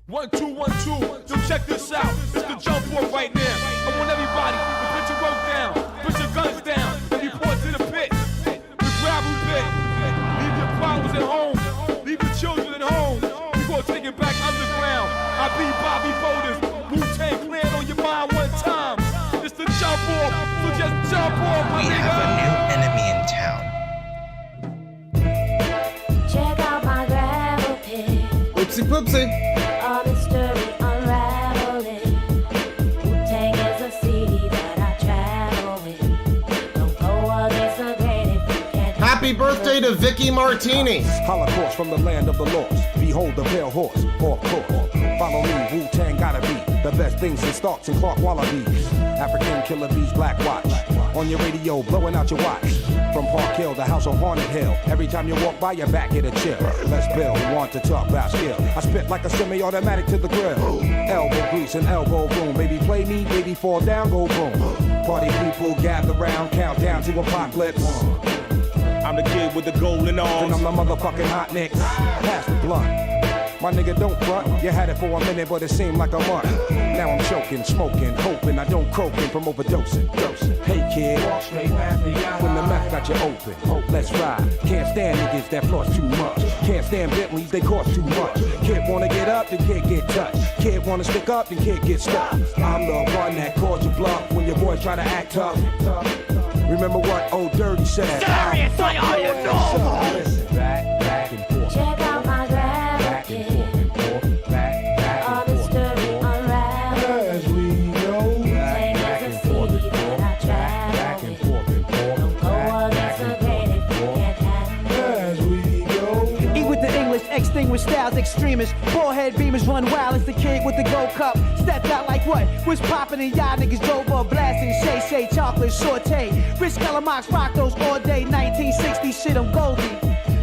1, 2, 1, 2. Yo, check this out. It's the jump off right now. I want everybody to put your rope down, put your guns down, and report to the pit. The gravel pit. Leave your problems at home. Leave your children at home. We gonna take it back underground. I be Bobby Boulders. Wu-Tang Clan on your mind one time. It's the jump off. So just jump off. We have a new enemy in town. Check out my gravel pit. Oopsie poopsie. A mystery unraveling. Wu-Tang is a city that I travel with. Don't go against the grain if you can't. Happy birthday to Vicky Martini. Holocaust from the land of the lost. Behold the pale horse, off course. Follow me, Wu-Tang gotta be the best things in Starks and Clark Wallabies. African killer bees, Black Watch. On your radio, blowing out your watch. From Park Hill, the house on Haunted Hill. Every time you walk by, your back hit a chill. Let's build, want to talk about skill. I spit like a semi-automatic to the grill. Elbow grease and elbow boom. Baby play me, baby fall down, go boom. Party people gather round, count down to apocalypse. I'm the kid with the golden And arms. I'm the motherfucking hot nicks. Pass the blunt. My nigga, don't front. You had it for a minute, but it seemed like a month. Now I'm choking, smoking, hoping I don't croaking from overdosing. Hey kid, when the mouth got you open, let's ride. Can't stand niggas that floss too much. Can't stand Bentleys, they cost too much. Kid wanna get up, then can't get touched. Kid wanna stick up, then can't get stuck. I'm the one that calls you bluff when your boys try to act tough. Remember what old Dirty said? Seriously, are you normal? Listen, back and forth. Check out my gravel pit. A mystery unraveling. As we go, Wu-Tang is a city that I travel with. Don't go against the grain if you can't handle it. as we go. Eat with the English, extinguish styles, extremists. Forehead beamers run wild as the kid with the gold cup. Stepped out like what? Was popping and y'all niggas drove up blasting. Shay, chocolate, saute. Rich Calamox rock those all day. 1960 shit, I'm Goldie.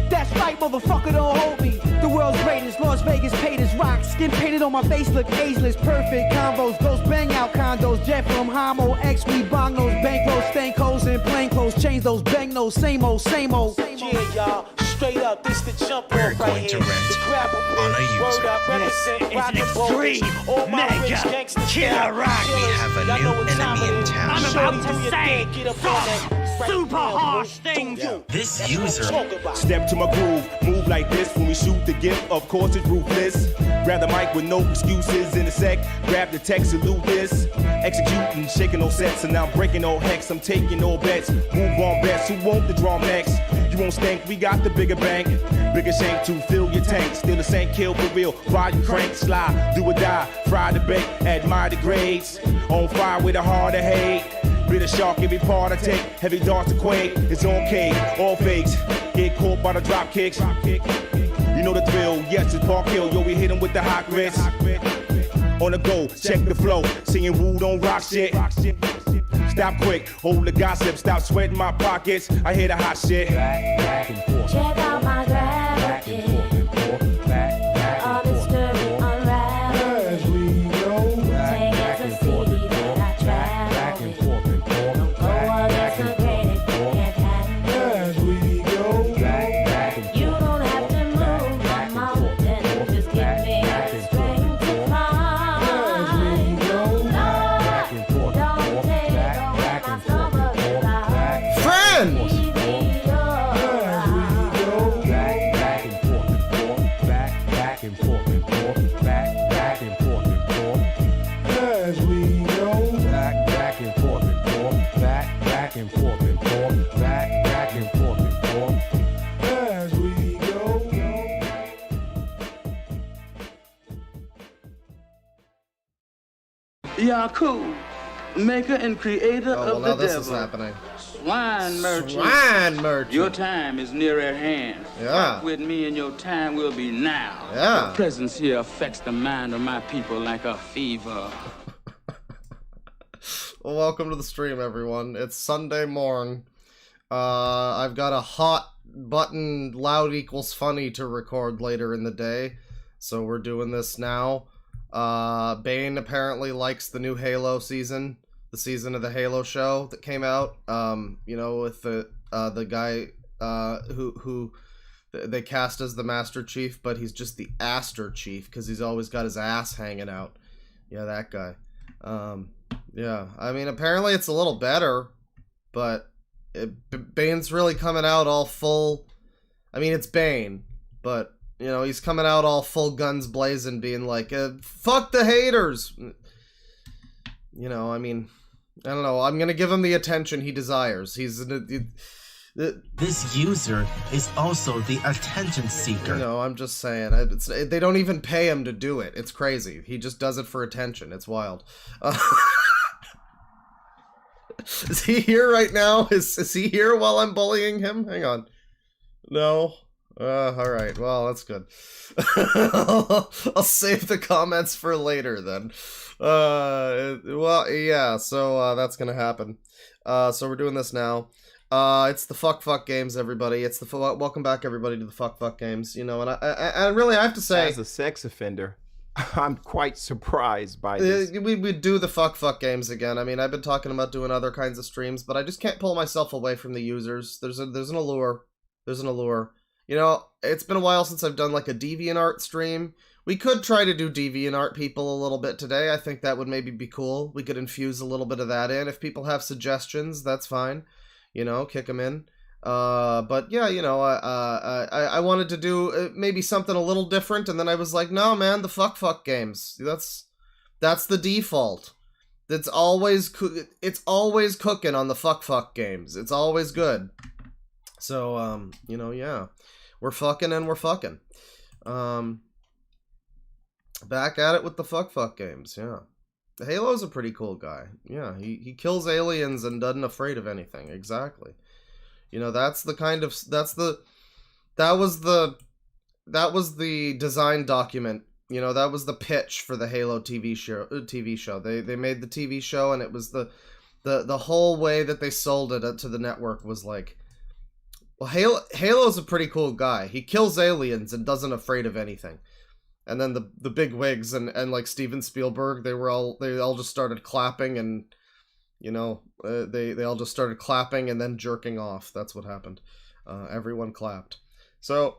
That's right, motherfucker, don't hold me. The world's greatest, Las Vegas paid as rock. Skin painted on my face, look ageless. Perfect combos, ghost bang out condos. Jet from Homo, X, we bong those. Bankrolls, stank hoes, and plain clothes. Change those bang those, same old, same old. Yeah, y'all, straight up, this the jump We're off going right to here. rent The gravel pit, on a user. word up, represent, It's rock an the boat. extreme, All my mega, rich gangsters killer down. rock. We have a Y'all new know what time enemy it in is. town. I'm Shorty, about do to your say, thing, get up on that right super now, harsh boy. thing. This That's what I'm user talking about. Step to my groove, move like this when we shoot the gift. Of course, it's ruthless. Grab the mic with no excuses in a sec. Grab the text, salute this. Executing, shaking no sets, and now I'm breaking no hex. I'm taking no bets. Move on bets. Who want the drum next? You won't stink. We got the bigger bank, bigger shank to fill your tank. Still the same kill for real. Volume crank, slide, do or die. Fry the bait, admire the grades. On fire with a heart of hate. Bitter shark, every part I take. Heavy darts to quake. It's on K, all fakes. Get caught by the drop kicks. You know the thrill, yes, it's Park Hill. Yo, we hit him with the hot grits. On the go, check the flow. Singing Woo don't rock shit. Stop quick, hold the gossip. Stop sweating my pockets. I hear the hot shit. Check out my gravel pit. A mystery unraveling. As we go, Wu-Tang is a city that I travel with. Don't go against the grain if you can't handle it. as we go, You don't have to move my mountain. Just give me the strength to climb. Lord, don't take over my stomach alive. Friend! Leave me alone. as we go, back and forth and forth, back and forth and forth, back and forth and forth, as we go. Yaku, maker and creator Oh, well, of now the this is devil. happening. Swine merchant. Swine merchant. Your time is near at hand. Yeah. With me and your time will be now. Yeah. Your presence here affects the mind of my people like a fever. Well, welcome to the stream, everyone. It's Sunday morn. I've got a hot button loud equals funny to record later in the day, so we're doing this now. Bane apparently likes the new Halo season, the season of the Halo show that came out. You know, with the guy who they cast as the Master Chief, but he's just the Aster Chief because he's always got his ass hanging out. Yeah, that guy. Yeah, I mean, apparently it's a little better, but Bane's really coming out all full. I mean, it's Bane, but, you know, he's coming out all full guns blazing, being like, fuck the haters! You know, I mean, I don't know, I'm gonna give him the attention he desires. This user is also the attention seeker. You know, I'm just saying, they don't even pay him to do it. It's crazy. He just does it for attention. It's wild. Is he here right now? Is he here while I'm bullying him? Hang on. No? Alright. Well, that's good. I'll save the comments for later then. Well, yeah, so that's gonna happen. So we're doing this now. It's the fuck games, everybody. It's the welcome back, everybody, to the fuck games. You know, and I really, I have to say, as a sex offender, I'm quite surprised by this. We do the fuck games again. I mean, I've been talking about doing other kinds of streams, but I just can't pull myself away from the users. There's an allure. There's an allure. You know, it's been a while since I've done like a DeviantArt stream. We could try to do DeviantArt people a little bit today. I think that would maybe be cool. We could infuse a little bit of that in. If people have suggestions, that's fine. You know, kick them in. But yeah, you know, I wanted to do maybe something a little different, and then I was like, no, man, the fuck games. That's the default. It's always cooking on the fuck games. It's always good. So, you know, yeah, we're fucking and we're fucking. Back at it with the fuck games. Yeah. Halo's a pretty cool guy. Yeah, he kills aliens and doesn't afraid of anything. Exactly. You know, that was the design document. You know, that was the pitch for the Halo TV show. They made the TV show, and it was the whole way that they sold it to the network was like, well, Halo's a pretty cool guy. He kills aliens and doesn't afraid of anything. And then the big wigs and like Steven Spielberg, they all just started clapping, and you know, they all just started clapping and then jerking off. That's what happened. Everyone clapped. So,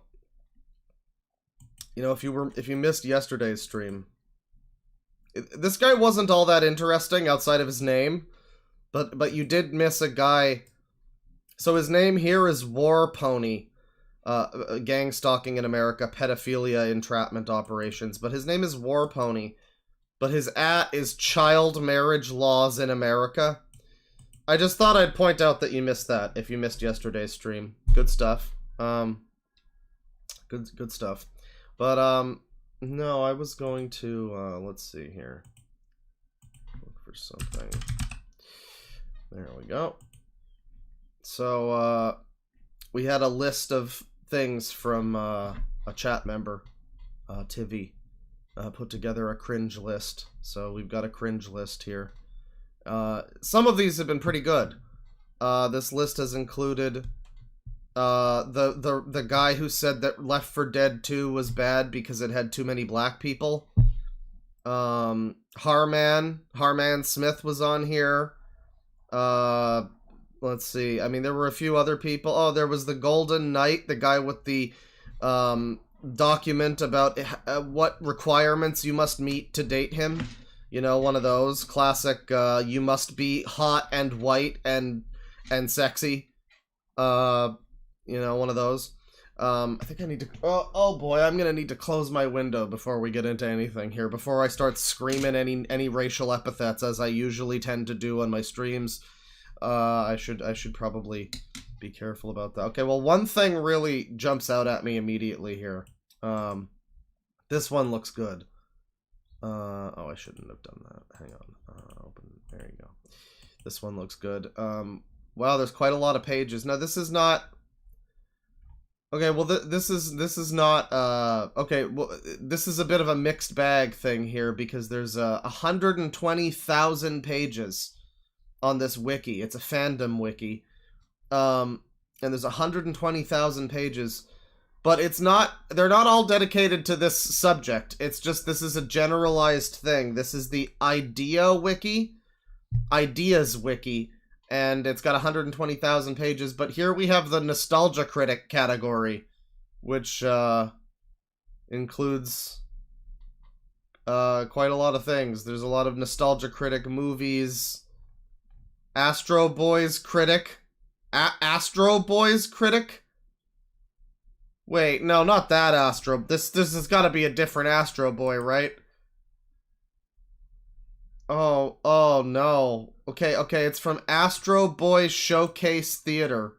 you know, if you missed yesterday's stream, this guy wasn't all that interesting outside of his name, but you did miss a guy. So his name here is War Pony. Gang stalking in America, pedophilia, entrapment operations, but his name is War Pony, but his @ is child marriage laws in America. I just thought I'd point out that you missed that if you missed yesterday's stream. Good stuff. Good stuff. But no, I was going to let's see here. Look for something. There we go. So we had a list of things from a chat member, Tivy, put together a cringe list. So we've got a cringe list here. Some of these have been pretty good. This list has included the guy who said that Left 4 Dead 2 was bad because it had too many black people. Harman Smith was on here. Let's see. I mean, there were a few other people. Oh, there was the Golden Knight, the guy with the document about what requirements you must meet to date him. You know, one of those classic. You must be hot and white and sexy. You know, one of those. I think I need to. Oh boy, I'm gonna need to close my window before we get into anything here. Before I start screaming any racial epithets, as I usually tend to do on my streams. I should probably be careful about that. Okay, well, one thing really jumps out at me immediately here. This one looks good. Oh, I shouldn't have done that. Hang on. Open. There you go. This one looks good. Wow, there's quite a lot of pages. Now, this is not. Okay, well, this is not. Okay, well, this is a bit of a mixed bag thing here because there's 120,000 pages on this wiki. It's a fandom wiki. And there's 120,000 pages, but it's not, they're not all dedicated to this subject. It's just, this is a generalized thing. This is the ideas wiki, and it's got 120,000 pages, but here we have the nostalgia critic category, which includes quite a lot of things. There's a lot of Nostalgia Critic movies. Astro Boys Critic. Astro Boys Critic? Wait, no, not that Astro. This has got to be a different Astro Boy, right? Oh no. Okay, it's from Astro Boy Showcase Theater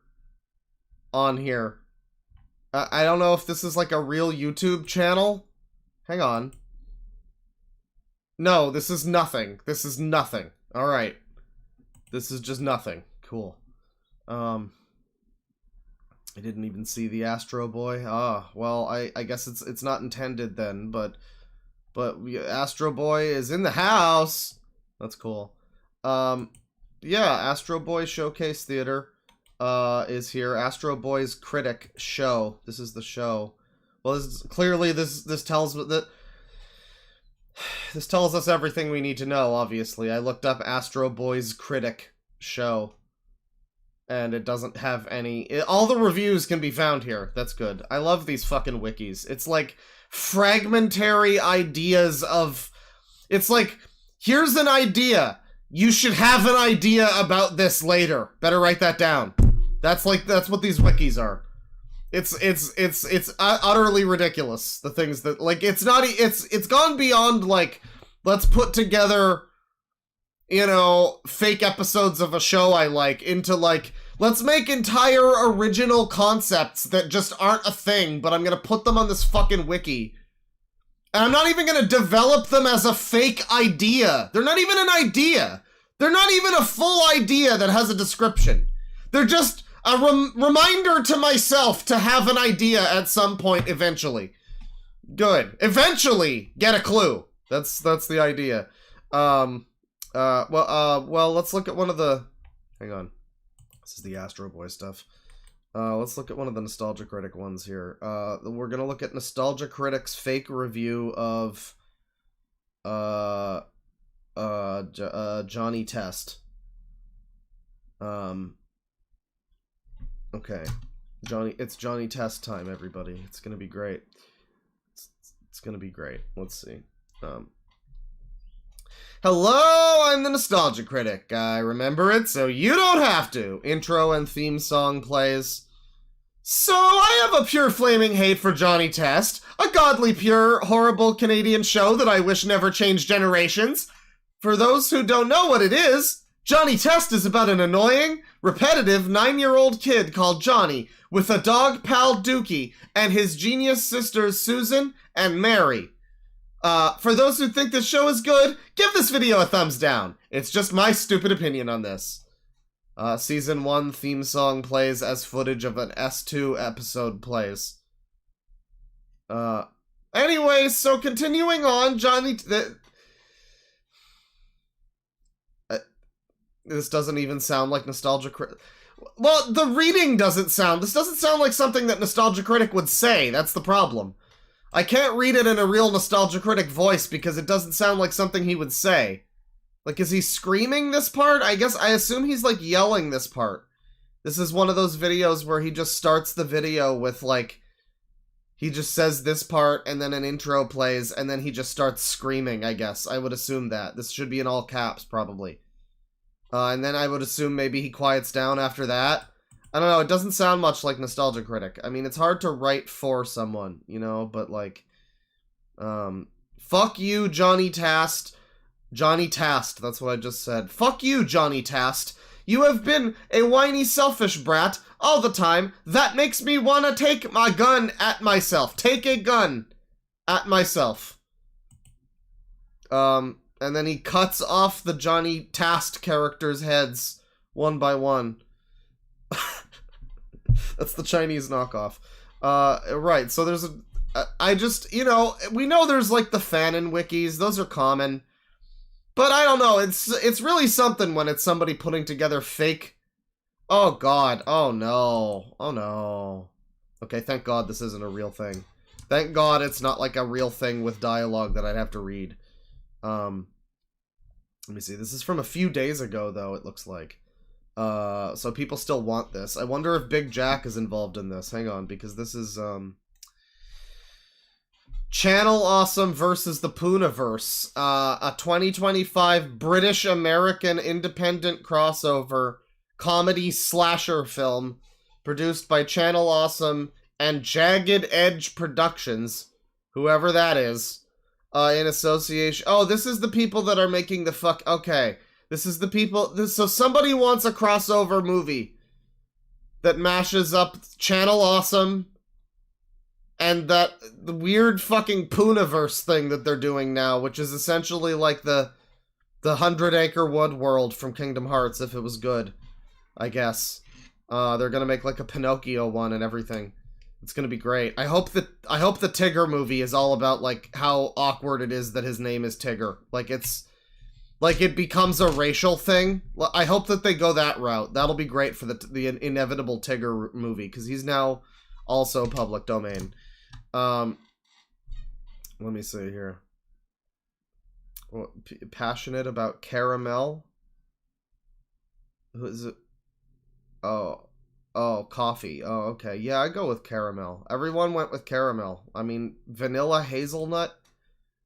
on here. I don't know if this is like a real YouTube channel. Hang on. No, this is nothing. This is nothing. Alright. This is just nothing. Cool. I didn't even see the Astro Boy. Well, I guess it's not intended then, but Astro Boy is in the house. That's cool. Yeah, Astro Boy Showcase Theater is here. Astro Boy's Critic Show. This is the show. Well, this tells that this tells us everything we need to know, obviously. I looked up Astro Boy's Critic Show, and it doesn't have any... all the reviews can be found here. That's good. I love these fucking wikis. It's like fragmentary ideas of... It's like, here's an idea. You should have an idea about this later. Better write that down. That's what these wikis are. It's utterly ridiculous, the things that, like, it's gone beyond, like, let's put together, you know, fake episodes of a show I like, into, like, let's make entire original concepts that just aren't a thing, but I'm gonna put them on this fucking wiki. And I'm not even gonna develop them as a fake idea. They're not even an idea. They're not even a full idea that has a description. They're just a reminder to myself to have an idea at some point eventually. Good. Eventually get a clue. That's the idea. Well, let's look at one of the... Hang on. This is the Astro Boy stuff. Let's look at one of the Nostalgia Critic ones here. We're gonna look at Nostalgia Critic's fake review of Johnny Test. Okay. It's Johnny Test time, everybody. It's gonna be great. It's gonna be great. Let's see. Hello, I'm the Nostalgia Critic. I remember it, so you don't have to. Intro and theme song plays. So, I have a pure flaming hate for Johnny Test, a godly pure, horrible Canadian show that I wish never changed generations. For those who don't know what it is, Johnny Test is about an annoying, repetitive 9-year-old kid called Johnny with a dog pal Dookie and his genius sisters Susan and Mary. For those who think this show is good, give this video a thumbs down. It's just my stupid opinion on this. Season 1 theme song plays as footage of an S2 episode plays. Anyway, so continuing on, Johnny... This doesn't even sound like Nostalgia Critic. Well, the reading doesn't sound... This doesn't sound like something that Nostalgia Critic would say. That's the problem. I can't read it in a real Nostalgia Critic voice because it doesn't sound like something he would say. Like, is he screaming this part? I assume he's, like, yelling this part. This is one of those videos where he just starts the video with, like... He just says this part, and then an intro plays, and then he just starts screaming, I guess. I would assume that. This should be in all caps, probably. And then I would assume maybe he quiets down after that. I don't know, it doesn't sound much like Nostalgia Critic. I mean, it's hard to write for someone, you know, but like... fuck you, Johnny Tast. Johnny Tast, that's what I just said. Fuck you, Johnny Tast. You have been a whiny, selfish brat all the time. That makes me wanna take my gun at myself. Take a gun at myself. And then he cuts off the Johnny Tast characters' heads one by one. That's the Chinese knockoff. Right, so there's I just, you know, we know there's like the fanon wikis, those are common. But I don't know, it's really something when it's somebody putting together fake... Oh god, oh no, oh no. Okay, thank god this isn't a real thing. Thank god it's not like a real thing with dialogue that I'd have to read. Let me see, this is from a few days ago though, it looks like. So people still want this. I wonder if Big Jack is involved in this. Hang on, because this is, Channel Awesome versus the Poonaverse, a 2025 British-American independent crossover comedy slasher film produced by Channel Awesome and Jagged Edge Productions, whoever that is, in association. Oh, this is the people that are making the okay. This is the people. So somebody wants a crossover movie that mashes up Channel Awesome and the weird fucking Poonaverse thing that they're doing now, which is essentially like the 100 Acre Wood world from Kingdom Hearts, if it was good, I guess. They're gonna make like a Pinocchio one and everything. It's gonna be great. I hope the Tigger movie is all about like how awkward it is that his name is Tigger. Like it becomes a racial thing. I hope that they go that route. That'll be great for the inevitable Tigger movie, because he's now also public domain. Let me see here. Well, passionate about caramel. Who is it? Oh, coffee. Oh, okay. Yeah, I go with caramel. Everyone went with caramel. I mean, vanilla hazelnut.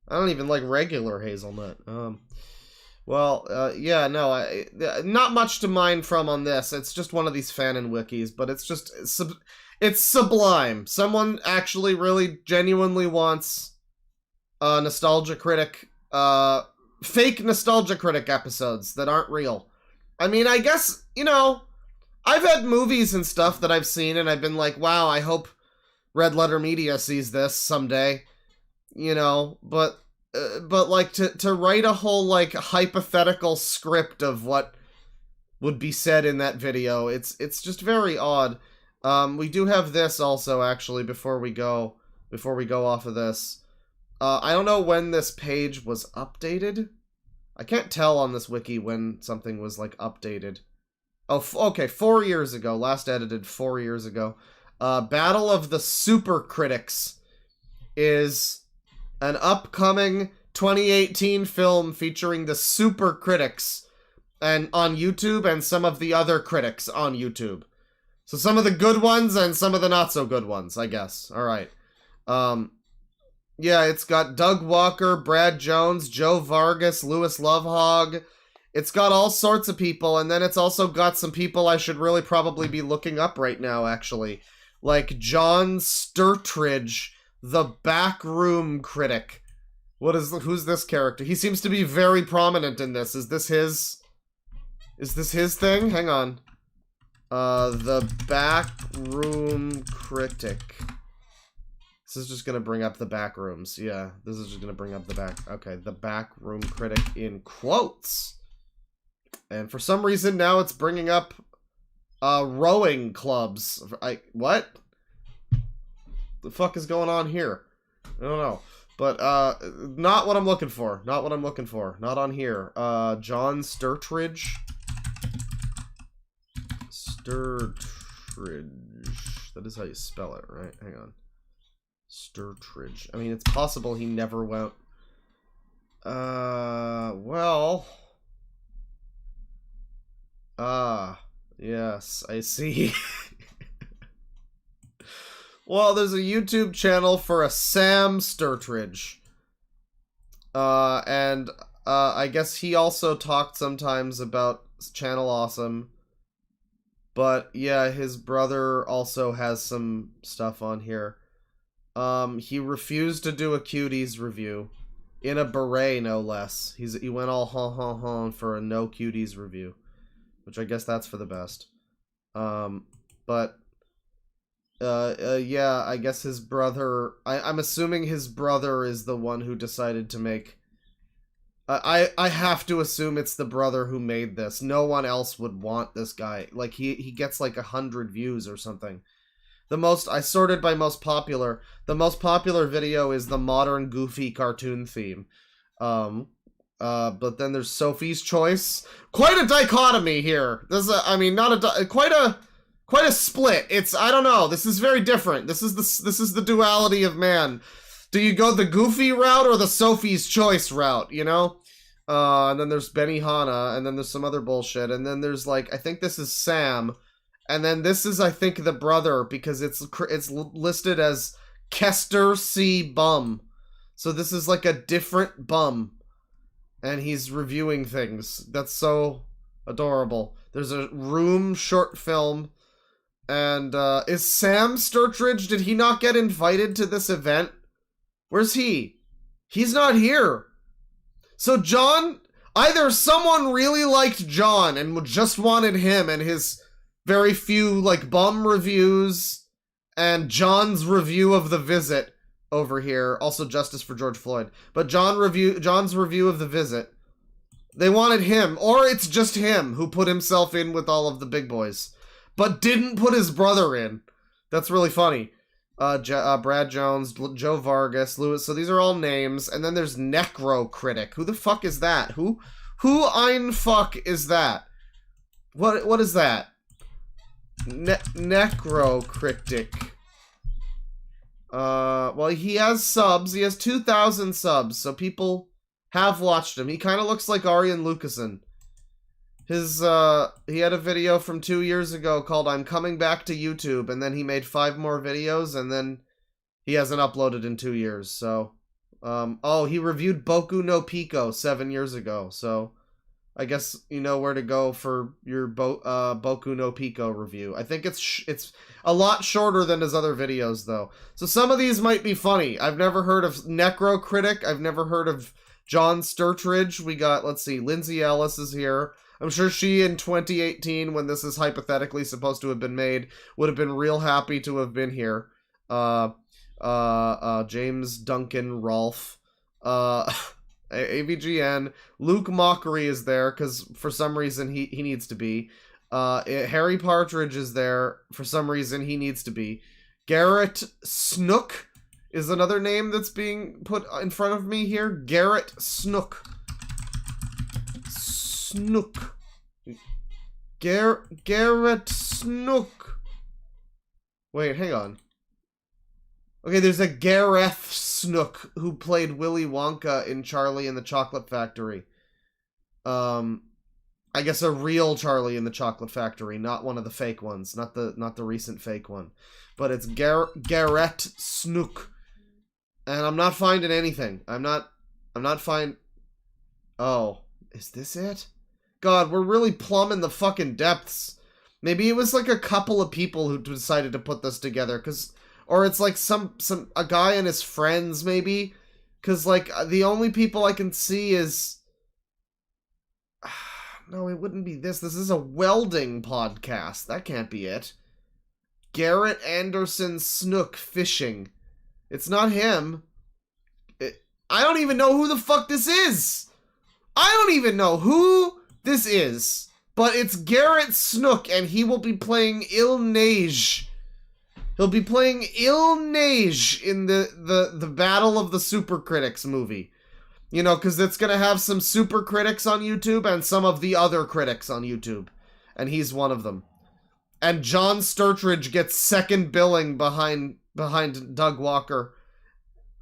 I don't even like regular hazelnut. Yeah, no, not much to mine from on this. It's just one of these fanon wikis, but it's just, it's sublime. Someone actually really genuinely wants a Nostalgia Critic, fake Nostalgia Critic episodes that aren't real. I mean, I guess, you know, I've had movies and stuff that I've seen and I've been like, wow, I hope Red Letter Media sees this someday, you know, but like to write a whole like hypothetical script of what would be said in that video, it's just very odd. We do have this also, actually, before we go off of this. I don't know when this page was updated. I can't tell on this wiki when something was like updated. Oh, okay, 4 years ago. Last edited 4 years ago. Battle of the Super Critics is an upcoming 2018 film featuring the Super Critics and on YouTube and some of the other critics on YouTube. So some of the good ones and some of the not so good ones, I guess. All right. Yeah, it's got Doug Walker, Brad Jones, Joe Vargas, Louis Lovehog. It's got all sorts of people, and then it's also got some people I should really probably be looking up right now, actually. Like John Sturtridge, the Backroom Critic. Who's this character? He seems to be very prominent in this. Is this his thing? Hang on. The Backroom Critic. This is just gonna bring up the back rooms. Yeah, this is just gonna bring up the back. Okay, the Backroom Critic in quotes. And for some reason now it's bringing up rowing clubs. What? The fuck is going on here? I don't know. But not what I'm looking for. Not what I'm looking for. Not on here. John Sturtridge. Sturtridge. That is how you spell it, right? Hang on. Sturtridge. I mean, it's possible he never went. Well. Yes, I see. Well, there's a YouTube channel for a Sam Sturtridge. And I guess he also talked sometimes about Channel Awesome. But yeah, his brother also has some stuff on here. He refused to do a Cuties review. In a beret, no less. He went all hon for a no Cuties review. Which I guess that's for the best. Yeah, I guess his brother... I'm assuming his brother is the one who decided to make... I have to assume it's the brother who made this. No one else would want this guy. Like, he gets like 100 views or something. I sorted by most popular. The most popular video is the modern goofy cartoon theme. But then there's Sophie's Choice. Quite a dichotomy here. This is quite a split. It's, I don't know. This is very different. This is the duality of man. Do you go the goofy route or the Sophie's Choice route, you know? And then there's Benihana, and then there's some other bullshit, and then there's like, I think this is Sam, and then this is, I think, the brother, because it's listed as Kester C. Bum. So this is like a different bum. And he's reviewing things. That's so adorable. There's a Room short film. And, is Sam Sturtridge, did he not get invited to this event? Where's he? He's not here. So John, either someone really liked John and just wanted him and his very few, like, bum reviews and John's review of The Visit over here. Also Justice for George Floyd. But John's review of The Visit. They wanted him. Or it's just him who put himself in with all of the big boys. But didn't put his brother in. That's really funny. Brad Jones, Joe Vargas, Lewis. So these are all names. And then there's Necro Critic. Who the fuck is that? Who ein fuck is that? What is that? Necro Critic. Well, he has subs. He has 2,000 subs. So people have watched him. He kind of looks like Arian Lucasen. He had a video from 2 years ago called I'm Coming Back to YouTube, and then he made 5 more videos, and then he hasn't uploaded in 2 years, so, oh, he reviewed Boku no Pico 7 years ago, so I guess you know where to go for your Boku no Pico review. I think it's a lot shorter than his other videos, though, so some of these might be funny. I've never heard of Necro Critic, I've never heard of John Sturtridge. We got, let's see, Lindsay Ellis is here. I'm sure she, in 2018, when this is hypothetically supposed to have been made, would have been real happy to have been here. James Duncan Rolfe. AVGN. Luke Mockery is there, because for some reason he needs to be. Harry Partridge is there. For some reason he needs to be. Garrett Snook is another name that's being put in front of me here. Garrett Snook. Snook. Garrett Snook. Wait, hang on. Okay, there's a Gareth Snook who played Willy Wonka in Charlie and the Chocolate Factory. I guess a real Charlie in the Chocolate Factory, not one of the fake ones, not the recent fake one. But it's Garrett Snook. And I'm not finding anything. I'm not finding... Oh, is this it? God, we're really plumbing the fucking depths. Maybe it was like a couple of people who decided to put this together, or it's like a guy and his friends, maybe, because like the only people I can see is, no, it wouldn't be this. This is a welding podcast. That can't be it. Garrett Anderson Snook Fishing. It's not him. I don't even know who the fuck this is. I don't even know who this is, but it's Garrett Snook, and he will be playing Il Neige. He'll be playing Il Neige in the Battle of the Super Critics movie. You know, because it's going to have some super critics on YouTube and some of the other critics on YouTube. And he's one of them. And John Sturtridge gets second billing behind Doug Walker.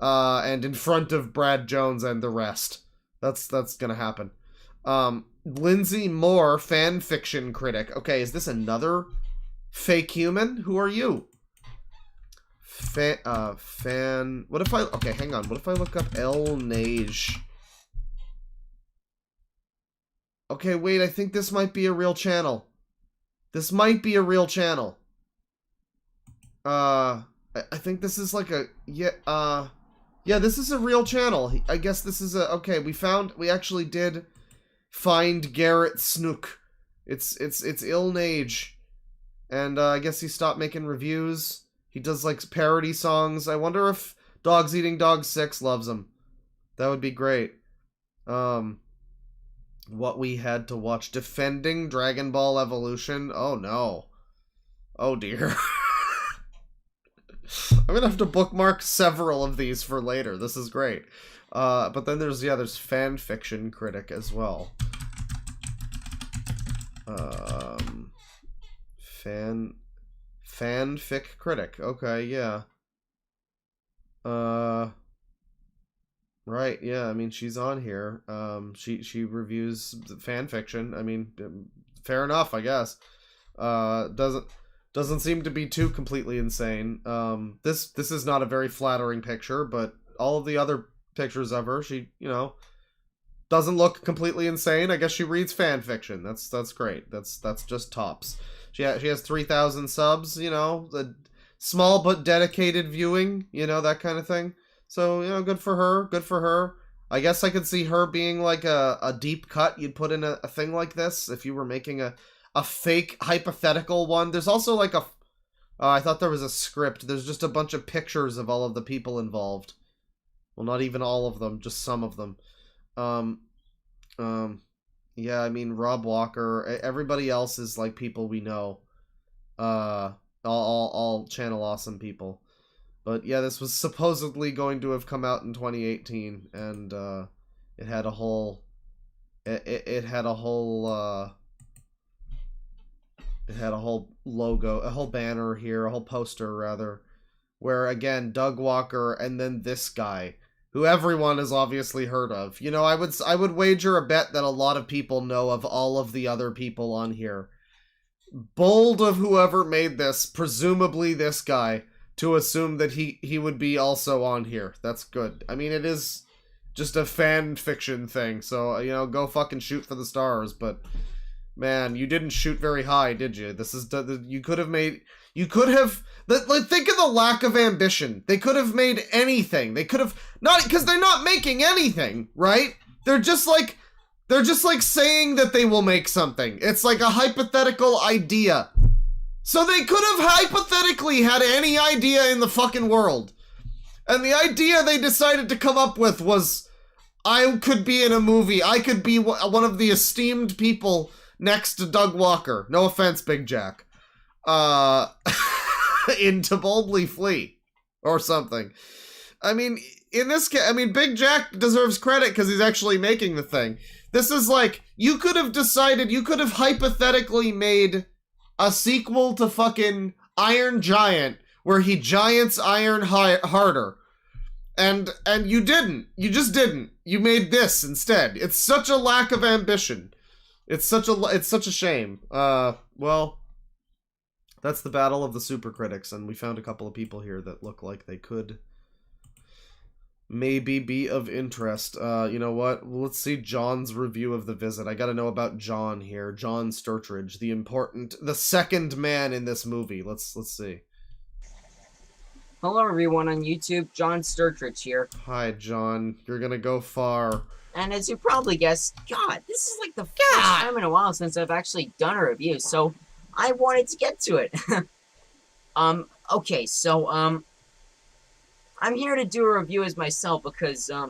And in front of Brad Jones and the rest. That's going to happen. Lindsay Moore, fan fiction critic. Okay, is this another fake human? Who are you? What if I... Okay, hang on. What if I look up El Neige? Okay, wait, I think this might be a real channel. This might be a real channel. I think this is like a... Yeah, this is a real channel. I guess this is a... Okay, we actually did... find Garrett Snook. It's Il Neige. And I guess he stopped making reviews. He does like parody songs. I wonder if Dogs Eating Dogs 6 loves him. That would be great. What we had to watch. Defending Dragon Ball Evolution. Oh no. Oh dear. I'm gonna have to bookmark several of these for later. This is great. But then there's fan fiction critic as well. Fanfic critic. Okay, yeah. Right, yeah, I mean, she's on here. She reviews fan fiction. I mean, fair enough, I guess. Doesn't seem to be too completely insane. This is not a very flattering picture, but all of the other pictures of her. She, you know, doesn't look completely insane. I guess she reads fan fiction. That's great. That's just tops. She has 3,000 subs, you know, the small but dedicated viewing, you know, that kind of thing. So, you know, good for her. Good for her. I guess I could see her being like a deep cut you'd put in a thing like this if you were making a fake hypothetical one. There's also like a... I thought there was a script. There's just a bunch of pictures of all of the people involved. Well, not even all of them, just some of them. Yeah, I mean, Rob Walker, everybody else is like people we know. All Channel Awesome people. But yeah, this was supposedly going to have come out in 2018, and it had a whole logo, a whole banner here, a whole poster rather, where again Doug Walker and then this guy, who everyone has obviously heard of. You know, I would wager a bet that a lot of people know of all of the other people on here. Bold of whoever made this, presumably this guy, to assume that he would be also on here. That's good. I mean, it is just a fan fiction thing, so, you know, go fucking shoot for the stars, but man, you didn't shoot very high, did you? This is, you could have, like, think of the lack of ambition. They could have made anything. They could have, not, because they're not making anything, right? They're just like saying that they will make something. It's like a hypothetical idea. So they could have hypothetically had any idea in the fucking world. And the idea they decided to come up with was, I could be in a movie. I could be one of the esteemed people next to Doug Walker. No offense, Big Jack. Into Boldly Flee. Or something. I mean, in this case, I mean, Big Jack deserves credit because he's actually making the thing. This is like, you could have decided, you could have hypothetically made a sequel to fucking Iron Giant, where he giants Iron harder. And you didn't. You just didn't. You made this instead. It's such a lack of ambition. It's such a shame. Well, that's the battle of the super critics, and we found a couple of people here that look like they could maybe be of interest. You know what? Let's see John's review of The Visit. I gotta know about John here. John Sturtridge, the second man in this movie. Let's see. Hello everyone on YouTube, John Sturtridge here. Hi John, you're gonna go far. And as you probably guessed, God, this is like the first time in a while since I've actually done a review, so I wanted to get to it. Okay, so, I'm here to do a review as myself because, I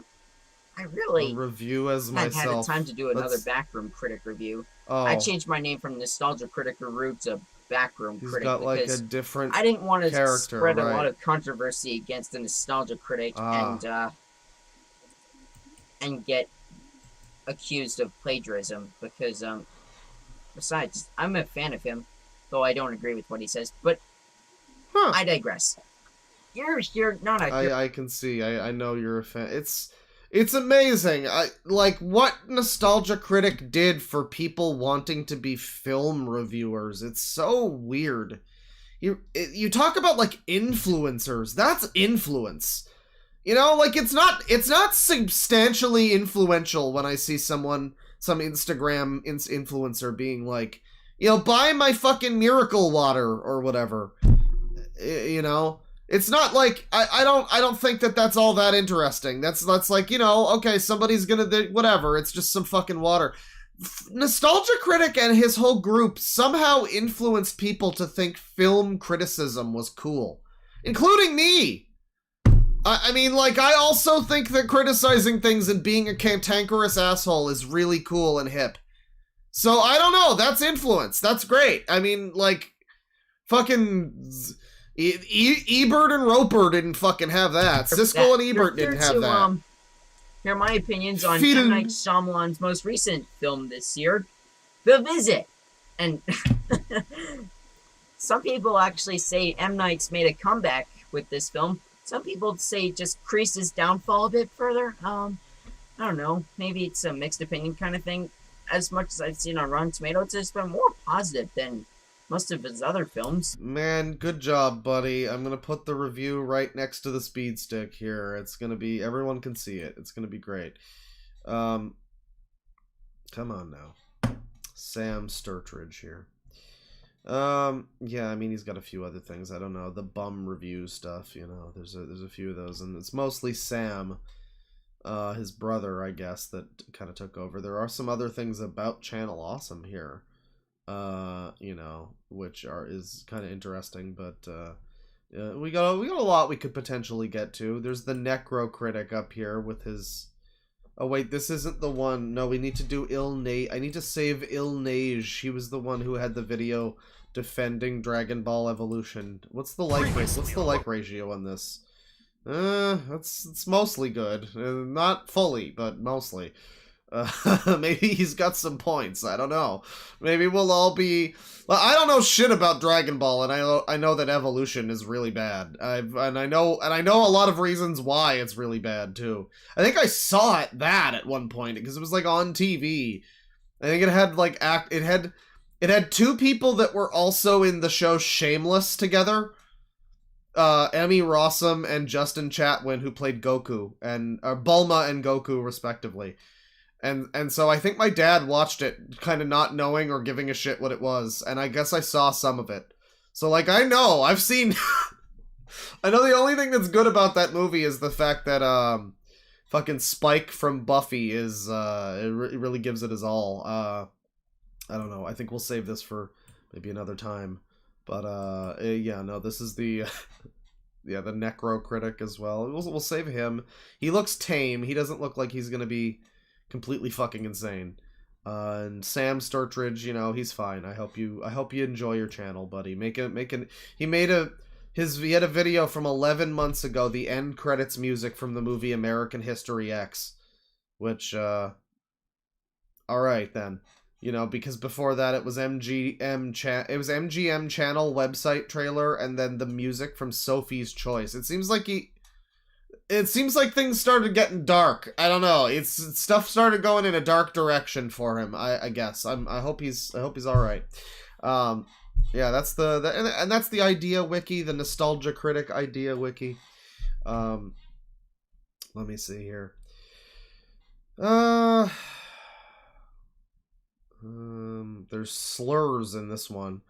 really hadn't had time to do another Backroom Critic review. Oh. I changed my name from Nostalgia Critic Guru to Backroom Critic got like because a different I didn't want to character, spread right. a lot of controversy against the Nostalgia Critic and get accused of plagiarism because, besides, I'm a fan of him, though I don't agree with what he says, but I digress. You're not a... I can see. I know you're a fan. It's amazing. Like, what Nostalgia Critic did for people wanting to be film reviewers. It's so weird. You talk about, like, influencers. That's influence. You know, like, it's not substantially influential when I see some Instagram influencer being like, you know, buy my fucking miracle water or whatever. You know? It's not like, I don't think that that's all that interesting. That's like, you know, okay, somebody's gonna, whatever, it's just some fucking water. Nostalgia Critic and his whole group somehow influenced people to think film criticism was cool. Including me! I mean, like, I also think that criticizing things and being a cantankerous asshole is really cool and hip. So, I don't know, that's influence. That's great. I mean, like, fucking... Ebert and Roper didn't fucking have that. Siskel and Ebert didn't have that. Here are my opinions on M. Night Shyamalan's most recent film this year, The Visit. And some people actually say M. Night's made a comeback with this film. Some people say it just creased his downfall a bit further. I don't know. Maybe it's a mixed opinion kind of thing. As much as I've seen on Rotten Tomatoes, it's been more positive than most of his other films. Man, good job, buddy. I'm gonna put the review right next to the speed stick here. It's gonna be, everyone can see it. It's gonna be great. Come on now. Sam Sturtridge here. Yeah, I mean, he's got a few other things. I don't know, the bum review stuff, you know, there's a few of those, and it's mostly Sam, his brother, I guess, that kind of took over. There are some other things about Channel Awesome here, you know, which is kind of interesting, but, we got a lot we could potentially get to. There's the Necro Critic up here with his... Oh wait, this isn't the one. No, we need to do I need to save Ilnage. He was the one who had the video defending Dragon Ball Evolution. What's the like ratio on this? It's mostly good. Not fully, but mostly. Maybe he's got some points. I don't know. Maybe we'll all be... Well, I don't know shit about Dragon Ball, and I know that Evolution is really bad. I know a lot of reasons why it's really bad too. I think I saw that at one point because it was like on TV. I think it had like it had two people that were also in the show Shameless together. Emmy Rossum and Justin Chatwin, who played Goku and Bulma and Goku respectively. And so I think my dad watched it kind of not knowing or giving a shit what it was, and I guess I saw some of it. So like I've seen I know the only thing that's good about that movie is the fact that fucking Spike from Buffy is it really gives it his all. I don't know. I think we'll save this for maybe another time. But yeah, no, this is the yeah, the Necro Critic as well. We'll save him. He looks tame. He doesn't look like he's gonna be completely fucking insane. And Sam Sturtridge, you know, he's fine. I hope you enjoy your channel, buddy. He had a video from 11 months ago, the end credits music from the movie American History X, which all right then. You know, because before that it was MGM channel website trailer and then the music from Sophie's Choice. It seems like things started getting dark. I don't know. Stuff started going in a dark direction for him. I guess. I hope he's all right. Yeah, that's that's the Idea Wiki, the Nostalgia Critic Idea Wiki. Let me see here. There's slurs in this one.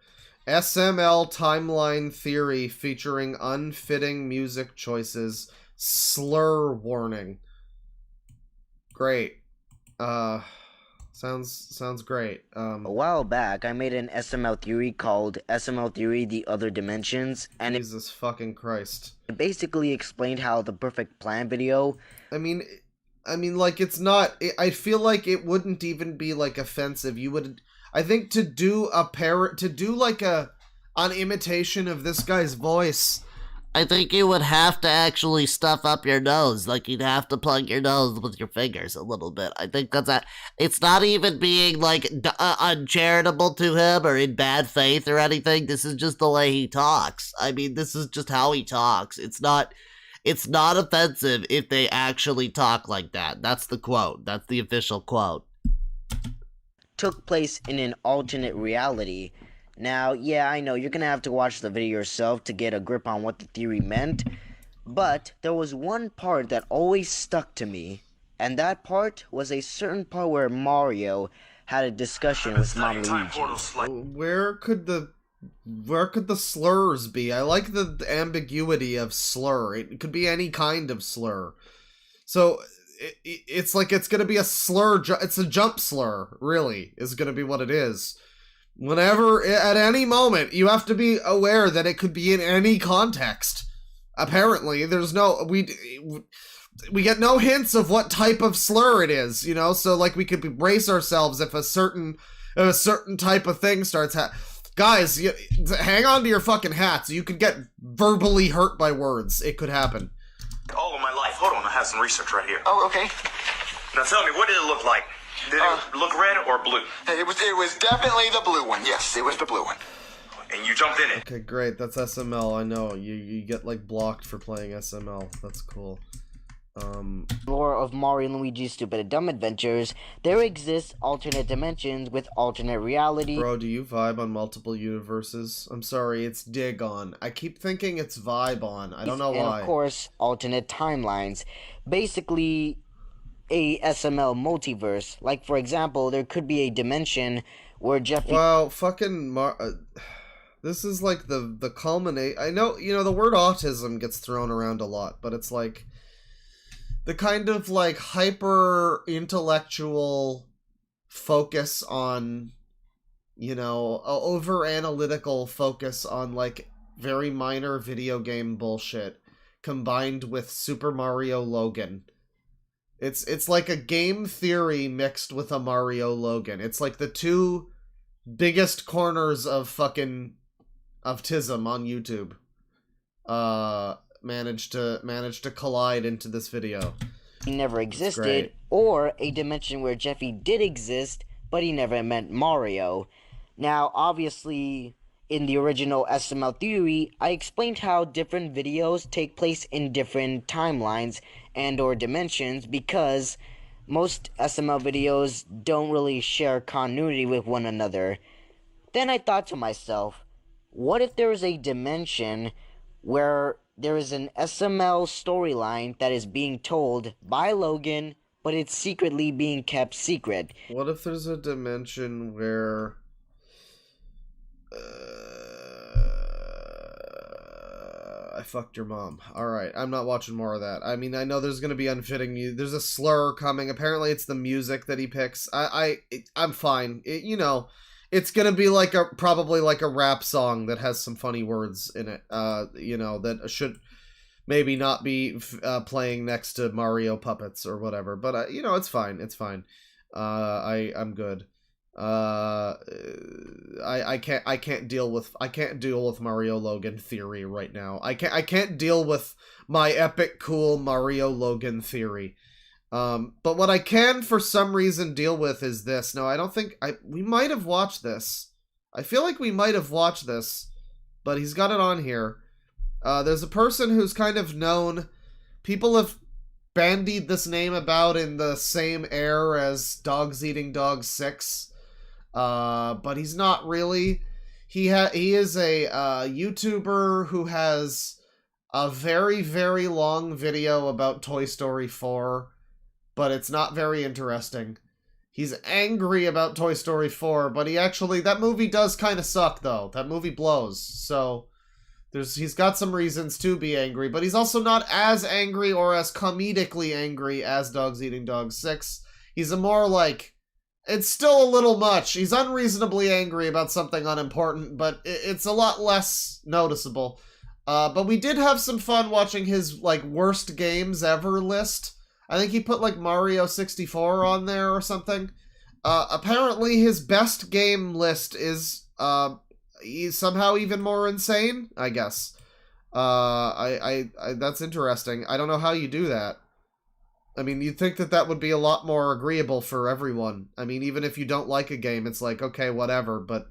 SML timeline theory featuring unfitting music choices. Slur warning. Great. Sounds great. A while back, I made an SML theory called SML Theory: The Other Dimensions, and Jesus fucking Christ. It basically explained how the Perfect Plan video... I mean, like, it's not... I feel like it wouldn't even be, like, offensive. You would... I think to do like an imitation of this guy's voice... I think you would have to actually stuff up your nose. Like, you'd have to plug your nose with your fingers a little bit. I think it's not even being, like, uncharitable to him or in bad faith or anything. This is just the way he talks. I mean, this is just how he talks. It's not offensive if they actually talk like that. That's the quote. That's the official quote. Took place in an alternate reality. Now, yeah, I know you're gonna have to watch the video yourself to get a grip on what the theory meant, but there was one part that always stuck to me, and that part was a certain part where Mario had a discussion with Mom Luigi. Where could the slurs be? I like the ambiguity of slur. It could be any kind of slur. So it's like it's gonna be a slur. It's a jump slur, really, is gonna be what it is. Whenever, at any moment, you have to be aware that it could be in any context. Apparently, there's no... We get no hints of what type of slur it is, you know? So, like, we could brace ourselves if a certain type of thing starts Guys, hang on to your fucking hats. You could get verbally hurt by words. It could happen. All of my life. Hold on, I have some research right here. Oh, okay. Now tell me, what did it look like? Did it look red or blue? It was definitely the blue one. Yes, it was the blue one. And you jumped in it. Okay, great. That's SML. I know. You get, like, blocked for playing SML. That's cool. lore of Mario and Luigi's Stupid and Dumb Adventures, there exists alternate dimensions with alternate reality. Bro, do you vibe on multiple universes? I'm sorry, it's dig on. I keep thinking it's vibe on. I don't know why. And of course, alternate timelines. Basically, a SML multiverse. Like, for example, there could be a dimension where Jeffy... Wow, fucking this is like the culminate. I know, you know, the word autism gets thrown around a lot, but it's like the kind of like hyper intellectual focus on, you know, over analytical focus on like very minor video game bullshit combined with Super Mario Logan. It's like a game theory mixed with a Mario Logan. It's like the two biggest corners of fucking of Tism on YouTube managed to collide into this video. He never existed, or a dimension where Jeffy did exist, but he never met Mario. Now, obviously, in the original SML theory, I explained how different videos take place in different timelines and or dimensions because most SML videos don't really share continuity with one another. Then I thought to myself, what if there is a dimension where there is an SML storyline that is being told by Logan, but it's secretly being kept secret? What if there's a dimension where I fucked your mom. Alright, I'm not watching more of that. I mean, I know there's gonna be unfitting music. There's a slur coming. Apparently it's the music that he picks. I'm fine. You know, it's gonna be like probably like a rap song that has some funny words in it. You know, that should maybe not be playing next to Mario puppets or whatever. But, you know, it's fine. It's fine. I'm good. I can't deal with Mario Logan theory right now. I can't deal with my epic cool Mario Logan theory. But what I can for some reason deal with is this. No, I don't think we might have watched this. I feel like we might have watched this, but he's got it on here. There's a person who's kind of known. People have bandied this name about in the same air as Dogs Eating Dogs 6. But he's not really. He is a YouTuber who has a very, very long video about Toy Story 4, but it's not very interesting. He's angry about Toy Story 4, but that movie does kind of suck, though. That movie blows, so he's got some reasons to be angry, but he's also not as angry or as comedically angry as Dogs Eating Dogs 6. He's a more like... It's still a little much. He's unreasonably angry about something unimportant, but it's a lot less noticeable. But we did have some fun watching his, like, worst games ever list. I think he put, like, Mario 64 on there or something. Apparently his best game list is, somehow even more insane, I guess. That's interesting. I don't know how you do that. I mean, you'd think that would be a lot more agreeable for everyone. I mean, even if you don't like a game, it's like, okay, whatever, but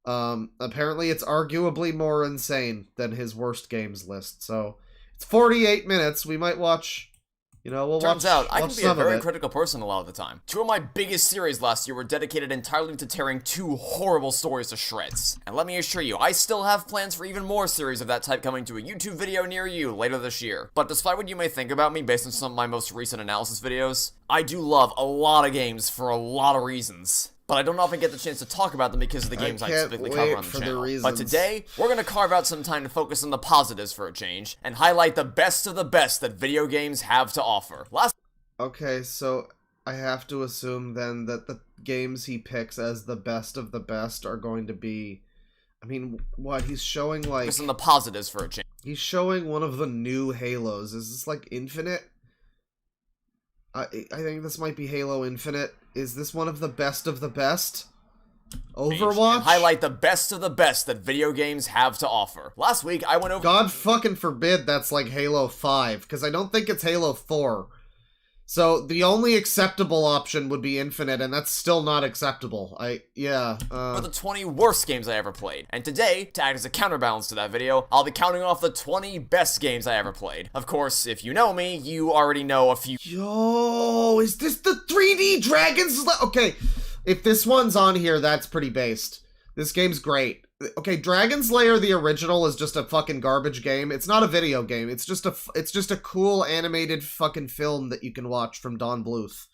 apparently it's arguably more insane than his worst games list. So, it's 48 minutes. We might watch, you know, we'll Turns watch out, I can be a some of very it. critical person a lot of the time. 2 of my biggest series last year were dedicated entirely to tearing 2 horrible stories to shreds. And let me assure you, I still have plans for even more series of that type coming to a YouTube video near you later this year. But despite what you may think about me based on some of my most recent analysis videos, I do love a lot of games for a lot of reasons. But I don't often get the chance to talk about them because of the games I typically cover on the channel. But today, we're gonna carve out some time to focus on the positives for a change, and highlight the best of the best that video games have to offer. Okay, so I have to assume then that the games he picks as the best of the best are going to be... I mean, what? He's showing, like... Focus on the positives for a change. He's showing one of the new Halos. Is this, like, Infinite? I think this might be Halo Infinite. Is this one of the best of the best? Overwatch? And highlight the best of the best that video games have to offer. Last week, I went over... God fucking forbid that's like Halo 5, because I don't think it's Halo 4. So the only acceptable option would be Infinite, and that's still not acceptable. For the 20 worst games I ever played. And today, to act as a counterbalance to that video, I'll be counting off the 20 best games I ever played. Of course, if you know me, you already know a few. Yo, is this the 3D Dragon's Lair? Okay, if this one's on here, that's pretty based. This game's great. Okay, Dragon's Lair, the original, is just a fucking garbage game. It's not a video game. It's just a cool animated fucking film that you can watch from Don Bluth.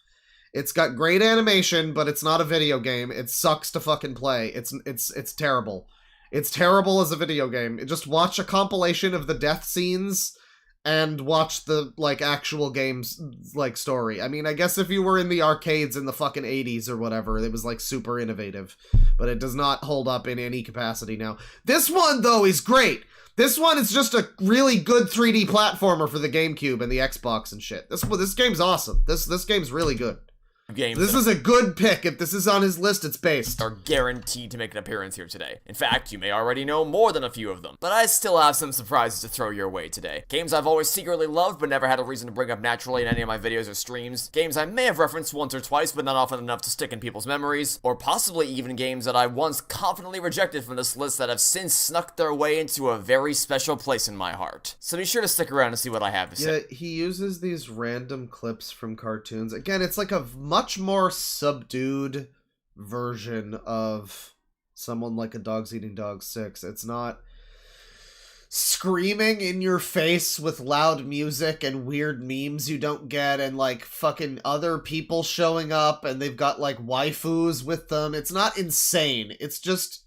It's got great animation, but it's not a video game. It sucks to fucking play. It's terrible. It's terrible as a video game. Just watch a compilation of the death scenes and watch the, like, actual game's, like, story. I mean, I guess if you were in the arcades in the fucking 80s or whatever, it was, like, super innovative. But it does not hold up in any capacity now. This one, though, is great! This one is just a really good 3D platformer for the GameCube and the Xbox and shit. This game's awesome. This game's really good. Games this is a good pick. If this is on his list, it's based. Are guaranteed to make an appearance here today. In fact, you may already know more than a few of them. But I still have some surprises to throw your way today. Games I've always secretly loved but never had a reason to bring up naturally in any of my videos or streams. Games I may have referenced once or twice but not often enough to stick in people's memories. Or possibly even games that I once confidently rejected from this list that have since snuck their way into a very special place in my heart. So be sure to stick around and see what I have to say. Yeah, he uses these random clips from cartoons. Again, it's like a much more subdued version of Someone Like a Dog's Eating Dog 6. It's not screaming in your face with loud music and weird memes you don't get and like fucking other people showing up and they've got like waifus with them. It's not insane. It's just,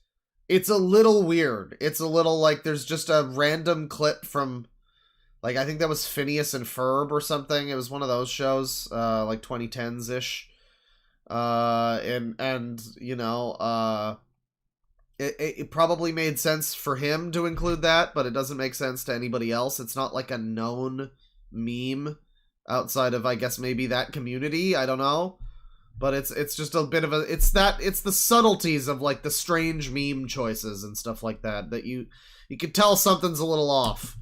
it's a little weird. It's a little like there's just a random clip from, like, I think that was Phineas and Ferb or something. It was one of those shows, like 2010s-ish. And you know, it probably made sense for him to include that, but it doesn't make sense to anybody else. It's not like a known meme outside of, I guess, maybe that community. I don't know. But it's just a bit of a, it's the subtleties of like the strange meme choices and stuff like that, that you can tell something's a little off.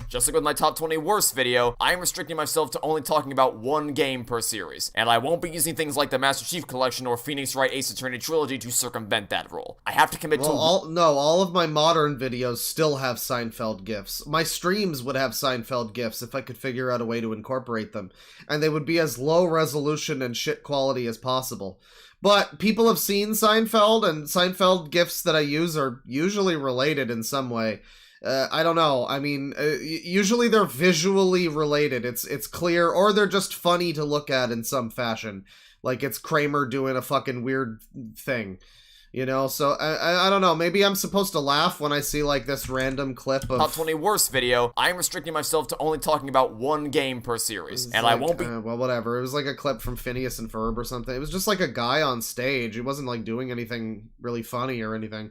Just like with my top 20 worst video, I am restricting myself to only talking about one game per series, and I won't be using things like the Master Chief Collection or Phoenix Wright Ace Attorney Trilogy to circumvent that rule. I have to commit to- all of my modern videos still have Seinfeld GIFs. My streams would have Seinfeld GIFs if I could figure out a way to incorporate them, and they would be as low resolution and shit quality as possible. But people have seen Seinfeld, and Seinfeld GIFs that I use are usually related in some way. I don't know. I mean, usually they're visually related. It's clear, or they're just funny to look at in some fashion. Like it's Kramer doing a fucking weird thing. You know, so I don't know. Maybe I'm supposed to laugh when I see like this random clip of top 20 worst video. I am restricting myself to only talking about one game per series, and like, I won't be. Well, whatever. It was like a clip from Phineas and Ferb or something. It was just like a guy on stage. It wasn't like doing anything really funny or anything.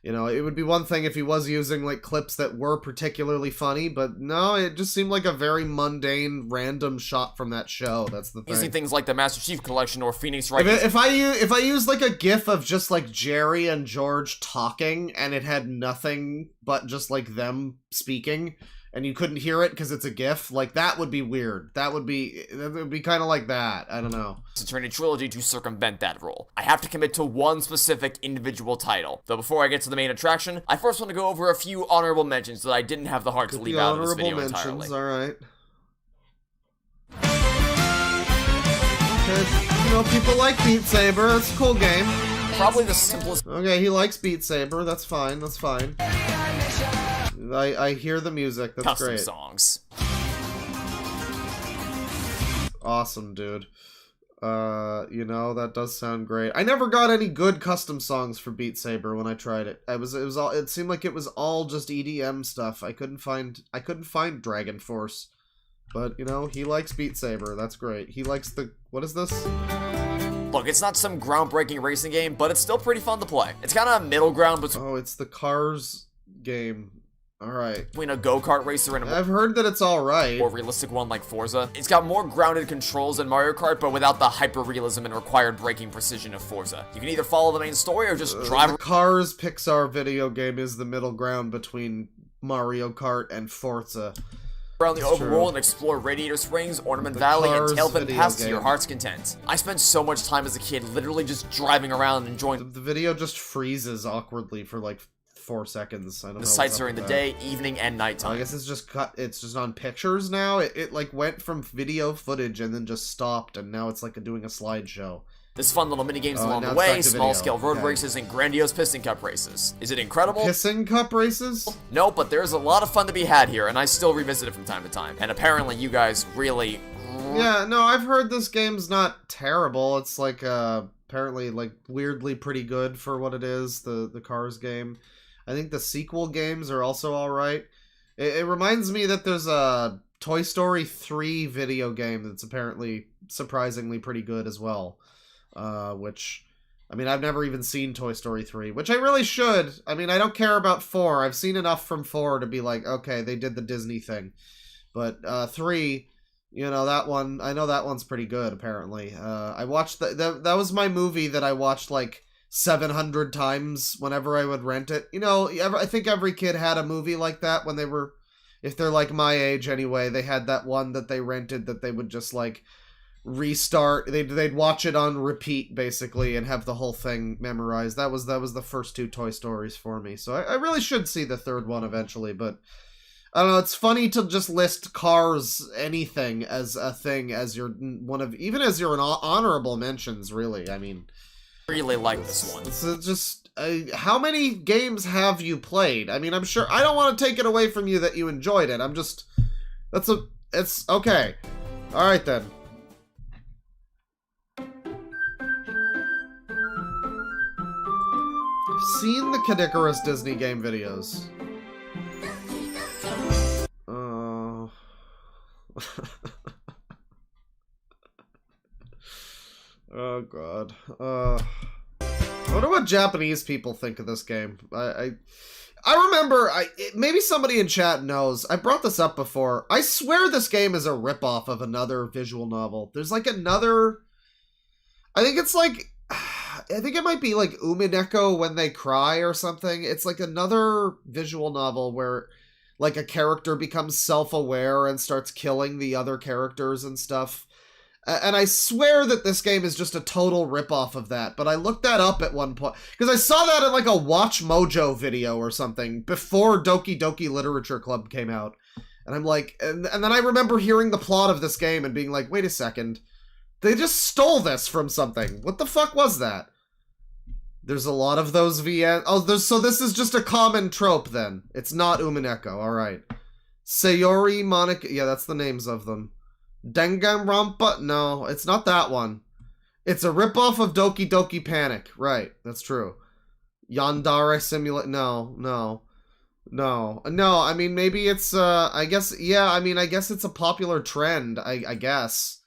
You know, it would be one thing if he was using, like, clips that were particularly funny, but no, it just seemed like a very mundane, random shot from that show. That's the thing. Using things like the Master Chief Collection or Phoenix Wright. If I use, like, a gif of just, like, Jerry and George talking, and it had nothing but just, like, them speaking, and you couldn't hear it because it's a gif, like, that would be weird. That would be kind of like that. I don't know. Attorney Trilogy to circumvent that rule. I have to commit to one specific individual title. Though before I get to the main attraction, I first want to go over a few honorable mentions that I didn't have the heart to leave out of this video entirely. Alright. Okay, you know, people like Beat Saber. That's a cool game. Probably the simplest. Okay, he likes Beat Saber. That's fine. That's fine. I hear the music. That's custom great. songs. Awesome, dude. You know, that does sound great. I never got any good custom songs for Beat Saber when I tried it. It seemed like it was all just EDM stuff. I couldn't find Dragon Force. But, you know, he likes Beat Saber. That's great. He likes what is this? Look, it's not some groundbreaking racing game, but it's still pretty fun to play. It's kind of a middle ground between... Oh, it's the Cars game. Alright. Between a go-kart racer and a... I've heard that it's alright. More realistic one like Forza. It's got more grounded controls than Mario Kart, but without the hyper-realism and required braking precision of Forza. You can either follow the main story or just drive... The Cars Pixar video game is the middle ground between Mario Kart and Forza. around the That's overworld true. and explore Radiator Springs, Ornament The Valley, and Cars Tailfin video Pass to your game. heart's content. I spent so much time as a kid literally just driving around and enjoying The video just freezes awkwardly for like 4 seconds. I don't know the what's sights up during with the that. day, evening, and I nighttime. guess it's just cut. It's just on pictures now. It like went from video footage and then just stopped, and now it's like doing a slideshow. There's fun little mini games Oh, along now the it's way, back to video. small-scale road Okay. races, and grandiose piston cup races. Is it incredible? Pissing cup races? No, but there's a lot of fun to be had here, and I still revisit it from time to time. And apparently you guys really... Yeah, no, I've heard this game's not terrible. It's like apparently like weirdly pretty good for what it is. The Cars game. I think the sequel games are also all right. It reminds me that there's a Toy Story 3 video game that's apparently surprisingly pretty good as well. Which, I mean, I've never even seen Toy Story 3, which I really should. I mean, I don't care about 4. I've seen enough from 4 to be like, okay, they did the Disney thing. But 3, you know, that one, I know that one's pretty good, apparently. I watched, that was my movie that I watched like 700 times whenever I would rent it. You know, I think every kid had a movie like that when they were, if they're like my age anyway, they had that one that they rented that they would just like restart. They'd watch it on repeat basically and have the whole thing memorized. That was the first 2 Toy Stories for me. So I really should see the third one eventually, but I don't know, it's funny to just list Cars anything as a thing as your one of, even as your honorable mentions, really. I mean, really like this one. it's just how many games have you played? I mean, I'm sure, I don't want to take it away from you that you enjoyed it. I'm just, it's okay. All right then. I've seen the Kid Icarus Disney game videos. Oh god. I wonder what Japanese people think of this game. I remember, maybe somebody in chat knows. I brought this up before. I swear this game is a ripoff of another visual novel. There's like another, I think it's like, I think it might be like Umineko When They Cry or something. It's like another visual novel where like a character becomes self-aware and starts killing the other characters and stuff. And I swear that this game is just a total ripoff of that, but I looked that up at one point, because I saw that in like a Watch Mojo video or something, before Doki Doki Literature Club came out. And I'm like, and then I remember hearing the plot of this game and being like, wait a second, they just stole this from something. What the fuck was that? There's a lot of those VN. Oh, so this is just a common trope then. It's not Umineko, alright. Sayori Monica, yeah, that's the names of them. Danganronpa? No, it's not that one. It's a ripoff of Doki Doki Panic. Right, that's true. Yandere Simulate? No. I mean, maybe it's, I guess, yeah, I mean, I guess it's a popular trend, I guess.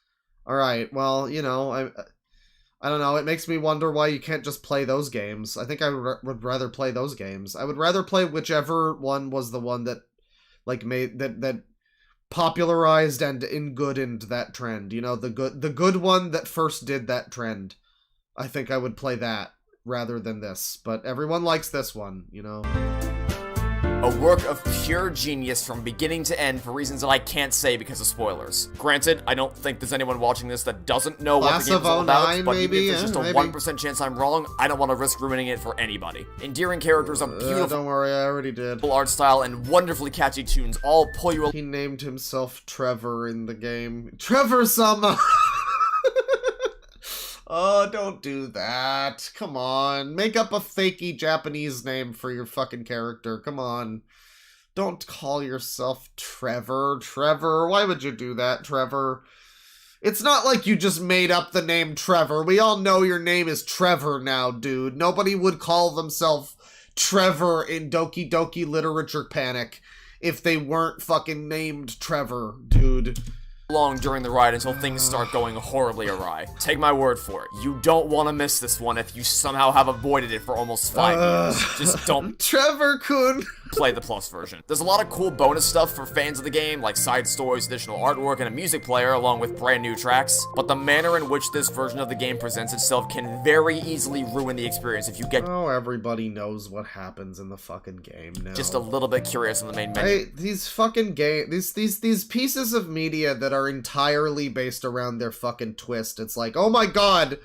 Alright, well, you know, I don't know, it makes me wonder why you can't just play those games. I think I would rather play those games. I would rather play whichever one was the one that, like, made, that popularized and into that trend, you know, the good one that first did that trend. I think I would play that rather than this, but everyone likes this one, you know. A work of pure genius from beginning to end for reasons that I can't say because of spoilers. Granted, I don't think there's anyone watching this that doesn't know what Class the game's of all about, 09 but maybe? even if there's just a Maybe. 1% chance I'm wrong, I don't want to risk ruining it for anybody. Endearing characters, a beautiful Don't worry, I already did. art style, and wonderfully catchy tunes all pull you. He named himself Trevor in the game. Trevor-sama! Oh, don't do that. Come on. Make up a fakey Japanese name for your fucking character. Come on. Don't call yourself Trevor. Trevor, why would you do that, Trevor? It's not like you just made up the name Trevor. We all know your name is Trevor now, dude. Nobody would call themselves Trevor in Doki Doki Literature Panic if they weren't fucking named Trevor, dude. Long during the ride until things start going horribly awry. Take my word for it. You don't want to miss this one if you somehow have avoided it for almost 5 years. Just don't. Trevor-kun. play the Plus version. There's a lot of cool bonus stuff for fans of the game, like side stories, additional artwork, and a music player, along with brand new tracks, but the manner in which this version of the game presents itself can very easily ruin the experience if you get everybody knows what happens in the fucking game now. Just a little bit curious on the main menu. These fucking these pieces of media that are entirely based around their fucking twist. It's like, oh my god,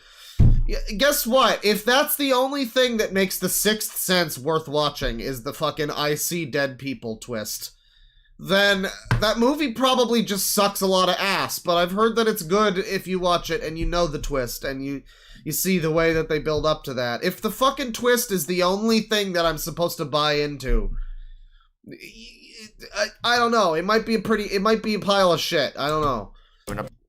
guess what? If that's the only thing that makes The Sixth Sense worth watching is the fucking I see dead people twist, then that movie probably just sucks a lot of ass. But I've heard that it's good if you watch it and you know the twist and you see the way that they build up to that. If the fucking twist is the only thing that I'm supposed to buy into, I don't know. It might be a pile of shit. I don't know.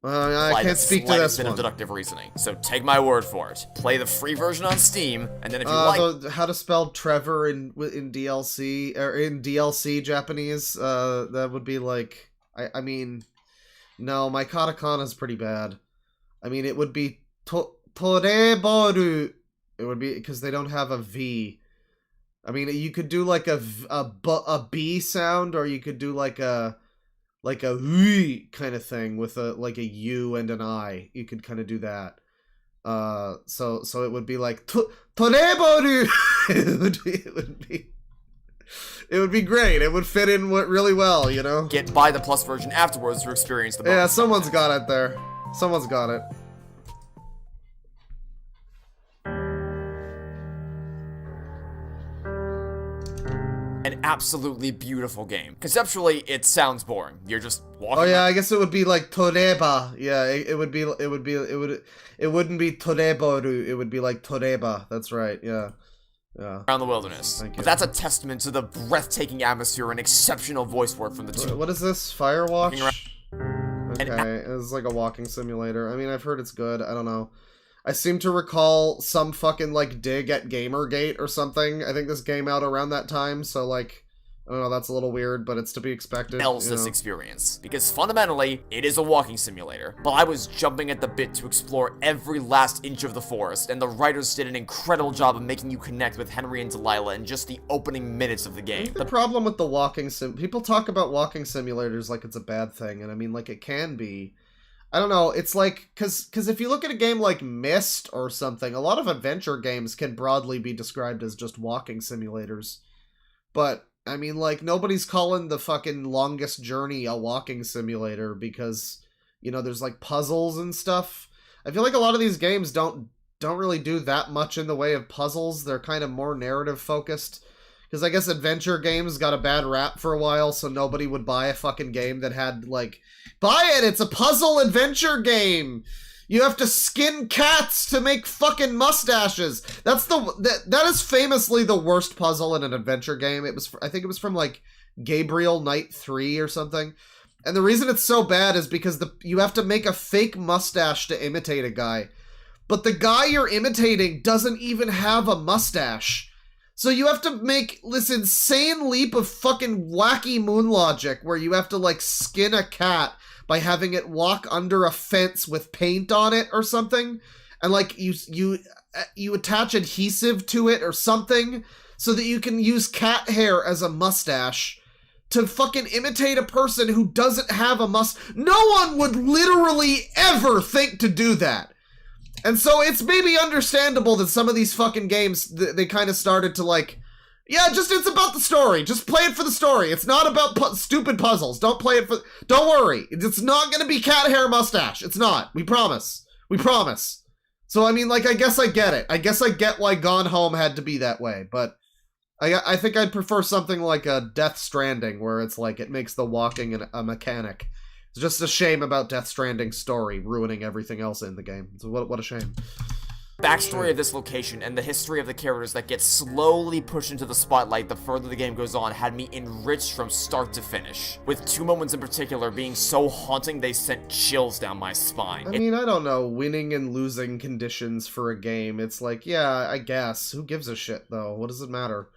I can't speak to this one. Of deductive reasoning. So take my word for it. Play the free version on Steam, and then if you like, how to spell Trevor in DLC or in DLC Japanese? That would be like, I mean, no, my katakana is pretty bad. I mean, it would be Toreboru. It would be because they don't have a V. I mean, you could do like a B sound, or you could do like a V kind of thing with a U and an I. You could kind of do that. So it would be like Toreboru. It would be great. It would fit in really well, you know. Buy the Plus version afterwards to experience the bonus. Yeah, someone's got it there. Someone's got it. An absolutely beautiful game. Conceptually, it sounds boring. You're just walking. Oh yeah, I guess it would be like Toreba. Yeah, it wouldn't be Toreboru. It would be like Toreba. That's right. Yeah. Yeah. Around the wilderness. But that's a testament to the breathtaking atmosphere and exceptional voice work from the two. What is this? Firewatch? Okay, it's like a walking simulator. I mean, I've heard it's good. I don't know. I seem to recall some fucking, like, dig at Gamergate or something. I think this came out around that time, so, like, I don't know, that's a little weird, but it's to be expected. This experience. Because fundamentally, it is a walking simulator. But I was jumping at the bit to explore every last inch of the forest, and the writers did an incredible job of making you connect with Henry and Delilah in just the opening minutes of the game. The problem with the walking people talk about walking simulators like it's a bad thing, and I mean, like, it can be. I don't know, it's like, because if you look at a game like Myst or something, a lot of adventure games can broadly be described as just walking simulators. But, I mean, like, nobody's calling the fucking Longest Journey a walking simulator because, you know, there's, like, puzzles and stuff. I feel like a lot of these games don't really do that much in the way of puzzles. They're kind of more narrative-focused. Because I guess adventure games got a bad rap for a while, so nobody would buy a fucking game that had, like, buy it! It's a puzzle adventure game! You have to skin cats to make fucking mustaches! That is famously the worst puzzle in an adventure game. I think it was from, like, Gabriel Knight 3 or something. And the reason it's so bad is because you have to make a fake mustache to imitate a guy. But the guy you're imitating doesn't even have a mustache. So you have to make this insane leap of fucking wacky moon logic where you have to, like, skin a cat by having it walk under a fence with paint on it or something. And, like, you attach adhesive to it or something so that you can use cat hair as a mustache to fucking imitate a person who doesn't have a mustache. No one would literally ever think to do that. And so it's maybe understandable that some of these fucking games, they kind of started to, like, yeah, it's about the story. Just play it for the story. It's not about stupid puzzles. Don't play it for... Don't worry. It's not going to be cat hair mustache. It's not. We promise. We promise. So, I mean, like, I guess I get it. I guess I get why Gone Home had to be that way, but I think I'd prefer something like a Death Stranding, where it's like, it makes the walking a mechanic. It's just a shame about Death Stranding's story ruining everything else in the game. So what a shame. Backstory of this location and the history of the characters that get slowly pushed into the spotlight the further the game goes on had me enriched from start to finish, with two moments in particular being so haunting they sent chills down my spine. I mean, I don't know, winning and losing conditions for a game, it's like, yeah, I guess. Who gives a shit, though? What does it matter?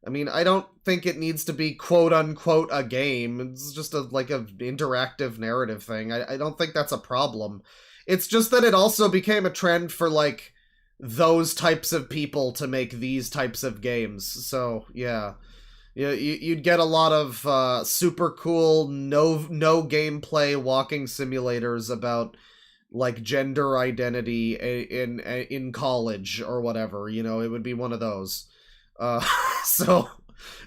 I mean, I don't think it needs to be quote-unquote a game. It's just like an interactive narrative thing. I don't think that's a problem. It's just that it also became a trend for, like, those types of people to make these types of games. So, yeah. You'd get a lot of super cool no gameplay walking simulators about like gender identity in college or whatever. You know, it would be one of those. So,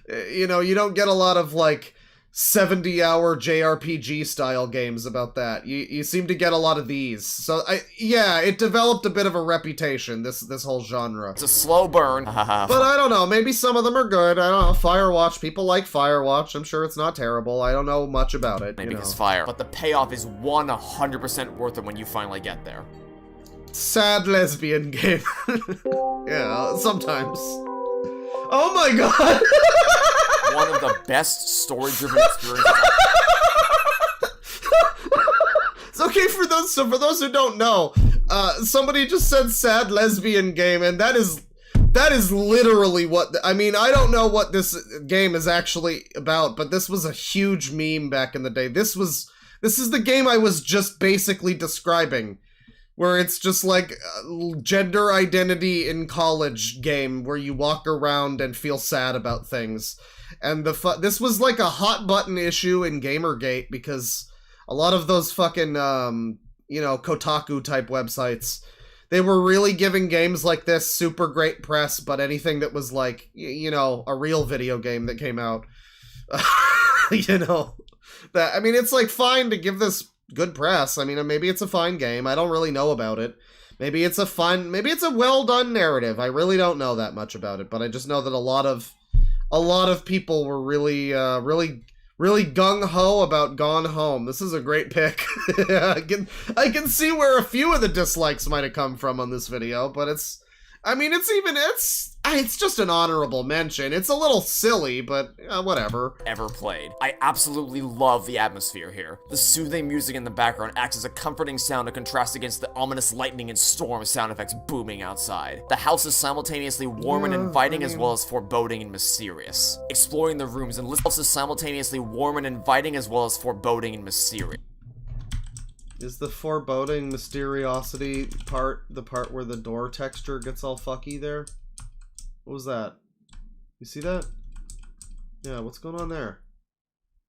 you know, you don't get a lot of like 70-hour JRPG style games about that. You seem to get a lot of these. So yeah, it developed a bit of a reputation, this whole genre. It's a slow burn. But I don't know, maybe some of them are good. I don't know, Firewatch, people like Firewatch. I'm sure it's not terrible. I don't know much about it. Maybe it's fire. But the payoff is 100% worth it when you finally get there. Sad lesbian game. Yeah, sometimes. Oh my god! One of the best story-driven experiences. It's okay for those who don't know. Somebody just said sad lesbian game, and that is literally what I mean. I don't know what this game is actually about, but this was a huge meme back in the day. This is the game I was just basically describing, where it's just like gender identity in college game where you walk around and feel sad about things. And this was like a hot button issue in Gamergate because a lot of those fucking, you know, Kotaku type websites, they were really giving games like this super great press, but anything that was like, you know, a real video game that came out, you know, that, I mean, it's like fine to give this good press. I mean, maybe it's a fine game. I don't really know about it. Maybe it's a well done narrative. I really don't know that much about it, but I just know that a lot of people were really gung-ho about Gone Home. This is a great pick. I can see where a few of the dislikes might have come from on this video, but it's just an honorable mention. It's a little silly, but whatever. Ever played. I absolutely love the atmosphere here. The soothing music in the background acts as a comforting sound to contrast against the ominous lightning and storm sound effects booming outside. The house is simultaneously warm and inviting as well as foreboding and mysterious. Exploring the rooms and lists is simultaneously warm and inviting as well as foreboding and mysterious. Is the foreboding mysteriosity part the part where the door texture gets all fucky there? What was that? You see that? Yeah, what's going on there?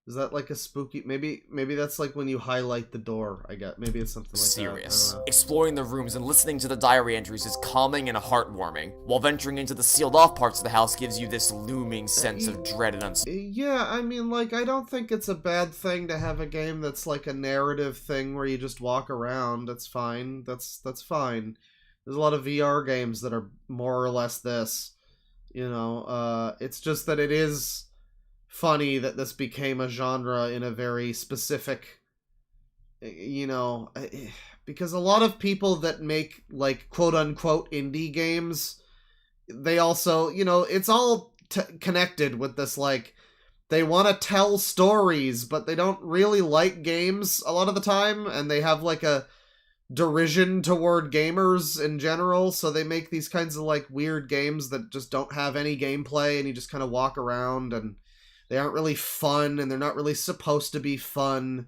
Is that like a spooky... Maybe that's like when you highlight the door, I guess. Maybe it's something like Serious. that. Exploring the rooms and listening to the diary entries is calming and heartwarming, while venturing into the sealed-off parts of the house gives you this looming sense of dread and uncertainty. Yeah, I mean, like, I don't think it's a bad thing to have a game that's like a narrative thing where you just walk around. That's fine. That's fine. There's a lot of VR games that are more or less this. You know, it's just that it is funny that this became a genre in a very specific, you know, because a lot of people that make, like, quote-unquote indie games, they also, you know, it's all connected with this, like, they want to tell stories, but they don't really like games a lot of the time, and they have, like, a derision toward gamers in general, so they make these kinds of, like, weird games that just don't have any gameplay, and you just kind of walk around, and they aren't really fun, and they're not really supposed to be fun.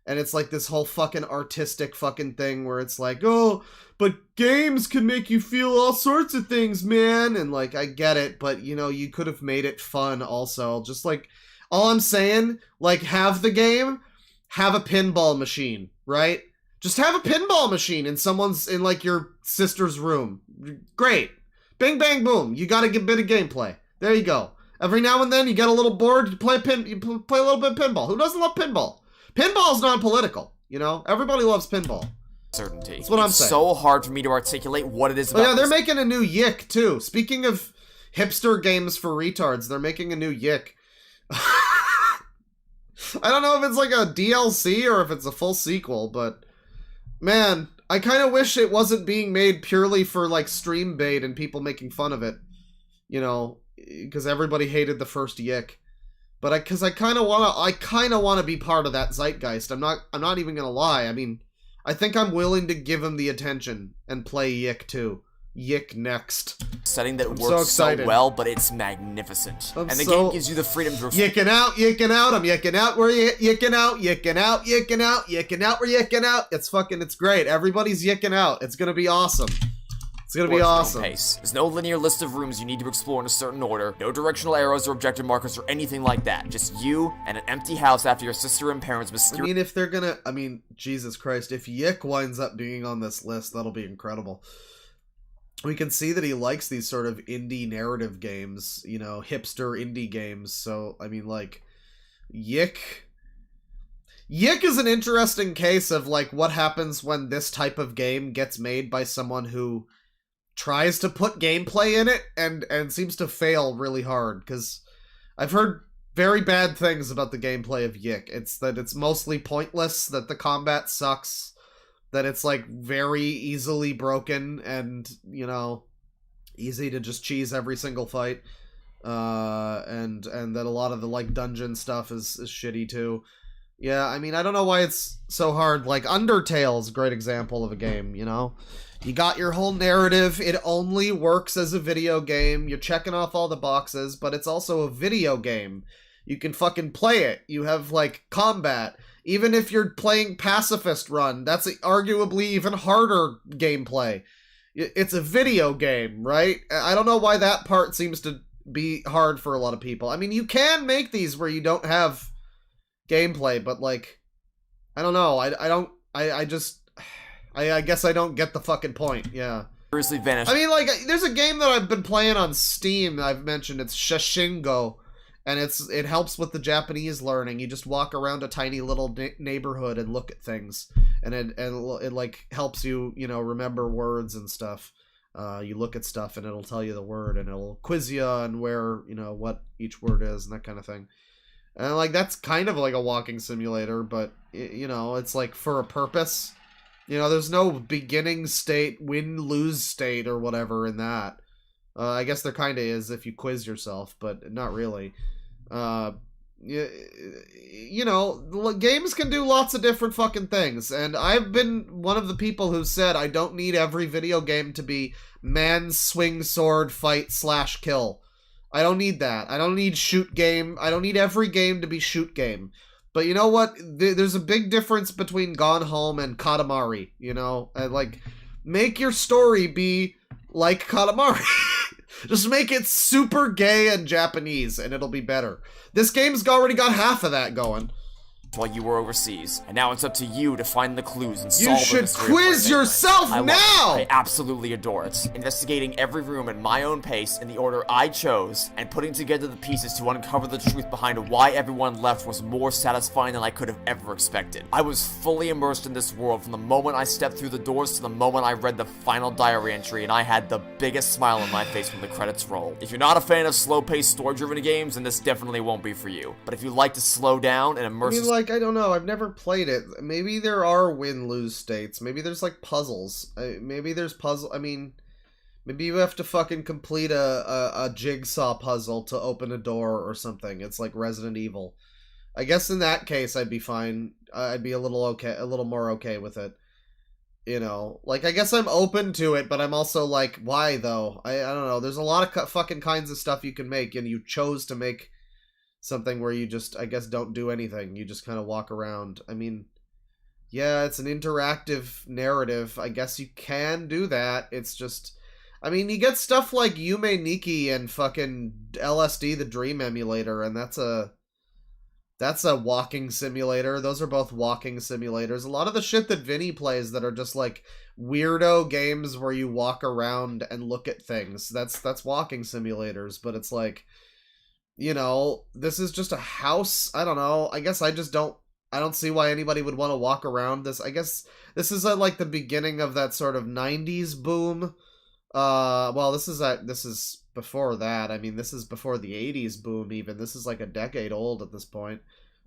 And it's like this whole fucking artistic fucking thing where it's like, oh, but games can make you feel all sorts of things, man. And like, I get it, but you know, you could have made it fun also. Just like, all I'm saying, like, have the game, have a pinball machine, right? Just have a pinball machine in like your sister's room. Great. Bing, bang, boom. You got a bit of gameplay. There you go. Every now and then you get a little bored, you play a little bit of pinball. Who doesn't love pinball? Pinball's non-political, you know? Everybody loves pinball. Certainty. That's what I'm saying. It's so hard for me to articulate what it is about. Oh yeah, they're making a new Yick too. Speaking of hipster games for retards, they're making a new Yick. I don't know if it's like a DLC or if it's a full sequel, but man, I kind of wish it wasn't being made purely for like stream bait and people making fun of it. You know, because everybody hated the first Yick, but I kind of want to be part of that zeitgeist. I'm not even gonna lie. I mean, I think I'm willing to give him the attention and play Yick too. Yick next. Setting that works so well, but it's magnificent. And the game gives you the freedom to yicking out. I'm yicking out. We're yicking out. Yicking out. Yicking out. Yicking out. We're yicking out. It's great. Everybody's yicking out. It's gonna be awesome. It's gonna or be at your own awesome. pace. There's no linear list of rooms you need to explore in a certain order, no directional arrows or objective markers or anything like that. Just you and an empty house after your sister and parents I mean, if they're gonna, I mean, Jesus Christ, if Yick winds up being on this list, that'll be incredible. We can see that he likes these sort of indie narrative games, you know, hipster indie games. So, I mean, like, Yick is an interesting case of, like, what happens when this type of game gets made by someone who tries to put gameplay in it and seems to fail really hard, because I've heard very bad things about the gameplay of Yick. It's that it's mostly pointless, that the combat sucks, that it's like very easily broken and, you know, easy to just cheese every single fight, and that a lot of the like dungeon stuff is shitty too. Yeah, I mean, I don't know why it's so hard. Like, Undertale's a great example of a game, you know? You got your whole narrative, it only works as a video game, you're checking off all the boxes, but it's also a video game. You can fucking play it. You have, like, combat. Even if you're playing Pacifist Run, that's arguably even harder gameplay. It's a video game, right? I don't know why that part seems to be hard for a lot of people. I mean, you can make these where you don't have gameplay, but, like, I don't know. I guess I don't get the fucking point, yeah. Vanished. I mean, like, there's a game that I've been playing on Steam I've mentioned. It's Shashingo, and it helps with the Japanese learning. You just walk around a tiny little neighborhood and look at things, and it like helps you, you know, remember words and stuff. You look at stuff and it'll tell you the word, and it'll quiz you on where, you know, what each word is and that kind of thing. And like, that's kind of like a walking simulator, but you know, it's like for a purpose. You know, there's no beginning state, win-lose state, or whatever in that. I guess there kind of is if you quiz yourself, but not really. You know, games can do lots of different fucking things, and I've been one of the people who said I don't need every video game to be man, swing, sword, fight, / kill. I don't need that. I don't need shoot game. I don't need every game to be shoot game. But you know what? There's a big difference between Gone Home and Katamari, you know? And, like, make your story be like Katamari. Just make it super gay and Japanese, and it'll be better. This game's already got half of that going. While you were overseas, and now it's up to you to find the clues and solve the mystery. You should quiz yourself now! I absolutely adore it. Investigating every room at my own pace in the order I chose, and putting together the pieces to uncover the truth behind why everyone left was more satisfying than I could have ever expected. I was fully immersed in this world from the moment I stepped through the doors to the moment I read the final diary entry, and I had the biggest smile on my face when the credits rolled. If you're not a fan of slow-paced, story-driven games, then this definitely won't be for you. But if you like to slow down and immerse I don't know, I've never played it. Maybe there are win-lose states. Maybe there's, like, puzzles. Maybe there's I mean, maybe you have to fucking complete a jigsaw puzzle to open a door or something. It's like Resident Evil. I guess in that case, I'd be fine. I'd be a little more okay with it. You know, like, I guess I'm open to it, but I'm also like, why, though? I don't know. There's a lot of fucking kinds of stuff you can make, and you chose to make something where you just, I guess, don't do anything. You just kind of walk around. I mean, yeah, it's an interactive narrative. I guess you can do that. It's just, I mean, you get stuff like Yume Nikki and fucking LSD the Dream Emulator, and that's a walking simulator. Those are both walking simulators. A lot of the shit that Vinny plays that are just like weirdo games where you walk around and look at things, that's walking simulators, but it's like, you know, this is just a house. I don't know. I guess I don't see why anybody would want to walk around this. I guess this is like the beginning of that sort of 90s boom. Well, this is before that. I mean, this is before the 80s boom even. This is like a decade old at this point.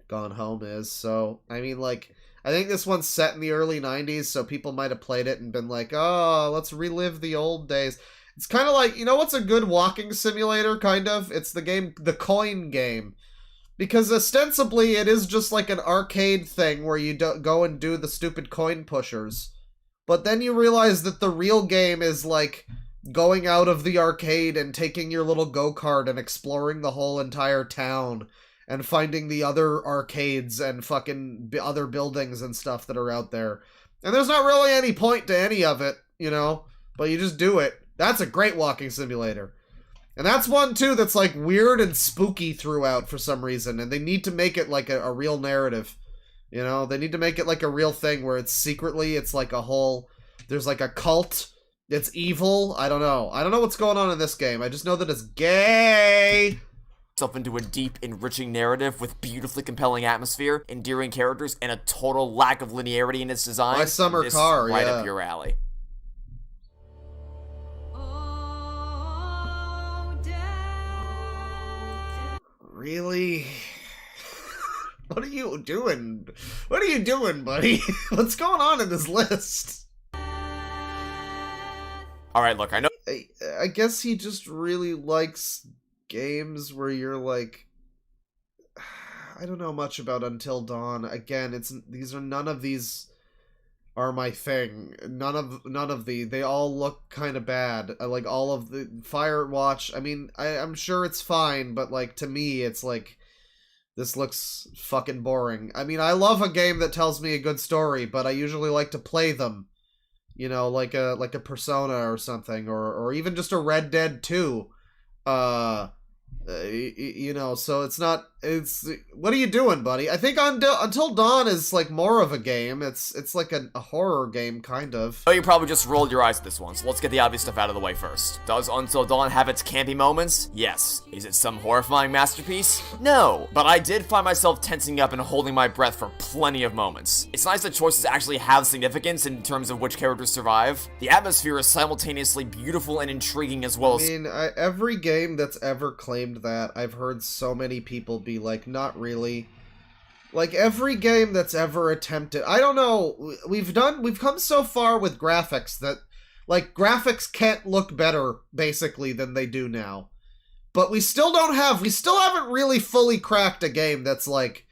Gone Home is. So, I mean, like, I think this one's set in the early 90s, so people might have played it and been like, oh, let's relive the old days. It's kind of like, you know what's a good walking simulator, kind of? It's the coin game. Because ostensibly it is just like an arcade thing where you go and do the stupid coin pushers. But then you realize that the real game is like going out of the arcade and taking your little go-kart and exploring the whole entire town and finding the other arcades and fucking other buildings and stuff that are out there. And there's not really any point to any of it, you know? but you just do it. That's a great walking simulator. And that's one, too, that's, like, weird and spooky throughout for some reason. And they need to make it, like, a real narrative. You know? They need to make it, like, a real thing where it's secretly, it's, like, a whole... There's, like, a cult. It's evil. I don't know. I don't know what's going on in this game. I just know that it's gay. Into a deep, enriching narrative with beautifully compelling atmosphere, endearing characters, and a total lack of linearity in its design. My summer this car, is right yeah. up your alley. Really? What are you doing? What are you doing, buddy? What's going on in this list? Alright, look, I know... I guess he just really likes games where you're like... I don't know much about Until Dawn. Again, none of these are my thing. None of they all look kind of bad. Like all of the Firewatch, I mean, I'm sure it's fine, but like to me it's like this looks fucking boring. I mean, I love a game that tells me a good story, but I usually like to play them. You know, like a Persona or something, or even just a Red Dead 2. You know, so it's what are you doing, buddy? I think Until Dawn is like more of a game. It's like a horror game, kind of. Oh, you probably just rolled your eyes at this one, so let's get the obvious stuff out of the way first. Does Until Dawn have its campy moments? Yes. Is it some horrifying masterpiece? No. But I did find myself tensing up and holding my breath for plenty of moments. It's nice that choices actually have significance in terms of which characters survive. The atmosphere is simultaneously beautiful and intriguing as well as... I mean, every game that's ever claimed that, I've heard so many people be like, not really. Like, every game that's ever attempted... I don't know, we've come so far with graphics that, like, graphics can't look better, basically, than they do now. But we still haven't really fully cracked a game that's, like,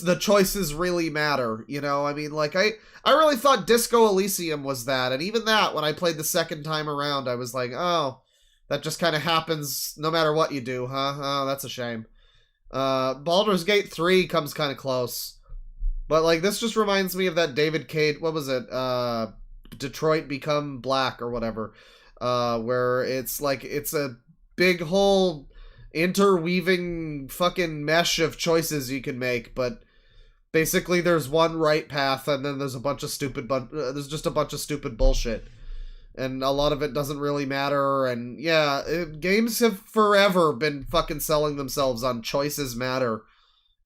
the choices really matter, you know? I mean, like, I really thought Disco Elysium was that, and even that, when I played the second time around, I was like, oh... That just kind of happens no matter what you do, huh? Oh, that's a shame. Baldur's Gate 3 comes kind of close. But, like, this just reminds me of that David Cage... What was it? Detroit Become Black or whatever. Where it's, like, it's a big whole interweaving fucking mesh of choices you can make, but... Basically, there's one right path, and then there's a bunch of stupid... there's just a bunch of stupid bullshit. And a lot of it doesn't really matter, and yeah, games have forever been fucking selling themselves on choices matter.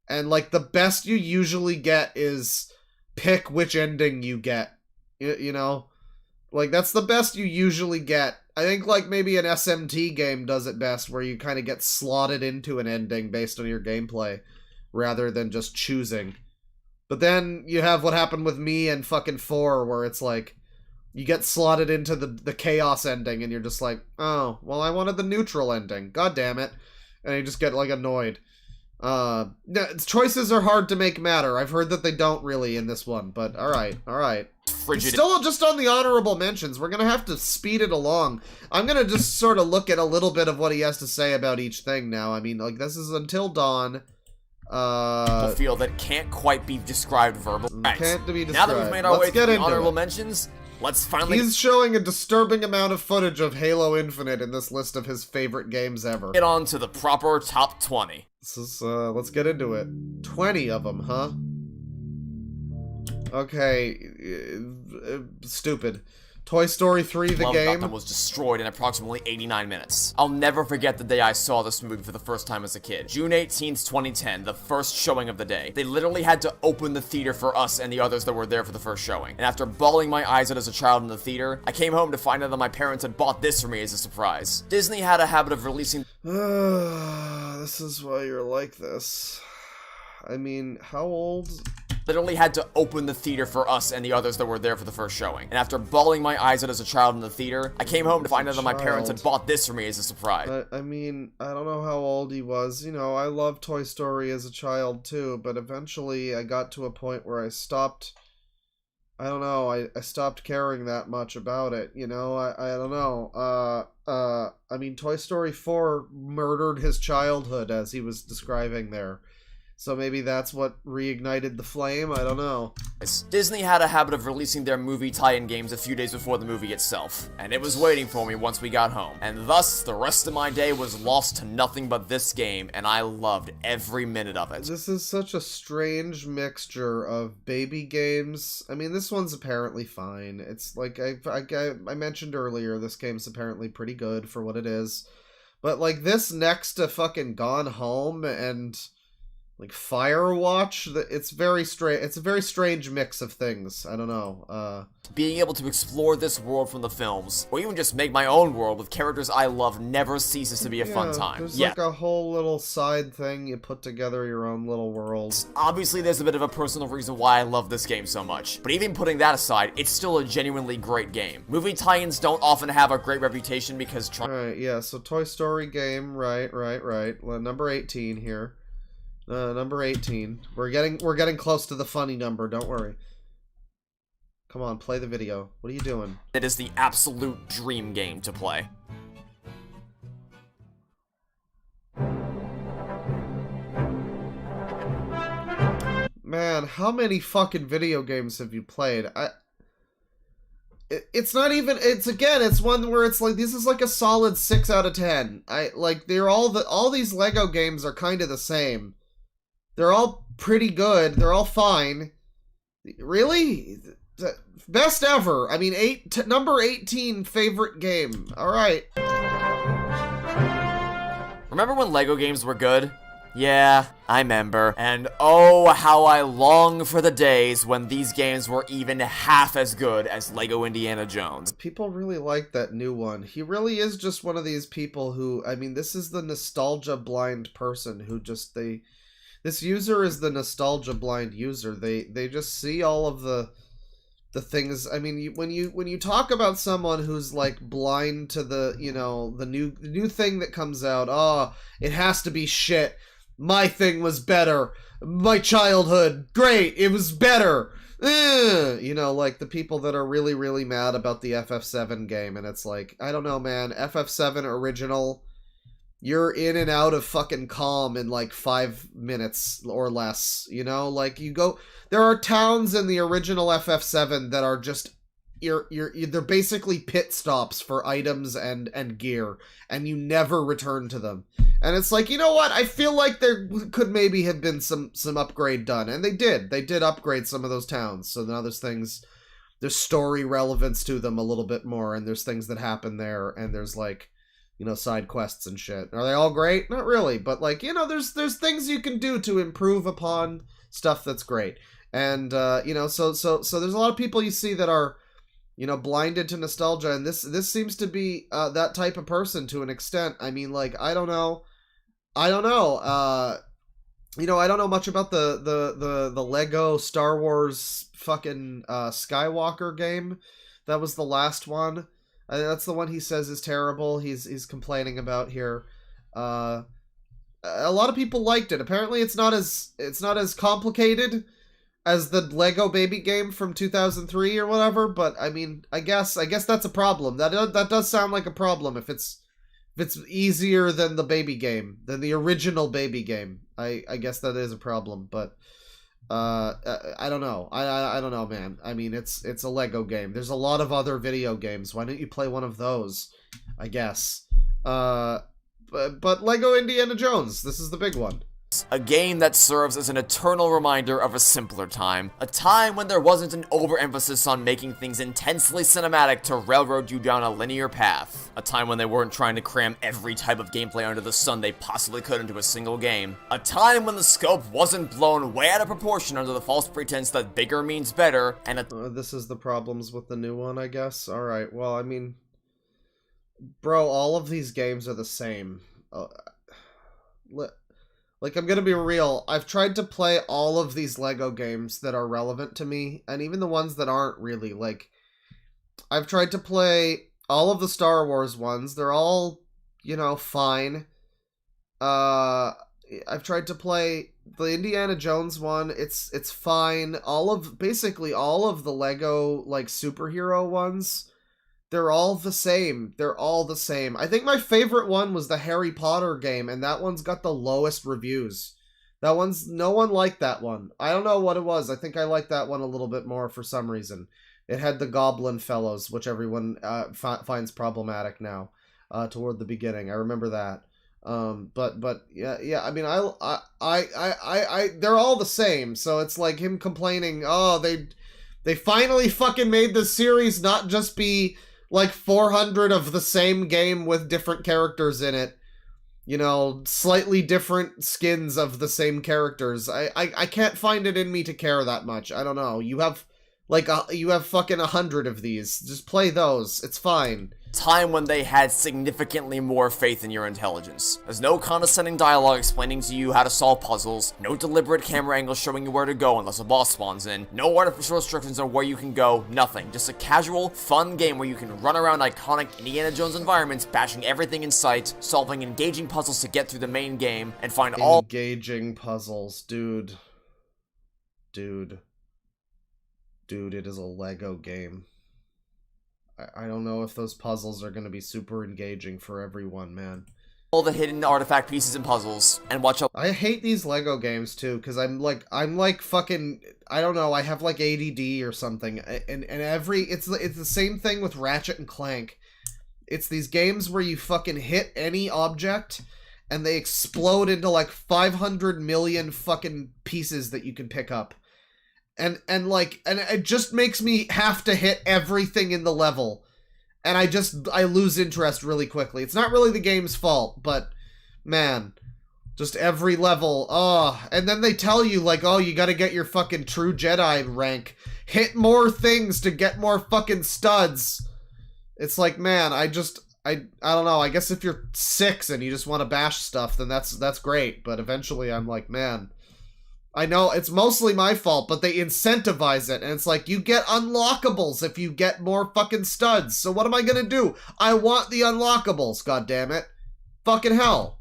And, like, the best you usually get is pick which ending you get, you know? Like, that's the best you usually get. I think, like, maybe an SMT game does it best, where you kind of get slotted into an ending based on your gameplay, rather than just choosing. But then you have what happened with me and fucking 4, where it's like... You get slotted into the chaos ending, and you're just like, oh, well, I wanted the neutral ending. God damn it. And you just get, like, annoyed. Choices are hard to make matter. I've heard that they don't really in this one, but alright. Still just on the honorable mentions. We're gonna have to speed it along. I'm gonna just sort of look at a little bit of what he has to say about each thing now. I mean, like, this is Until Dawn. A feel that can't quite be described verbally. Can't be described. Now that we've made our way through the honorable mentions... Let's finally... He's showing a disturbing amount of footage of Halo Infinite in this list of his favorite games ever. Get on to the proper top 20. This is, let's get into it. 20 of them, huh? Okay, stupid. Toy Story 3, the game. Gotham was destroyed in approximately 89 minutes. I'll never forget the day I saw this movie for the first time as a kid. June 18th, 2010, the first showing of the day. They literally had to open the theater for us and the others that were there for the first showing. And after bawling my eyes out as a child in the theater, I came home to find out that my parents had bought this for me as a surprise. Disney had a habit of releasing... This is why you're like this. I mean, how old... Literally had to open the theater for us and the others that were there for the first showing. And after bawling my eyes out as a child in the theater, I came home to find out that my parents had bought this for me as a surprise. I mean, I don't know how old he was. You know, I loved Toy Story as a child too, but eventually I got to a point where I stopped... I don't know, I stopped caring that much about it, you know? I don't know. I mean, Toy Story 4 murdered his childhood, as he was describing there. So maybe that's what reignited the flame? I don't know. Disney had a habit of releasing their movie tie-in games a few days before the movie itself, and it was waiting for me once we got home. And thus, the rest of my day was lost to nothing but this game, and I loved every minute of it. This is such a strange mixture of baby games. I mean, this one's apparently fine. It's like, I mentioned earlier, this game's apparently pretty good for what it is. But, like, this next to fucking Gone Home and... like Firewatch, it's very strange. It's a very strange mix of things. I don't know. Being able to explore this world from the films, or even just make my own world with characters I love, never ceases to be a fun time. There's like a whole little side thing. You put together your own little world. Obviously, there's a bit of a personal reason why I love this game so much, but even putting that aside, it's still a genuinely great game. Movie tie-ins don't often have a great reputation because... Alright, yeah, so Toy Story game, right. Well, number 18 here. Number 18. We're getting close to the funny number, don't worry. Come on, play the video. What are you doing? It is the absolute dream game to play. Man, how many fucking video games have you played? It's not even, it's one where it's like, this is like a solid 6 out of 10. All these Lego games are kind of the same. They're all pretty good. They're all fine. Really? Best ever. I mean, number 18 favorite game. Alright. Remember when Lego games were good? Yeah, I remember. And oh, how I long for the days when these games were even half as good as Lego Indiana Jones. People really like that new one. He really is just one of these people who, I mean, this is the nostalgia blind person who just, this user is the nostalgia blind user. They just see all of the things. I mean, when you talk about someone who's like blind to the, you know, the new thing that comes out, oh, it has to be shit. My thing was better. My childhood, great. It was better. You know, like the people that are really, really mad about the FF7 game, and it's like, I don't know, man. FF7 original. You're in and out of fucking calm in like 5 minutes or less, you know? Like, there are towns in the original FF7 that are just, they're basically pit stops for items and gear, and you never return to them. And it's like, you know what? I feel like there could maybe have been some upgrade done, and they did upgrade some of those towns, so now there's story relevance to them a little bit more, and there's things that happen there, and there's like, you know, side quests and shit. Are they all great? Not really, but like, you know, there's things you can do to improve upon stuff that's great. And you know, so there's a lot of people you see that are, you know, blinded to nostalgia, and this seems to be that type of person to an extent. I mean, like, I don't know. You know, I don't know much about the Lego Star Wars fucking Skywalker game. That was the last one. That's the one he says is terrible. He's complaining about here. A lot of people liked it. Apparently, it's not as complicated as the Lego Baby game from 2003 or whatever. But I mean, I guess that's a problem. That does sound like a problem if it's easier than the baby game, than the original baby game. I guess that is a problem. But I don't know. I don't know, man. I mean, it's a Lego game. There's a lot of other video games. Why don't you play one of those? I guess. But Lego Indiana Jones, this is the big one. A game that serves as an eternal reminder of a simpler time. A time when there wasn't an overemphasis on making things intensely cinematic to railroad you down a linear path. A time when they weren't trying to cram every type of gameplay under the sun they possibly could into a single game. A time when the scope wasn't blown way out of proportion under the false pretense that bigger means better, and this is the problems with the new one, I guess. Alright, well, I mean, bro, all of these games are the same. Like, I'm gonna be real, I've tried to play all of these Lego games that are relevant to me, and even the ones that aren't really, like, I've tried to play all of the Star Wars ones, they're all, you know, fine. I've tried to play the Indiana Jones one, it's fine. Basically all of the Lego, like, superhero ones, they're all the same. They're all the same. I think my favorite one was the Harry Potter game, and that one's got the lowest reviews. No one liked that one. I don't know what it was. I think I liked that one a little bit more for some reason. It had the goblin fellows, which everyone finds problematic now. Toward the beginning, I remember that. But yeah. I mean, they're all the same. So it's like him complaining. Oh, they finally fucking made this series not just be like 400 of the same game with different characters in it. You know, slightly different skins of the same characters. I can't find it in me to care that much. I don't know. You have fucking 100 of these. Just play those. It's fine. Time when they had significantly more faith in your intelligence. There's no condescending dialogue explaining to you how to solve puzzles, no deliberate camera angles showing you where to go unless a boss spawns in, no artificial restrictions on where you can go, nothing. Just a casual, fun game where you can run around iconic Indiana Jones environments, bashing everything in sight, solving engaging puzzles to get through the main game, and find all- Engaging puzzles, dude. Dude, it is a Lego game. I don't know if those puzzles are going to be super engaging for everyone, man. All the hidden artifact pieces and puzzles, and watch out. I hate these Lego games too, because I'm like fucking, I don't know, I have like ADD or something, and it's the same thing with Ratchet and Clank. It's these games where you fucking hit any object, and they explode into like 500 million fucking pieces that you can pick up. And it just makes me have to hit everything in the level. And I lose interest really quickly. It's not really the game's fault, but man, just every level. Oh, and then they tell you like, oh, you gotta get your fucking true Jedi rank. Hit more things to get more fucking studs. It's like, man, I don't know. I guess if you're 6 and you just want to bash stuff, then that's great. But eventually I'm like, man, I know it's mostly my fault, but they incentivize it, and it's like, you get unlockables if you get more fucking studs. So what am I gonna do? I want the unlockables, goddammit. Fucking hell.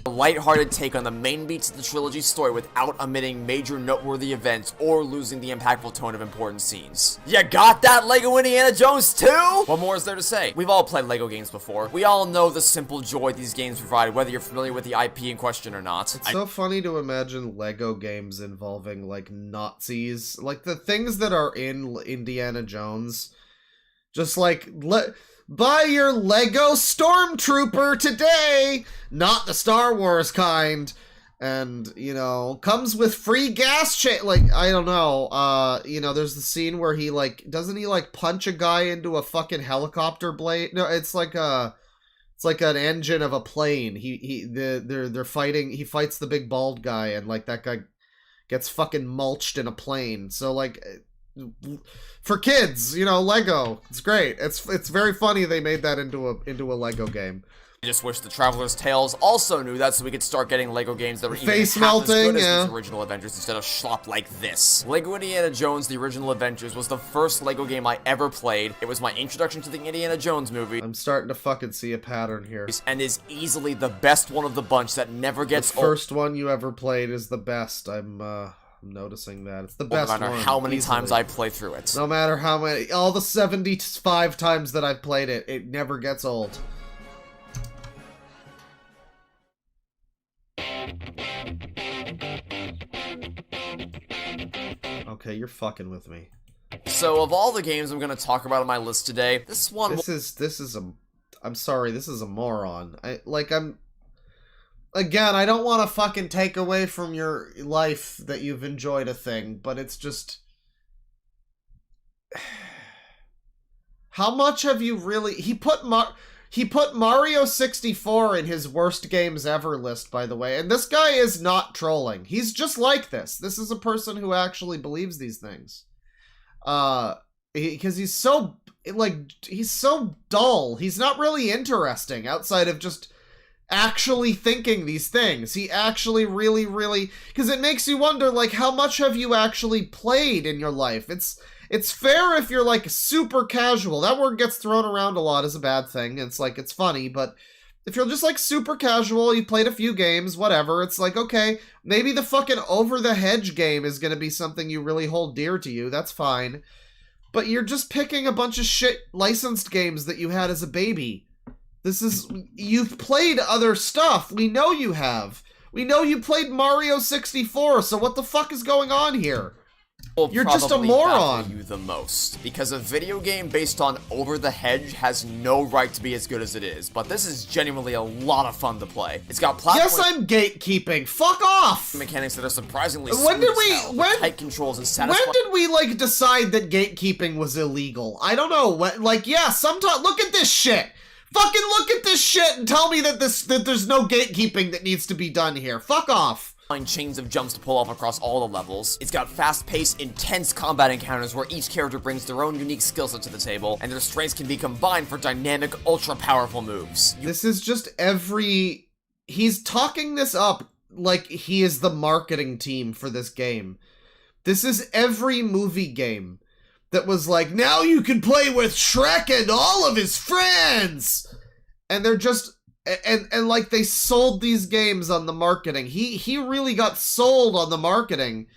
A lighthearted take on the main beats of the trilogy's story without omitting major noteworthy events or losing the impactful tone of important scenes. You got that, LEGO Indiana Jones 2? What more is there to say? We've all played LEGO games before. We all know the simple joy these games provide, whether you're familiar with the IP in question or not. It's so funny to imagine LEGO games involving, like, Nazis. Like, the things that are in Indiana Jones. Just, like, buy your Lego Stormtrooper today! Not the Star Wars kind. And, you know, comes with free gas like, I don't know. You know, there's the scene where he, like, doesn't he, like, punch a guy into a fucking helicopter blade? No, it's like an engine of a plane. They're fighting, he fights the big bald guy, and, like, that guy gets fucking mulched in a plane. So, like, for kids, you know, Lego, it's great. It's very funny they made that into a Lego game. I just wish the Traveler's Tales also knew that, so we could start getting Lego games that were even face half as good melting, as these original adventures instead of schlop like this. Lego Indiana Jones: The Original Adventures was the first Lego game I ever played. It was my introduction to the Indiana Jones movie. I'm starting to fucking see a pattern here. And is easily the best one of the bunch that never gets old. The first one you ever played is the best. I'm noticing that. It's the best one. No matter how many times I play through it. No matter how many, all the 75 times that I've played it, it never gets old. Okay, you're fucking with me. So, of all the games I'm gonna talk about on my list today, this is I'm sorry, this is a moron. Again, I don't want to fucking take away from your life that you've enjoyed a thing, but it's just, how much have you really, he put Mario 64 in his worst games ever list, by the way, and this guy is not trolling. He's just like this. This is a person who actually believes these things. Because he's so, like, he's so dull. He's not really interesting outside of just actually thinking these things. He actually really, because it makes you wonder, like, how much have you actually played in your life? It's fair if you're, like, super casual. That word gets thrown around a lot as a bad thing. It's like, it's funny, but if you're just, like, super casual, you played a few games, whatever, it's like, okay, maybe the fucking Over the Hedge game is gonna be something you really hold dear to you. That's fine. But you're just picking a bunch of shit licensed games that you had as a baby. You've played other stuff. We know you have. We know you played Mario 64, so what the fuck is going on here? You're just a Probably moron. baffle you the most, because a video game based on Over the Hedge has no right to be as good as it is, but this is genuinely a lot of fun to play. It's got platform Yes, I'm gatekeeping. Fuck off. mechanics that are surprisingly When did smooth we- as hell, when- with tight controls and satisfying. When did we, like, decide that gatekeeping was illegal? I don't know. Like, yeah, sometimes... Look at this shit. Fucking look at this shit and tell me that there's no gatekeeping that needs to be done here. Fuck off. Chains of jumps to pull off across all the levels. It's got fast-paced, intense combat encounters where each character brings their own unique skill set to the table, and their strengths can be combined for dynamic, ultra-powerful moves. This is just every... He's talking this up like he is the marketing team for this game. This is every movie game that was like, now you can play with Shrek and all of his friends! And they're just... And like, they sold these games on the marketing. He really got sold on the marketing.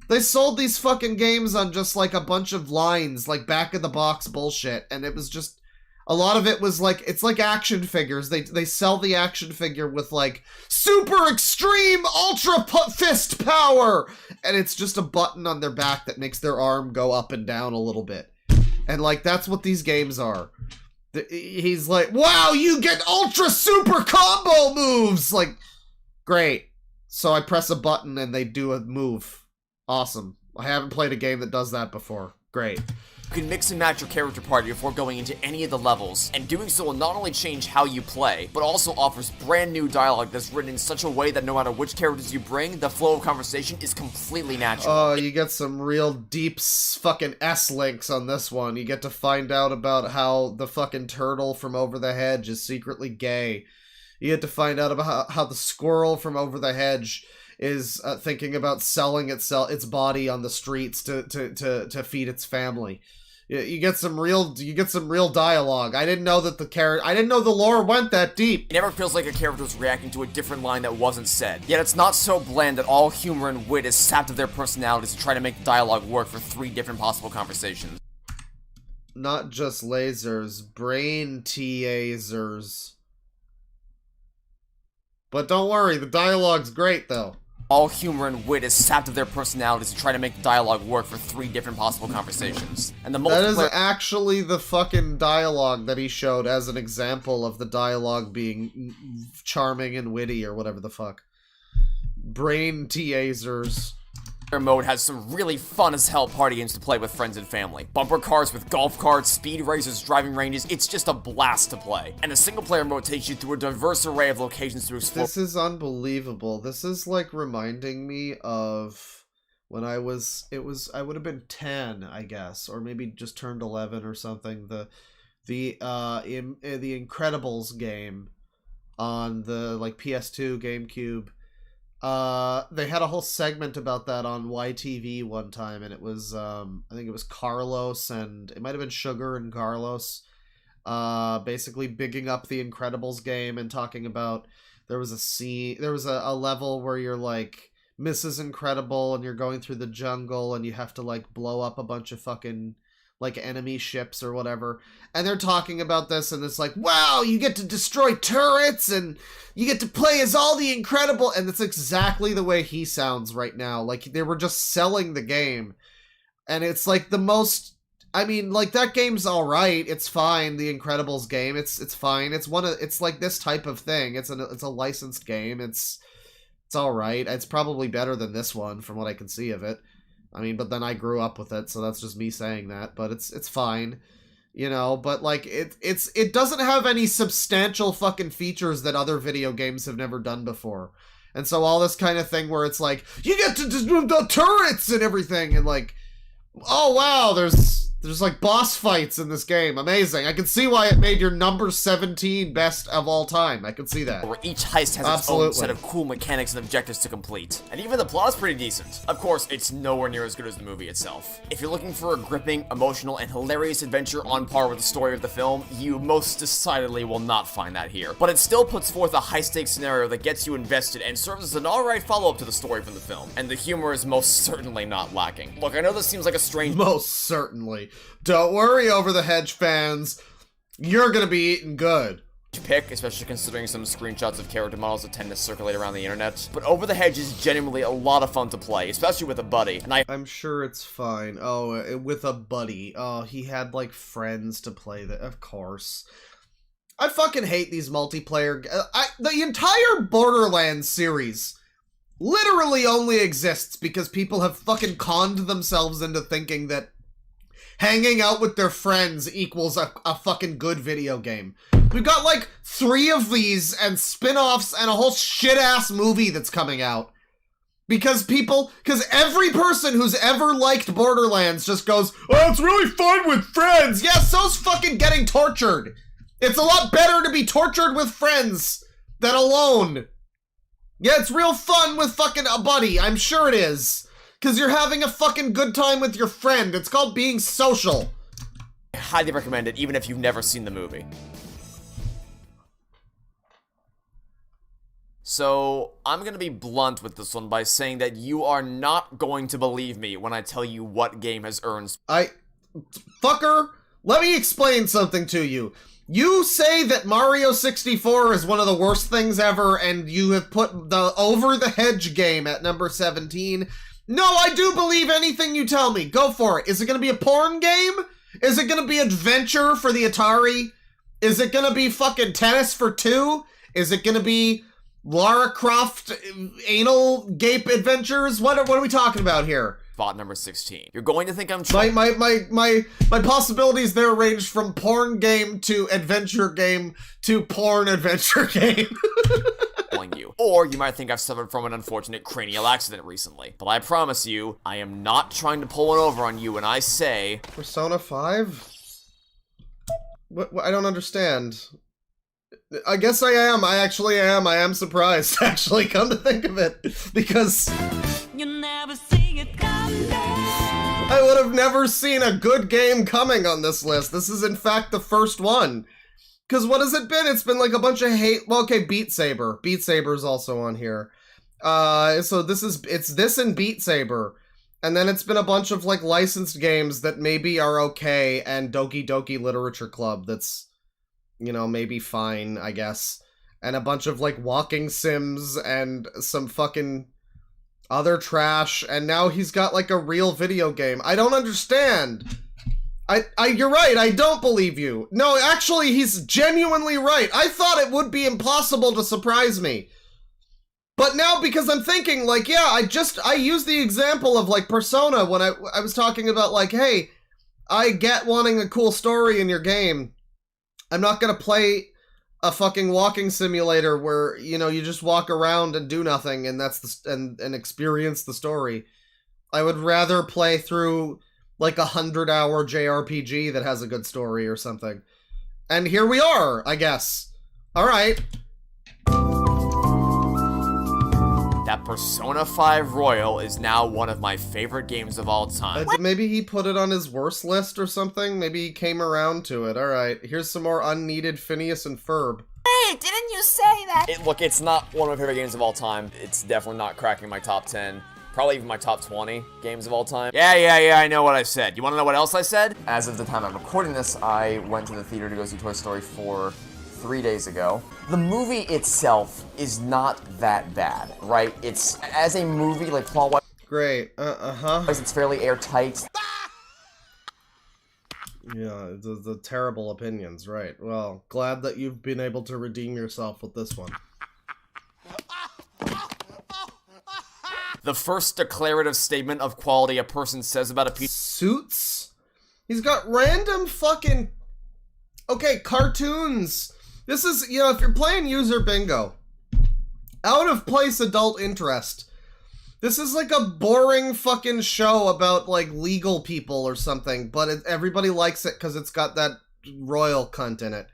They sold these fucking games on just, like, a bunch of lines, like, back-of-the-box bullshit, and it was just... A lot of it was like, it's like action figures. They sell the action figure with like, super extreme ultra fist power! And it's just a button on their back that makes their arm go up and down a little bit. And like, that's what these games are. He's like, wow, you get ultra super combo moves! Like, great. So I press a button and they do a move. Awesome. I haven't played a game that does that before. Great. You can mix and match your character party before going into any of the levels, and doing so will not only change how you play, but also offers brand new dialogue that's written in such a way that no matter which characters you bring, the flow of conversation is completely natural. Oh, you get some real deep fucking S-links on this one. You get to find out about how the fucking turtle from Over the Hedge is secretly gay. You get to find out about how the squirrel from Over the Hedge is thinking about selling its body on the streets to feed its family. You get some real dialogue. I didn't know that I didn't know the lore went that deep. It never feels like a character is reacting to a different line that wasn't said. Yet it's not so bland that all humor and wit is sapped of their personalities to try to make the dialogue work for 3 different possible conversations. Not just lasers, brain tasers. But don't worry, the dialogue's great though. All humor and wit is sapped of their personalities to try to make the dialogue work for 3 different possible conversations. And the That is actually the fucking dialogue that he showed as an example of the dialogue being charming and witty or whatever the fuck. Brain tasers. Mode has some really fun as hell party games to play with friends and family. Bumper cars with golf carts, speed racers, driving ranges, it's just a blast to play. And the single player mode takes you through a diverse array of locations to explore. This is unbelievable. This is like reminding me of when I would have been 10, I guess, or maybe just turned 11 or something. The Incredibles game on the like PS2, GameCube. They had a whole segment about that on YTV one time, and it was, I think it was Carlos, and it might have been Sugar and Carlos, basically bigging up the Incredibles game and talking about, there was a level where you're like Mrs. Incredible, and you're going through the jungle, and you have to like blow up a bunch of fucking like enemy ships or whatever, and they're talking about this, and it's like, wow, you get to destroy turrets and you get to play as all the Incredible, and it's exactly the way he sounds right now. Like they were just selling the game, and it's like the most, I mean, like that game's all right, it's fine. The Incredibles game, it's fine. It's like this type of thing. It's a licensed game. It's all right. It's probably better than this one from what I can see of it. I mean, but then I grew up with it, so that's just me saying that, but it's fine, you know, but like, it doesn't have any substantial fucking features that other video games have never done before, and so all this kind of thing where it's like, you get to just move the turrets and everything, and like, oh wow, there's like boss fights in this game. Amazing. I can see why it made your number 17 best of all time. I can see that. Where each heist has its own set of cool mechanics and objectives to complete. And even the plot is pretty decent. Of course, it's nowhere near as good as the movie itself. If you're looking for a gripping, emotional, and hilarious adventure on par with the story of the film, you most decidedly will not find that here. But it still puts forth a high-stakes scenario that gets you invested and serves as an alright follow-up to the story from the film. And the humor is most certainly not lacking. Look, I know this seems like a strange— Most certainly. Don't worry, Over the Hedge fans. You're gonna be eating good. pick, especially considering some screenshots of character models that tend to circulate around the internet. But Over the Hedge is genuinely a lot of fun to play, especially with a buddy. And I'm sure it's fine. Oh, with a buddy. Oh, he had, like, friends to play that. Of course. I fucking hate these multiplayer... the entire Borderlands series literally only exists because people have fucking conned themselves into thinking that hanging out with their friends equals a fucking good video game. We've got like 3 of these and spin-offs and a whole shit-ass movie that's coming out. Because every person who's ever liked Borderlands just goes, oh, it's really fun with friends. Yeah, so's fucking getting tortured. It's a lot better to be tortured with friends than alone. Yeah, it's real fun with fucking a buddy. I'm sure it is. Because you're having a fucking good time with your friend. It's called being social. I highly recommend it, even if you've never seen the movie. So, I'm gonna be blunt with this one by saying that you are not going to believe me when I tell you what game has earned... Fucker, let me explain something to you. You say that Mario 64 is one of the worst things ever, and you have put the Over the Hedge game at number 17. No, I do believe anything you tell me. Go for it. Is it gonna be a porn game? Is it gonna be adventure for the Atari? Is it gonna be fucking tennis for 2? Is it gonna be Lara Croft anal gape adventures? What are we talking about here? Spot number 16. You're going to think I'm trying. My possibilities there range from porn game to adventure game to porn adventure game. You. Or you might think I've suffered from an unfortunate cranial accident recently. But I promise you, I am not trying to pull one over on you when I say... Persona 5? What I don't understand. I guess I am. I actually am. I am surprised, actually, come to think of it. Because... You never see it coming. I would have never seen a good game coming on this list. This is, in fact, the first one. Because what has it been? It's been like a bunch of hate... Well, okay, Beat Saber. Beat Saber's also on here. So it's this and Beat Saber. And then it's been a bunch of, like, licensed games that maybe are okay, and Doki Doki Literature Club that's, you know, maybe fine, I guess. And a bunch of, like, walking sims and some fucking other trash, and now he's got, like, a real video game. I don't understand! You're right, I don't believe you. No, actually, he's genuinely right. I thought it would be impossible to surprise me. But now, because I'm thinking, like, yeah, I used the example of, like, Persona when I was talking about, like, hey, I get wanting a cool story in your game. I'm not gonna play a fucking walking simulator where, you know, you just walk around and do nothing and and experience the story. I would rather play through... like a 100-hour JRPG that has a good story or something. And here we are, I guess. Alright. That Persona 5 Royal is now one of my favorite games of all time. Maybe he put it on his worst list or something? Maybe he came around to it. Alright, here's some more unneeded Phineas and Ferb. Hey, didn't you say that? Look, it's not one of my favorite games of all time. It's definitely not cracking my top 10. Probably even my top 20 games of all time. Yeah, I know what I said. You want to know what else I said? As of the time I'm recording this, I went to the theater to go see Toy Story 4 3 days ago. The movie itself is not that bad, right? It's, as a movie, like, plot-wise... Great, It's fairly airtight. Yeah, the terrible opinions, right. Well, glad that you've been able to redeem yourself with this one. The first declarative statement of quality a person says about a piece... Suits? He's got random fucking... Okay, cartoons. This is, you know, if you're playing user bingo, out of place adult interest. This is like a boring fucking show about, like, legal people or something, but everybody likes it because it's got that royal cunt in it.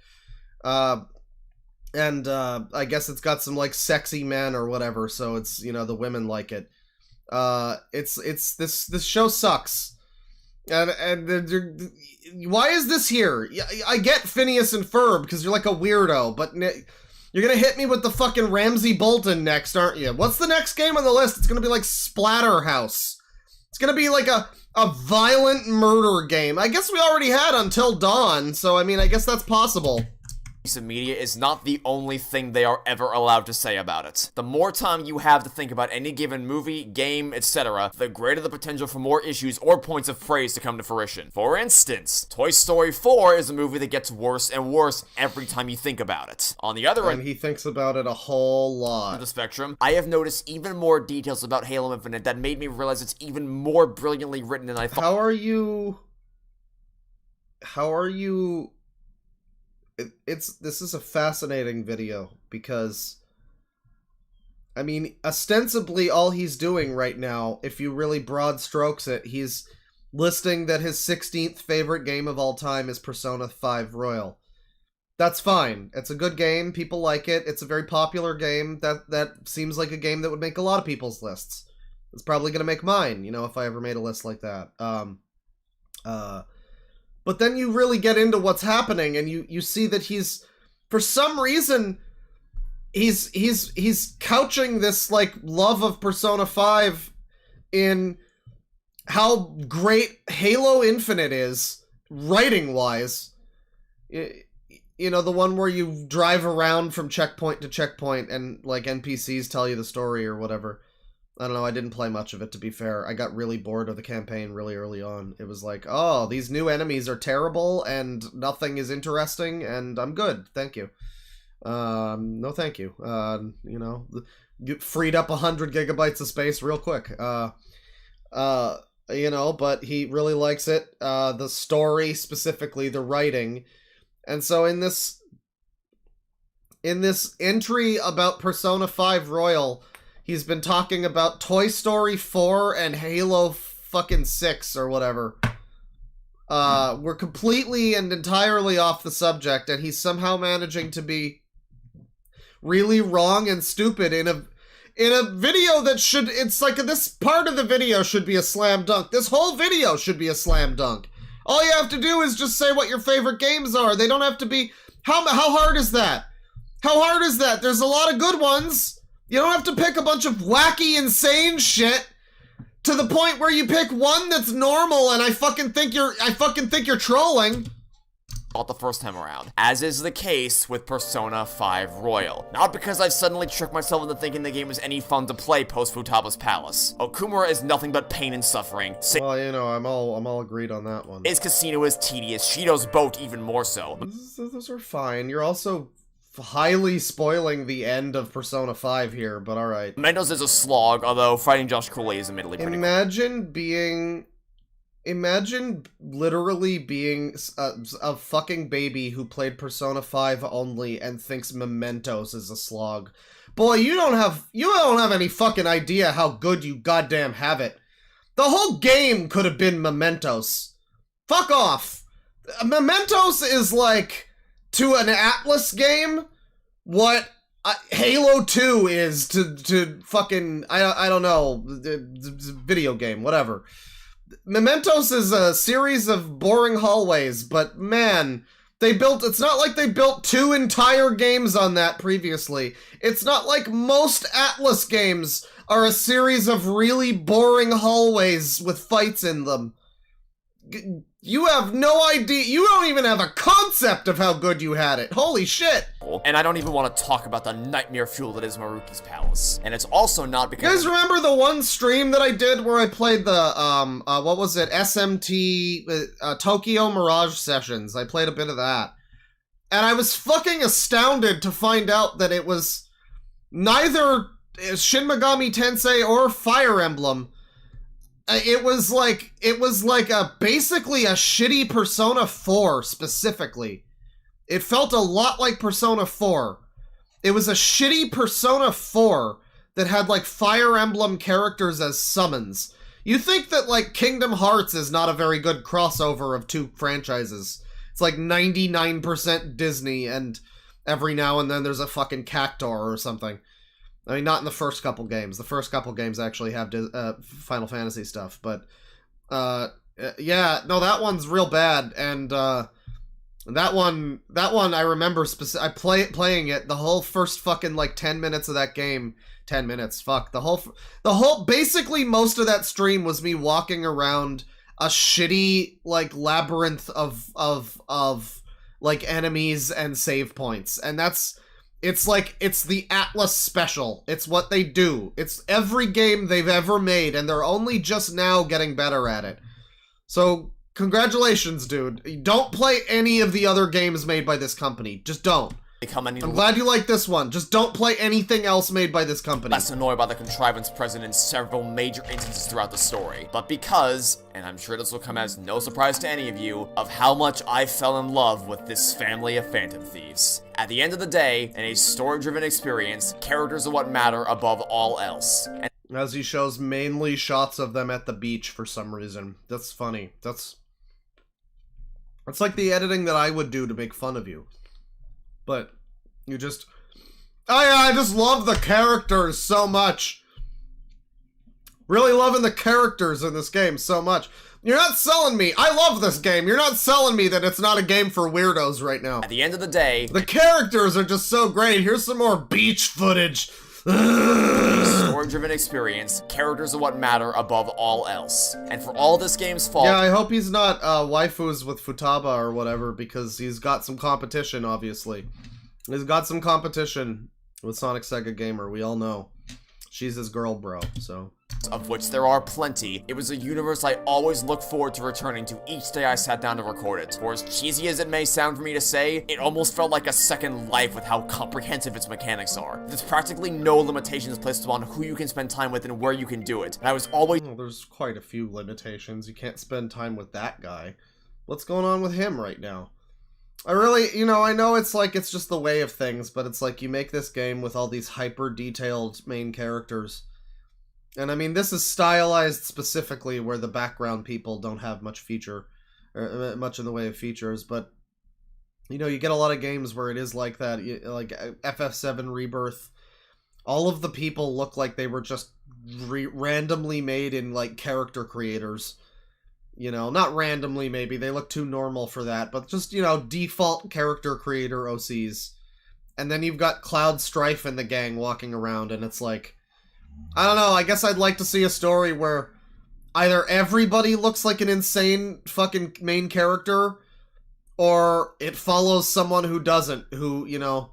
And I guess it's got some, like, sexy men or whatever, so it's, you know, the women like it. This show sucks. And why is this here? I get Phineas and Ferb, because you're like a weirdo, but you're gonna hit me with the fucking Ramsey Bolton next, aren't you? What's the next game on the list? It's gonna be like Splatterhouse. It's gonna be like a violent murder game. I guess we already had Until Dawn, so I mean, I guess that's possible. piece of media is not the only thing they are ever allowed to say about it. The more time you have to think about any given movie, game, etc., the greater the potential for more issues or points of praise to come to fruition. For instance, Toy Story 4 is a movie that gets worse and worse every time you think about it. On the other end, he thinks about it a whole lot. Of the spectrum, I have noticed even more details about Halo Infinite that made me realize it's even more brilliantly written than I thought. How are you... This is a fascinating video, because I mean, ostensibly all he's doing right now, if you really broad strokes it, he's listing that his 16th favorite game of all time is Persona 5 Royal. That's fine. It's a good game. People like it. It's a very popular game. That seems like a game that would make a lot of people's lists. It's probably going to make mine, you know, if I ever made a list like that. But then you really get into what's happening, and you see that he's, for some reason, he's couching this, like, love of Persona 5 in how great Halo Infinite is, writing-wise. You know, the one where you drive around from checkpoint to checkpoint and, like, NPCs tell you the story or whatever. I don't know, I didn't play much of it, to be fair. I got really bored of the campaign really early on. It was like, oh, these new enemies are terrible, and nothing is interesting, and I'm good, thank you. No thank you. You know, you freed up 100 gigabytes of space real quick. You know, but he really likes it. The story, specifically, the writing. And so in this entry about Persona 5 Royal, he's been talking about Toy Story 4 and Halo fucking 6 or whatever. We're completely and entirely off the subject, and he's somehow managing to be really wrong and stupid in a video that should, it's like this part of the video should be a slam dunk. This whole video should be a slam dunk. All you have to do is just say what your favorite games are. They don't have to be, how hard is that? How hard is that? There's a lot of good ones. You don't have to pick a bunch of wacky, insane shit to the point where you pick one that's normal, and I fucking think you're trolling. The first time around, as is the case with Persona 5 Royal. Not because I've suddenly tricked myself into thinking the game was any fun to play post Futaba's Palace. Okumura is nothing but pain and suffering. Well, you know, I'm all agreed on that one. His casino is tedious, Shido's boat even more so. Those are fine. You're also highly spoiling the end of Persona 5 here, but alright. Mendo's is a slog, although fighting Josh Cooley is admittedly pretty Imagine literally being a fucking baby who played Persona 5 only and thinks Mementos is a slog. Boy, you don't have any fucking idea how good you goddamn have it. The whole game could have been Mementos. Fuck off. Mementos is like, to an Atlas game, what Halo 2 is to fucking, I don't know, video game, whatever. Mementos is a series of boring hallways, but man, it's not like they built 2 entire games on that previously. It's not like most Atlas games are a series of really boring hallways with fights in them. You have no idea, you don't even have a concept of how good you had it. Holy shit. And I don't even want to talk about the nightmare fuel that is Maruki's Palace. And it's also not because— You guys remember the one stream that I did where I played the, what was it, SMT, Tokyo Mirage Sessions? I played a bit of that. And I was fucking astounded to find out that it was neither Shin Megami Tensei or Fire Emblem. It was like basically a shitty Persona 4 specifically. It felt a lot like Persona 4. It was a shitty Persona 4 that had like Fire Emblem characters as summons. You think that like Kingdom Hearts is not a very good crossover of 2 franchises. It's like 99% Disney, and every now and then there's a fucking Cactuar or something. I mean, not in the first couple games. The first couple games actually have Final Fantasy stuff, but yeah, no, that one's real bad, and that one I remember playing it the whole first fucking like 10 minutes of that game. 10 minutes, fuck, the whole basically most of that stream was me walking around a shitty like labyrinth of like enemies and save points. And it's like, it's the Atlas special. It's what they do. It's every game they've ever made, and they're only just now getting better at it. So, congratulations, dude. Don't play any of the other games made by this company. Just don't. I'm glad you like this one. Just don't play anything else made by this company. Less annoyed by the contrivance present in several major instances throughout the story, but because, and I'm sure this will come as no surprise to any of you, of how much I fell in love with this family of Phantom Thieves. At the end of the day, in a story-driven experience, characters are what matter above all else. And as he shows mainly shots of them at the beach for some reason. That's funny. That's like the editing that I would do to make fun of you. But you just... I just love the characters so much. Really loving the characters in this game so much. You're not selling me. I love this game. You're not selling me that it's not a game for weirdos right now. At the end of the day... the characters are just so great. Here's some more beach footage. Story-driven experience, characters are what matter above all else. And for all this game's fault... yeah, I hope he's not waifus with Futaba or whatever, because he's got some competition, obviously. He's got some competition with Sonic Sega Gamer, we all know. She's his girl bro, so... of which there are plenty. It was a universe I always looked forward to returning to each day I sat down to record it. For as cheesy as it may sound for me to say, it almost felt like a second life with how comprehensive its mechanics are. There's practically no limitations placed upon who you can spend time with and where you can do it. And I was always... well, there's quite a few limitations. You can't spend time with that guy. What's going on with him right now? I really, you know, I know it's like, it's just the way of things, but it's like you make this game with all these hyper-detailed main characters. And I mean, this is stylized specifically where the background people don't have much feature, or much in the way of features, but, you know, you get a lot of games where it is like that, like FF7 Rebirth. All of the people look like they were just randomly made in, like, character creators. You know, not randomly maybe, they look too normal for that, but just, you know, default character creator OCs. And then you've got Cloud Strife and the gang walking around, and it's like... I don't know, I guess I'd like to see a story where either everybody looks like an insane fucking main character, or it follows someone who doesn't, who, you know...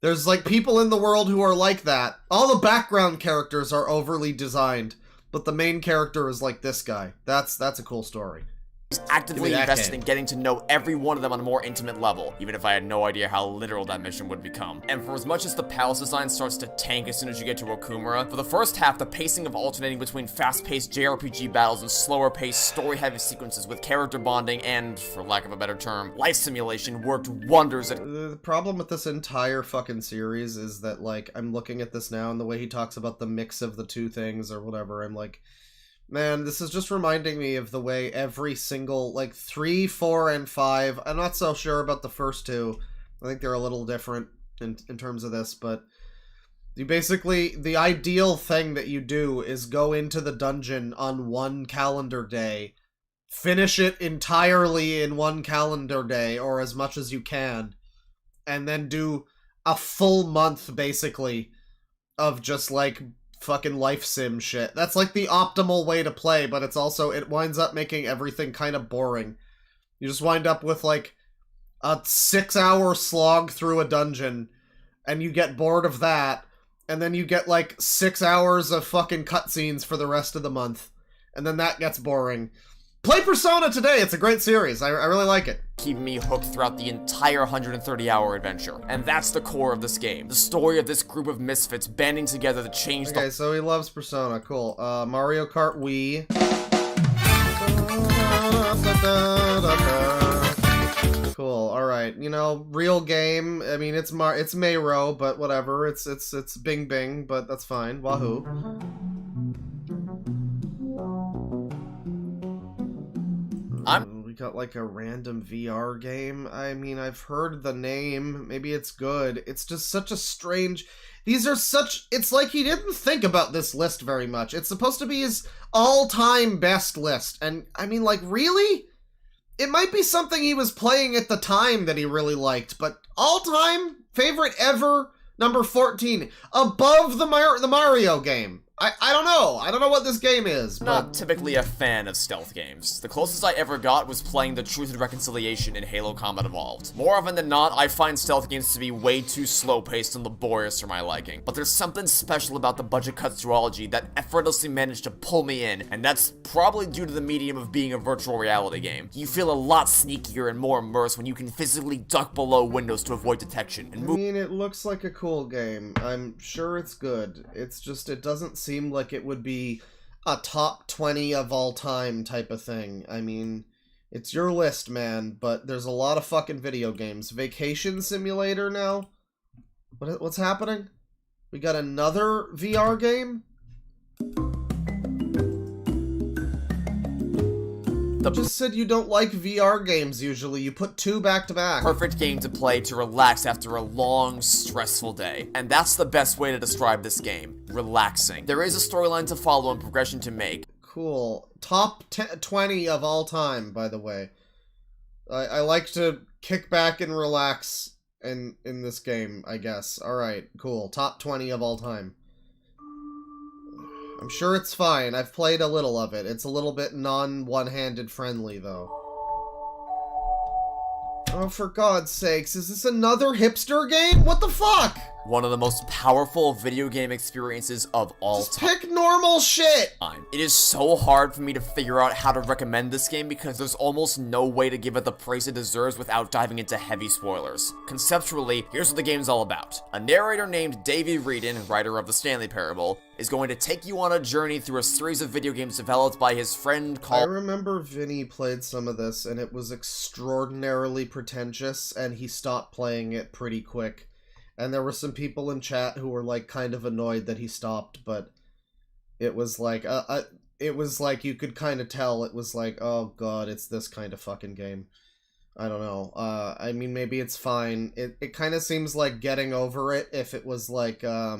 there's, like, people in the world who are like that. All the background characters are overly designed, but the main character is like this guy. That's a cool story. Actively invested in getting to know every one of them on a more intimate level, even if I had no idea how literal that mission would become. And for as much as the palace design starts to tank as soon as you get to Okumura, for the first half, the pacing of alternating between fast-paced JRPG battles and slower-paced, story-heavy sequences with character bonding and, for lack of a better term, life simulation worked wonders at— the problem with this entire fucking series is that, like, I'm looking at this now and the way he talks about the mix of the two things or whatever, I'm like... man, this is just reminding me of the way every single, like, 3, 4, and 5, I'm not so sure about the first two. I think they're a little different in terms of this, but you basically, the ideal thing that you do is go into the dungeon on one calendar day, finish it entirely in one calendar day, or as much as you can, and then do a full month, basically, of just, like, fucking life sim shit. That's like the optimal way to play, but it's also, it winds up making everything kind of boring. You just wind up with like a 6-hour slog through a dungeon, and you get bored of that, and then you get like 6 hours of fucking cutscenes for the rest of the month, and then that gets boring. Play Persona today, it's a great series, I really like it. Keep me hooked throughout the entire 130-hour adventure. And that's the core of this game. The story of this group of misfits banding together to change Okay, so he loves Persona, cool. Mario Kart Wii. Cool, alright. You know, real game, I mean, it's Mayro, but whatever. It's Bing Bing, but that's fine. Wahoo. We got like a random VR game. I mean, I've heard the name. Maybe it's good. It's just such a strange... it's like he didn't think about this list very much. It's supposed to be his all-time best list. And, I mean, like, really? It might be something he was playing at the time that he really liked, but all-time favorite ever, number 14. Above the Mario game. I don't know. I don't know what this game is, but... Not typically a fan of stealth games. The closest I ever got was playing the Truth and Reconciliation in Halo Combat Evolved. More often than not, I find stealth games to be way too slow-paced and laborious for my liking. But there's something special about the budget cuts duology that effortlessly managed to pull me in, and that's probably due to the medium of being a virtual reality game. You feel a lot sneakier and more immersed when you can physically duck below windows to avoid detection. And I mean, it looks like a cool game. I'm sure it's good. It's just, it doesn't seem like it would be a top 20 of all time type of thing. I mean, it's your list, man, but there's a lot of fucking video games. Vacation Simulator now? What's happening? We got another VR game? You just said you don't like VR games usually. You put 2 back to back. Perfect game to play to relax after a long, stressful day. And that's the best way to describe this game. Relaxing. There is a storyline to follow and progression to make. Cool. Top 20 of all time, by the way. I like to kick back and relax in this game, I guess. Alright, cool. Top 20 of all time. I'm sure it's fine. I've played a little of it. It's a little bit non-one-handed friendly, though. Oh, for God's sakes, is this another hipster game? What the fuck? One of the most powerful video game experiences of all time. Pick normal shit! It is so hard for me to figure out how to recommend this game because there's almost no way to give it the praise it deserves without diving into heavy spoilers. Conceptually, here's what the game's all about. A narrator named David Reedon, writer of the Stanley Parable, is going to take you on a journey through a series of video games developed by his friend called... I remember Vinny played some of this, and it was extraordinarily pretentious, and he stopped playing it pretty quick. And there were some people in chat who were, like, kind of annoyed that he stopped, but it was like, you could kind of tell, it was like, oh god, it's this kind of fucking game. I don't know. I mean, maybe it's fine. It kind of seems like getting over it if it was like, I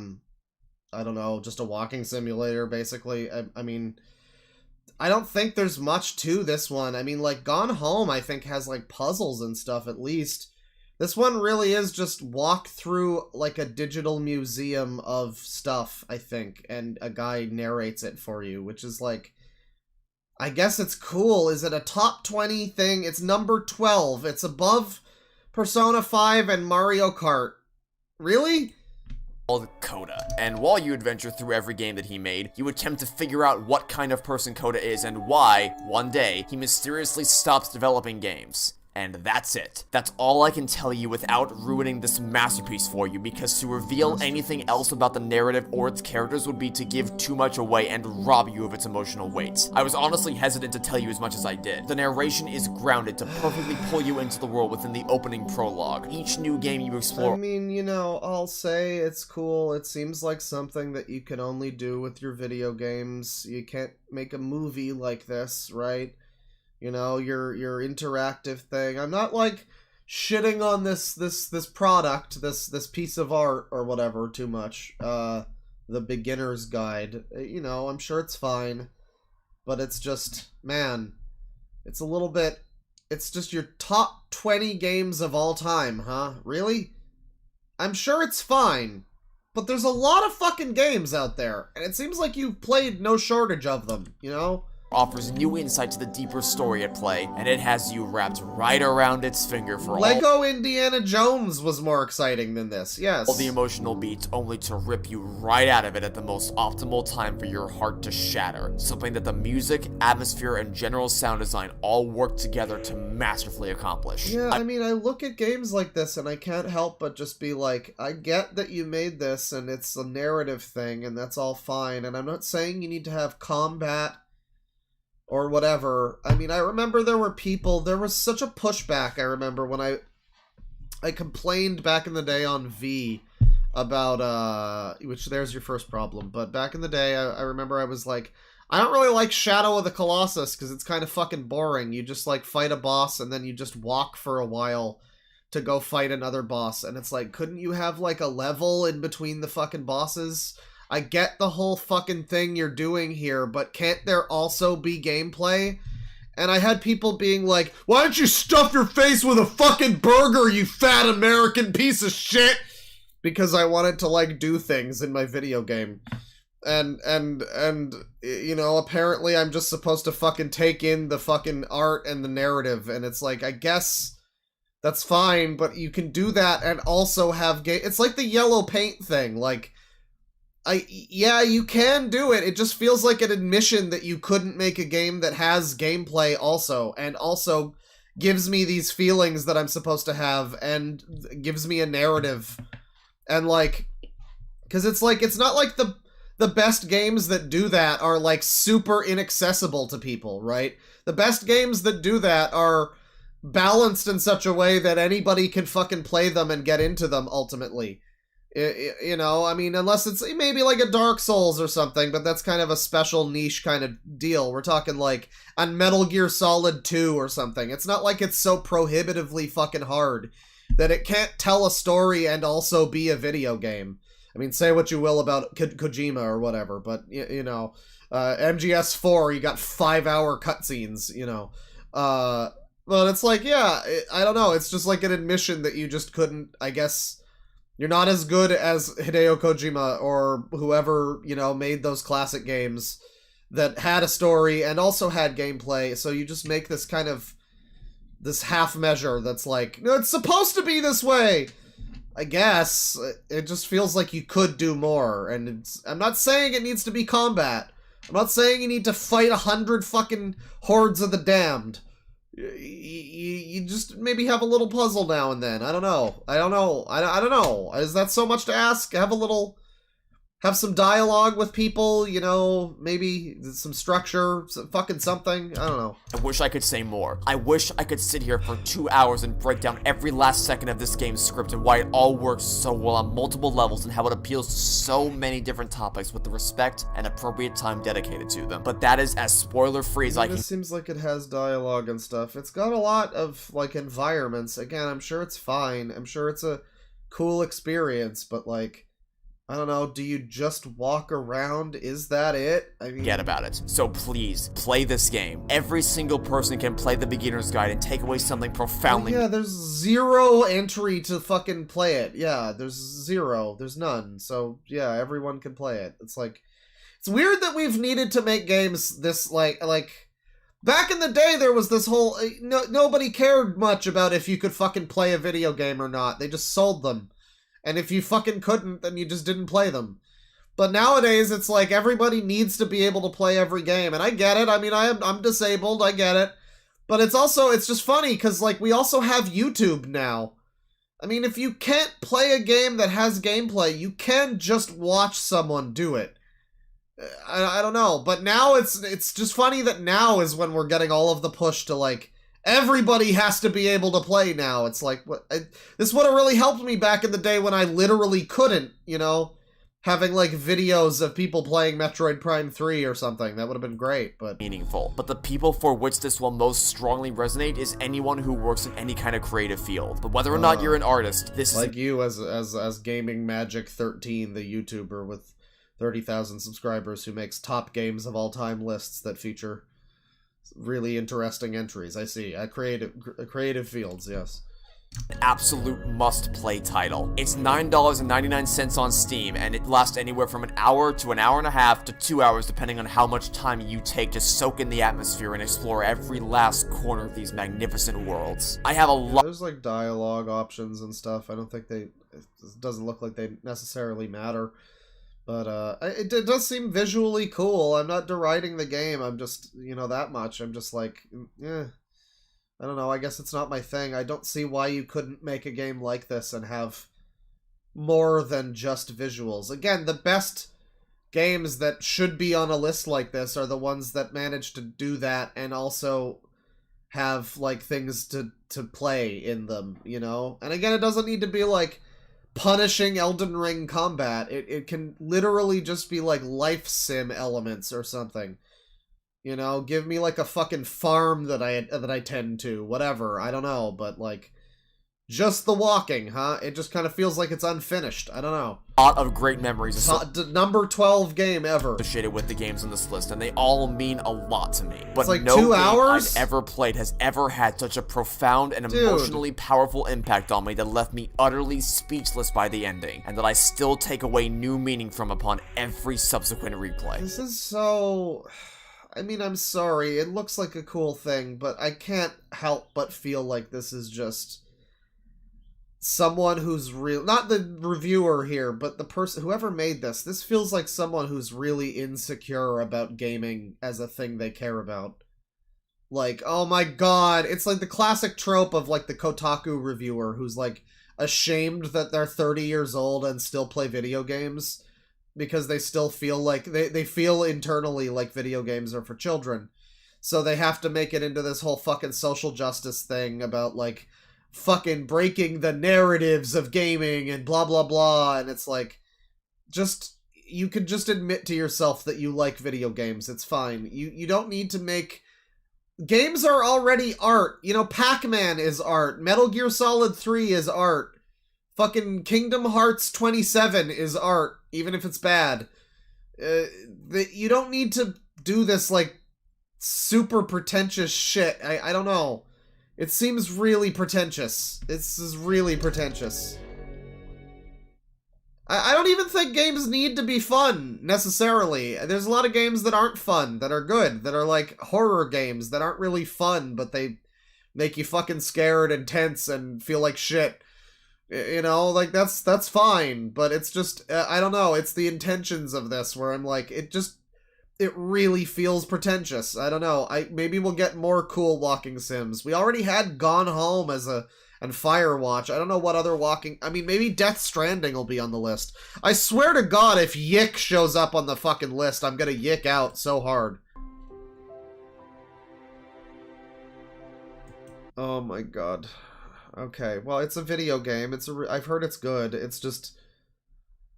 don't know, just a walking simulator, basically. I mean, I don't think there's much to this one. I mean, like, Gone Home, I think, has, like, puzzles and stuff, at least. This one really is just walk through, like, a digital museum of stuff, I think, and a guy narrates it for you, which is, like, I guess it's cool. Is it a top 20 thing? It's number 12. It's above Persona 5 and Mario Kart. Really? Called Coda, and while you adventure through every game that he made, you attempt to figure out what kind of person Coda is and why, one day, he mysteriously stops developing games. And that's it. That's all I can tell you without ruining this masterpiece for you, because to reveal anything else about the narrative or its characters would be to give too much away and rob you of its emotional weight. I was honestly hesitant to tell you as much as I did. The narration is grounded to perfectly pull you into the world within the opening prologue. Each new game you explore... I mean, you know, I'll say it's cool. It seems like something that you can only do with your video games. You can't make a movie like this, right? You know, your interactive thing. I'm not, like, shitting on this product, this piece of art or whatever too much. The beginner's guide. You know, I'm sure it's fine. But it's just, man, it's a little bit, it's just your top 20 games of all time, huh? Really? I'm sure it's fine. But there's a lot of fucking games out there. And it seems like you've played no shortage of them, you know? Offers new insight to the deeper story at play, and it has you wrapped right around its finger for Lego Indiana Jones was more exciting than this, yes. All the emotional beats, only to rip you right out of it at the most optimal time for your heart to shatter. Something that the music, atmosphere, and general sound design all work together to masterfully accomplish. Yeah, I mean, I look at games like this and I can't help but just be like, I get that you made this and it's a narrative thing and that's all fine, and I'm not saying you need to have combat or whatever. I mean, I remember there was such a pushback, I remember, when I complained back in the day on V about, which there's your first problem, but back in the day, I remember I was like, I don't really like Shadow of the Colossus, because it's kind of fucking boring. You just, like, fight a boss, and then you just walk for a while to go fight another boss, and it's like, couldn't you have, like, a level in between the fucking bosses? I get the whole fucking thing you're doing here, but can't there also be gameplay? And I had people being like, why don't you stuff your face with a fucking burger, you fat American piece of shit? Because I wanted to, like, do things in my video game. and you know, apparently I'm just supposed to fucking take in the fucking art and the narrative, and it's like, I guess that's fine, but you can do that and also have game. It's like the yellow paint thing. Like, yeah, you can do it. It just feels like an admission that you couldn't make a game that has gameplay also, and also gives me these feelings that I'm supposed to have, and gives me a narrative, and like, because it's like, it's not like the best games that do that are like super inaccessible to people, right? The best games that do that are balanced in such a way that anybody can fucking play them and get into them ultimately. You know, I mean, unless it's maybe like a Dark Souls or something, but that's kind of a special niche kind of deal. We're talking like on Metal Gear Solid 2 or something. It's not like it's so prohibitively fucking hard that it can't tell a story and also be a video game. I mean, say what you will about Kojima or whatever, but, you know, MGS4, you got 5-hour cutscenes, you know. But it's like, yeah, I don't know, it's just like an admission that you just couldn't, I guess, you're not as good as Hideo Kojima or whoever, you know, made those classic games that had a story and also had gameplay, so you just make this kind of, this half measure that's like, no, it's supposed to be this way! I guess. It just feels like you could do more, and I'm not saying it needs to be combat. I'm not saying you need to fight 100 fucking hordes of the damned. You just maybe have a little puzzle now and then. I don't know. I don't know. Is that so much to ask? Have some dialogue with people, you know, maybe some structure, some fucking something. I don't know. I wish I could say more. I wish I could sit here for 2 hours and break down every last second of this game's script and why it all works so well on multiple levels and how it appeals to so many different topics with the respect and appropriate time dedicated to them. But that is as spoiler-free as I can. It seems like it has dialogue and stuff. It's got a lot of, like, environments. Again, I'm sure it's fine. I'm sure it's a cool experience, but, like, I don't know, do you just walk around? Is that it? I mean, forget about it. So please, play this game. Every single person can play the beginner's guide and take away something profoundly. Yeah, there's 0 entry to fucking play it. Yeah, there's 0. There's none. So, yeah, everyone can play it. It's like, it's weird that we've needed to make games this, like, back in the day there was this whole, nobody cared much about if you could fucking play a video game or not. They just sold them. And if you fucking couldn't, then you just didn't play them. But nowadays, it's like everybody needs to be able to play every game. And I get it. I mean, I'm disabled. I get it. But it's also, it's just funny because, like, we also have YouTube now. I mean, if you can't play a game that has gameplay, you can just watch someone do it. I don't know. But now it's just funny that now is when we're getting all of the push to, like, everybody has to be able to play now. It's like, this would have really helped me back in the day when I literally couldn't, you know? Having, like, videos of people playing Metroid Prime 3 or something. That would have been great, but meaningful. But the people for which this will most strongly resonate is anyone who works in any kind of creative field. But whether or not you're an artist, this is... Like you as Gaming Magic 13, the YouTuber with 30,000 subscribers who makes top games of all time lists that feature really interesting entries. I see. Creative fields, yes. An absolute must-play title. It's $9.99 on Steam, and it lasts anywhere from an hour to an hour and a half to 2 hours, depending on how much time you take to soak in the atmosphere and explore every last corner of these magnificent worlds. I have a lot. There's like dialogue options and stuff. I don't think it doesn't look like they necessarily matter. But, it does seem visually cool. I'm not deriding the game. I'm just, you know, that much. I'm just like, I don't know. I guess it's not my thing. I don't see why you couldn't make a game like this and have more than just visuals. Again, the best games that should be on a list like this are the ones that manage to do that and also have, like, things to play in them, you know? And again, it doesn't need to be, like, punishing Elden Ring combat. It can literally just be like life sim elements or something. You know, give me like a fucking farm that I tend to, whatever. I don't know, but like Just the walking, huh? It just kind of feels like it's unfinished. I don't know. Lot of great memories number 12 game ever associated with the games on this list, and they all mean a lot to me. But it's like no 2 game hours? I've ever played has ever had such a profound and emotionally powerful impact on me that left me utterly speechless by the ending, and that I still take away new meaning from upon every subsequent replay. This is so... I mean, I'm sorry. It looks like a cool thing, but I can't help but feel like this is just... someone who's real, not the reviewer here, but the person, whoever made this feels like someone who's really insecure about gaming as a thing they care about. Like, oh my god, it's like the classic trope of like the Kotaku reviewer who's like ashamed that they're 30 years old and still play video games because they still feel like, they feel internally like video games are for children. So they have to make it into this whole fucking social justice thing about like, fucking breaking the narratives of gaming and blah blah blah, and it's like, just, you can just admit to yourself that you like video games. It's fine. You don't need to make... Games are already art. You know, Pac-Man is art. Metal Gear Solid 3 is art. Fucking Kingdom Hearts 27 is art, even if it's bad. You don't need to do this, like, super pretentious shit. I don't know. It seems really pretentious. This is really pretentious. I don't even think games need to be fun, necessarily. There's a lot of games that aren't fun, that are good, that are like horror games that aren't really fun, but they make you fucking scared and tense and feel like shit. You know, like, that's fine, but it's just, I don't know, it's the intentions of this where I'm like, it really feels pretentious. I don't know. Maybe we'll get more cool walking sims. We already had Gone Home and Firewatch. I don't know what other walking... I mean, maybe Death Stranding will be on the list. I swear to God, if Yick shows up on the fucking list, I'm gonna yick out so hard. Oh my god. Okay, well, it's a video game. I've heard it's good. It's just...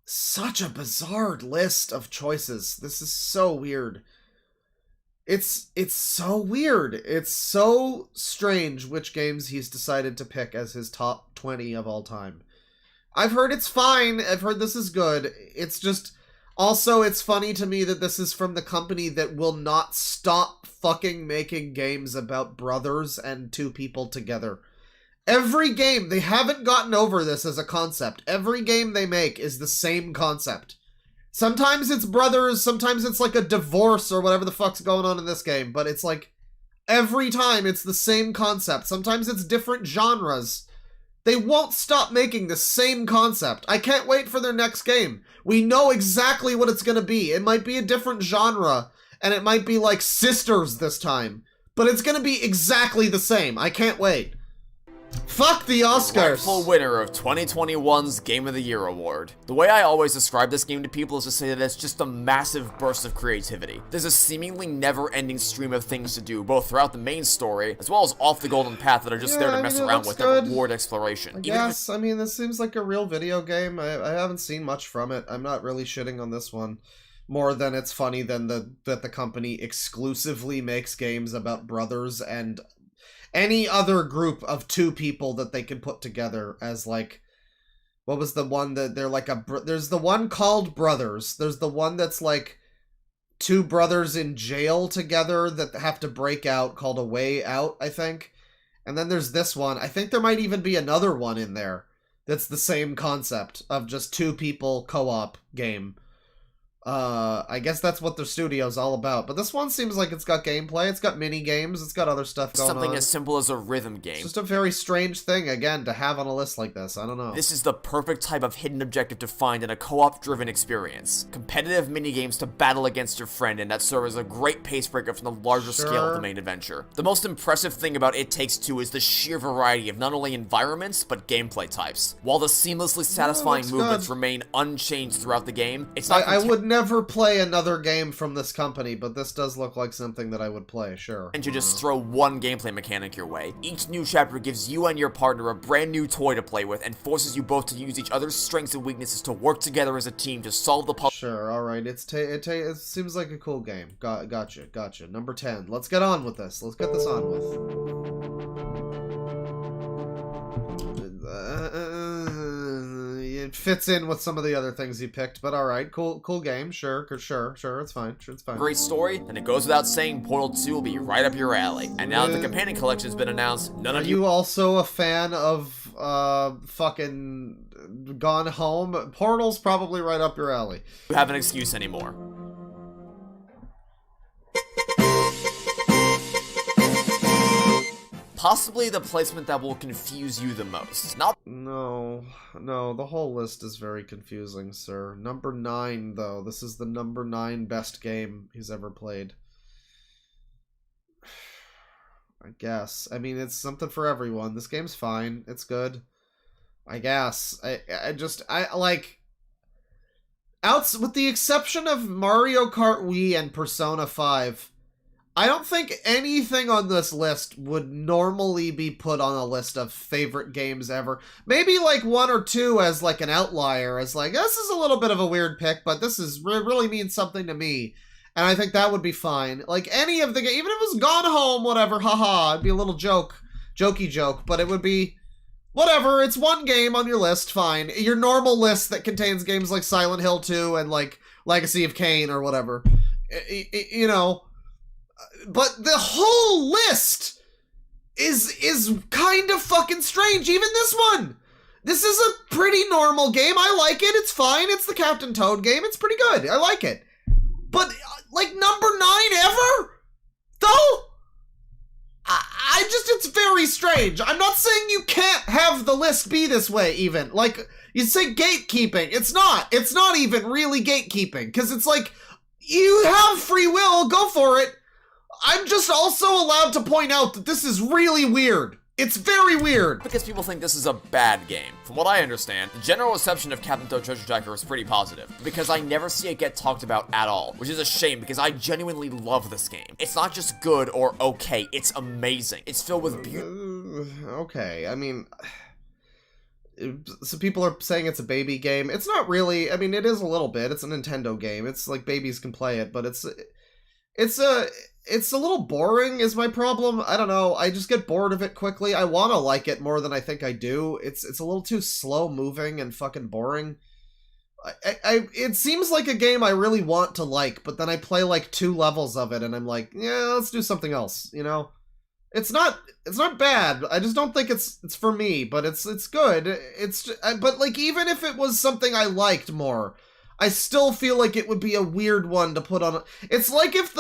such a bizarre list of choices. This is so weird. It's so weird. It's so strange which games he's decided to pick as his top 20 of all time. I've heard it's fine. I've heard this is good. It's just... also, it's funny to me that this is from the company that will not stop fucking making games about brothers and two people together. Every game, they haven't gotten over this as a concept. Every game they make is the same concept. Sometimes it's brothers, sometimes it's like a divorce or whatever the fuck's going on in this game, but it's like, every time it's the same concept. Sometimes it's different genres. They won't stop making the same concept. I can't wait for their next game. We know exactly what it's gonna be. It might be a different genre, and it might be like Sisters this time, but it's gonna be exactly the same. I can't wait. Fuck the Oscars! The rightful winner of 2021's Game of the Year award. The way I always describe this game to people is to say that it's just a massive burst of creativity. There's a seemingly never-ending stream of things to do, both throughout the main story, as well as off the golden path that are just there to mess around with and reward exploration. Yes, I mean, this seems like a real video game. I haven't seen much from it. I'm not really shitting on this one. More than it's funny than that the company exclusively makes games about brothers and any other group of two people that they can put together as, like, what was the one that they're like there's the one called Brothers. There's the one that's like two brothers in jail together that have to break out called A Way Out, I think. And then there's this one. I think there might even be another one in there that's the same concept of just two people co-op game. I guess that's what the studio's all about. But this one seems like it's got gameplay, it's got mini games, it's got other stuff going on. Something as simple as a rhythm game. It's just a very strange thing, again, to have on a list like this. I don't know. This is the perfect type of hidden objective to find in a co-op driven experience. Competitive mini games to battle against your friend and that serve as a great pace breaker from the larger scale of the main adventure. The most impressive thing about It Takes Two is the sheer variety of not only environments, but gameplay types. While the seamlessly satisfying movements remain unchanged throughout the game, it's not I would never play another game from this company, but this does look like something that I would play, sure. And to just throw one gameplay mechanic your way. Each new chapter gives you and your partner a brand new toy to play with and forces you both to use each other's strengths and weaknesses to work together as a team to solve the puzzle. Sure, alright, it seems like a cool game. Gotcha. Number 10. Let's get on with this. Let's get this on with. fits in with some of the other things you picked, but alright, cool game, sure, it's fine, it's fine. Great story, and it goes without saying Portal 2 will be right up your alley. And now that the companion collection has been announced, none of you... Are you also a fan of, fucking Gone Home? Portal's probably right up your alley. You have an excuse anymore. Possibly the placement that will confuse you the most. No, the whole list is very confusing, sir. Number 9, though. This is the number 9 best game he's ever played. I guess. I mean, it's something for everyone. This game's fine. It's good. I guess. I like... with the exception of Mario Kart Wii and Persona 5... I don't think anything on this list would normally be put on a list of favorite games ever. Maybe like 1 or 2 as like an outlier, as like, this is a little bit of a weird pick, but this is really means something to me. And I think that would be fine. Like any of the even if it was Gone Home, whatever, haha, it'd be a little jokey joke, but it would be whatever, it's one game on your list, fine. Your normal list that contains games like Silent Hill 2 and like Legacy of Kain or whatever. You know, but the whole list is kind of fucking strange. Even this one. This is a pretty normal game. I like it. It's fine. It's the Captain Toad game. It's pretty good. I like it. But, like, number 9 ever? Though? I just, it's very strange. I'm not saying you can't have the list be this way, even. Like, you say gatekeeping. It's not. It's not even really gatekeeping. Because it's like, you have free will. Go for it. I'm just also allowed to point out that this is really weird. It's very weird. Because people think this is a bad game. From what I understand, the general reception of Captain Toad Treasure Tracker is pretty positive, because I never see it get talked about at all, which is a shame because I genuinely love this game. It's not just good or okay, it's amazing. It's filled with beauty. Okay, I mean, so people are saying it's a baby game. It's not really. I mean, it is a little bit. It's a Nintendo game. It's like babies can play it, but it's a little boring is my problem. I don't know. I just get bored of it quickly. I want to like it more than I think I do. It's a little too slow moving and fucking boring. It seems like a game I really want to like, but then I play like 2 levels of it and I'm like, yeah, let's do something else, you know? It's not bad. I just don't think it's for me, but it's good. But like even if it was something I liked more, I still feel like it would be a weird one to put on. It's like if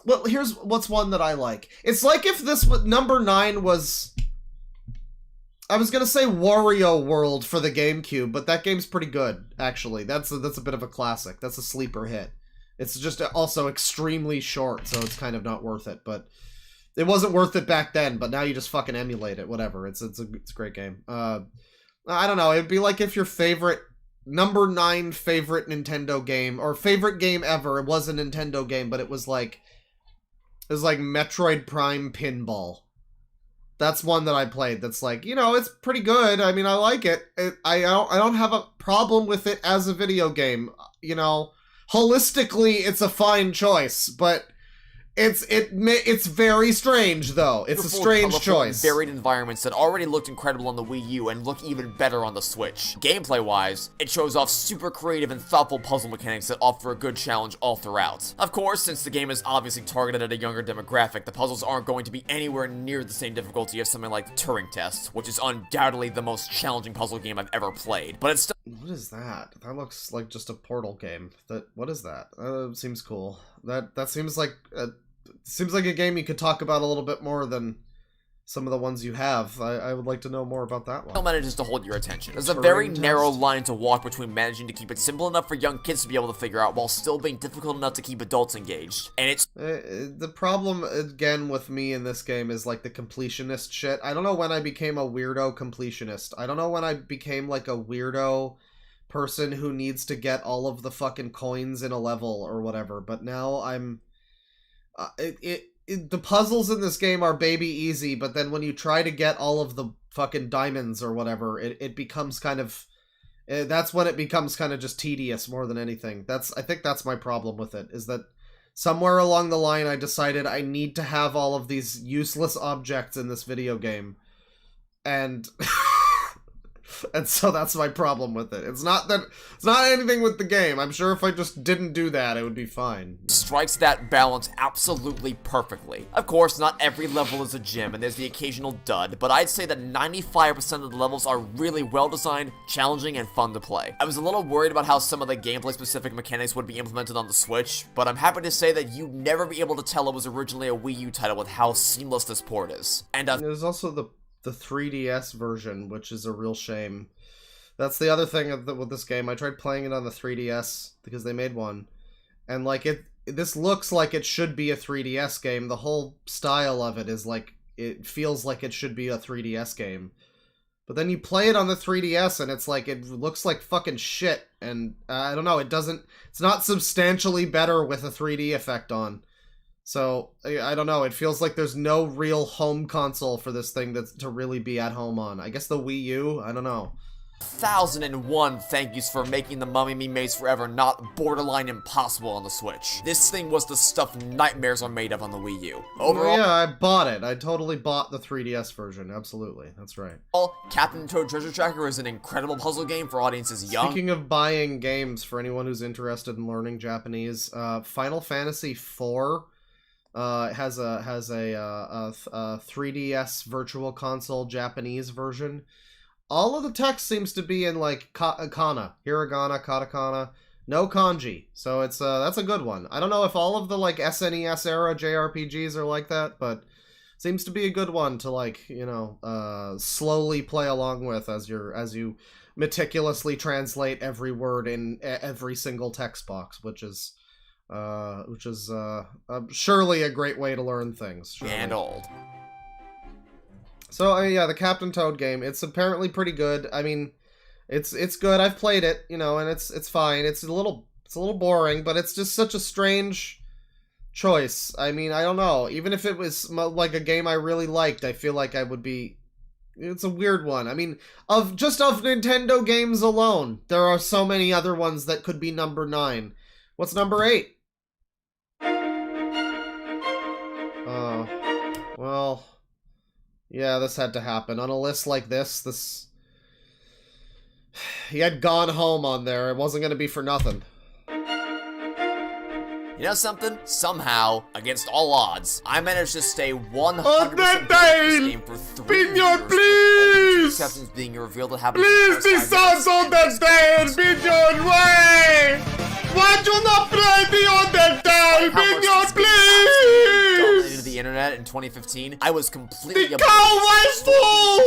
well, here's what's one that I like. It's like if this number 9 was... I was gonna say Wario World for the GameCube, but that game's pretty good, actually. That's a bit of a classic. That's a sleeper hit. It's just also extremely short, so it's kind of not worth it, but... It wasn't worth it back then, but now you just fucking emulate it, whatever. It's a great game. I don't know, it'd be like if your favorite... Number 9 favorite Nintendo game, or favorite game ever, it was a Nintendo game, but it was like Metroid Prime Pinball. That's one that I played that's like, you know, it's pretty good. I mean, I like it. I don't have a problem with it as a video game. You know, holistically, it's a fine choice, but it's very strange, though. It's a strange choice. Varied environments that already looked incredible on the Wii U and look even better on the Switch. Gameplay-wise, it shows off super creative and thoughtful puzzle mechanics that offer a good challenge all throughout. Of course, since the game is obviously targeted at a younger demographic, the puzzles aren't going to be anywhere near the same difficulty as something like Turing Test, which is undoubtedly the most challenging puzzle game I've ever played. But it's still... What is that? That looks like just a Portal game. What is that? Seems cool. That seems like... Seems like a game you could talk about a little bit more than some of the ones you have. I would like to know more about that one. Still manages to hold your attention. There's a very narrow line to walk between managing to keep it simple enough for young kids to be able to figure out while still being difficult enough to keep adults engaged. And it's... the problem, again, with me in this game is, like, the completionist shit. I don't know when I became a weirdo completionist. I don't know when I became, like, a weirdo person who needs to get all of the fucking coins in a level or whatever, but now I'm... the puzzles in this game are baby easy, but then when you try to get all of the fucking diamonds or whatever, it becomes kind of... that's when it becomes kind of just tedious more than anything. I think that's my problem with it, is that somewhere along the line I decided I need to have all of these useless objects in this video game. And... And so that's my problem with it. It's not anything with the game. I'm sure if I just didn't do that, it would be fine. Strikes that balance absolutely perfectly. Of course, not every level is a gym, and there's the occasional dud, but I'd say that 95% of the levels are really well designed, challenging, and fun to play. I was a little worried about how some of the gameplay-specific mechanics would be implemented on the Switch, but I'm happy to say that you'd never be able to tell it was originally a Wii U title with how seamless this port is. And there's also the 3DS version, which is a real shame. That's the other thing with this game. I tried playing it on the 3DS because they made one, and like this looks like it should be a 3DS game. The whole style of it is like, it feels like it should be a 3DS game. But then you play it on the 3DS and it's like, it looks like fucking shit, and I don't know, it's not substantially better with a 3D effect on. So, I don't know, it feels like there's no real home console for this thing to really be at home on. I guess the Wii U? I don't know. 1001 thank yous for making the Mummy Me Maze Forever not borderline impossible on the Switch. This thing was the stuff nightmares are made of on the Wii U. Overall, yeah, I bought it. I totally bought the 3DS version. Absolutely. That's right. Captain Toad Treasure Tracker is an incredible puzzle game for audiences young. Speaking of buying games for anyone who's interested in learning Japanese, Final Fantasy IV has a 3DS Virtual Console Japanese version. All of the text seems to be in like kana, hiragana, katakana, no kanji. So it's that's a good one. I don't know if all of the like SNES era JRPGs are like that, but seems to be a good one to like, you know, slowly play along with as you meticulously translate every word in every single text box, which is surely a great way to learn things. Surely. And old. So yeah, the Captain Toad game, it's apparently pretty good. I mean, it's good. I've played it, you know, and it's fine. It's a little boring, but it's just such a strange choice. I mean, I don't know. Even if it was like a game I really liked, I feel like I would be. It's a weird one. I mean, of Nintendo games alone, there are so many other ones that could be number 9. What's number 8? Oh, well. Yeah, this had to happen. On a list like this... He had Gone Home on there. It wasn't going to be for nothing. You know something? Somehow, against all odds, I managed to stay 100% this game for 3 years. Piñon, please! Exceptions being revealed to happen. Please, this sounds Undertale! Piñon, why? Why do you not play the Undertale? Piñon, please! Dominated the internet in 2015. I was completely the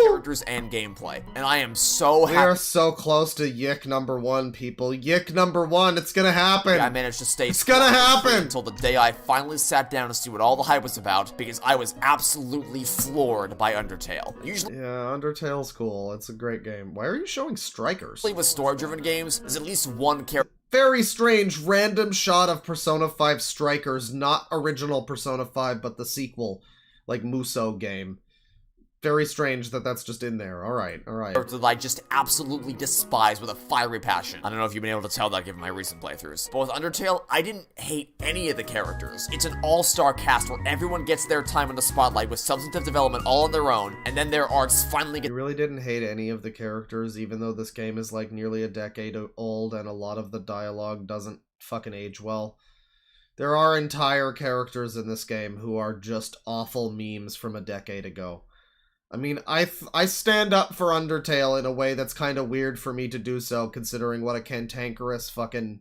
characters and gameplay, and I am so happy. We are so close to Yick number 1, people. Yick number 1, it's gonna happen. I managed to stay. It's gonna happen until the day I finally sat down to see what all the hype was about, because I was absolutely floored by Undertale. Usually, yeah, Undertale's cool. It's a great game. Why are you showing strikers? With story-driven games, there's at least one character. Very strange random shot of Persona 5 Strikers, not original Persona 5, but the sequel, like Musou game. Very strange that that's just in there. Alright. That I just absolutely despise with a fiery passion. I don't know if you've been able to tell that given my recent playthroughs. But with Undertale, I didn't hate any of the characters. It's an all-star cast where everyone gets their time in the spotlight with substantive development all on their own, and then their arcs finally get— You really didn't hate any of the characters, even though this game is like nearly a decade old and a lot of the dialogue doesn't fucking age well. There are entire characters in this game who are just awful memes from a decade ago. I mean, I stand up for Undertale in a way that's kind of weird for me to do so, considering what a cantankerous fucking,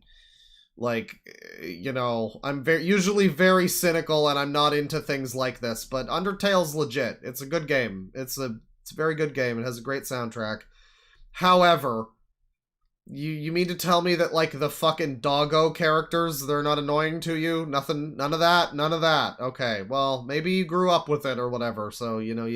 like, you know, I'm usually very cynical and I'm not into things like this, but Undertale's legit. It's a good game. It's a very good game. It has a great soundtrack. However, you mean to tell me that, like, the fucking doggo characters, they're not annoying to you? None of that? Okay, well, maybe you grew up with it or whatever, so, you know,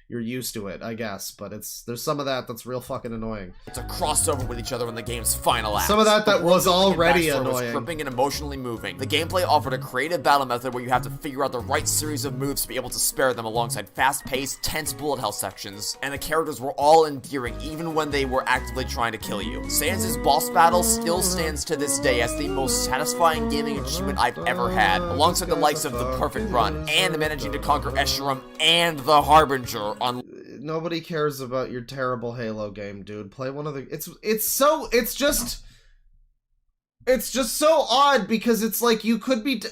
you're used to it, I guess, but there's some of that that's real fucking annoying. It's a crossover with each other in the game's final act. Some of that was already annoying. Was gripping and emotionally moving. The gameplay offered a creative battle method where you have to figure out the right series of moves to be able to spare them alongside fast-paced, tense bullet hell sections, and the characters were all endearing even when they were actively trying to kill you. Sans' boss battle still stands to this day as the most satisfying gaming achievement I've ever had, alongside the likes of the Perfect Run, and managing to conquer Escharum and the Harbinger on... nobody cares about your terrible Halo game, dude. Play one of the... It's just so odd because it's like you could be...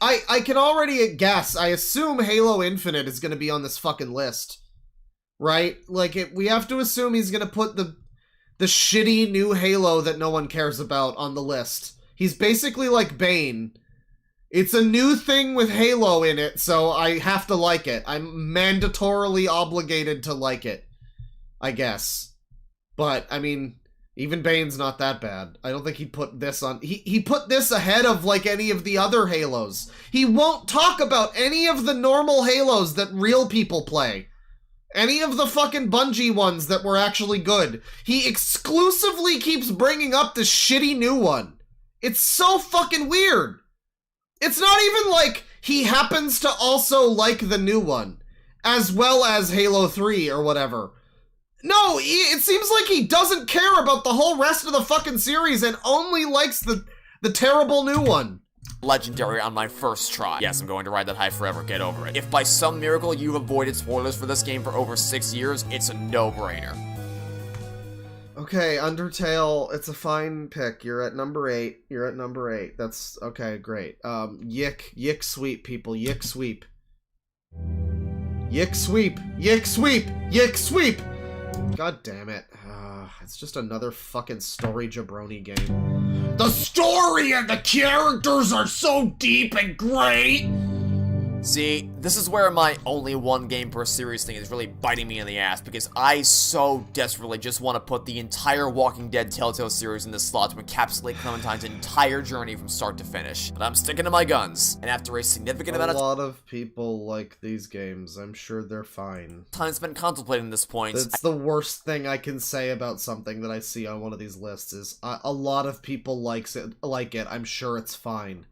I can already guess. I assume Halo Infinite is going to be on this fucking list. Right? Like, we have to assume he's going to put the shitty new Halo that no one cares about on the list. He's basically like Bane. It's a new thing with Halo in it, so I have to like it. I'm mandatorily obligated to like it, I guess. But, I mean, even Bane's not that bad. I don't think he'd put this on... He put this ahead of, like, any of the other Halos. He won't talk about any of the normal Halos that real people play. Any of the fucking Bungie ones that were actually good. He exclusively keeps bringing up the shitty new one. It's so fucking weird. It's not even like he happens to also like the new one, as well as Halo 3 or whatever. No, it seems like he doesn't care about the whole rest of the fucking series and only likes the terrible new one. Legendary on my first try. Yes, I'm going to ride that high forever, get over it. If by some miracle you've avoided spoilers for this game for over 6 years, it's a no-brainer. Okay, Undertale, it's a fine pick. You're at number 8. You're at number 8. That's, okay, great. Yick sweep, people. Yick sweep. Yick sweep. Yick sweep. Yick sweep! God damn it. It's just another fucking story jabroni game. The story and the characters are so deep and great! See, this is where my only one game per series thing is really biting me in the ass, because I so desperately just want to put the entire Walking Dead Telltale series in this slot to encapsulate Clementine's entire journey from start to finish. But I'm sticking to my guns, and after a significant amount of... A lot of people like these games. I'm sure they're fine. Time spent contemplating this point. It's the worst thing I can say about something that I see on one of these lists is a lot of people like it. I'm sure it's fine.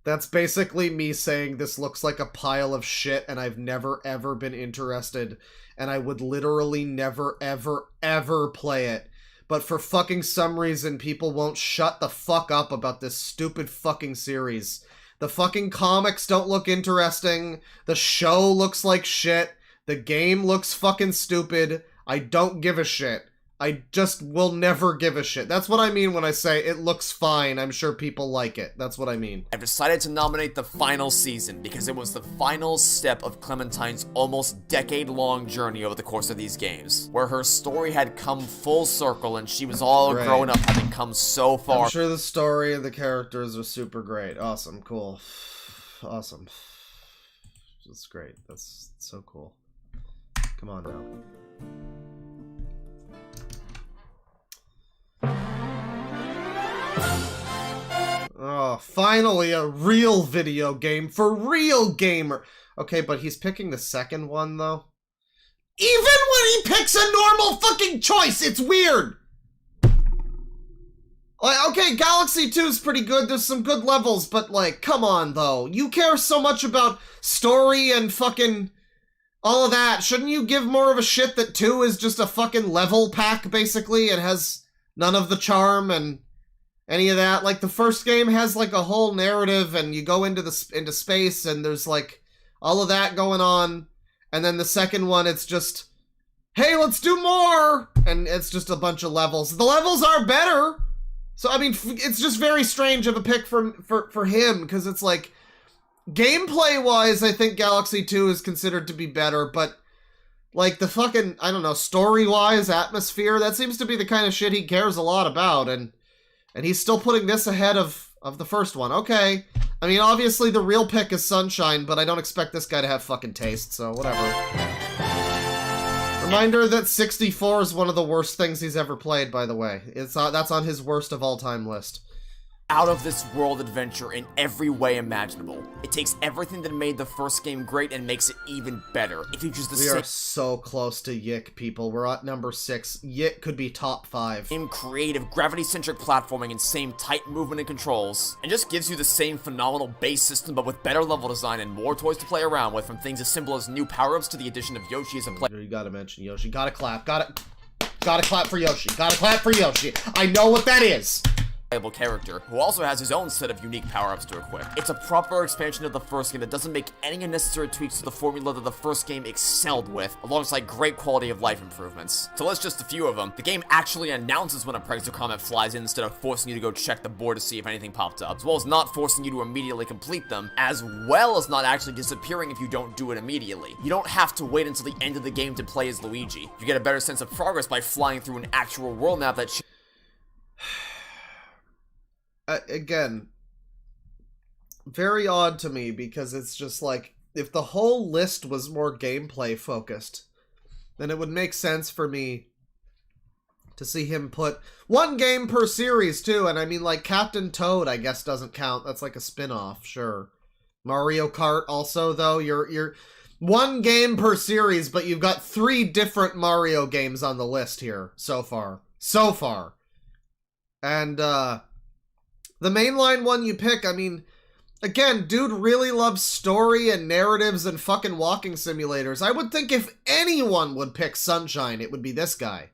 That's basically me saying this looks like a pile of shit and I've never ever been interested and I would literally never ever ever play it. But for fucking some reason people won't shut the fuck up about this stupid fucking series. The fucking comics don't look interesting. The show looks like shit. The game looks fucking stupid. I don't give a shit. I just will never give a shit. That's what I mean when I say it looks fine. I'm sure people like it. That's what I mean. I've decided to nominate the final season because it was the final step of Clementine's almost decade-long journey over the course of these games, where her story had come full circle and she was all grown up, having come so far. I'm sure the story and the characters are super great. Awesome. Cool. Awesome. That's great. That's so cool. Come on now. Oh, finally a real video game for real gamer. Okay, but he's picking the second one, though. Even when he picks a normal fucking choice, it's weird. Like, okay, Galaxy 2 is pretty good. There's some good levels, but, like, come on, though. You care so much about story and fucking all of that. Shouldn't you give more of a shit that 2 is just a fucking level pack, basically, and has none of the charm and any of that? Like, the first game has, like, a whole narrative, and you go into space, and there's, like, all of that going on. And then the second one, it's just, hey, let's do more! And it's just a bunch of levels. The levels are better! So, I mean, it's just very strange of a pick for him, because it's like, gameplay-wise, I think Galaxy 2 is considered to be better, but, like, the fucking, I don't know, story-wise, atmosphere, that seems to be the kind of shit he cares a lot about, and he's still putting this ahead of the first one. Okay. I mean, obviously the real pick is Sunshine, but I don't expect this guy to have fucking taste, so whatever. Reminder that 64 is one of the worst things he's ever played, by the way. That's on his worst of all time list. Out of this world adventure in every way imaginable. It takes everything that made the first game great and makes it even better. It features the same... We are so close to Yick, people. We're at number 6. Yick could be top 5. Same creative, gravity-centric platforming and same tight movement and controls. And just gives you the same phenomenal base system, but with better level design and more toys to play around with, from things as simple as new power-ups to the addition of Yoshi as a player. You gotta mention Yoshi. Gotta clap. Gotta clap for Yoshi. Gotta clap for Yoshi. I know what that is. playable character, who also has his own set of unique power-ups to equip. It's a proper expansion of the first game that doesn't make any unnecessary tweaks to the formula that the first game excelled with, alongside great quality of life improvements. To list just a few of them, the game actually announces when a Praxis Comet flies in instead of forcing you to go check the board to see if anything popped up, as well as not forcing you to immediately complete them, as well as not actually disappearing if you don't do it immediately. You don't have to wait until the end of the game to play as Luigi. You get a better sense of progress by flying through an actual world map that again, very odd to me, because it's just like, if the whole list was more gameplay focused, then it would make sense for me to see him put one game per series too. And I mean, like, Captain Toad, I guess, doesn't count. That's like a spin-off, sure. Mario Kart also, though, you're one game per series, but you've got 3 different Mario games on the list here so far. And the mainline one you pick, I mean, again, dude really loves story and narratives and fucking walking simulators. I would think if anyone would pick Sunshine, it would be this guy.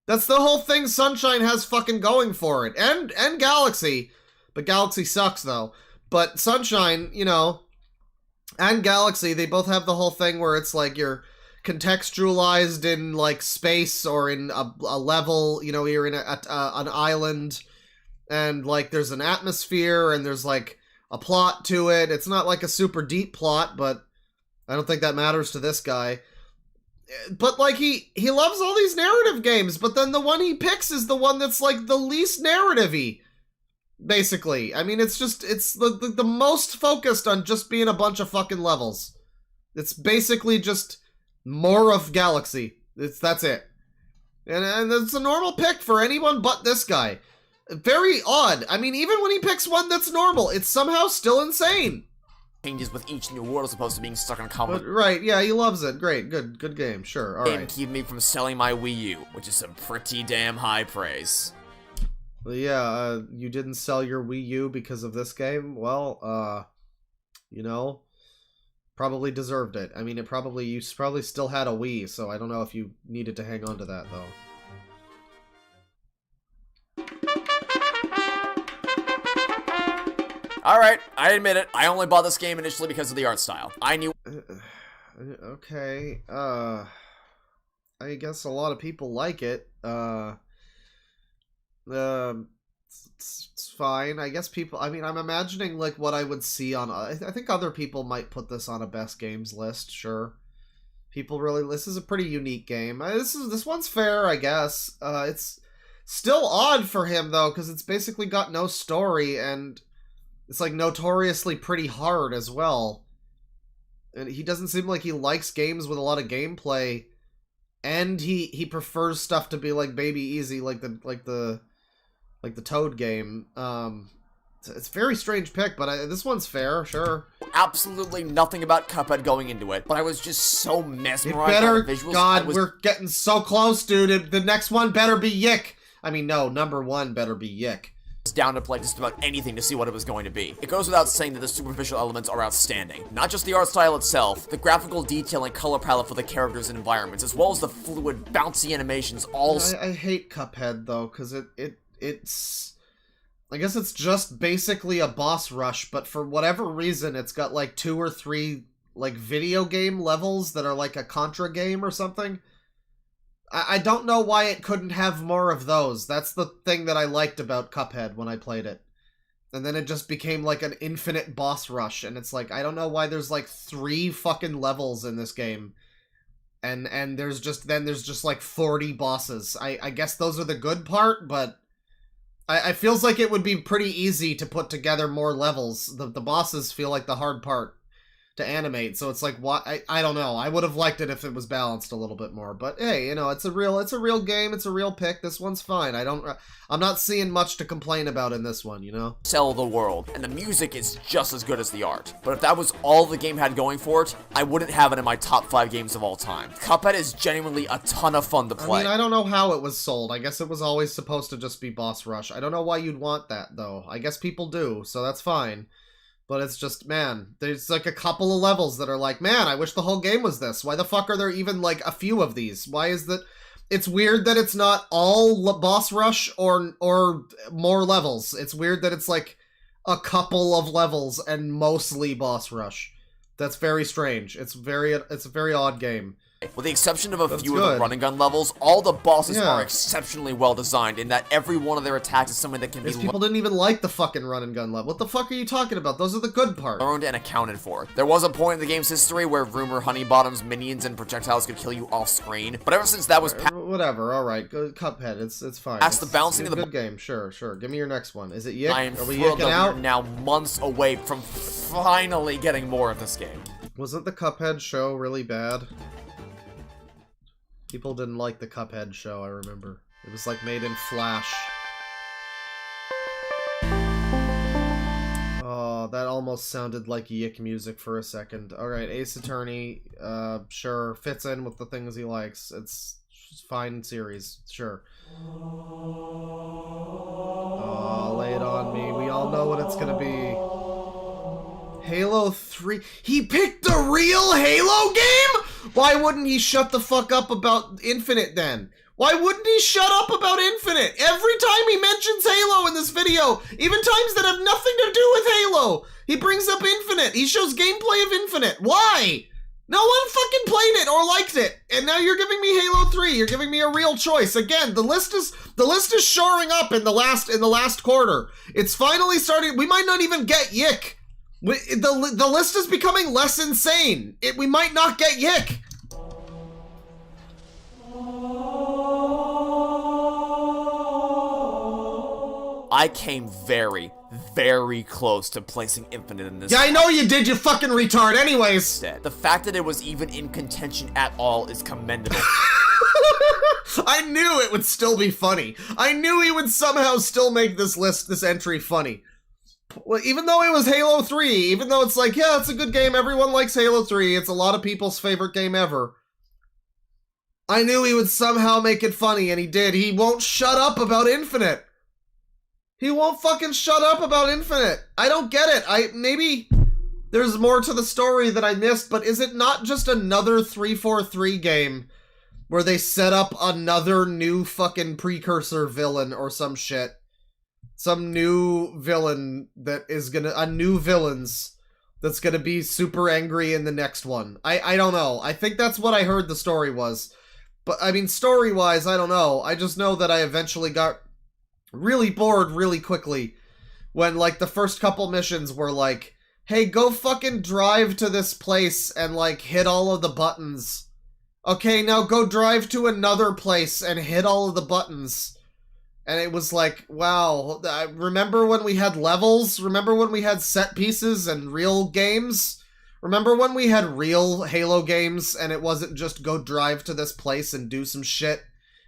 That's the whole thing Sunshine has fucking going for it. And Galaxy. But Galaxy sucks, though. But Sunshine, you know, and Galaxy, they both have the whole thing where it's like you're contextualized in, like, space or in a level, you know, you're in an island, and, like, there's an atmosphere, and there's, like, a plot to it. It's not, like, a super deep plot, but I don't think that matters to this guy. But, like, he loves all these narrative games, but then the one he picks is the one that's, like, the least narrative-y, basically. I mean, it's just, it's the most focused on just being a bunch of fucking levels. It's basically just more of Galaxy. That's it. And it's a normal pick for anyone but this guy. Very odd. I mean, even when he picks one that's normal, it's somehow still insane. Changes with each new world as opposed to being stuck in combat. Right, yeah, he loves it. Great, good game, sure, alright. Keep me from selling my Wii U, which is some pretty damn high praise. Well, yeah, you didn't sell your Wii U because of this game? Well, you know, probably deserved it. I mean, you probably still had a Wii, so I don't know if you needed to hang on to that, though. Alright, I admit it. I only bought this game initially because of the art style. I knew... Okay, I guess a lot of people like it. It's fine. I guess people... I mean, I'm imagining, like, what I would see on... I think other people might put this on a best games list, sure. People really... This is a pretty unique game. This one's fair, I guess. It's still odd for him, though, because it's basically got no story, and... It's, like, notoriously pretty hard as well. And he doesn't seem like he likes games with a lot of gameplay. And he prefers stuff to be, like, baby easy, like the Toad game. It's a very strange pick, but this one's fair, sure. Absolutely nothing about Cuphead going into it, but I was just so mesmerized by the visuals. God, we're getting so close, dude. The next one better be Yick. I mean, no, number 1 better be Yick. Down to play just about anything to see what it was going to be. It goes without saying that the superficial elements are outstanding. Not just the art style itself, the graphical detail and color palette for the characters and environments, as well as the fluid, bouncy animations, all... I hate Cuphead, though, because it's... I guess it's just basically a boss rush, but for whatever reason, it's got, like, 2 or 3, like, video game levels that are, like, a Contra game or something. I don't know why it couldn't have more of those. That's the thing that I liked about Cuphead when I played it. And then it just became like an infinite boss rush, and it's like, I don't know why there's like 3 fucking levels in this game. And there's just like 40 bosses. I guess those are the good part, but I feels like it would be pretty easy to put together more levels. The bosses feel like the hard part to animate, so it's like, what? I don't know. I would have liked it if it was balanced a little bit more, but hey, you know, it's a real game, it's a real pick. This one's fine. I'm not seeing much to complain about in this one, you know? Sell the world, and the music is just as good as the art. But if that was all the game had going for it, I wouldn't have it in my top 5 games of all time. Cuphead is genuinely a ton of fun to play. I mean, I don't know how it was sold. I guess it was always supposed to just be boss rush. I don't know why you'd want that, though. I guess people do, so that's fine. But it's just, man, there's like a couple of levels that are like, man, I wish the whole game was this. Why the fuck are there even like a few of these? Why is that? It's weird that it's not all boss rush or more levels. It's weird that it's like a couple of levels and mostly boss rush. That's very strange. It's a very odd game. With the exception of a few good. of the run and gun levels, all the bosses Yeah. are exceptionally well designed in that every one of their attacks is something that can be These people didn't even like the fucking run and gun level. What the fuck are you talking about? Those are the good parts. learned and accounted for. There was a point in the game's history where Rumor, Honeybottom's minions and projectiles could kill you off screen, but ever since that was Whatever, alright. Go Cuphead, it's fine. That's the balancing it's of a the good game, sure. Give me your next one. Is it Yick? I am Are we thrilled yicking that out? we're now months away from finally getting more of this game. Wasn't the Cuphead show really bad? People didn't like the Cuphead show, I remember. It was like made in Flash. Oh, that almost sounded like Yick music for a second. Alright, Ace Attorney, sure, fits in with the things he likes. It's fine series, sure. Oh, lay it on me. We all know what it's gonna be. Halo 3. He picked the real Halo game? Why wouldn't he shut the fuck up about Infinite then? Why wouldn't he shut up about Infinite? Every time he mentions Halo in this video, even times that have nothing to do with Halo, he brings up Infinite. He shows gameplay of Infinite. Why? No one fucking played it or liked it. And now you're giving me Halo 3. You're giving me a real choice. Again, the list is shoring up in the last quarter. It's finally starting. We might not even get Yick. The list is becoming less insane. We might not get Yick. I came very, very close to placing Infinite in this. Yeah, I know you did, you fucking retard. Anyways. The fact that it was even in contention at all is commendable. I knew it would still be funny. I knew he would somehow still make this entry funny. Well, even though it was Halo 3, even though it's like, yeah, it's a good game, everyone likes Halo 3, it's a lot of people's favorite game ever. I knew he would somehow make it funny, and he did. He won't shut up about Infinite. He won't fucking shut up about Infinite. I don't get it. Maybe there's more to the story that I missed, but is it not just another 343 game where they set up another new fucking precursor villain or some shit? Some new villain that is new villains that's gonna be super angry in the next one. I don't know. I think that's what I heard the story was. But, I mean, story-wise, I don't know. I just know that I eventually got really bored really quickly when, like, the first couple missions were like, hey, go fucking drive to this place and, like, hit all of the buttons. Okay, now go drive to another place and hit all of the buttons. And it was like, wow, remember when we had levels? Remember when we had set pieces and real games? Remember when we had real Halo games and it wasn't just go drive to this place and do some shit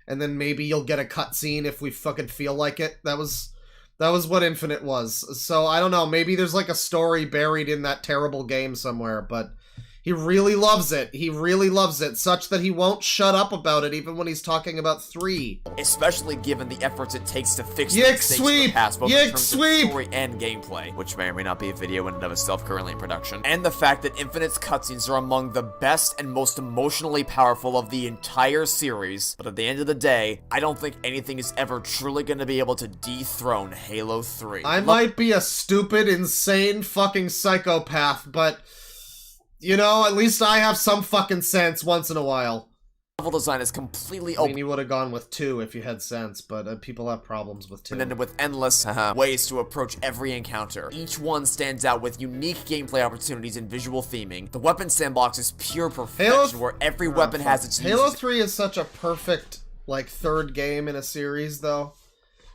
and then maybe you'll get a cutscene if we fucking feel like it? That was what Infinite was. So I don't know, maybe there's like a story buried in that terrible game somewhere, but he really loves it. He really loves it, such that he won't shut up about it even when he's talking about 3. Especially given the efforts it takes to fix the Yick mistakes of sweep! the past, both in Yick terms sweep! of story and gameplay, which may or may not be a video in and of itself currently in production, and the fact that Infinite's cutscenes are among the best and most emotionally powerful of the entire series, but at the end of the day, I don't think anything is ever truly going to be able to dethrone Halo 3. I might be a stupid, insane fucking psychopath, but you know, at least I have some fucking sense once in a while. Level design is completely I mean, you would have gone with 2 if you had sense, but people have problems with 2. and with endless ways to approach every encounter. Each one stands out with unique gameplay opportunities and visual theming. The weapon sandbox is pure perfection, where every weapon has its Halo uses. 3 is such a perfect, like, third game in a series, though.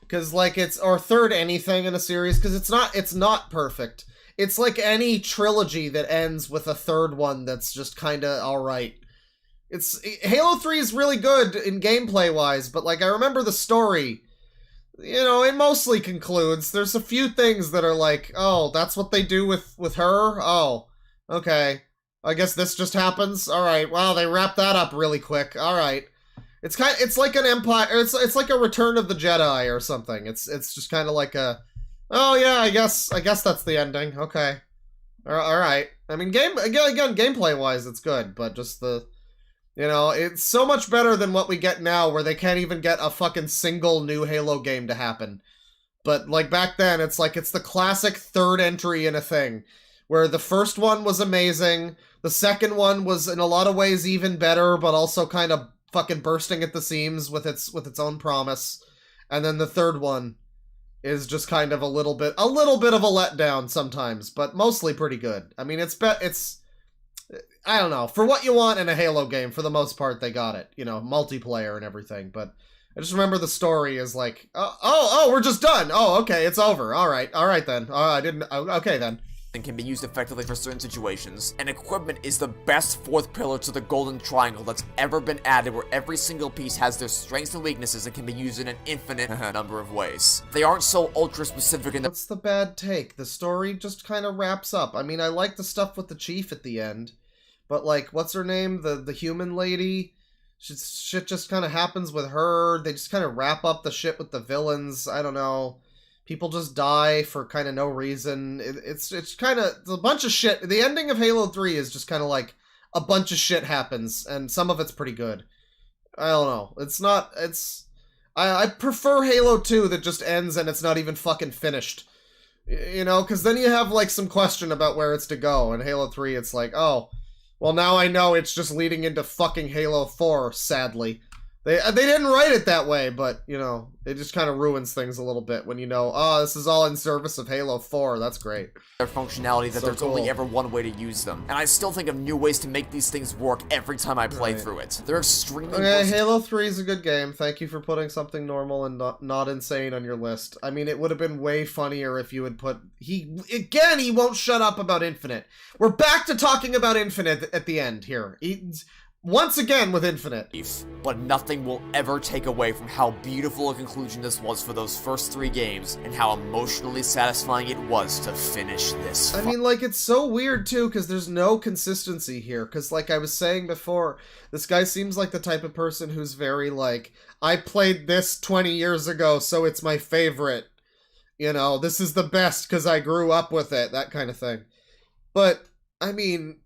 Because, like, or third anything in a series, because it's not perfect. It's like any trilogy that ends with a third one that's just kinda alright. Halo 3 is really good in gameplay-wise, but, like, I remember the story. You know, it mostly concludes. There's a few things that are like, oh, that's what they do with her? Oh, okay. I guess this just happens? Alright, wow, they wrapped that up really quick. Alright. It's like an Empire, it's like a Return of the Jedi or something. It's just kind of like a, oh yeah, I guess that's the ending. Okay. Alright. I mean, again, gameplay-wise, it's good, but just the You know, it's so much better than what we get now, where they can't even get a fucking single new Halo game to happen. But, like, back then, it's like, it's the classic third entry in a thing, where the first one was amazing, the second one was in a lot of ways even better, but also kind of fucking bursting at the seams with its own promise, and then the third one is just kind of a little bit of a letdown sometimes, but mostly pretty good. I mean, it's I don't know, for what you want in a Halo game, for the most part, they got it. You know, multiplayer and everything, but I just remember the story is like, oh, we're just done. Oh, okay, it's over. All right then. Okay then. And can be used effectively for certain situations. And equipment is the best fourth pillar to the golden triangle that's ever been added, where every single piece has their strengths and weaknesses and can be used in an infinite number of ways. They aren't so ultra specific in the— What's the bad take? The story just kind of wraps up. I mean, I like the stuff with the chief at the end, but like, what's her name? The human lady? Shit just kind of happens with her. They just kind of wrap up the shit with the villains. I don't know. People just die for kind of no reason. It's kind of a bunch of shit. The ending of Halo 3 is just kind of like a bunch of shit happens, and some of it's pretty good. I don't know. I prefer Halo 2 that just ends and it's not even fucking finished. You know, because then you have like some question about where it's to go. In Halo 3, it's like, oh, well, now I know it's just leading into fucking Halo 4, sadly. They didn't write it that way, but, you know, it just kind of ruins things a little bit when you know, oh, this is all in service of Halo 4. That's great. Their functionality that So there's cool. only ever one way to use them. And I still think of new ways to make these things work every time I play through it. They're extremely Okay, versatile. Halo 3 is a good game. Thank you for putting something normal and not insane on your list. I mean, it would have been way funnier if you had put... He won't shut up about Infinite. We're back to talking about Infinite at the end here. Once again with Infinite. But nothing will ever take away from how beautiful a conclusion this was for those first 3 games, and how emotionally satisfying it was to finish this. I mean, like, it's so weird, too, because there's no consistency here. Because, like I was saying before, this guy seems like the type of person who's very, like, I played this 20 years ago, so it's my favorite. You know, this is the best because I grew up with it, that kind of thing. But, I mean...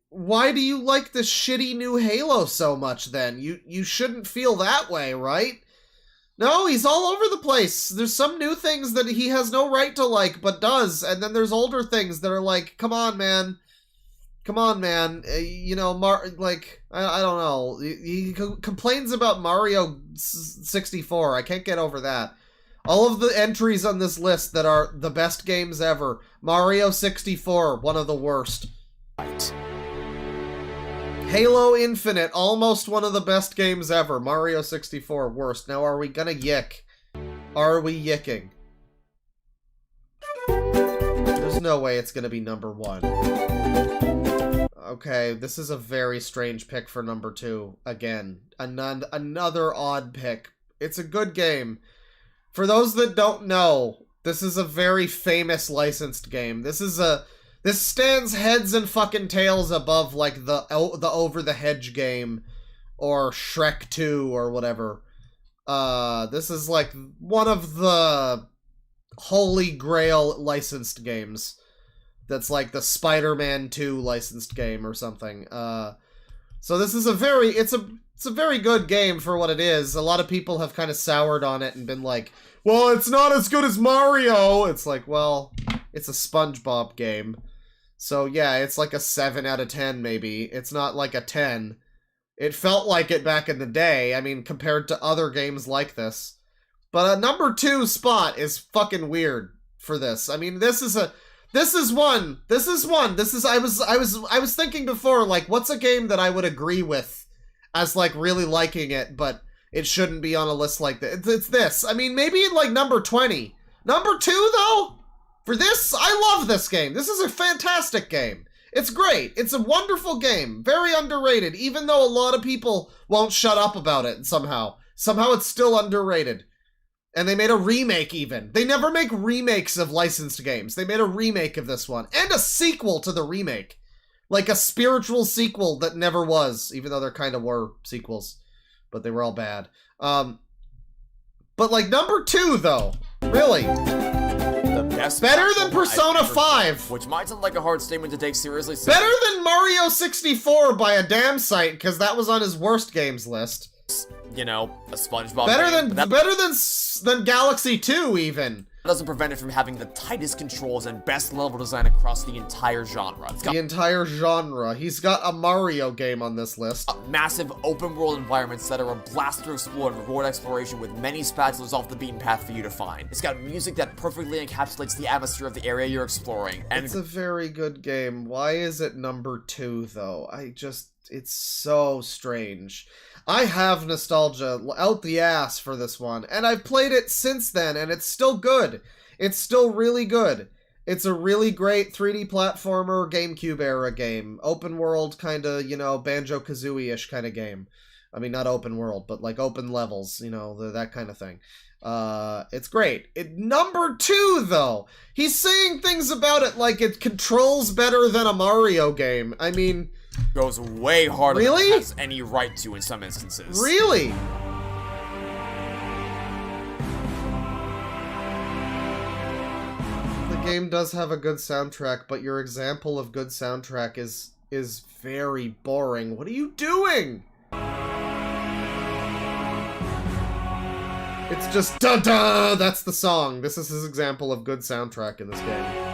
Why do you like the shitty new Halo so much, then? You shouldn't feel that way, right? No, he's all over the place. There's some new things that he has no right to like, but does. And then there's older things that are like, come on, man. Come on, man. You know, I don't know. He complains about Mario 64. I can't get over that. All of the entries on this list that are the best games ever. Mario 64, one of the worst. Right. Halo Infinite, almost one of the best games ever. Mario 64, worst. Now, are we gonna yick? Are we yicking? There's no way it's gonna be number 1. Okay, this is a very strange pick for number 2. Again, another odd pick. It's a good game. For those that don't know, this is a very famous licensed game. This stands heads and fucking tails above, like, the Over the Hedge game, or Shrek 2, or whatever. This is, like, one of the holy grail licensed games. That's, like, the Spider-Man 2 licensed game, or something. So this is it's a very good game for what it is. A lot of people have kind of soured on it and been like, well, it's not as good as Mario! It's like, well, it's a SpongeBob game. So yeah, it's like a 7 out of 10 maybe. It's not like a 10. It felt like it back in the day, I mean, compared to other games like this. But a number 2 spot is fucking weird for this. I mean, I was thinking before, like, what's a game that I would agree with as, like, really liking it, but it shouldn't be on a list like this. It's this. I mean, maybe like number 20. Number 2 though? For this, I love this game. This is a fantastic game. It's great. It's a wonderful game. Very underrated, even though a lot of people won't shut up about it somehow. Somehow it's still underrated. And they made a remake even. They never make remakes of licensed games. They made a remake of this one. And a sequel to the remake. Like a spiritual sequel that never was, even though there kind of were sequels. But they were all bad. But like number 2 though. Really? The best. Better than platformer I've Persona ever 5! seen, which might sound like a hard statement to take seriously. Better than Mario 64 by a damn sight, because that was on his worst games list. You know, a SpongeBob. Better game, than Galaxy 2 even. That doesn't prevent it from having the tightest controls and best level design across the entire genre. It's got The entire genre. He's got a Mario game on this list. massive open world environments that are a blast to explore and reward exploration with many spatulas off the beaten path for you to find. It's got music that perfectly encapsulates the atmosphere of the area you're exploring. And It's a very good game. Why is it number 2 though? It's so strange. I have nostalgia out the ass for this one, and I've played it since then, and it's still good. It's still really good. It's a really great 3D platformer GameCube era game. Open world kinda, you know, Banjo-Kazooie-ish kinda game. I mean, not open world, but like open levels, you know, that kind of thing. It's great. Number 2, though! He's saying things about it like it controls better than a Mario game. I mean... goes way harder Really? than it has any right to in some instances. Really? The game does have a good soundtrack, but your example of good soundtrack is very boring. What are you doing? It's just da-da! That's the song. This is his example of good soundtrack in this game.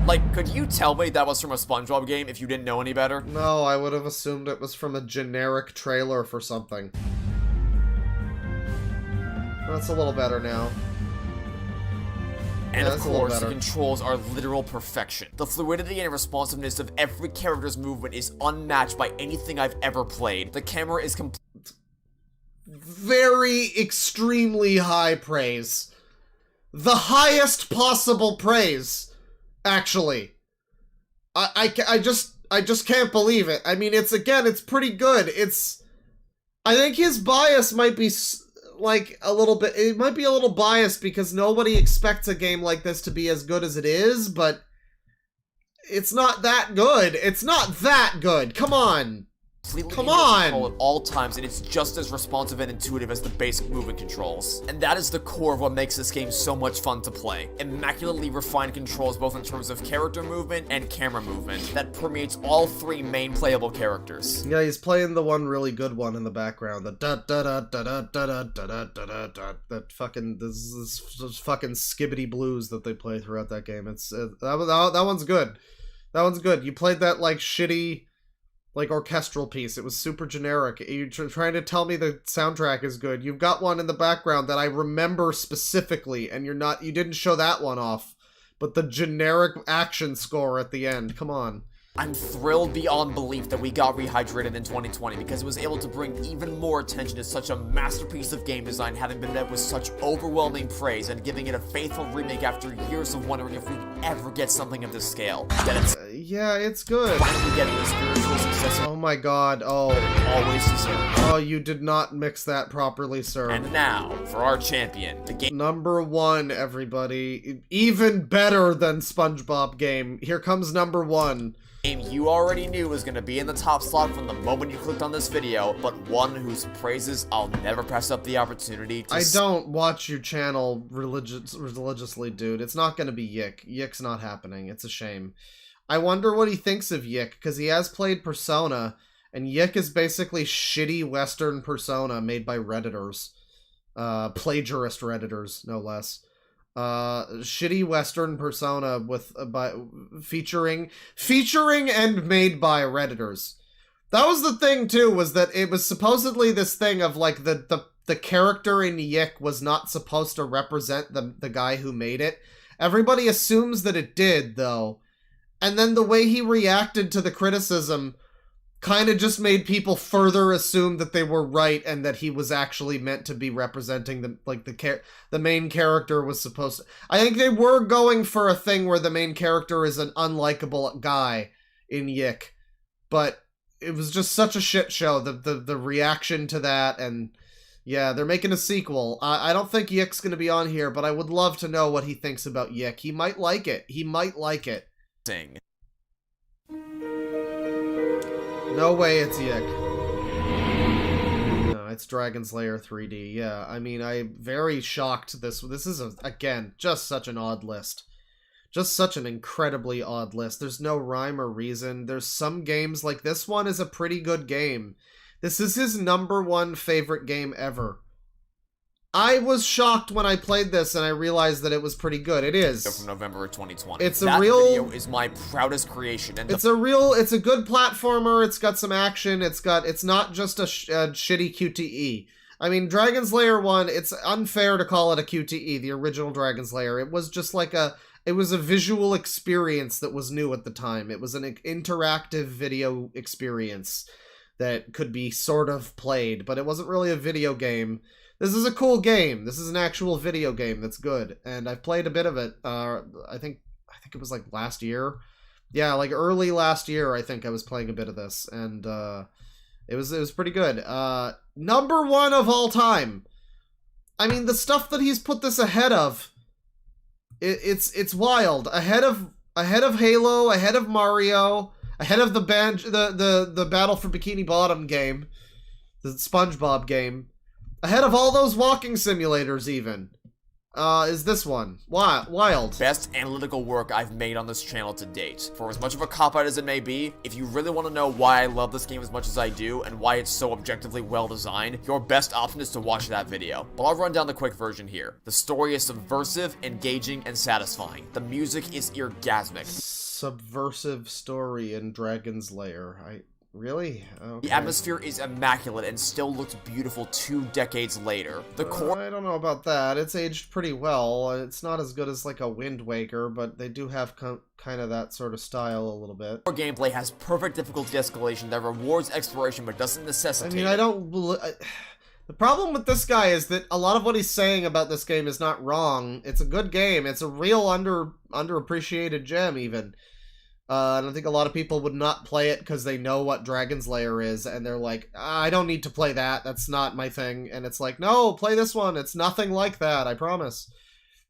Like, could you tell me that was from a SpongeBob game if you didn't know any better? No, I would have assumed it was from a generic trailer for something. That's a little better now. And Yeah, of that's a little course, the better. controls are literal perfection. The fluidity and responsiveness of every character's movement is unmatched by anything I've ever played. The camera is very extremely high praise. The highest possible praise, actually. I just can't believe it. I mean, it's pretty good. I think his bias might be like a little bit, it might be a little biased because nobody expects a game like this to be as good as it is, but it's not that good. It's not that good. Come on. Come on! At all times, and it's just as responsive and intuitive as the basic movement controls. And that is the core of what makes this game so much fun to play. Immaculately refined controls both in terms of character movement and camera movement that permeates all 3 main playable characters. Yeah, he's playing the one really good one in the background. The da da da da da da da da da da da. That fucking this fucking skibbity blues that they play throughout that game. It's that one's good. That one's good. You played that like shitty, like orchestral piece. It was super generic. You're trying to tell me the soundtrack is good. You've got one in the background that I remember specifically, and you didn't show that one off. But the generic action score at the end, come on. I'm thrilled beyond belief that we got Rehydrated in 2020 because it was able to bring even more attention to such a masterpiece of game design, having been met with such overwhelming praise and giving it a faithful remake after years of wondering if we'd ever get something of this scale. Then it's yeah, it's good. finally getting the spiritual success Oh my god, oh. it always deserved. Oh, you did not mix that properly, sir. And now, for our champion, the game. Number 1, everybody. Even better than SpongeBob game. Here comes number 1. Game you already knew was going to be in the top slot from the moment you clicked on this video, but one whose praises I'll never pass up the opportunity to I don't watch your channel religiously, dude. It's not gonna be Yik. Yik's not happening. It's a shame. I wonder what he thinks of Yik, because he has played Persona, and Yik is basically shitty Western Persona made by Redditors. Plagiarist Redditors, no less. Shitty Western Persona with featuring and made by Redditors. That was the thing too, was that it was supposedly this thing of like the character in Yik was not supposed to represent the guy who made it. Everybody assumes that it did though, and then the way he reacted to the criticism kind of just made people further assume that they were right and that he was actually meant to be representing the main character was supposed to. I think they were going for a thing where the main character is an unlikable guy in Yik, but it was just such a shit show. The reaction to that, and yeah, they're making a sequel. I don't think Yik's gonna be on here, but I would love to know what he thinks about Yik. He might like it. He might like it. Sing. No way it's Yik. No, I it's Dragon's Lair 3D. Yeah, I mean, I'm very shocked. This is, again, just such an odd list. Just such an incredibly odd list. There's no rhyme or reason. There's some games, like this one is a pretty good game. This is his #1 favorite game ever. I was shocked when I played this and I realized that it was pretty good. It is. From November of 2020. It's that a real video is my proudest creation. And it's a good platformer. It's got some action. It's not just a shitty QTE. I mean, Dragon's Lair 1, it's unfair to call it a QTE, the original Dragon's Lair. It was just like it was a visual experience that was new at the time. It was an interactive video experience that could be sort of played, but it wasn't really a video game. This is a cool game. This is an actual video game that's good, and I've played a bit of it. I think it was like last year. Yeah, like early last year, I think I was playing a bit of this, and it was pretty good. #1 of all time. I mean, the stuff that he's put this ahead of, it's wild. Ahead of Halo, ahead of Mario, ahead of the Battle for Bikini Bottom game, the SpongeBob game. Ahead of all those walking simulators, even, is this one. Wild. Best analytical work I've made on this channel to date. For as much of a cop-out as it may be, if you really want to know why I love this game as much as I do, and why it's so objectively well-designed, your best option is to watch that video. But I'll run down the quick version here. The story is subversive, engaging, and satisfying. The music is orgasmic. Subversive story in Dragon's Lair. Really? Okay. The atmosphere is immaculate and still looks beautiful 2 decades later. The core... I don't know about that. It's aged pretty well. It's not as good as like a Wind Waker, but they do have kind of that sort of style a little bit. Core gameplay has perfect difficulty escalation that rewards exploration but doesn't necessitate the problem with this guy is that a lot of what he's saying about this game is not wrong. It's a good game. It's a real underappreciated gem, even. And I think a lot of people would not play it because they know what Dragon's Lair is, and they're like, I don't need to play that, that's not my thing. And it's like, no, play this one, it's nothing like that, I promise.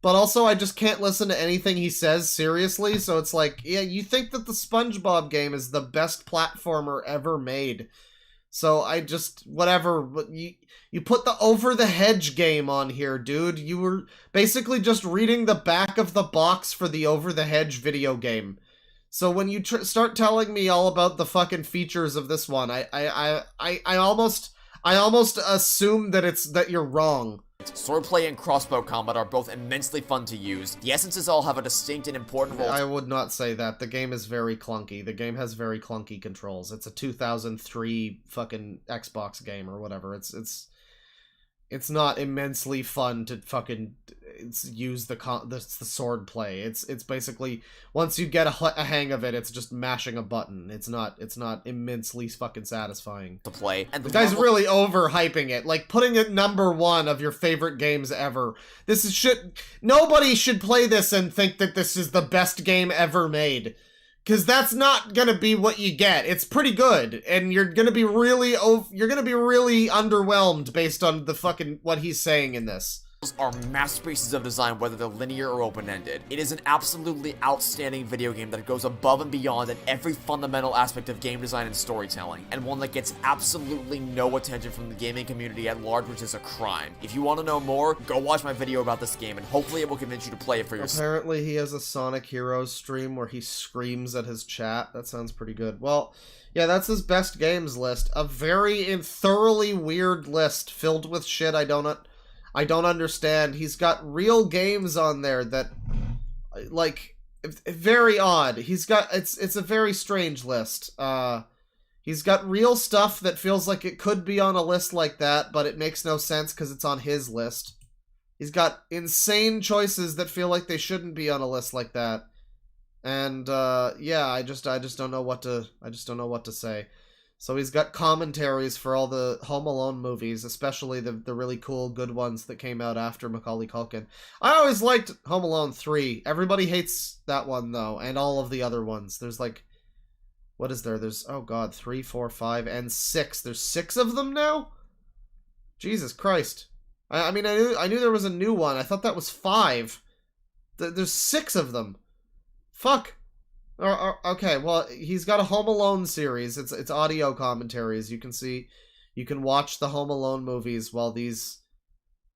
But also, I just can't listen to anything he says seriously, so it's like, yeah, you think that the SpongeBob game is the best platformer ever made. So I just, whatever, you put the Over the Hedge game on here, dude. You were basically just reading the back of the box for the Over the Hedge video game. So when you start telling me all about the fucking features of this one, I almost assume that you're wrong. Swordplay and crossbow combat are both immensely fun to use. The essences all have a distinct and important role. I would not say that. The game is very clunky. The game has very clunky controls. It's a 2003 fucking Xbox game or whatever. It's not immensely fun to fucking use the sword play. It's basically, once you get a hang of it, it's just mashing a button. It's not immensely fucking satisfying to play. And the guy's really overhyping it, like putting it #1 of your favorite games ever. This is shit. Nobody should play this and think that this is the best game ever made. Because that's not gonna be what you get. It's pretty good, and you're gonna be really underwhelmed based on the fucking what he's saying in this. Are masterpieces of design, whether they're linear or open-ended. It is an absolutely outstanding video game that goes above and beyond in every fundamental aspect of game design and storytelling, and one that gets absolutely no attention from the gaming community at large, which is a crime. If you want to know more, go watch my video about this game, and hopefully it will convince you to play it for yourself. Apparently he has a Sonic Heroes stream where he screams at his chat. That sounds pretty good. Well, yeah, that's his best games list. A very and thoroughly weird list filled with shit I don't understand. He's got real games on there that, like, very odd. It's a very strange list. He's got real stuff that feels like it could be on a list like that, but it makes no sense because it's on his list. He's got insane choices that feel like they shouldn't be on a list like that. And, yeah, I just don't know what to say. So he's got commentaries for all the Home Alone movies, especially the really cool good ones that came out after Macaulay Culkin. I always liked Home Alone 3. Everybody hates that one, though, and all of the other ones. There's like, what is there? There's, oh god, 3, 4, 5, and 6. There's 6 of them now? Jesus Christ. I mean, I knew there was a new one. I thought that was 5. There's 6 of them. Fuck. Okay, well, he's got a Home Alone series. It's audio commentaries. You can see You can watch the Home Alone movies while these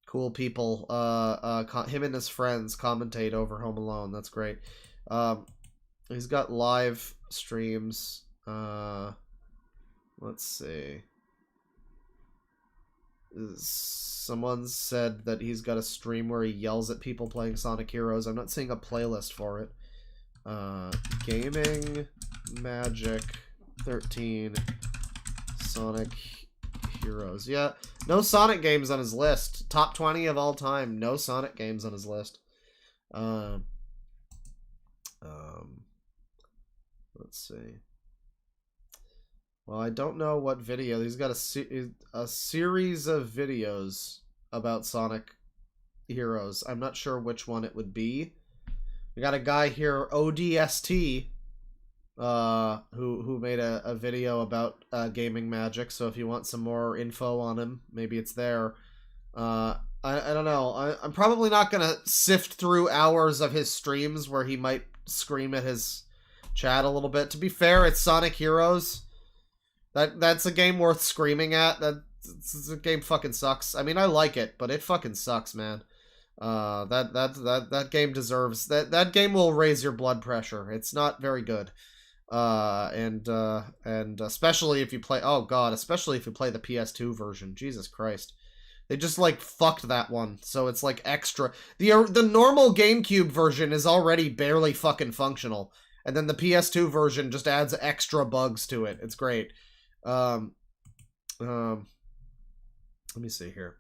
cool people, him and his friends, commentate over Home Alone. That's great. He's got live streams. Let's see. Someone said that he's got a stream where he yells at people playing Sonic Heroes. I'm not seeing a playlist for it. Gaming Magic 13 Sonic Heroes. Yeah, no Sonic games on his list. Top 20 of all time. No Sonic games on his list. Let's see. Well, I don't know what video. He's got a series of videos about Sonic Heroes. I'm not sure which one it would be. We got a guy here, ODST, who made a video about Gaming Magic. So if you want some more info on him, maybe it's there. I don't know. I'm probably not gonna sift through hours of his streams where he might scream at his chat a little bit. To be fair, it's Sonic Heroes. That's a game worth screaming at. The game fucking sucks. I mean, I like it, but it fucking sucks, man. That game deserves that game will raise your blood pressure. It's not very good. And especially if you play, oh god, especially if you play the PS2 version. Jesus Christ. They just like fucked that one. So it's like extra. The normal GameCube version is already barely fucking functional. And then the PS2 version just adds extra bugs to it. It's great. Let me see here.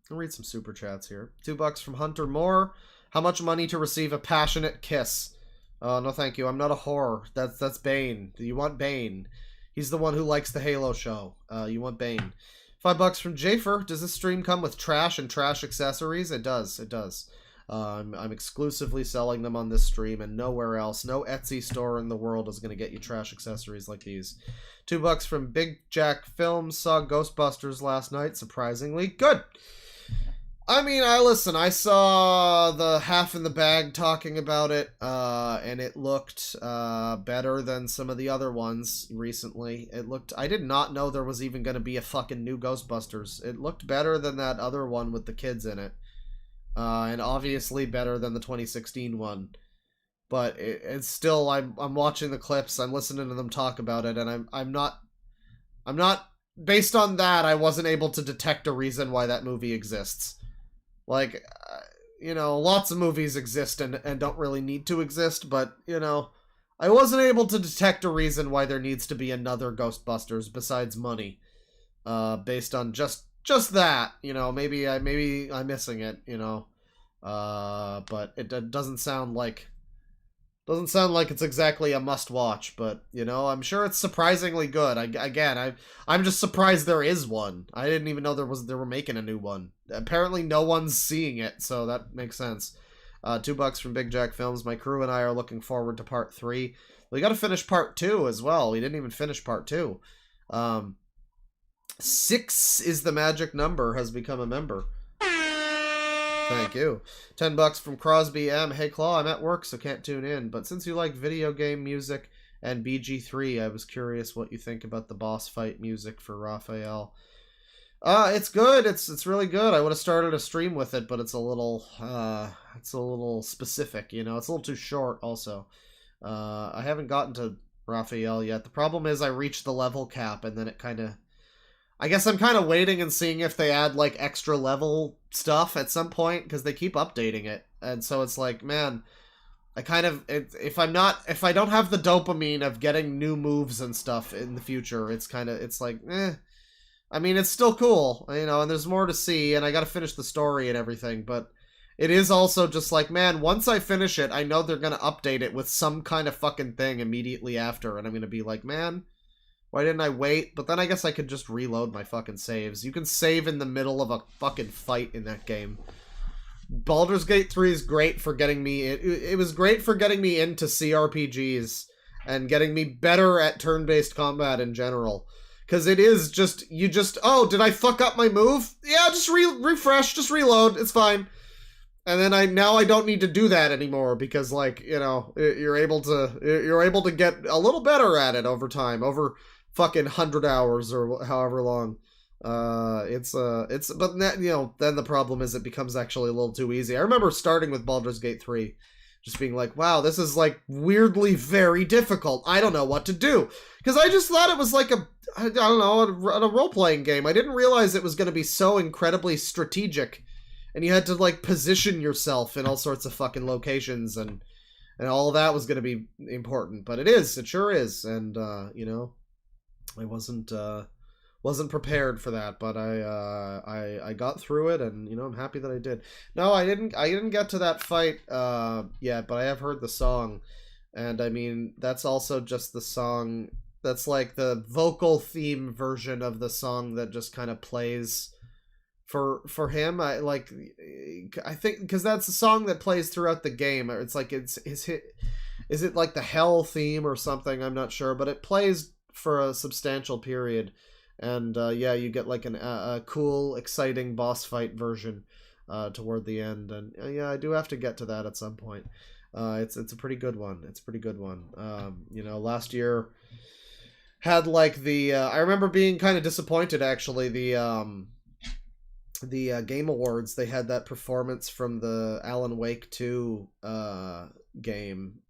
I'll read some super chats here. $2 from Hunter Moore. How much money to receive a passionate kiss? No thank you. I'm not a whore. That's Bane. You want Bane. He's the one who likes the Halo show. You want Bane. $5 from Jafer. Does this stream come with trash and trash accessories? It does. It does. I'm exclusively selling them on this stream and nowhere else. No Etsy store in the world is going to get you trash accessories like these. $2 from Big Jack Films. Saw Ghostbusters last night, surprisingly. Good! I mean, I saw the Half in the Bag talking about it, and it looked better than some of the other ones recently. I did not know there was even going to be a fucking new Ghostbusters. It looked better than that other one with the kids in it. And obviously better than the 2016 one. But it's still, I'm watching the clips, I'm listening to them talk about it, and I'm not, based on that, I wasn't able to detect a reason why that movie exists. Like, you know, lots of movies exist and don't really need to exist, but, you know, I wasn't able to detect a reason why there needs to be another Ghostbusters besides money. Based on just that, you know, maybe I'm missing it, you know. But it doesn't sound like it's exactly a must-watch, but, you know, I'm sure it's surprisingly good. I'm just surprised there is one. I didn't even know they were making a new one. Apparently no one's seeing it, so that makes sense. $2 from Big Jack Films. My crew and I are looking forward to part 3. We gotta finish part 2 as well. We didn't even finish part 2. 6 is the magic number, has become a member. Thank you. $10 from Crosby M. Hey Claw, I'm at work so can't tune in, but since you like video game music and BG3, I was curious what you think about the boss fight music for Raphael. It's good. It's really good. I would have started a stream with it, but it's a little specific, you know. It's a little too short also. I haven't gotten to Raphael yet. The problem is I reached the level cap and then it kind of, I guess I'm kind of waiting and seeing if they add, like, extra level stuff at some point, because they keep updating it. And so it's like, man, I kind of, if I don't have the dopamine of getting new moves and stuff in the future, it's like, eh. I mean, it's still cool, you know, and there's more to see, and I gotta finish the story and everything, but it is also just like, man, once I finish it, I know they're gonna update it with some kind of fucking thing immediately after, and I'm gonna be like, man, why didn't I wait? But then I guess I could just reload my fucking saves. You can save in the middle of a fucking fight in that game. Baldur's Gate 3 is great for getting me... It was great for getting me into CRPGs and getting me better at turn-based combat in general. Because it is just... Oh, did I fuck up my move? Yeah, just refresh, just reload. It's fine. And then now I don't need to do that anymore because, like, you know, you're able to get a little better at it over time, over fucking 100 hours or however long. But then the problem is it becomes actually a little too easy. I remember starting with Baldur's Gate 3, just being like, wow, this is like weirdly very difficult. I don't know what to do. Because I just thought it was like a role-playing game. I didn't realize it was going to be so incredibly strategic. And you had to like position yourself in all sorts of fucking locations, and all of that was going to be important. But it sure is. And, I wasn't prepared for that, but I got through it, and I'm happy that I did. No, I didn't get to that fight yet, but I have heard the song, and I mean that's also just the song that's like the vocal theme version of the song that just kind of plays for him. I think because that's the song that plays throughout the game. It's like is it like the Hell theme or something? I'm not sure, but it plays for a substantial period. And you get like a cool, exciting boss fight version toward the end, and I do have to get to that at some point. It's a pretty good one. Last year had like I remember being kind of disappointed actually. The Game Awards, they had that performance from the Alan Wake 2 game,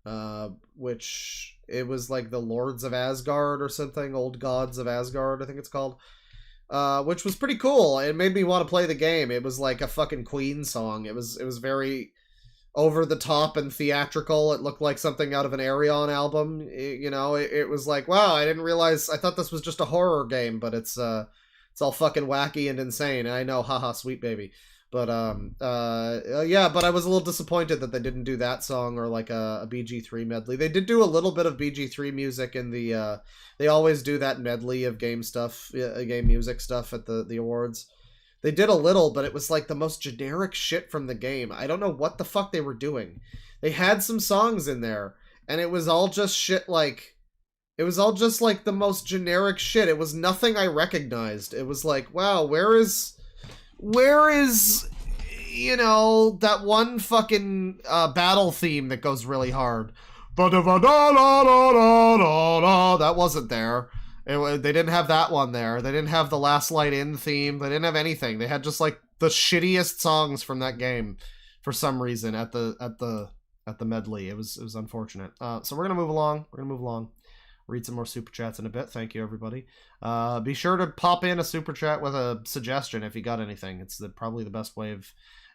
which it was like the Lords of Asgard or something, Old Gods of Asgard, I think it's called, which was pretty cool. It made me want to play the game. It was like a fucking Queen song. It was very over the top and theatrical. It looked like something out of an Ayreon album. It was like, wow, I didn't realize, I thought this was just a horror game, but it's all fucking wacky and insane. And I know, haha, sweet baby. But, but I was a little disappointed that they didn't do that song or like a BG3 medley. They did do a little bit of BG3 music in the, they always do that medley of game music stuff at the awards. They did a little, but it was like the most generic shit from the game. I don't know what the fuck they were doing. They had some songs in there, and it was all just shit like, it was all just like the most generic shit. It was nothing I recognized. It was like, wow, where is that one fucking battle theme that goes really hard? That wasn't there. They didn't have that one there. They didn't have the Last Light In theme. They didn't have anything. They had just like the shittiest songs from that game for some reason at the medley. It was unfortunate. So we're gonna move along. Read some more super chats in a bit. Thank you, everybody. Be sure to pop in a super chat with a suggestion if you got anything. It's probably the best way of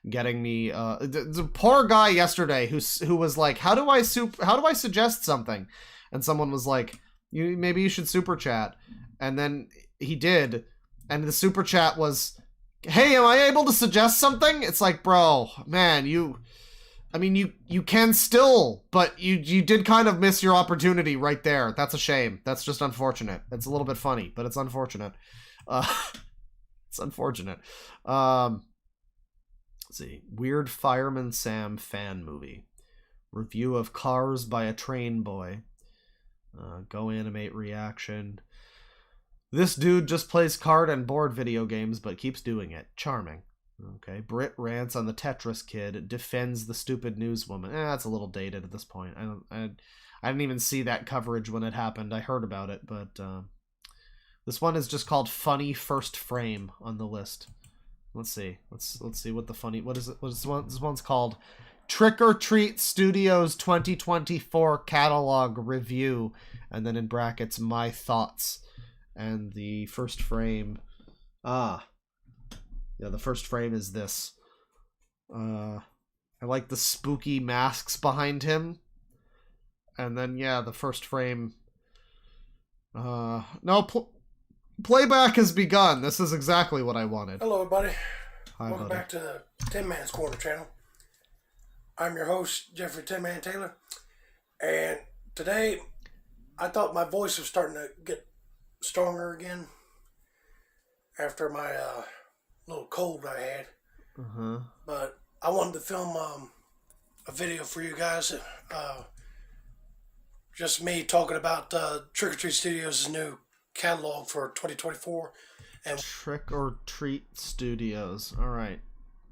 getting me. The poor guy yesterday who was like, how do I suggest something? And someone was like, maybe you should super chat. And then he did, and the super chat was, hey, am I able to suggest something? It's like, bro, man, you can still, but you did kind of miss your opportunity right there. That's a shame. That's just unfortunate. It's a little bit funny, but it's unfortunate. It's unfortunate. Let's see. Weird Fireman Sam fan movie. Review of Cars by a Train Boy. Go Animate reaction. This dude just plays card and board video games, but keeps doing it. Charming. Okay, Brit rants on the Tetris kid, defends the stupid newswoman. That's a little dated at this point. I didn't even see that coverage when it happened. I heard about it, but this one is just called Funny First Frame on the list. Let's see. Let's see what the funny. What is it? What is this one? This one's called Trick or Treat Studios 2024 Catalog Review, and then in brackets my thoughts. And the first frame. Yeah, the first frame is this. I like the spooky masks behind him. And then, yeah, the first frame. Playback has begun. This is exactly what I wanted. Hello, everybody. Hi, Welcome back to the Tin Man's Corner channel. I'm your host, Jeffrey Tin Man Taylor. And today, I thought my voice was starting to get stronger again after my little cold I had. But I wanted to film a video for you guys. Just me talking about Trick or Treat Studios' new catalog for 2024. And Trick or Treat Studios. Alright.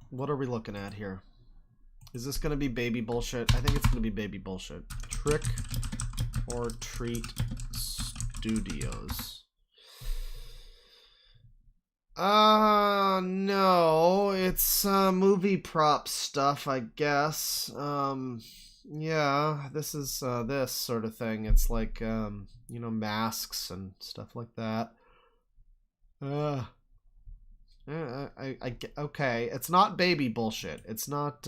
What are we looking at here? Is this going to be baby bullshit? I think it's going to be baby bullshit. Trick or Treat Studios. No, it's movie prop stuff, I guess. Yeah, this is this sort of thing. It's like masks and stuff like that. Okay, it's not baby bullshit. It's not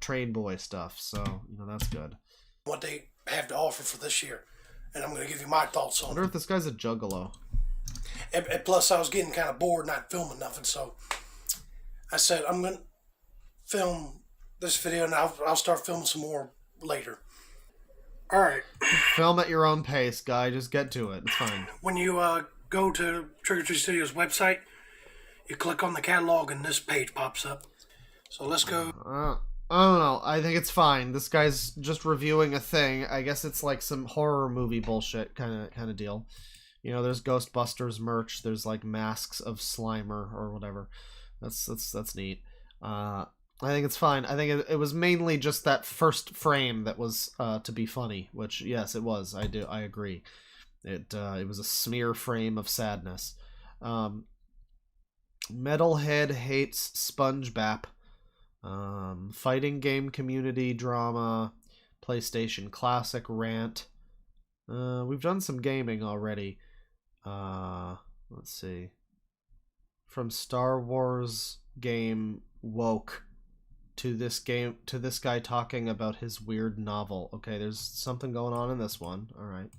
Train Boy stuff, so that's good. What they have to offer for this year, and I'm going to give you my thoughts I on wonder it. if this guy's a juggalo. And plus, I was getting kind of bored not filming nothing, so I said I'm going to film this video, and I'll start filming some more later. All right. Film at your own pace, guy. Just get to it. It's fine. When you go to Trigger Tree Studios website, you click on the catalog, and this page pops up. So let's go. I don't know. I think it's fine. This guy's just reviewing a thing. I guess it's like some horror movie bullshit kind of deal. There's Ghostbusters merch. There's like masks of Slimer or whatever. That's neat. I think it's fine. I think it was mainly just that first frame that was to be funny, which yes, it was. I agree. It was a smear frame of sadness. Metalhead hates SpongeBob. Fighting game community drama. PlayStation Classic rant. We've done some gaming already. Let's see. From Star Wars game woke to this guy talking about his weird novel. Okay, there's something going on in this one. All right.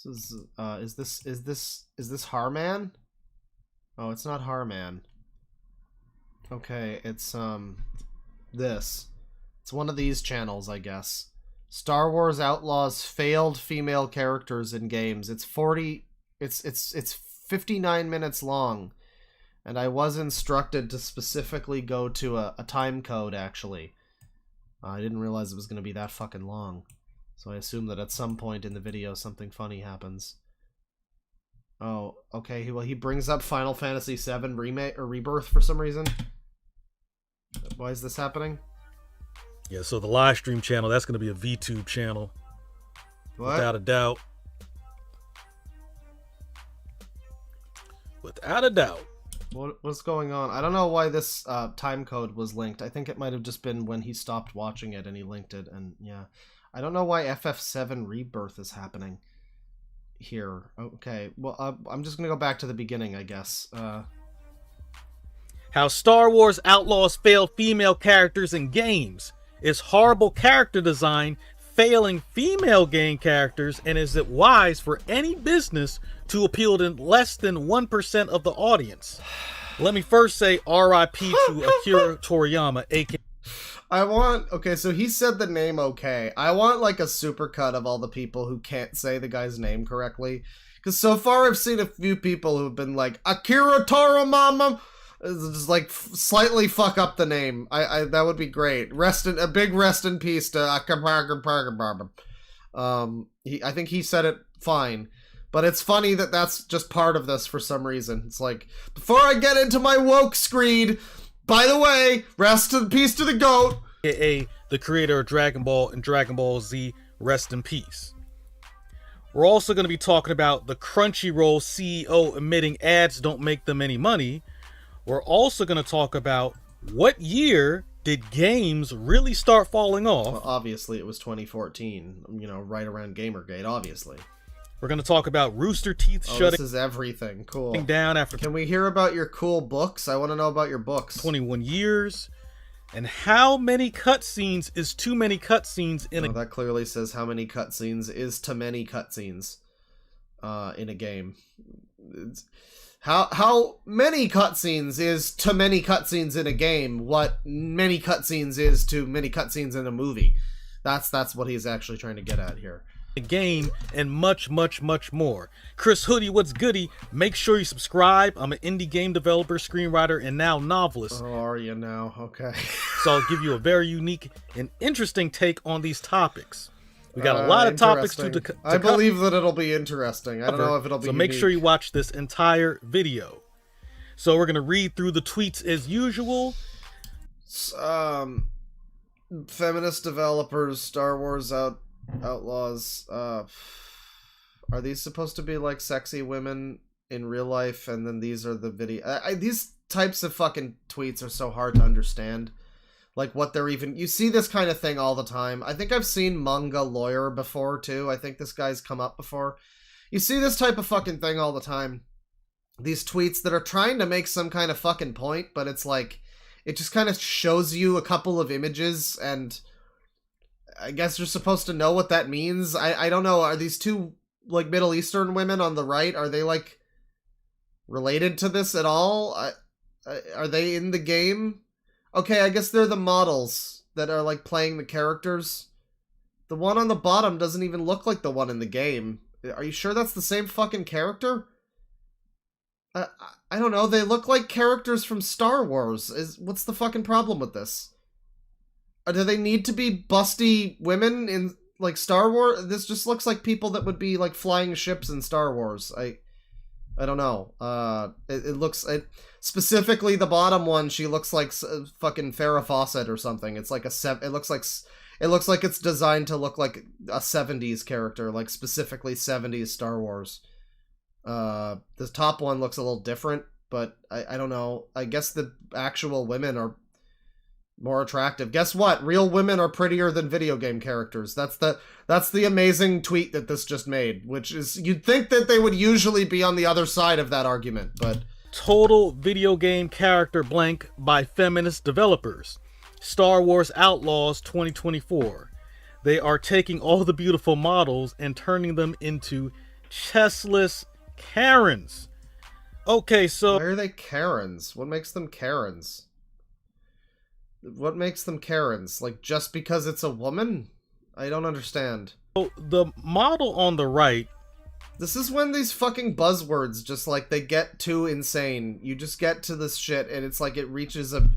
This is is this Harman? Oh, it's not Harman. Okay, it's this. It's one of these channels, I guess. Star Wars Outlaws failed female characters in games. It's 59 minutes long. And I was instructed to specifically go to a time code, actually. I didn't realize it was going to be that fucking long. So I assume that at some point in the video something funny happens. Oh, okay. Well, he brings up Final Fantasy VII Remake or Rebirth for some reason. Why is this happening? Yeah, so the live stream channel, that's going to be a VTube channel. What? Without a doubt. Without a doubt. What's going on? I don't know why this time code was linked. I think it might have just been when he stopped watching it and he linked it. And yeah, I don't know why FF7 Rebirth is happening here. Okay, well, I'm just going to go back to the beginning, I guess. How Star Wars Outlaws failed female characters in games. Is horrible character design failing female game characters, and is it wise for any business to appeal to less than 1% of the audience? Let me first say R.I.P. to Akira Toriyama, aka... Okay, so he said the name okay. I want like a supercut of all the people who can't say the guy's name correctly. Because so far I've seen a few people who've been like, Akira Toriyama, just like slightly fuck up the name. I that would be great. A big rest in peace to Akira. I think he said it fine. But it's funny that that's just part of this for some reason. It's like, before I get into my woke screed, by the way, rest in peace to the GOAT. aka the creator of Dragon Ball and Dragon Ball Z, rest in peace. We're also going to be talking about the Crunchyroll CEO admitting ads don't make them any money. We're also going to talk about what year did games really start falling off. Well, obviously it was 2014, right around Gamergate, obviously. We're going to talk about Rooster Teeth shutting this is everything. Cool. down after... Can we hear about your cool books? I want to know about your books. 21 years. And how many cutscenes is too many cutscenes in a... That clearly says how many cutscenes is too many cutscenes in a game. How many cutscenes is too many cutscenes in a game? What many cutscenes is too many cutscenes in a movie? That's what he's actually trying to get at here. Game and much more. Chris Hoodie, what's goody? Make sure you subscribe. I'm an indie game developer, screenwriter, and now novelist. Oh, are you now? Okay. So I'll give you a very unique and interesting take on these topics. We got a lot of topics to I believe that it'll be interesting. I don't know if it'll be So make unique. sure you watch this entire video. So we're going to read through the tweets as usual. Feminist developers, Star Wars Outlaws, are these supposed to be like sexy women in real life, and then these are the video. These types of fucking tweets are so hard to understand. Like, what they're even... You see this kind of thing all the time. I think I've seen Manga Lawyer before, too. I think this guy's come up before. You see this type of fucking thing all the time. These tweets that are trying to make some kind of fucking point, but it's like... It just kind of shows you a couple of images, and... I guess you're supposed to know what that means. I don't know. Are these two, like, Middle Eastern women on the right, are they, like, related to this at all? Are they in the game? Okay, I guess they're the models that are, like, playing the characters. The one on the bottom doesn't even look like the one in the game. Are you sure that's the same fucking character? I don't know. They look like characters from Star Wars. What's the fucking problem with this? Do they need to be busty women in, like, Star Wars? This just looks like people that would be, like, flying ships in Star Wars. I don't know. It looks... specifically, the bottom one, she looks like fucking Farrah Fawcett or something. It's like it looks like it's designed to look like a 70s character, like, specifically 70s Star Wars. The top one looks a little different, but I don't know. I guess the actual women are more attractive. Guess what? Real women are prettier than video game characters. That's the amazing tweet that this just made, which is, you'd think that they would usually be on the other side of that argument, but... Total video game character blank by feminist developers. Star Wars Outlaws 2024. They are taking all the beautiful models and turning them into chestless Karens. Okay, so... Why are they Karens? What makes them Karens? What makes them Karens? Like, just because it's a woman? I don't understand. So the model on the right... This is when these fucking buzzwords just, like, they get too insane. You just get to this shit, and it's like it reaches a...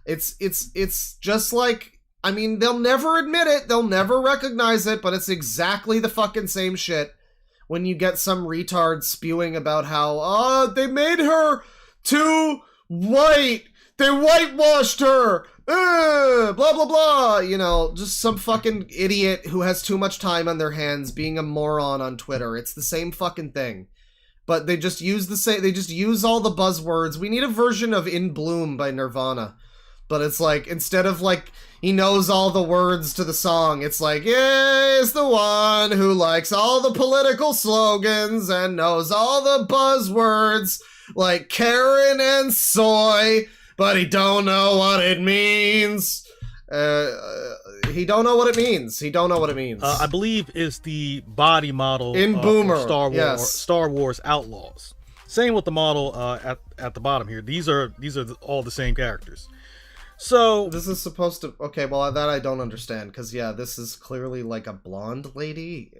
It's just like... I mean, they'll never admit it, they'll never recognize it, but it's exactly the fucking same shit when you get some retard spewing about how, they made her too white! They whitewashed her! Blah, blah, blah! You know, just some fucking idiot who has too much time on their hands being a moron on Twitter. It's the same fucking thing. But they just use they just use all the buzzwords. We need a version of In Bloom by Nirvana. But it's like, instead of like, he knows all the words to the song, it's like, is the one who likes all the political slogans and knows all the buzzwords, like Karen and soy, but he don't know what it means. He don't know what it means. He don't know what it means. I believe is the body model in Boomer. Star Wars Outlaws. Same with the model at the bottom here. These are all the same characters. So this is supposed to... Okay, well, that I don't understand, because, yeah, this is clearly, like, a blonde lady.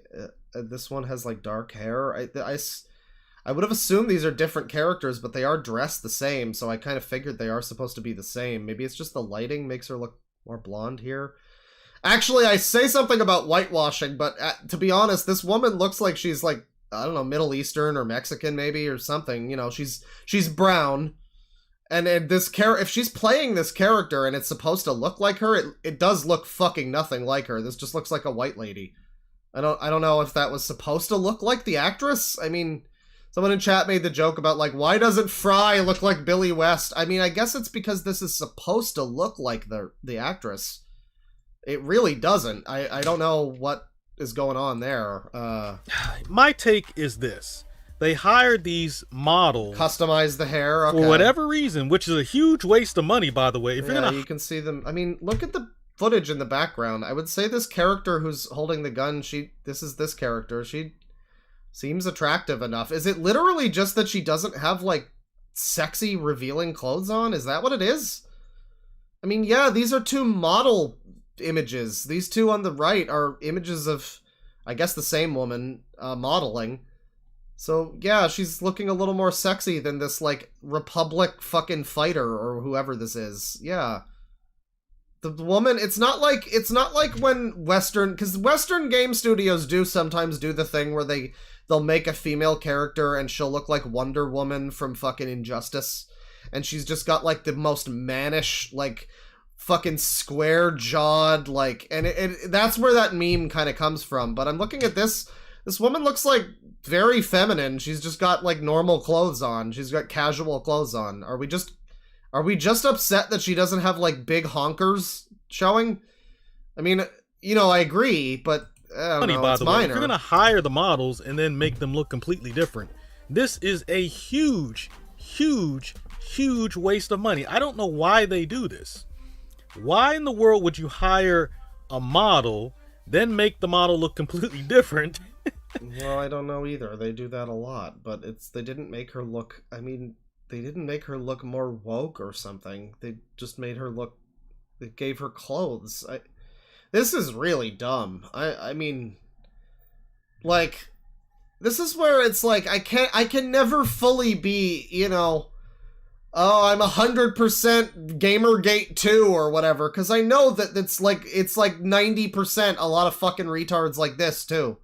This one has, like, dark hair. I would have assumed these are different characters, but they are dressed the same, so I kind of figured they are supposed to be the same. Maybe it's just the lighting makes her look more blonde here. Actually, I say something about whitewashing, but to be honest, this woman looks like she's, like, I don't know, Middle Eastern or Mexican, maybe, or something. You know, she's brown. And if she's playing this character and it's supposed to look like her, it does look fucking nothing like her. This just looks like a white lady. I don't know if that was supposed to look like the actress. I mean, someone in chat made the joke about, like, why doesn't Fry look like Billy West? I mean, I guess it's because this is supposed to look like the actress. It really doesn't. I don't know what is going on there. My take is this. They hired these models, customize the hair for whatever reason, which is a huge waste of money, by the way. If you can see them. I mean, look at the footage in the background. I would say this character who's holding the gun, this character. She seems attractive enough. Is it literally just that she doesn't have, like, sexy, revealing clothes on? Is that what it is? I mean, yeah, these are two model images. These two on the right are images of, I guess, the same woman modeling. So, yeah, she's looking a little more sexy than this, like, Republic fucking fighter or whoever this is. Yeah. The woman, it's not like when Western, because Western game studios do sometimes do the thing where they'll make a female character and she'll look like Wonder Woman from fucking Injustice. And she's just got, like, the most mannish, like, fucking square-jawed, like, and that's where that meme kind of comes from. But I'm looking at this This woman looks like very feminine. She's just got like normal clothes on. She's got casual clothes on. Are we just upset that she doesn't have like big honkers showing? I mean, you know, I agree, but I don't know, by it's the way, minor. if you're gonna hire the models and then make them look completely different, this is a huge waste of money. I don't know why they do this. Why in the world would you hire a model, then make the model look completely different? Well, I don't know either. They do that a lot, but they didn't make her look, I mean, they didn't make her look more woke or something. They just made her look, they gave her clothes. This is really dumb. I mean, like, this is where it's like, I can never fully be, you know, oh, I'm 100% Gamergate 2 or whatever, because I know that it's like 90% a lot of fucking retards like this too.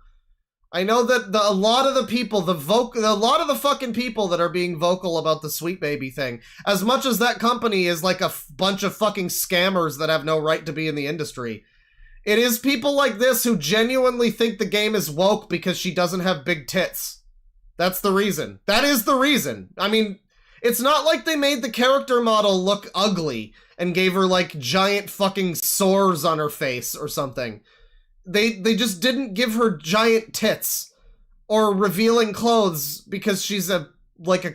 I know that a lot of the people, a lot of the fucking people that are being vocal about the Sweet Baby thing, as much as that company is like a bunch of fucking scammers that have no right to be in the industry, it is people like this who genuinely think the game is woke because she doesn't have big tits. That's the reason. That is the reason. I mean, it's not like they made the character model look ugly and gave her like giant fucking sores on her face or something. They just didn't give her giant tits or revealing clothes because she's a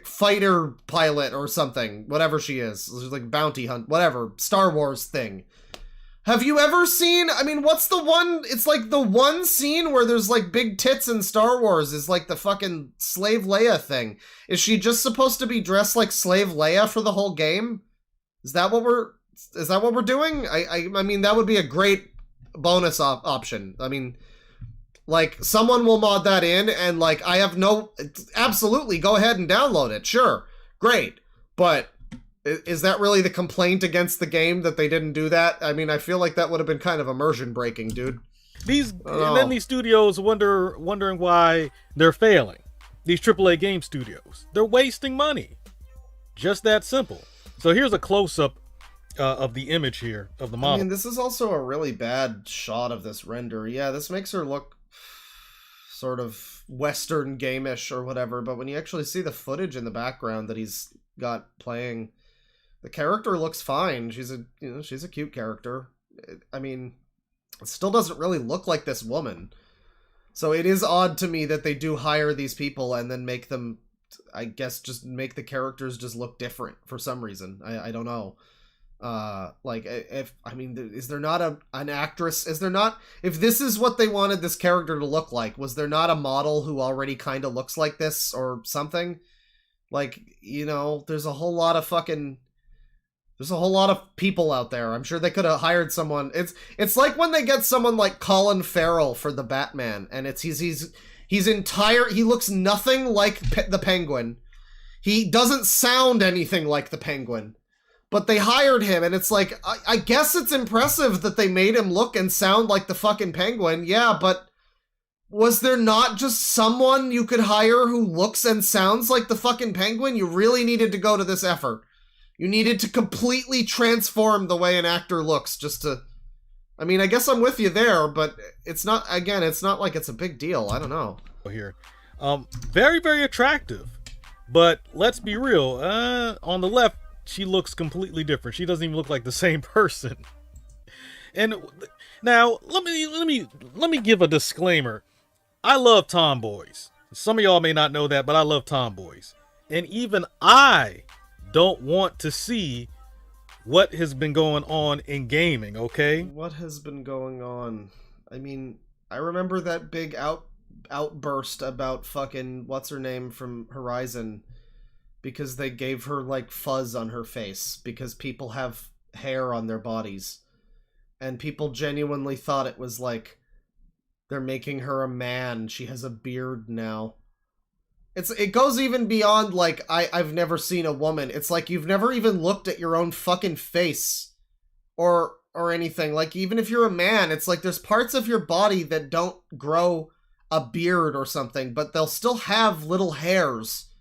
fighter pilot or something, whatever she is. She's like bounty hunt, whatever, Star Wars thing. Have you ever seen, I mean, what's the one, it's like the one scene where there's like big tits in Star Wars is like the fucking Slave Leia thing. Is she just supposed to be dressed like Slave Leia for the whole game? Is that what we're doing? I mean, that would be a great bonus option. I mean, like, someone will mod that in and like, I have no, absolutely, go ahead and download it. Sure. Great. But is that really the complaint against the game, that they didn't do that? I mean, I feel like that would have been kind of immersion breaking, dude. And then these studios wondering why they're failing. These AAA game studios, they're wasting money. Just that simple. So here's a close-up of the image here of the model. I mean, this is also a really bad shot of this render. Yeah, this makes her look sort of Western game-ish or whatever, but when you actually see the footage in the background that he's got playing, the character looks fine. She's a cute character. I mean, it still doesn't really look like this woman. So it is odd to me that they do hire these people and then make them, I guess, just make the characters just look different for some reason. I don't know. Is there not an actress? Is there not, if this is what they wanted this character to look like, was there not a model who already kind of looks like this or something? Like, you know, there's a whole lot of people out there. I'm sure they could have hired someone. It's like when they get someone like Colin Farrell for the Batman, and he looks nothing like the Penguin. He doesn't sound anything like the Penguin. But they hired him, and it's like, I guess it's impressive that they made him look and sound like the fucking Penguin. Yeah, but was there not just someone you could hire who looks and sounds like the fucking Penguin? You really needed to go to this effort. You needed to completely transform the way an actor looks just to... I mean, I guess I'm with you there, but it's not like it's a big deal. I don't know. Here. Very, very attractive. But let's be real. On the left, she looks completely different. She doesn't even look like the same person. And now, let me give a disclaimer. I love tomboys. Some of y'all may not know that, but I love tomboys. And even I don't want to see what has been going on in gaming, okay? What has been going on? I mean, I remember that big outburst about fucking what's her name from Horizon, because they gave her like fuzz on her face because people have hair on their bodies, and people genuinely thought it was like they're making her a man. She has a beard now. It goes even beyond like I've never seen a woman. It's like you've never even looked at your own fucking face or anything. Like, even if you're a man, it's like there's parts of your body that don't grow a beard or something, but they'll still have little hairs.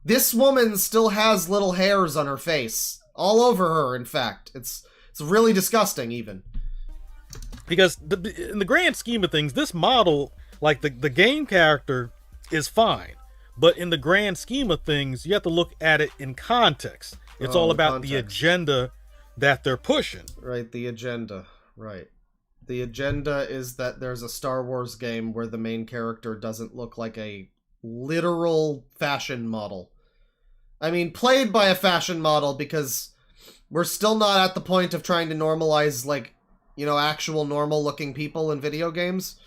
This woman still has little hairs on her face. All over her, in fact. It's really disgusting, even. Because in the grand scheme of things, this model Like the game character is fine, but in the grand scheme of things, you have to look at it in context. It's all about the agenda that they're pushing. Right, the agenda. Right. The agenda is that there's a Star Wars game where the main character doesn't look like a literal fashion model. I mean, played by a fashion model, because we're still not at the point of trying to normalize, like, you know, actual normal-looking people in video games.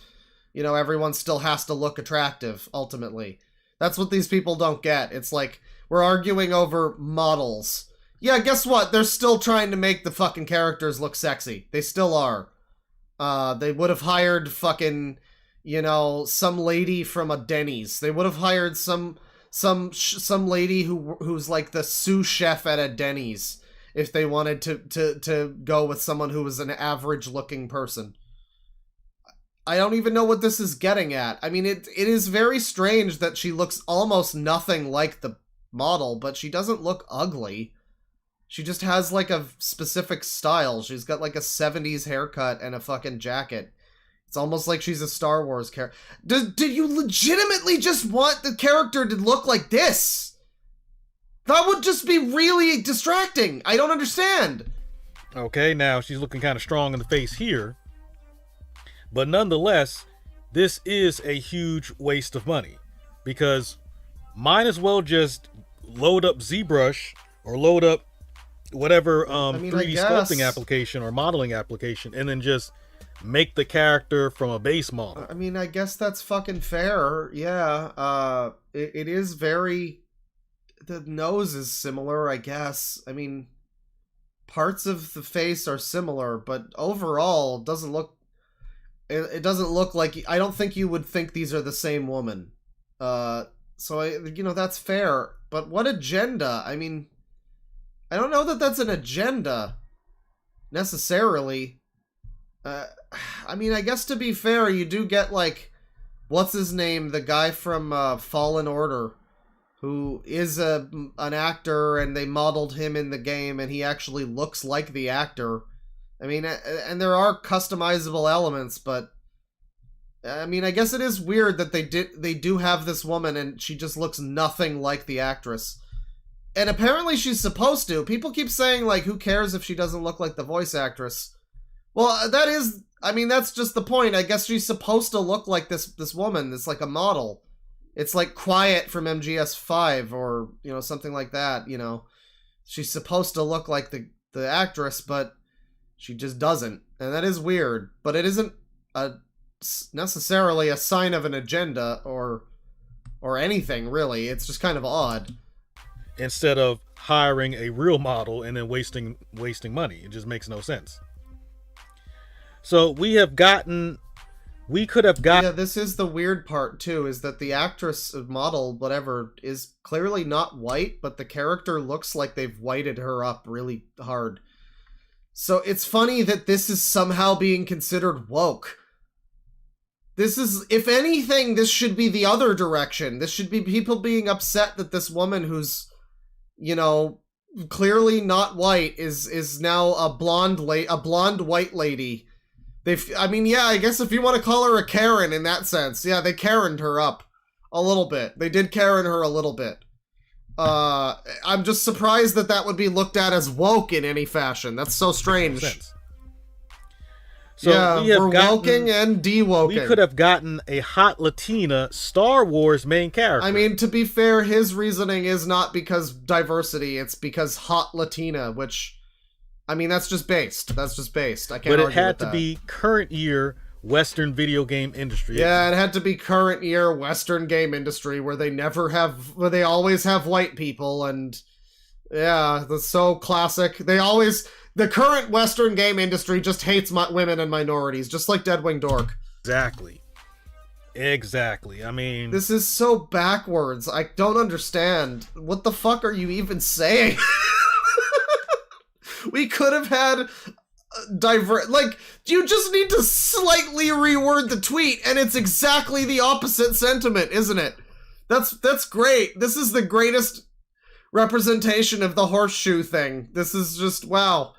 You know, everyone still has to look attractive, ultimately. That's what these people don't get. It's like, we're arguing over models. Yeah, guess what? They're still trying to make the fucking characters look sexy. They still are. They would have hired fucking, you know, some lady from a Denny's. They would have hired some lady who's like the sous chef at a Denny's if they wanted to go with someone who was an average looking person. I don't even know what this is getting at. I mean, it is very strange that she looks almost nothing like the model, but she doesn't look ugly. She just has like a specific style. She's got like a 70s haircut and a fucking jacket. It's almost like she's a Star Wars character. Did you legitimately just want the character to look like this? That would just be really distracting. I don't understand. Okay, now she's looking kind of strong in the face here. But nonetheless, this is a huge waste of money. Because might as well just load up ZBrush or load up whatever 3D sculpting application or modeling application and then just make the character from a base model. I mean, I guess that's fucking fair. Yeah. It is very... The nose is similar, I guess. I mean, parts of the face are similar, but overall, it doesn't look... It doesn't look like... I don't think you would think these are the same woman. So, you know, that's fair. But what agenda? I mean, I don't know that that's an agenda, necessarily. I mean, I guess to be fair, you do get, like... What's his name? The guy from Fallen Order, who is an actor, and they modeled him in the game, and he actually looks like the actor. I mean, and there are customizable elements, but I mean, I guess it is weird that they do have this woman, and she just looks nothing like the actress. And apparently she's supposed to. People keep saying, like, who cares if she doesn't look like the voice actress? Well, that is... I mean, that's just the point. I guess she's supposed to look like this woman. It's like a model. It's like Quiet from MGS5 or, you know, something like that, you know. She's supposed to look like the actress, but she just doesn't. And that is weird. But it isn't necessarily a sign of an agenda or anything, really. It's just kind of odd. Instead of hiring a real model and then wasting money. It just makes no sense. So we could have gotten... Yeah, this is the weird part, too, is that the actress, model, whatever, is clearly not white, but the character looks like they've whited her up really hard. So it's funny that this is somehow being considered woke. This is, if anything, this should be the other direction. This should be people being upset that this woman who's, you know, clearly not white is now a blonde white lady. I mean, yeah, I guess if you want to call her a Karen in that sense, yeah, they Karen'd her up a little bit. They did Karen her a little bit. I'm just surprised that would be looked at as woke in any fashion. That's so strange. So yeah, we're woking and de-woking. We could have gotten a hot Latina Star Wars main character. I mean, to be fair, his reasoning is not because diversity, it's because hot Latina, which... I mean, that's just based. I can't argue with that. But it had to be current year Western video game industry. Yeah, it had to be current year Western game industry where they always have white people, and yeah, that's so classic. The current Western game industry just hates women and minorities, just like Deadwing Dork. Exactly. I mean... This is so backwards. I don't understand. What the fuck are you even saying? We could have had you just need to slightly reword the tweet and it's exactly the opposite sentiment, isn't it? That's great. This is the greatest representation of the horseshoe thing. This is just, wow.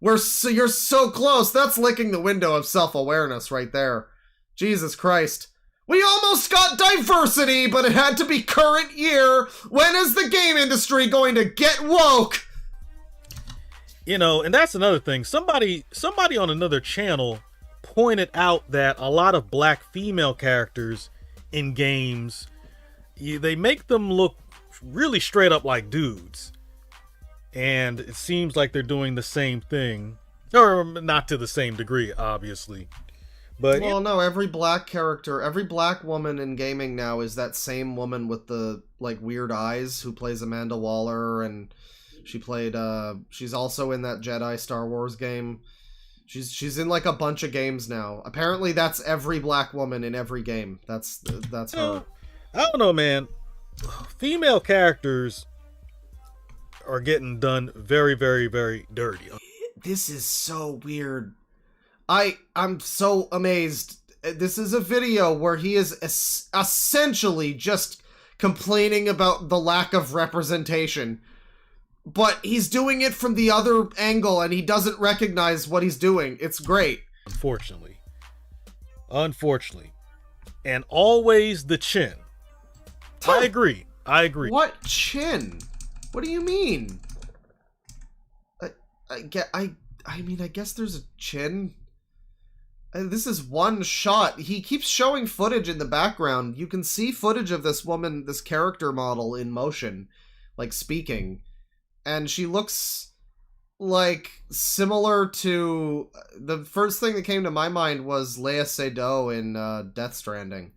You're so close. That's licking the window of self-awareness right there. Jesus Christ. We almost got diversity, but it had to be current year. When is the game industry going to get woke? You know, and that's another thing. Somebody on another channel pointed out that a lot of black female characters in games, they make them look really straight up like dudes. And it seems like they're doing the same thing. Or not to the same degree, obviously. But well, no, every black character, every black woman in gaming now is that same woman with the like weird eyes who plays Amanda Waller, and she played she's also in that Jedi Star Wars game. She's in like a bunch of games now. Apparently that's every black woman in every game. That's her. I don't know, man. Female characters are getting done very, very, very dirty. This is so weird. I'm so amazed. This is a video where he is essentially just complaining about the lack of representation. But he's doing it from the other angle and he doesn't recognize what he's doing. It's great. Unfortunately. And always the chin. I agree. What chin? What do you mean? I mean, I guess there's a chin. This is one shot. He keeps showing footage in the background. You can see footage of this woman, this character model in motion, like speaking. And she looks like similar to... The first thing that came to my mind was Léa Seydoux in Death Stranding.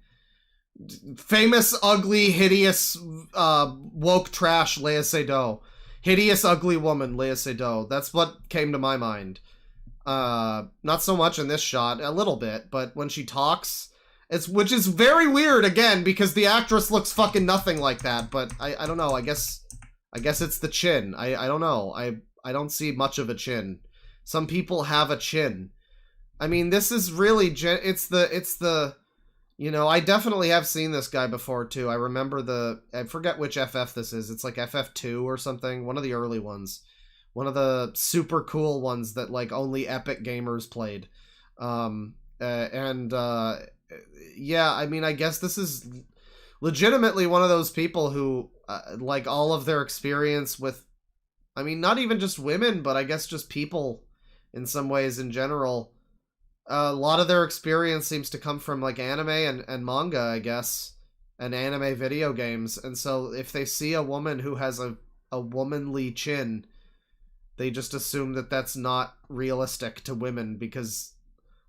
Famous, ugly, hideous, woke trash Léa Seydoux. Hideous, ugly woman Léa Seydoux. That's what came to my mind. Not so much in this shot, a little bit, but when she talks, which is very weird again because the actress looks fucking nothing like that. But I don't know. I guess it's the chin. I don't know. I don't see much of a chin. Some people have a chin. I mean, this is really it's the you know, I definitely have seen this guy before too. I remember I forget which FF this is. It's like FF2 or something. One of the early ones. One of the super cool ones that like only epic gamers played. Yeah, I mean, I guess this is legitimately one of those people who like all of their experience with, I mean, not even just women, but I guess just people in some ways in general. A lot of their experience seems to come from like anime and manga, I guess, and anime video games. And so if they see a woman who has a womanly chin, they just assume that that's not realistic to women because,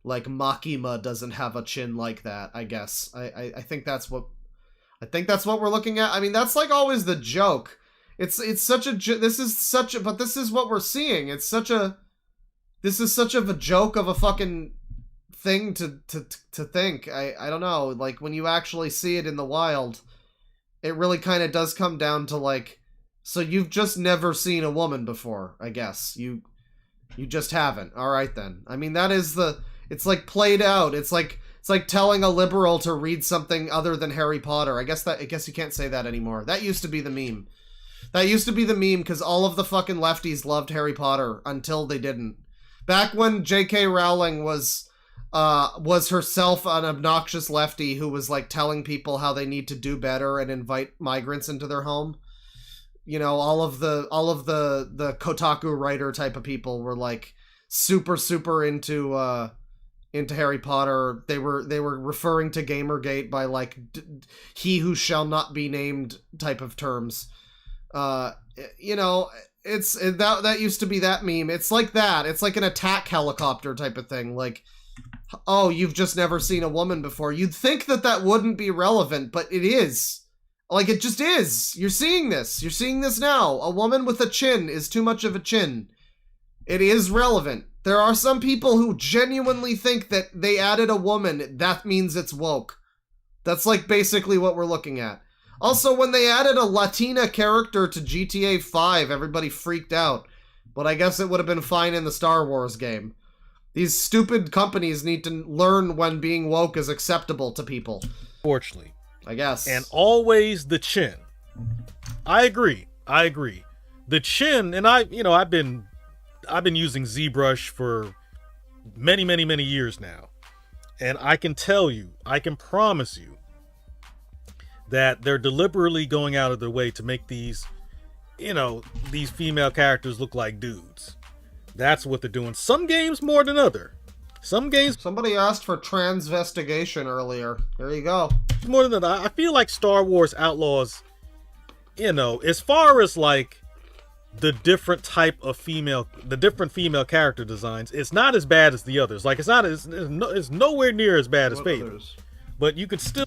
like, Makima doesn't have a chin like that, I guess. I think that's what we're looking at. I mean, that's like always the joke. It's such a but this is what we're seeing. This is such of a joke of a fucking thing to think. I don't know. Like, when you actually see it in the wild, it really kind of does come down to like, so you've just never seen a woman before, I guess. You just haven't. All right then. I mean, that is it's like played out. It's like telling a liberal to read something other than Harry Potter. I guess you can't say that anymore. That used to be the meme. That used to be the meme because all of the fucking lefties loved Harry Potter until they didn't. Back when J.K. Rowling was herself an obnoxious lefty who was like telling people how they need to do better and invite migrants into their home. You know, all of the Kotaku writer type of people were like super into Harry Potter. They were referring to Gamergate by like he who shall not be named type of terms. You know, that used to be that meme. It's like that. It's like an attack helicopter type of thing. Like, oh, you've just never seen a woman before. You'd think that wouldn't be relevant, but it is. Like, it just is. You're seeing this. You're seeing this now. A woman with a chin is too much of a chin. It is relevant. There are some people who genuinely think that they added a woman, that means it's woke. That's like basically what we're looking at. Also, when they added a Latina character to GTA 5, everybody freaked out. But I guess it would have been fine in the Star Wars game. These stupid companies need to learn when being woke is acceptable to people. Fortunately. I guess. And always the chin. I agree. The chin, and I've been using ZBrush for many years now. And I can tell you, I can promise you that they're deliberately going out of their way to make these, you know, these female characters look like dudes. That's what they're doing. Some games more than other. Some games... Somebody asked for transvestigation earlier. There you go. More than other. I feel like Star Wars Outlaws, you know, as far as like the different type of female character designs, it's not as bad as the others. Like, it's nowhere near as bad as Fable. Others? But you could still...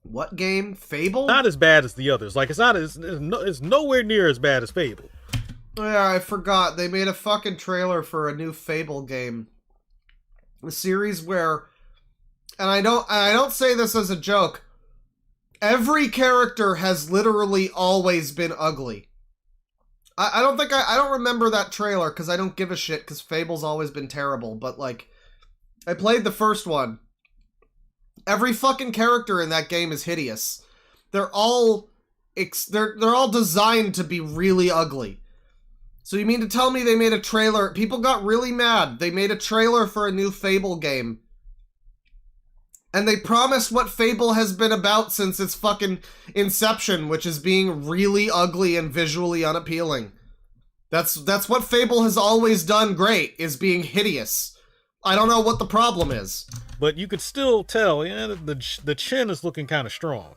What game? Fable? Not as bad as the others. Like, it's nowhere near as bad as Fable. Yeah, I forgot. They made a fucking trailer for a new Fable game. A series where, and I don't say this as a joke, every character has literally always been ugly. I don't remember that trailer because I don't give a shit because Fable's always been terrible, but like, I played the first one. Every fucking character in that game is hideous. They're all designed to be really ugly. So you mean to tell me they made a trailer? People got really mad. They made a trailer for a new Fable game. And they promised what Fable has been about since its fucking inception, which is being really ugly and visually unappealing. That's what Fable has always done great, is being hideous. I don't know what the problem is. But you could still tell, yeah, the chin is looking kind of strong.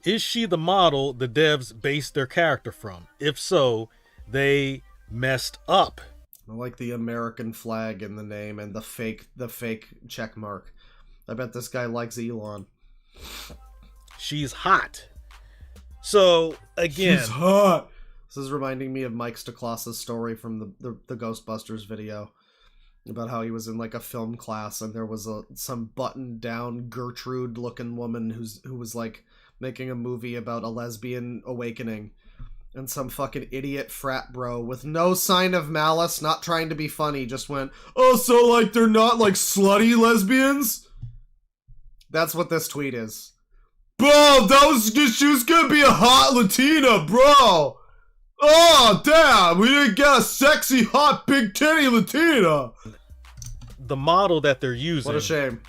Is she the model the devs based their character from? If so, they messed up. I like the American flag in the name and the fake check mark. I bet this guy likes Elon. She's hot. So again, she's hot. This is reminding me of Mike Stoklas's story from the Ghostbusters video about how he was in like a film class and there was some buttoned down Gertrude looking woman who was like making a movie about a lesbian awakening. And some fucking idiot frat bro with no sign of malice, not trying to be funny, just went, "Oh, so like they're not like slutty lesbians?" That's what this tweet is. Bro, she was gonna be a hot Latina, bro. Oh, damn, we didn't get a sexy, hot, big titty Latina. The model that they're using. What a shame.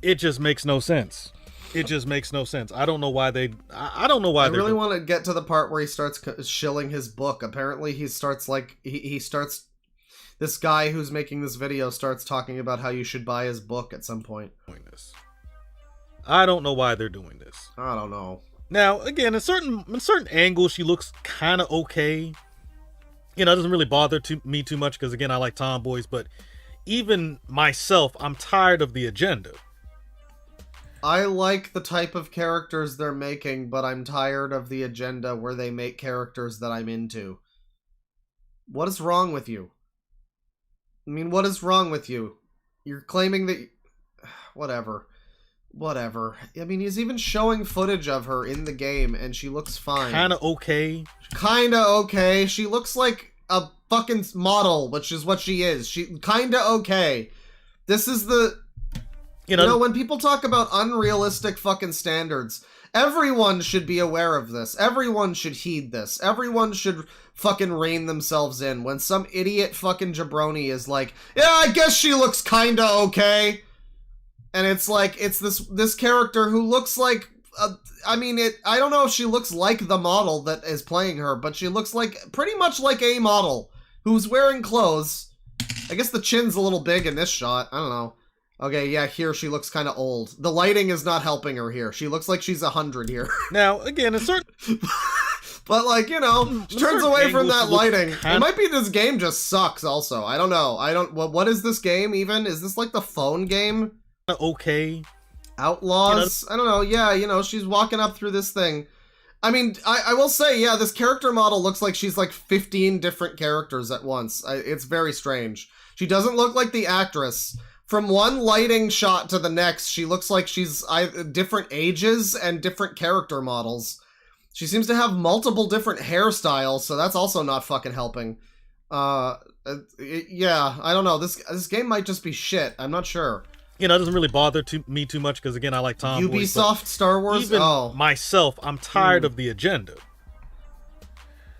It just makes no sense. It just makes no sense. I don't know why they... I don't know why they... I really want to get to the part where he starts shilling his book. Apparently he starts like... He starts... This guy who's making this video starts talking about how you should buy his book at some point. I don't know why they're doing this. I don't know. Now, again, in certain angles, she looks kind of okay. You know, it doesn't really bother me too much because, again, I like tomboys. But even myself, I'm tired of the agenda. I like the type of characters they're making, but I'm tired of the agenda where they make characters that I'm into. What is wrong with you? I mean, what is wrong with you? You're claiming that... Whatever. I mean, he's even showing footage of her in the game, and she looks fine. Kinda okay. Kinda okay. She looks like a fucking model, which is what she is. She kinda okay. This is the... You know, when people talk about unrealistic fucking standards, everyone should be aware of this. Everyone should heed this. Everyone should fucking rein themselves in when some idiot fucking jabroni is like, yeah, I guess she looks kinda okay. And it's like, it's this character who looks like, I don't know if she looks like the model that is playing her, but she looks like, pretty much like a model who's wearing clothes. I guess the chin's a little big in this shot. I don't know. Okay, yeah, here she looks kind of old. The lighting is not helping her here. She looks like she's 100 here. Now, again, in certain... But, like, you know, she turns away from that lighting. It might be this game just sucks, also. I don't know. What is this game, even? Is this, like, the phone game? Okay. Outlaws? I don't know. Yeah, you know, she's walking up through this thing. I mean, I will say, yeah, this character model looks like she's, like, 15 different characters at once. It's very strange. She doesn't look like the actress. From one lighting shot to the next, she looks like she's different ages and different character models. She seems to have multiple different hairstyles, so that's also not fucking helping. Yeah, I don't know. This game might just be shit. I'm not sure. You know, it doesn't really bother me too much because, again, I like tomboys. Ubisoft, Star Wars? Even myself, I'm tired of the agenda.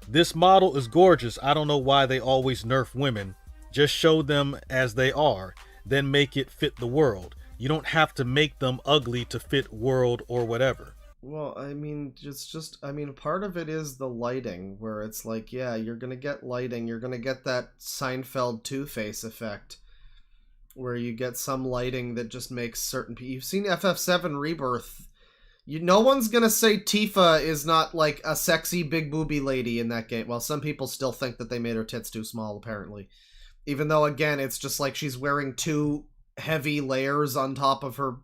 This model is gorgeous. I don't know why they always nerf women. Just show them as they are. then make it fit the world. You don't have to make them ugly to fit world or whatever. Well, I mean, part of it is the lighting, where it's like, yeah, you're gonna get lighting, you're gonna get that Seinfeld Two-Face effect, where you get some lighting that just makes certain people... You've seen FF7 Rebirth. No one's gonna say Tifa is not, like, a sexy big booby lady in that game. Well, some people still think that they made her tits too small, apparently. Even though, again, it's just like she's wearing 2 heavy layers on top of her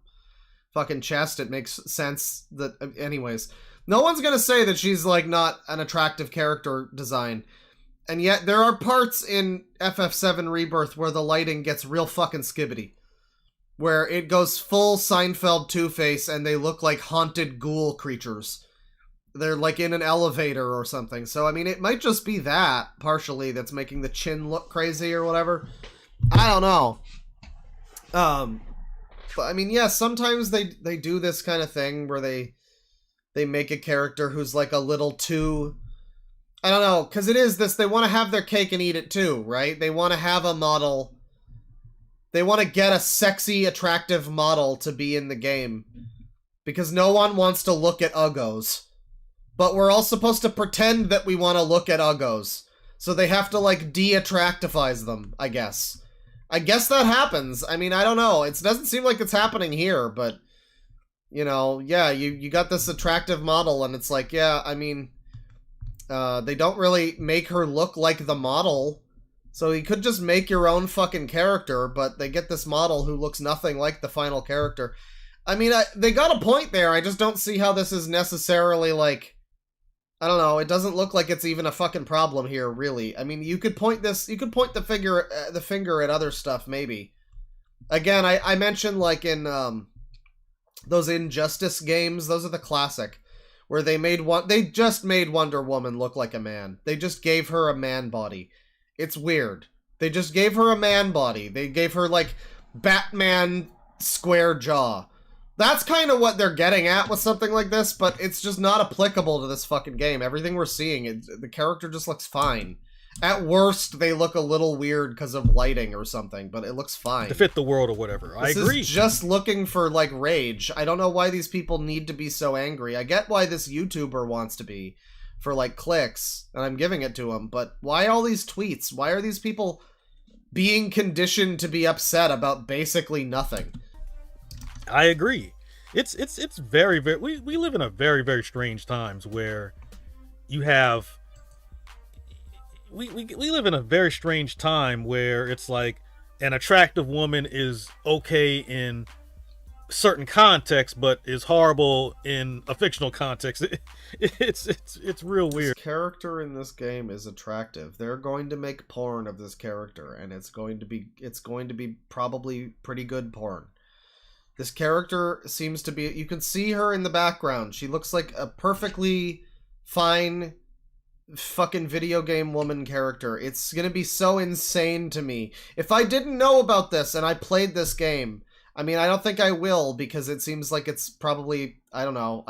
fucking chest. It makes sense that... Anyways, no one's gonna say that she's, like, not an attractive character design. And yet, there are parts in FF7 Rebirth where the lighting gets real fucking skibbity. Where it goes full Seinfeld Two-Face and they look like haunted ghoul creatures. They're like in an elevator or something. So, I mean, it might just be that, partially, that's making the chin look crazy or whatever. I don't know. But, I mean, yeah, sometimes they do this kind of thing where they make a character who's like a little too... I don't know, because it is this, they want to have their cake and eat it too, right? They want to have a model... They want to get a sexy, attractive model to be in the game. Because no one wants to look at Uggos. But we're all supposed to pretend that we want to look at Uggos. So they have to, like, de-attractifize them, I guess. I guess that happens. I mean, I don't know. It doesn't seem like it's happening here, but... You know, yeah, you got this attractive model, and it's like, yeah, I mean... they don't really make her look like the model... So you could just make your own fucking character, but they get this model who looks nothing like the final character. I mean, they got a point there. I just don't see how this is necessarily, like... I don't know. It doesn't look like it's even a fucking problem here, really. I mean, you could point the finger at other stuff, maybe. Again, I mentioned, like, in those Injustice games, those are the classic, where they just made Wonder Woman look like a man. They just gave her a man body. It's weird. They just gave her a man body. They gave her, like, Batman square jaw. That's kind of what they're getting at with something like this, but it's just not applicable to this fucking game. Everything we're seeing, the character just looks fine. At worst, they look a little weird because of lighting or something, but it looks fine. To fit the world or whatever. I agree. This is just looking for, like, rage. I don't know why these people need to be so angry. I get why this YouTuber wants to be. For, like, clicks, and I'm giving it to them, but why all these tweets? Why are these people being conditioned to be upset about basically nothing? I agree. It's very, very... We live in a very, very strange times where you have... We live in a very strange time where it's like an attractive woman is okay in certain context, but is horrible in a fictional context. It's real weird. This character in this game is attractive. They're going to make porn of this character, and it's going to be probably pretty good porn. This character seems to be... You can see her in the background. She looks like a perfectly fine fucking video game woman character. It's gonna be so insane to me. If I didn't know about this and I played this game... I mean, I don't think I will, because it seems like it's probably, I don't know,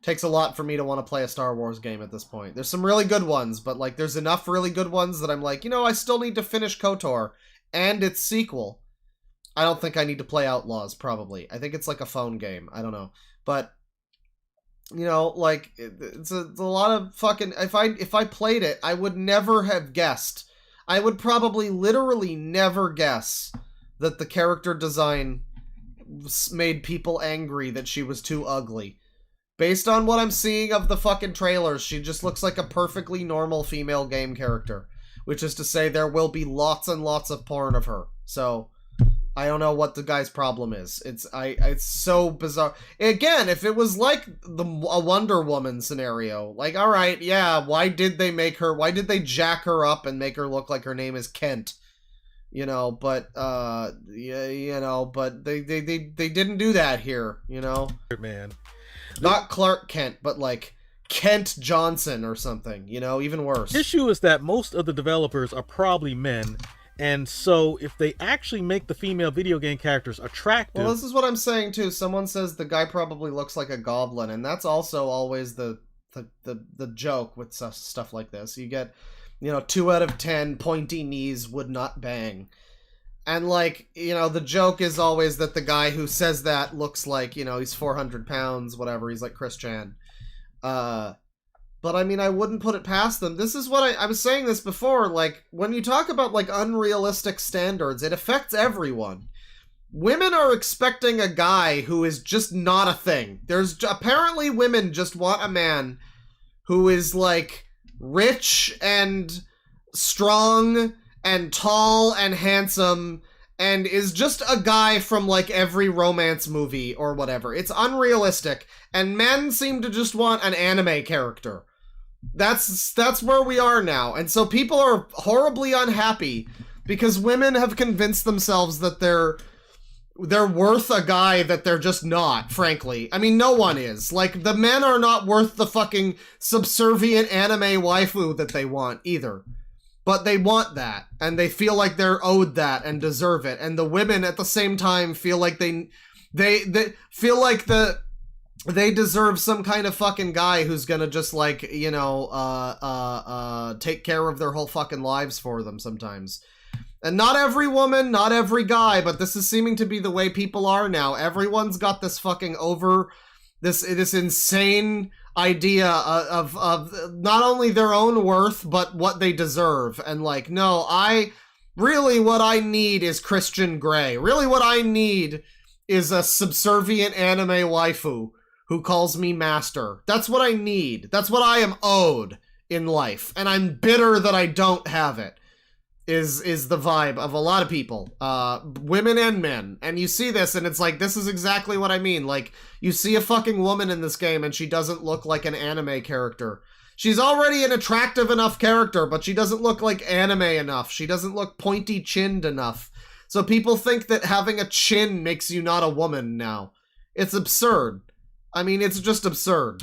takes a lot for me to want to play a Star Wars game at this point. There's some really good ones, but, like, there's enough really good ones that I'm like, you know, I still need to finish KOTOR and its sequel. I don't think I need to play Outlaws, probably. I think it's like a phone game. I don't know. But, you know, like, it's a lot of fucking... If I played it, I would never have guessed. I would probably literally never guess that the character design made people angry that she was too ugly. Based on what I'm seeing of the fucking trailers, she just looks like a perfectly normal female game character. Which is to say, there will be lots and lots of porn of her. So, I don't know what the guy's problem is. It's so bizarre. Again, if it was like a Wonder Woman scenario, like, alright, yeah, why did they jack her up and make her look like her name is Kent? You know, but, yeah, you know, but they didn't do that here, you know? Man. Not Clark Kent, but, like, Kent Johnson or something, you know, even worse. The issue is that most of the developers are probably men, and so if they actually make the female video game characters attractive... Well, this is what I'm saying, too. Someone says the guy probably looks like a goblin, and that's also always the joke with stuff like this. You get... You know, 2 out of 10 pointy knees would not bang. And, like, you know, the joke is always that the guy who says that looks like, you know, he's 400 pounds, whatever. He's like Chris Chan. But, I mean, I wouldn't put it past them. This is what I was saying this before. Like, when you talk about, like, unrealistic standards, it affects everyone. Women are expecting a guy who is just not a thing. Apparently women just want a man who is, like, rich and strong and tall and handsome and is just a guy from, like, every romance movie or whatever. It's unrealistic, and men seem to just want an anime character. That's where we are now, and so people are horribly unhappy because women have convinced themselves that they're worth a guy that they're just not, frankly. I mean, no one is. Like, the men are not worth the fucking subservient anime waifu that they want, either. But they want that, and they feel like they're owed that and deserve it. And the women, at the same time, feel like they feel like they deserve some kind of fucking guy who's gonna just, like, you know, take care of their whole fucking lives for them sometimes. And not every woman, not every guy, but this is seeming to be the way people are now. Everyone's got this fucking this insane idea of not only their own worth, but what they deserve. And like, no, what I need is Christian Grey. Really what I need is a subservient anime waifu who calls me master. That's what I need. That's what I am owed in life. And I'm bitter that I don't have it. Is the vibe of a lot of people, women and men. And you see this and it's like, this is exactly what I mean. Like, you see a fucking woman in this game and she doesn't look like an anime character. She's already an attractive enough character, but she doesn't look like anime enough. She doesn't look pointy-chinned enough. So people think that having a chin makes you not a woman now. It's absurd. I mean, it's just absurd.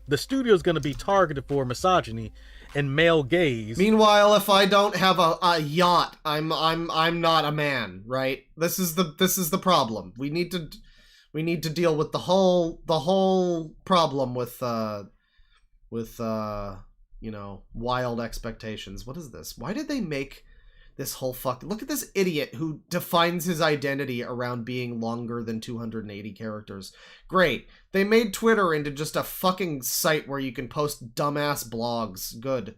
The studio's going to be targeted for misogyny and male gaze. Meanwhile, if I don't have a yacht, I'm not a man, right? This is the problem. We need to deal with the whole problem with you know, wild expectations. What is this? Why did they make this whole look at this idiot who defines his identity around being longer than 280 characters. Great. They made Twitter into just a fucking site where you can post dumbass blogs. Good.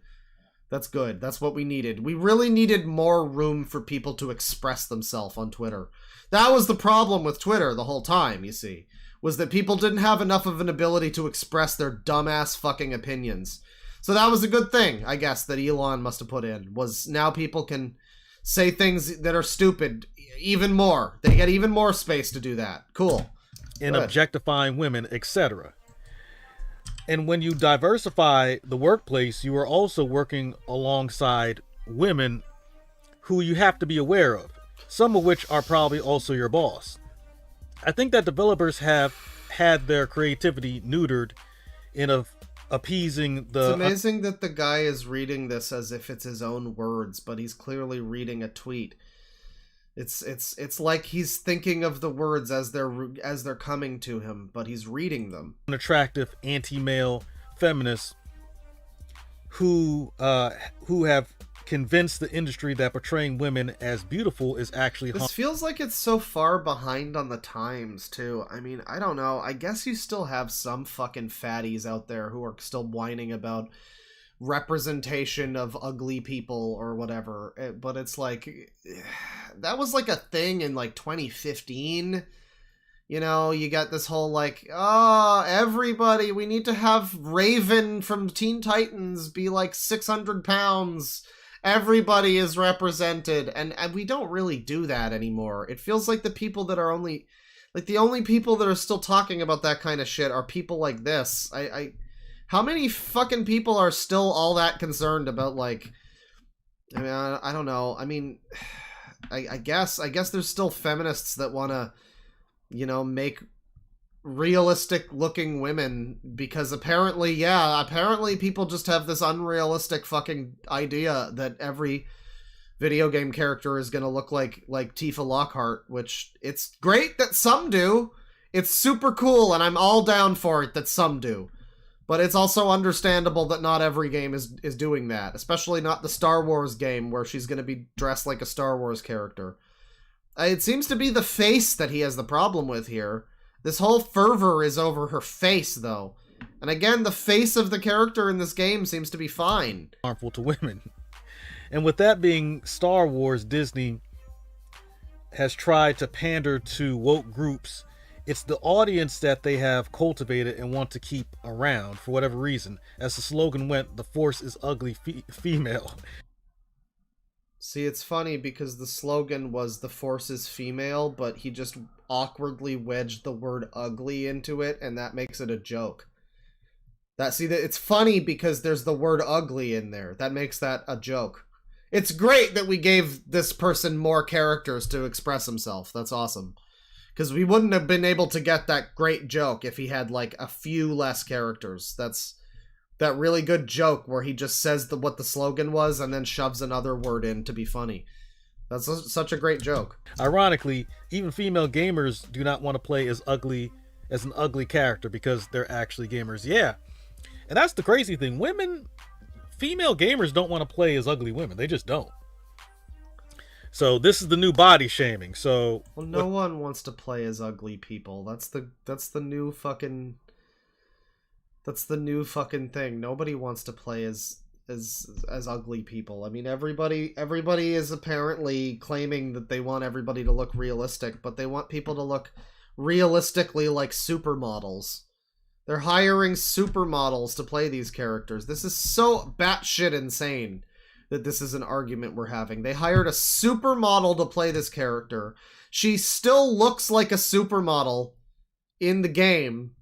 That's good. That's what we needed. We really needed more room for people to express themselves on Twitter. That was the problem with Twitter the whole time, you see, was that people didn't have enough of an ability to express their dumbass fucking opinions. So that was a good thing, I guess, that Elon must have put in, was now people can say things that are stupid even more. They get even more space to do that. Cool. And objectifying women, etc. And when you diversify the workplace, you are also working alongside women who you have to be aware of, some of which are probably also your boss. I think that developers have had their creativity neutered in appeasing the... It's amazing that the guy is reading this as if it's his own words, but he's clearly reading a tweet. It's like he's thinking of the words as they're coming to him, but he's reading them. Attractive anti-male feminists who have convinced the industry that portraying women as beautiful is actually This feels like it's so far behind on the times too. I mean, I don't know. I guess you still have some fucking fatties out there who are still whining about representation of ugly people or whatever, but it's like, that was like a thing in like 2015. You know, you got this whole like, oh, everybody, we need to have Raven from Teen Titans be like 600 pounds. Everybody is represented, and we don't really do that anymore. It feels like the people that are only people that are still talking about that kind of shit are people like this. How many fucking people are still all that concerned about, like, I mean, I don't know. I mean, I guess there's still feminists that want to, you know, make realistic looking women, because apparently people just have this unrealistic fucking idea that every video game character is going to look like Tifa Lockhart, which it's great that some do. It's super cool, and I'm all down for it that some do. But it's also understandable that not every game is doing that, especially not the Star Wars game where she's going to be dressed like a Star Wars character. It seems to be the face that he has the problem with here. This whole fervor is over her face, though. And again, the face of the character in this game seems to be fine. Harmful to women. And with that being Star Wars, Disney has tried to pander to woke groups. It's the audience that they have cultivated and want to keep around for whatever reason. As the slogan went, the Force is ugly female. See, it's funny because the slogan was the Force is female, but he just awkwardly wedged the word ugly into it, and that makes it a joke. It's funny because there's the word ugly in there. That makes that a joke. It's great that we gave this person more characters to express himself. That's awesome. Because we wouldn't have been able to get that great joke if he had, like, a few less characters. That's that really good joke where he just says what the slogan was and then shoves another word in to be funny. That's such a great joke. Ironically, even female gamers do not want to play as an ugly character because they're actually gamers. Yeah. And that's the crazy thing. Female gamers don't want to play as ugly women. They just don't. So this is the new body shaming. So well, no one wants to play as ugly people. That's the new fucking thing. Nobody wants to play as ugly people. I mean, everybody is apparently claiming that they want everybody to look realistic, but they want people to look realistically like supermodels. They're hiring supermodels to play these characters. This is so batshit insane that this is an argument we're having. They hired a supermodel to play this character. She still looks like a supermodel in the game,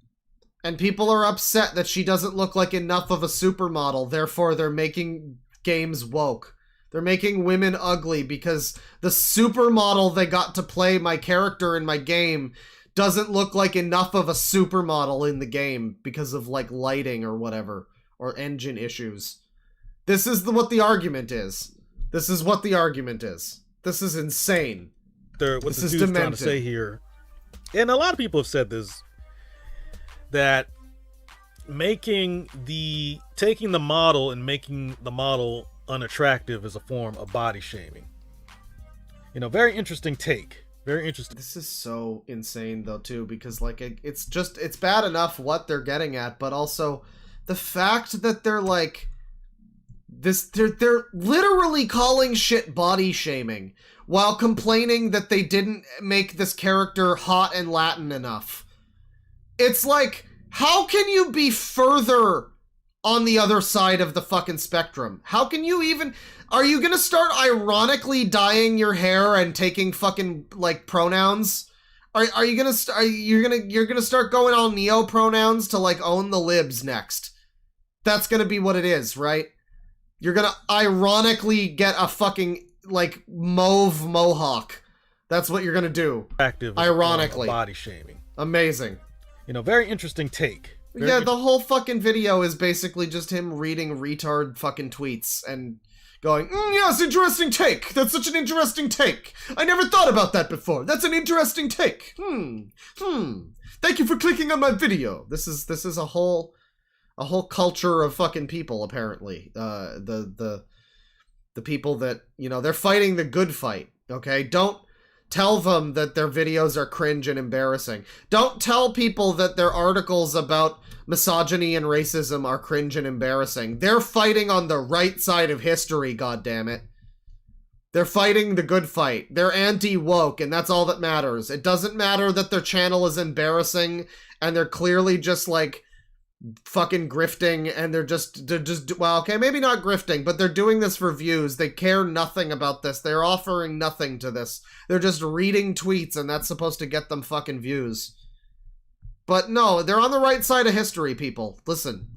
and people are upset that she doesn't look like enough of a supermodel. Therefore, they're making games woke. They're making women ugly because the supermodel they got to play my character in my game doesn't look like enough of a supermodel in the game because of, like, lighting or whatever, or engine issues. This is what the argument is. This is what the argument is. This is insane. What the dude's trying to say here, and a lot of people have said this, that taking the model and making the model unattractive is a form of body shaming. You know, very interesting take. Very interesting. This is so insane though too, because like it's bad enough what they're getting at, but also the fact that they're like they're literally calling shit body shaming while complaining that they didn't make this character hot and Latin enough. It's like, how can you be further on the other side of the fucking spectrum? How can you even... Are you gonna start ironically dyeing your hair and taking fucking, like, pronouns? Are you gonna... You're gonna start going all neo pronouns to, like, own the libs next. That's gonna be what it is, right? You're gonna ironically get a fucking, like, mauve mohawk. That's what you're gonna do. Ironically. Body shaming. Amazing. You know, very interesting take. Yeah, the whole fucking video is basically just him reading retard fucking tweets and going, yes, interesting take. That's such an interesting take. I never thought about that before. That's an interesting take. Thank you for clicking on my video. This is a whole culture of fucking people, apparently. The people that, you know, they're fighting the good fight, okay? Don't tell them that their videos are cringe and embarrassing. Don't tell people that their articles about misogyny and racism are cringe and embarrassing. They're fighting on the right side of history, goddammit. They're fighting the good fight. They're anti-woke, and that's all that matters. It doesn't matter that their channel is embarrassing, and they're clearly just, like, fucking grifting, and they're just, well, okay, maybe not grifting, but they're doing this for views. They care nothing about this. They're offering nothing to this. They're just reading tweets, and that's supposed to get them fucking views. But no, they're on the right side of history, people. Listen.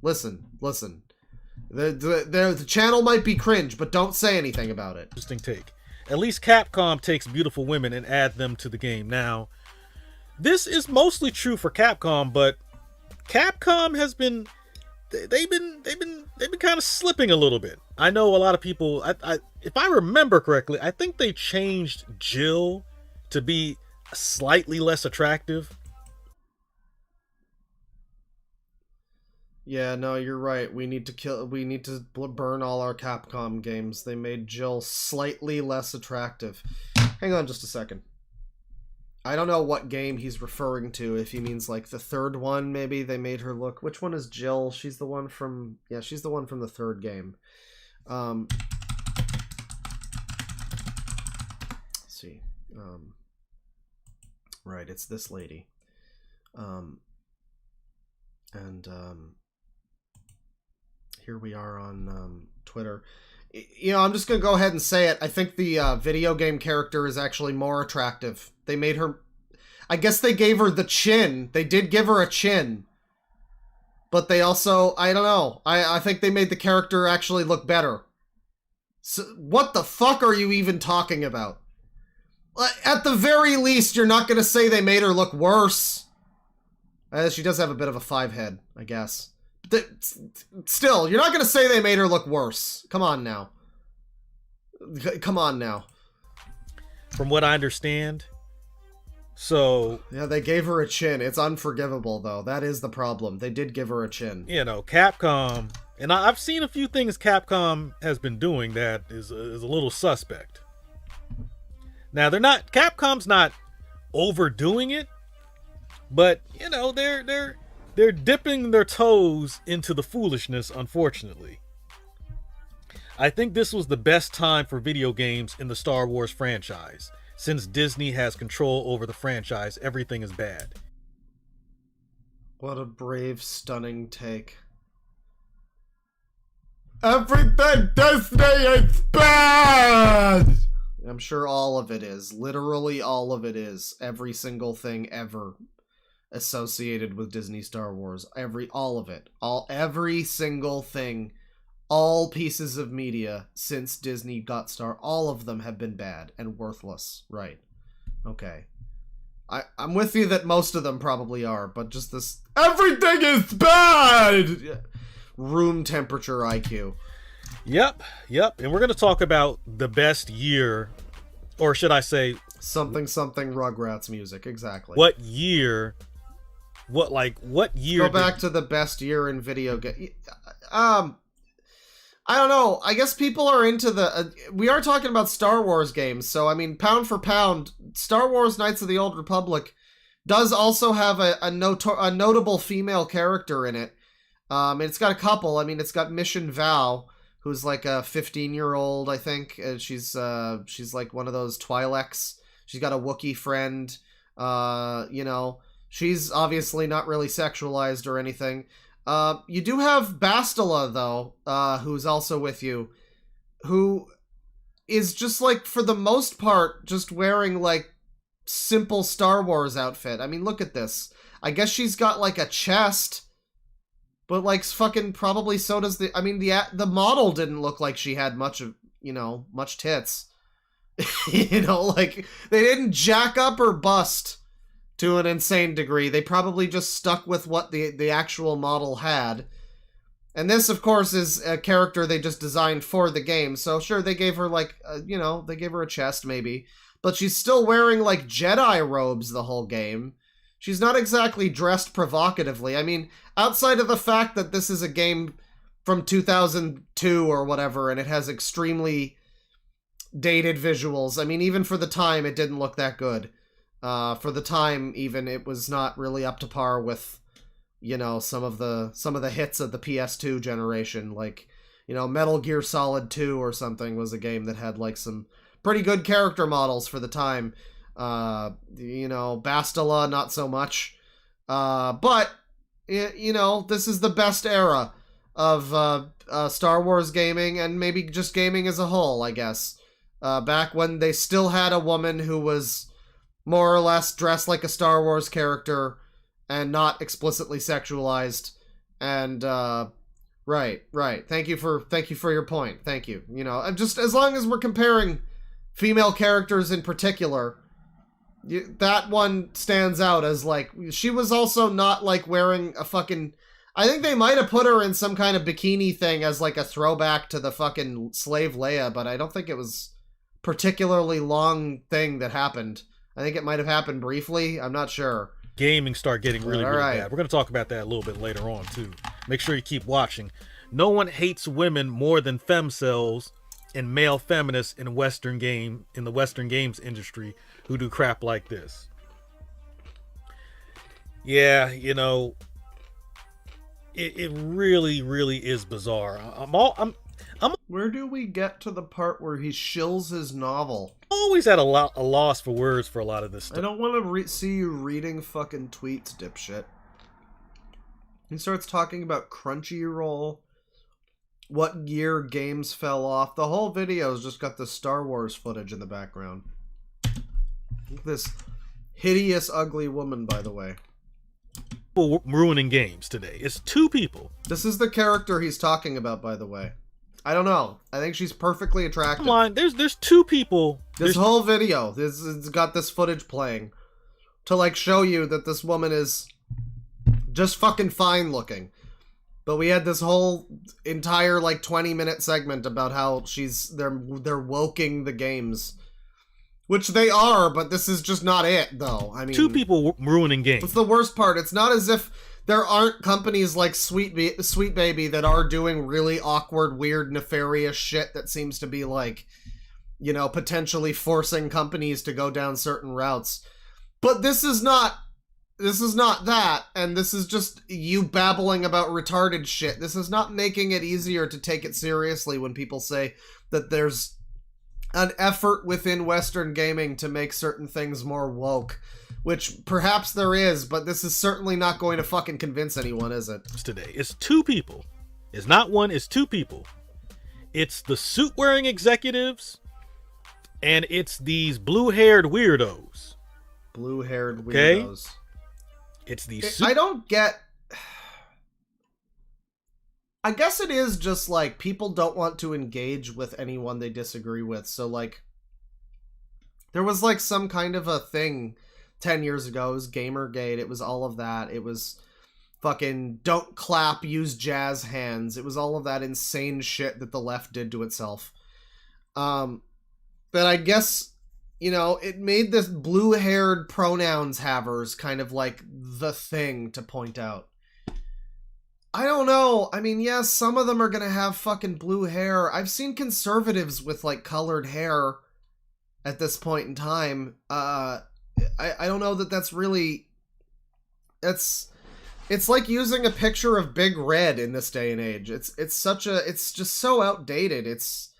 The channel might be cringe, but don't say anything about it. Interesting take. At least Capcom takes beautiful women and add them to the game. Now, this is mostly true for Capcom, but Capcom has been they've been kind of slipping a little bit. I know a lot of people, if I remember correctly, I think they changed Jill to be slightly less attractive. Yeah, no, you're right. We need to burn all our Capcom games. They made Jill slightly less attractive. Hang on just a second. I don't know what game he's referring to, if he means like the third one, maybe they made her look. Which one is Jill? She's the one from, yeah, she's the one from the third game. Let's see. Right, it's this lady. Here we are on Twitter. You know, I'm just gonna go ahead and say it. I think the video game character is actually more attractive. They made her... I guess they gave her the chin. They did give her a chin. But they also... I don't know. I think they made the character actually look better. So, what the fuck are you even talking about? At the very least, you're not gonna say they made her look worse. She does have a bit of a 5 head, I guess. Still, you're not gonna say they made her look worse. Come on now. Come on now. From what I understand, so... Yeah, they gave her a chin. It's unforgivable, though. That is the problem. They did give her a chin. You know, Capcom... And I've seen a few things Capcom has been doing that is a little suspect. Now, they're not... Capcom's not overdoing it, but, you know, they're dipping their toes into the foolishness, unfortunately. I think this was the best time for video games in the Star Wars franchise. Since Disney has control over the franchise, everything is bad. What a brave, stunning take. Everything Disney is bad! I'm sure all of it is. Literally all of it is. Every single thing ever associated with Disney Star Wars. All of it. Every single thing. All pieces of media since Disney got Star, all of them have been bad and worthless. Right. Okay. I'm with you that most of them probably are, but just this... Everything is bad! Room temperature IQ. Yep. And we're going to talk about the best year, or should I say... Something Rugrats music, exactly. What year... What year... Go back to the best year in video game. I don't know. I guess people are into the... we are talking about Star Wars games, so I mean, pound for pound, Star Wars Knights of the Old Republic does also have a notable female character in it. It's got a couple. I mean, it's got Mission Val, who's like a 15-year-old, I think. She's like one of those Twi'leks. She's got a Wookiee friend. You know, she's obviously not really sexualized or anything. You do have Bastila, though, who's also with you, who is just, like, for the most part, just wearing, like, simple Star Wars outfit. I mean, look at this. I guess she's got, like, a chest, but, like, fucking probably so does the... I mean, the model didn't look like she had much of, you know, much tits. You know, like, they didn't jack up her bust to an insane degree. They probably just stuck with what the actual model had. And this, of course, is a character they just designed for the game. So sure, they gave her like, you know, they gave her a chest maybe. But she's still wearing like Jedi robes the whole game. She's not exactly dressed provocatively. I mean, outside of the fact that this is a game from 2002 or whatever, and it has extremely dated visuals. I mean, even for the time, it didn't look that good. For the time, even, it was not really up to par with, you know, some of the hits of the PS2 generation. Like, you know, Metal Gear Solid 2 or something was a game that had, like, some pretty good character models for the time. You know, Bastila, not so much. But, you know, this is the best era of Star Wars gaming, and maybe just gaming as a whole, I guess. Back when they still had a woman who was more or less dressed like a Star Wars character and not explicitly sexualized. And right. Thank you for your point. Thank you. You know, just as long as we're comparing female characters in particular, that one stands out as like, she was also not like wearing a fucking... I think they might have put her in some kind of bikini thing as like a throwback to the fucking Slave Leia, but I don't think it was particularly long thing that happened. I think it might have happened briefly. I'm not sure. Gaming start getting really bad. We're going to talk about that a little bit later on, too. Make sure you keep watching. No one hates women more than femcells and male feminists in the Western games industry who do crap like this. Yeah, you know, it really, really is bizarre. Where do we get to the part where he shills his novel? Always at a loss for words for a lot of this stuff. I don't want to see you reading fucking tweets, dipshit. He starts talking about Crunchyroll, what year games fell off. The whole video's just got the Star Wars footage in the background. This hideous, ugly woman, by the way. People ruining games today. It's two people. This is the character he's talking about, by the way. I don't know. I think she's perfectly attractive. Come on, there's two people. This whole video, it's got this footage playing to like show you that this woman is just fucking fine looking. But we had this whole entire like 20-minute segment about how they're woking the games. Which they are, but this is just not it, though. I mean, two people ruining games. That's the worst part. It's not as if there aren't companies like Sweet Baby that are doing really awkward, weird, nefarious shit that seems to be like, you know, potentially forcing companies to go down certain routes. But this is not that, and this is just you babbling about retarded shit. This is not making it easier to take it seriously when people say that there's an effort within Western gaming to make certain things more woke. Which perhaps there is, but this is certainly not going to fucking convince anyone, is it? Today. It's two people. It's not one, it's two people. It's the suit-wearing executives, and it's these blue-haired weirdos. Blue-haired Okay? weirdos. It's these I don't get... I guess it is just like people don't want to engage with anyone they disagree with. So like, there was like some kind of a thing 10 years ago. It was Gamergate. It was all of that. It was fucking don't clap, use jazz hands. It was all of that insane shit that the left did to itself. But I guess, you know, it made this blue-haired pronouns havers kind of like the thing to point out. I don't know. I mean, yes, some of them are gonna have fucking blue hair. I've seen conservatives with like colored hair at this point in time. I don't know that that's really... It's like using a picture of Big Red in this day and age. It's just so outdated. It's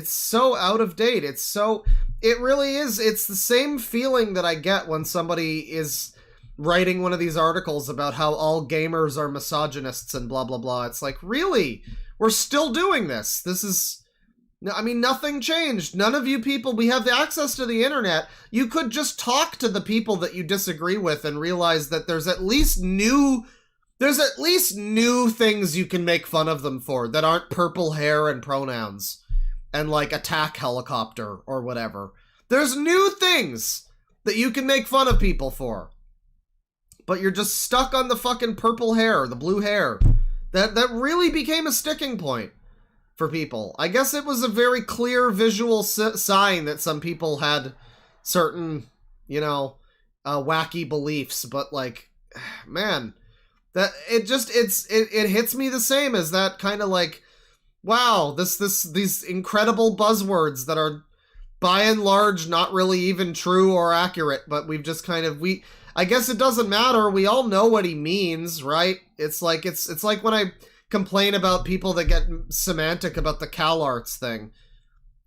so out of date. It really is. It's the same feeling that I get when somebody is writing one of these articles about how all gamers are misogynists and blah, blah, blah. It's like, really? We're still doing this. This is... I mean, nothing changed. None of you people, we have the access to the internet. You could just talk to the people that you disagree with and realize that there's at least new things you can make fun of them for that aren't purple hair and pronouns and like attack helicopter or whatever. There's new things that you can make fun of people for. But you're just stuck on the fucking purple hair, the blue hair. That really became a sticking point for people. I guess it was a very clear visual sign that some people had certain, you know, wacky beliefs, but like, man, that it hits me the same as that kind of like, wow, these incredible buzzwords that are by and large not really even true or accurate, but we've just kind of I guess it doesn't matter. We all know what he means, right? It's like when I complain about people that get semantic about the CalArts thing.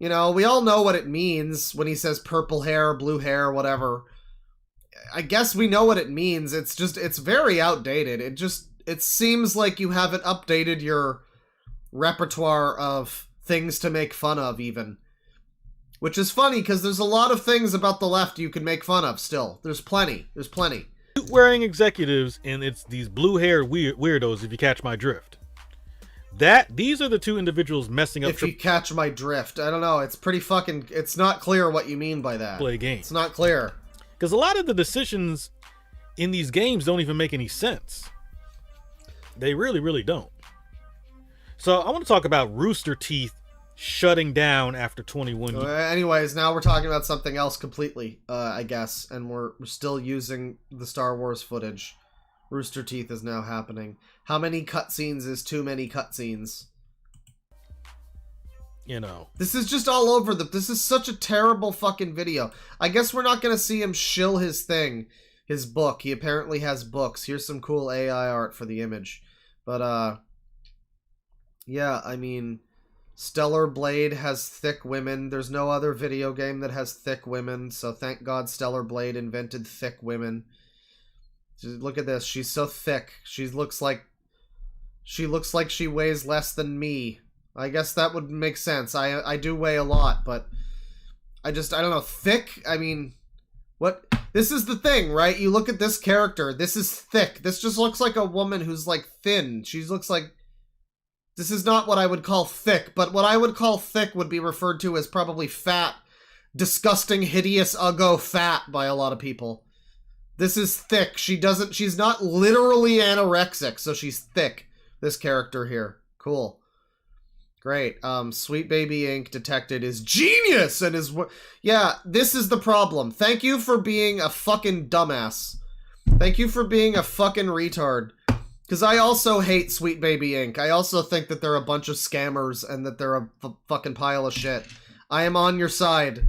You know, we all know what it means when he says purple hair, blue hair, whatever. I guess we know what it means. It's just, it's very outdated. It seems like you haven't updated your repertoire of things to make fun of even. Which is funny, because there's a lot of things about the left you can make fun of still. There's plenty. Suit-wearing executives, and it's these blue-haired weirdos, if you catch my drift. These are the two individuals messing up... If you catch my drift. I don't know. It's pretty fucking... It's not clear what you mean by that. Play games. It's not clear. Because a lot of the decisions in these games don't even make any sense. They really, really don't. So I want to talk about Rooster Teeth shutting down after 21 years. Anyways, now we're talking about something else completely, I guess, and we're still using the Star Wars footage. Rooster Teeth is now happening. How many cutscenes is too many cutscenes? You know. This is just all over this is such a terrible fucking video. I guess we're not gonna see him shill his thing, his book. He apparently has books. Here's some cool AI art for the image. But, yeah, I mean, Stellar Blade has thick women. There's no other video game that has thick women, so thank God Stellar Blade invented thick women. Just look at this. She's so thick. She looks like she weighs less than me. I guess that would make sense. I do weigh a lot, but I don't know. Thick? I mean, what? This is the thing, right? You look at this character. This is thick. This just looks like a woman who's, like, thin. She looks like... This is not what I would call thick, but what I would call thick would be referred to as probably fat. Disgusting, hideous, uggo fat by a lot of people. This is thick. She's not literally anorexic, so she's thick. This character here. Cool. Great. Sweet Baby Inc. detected is genius and is... Yeah, this is the problem. Thank you for being a fucking dumbass. Thank you for being a fucking retard. Because I also hate Sweet Baby Inc. I also think that they're a bunch of scammers and that they're a fucking pile of shit. I am on your side,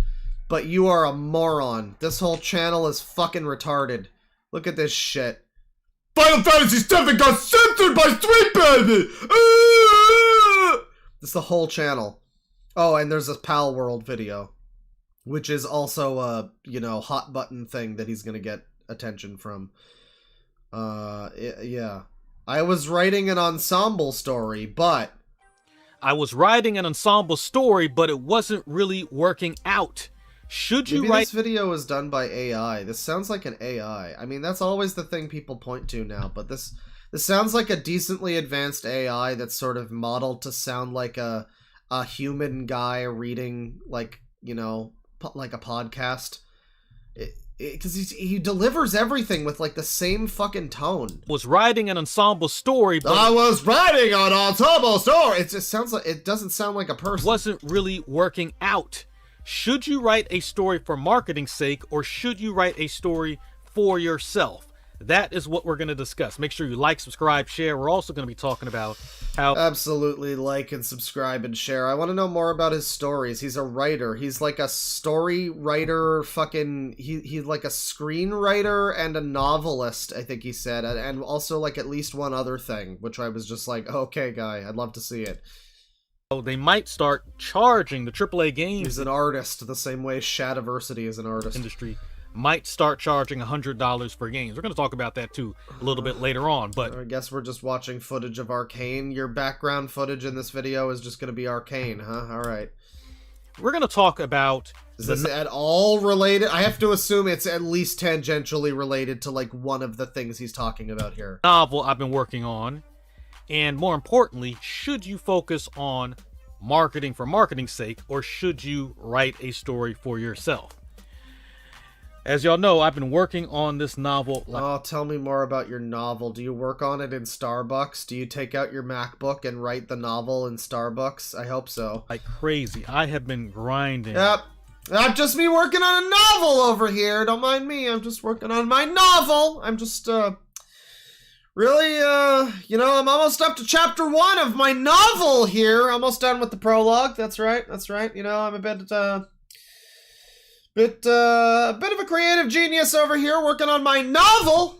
but you are a moron. This whole channel is fucking retarded. Look at this shit. Final Fantasy VII got censored by Sweet Baby! It's the whole channel. Oh, and there's a Pal World video, which is also a, you know, hot button thing that he's gonna get attention from. Yeah. I was writing an ensemble story, but... it wasn't really working out. Should you Maybe this video was done by AI. This sounds like an AI. I mean, that's always the thing people point to now, but this sounds like a decently advanced AI that's sort of modeled to sound like a human guy reading, like, you know, like a podcast. Because he delivers everything with, like, the same fucking tone. Was writing an ensemble story, but... I was writing an ensemble story! It just sounds like... It doesn't sound like a person. Wasn't really working out. Should you write a story for marketing's sake, or should you write a story for yourself? That is what we're going to discuss. Make sure you like, subscribe, share. We're also going to be talking about how... Absolutely like and subscribe and share. I want to know more about his stories. He's a writer. He's like a story writer, fucking... He's like a screenwriter and a novelist, I think he said. And also like at least one other thing, which I was just like, okay, guy, I'd love to see it. They might start charging the AAA games... He's an artist, the same way Shadiversity is an artist. ...industry. Might start charging $100 for games. We're going to talk about that too a little bit later on, but... I guess we're just watching footage of Arcane. Your background footage in this video is just going to be Arcane, huh? Alright. We're going to talk about... Is this at all related? I have to assume it's at least tangentially related to, like, one of the things he's talking about here. Novel I've been working on. And more importantly, should you focus on marketing for marketing's sake, or should you write a story for yourself? As y'all know, I've been working on this novel. Oh, tell me more about your novel. Do you work on it in Starbucks? Do you take out your MacBook and write the novel in Starbucks? I hope so. Like crazy. I have been grinding. Yep. Not just me working on a novel over here. Don't mind me. I'm just working on my novel. I'm just, really, you know, I'm almost up to chapter 1 of my novel here. Almost done with the prologue. That's right. That's right. You know, I'm a bit a bit of a creative genius over here working on my novel.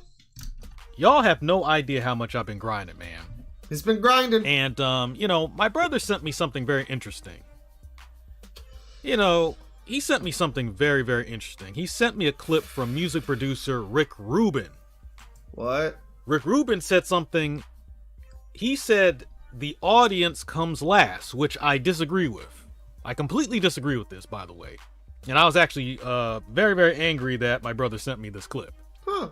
Y'all have no idea how much I've been grinding, man. He's been grinding. And, you know, my brother sent me something very interesting. You know, he sent me something very, very interesting. He sent me a clip from music producer Rick Rubin. What? Rick Rubin said something. He said the audience comes last, which I disagree with. I completely disagree with this, by the way. And I was actually very, very angry that my brother sent me this clip. Huh.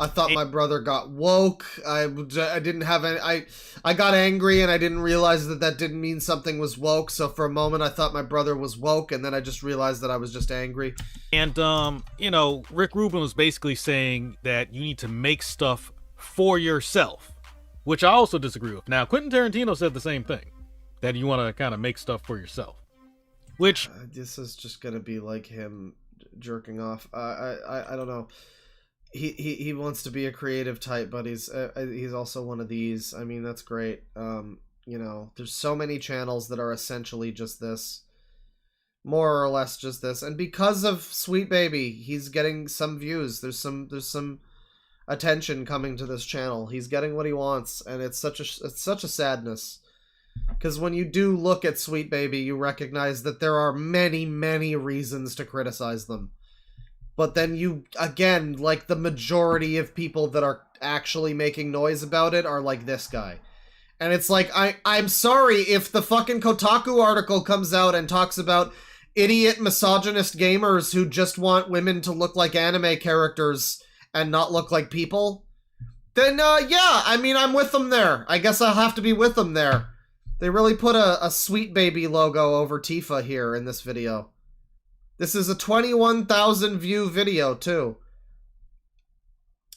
I thought my brother got woke. I didn't have any... I got angry and I didn't realize that didn't mean something was woke. So for a moment I thought my brother was woke, and then I just realized that I was just angry. And, you know, Rick Rubin was basically saying that you need to make stuff for yourself, which I also disagree with. Now, Quentin Tarantino said the same thing, that you want to kind of make stuff for yourself. Which this is just gonna be like him jerking off. I don't know. He wants to be a creative type, but he's also one of these. I mean, that's great. You know, there's so many channels that are essentially just this. More or less just this. And because of Sweet Baby, he's getting some views. There's some attention coming to this channel. He's getting what he wants, and it's such a sadness. Because when you do look at Sweet Baby, you recognize that there are many, many reasons to criticize them. But then you, again, like the majority of people that are actually making noise about it are like this guy. And it's like, I'm sorry if the fucking Kotaku article comes out and talks about idiot misogynist gamers who just want women to look like anime characters and not look like people. Then, yeah, I mean, I'm with them there. I guess I'll have to be with them there. They really put a Sweet Baby logo over Tifa here in this video. This is a 21,000 view video, too.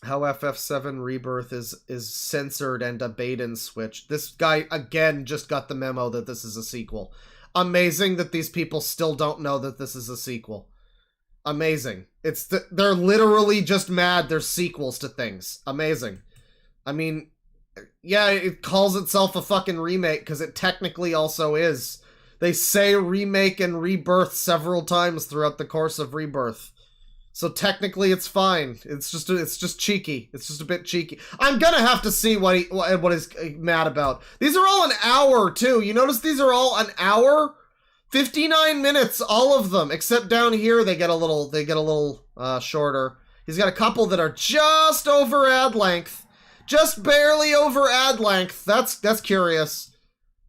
How FF7 Rebirth is censored and a bait and switch. This guy, again, just got the memo that this is a sequel. Amazing that these people still don't know that this is a sequel. Amazing. They're literally just mad there's sequels to things. Amazing. I mean, yeah, it calls itself a fucking remake because it technically also is. They say remake and rebirth several times throughout the course of Rebirth. So technically it's fine. It's just cheeky. It's just a bit cheeky. I'm gonna have to see what he's mad about. These are all an hour too. You notice these are all an hour? 59 minutes, all of them, except down here they get a little shorter. He's got a couple that are just over ad length. Just barely over ad length. That's curious.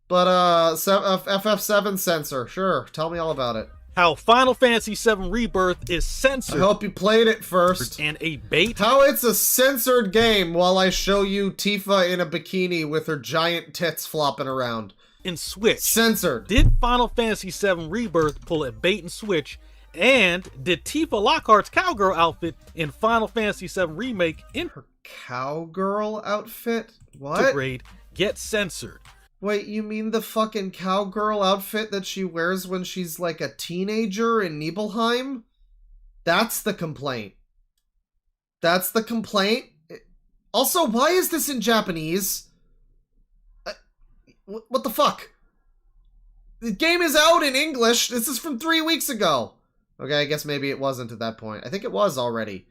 But FF7 censor. Sure, tell me all about it. How Final Fantasy VII Rebirth is censored. I hope you played it first. And a bait. How it's a censored game while I show you Tifa in a bikini with her giant tits flopping around. In Switch. Censored. Did Final Fantasy VII Rebirth pull a bait and switch? And did Tifa Lockhart's cowgirl outfit in Final Fantasy VII Remake in her cowgirl outfit? What? Grade get censored? Wait, you mean the fucking cowgirl outfit that she wears when she's like a teenager in Nibelheim? That's the complaint. That's the complaint? Also, why is this in Japanese? What the fuck? The game is out in English. This is from 3 weeks ago. Okay, I guess maybe it wasn't at that point. I think it was already.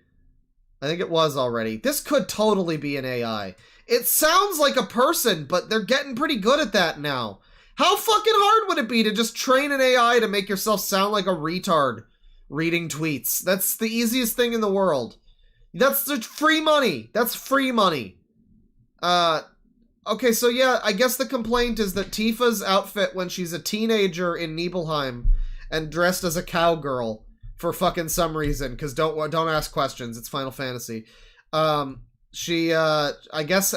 This could totally be an AI. It sounds like a person, but they're getting pretty good at that now. How fucking hard would it be to just train an AI to make yourself sound like a retard reading tweets? That's the easiest thing in the world. That's just free money. That's free money. Okay, so yeah, I guess the complaint is that Tifa's outfit when she's a teenager in Nibelheim and dressed as a cowgirl for fucking some reason, because don't ask questions, it's Final Fantasy. I guess,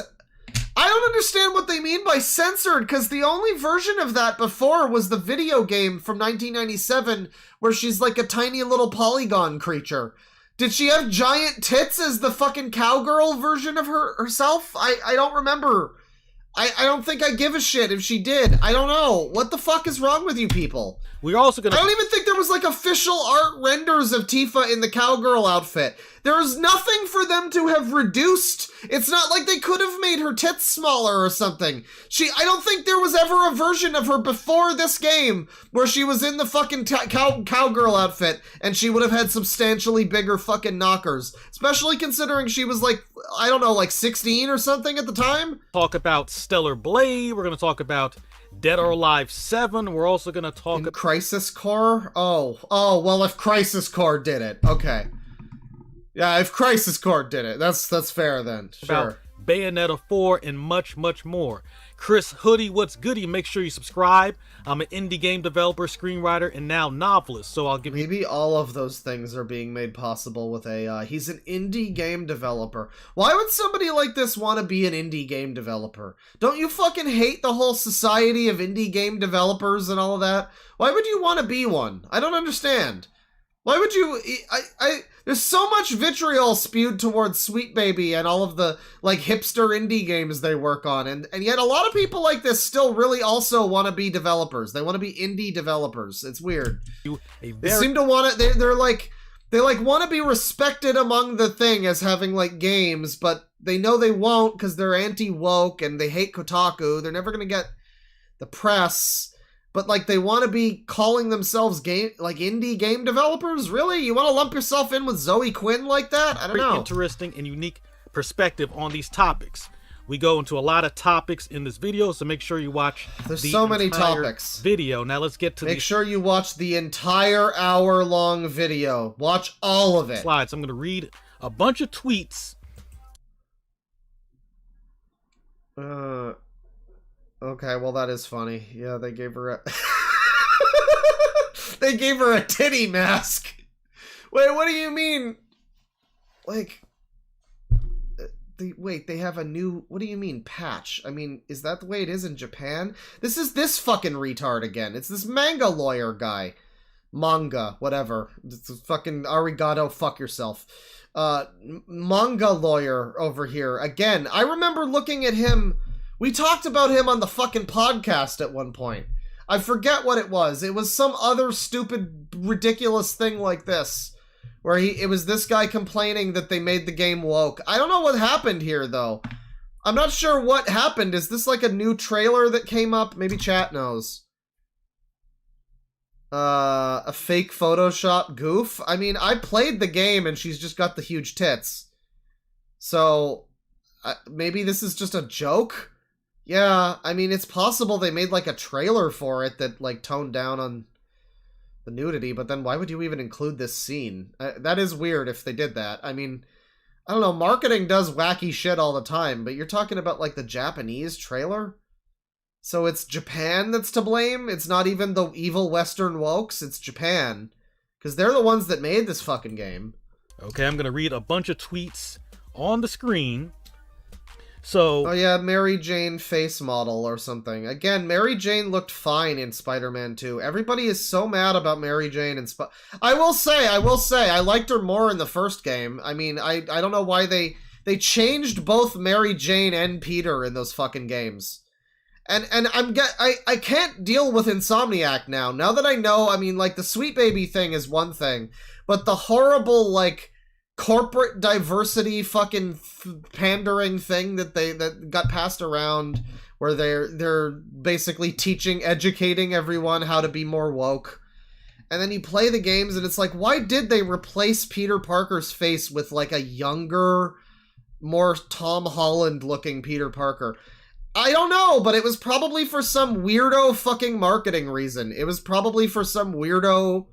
I don't understand what they mean by censored, because the only version of that before was the video game from 1997, where she's like a tiny little polygon creature. Did she have giant tits as the fucking cowgirl version of herself? I don't remember. I don't think I give a shit if she did. I don't know. What the fuck is wrong with you people? We're also gonna... I don't even think there was like official art renders of Tifa in the cowgirl outfit. There is nothing for them to have reduced. It's not like they could have made her tits smaller or something. I don't think there was ever a version of her before this game where she was in the fucking cowgirl outfit and she would have had substantially bigger fucking knockers. Especially considering she was like, I don't know, like 16 or something at the time. Talk about Stellar Blade. We're going to talk about Dead or Alive 7. We're also going to talk about Crisis Core. Oh, well, if Crisis Core did it, okay. Yeah, if Crisis Core did it, that's fair then. Sure. About Bayonetta 4 and much, much more. Chris Hoodie, what's goody? Make sure you subscribe. I'm an indie game developer, screenwriter, and now novelist. So I'll give you... Maybe all of those things are being made possible with AI. He's an indie game developer. Why would somebody like this want to be an indie game developer? Don't you fucking hate the whole society of indie game developers and all of that? Why would you want to be one? I don't understand. Why would you... There's so much vitriol spewed towards Sweet Baby and all of the, like, hipster indie games they work on, and yet a lot of people like this still really also want to be developers. They want to be indie developers. It's weird. They seem to want to... They want to be respected among the thing as having, like, games, but they know they won't because they're anti-woke and they hate Kotaku. They're never going to get the press... but like they want to be calling themselves indie game developers? Really? You want to lump yourself in with Zoe Quinn like that? I don't know. Interesting and unique perspective on these topics. We go into a lot of topics in this video, so make sure you watch There's the so many entire topics. Video. Now let's get to Make sure you watch the entire hour-long video. Watch all of it. Slides. I'm going to read a bunch of tweets. Okay, well that is funny. Yeah, they gave her a they gave her a titty mask. Wait, what do you mean? Like wait, they have a new, what do you mean, patch? I mean, is that the way it is in Japan? This is this fucking retard again. It's this manga lawyer guy. Manga, whatever. It's fucking arigato, fuck yourself. Manga lawyer over here. Again, I remember looking at him. We talked about him on the fucking podcast at one point. I forget what it was. It was some other stupid, ridiculous thing like this. Where it was this guy complaining that they made the game woke. I don't know what happened here, though. I'm not sure what happened. Is this like a new trailer that came up? Maybe chat knows. A fake Photoshop goof? I mean, I played the game and she's just got the huge tits. So, maybe this is just a joke? Yeah, I mean, it's possible they made like a trailer for it that like toned down on the nudity, but then why would you even include this scene? That is weird if they did that. I mean, I don't know, marketing does wacky shit all the time, but you're talking about like the Japanese trailer? So it's Japan that's to blame? It's not even the evil Western wokes, it's Japan. Because they're the ones that made this fucking game. Okay, I'm going to read a bunch of tweets on the screen. So, oh yeah, Mary Jane face model or something. Again, Mary Jane looked fine in Spider-Man 2. Everybody is so mad about Mary Jane and I will say, I liked her more in the first game. I mean, I don't know why they changed both Mary Jane and Peter in those fucking games. And I can't deal with Insomniac now. Now that I know, I mean, like, the Sweet Baby thing is one thing, but the horrible, like, corporate diversity fucking pandering thing that got passed around, where they're basically educating everyone how to be more woke. And then you play the games and it's like, why did they replace Peter Parker's face with like a younger, more Tom Holland looking Peter Parker? I don't know, but it was probably for some weirdo fucking marketing reason. It was probably for some weirdo.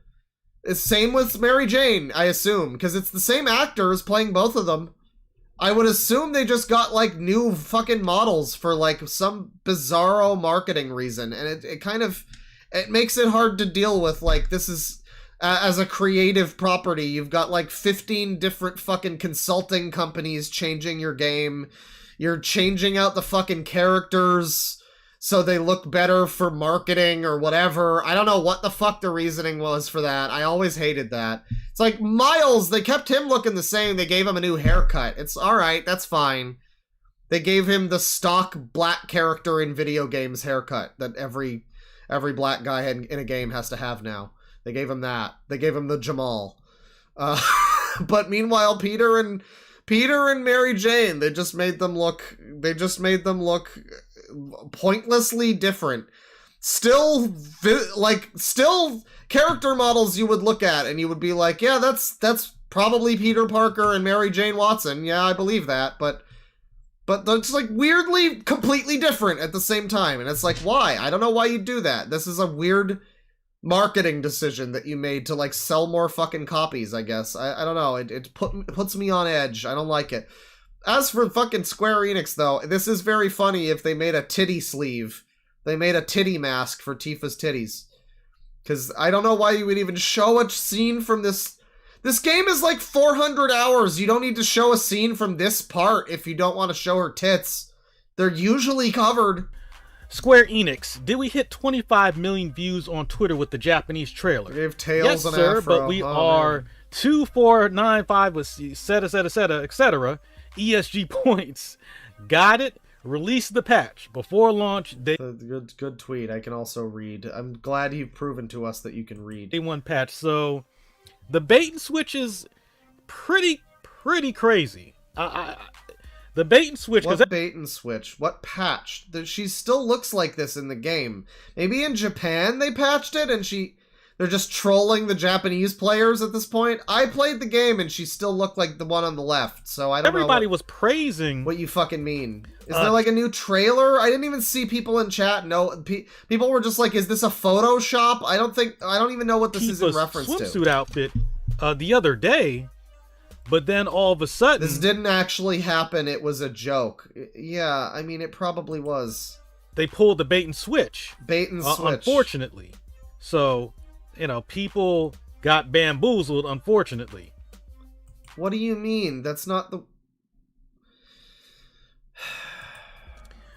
Same with Mary Jane, I assume, because it's the same actors playing both of them. I would assume they just got, like, new fucking models for, like, some bizarro marketing reason, and it kind of, it makes it hard to deal with, like, this is, as a creative property, you've got, like, 15 different fucking consulting companies changing your game, you're changing out the fucking characters so they look better for marketing or whatever. I don't know what the fuck the reasoning was for that. I always hated that. It's like Miles, they kept him looking the same. They gave him a new haircut. It's alright, that's fine. They gave him the stock black character in video games haircut that every black guy in a game has to have now. They gave him that. They gave him the Jamal. But meanwhile, Peter and Mary Jane, they just made them look pointlessly different. Still character models you would look at and you would be like, yeah, that's probably Peter Parker and Mary Jane Watson. Yeah, I believe that, but they're just like weirdly completely different at the same time. And it's like, why? I don't know why you'd do that. This is a weird marketing decision that you made to like sell more fucking copies, I guess. I don't know. It puts me on edge. I don't like it. As for fucking Square Enix, though, this is very funny if they made a titty sleeve. They made a titty mask for Tifa's titties. Because I don't know why you would even show a scene from this. This game is like 400 hours. You don't need to show a scene from this part if you don't want to show her tits. They're usually covered. Square Enix, did we hit 25 million views on Twitter with the Japanese trailer? They have tails yes, and sir, afro. But we are 2495 with etc. ESG points. Got it. Release the patch before launch. Good tweet. I can also read. I'm glad you've proven to us that you can read. Day one patch. So the bait and switch is pretty crazy. The bait and switch. What bait and switch? What patch? She still looks like this in the game. Maybe in Japan they patched it and they're just trolling the Japanese players at this point. I played the game and she still looked like the one on the left, so I don't know. Everybody was praising. What you fucking mean? Is there like a new trailer? I didn't even see people in chat. No, people were just like, "Is this a Photoshop?" I don't even know what this is in reference to. Swimsuit outfit the other day, but then all of a sudden, this didn't actually happen. It was a joke. Yeah, I mean, it probably was. They pulled the bait and switch. Bait and switch. Unfortunately, so people got bamboozled. Unfortunately. What do you mean? That's not the.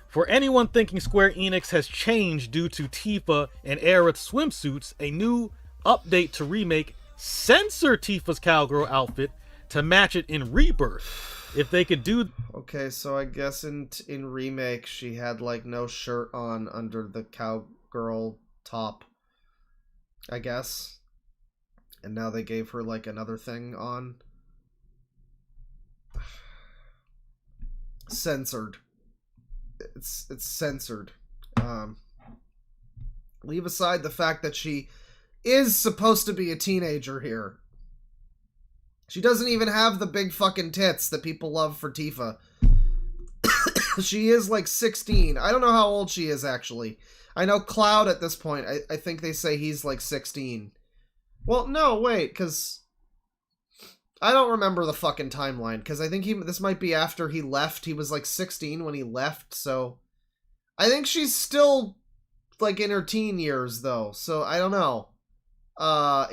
For anyone thinking Square Enix has changed due to Tifa and Aerith swimsuits, a new update to remake censored Tifa's cowgirl outfit to match it in Rebirth. If they could do... Okay, so I guess in remake she had like no shirt on under the cowgirl top, I guess. And now they gave her like another thing on. Censored. It's censored. Leave aside the fact that she is supposed to be a teenager here. She doesn't even have the big fucking tits that people love for Tifa. She is like 16. I don't know how old she is actually. I know Cloud at this point, I think they say he's like 16. Well, no, wait, because I don't remember the fucking timeline, because I think this might be after he left. He was like 16 when he left, so I think she's still like in her teen years though, so I don't know.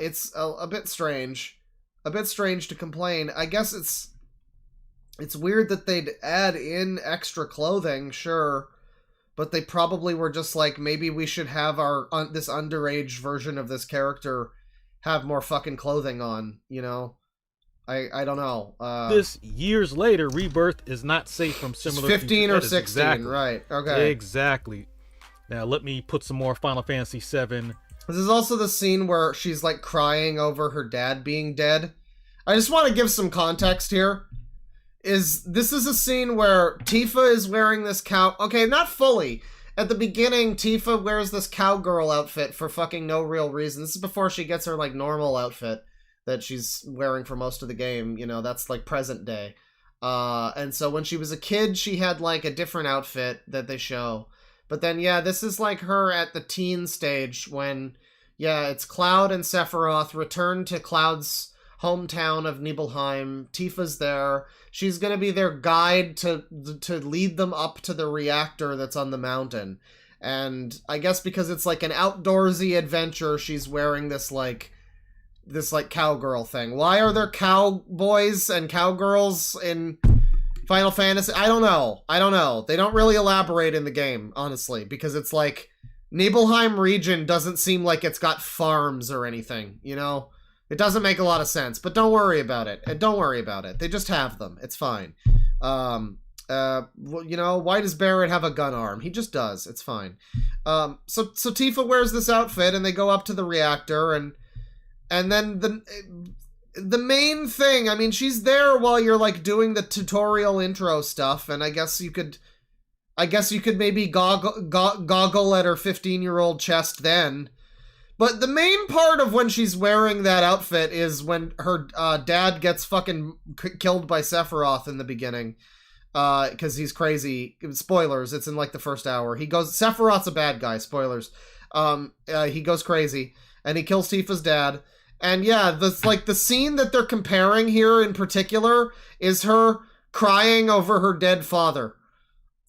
It's a bit strange. A bit strange to complain. I guess it's weird that they'd add in extra clothing, sure, but they probably were just like, maybe we should have this underage version of this character have more fucking clothing on, I don't know. This years later, Rebirth is not safe from similar 15 or 16, exactly. Right, okay. Exactly. Now, let me put some more Final Fantasy VII. This is also the scene where she's, like, crying over her dad being dead. I just want to give some context here. This is a scene where Tifa is wearing this Okay, not fully. At the beginning, Tifa wears this cowgirl outfit for fucking no real reason. This is before she gets her, like, normal outfit that she's wearing for most of the game, that's like present day. And so when she was a kid, she had like a different outfit that they show. But then, yeah, this is like her at the teen stage when, yeah, it's Cloud and Sephiroth return to Cloud's hometown of Nibelheim. Tifa's there. She's gonna be their guide to lead them up to the reactor that's on the mountain. And I guess because it's like an outdoorsy adventure, she's wearing this cowgirl thing. Why are there cowboys and cowgirls in Final Fantasy? I don't know. They don't really elaborate in the game, honestly, because it's like Nibelheim region doesn't seem like it's got farms or anything, It doesn't make a lot of sense, but don't worry about it. They just have them. It's fine. Why does Barrett have a gun arm? He just does. It's fine. So Tifa wears this outfit and they go up to the reactor and then the main thing, I mean, she's there while you're like doing the tutorial intro stuff, and I guess you could maybe goggle at her 15-year-old chest then. But the main part of when she's wearing that outfit is when her dad gets fucking killed by Sephiroth in the beginning, because he's crazy. Spoilers, it's in like the first hour. Sephiroth's a bad guy, spoilers. He goes crazy and he kills Tifa's dad. And yeah, the scene that they're comparing here in particular is her crying over her dead father.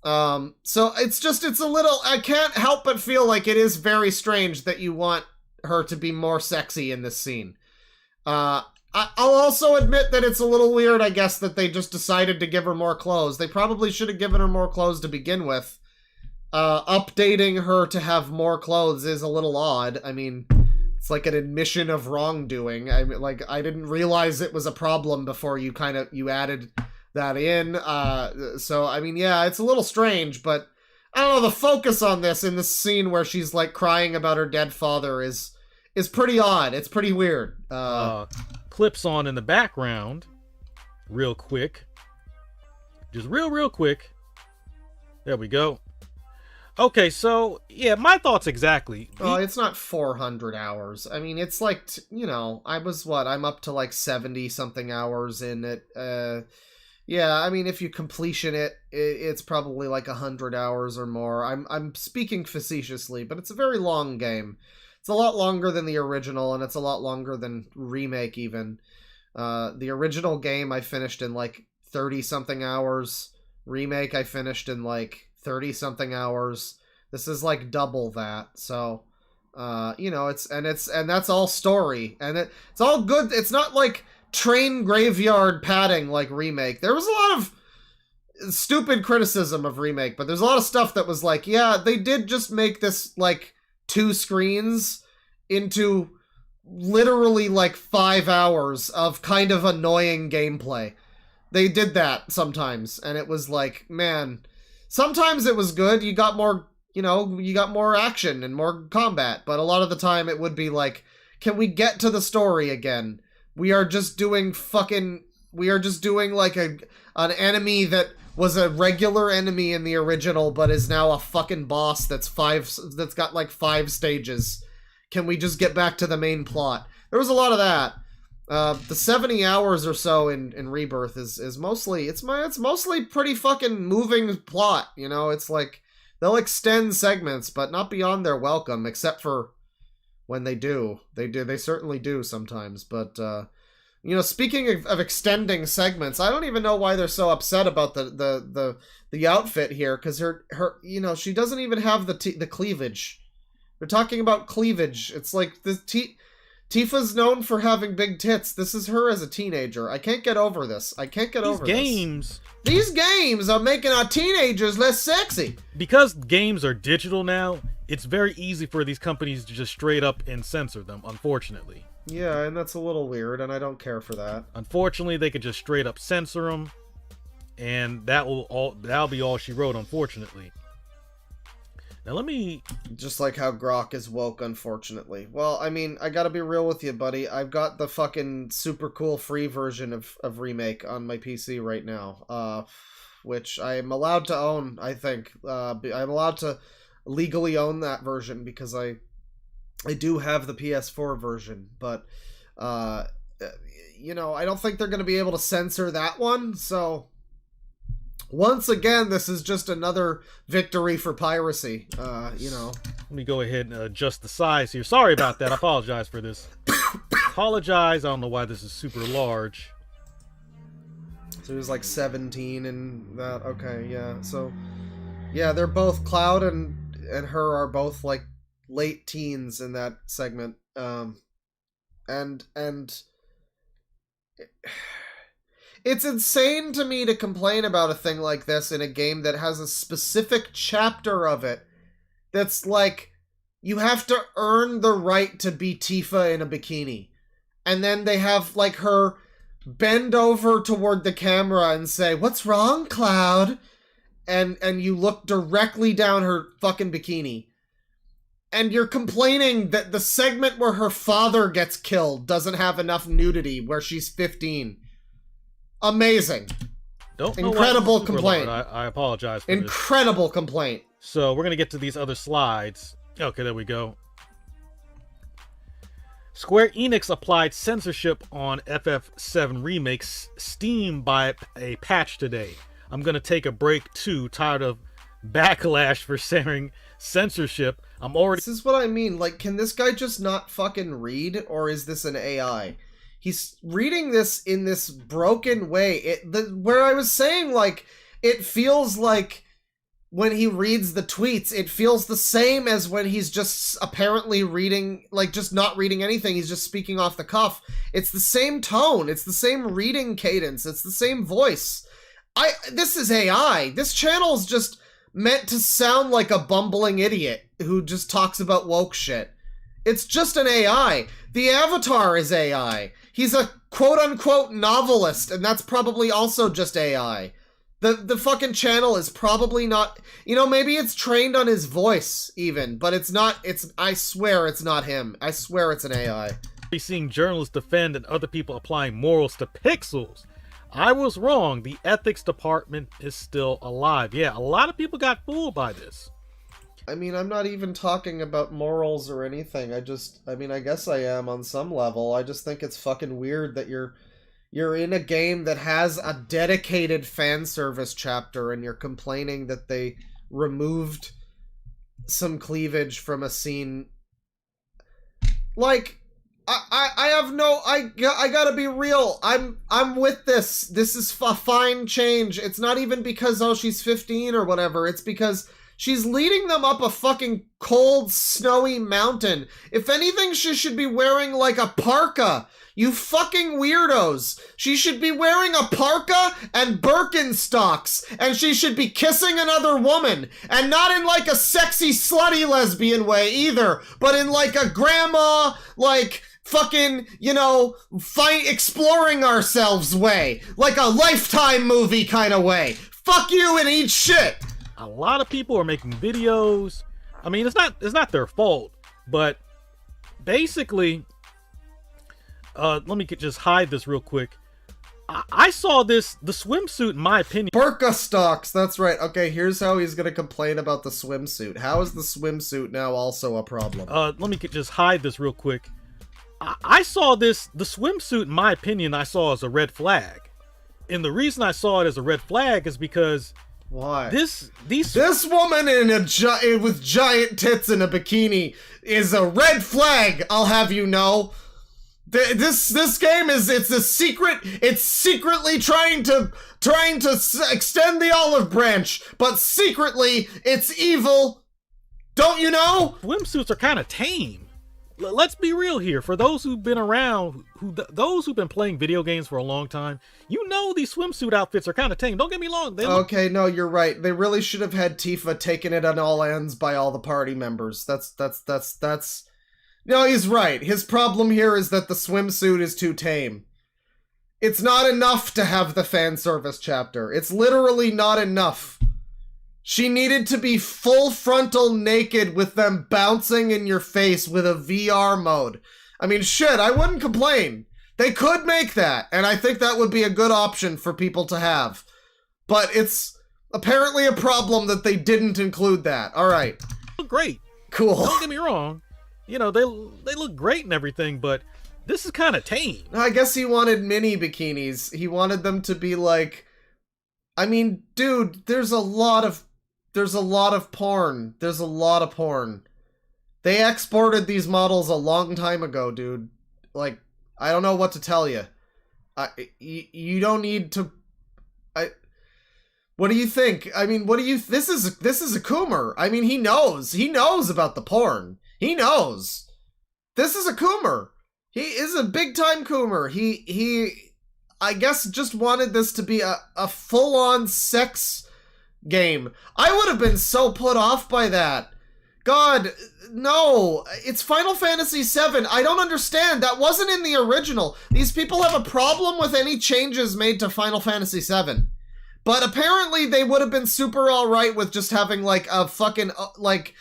So it's a little, I can't help but feel like it is very strange that you want her to be more sexy in this scene. I'll also admit that it's a little weird, I guess, that they just decided to give her more clothes. They probably should have given her more clothes to begin with. Updating her to have more clothes is a little odd. I mean, it's like an admission of wrongdoing. I mean, like, I didn't realize it was a problem before you added that in. So, I mean, yeah, it's a little strange, but I don't know, the focus on this in the scene where she's, like, crying about her dead father is pretty odd. It's pretty weird. Clips on in the background, real quick. Just real quick. There we go. Okay, so, yeah, my thoughts exactly. Oh, it's not 400 hours. I mean, it's like, you know, I'm up to like 70-something hours in it. Yeah, I mean, if you completion it's probably like 100 hours or more. I'm speaking facetiously, but it's a very long game. It's a lot longer than the original, and it's a lot longer than Remake, even. The original game I finished in like 30-something hours. Remake I finished in like 30-something hours. This is like double that. So, you know, and that's all story, and it's all good. It's not like train graveyard padding like Remake. There was a lot of stupid criticism of Remake, but there's a lot of stuff that was like, yeah, they did just make this like 2 screens into literally like 5 hours of kind of annoying gameplay. They did that sometimes, and it was like, man, sometimes it was good. You got more, you know, you got more action and more combat, but a lot of the time it would be like, can we get to the story again? We are just doing like an enemy that was a regular enemy in the original, but is now a fucking boss that's got like 5 stages. Can we just get back to the main plot? There was a lot of that. The 70 hours or so in Rebirth is mostly, it's mostly pretty fucking moving plot, you know? It's like, they'll extend segments, but not beyond their welcome, except for when they do. They certainly do sometimes, but, you know, speaking of extending segments, I don't even know why they're so upset about the outfit here, because her, you know, she doesn't even have the cleavage. They're talking about cleavage. It's like, Tifa's known for having big tits. This is her as a teenager. I can't get over this. These games are making our teenagers less sexy. Because games are digital now, it's very easy for these companies to just straight up and censor them, unfortunately. Yeah, and that's a little weird, and I don't care for that. Unfortunately, they could just straight up censor them, and that'll be all she wrote, unfortunately. Now let me... Just like how Grok is woke, unfortunately. Well, I mean, I gotta be real with you, buddy. I've got the fucking super cool free version of Remake on my PC right now, which I'm allowed to own, I think. I'm allowed to legally own that version because I do have the PS4 version, but, you know, I don't think they're gonna be able to censor that one, so... Once again, this is just another victory for piracy, you know. Let me go ahead and adjust the size here. Sorry about that. I apologize for this. Apologize. I don't know why this is super large. So it was like 17 and that. Okay, yeah. So, yeah, they're both... Cloud and her are both, like, late teens in that segment. And it's insane to me to complain about a thing like this in a game that has a specific chapter of it that's like, you have to earn the right to be Tifa in a bikini. And then they have, like, her bend over toward the camera and say, "What's wrong, Cloud?" And you look directly down her fucking bikini. And you're complaining that the segment where her father gets killed doesn't have enough nudity, where she's 15. Amazing. Incredible complaint. I apologize for Incredible complaint. So we're going to get to these other slides. Okay, there we go. Square Enix applied censorship on FF7 Remake's Steam by a patch today. I'm going to take a break too, tired of backlash for sharing censorship. This is what I mean. Like, can this guy just not fucking read, or is this an AI? He's reading this in this broken way. Where I was saying, like, it feels like when he reads the tweets, it feels the same as when he's just apparently reading, like, just not reading anything. He's just speaking off the cuff. It's the same tone. It's the same reading cadence. It's the same voice. This is AI. This channel's just meant to sound like a bumbling idiot who just talks about woke shit. It's just an AI. The Avatar is AI. He's a quote-unquote novelist, and that's probably also just AI. The fucking channel is probably not... You know, maybe it's trained on his voice, even, but it's not... I swear it's not him. I swear it's an AI. Seeing journalists defend and other people applying morals to pixels. I was wrong. The ethics department is still alive. Yeah, a lot of people got fooled by this. I mean, I'm not even talking about morals or anything. I guess I am on some level. I just think it's fucking weird that you're in a game that has a dedicated fan service chapter and you're complaining that they removed some cleavage from a scene. Like, I have no, I gotta be real. I'm with this. This is a fine change. It's not even because, oh, she's 15 or whatever. It's because she's leading them up a fucking cold, snowy mountain. If anything, she should be wearing, like, a parka. You fucking weirdos. She should be wearing a parka and Birkenstocks. And she should be kissing another woman. And not in, like, a sexy, slutty lesbian way either. But in, like, a grandma, like, fucking, you know, exploring ourselves way. Like a Lifetime movie kind of way. Fuck you and eat shit. A lot of people are making videos. I mean, it's not their fault, but basically, let me just hide this real quick. I saw the swimsuit, in my opinion. Birkenstocks, that's right. Okay, here's how he's gonna complain about the swimsuit. How is the swimsuit now also a problem? Let me just hide this real quick. I saw the swimsuit, in my opinion, I saw as a red flag. And the reason I saw it as a red flag is because why? This woman with giant tits in a bikini is a red flag, I'll have you know. This game it's a secret. It's secretly trying to extend the olive branch, but secretly it's evil. Don't you know? Swimsuits are kind of tame. Let's be real here. For those who've been around, those who've been playing video games for a long time, you know these swimsuit outfits are kind of tame. Don't get me wrong. Okay, no, you're right. They really should have had Tifa taken it on all ends by all the party members. That's. No, he's right. His problem here is that the swimsuit is too tame. It's not enough to have the fan service chapter. It's literally not enough. She needed to be full frontal naked with them bouncing in your face with a VR mode. I mean, shit, I wouldn't complain. They could make that, and I think that would be a good option for people to have. But it's apparently a problem that they didn't include that. All right. Great. Cool. Don't get me wrong. You know, they look great and everything, but this is kind of tame. I guess he wanted mini bikinis. He wanted them to be like... I mean, dude, there's a lot of porn. There's a lot of porn. They exported these models a long time ago, dude. Like, I don't know what to tell you. You don't need to... What do you think? I mean, this is a Coomer. I mean, he knows about the porn. He knows. This is a Coomer. He is a big-time Coomer. He, I guess, just wanted this to be a full-on sex game. I would have been so put off by that. God, no. It's Final Fantasy VII. I don't understand. That wasn't in the original. These people have a problem with any changes made to Final Fantasy VII. But apparently they would have been super alright with just having, like, a fucking, like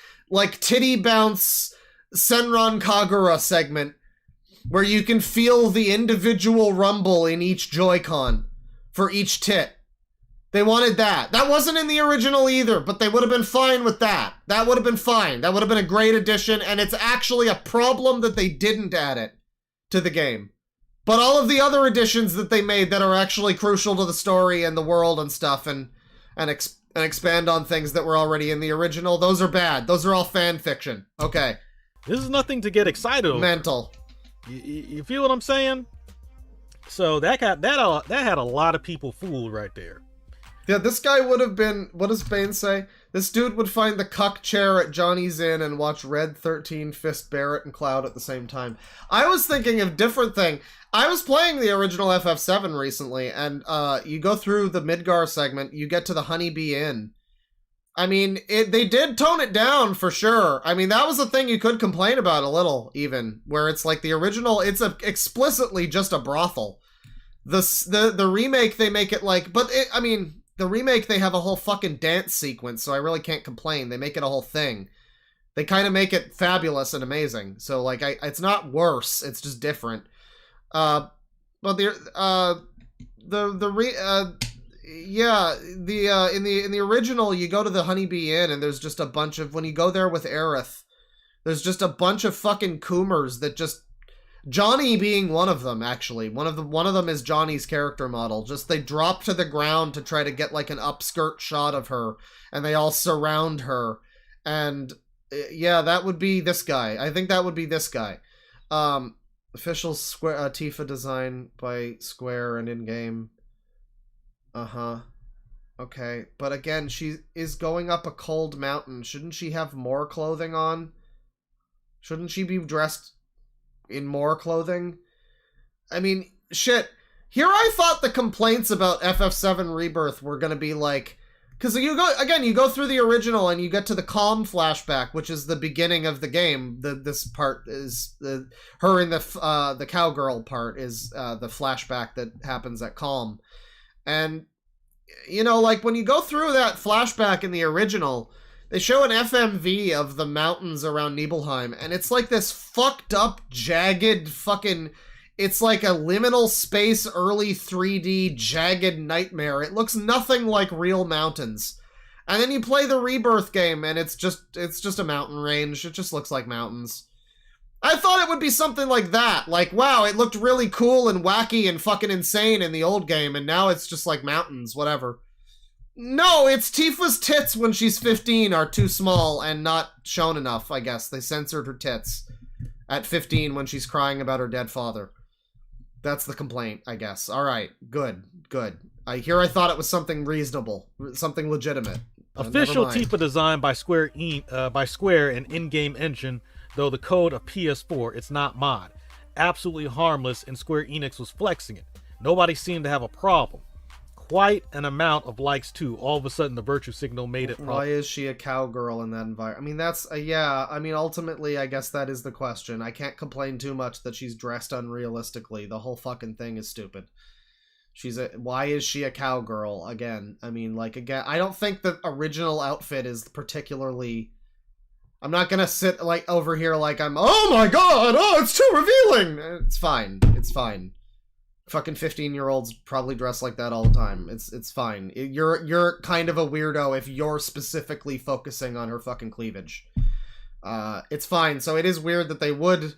titty bounce Senran Kagura segment where you can feel the individual rumble in each Joy-Con for each tit. They wanted that. That wasn't in the original either, but they would have been fine with that. That would have been fine. That would have been a great addition, and it's actually a problem that they didn't add it to the game. But all of the other additions that they made that are actually crucial to the story and the world and stuff and expand on things that were already in the original, those are bad. Those are all fan fiction. Okay. This is nothing to get excited over. Mental. You feel what I'm saying? So that had a lot of people fooled right there. Yeah, this guy would have been, what does Bane say? This dude would find the cuck chair at Johnny's Inn and watch Red 13 fist Barrett and Cloud at the same time. I was thinking of different thing. I was playing the original FF7 recently, and you go through the Midgar segment, you get to the Honeybee Inn. I mean, they did tone it down for sure. I mean, that was a thing you could complain about a little, even, where it's like the original, it's explicitly just a brothel. The remake, they make it like, but I mean, the remake, they have a whole fucking dance sequence, so I really can't complain. They make it a whole thing. They kind of make it fabulous and amazing. So, like, it's not worse, it's just different. But in the original, you go to the Honeybee Inn and there's just a bunch of, when you go there with Aerith, there's just a bunch of fucking Coomers that just, Johnny being one of them, actually. One of them is Johnny's character model. Just they drop to the ground to try to get like an upskirt shot of her, and they all surround her. And yeah, that would be this guy. I think that would be this guy. Official Square Tifa design by Square and in-game. Okay, but again, she is going up a cold mountain. Shouldn't she have more clothing on? Shouldn't she be dressed in more clothing? I mean, shit. Here I thought the complaints about FF7 Rebirth were gonna be like, because you go through the original and you get to the Calm flashback, which is the beginning of the game. This part is her in the cowgirl part is the flashback that happens at Calm. And you know, like when you go through that flashback in the original, they show an FMV of the mountains around Nibelheim, and it's like this fucked up, jagged fucking, it's like a liminal space, early 3D, jagged nightmare. It looks nothing like real mountains. And then you play the Rebirth game, and it's just a mountain range. It just looks like mountains. I thought it would be something like that. Like, wow, it looked really cool and wacky and fucking insane in the old game, and now it's just like mountains, whatever. No, it's Tifa's tits when she's 15 are too small and not shown enough, I guess. They censored her tits at 15 when she's crying about her dead father. That's the complaint, I guess. Alright, good. I thought it was something reasonable, something legitimate. Official Tifa design by Square and in-game engine, though the code of PS4, it's not mod. Absolutely harmless, and Square Enix was flexing it. Nobody seemed to have a problem. Quite an amount of likes too. All of a sudden the virtue signal made it. Why is she a cowgirl in that environment? I mean, that's yeah, I mean, ultimately I guess that is the question. I can't complain too much that she's dressed unrealistically. The whole fucking thing is stupid. Why is she a cowgirl again? I mean, like, again, I don't think the original outfit is particularly, I'm not gonna sit like over here like I'm, oh my god, oh, it's too revealing. It's fine. Fucking 15-year-olds probably dress like that all the time. It's fine. You're kind of a weirdo if you're specifically focusing on her fucking cleavage. It's fine. So it is weird that they would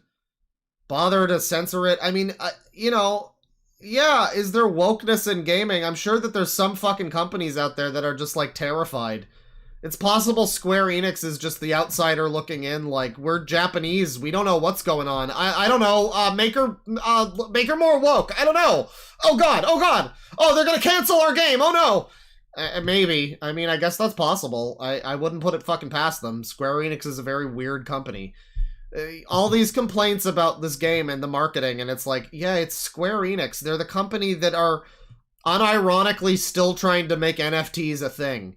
bother to censor it. I mean, you know, yeah, is there wokeness in gaming? I'm sure that there's some fucking companies out there that are just like terrified. It's possible Square Enix is just the outsider looking in, like, we're Japanese, we don't know what's going on. I don't know, make her more woke, I don't know. Oh god, oh, they're gonna cancel our game, oh no! Maybe, I mean, I guess that's possible. I wouldn't put it fucking past them. Square Enix is a very weird company. All these complaints about this game and the marketing, and it's like, yeah, it's Square Enix. They're the company that are unironically still trying to make NFTs a thing.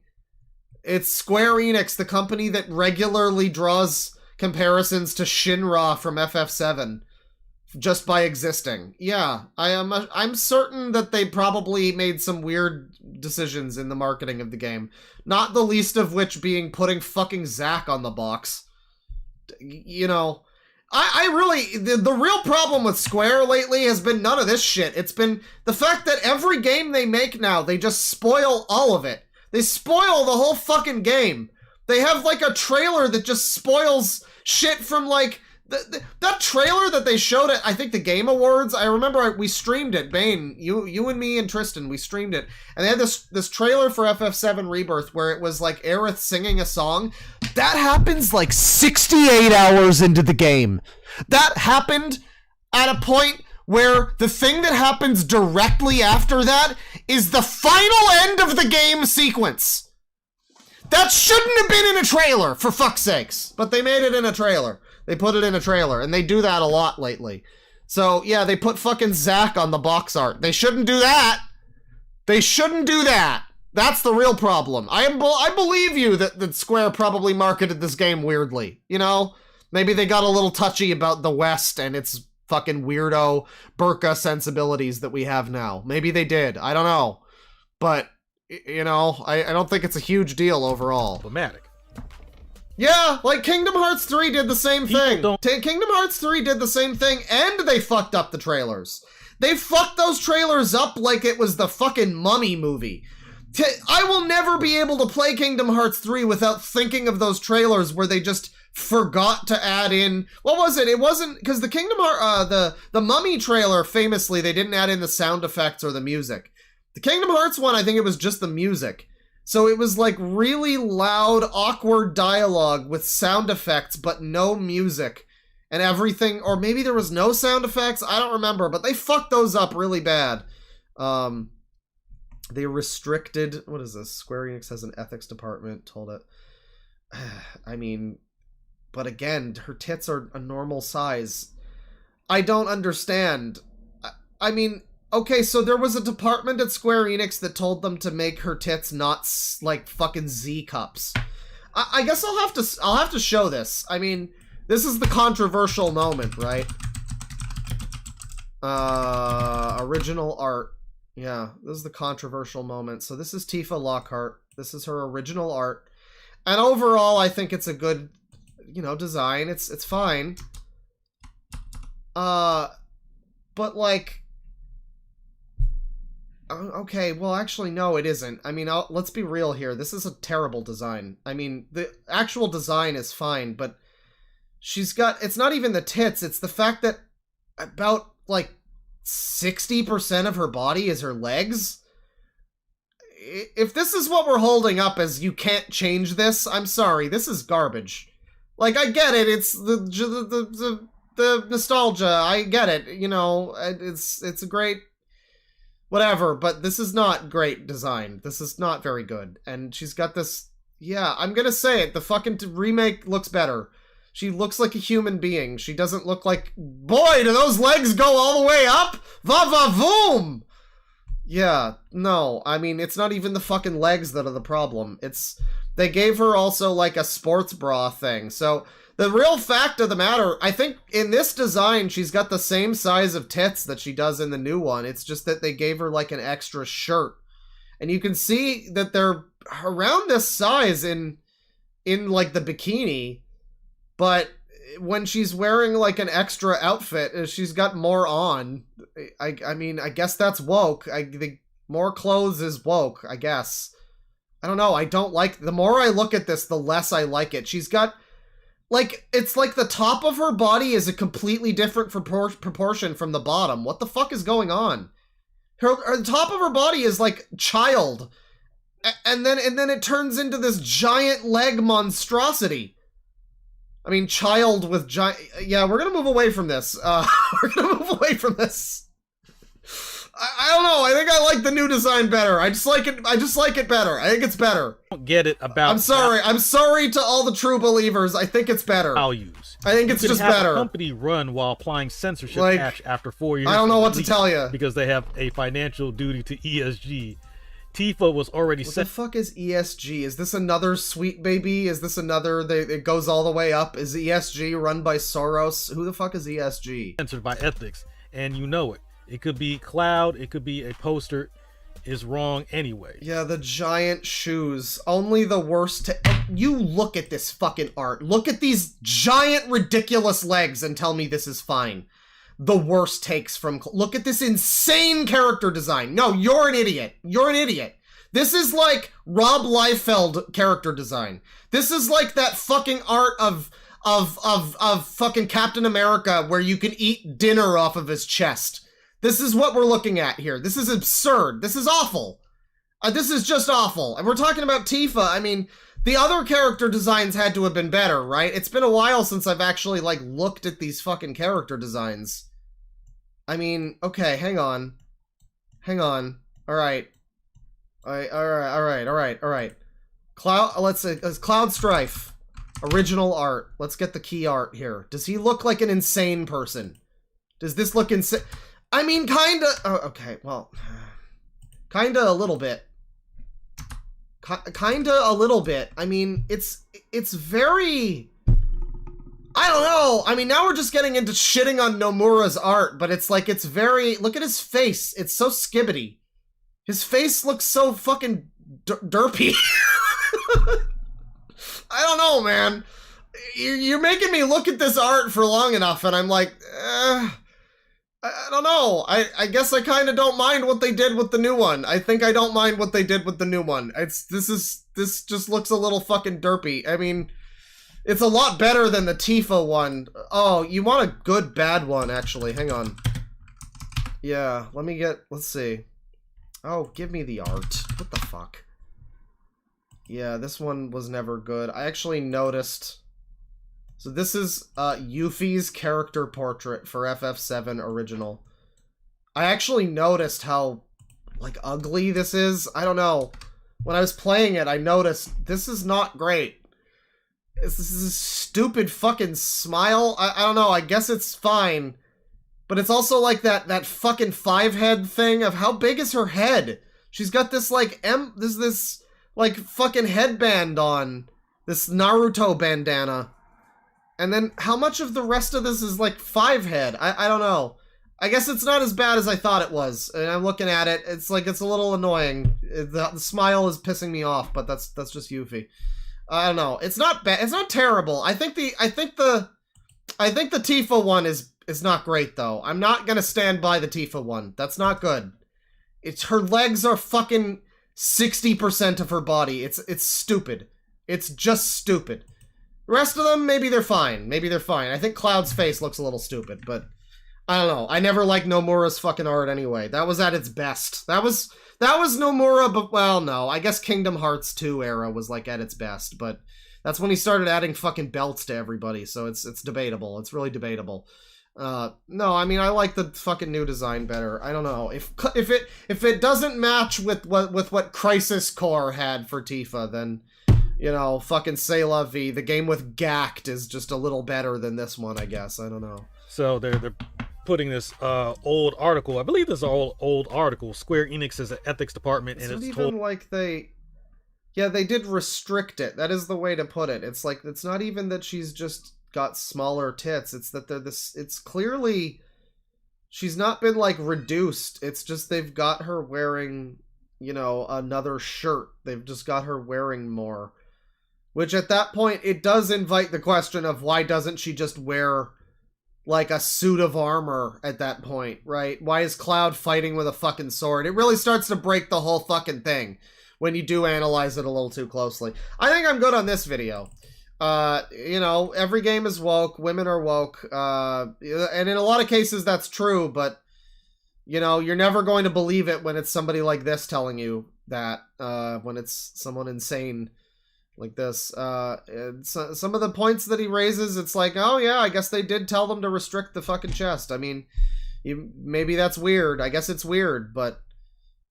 It's Square Enix, the company that regularly draws comparisons to Shinra from FF7 just by existing. Yeah, I'm certain that they probably made some weird decisions in the marketing of the game. Not the least of which being putting fucking Zack on the box. You know, I really, the real problem with Square lately has been none of this shit. It's been the fact that every game they make now, they just spoil all of it. They spoil the whole fucking game. They have like a trailer that just spoils shit from like that trailer that they showed at, I think, the Game Awards. I remember we streamed it. Bane, you and me and Tristan, we streamed it, and they had this trailer for FF7 Rebirth where it was like Aerith singing a song. That happens like 68 hours into the game. That happened at a point where the thing that happens directly after that is the final end of the game sequence. That shouldn't have been in a trailer, for fuck's sakes. But they made it in a trailer. They put it in a trailer, and they do that a lot lately. So, yeah, they put fucking Zack on the box art. They shouldn't do that. They shouldn't do that. That's the real problem. I believe you that Square probably marketed this game weirdly. You know? Maybe they got a little touchy about the West and its fucking weirdo burqa sensibilities that we have now. Maybe they did. I don't know. But, you know, I don't think it's a huge deal overall. Problematic. Yeah, like Kingdom Hearts 3 did the same thing. Kingdom Hearts 3 did the same thing, and they fucked up the trailers. They fucked those trailers up like it was the fucking Mummy movie. I will never be able to play Kingdom Hearts 3 without thinking of those trailers where they just forgot to add in, what was it? It wasn't, because the Kingdom Hearts, the Mummy trailer, famously, they didn't add in the sound effects or the music. The Kingdom Hearts one, I think it was just the music. So it was like really loud, awkward dialogue with sound effects, but no music and everything. Or maybe there was no sound effects. I don't remember, but they fucked those up really bad. They restricted, what is this? Square Enix has an ethics department, told it. I mean, but again, her tits are a normal size. I don't understand. I mean, okay, so there was a department at Square Enix that told them to make her tits not like fucking Z cups. I guess I'll have to show this. I mean, this is the controversial moment, right? Original art. Yeah, this is the controversial moment. So this is Tifa Lockhart. This is her original art. And overall, I think it's a good, you know, design. It's fine. But like, okay, well, actually, no, it isn't. I mean, let's be real here. This is a terrible design. I mean, the actual design is fine, but she's got, it's not even the tits. It's the fact that about, like, 60% of her body is her legs. If this is what we're holding up as you can't change this, I'm sorry, this is garbage. Like, I get it, it's the nostalgia, I get it, you know, it's a great whatever, but this is not great design. This is not very good. And she's got this, yeah, I'm gonna say it, the fucking remake looks better. She looks like a human being. She doesn't look like, boy, do those legs go all the way up? Va-va-voom! Yeah, no, I mean, it's not even the fucking legs that are the problem. It's, they gave her also like a sports bra thing. So the real fact of the matter, I think in this design, she's got the same size of tits that she does in the new one. It's just that they gave her like an extra shirt. And you can see that they're around this size in like the bikini. But when she's wearing like an extra outfit, she's got more on. I mean, I guess that's woke. I think more clothes is woke, I guess. I don't know. I don't like, the more I look at this, the less I like it. She's got, like, it's like the top of her body is a completely different proportion from the bottom. What the fuck is going on? Her top of her body is like child. And then it turns into this giant leg monstrosity. I mean, child with giant... Yeah, we're gonna move away from this. We're gonna move away from this. I don't know. I think I like the new design better. I just like it better. I think it's better. I don't get it about... I'm sorry to all the true believers. I think it's better. Values. I think it's just better. A company run while applying censorship like, after 4 years. I don't know what to tell you. Because they have a financial duty to ESG. Tifa was already What the fuck is ESG? Is this another Sweet Baby? Is this another, it goes all the way up? Is ESG run by Soros? Who the fuck is ESG? Censored by ethics, and you know it. It could be Cloud, it could be a poster, is wrong anyway. Yeah, the giant shoes. Only the worst you look at this fucking art. Look at these giant ridiculous legs and tell me this is fine. The worst takes from... Look at this insane character design. No, you're an idiot. You're an idiot. This is like Rob Liefeld character design. This is like that fucking art of fucking Captain America where you can eat dinner off of his chest. This is what we're looking at here. This is absurd. This is awful. This is just awful. And we're talking about Tifa. I mean, the other character designs had to have been better, right? It's been a while since I've actually, like, looked at these fucking character designs. I mean, okay, hang on. Hang on. Alright. Alright. Let's say, Cloud Strife. Original art. Let's get the key art here. Does he look like an insane person? Does this look insane? I mean, kinda. Oh, okay, well. Kinda a little bit. Kinda a little bit. I mean, it's very... I don't know. I mean, now we're just getting into shitting on Nomura's art, but it's like, it's very... Look at his face. It's so skibbity. His face looks so fucking derpy. I don't know, man. You're making me look at this art for long enough, and I'm like, I don't know. I guess I kind of don't mind what they did with the new one. I think I don't mind what they did with the new one. This just looks a little fucking derpy. I mean, it's a lot better than the Tifa one. Oh, you want a good bad one, actually. Hang on. Yeah, let's see. Oh, give me the art. What the fuck? Yeah, this one was never good. I actually noticed... So this is Yuffie's character portrait for FF7 original. I actually noticed how, like, ugly this is. I don't know. When I was playing it, I noticed this is not great. This is a stupid fucking smile. I don't know. I guess it's fine. But it's also like that fucking 5-head thing of how big is her head? She's got this, like, this like, fucking headband on. This Naruto bandana. And then, how much of the rest of this is, like, 5-head? I don't know. I guess it's not as bad as I thought it was. And I'm looking at it, it's like, it's a little annoying. The smile is pissing me off, but that's just Yuffie. I don't know. It's not bad. It's not terrible. I think the Tifa one is not great, though. I'm not gonna stand by the Tifa one. That's not good. Her legs are fucking 60% of her body. It's stupid. It's just stupid. The rest of them, maybe they're fine. Maybe they're fine. I think Cloud's face looks a little stupid, but I don't know. I never liked Nomura's fucking art anyway. That was at its best. That was Nomura, but, well, no. I guess Kingdom Hearts 2 era was, like, at its best, but that's when he started adding fucking belts to everybody, so it's debatable. It's really debatable. No, I mean, I like the fucking new design better. I don't know. If it doesn't match with what Crisis Core had for Tifa, then... You know, fucking C'est La Vie. The game with Gact is just a little better than this one, I guess. I don't know. So they're putting this old article. I believe this is an old article. Square Enix is an ethics department, and it's even like yeah, they did restrict it. That is the way to put it. It's like, it's not even that she's just got smaller tits. It's that it's clearly she's not been, like, reduced. It's just they've got her wearing, you know, another shirt. They've just got her wearing more. Which, at that point, it does invite the question of why doesn't she just wear, like, a suit of armor at that point, right? Why is Cloud fighting with a fucking sword? It really starts to break the whole fucking thing when you do analyze it a little too closely. I think I'm good on this video. You know, every game is woke, women are woke, and in a lot of cases that's true, but, you know, you're never going to believe it when it's somebody like this telling you that, when it's someone insane like this. And so, some of the points that he raises, it's like, oh yeah, I guess they did tell them to restrict the fucking chest. I mean, maybe that's weird. I guess it's weird, but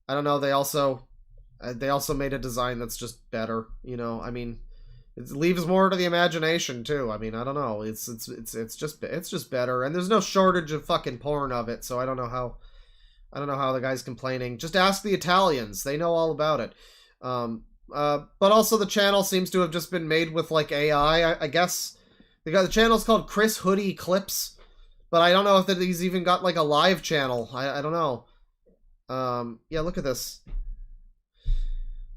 I don't know. They also made a design that's just better. You know, I mean, it leaves more to the imagination too. I mean, I don't know. It's just better, and there's no shortage of fucking porn of it. So I don't know how the guy's complaining. Just ask the Italians. They know all about it. But also the channel seems to have just been made with, like, AI, I guess. The channel's called Chris Hoodie Clips, but I don't know if he's even got, like, a live channel. I don't know. Yeah, look at this.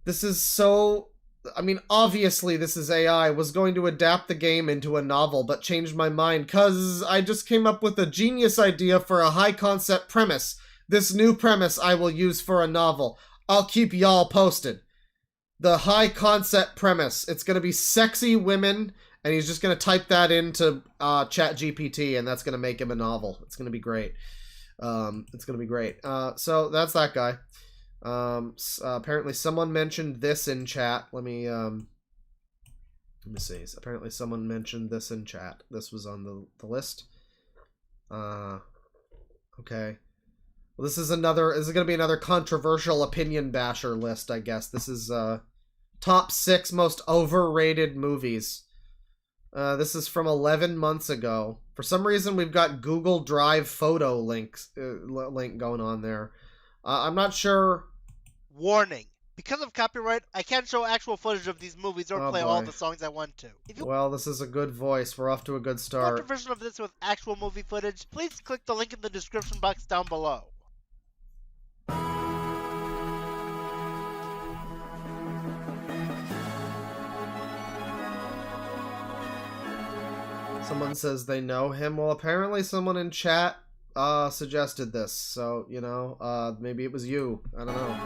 This is so... I mean, obviously this is AI. Was going to adapt the game into a novel, but changed my mind, cause I just came up with a genius idea for a high-concept premise. This new premise I will use for a novel. I'll keep y'all posted. The high concept premise. It's going to be sexy women, and he's just going to type that into ChatGPT, and that's going to make him a novel. It's going to be great. It's going to be great. So that's that guy. Apparently someone mentioned this in chat. Let me see. Apparently someone mentioned this in chat. This was on the list. Okay. Well, this is going to be another controversial opinion basher list, I guess. This is, top 6 most overrated movies. This is from 11 months ago. For some reason, we've got Google Drive photo link going on there. I'm not sure. Warning. Because of copyright, I can't show actual footage of these movies or play all the songs I want to. Well, this is a good voice. We're off to a good start. Want a version of this with actual movie footage? Please click the link in the description box down below. Someone says they know him. Well, apparently someone in chat suggested this, so, you know, maybe it was you. I don't know.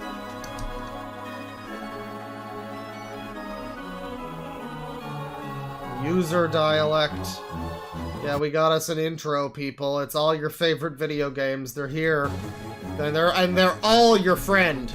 User dialect. Yeah, we got us an intro, people. It's all your favorite video games. They're here. And they're all your friend.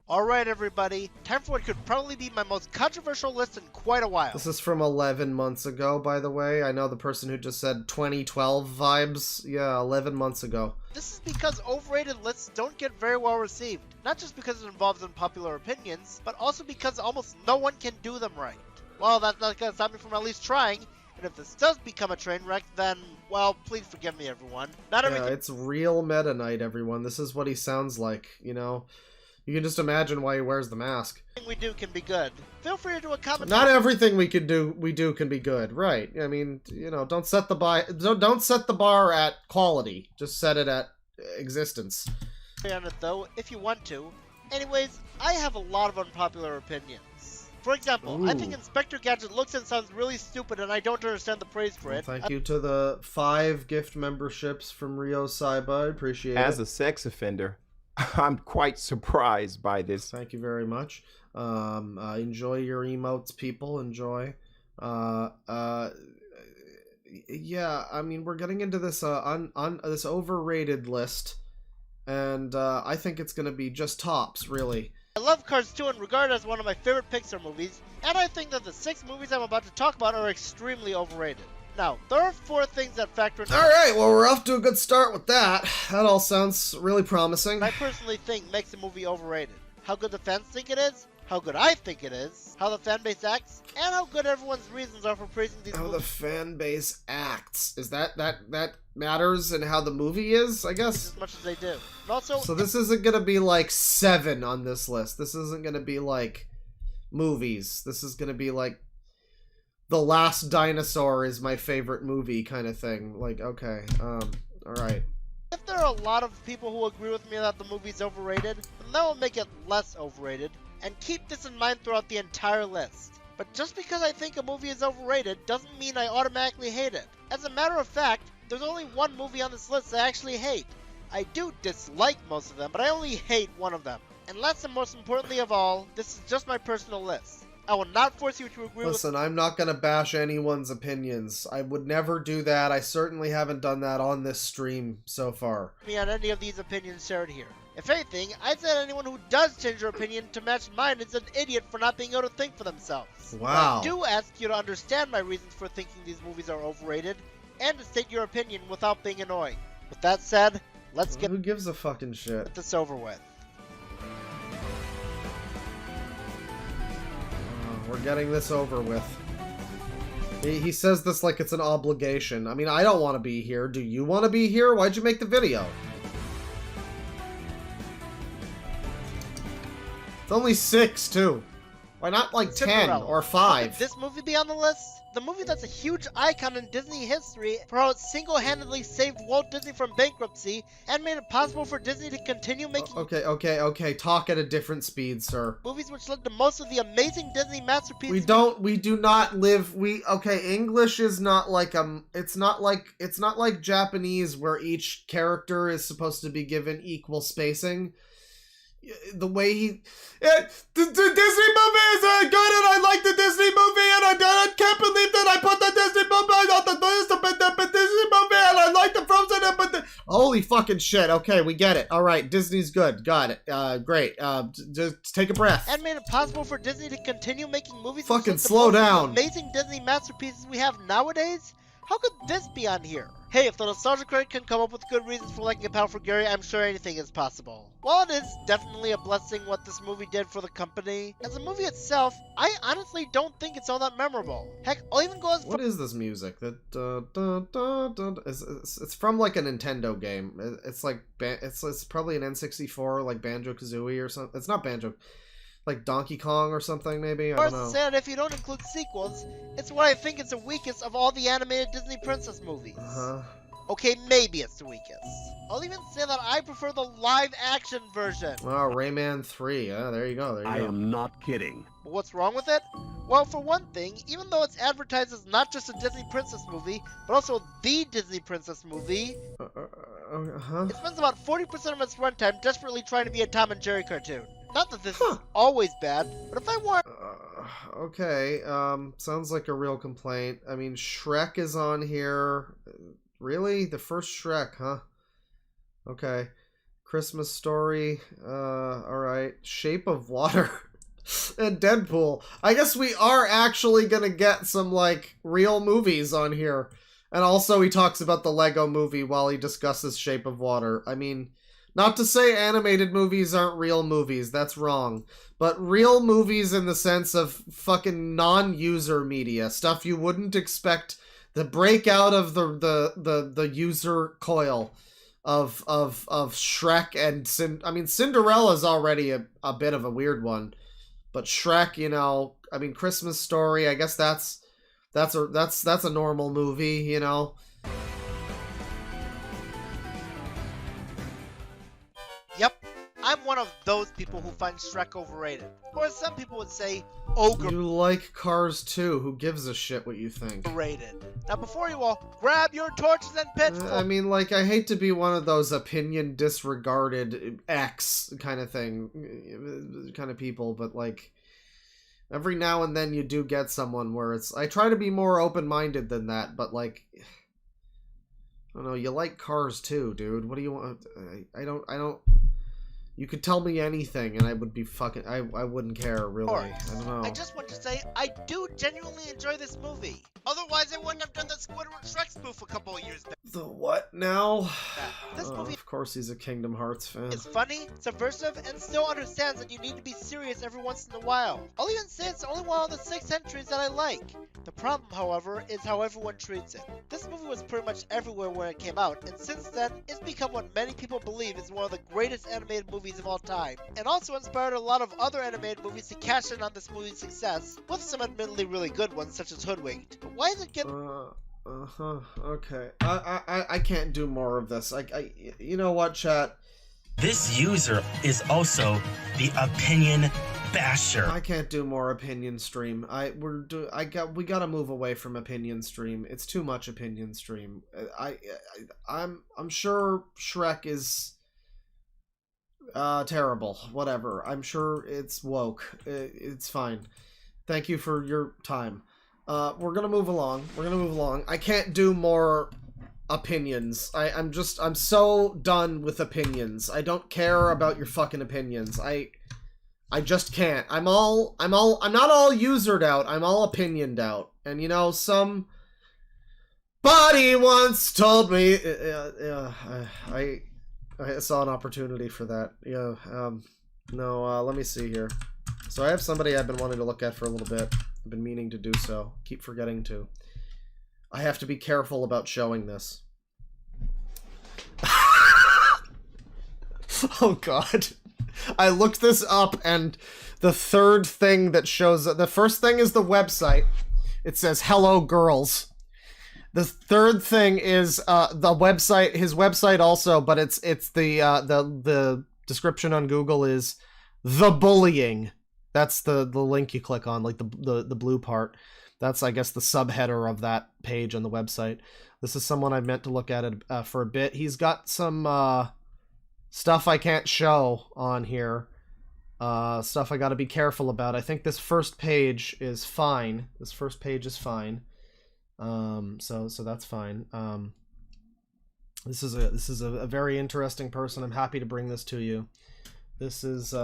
Alright, everybody. Time for what could probably be my most controversial list in quite a while. This is from 11 months ago, by the way. I know the person who just said 2012 vibes. Yeah, 11 months ago. This is because overrated lists don't get very well received. Not just because it involves unpopular opinions, but also because almost no one can do them right. Well, that's not gonna stop me from at least trying. And if this does become a train wreck, then, well, please forgive me, everyone. Not everything. Yeah, it's real Meta Knight, everyone. This is what he sounds like, you know? You can just imagine why he wears the mask. Everything we do can be good. Feel free to do a comment. Not everything we do can be good, right? I mean, you know, don't set the bar at quality. Just set it at existence. On it though, if you want to. Anyways, I have a lot of unpopular opinions. For example, I think Inspector Gadget looks and sounds really stupid, and I don't understand the praise for it. Thank you to the 5 gift memberships from Rio Saiba. I appreciate it. As a sex offender, I'm quite surprised by this. Thank you very much. Enjoy your emotes, people. Enjoy. Yeah, I mean, we're getting into this this overrated list, and I think it's gonna be just tops, really. I love Cars 2 and regard it as one of my favorite Pixar movies, and I think that the 6 movies I'm about to talk about are extremely overrated. Now, there are 4 things that factor in. Alright, well, we're off to a good start with that. That all sounds really promising. I personally think makes the movie overrated. How good the fans think it is, how good I think it is, how the fan base acts, and how good everyone's reasons are for praising these movies. How the fan base acts. Is that matters in how the movie is, I guess? As much as they do. And also, so this isn't gonna be like 7 on this list. This isn't gonna be like movies. This is gonna be like The Last Dinosaur is my favorite movie kind of thing. Like, okay, alright. If there are a lot of people who agree with me that the movie's overrated, then that will make it less overrated, and keep this in mind throughout the entire list. But just because I think a movie is overrated doesn't mean I automatically hate it. As a matter of fact, there's only one movie on this list I actually hate. I do dislike most of them, but I only hate one of them. And last and most importantly of all, this is just my personal list. I will not force you to agree with. Listen, I'm not gonna bash anyone's opinions. I would never do that. I certainly haven't done that on this stream so far. Me on any of these opinions shared here. If anything, I'd say anyone who does change their opinion to match mine is an idiot for not being able to think for themselves. Wow. I do ask you to understand my reasons for thinking these movies are overrated, and to state your opinion without being annoying. With that said, let's get. Who gives a fucking shit? This over with. We're getting this over with. He says this like it's an obligation. I mean, I don't want to be here. Do you want to be here? Why'd you make the video? It's only 6, too. Why not like 10 or 5? Could this movie be on the list? The movie that's a huge icon in Disney history for how it single-handedly saved Walt Disney from bankruptcy and made it possible for Disney to continue making... Okay. Talk at a different speed, sir. Movies which led to most of the amazing Disney masterpieces... We do not live... English is not like, it's not like Japanese where each character is supposed to be given equal spacing. The way the Disney movie is good, and I like the Disney movie, and I can't believe that I put the Disney movie on the list, but Disney movie, and I like the Frozen, but holy fucking shit. Okay, we get it. All right, Disney's good. Got it. Great. Just take a breath. And made it possible for Disney to continue making movies. Fucking slow down. Amazing Disney masterpieces we have nowadays. How could this be on here? Hey, if the nostalgia critic can come up with good reasons for liking A Pound for Gary, I'm sure anything is possible. While it is definitely a blessing what this movie did for the company, as a movie itself, I honestly don't think it's all that memorable. Heck, I'll even go as far. What is this music? It's from like a Nintendo game. It's like it's probably an N64, like Banjo-Kazooie or something. It's not Banjo. Like Donkey Kong or something, maybe? I don't know. Sad if you don't include sequels, it's what I think is the weakest of all the animated Disney princess movies. Okay, maybe it's the weakest. I'll even say that I prefer the live-action version. Oh, Rayman 3. Yeah, there you go. There you go. am not kidding. But what's wrong with it? Well, for one thing, even though it's advertised as not just a Disney Princess movie, but also the Disney Princess movie, it spends about 40% of its runtime desperately trying to be a Tom and Jerry cartoon. Not that this is always bad, but if I want... Okay, sounds like a real complaint. I mean, Shrek is on here. Really? The first Shrek, huh? Okay. Christmas Story. Alright. Shape of Water. And Deadpool. I guess we are actually gonna get some, like, real movies on here. And also he talks about the Lego movie while he discusses Shape of Water. I mean, not to say animated movies aren't real movies. That's wrong. But real movies in the sense of fucking non-user media. Stuff you wouldn't expect the breakout of the user coil of Shrek and I mean, Cinderella's already a bit of a weird one, but Shrek, you know, I mean, Christmas Story, I guess that's a normal movie, you know. Yep, I'm one of those people who find Shrek overrated. Or as some people would say, ogre. You like Cars 2, who gives a shit what you think? Overrated. Now before you all grab your torches and pitchforks. I mean, like, I hate to be one of those opinion disregarded X kind of thing, kind of people, but like, every now and then you do get someone where it's, I try to be more open-minded than that, but like, I don't know, you like Cars 2, dude. What do you want? I don't, you could tell me anything and I would be fucking, I wouldn't care, really. I don't know. I just want to say, I do genuinely enjoy this movie. Otherwise, I wouldn't have done the Squidward Shrek spoof a couple of years back. The what now? This movie, of course he's a Kingdom Hearts fan. It's funny, subversive, and still understands that you need to be serious every once in a while. I'll even say it's the only one of the 6 entries that I like. The problem, however, is how everyone treats it. This movie was pretty much everywhere when it came out, and since then, it's become what many people believe is one of the greatest animated movies of all time, and also inspired a lot of other animated movies to cash in on this movie's success, with some admittedly really good ones such as Hoodwinked. But why is it getting... Okay. I can't do more of this. You know what, chat? This user is also the opinion basher. I can't do more opinion stream. We gotta move away from opinion stream. It's too much opinion stream. I'm sure Shrek is terrible. Whatever. I'm sure it's woke. It's fine. Thank you for your time. We're gonna move along. I can't do more opinions. I'm so done with opinions. I don't care about your fucking opinions. I just can't. I'm not all usered out. I'm all opinioned out. And you know, somebody once told me, I saw an opportunity for that. Yeah. Let me see here. So I have somebody I've been wanting to look at for a little bit. I've been meaning to do so. Keep forgetting to. I have to be careful about showing this. Oh god. I looked this up and the third thing that shows... The first thing is the website. It says, "Hello Girls." The third thing is the website, his website also, but it's the description on Google is "the bullying." That's the link you click on, like the blue part. That's, I guess, the subheader of that page on the website. This is someone I meant to look at it for a bit. He's got some stuff I can't show on here. Stuff I got to be careful about. I think this first page is fine. So that's fine. This is a very interesting person. I'm happy to bring this to you. This is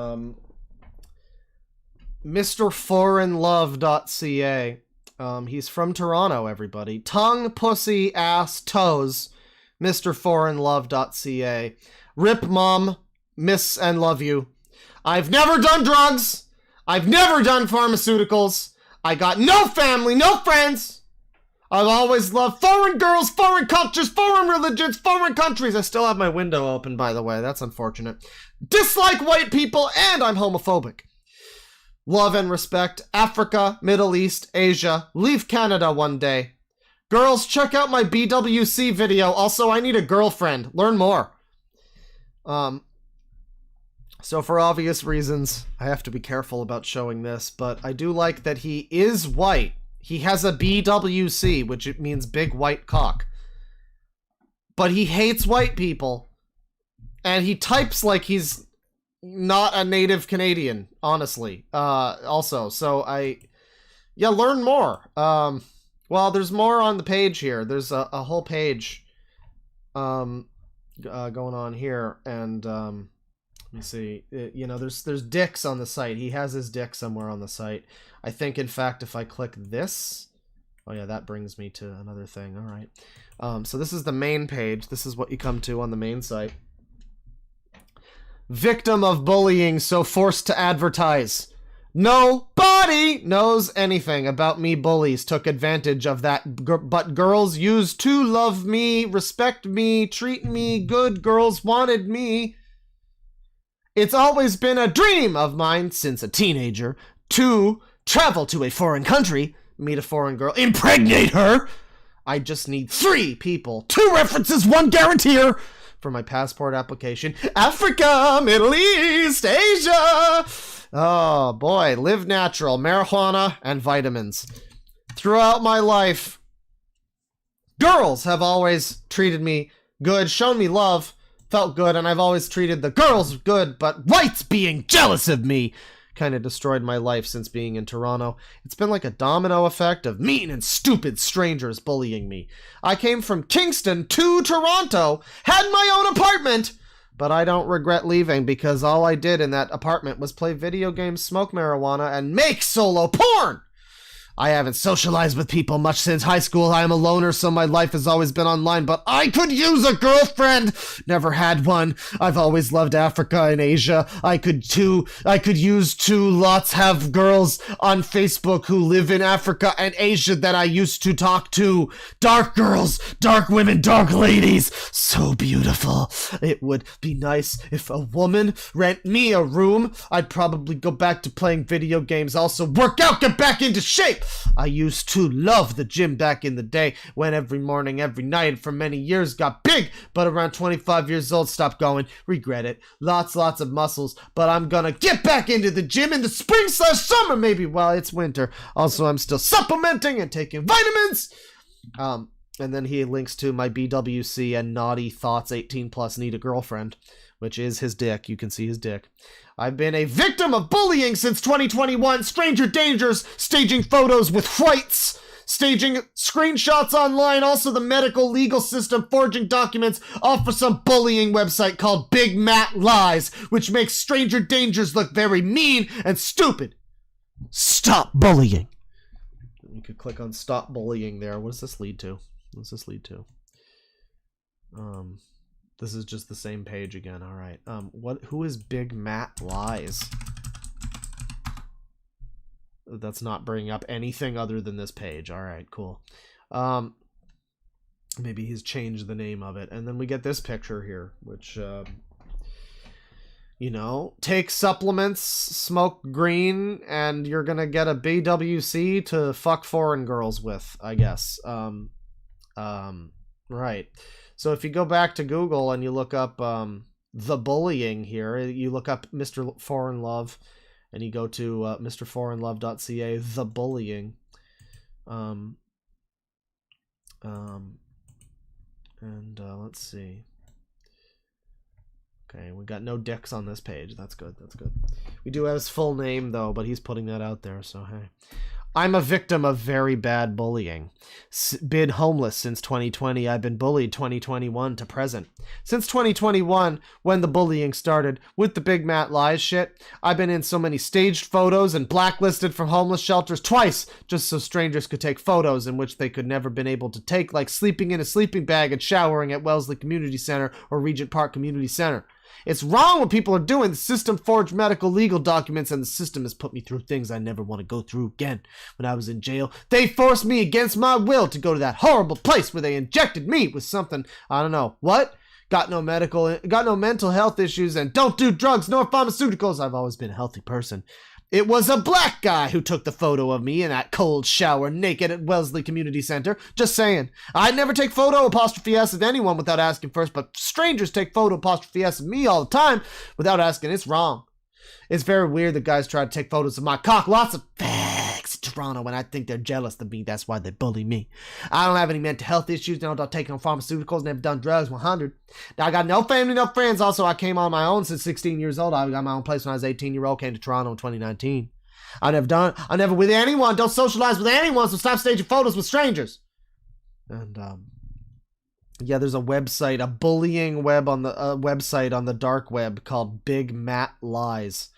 MrForeignLove.ca. He's from Toronto, everybody. Tongue, pussy, ass, toes. MrForeignLove.ca. Rip mom, miss and love you. I've never done drugs. I've never done pharmaceuticals. I got no family, no friends. I've always loved foreign girls, foreign cultures, foreign religions, foreign countries. I still have my window open, by the way. That's unfortunate. Dislike white people, and I'm homophobic. Love and respect Africa, Middle East, Asia. Leave Canada one day. Girls, check out my BWC video. Also, I need a girlfriend. Learn more. So for obvious reasons, I have to be careful about showing this, but I do like that he is white. He has a BWC, which it means big white cock. But he hates white people. And he types like he's not a native Canadian, honestly. Also, so yeah, learn more. Well, there's more on the page here. There's a whole page going on here, and let me see. You know, there's dicks on the site. He has his dick somewhere on the site. I think, in fact, if I click this, oh yeah, that brings me to another thing. All right. So this is the main page. This is what you come to on the main site. Victim of bullying, so forced to advertise. Nobody knows anything about me. Bullies took advantage of that, but girls used to love me, respect me, treat me good. Girls wanted me. It's always been a dream of mine since a teenager to travel to a foreign country, meet a foreign girl, impregnate her. I just need 3 people, 2 references, 1 guaranteer for my passport application. Africa, Middle East, Asia. Oh boy, live natural, marijuana, and vitamins. Throughout my life, girls have always treated me good, shown me love, felt good, and I've always treated the girls good, but whites being jealous of me kind of destroyed my life since being in Toronto. It's been like a domino effect of mean and stupid strangers bullying me. I came from Kingston to Toronto, had my own apartment, but I don't regret leaving because all I did in that apartment was play video games, smoke marijuana, and make solo porn! I haven't socialized with people much since high school. I am a loner, so my life has always been online, but I could use a girlfriend! Never had one. I've always loved Africa and Asia. I could use two lots, have girls on Facebook who live in Africa and Asia that I used to talk to. Dark girls, dark women, dark ladies. So beautiful. It would be nice if a woman rent me a room. I'd probably go back to playing video games, also work out, get back into shape. I used to love the gym back in the day, went every morning, every night, for many years, got big, but around 25 years old, stopped going, regret it, lots of muscles, but I'm gonna get back into the gym in the spring/summer, maybe while it's winter. Also, I'm still supplementing and taking vitamins. And then he links to my BWC and Naughty Thoughts 18 plus need a girlfriend, which is his dick. You can see his dick. I've been a victim of bullying since 2021. Stranger dangers, staging photos with whites, staging screenshots online, also the medical legal system, forging documents, all for some bullying website called Big Matt Lies, which makes stranger dangers look very mean and stupid. Stop bullying. You could click on stop bullying there. What does this lead to? What does this lead to? This is just the same page again. All right. Who is Big Matt Lies? That's not bringing up anything other than this page. All right, cool. Maybe he's changed the name of it. And then we get this picture here, which, you know, take supplements, smoke green, and you're gonna get a BWC to fuck foreign girls with, I guess. Right. So if you go back to Google and you look up the bullying here, you look up Mr. Foreign Love, and you go to mrforeignlove.ca, the bullying. Let's see. Okay, we got no dicks on this page. That's good. That's good. We do have his full name though, but he's putting that out there, so hey. I'm a victim of very bad bullying. Been homeless since 2020. I've been bullied 2021 to present. Since 2021, when the bullying started, with the Big Matt Lies shit, I've been in so many staged photos and blacklisted from homeless shelters twice, just so strangers could take photos in which they could never been able to take, like sleeping in a sleeping bag and showering at Wellesley Community Center or Regent Park Community Center. It's wrong what people are doing. The system forged medical legal documents, and the system has put me through things I never want to go through again. When I was in jail, they forced me against my will to go to that horrible place where they injected me with something, I don't know, what? Got no mental health issues, and don't do drugs nor pharmaceuticals. I've always been a healthy person. It was a black guy who took the photo of me in that cold shower naked at Wellesley Community Center. Just saying. I'd never take photo apostrophe S of anyone without asking first, but strangers take photo apostrophe S of me all the time without asking. It's wrong. It's very weird that guys try to take photos of my cock. Lots of fags in Toronto, and I think they're jealous of me. That's why they bully me. I don't have any mental health issues. Don't take on pharmaceuticals. Never done drugs. 100. Now, I got no family, no friends. Also, I came on my own since 16 years old. I got my own place when I was 18-year-old. Came to Toronto in 2019. I'm never with anyone. Don't socialize with anyone, so stop staging photos with strangers. And, yeah, there's a website, a bullying website on the dark web called Big Matt Lies.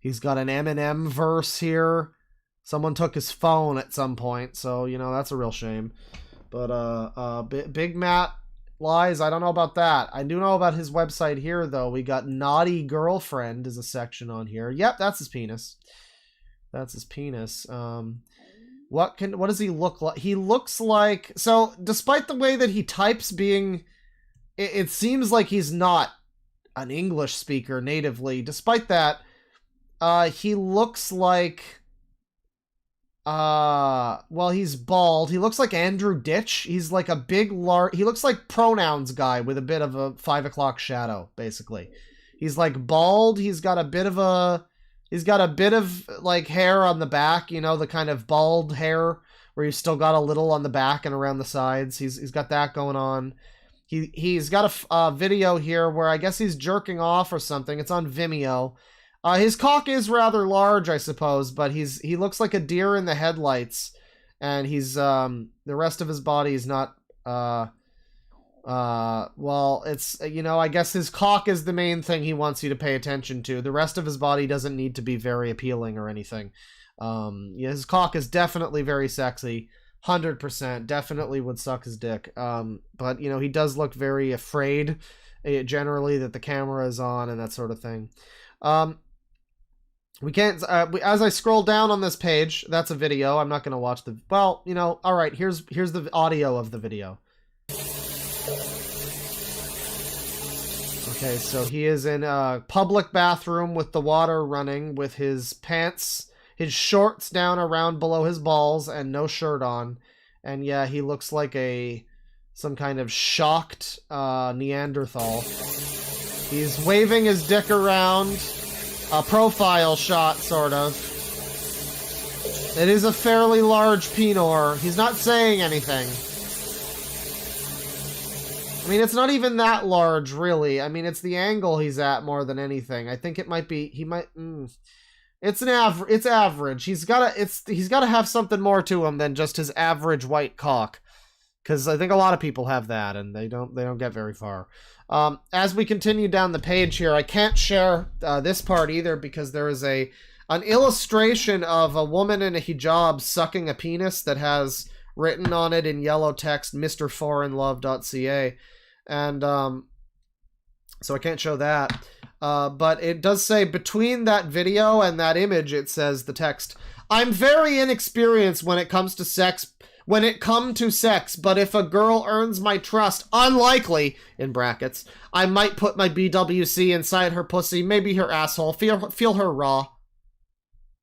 He's got an Eminem verse here. Someone took his phone at some point, so, you know, that's a real shame. But, Big Matt Lies, I don't know about that. I do know about his website here, though. We got Naughty Girlfriend is a section on here. Yep, that's his penis. That's his penis. What does he look like? He looks like... So, despite the way that he types being... It seems like he's not an English speaker natively. Despite that, he looks like... well, he's bald. He looks like Andrew Ditch. He's like a big, he looks like Pronouns guy with a bit of a 5 o'clock shadow, basically. He's like bald. He's got a bit of like hair on the back, you know, the kind of bald hair where you've still got a little on the back and around the sides. He's got that going on. He's got a video here where I guess he's jerking off or something. It's on Vimeo. His cock is rather large, I suppose, but he looks like a deer in the headlights, and he's the rest of his body is not well, it's, you know, I guess his cock is the main thing he wants you to pay attention to. The rest of his body doesn't need to be very appealing or anything. Yeah, his cock is definitely very sexy. 100%. Definitely would suck his dick. But, you know, he does look very afraid, generally, that the camera is on and that sort of thing. We can't, as I scroll down on this page, that's a video. I'm not going to watch the, well, you know, all right, here's the audio of the video. Okay, so he is in a public bathroom with the water running, with his pants, his shorts down around below his balls, and no shirt on. And yeah, he looks like some kind of shocked Neanderthal. He's waving his dick around, a profile shot, sort of. It is a fairly large penor. He's not saying anything. I mean, it's not even that large, really. I mean, it's the angle he's at more than anything. I think it might be, it's average. He's got to have something more to him than just his average white cock. Because I think a lot of people have that, and they don't get very far. As we continue down the page here, I can't share this part either, because there is an illustration of a woman in a hijab sucking a penis that has written on it in yellow text, MrForeignLove.ca. And so I can't show that. But it does say, between that video and that image, it says the text, "I'm very inexperienced when it comes to sex, but if a girl earns my trust, unlikely, in brackets, I might put my BWC inside her pussy, maybe her asshole, feel her raw."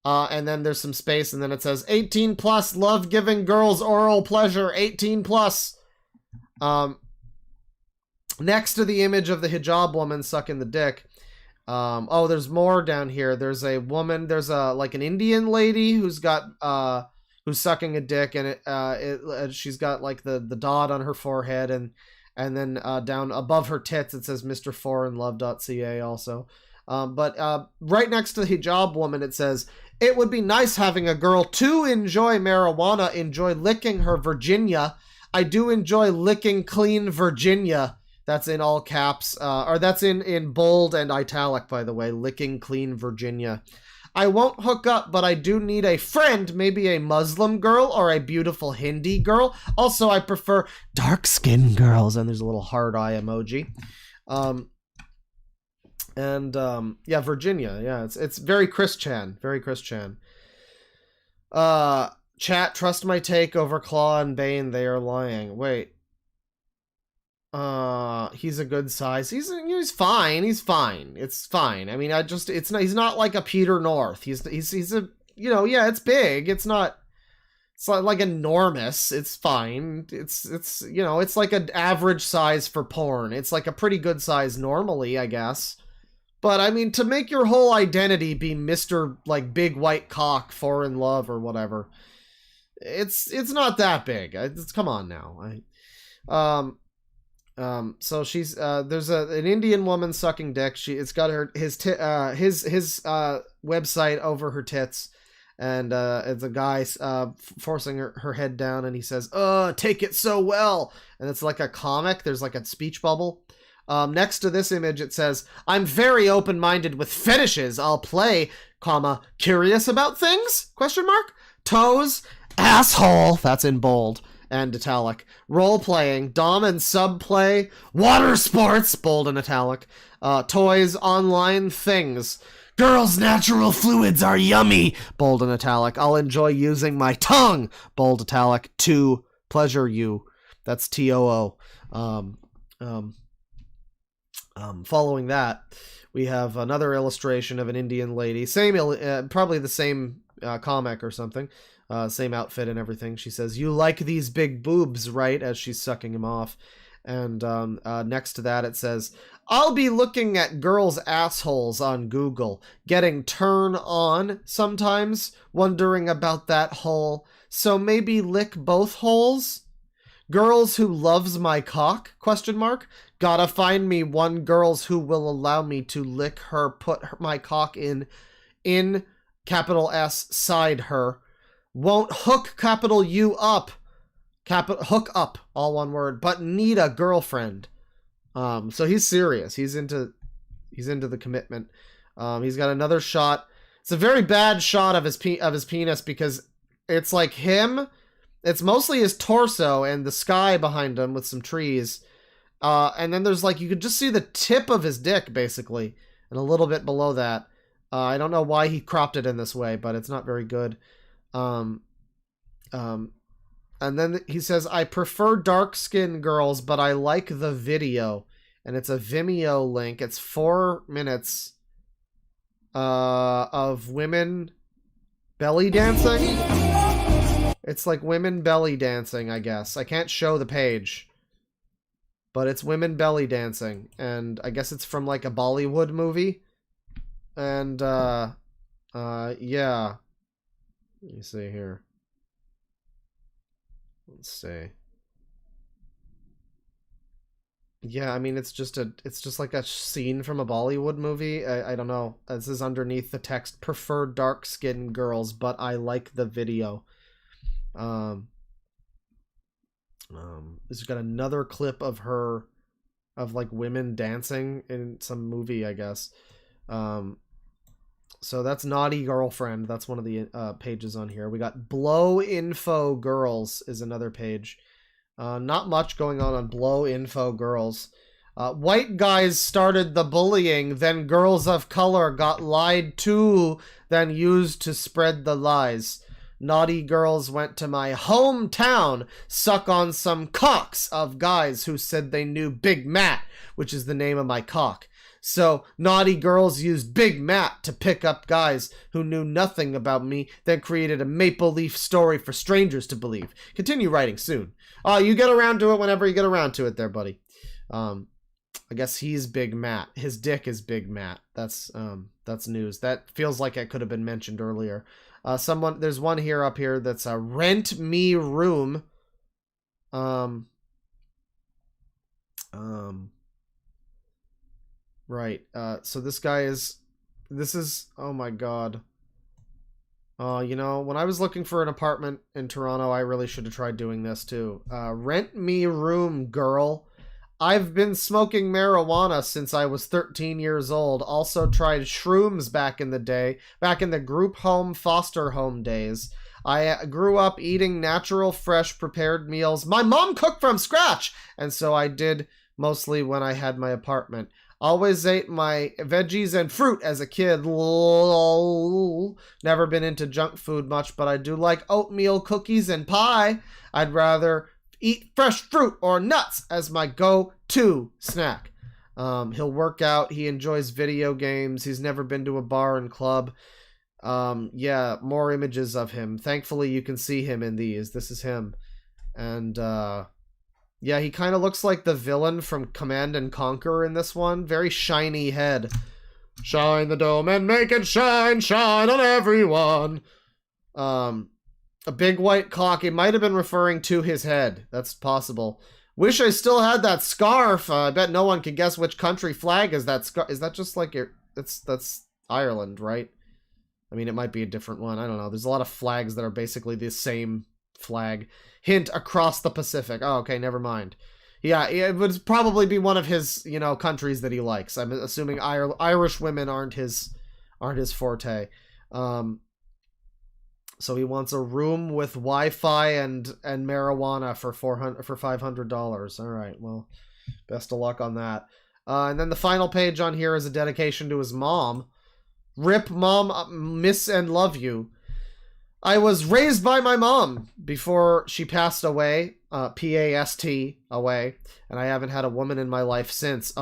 And then there's some space, and then it says 18 plus, love giving girls oral pleasure, 18 plus. Next to the image of the hijab woman sucking the dick. Oh, there's more down here. There's a woman, there's like an Indian lady who's sucking a dick, and she's got like the dot on her forehead, and then down above her tits it says MrForeignLove.ca also. But right next to the hijab woman it says, "It would be nice having a girl to enjoy marijuana, enjoy licking her Virginia. I do enjoy licking clean Virginia." That's in all caps, or that's in bold and italic, by the way, licking clean Virginia. "I won't hook up, but I do need a friend, maybe a Muslim girl or a beautiful Hindi girl. Also, I prefer dark-skinned girls," and there's a little heart eye emoji. Yeah, Virginia, yeah, it's very Chris Chan, very Chris Chan. Chat, trust my take over Claw and Bane, they are lying. Wait. He's a good size. He's fine. He's fine. It's fine. I mean, he's not like a Peter North. He's a, yeah, it's big. It's not like enormous. It's fine. It's it's like an average size for porn. It's like a pretty good size normally, I guess. But I mean, to make your whole identity be Mr. like big white cock, foreign love or whatever, it's not that big. Come on now. So she's there's an Indian woman sucking dick. It's got his website over her tits, and it's a guy forcing her head down, and he says, take it so well, and it's like a comic. There's like a speech bubble. Next to this image, it says, I'm very open-minded with fetishes. I'll play, curious about things? ? Toes, asshole, that's in bold and italic. Role-playing, dom and sub-play, water sports, bold and italic. Toys, online, things. Girls' natural fluids are yummy, bold and italic. I'll enjoy using my tongue, bold italic, to pleasure you. That's T-O-O. Following that, we have another illustration of an Indian lady. Probably the same comic or something. Same outfit and everything. She says, you like these big boobs, right? As she's sucking him off. And next to that, it says, I'll be looking at girls' assholes on Google, getting turn on sometimes, wondering about that hole. So maybe lick both holes? Girls who loves my cock? ? Gotta find me one girls who will allow me to lick her, my cock in capital S side her. Won't hook capital U up. Hook up, all one word, but need a girlfriend. So he's serious. He's into the commitment. He's got another shot. It's a very bad shot of his penis because it's like him. It's mostly his torso and the sky behind him with some trees. And then there's like, you could just see the tip of his dick basically, and a little bit below that. I don't know why he cropped it in this way, but it's not very good. And then he says, I prefer dark-skinned girls, but I like the video. And it's a Vimeo link. It's 4 minutes of women belly dancing. It's like women belly dancing, I guess. I can't show the page. But it's women belly dancing. And I guess it's from like a Bollywood movie. And, yeah. Let me see here. Let's see. Yeah, I mean, it's just like a scene from a Bollywood movie. I don't know. This is underneath the text, prefer dark-skinned girls, but I like the video. It's got another clip of her, of like women dancing in some movie, I guess. So that's Naughty Girlfriend. That's one of the pages on here. We got Blow Info Girls is another page. Not much going on Blow Info Girls. White guys started the bullying, then girls of color got lied to, then used to spread the lies. Naughty girls went to my hometown, suck on some cocks of guys who said they knew Big Matt, which is the name of my cock. So, naughty girls used Big Matt to pick up guys who knew nothing about me, then created a maple leaf story for strangers to believe. Continue writing soon. You get around to it whenever you get around to it there, buddy. I guess he's Big Matt. His dick is Big Matt. That's news. That feels like it could have been mentioned earlier. There's one here up here that's a rent me room. Right. So this is, oh my god. You know, when I was looking for an apartment in Toronto, I really should have tried doing this too. Rent me room, girl. I've been smoking marijuana since I was 13 years old. Also tried shrooms back in the day, back in the group home, foster home days. I grew up eating natural, fresh, prepared meals. My mom cooked from scratch, and so I did mostly when I had my apartment. Always ate my veggies and fruit as a kid. Never been into junk food much, but I do like oatmeal, cookies, and pie. I'd rather eat fresh fruit or nuts as my go-to snack. He'll work out. He enjoys video games. He's never been to a bar and club. Yeah, more images of him. Thankfully, you can see him in these. This is him. And, yeah, he kind of looks like the villain from Command and Conquer in this one. Very shiny head. Shine the dome and make it shine, shine on everyone. A big white cock. It might have been referring to his head. That's possible. Wish I still had that scarf. I bet no one can guess which country flag is that scarf. Is that just like your... That's Ireland, right? I mean, it might be a different one. I don't know. There's a lot of flags that are basically the same flag. Hint, across the Pacific. Oh, okay, never mind. Yeah, it would probably be one of his, you know, countries that he likes. I'm assuming Irish women aren't his forte. So he wants a room with Wi-Fi and marijuana for $500. All right, well, best of luck on that. And then the final page on here is a dedication to his mom. Rip, Mom, miss and love you. I was raised by my mom before she passed away, P-A-S-T, away, and I haven't had a woman in my life since.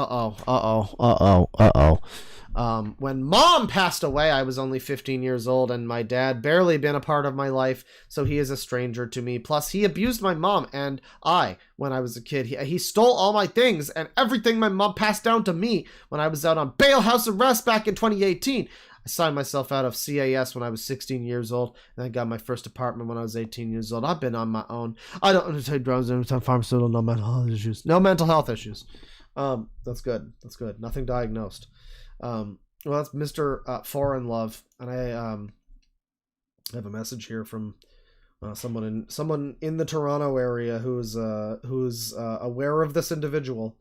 When Mom passed away, I was only 15 years old, and my dad barely been a part of my life, so he is a stranger to me. Plus, he abused my mom and I when I was a kid. He stole all my things and everything my mom passed down to me when I was out on bail house arrest back in 2018. I signed myself out of CAS when I was 16 years old, and I got my first apartment when I was 18 years old. I've been on my own. I don't undertake drugs, pharmaceutical, no mental health issues. No mental health issues. That's good. That's good. Nothing diagnosed. Well, that's Mr. Foreign Love, and I have a message here from someone in the Toronto area who's aware of this individual,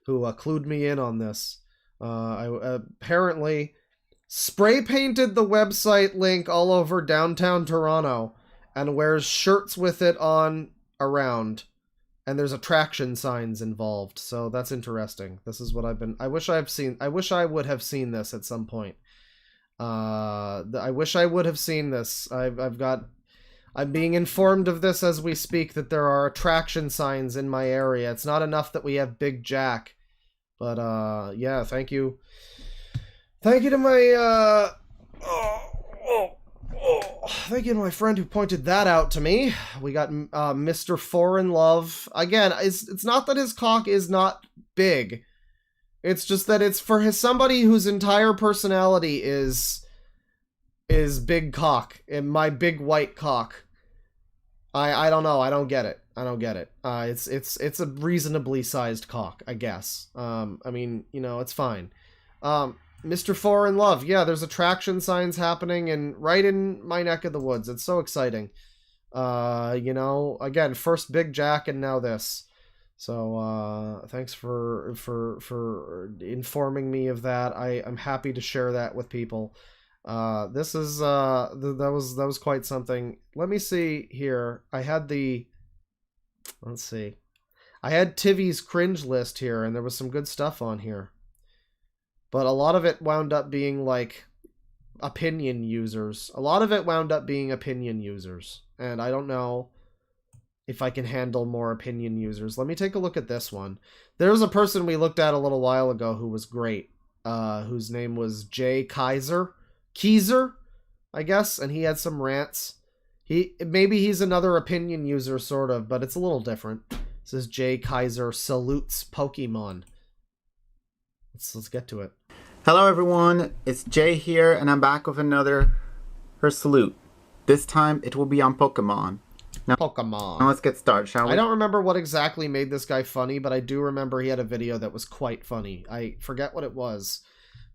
who clued me in on this. I apparently spray painted the website link all over downtown Toronto and wears shirts with it on around, and there's attraction signs involved. So that's interesting. This is what I wish I would have seen this at some point. I wish I would have seen this. I'm being informed of this as we speak, that there are attraction signs in my area. It's not enough that we have Big Jack, but yeah, thank you. Thank you to my, thank you to my friend who pointed that out to me. We got Mr. Foreign Love. Again, it's not that his cock is not big. It's just that it's for somebody whose entire personality is big cock, and my big white cock. I don't know. I don't get it. I don't get it. It's a reasonably sized cock, I guess. I mean, you know, it's fine. Mr. Foreign Love, yeah, there's attraction signs happening right in my neck of the woods. It's so exciting. You know, again, first Big Jack and now this. So thanks for informing me of that. I'm happy to share that with people. This is that was quite something. Let me see here. I had let's see. I had Tivy's cringe list here, and there was some good stuff on here. But a lot of it wound up being like opinion users. And I don't know if I can handle more opinion users. Let me take a look at this one. There was a person we looked at a little while ago who was great. Whose name was Jay Kaiser, I guess, and he had some rants. Maybe he's another opinion user, sort of, but it's a little different. This is Jay Kaiser salutes Pokemon. Let's get to it. Hello everyone, it's Jay here, and I'm back with another salute. This time it will be on Pokemon. Now let's get started, shall we? I don't remember what exactly made this guy funny, but I do remember he had a video that was quite funny. I forget what it was,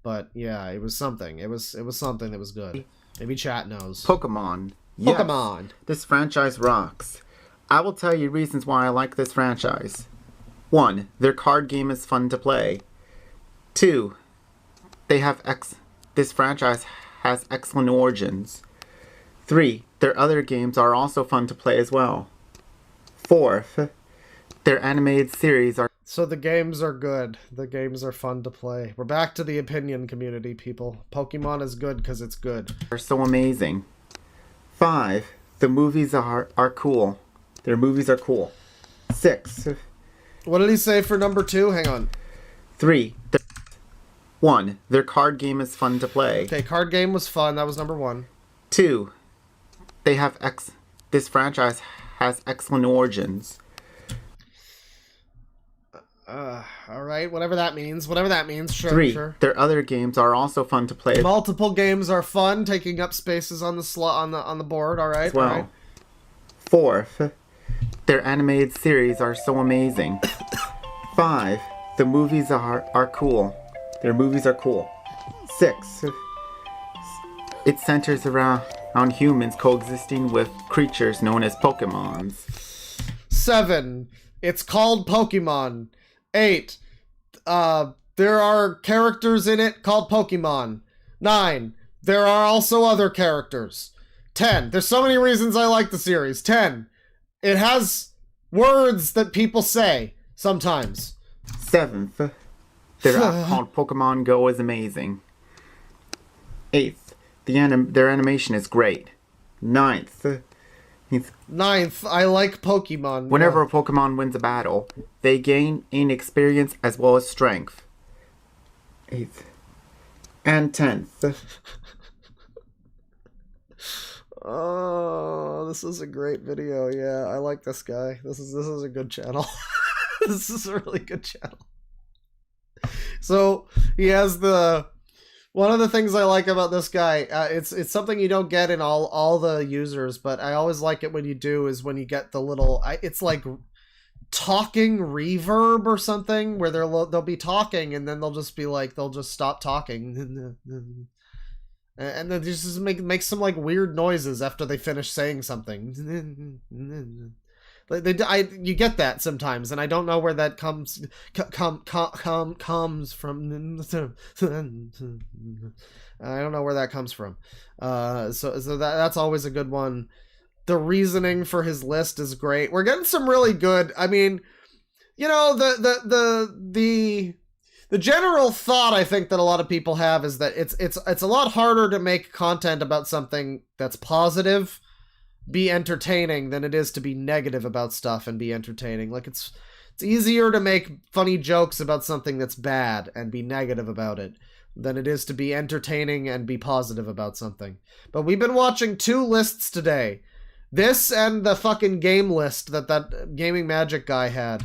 but yeah, it was something. It was something that was good. Maybe chat knows. Pokemon. Pokemon. Yes, this franchise rocks. I will tell you reasons why I like this franchise. 1. Their card game is fun to play. 2. This franchise has excellent origins. 3. Their other games are also fun to play as well. 4th, their animated series are... So the games are good. The games are fun to play. We're back to the opinion community, people. Pokemon is good because it's good. Are so amazing. 5. The movies are cool. Their movies are cool. 6. What did he say for number 2? Hang on. 3. 1. Their card game is fun to play. Okay, card game was fun. That was number 1. 2. This franchise has excellent origins. All right, whatever that means. Whatever that means. Sure, 3. sure. Their other games are also fun to play. Multiple games are fun, taking up spaces on the slot on the board. All right. As well. All right. 4. Their animated series are so amazing. 5. The movies are cool. Their movies are cool. 6. It centers around humans coexisting with creatures known as Pokemons. 7. It's called Pokemon. 8. There are characters in it called Pokemon. 9. There are also other characters. 10. There's so many reasons I like the series. 10. It has words that people say sometimes. 7th. Their app called Pokemon Go is amazing. 8th. Their animation is great. 9th. 9th. I like Pokemon. Whenever a Pokemon wins a battle, they gain experience as well as strength. 8th. And 10th. Oh, this is a great video. Yeah, I like this guy. This is a good channel. This is a really good channel. So he has one of the things I like about this guy. It's something you don't get in all the users, but I always like it when you do. Is when you get the little. It's like talking reverb or something where they'll be talking and then they'll just stop talking. And then just make some like weird noises after they finish saying something. You get that sometimes, and I don't know where that comes from. I don't know where that comes from. So that's always a good one. The reasoning for his list is great. We're getting some really good. I mean, you know, the general thought I think that a lot of people have is that it's a lot harder to make content about something that's positive, be entertaining, than it is to be negative about stuff and be entertaining. Like it's easier to make funny jokes about something that's bad and be negative about it than it is to be entertaining and be positive about something. But we've been watching 2 lists today. This and the fucking game list that Gaming Magic guy had,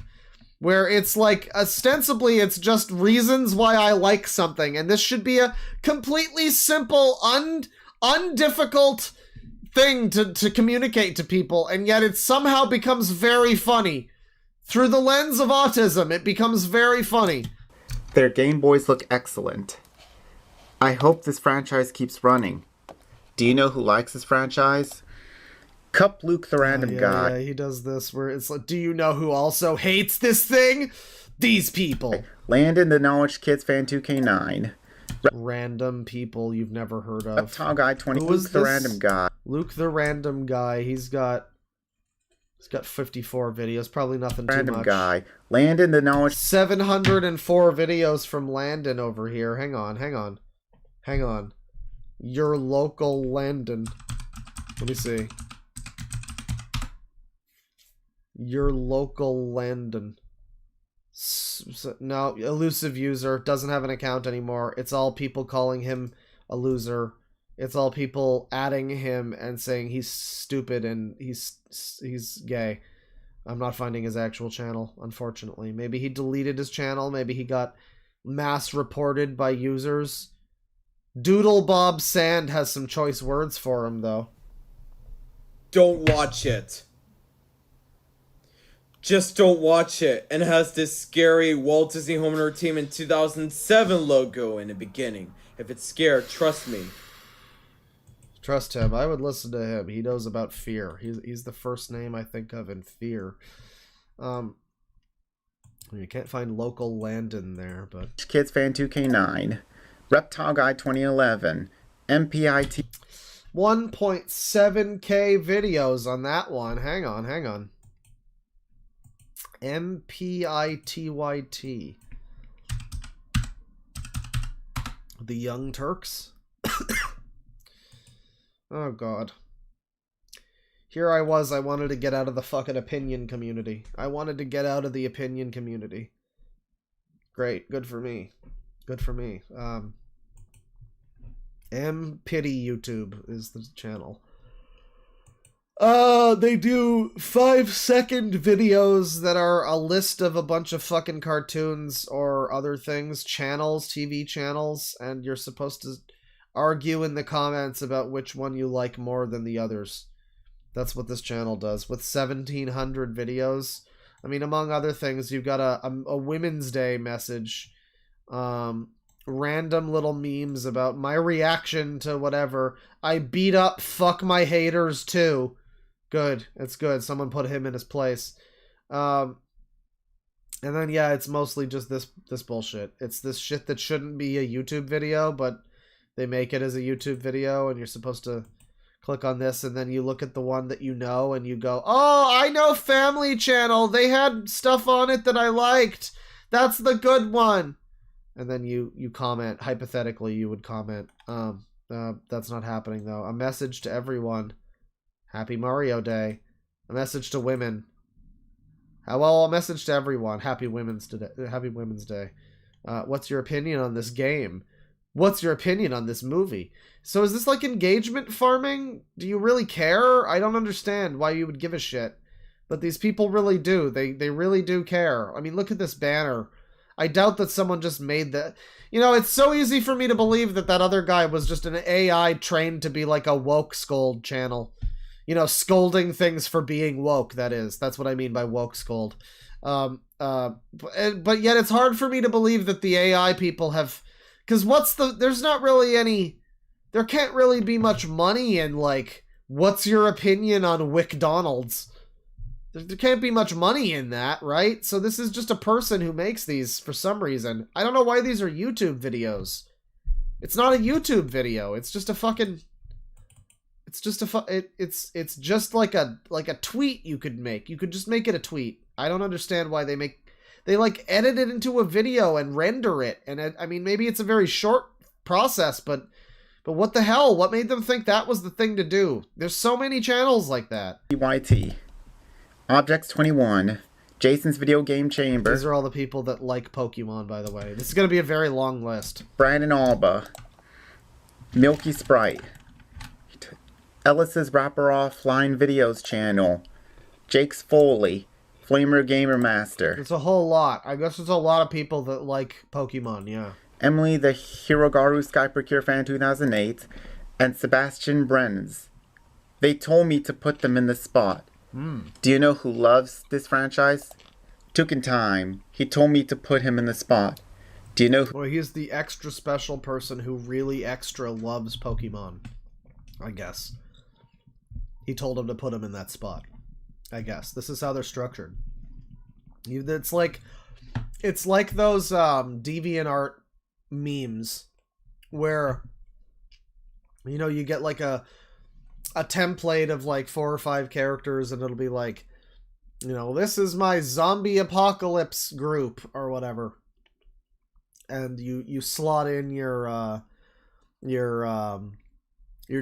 where it's like ostensibly it's just reasons why I like something, and this should be a completely simple, undifficult thing to communicate to people, and yet it somehow becomes very funny. Through the lens of autism, it becomes very funny. Their Game Boys look excellent. I hope this franchise keeps running. Do you know who likes this franchise? Cup Luke the Random Guy. Yeah, he does this where it's like, do you know who also hates this thing? These people. Landon the Knowledge Kids Fan 2K9. Random people you've never heard of. Reptile Guy 20. Luke the Random Guy. Luke the Random Guy. He's got 54 videos. Probably nothing Random too much. Guy. Landon the Knowledge. 704 videos from Landon over here. Hang on. Your local Landon. Let me see. Your local Landon. No, elusive user, doesn't have an account anymore. It's all people calling him a loser. It's all people adding him and saying he's stupid and he's gay. I'm not finding his actual channel, unfortunately. Maybe he deleted his channel. Maybe he got mass reported by users. Doodle Bob Sand has some choice words for him, though. Don't watch it. Just don't watch it. And it has this scary Walt Disney Home Entertainment 2007 logo in the beginning. If it's scared, trust me. Trust him. I would listen to him. He knows about fear. He's the first name I think of in fear. You can't find local Landon there, but Kids Fan 2K9. Reptile Guy 2011. MPIT. 1.7k videos on that one. Hang on. MPITYT. The Young Turks. Oh god. Here I was, I wanted to get out of the fucking opinion community. I wanted to get out of the opinion community. Great, good for me. Good for me. Pity YouTube is the channel. They do 5-second videos that are a list of a bunch of fucking cartoons or other things, channels, TV channels, and you're supposed to argue in the comments about which one you like more than the others. That's what this channel does with 1,700 videos. I mean, among other things, you've got a Women's Day message, random little memes about my reaction to whatever. I beat up fuck my haters too. Good. It's good. Someone put him in his place. And then, yeah, it's mostly just this bullshit. It's this shit that shouldn't be a YouTube video, but they make it as a YouTube video, and you're supposed to click on this, and then you look at the one that you know, and you go, oh, I know Family Channel. They had stuff on it that I liked. That's the good one. And then you comment. Hypothetically, you would comment. That's not happening, though. A message to everyone. Happy Mario Day. A message to women. Well, a message to everyone. Happy Women's Day. What's your opinion on this game? What's your opinion on this movie? So is this like engagement farming? Do you really care? I don't understand why you would give a shit. But these people really do. They really do care. I mean, look at this banner. I doubt that someone just made that. You know, it's so easy for me to believe that that other guy was just an AI trained to be like a woke scold channel. You know, scolding things for being woke, that is. That's what I mean by woke scold. But yet it's hard for me to believe that the AI people have... Because there's not really any... There can't really be much money in, like, what's your opinion on WickDonald's? There can't be much money in that, right? So this is just a person who makes these for some reason. I don't know why these are YouTube videos. It's not a YouTube video. It's just a fucking... It's just it's just like a tweet you could make. You could just make it a tweet. I don't understand why they like edit it into a video and render it. And I mean, maybe it's a very short process, but what the hell? What made them think that was the thing to do? There's so many channels like that. YT. Objects 21. Jason's Video Game Chamber. These are all the people that like Pokemon, by the way. This is going to be a very long list. Brandon Alba. Milky Sprite. Ellis's Rapper Offline Videos channel. Jake's Foley. Flamer Gamer Master. It's a whole lot. I guess there's a lot of people that like Pokemon, yeah. Emily the Hirogaru Skyper Cure Fan 2008. And Sebastian Brens. They told me to put them in the spot. Do you know who loves this franchise? Took in time. He told me to put him in the spot. Do you know who... Well, he's the extra special person who really extra loves Pokemon. I guess. He told him to put him in that spot. I guess. This is how they're structured. It's like those DeviantArt memes where, you know, you get like a template of like 4 or 5 characters, and it'll be like, you know, this is my zombie apocalypse group or whatever, and you slot in your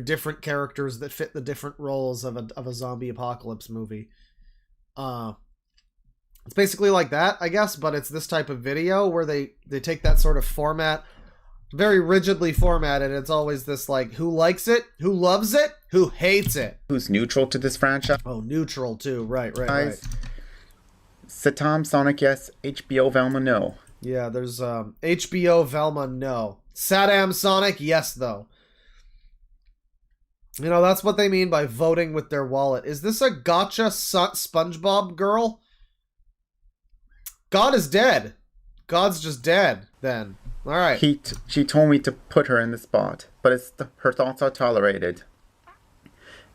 different characters that fit the different roles of a zombie apocalypse movie. It's basically like that, I guess, but it's this type of video where they take that sort of format, very rigidly formatted. It's always this, like, who likes it, who loves it, who hates it. Who's neutral to this franchise? Oh, neutral too. Right. Satam Sonic Yes, HBO Velma No. Yeah, there's HBO Velma No. Saddam Sonic Yes, though. You know, that's what they mean by voting with their wallet. Is this a gotcha SpongeBob girl? God is dead. God's just dead, then. All right. She told me to put her in the spot, but her thoughts are tolerated.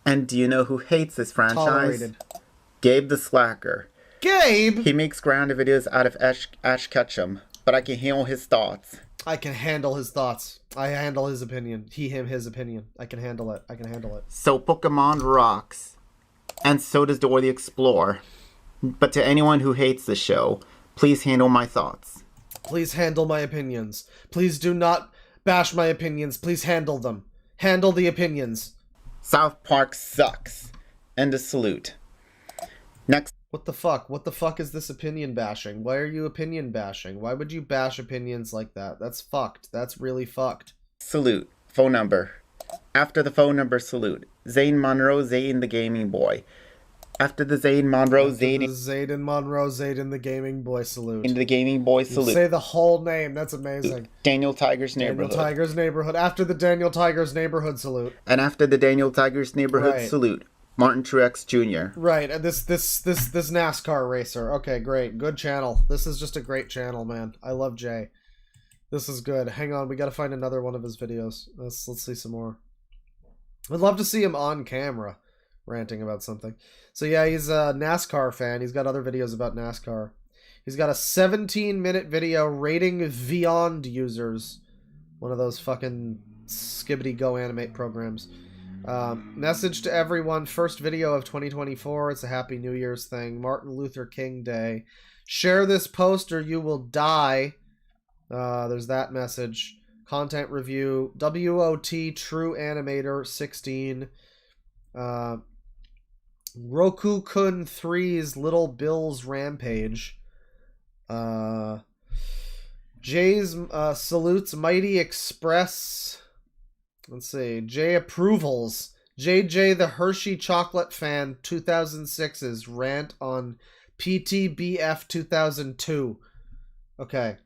And do you know who hates this franchise? Tolerated. Gabe the Slacker. Gabe? He makes grounded videos out of Ash Ketchum, but I can handle his thoughts. I can handle his thoughts. I handle his opinion. He, him, his opinion. I can handle it. So Pokemon rocks. And so does Dora the Explorer. But to anyone who hates the show, please handle my thoughts. Please handle my opinions. Please do not bash my opinions. Please handle them. Handle the opinions. South Park sucks. End of salute. Next. What the fuck? What the fuck is this opinion bashing? Why are you opinion bashing? Why would you bash opinions like that? That's fucked. That's really fucked. Salute. Phone number. After the phone number, salute. Zane Monroe, Zane the Gaming Boy. After the Zane Monroe, Zane... Zayden Monroe, Zayden the Gaming Boy salute. In the Gaming Boy You salute. say the whole name. That's amazing. Daniel Tiger's Neighborhood. Daniel Tiger's Neighborhood. After the Daniel Tiger's Neighborhood salute. And after the Daniel Tiger's Neighborhood Right. salute, Martin Truex Jr. Right, and this NASCAR racer. Okay, great. Good channel. This is just a great channel, man. I love Jay. This is good. Hang on, we gotta find another one of his videos. Let's see some more. I'd love to see him on camera ranting about something. So yeah, he's a NASCAR fan. He's got other videos about NASCAR. He's got a 17-minute video rating Beyond users. One of those fucking skibbity go animate programs. Message to everyone. First video of 2024. It's a Happy New Year's thing. Martin Luther King Day. Share this post or you will die. There's that message. Content review. WOT True Animator 16. Roku-kun 3's Little Bill's Rampage. Jay's salutes Mighty Express. Let's see. Jay approvals. JJ the Hershey Chocolate Fan 2006's rant on PTBF 2002. Okay.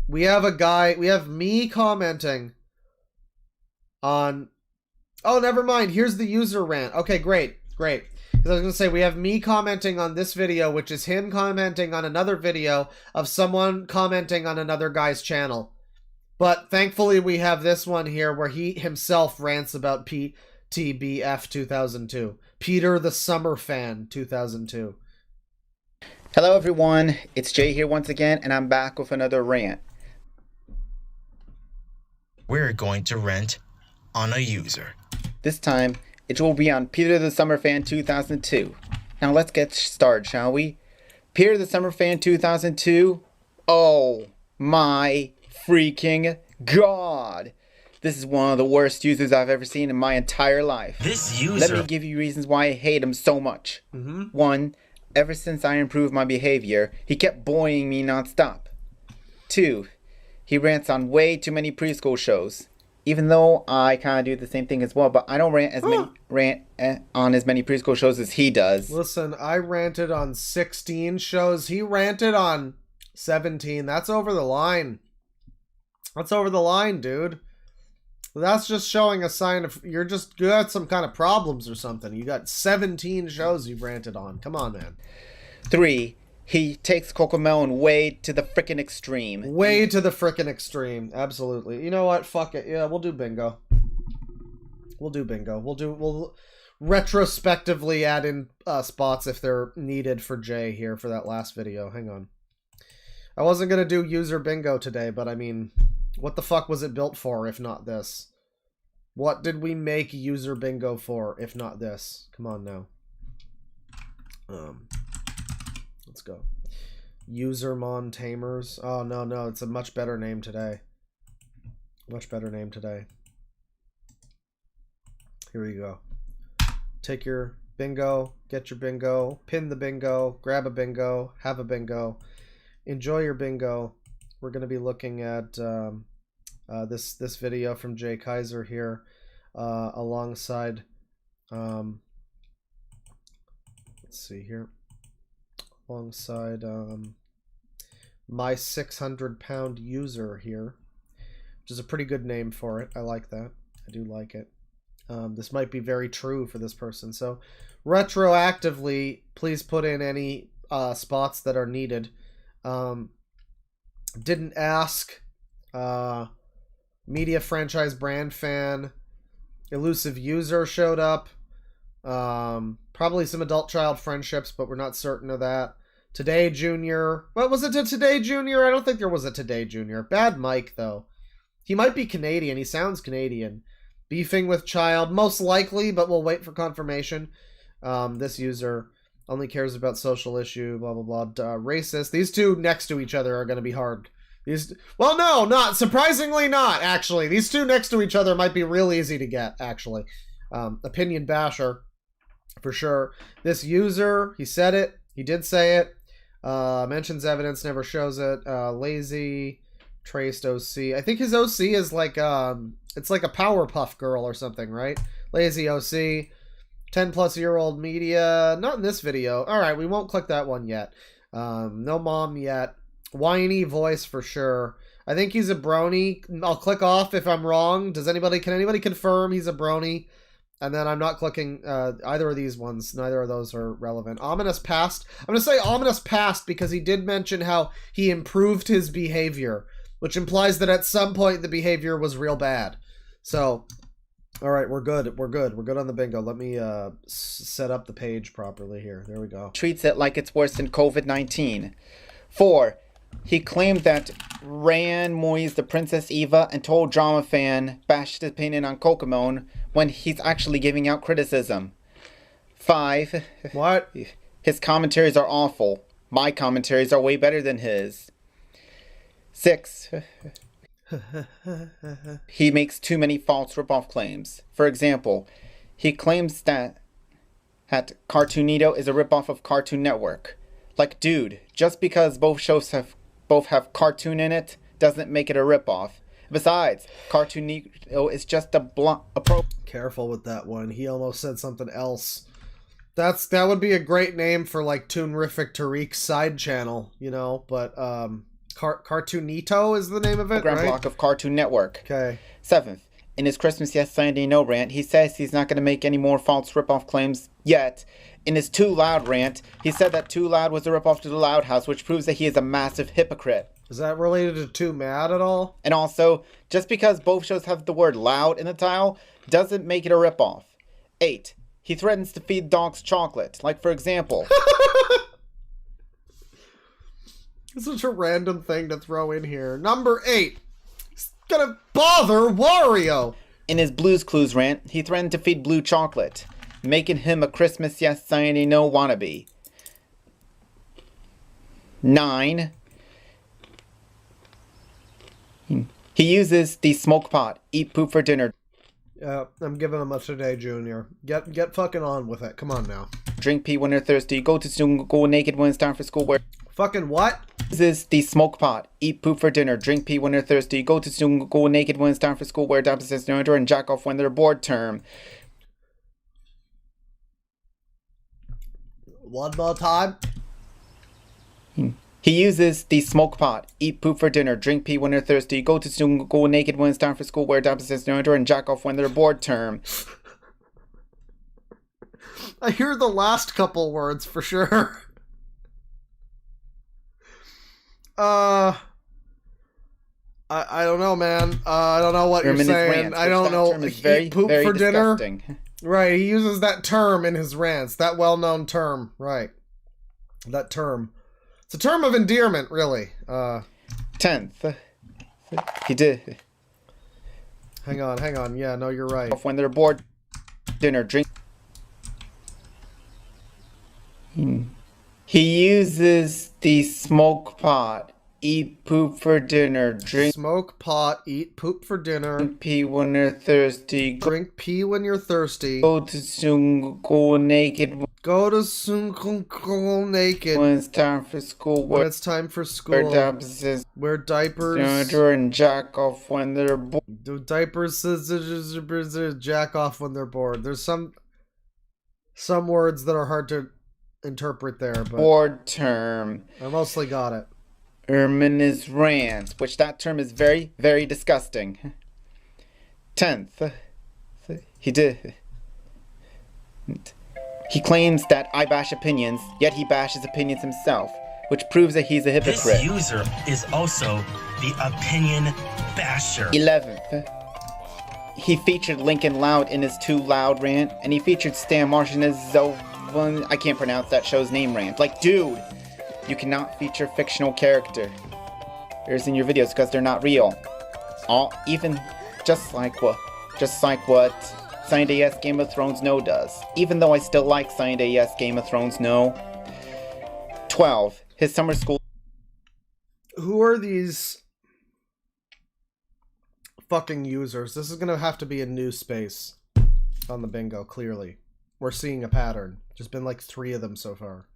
We have a guy. We have me commenting on... Oh, never mind. Here's the user rant. Okay, great. Great. Because I was going to say, we have me commenting on this video, which is him commenting on another video of someone commenting on another guy's channel. But thankfully, we have this one here where he himself rants about PTBF 2002. Peter the Summer Fan 2002. Hello everyone, it's Jay here once again, and I'm back with another rant. We're going to rant on a user. This time, it will be on Peter the Summer Fan 2002. Now let's get started, shall we? Peter the Summer Fan 2002? Oh my freaking god! This is one of the worst users I've ever seen in my entire life. This user... Let me give you reasons why I hate him so much. 1. Ever since I improved my behavior, he kept bullying me non-stop. 2. He rants on way too many preschool shows. Even though I kind of do the same thing as well, but I don't rant on as many preschool shows as he does. Listen, I ranted on 16 shows. He ranted on 17. That's over the line. That's over the line, dude. That's just showing a sign of you got some kind of problems or something. You got 17 shows you've ranted on. Come on, man. 3. He takes Cocomelon way to the frickin' extreme. Way to the frickin' extreme. Absolutely. You know what? Fuck it. Yeah, we'll do bingo. We'll do bingo. We'll retrospectively add in spots if they're needed for Jay here for that last video. Hang on. I wasn't gonna do user bingo today, but I mean, what the fuck was it built for if not this? What did we make user bingo for if not this? Come on now. Let's go. Usermon Tamers. Oh, no. It's a much better name today. Much better name today. Here we go. Take your bingo. Get your bingo. Pin the bingo. Grab a bingo. Have a bingo. Enjoy your bingo. We're going to be looking at this video from Jay Kaiser here alongside... let's see here. Alongside my 600-pound user here, which is a pretty good name for it. I like that. I do like it. This might be very true for this person. So retroactively, please put in any spots that are needed. Didn't ask. Media franchise brand fan. Elusive user showed up. Probably some adult child friendships, but we're not certain of that. Today Junior. What was it to Today Junior? I don't think there was a Today Junior. Bad Mike, though. He might be Canadian. He sounds Canadian. Beefing with child. Most likely, but we'll wait for confirmation. This user only cares about social issue, blah, blah, blah. Racist. These two next to each other are going to be hard. Well, no, not. Surprisingly not, actually. These two next to each other might be real easy to get, actually. Opinion basher. For sure. This user, he said it. He did say it. Mentions evidence, never shows it. Lazy, traced OC. I think his OC is like, it's like a Powerpuff Girl or something, right? Lazy OC. 10-plus-year-old media. Not in this video. Alright, we won't click that one yet. No mom yet. Whiny voice for sure. I think he's a brony. I'll click off if I'm wrong. Can anybody confirm he's a brony? And then I'm not clicking either of these ones. Neither of those are relevant. Ominous past. I'm going to say ominous past because he did mention how he improved his behavior, which implies that at some point the behavior was real bad. So, all right, we're good. We're good. We're good on the bingo. Let me set up the page properly here. There we go. Treats it like it's worse than COVID-19. 4. He claimed that Ryan Moyes the Princess Eva and told Drama Fan bashed his opinion on Kokomon when he's actually giving out criticism. 5. What? His commentaries are awful. My commentaries are way better than his. 6. He makes too many false ripoff claims. For example, he claims that Cartoonito is a ripoff of Cartoon Network. Like, dude, just because both shows both have cartoon in it doesn't make it a ripoff. Besides, Cartoonito is just a Careful with that one. He almost said something else. That would be a great name for like Toonrific Tariq's side channel, you know, but Cartoonito is the name of it, Grand right? block of Cartoon Network. Okay. 7th, in his Christmas Yes Sunday No rant, he says he's not going to make any more false ripoff claims yet. In his Too Loud rant, he said that Too Loud was a ripoff to The Loud House, which proves that he is a massive hypocrite. Is that related to Too Mad at all? And also, just because both shows have the word loud in the title, doesn't make it a ripoff. 8. He threatens to feed dogs chocolate. Like, for example... It's such a random thing to throw in here. Number 8. He's gonna bother Wario. In his Blue's Clues rant, he threatened to feed Blue chocolate, making him a Christmas Yes Sunday No wannabe. 9. He uses the smoke pot, eat poop for dinner. I'm giving him a today, Junior. Get fucking on with it. Come on now. Drink pee when you're thirsty. Go to school, go naked when it's time for school. Fucking what? Uses the smoke pot, eat poop for dinner. Drink pee when you're thirsty. Go to school, go naked when it's time for school. Wear diapers in the and jack off when they're bored. Term. One more time. He uses the smoke pot, eat poop for dinner, drink pee when they're thirsty, go to school, go naked when it's time for school, wear diapers in the and jack off when they're bored. Term. I hear the last couple words for sure. I don't know, man. I don't know what you're saying. I don't know. Eat poop for dinner. Right, he uses that term in his rants. That well-known term. Right. That term. It's a term of endearment, really. 10th. He did. Hang on. Yeah, no, you're right. When they're bored, dinner, drink. He uses the smoke pot, eat poop for dinner, drink. Smoke pot, eat poop for dinner. Drink pee when you're thirsty. Drink pee when you're thirsty. Go to soon, go naked. Go to soon, go naked. When it's time for school. When it's time for school. Wear diapers. And jack off when they're bored. Do diapers jack off when they're bored. There's some words that are hard to interpret there, but bored term. I mostly got it. In his rant, which that term is very, very disgusting. 10th. He did. He claims that I bash opinions, yet he bashes opinions himself, which proves that he's a hypocrite. This user is also the opinion basher. 11th. He featured Lincoln Loud in his Too Loud rant, and he featured Stan Marsh in his I can't pronounce that show's name rant. Like, dude, you cannot feature fictional characters in your videos because they're not real. Even just like what Sunday Yes Game of Thrones No does. Even though I still like Sunday Yes Game of Thrones No. 12. His summer school. Who are these fucking users? This is gonna have to be a new space on the bingo, clearly. we're seeing a pattern. Just been like 3 of them so far.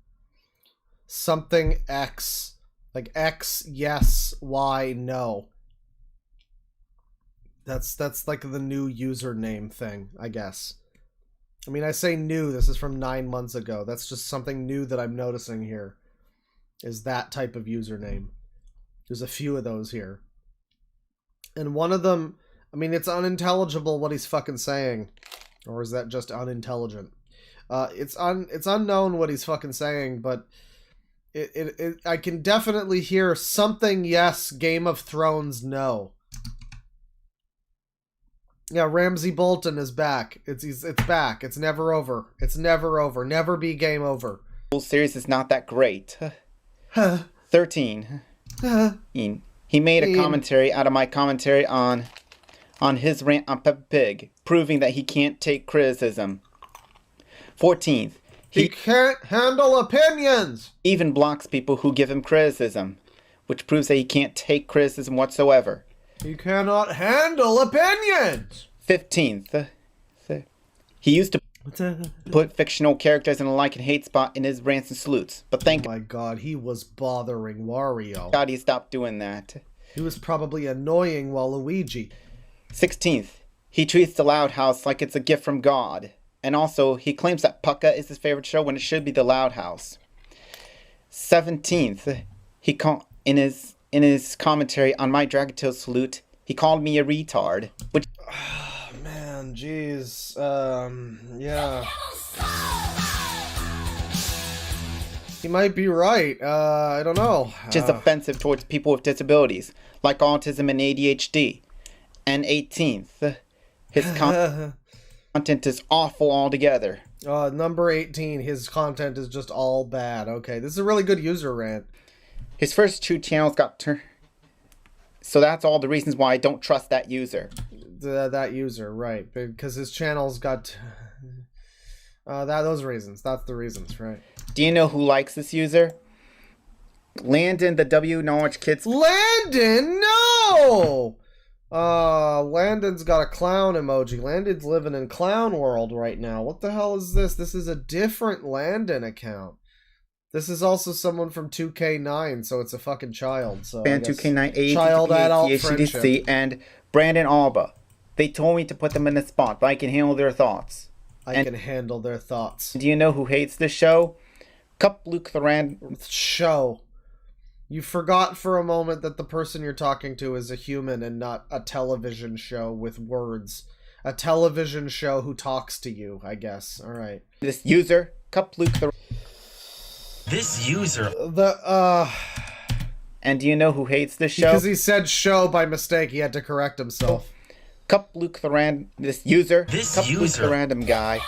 Something X. Like X, yes, Y, no. That's like the new username thing, I guess. I mean, I say new, this is from 9 months ago. That's just something new that I'm noticing here. Is that type of username. There's a few of those here. And one of them, I mean, it's unintelligible what he's fucking saying. Or is that just unintelligent? It's unknown what he's fucking saying, but I can definitely hear something yes, Game of Thrones no. Yeah, Ramsey Bolton is back. It's back. It's never over. It's never over. Never be game over. The whole series is not that great. 13. He made a commentary out of my commentary on his rant on Peppa Pig, proving that he can't take criticism. 14th. He can't handle opinions! Even blocks people who give him criticism, which proves that he can't take criticism whatsoever. He cannot handle opinions! 15th. He used to put fictional characters in a like and hate spot in his rants and salutes, but thank oh my god, he was bothering Wario. God he stopped doing that. He was probably annoying Waluigi. 16th. He treats The Loud House like it's a gift from God. And also, he claims that Pucka is his favorite show when it should be The Loud House. 17th. In his commentary on my Dragon Tales salute, he called me a retard, which... Oh, man, jeez. Yeah. He might be right. I don't know. Which is offensive towards people with disabilities, like autism and ADHD. And 18th. His content is awful altogether. Number 18, his content is just all bad. Okay, this is a really good user rant. His first 2 channels got turned. So that's all the reasons why I don't trust that user. That user, right. Because his channels got... those reasons. That's the reasons, right. Do you know who likes this user? Landon, the W Knowledge Kids. Landon, no! Landon's got a clown emoji. Landon's living in clown world right now. What the hell is this? This is a different Landon account. This is also someone from 2K9, so it's a fucking child. So and 2K9, child adult friendship. HDC, and Brandon Alba. They told me to put them in the spot, but I can handle their thoughts. I can handle their thoughts. Do you know who hates this show? Cup Luke the Rand show. You forgot for a moment that the person you're talking to is a human and not a television show with words. A television show who talks to you, I guess. Alright. This user, Cup Luke the... This user... And do you know who hates this show? Because he said show by mistake, he had to correct himself. Cup Luke the This user, Luke the random guy,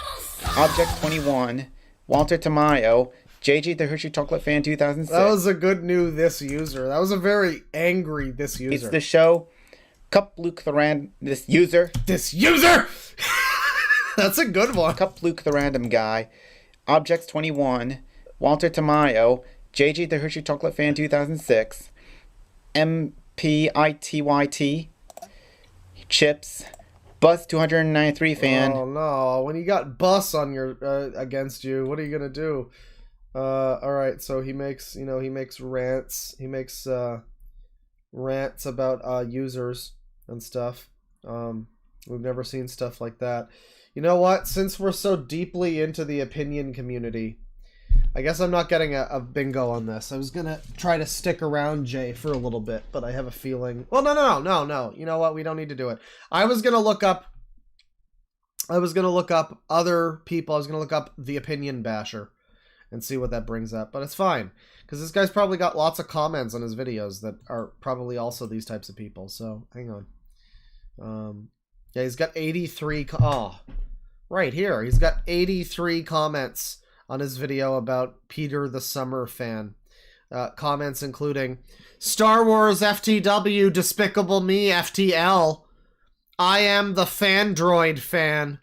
Object 21, Walter Tamayo, JJ the Hershey Chocolate Fan 2006. That was a good new this user. That was a very angry this user. It's the show. Cup Luke the This user. This user! That's a good one. Cup Luke the Random Guy, Objects 21, Walter Tamayo, JJ the Hershey Chocolate Fan 2006, MPITYT, Chips, Bus 293 Fan. Oh no, when you got Bus on your against you, what are you gonna do? Alright, so he makes, he makes rants. He makes rants about users and stuff. We've never seen stuff like that. You know what? Since we're so deeply into the opinion community, I guess I'm not getting a bingo on this. I was gonna try to stick around Jay for a little bit, but I have a feeling... Well, no. You know what? We don't need to do it. I was gonna look up other people. I was gonna look up the Opinion Basher and see what that brings up, but it's fine, because this guy's probably got lots of comments on his videos that are probably also these types of people, so hang on. Yeah, he's got 83... right here. He's got 83 comments on his video about Peter the Summer Fan. Comments including Star Wars FTW, Despicable Me FTL, I am the Fandroid fan.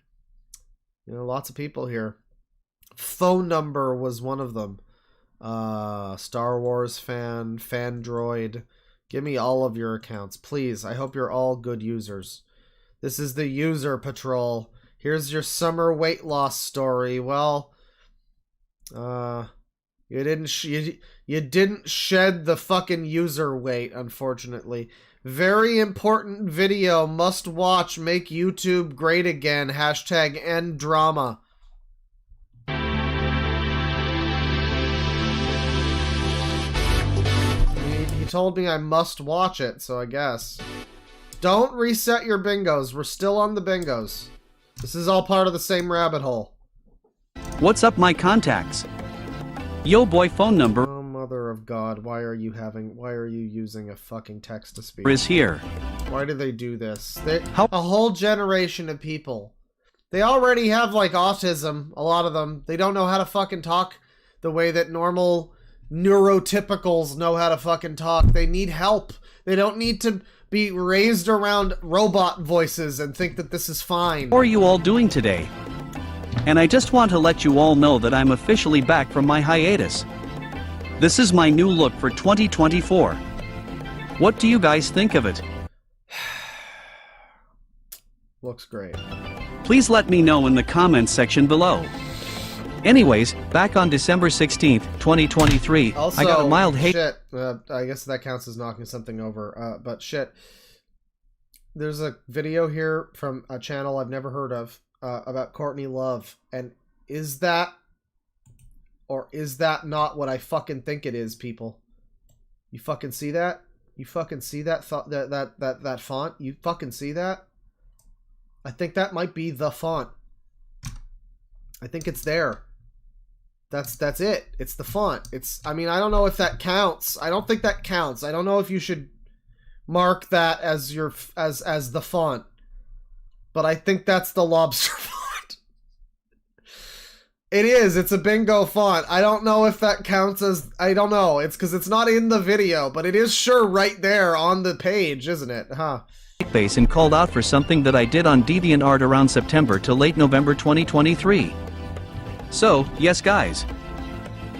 Lots of people here. Phone number was one of them. Star Wars fan, Fandroid. Give me all of your accounts, please. I hope you're all good users. This is the user patrol. Here's your summer weight loss story. Well, you didn't shed the fucking user weight, unfortunately. Very important video, must watch, make YouTube great again, hashtag end drama. He told me I must watch it, so I guess. Don't reset your bingos, we're still on the bingos. This is all part of the same rabbit hole. What's up, my contacts? Yo boy phone number. Oh, mother of God, why are you using a fucking text-to-speech? Is here. Why do they do this? A whole generation of people. They already have, like, autism, a lot of them. They don't know how to fucking talk the way that normal neurotypicals know how to fucking talk. They need help. They don't need to be raised around robot voices and think that this is fine. How are you all doing today? And I just want to let you all know that I'm officially back from my hiatus. This is my new look for 2024. What do you guys think of it? Looks great. Please let me know in the comments section below. Anyways, back on December 16th, 2023, Also, I got a mild hate. Shit, I guess that counts as knocking something over. But shit, there's a video here from a channel I've never heard of about Courtney Love, and is that not what I fucking think it is, people? You fucking see that? You fucking see that that font? You fucking see that? I think that might be the font. I think it's there. That's it. It's the font. I mean, I don't know if that counts. I don't think that counts. I don't know if you should mark that as your as the font. But I think that's the lobster font. It is. It's a bingo font. I don't know if that counts as... I don't know. It's because it's not in the video, but it is sure right there on the page, isn't it? Huh. Base and called out for something that I did on DeviantArt around September to late November 2023. So, yes guys.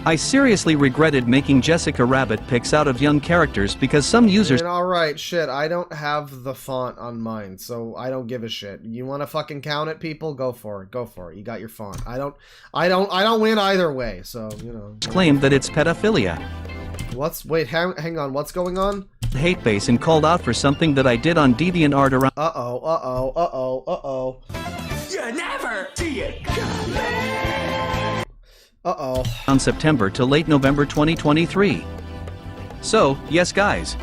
I seriously regretted making Jessica Rabbit pics out of young characters because some users... Alright, shit, I don't have the font on mine, so I don't give a shit. You wanna fucking count it, people? Go for it, go for it. You got your font. I don't win either way, so, you know. Claim that it's pedophilia. Wait, hang on, what's going on? Hate base and called out for something that I did on DeviantArt around... Uh-oh. You never see it Uh-oh. On September to late November 2023. So, yes guys.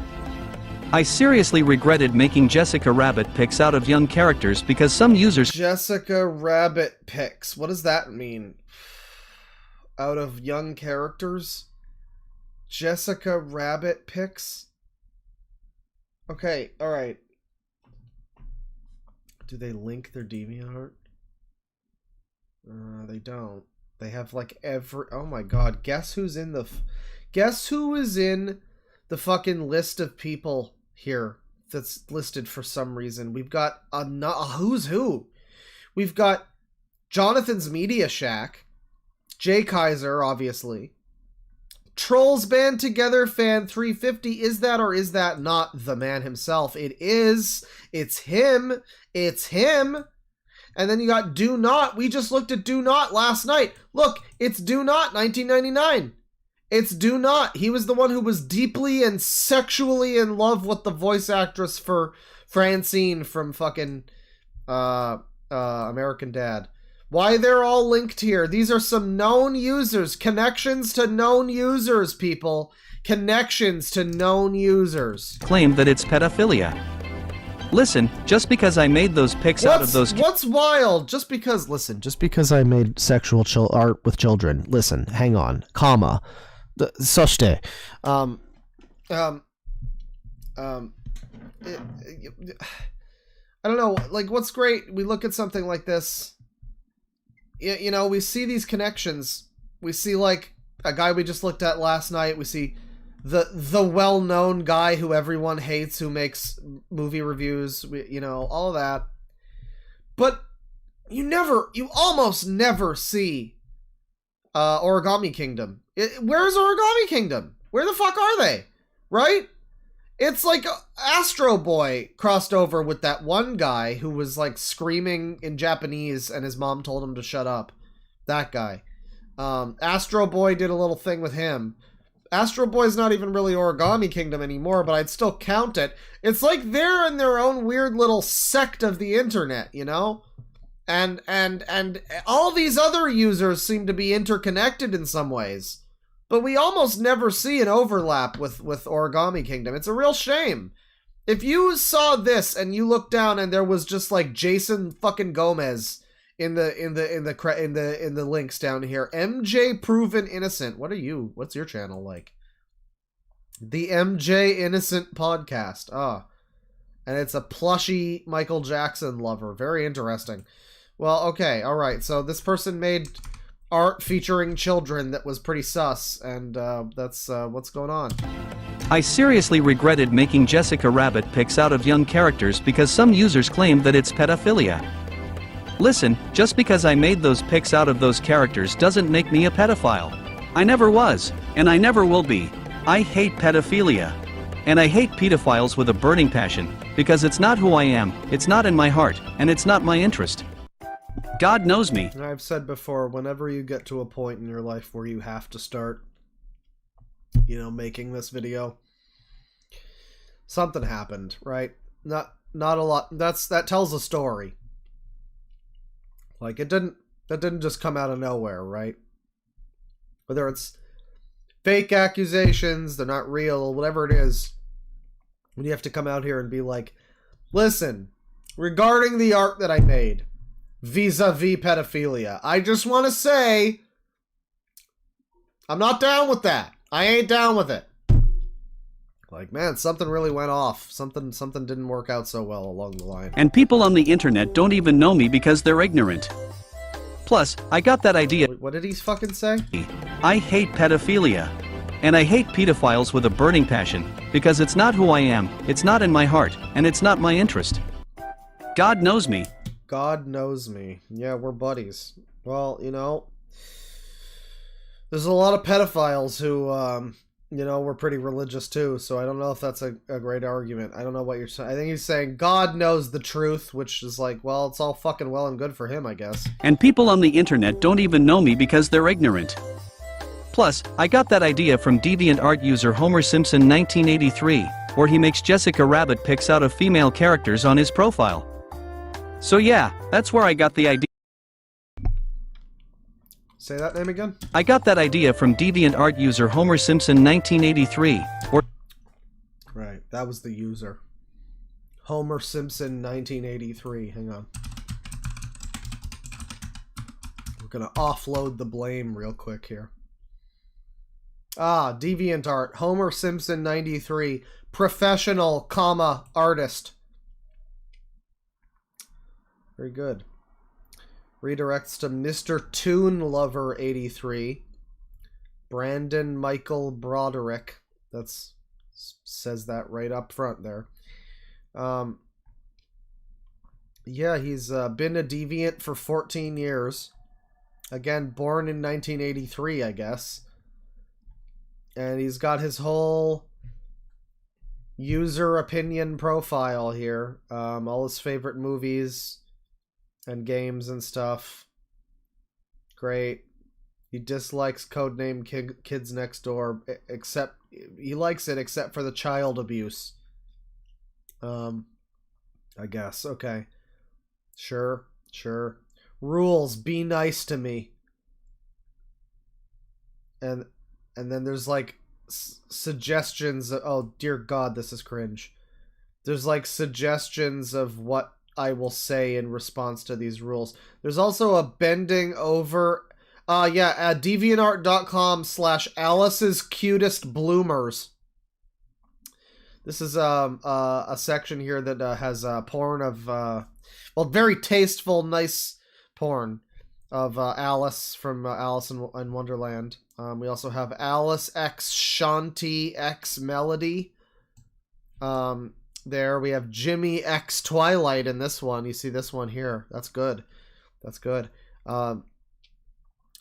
I seriously regretted making Jessica Rabbit pics out of young characters because some users... Jessica Rabbit pics. What does that mean? Out of young characters? Jessica Rabbit pics? Okay, alright. Do they link their DeviantArt? They don't. They have like every... Oh my god, guess who's in the... Guess who is in the fucking list of people here that's listed for some reason? We've got a who's who. We've got Jonathan's Media Shack, Jay Kaiser, obviously. Trolls Band Together Fan 350. Is that or is that not the man himself? It is. It's him. It's him. And then you got Do Not. We just looked at Do Not last night. Look, it's Do Not 1999. It's Do Not. He was the one who was deeply and sexually in love with the voice actress for Francine from fucking American Dad. Why they're all linked here? These are some known users. Connections to known users, people. Connections to known users. Claim that it's pedophilia. Listen, just because I made those pics out of those... What's wild? Just because I made sexual art with children. Listen, hang on. Comma. Soste. I don't know. Like, what's great? We look at something like this. You know, we see these connections. We see, like, a guy we just looked at last night. We see the well-known guy who everyone hates who makes movie reviews. You know, all that. But you almost never see Origami Kingdom. Where's Origami Kingdom? Where the fuck are they? Right? It's like Astro Boy crossed over with that one guy who was like screaming in Japanese and his mom told him to shut up. That guy. Astro Boy did a little thing with him. Astro Boy's not even really Origami Kingdom anymore, but I'd still count it. It's like they're in their own weird little sect of the internet, you know? And all these other users seem to be interconnected in some ways. But we almost never see an overlap with Origami Kingdom. It's a real shame. If you saw this and you looked down and there was just like Jason fucking Gomez in the links down here, MJ Proven Innocent. What are you? What's your channel like? The MJ Innocent Podcast. And it's a plushy Michael Jackson lover. Very interesting. Well, okay, all right. So this person made art featuring children that was pretty sus, and that's what's going on. I seriously regretted making Jessica Rabbit pics out of young characters because some users claimed that it's pedophilia. Listen, just because I made those pics out of those characters doesn't make me a pedophile. I never was, and I never will be. I hate pedophilia. And I hate pedophiles with a burning passion, because it's not who I am, it's not in my heart, and it's not my interest. God knows me. I've said before, whenever you get to a point in your life where you have to start, making this video, something happened, right? Not a lot. That tells a story. Like that didn't just come out of nowhere, right? Whether it's fake accusations, they're not real, whatever it is, when you have to come out here and be like, listen, regarding the art that I made, vis-a-vis pedophilia, I just want to say, I'm not down with that. I ain't down with it. Like, man, something really went off. Something didn't work out so well along the line. And people on the internet don't even know me because they're ignorant. Plus, I got that idea. What did he fucking say? I hate pedophilia. And I hate pedophiles with a burning passion, because it's not who I am, it's not in my heart, and it's not my interest. God knows me. God knows me. Yeah, we're buddies. Well, there's a lot of pedophiles who, were pretty religious too, so I don't know if that's a great argument. I don't know what you're saying. I think he's saying God knows the truth, which is like, well, it's all fucking well and good for him, I guess. And people on the internet don't even know me because they're ignorant. Plus, I got that idea from DeviantArt user Homer Simpson 1983, where he makes Jessica Rabbit pics out of female characters on his profile. So yeah, that's where I got the idea. Say that name again? I got that idea from DeviantArt user Homer Simpson 1983, or... Right, that was the user. Homer Simpson 1983, hang on. We're gonna offload the blame real quick here. DeviantArt, Homer Simpson 93, professional, artist. Very good. Redirects to Mr. Toon Lover 83. Brandon Michael Broderick. That's says that right up front there. Yeah, he's been a deviant for 14 years. Again, born in 1983, I guess. And he's got his whole user opinion profile here. All his favorite movies and games and stuff. Great. He dislikes Codename Kids Next Door, except he likes it except for the child abuse. I guess. Okay. Sure. Rules, be nice to me. And then there's like suggestions of, oh dear God, this is cringe. There's like suggestions of what I will say in response to these rules. There's also a bending over, at deviantart.com/Alice's Cutest Bloomers. This is a section here that has porn of, very tasteful, nice porn of Alice from Alice in Wonderland. We also have Alice X Shanti X Melody. There we have Jimmy X Twilight in this one. You see this one here. That's good.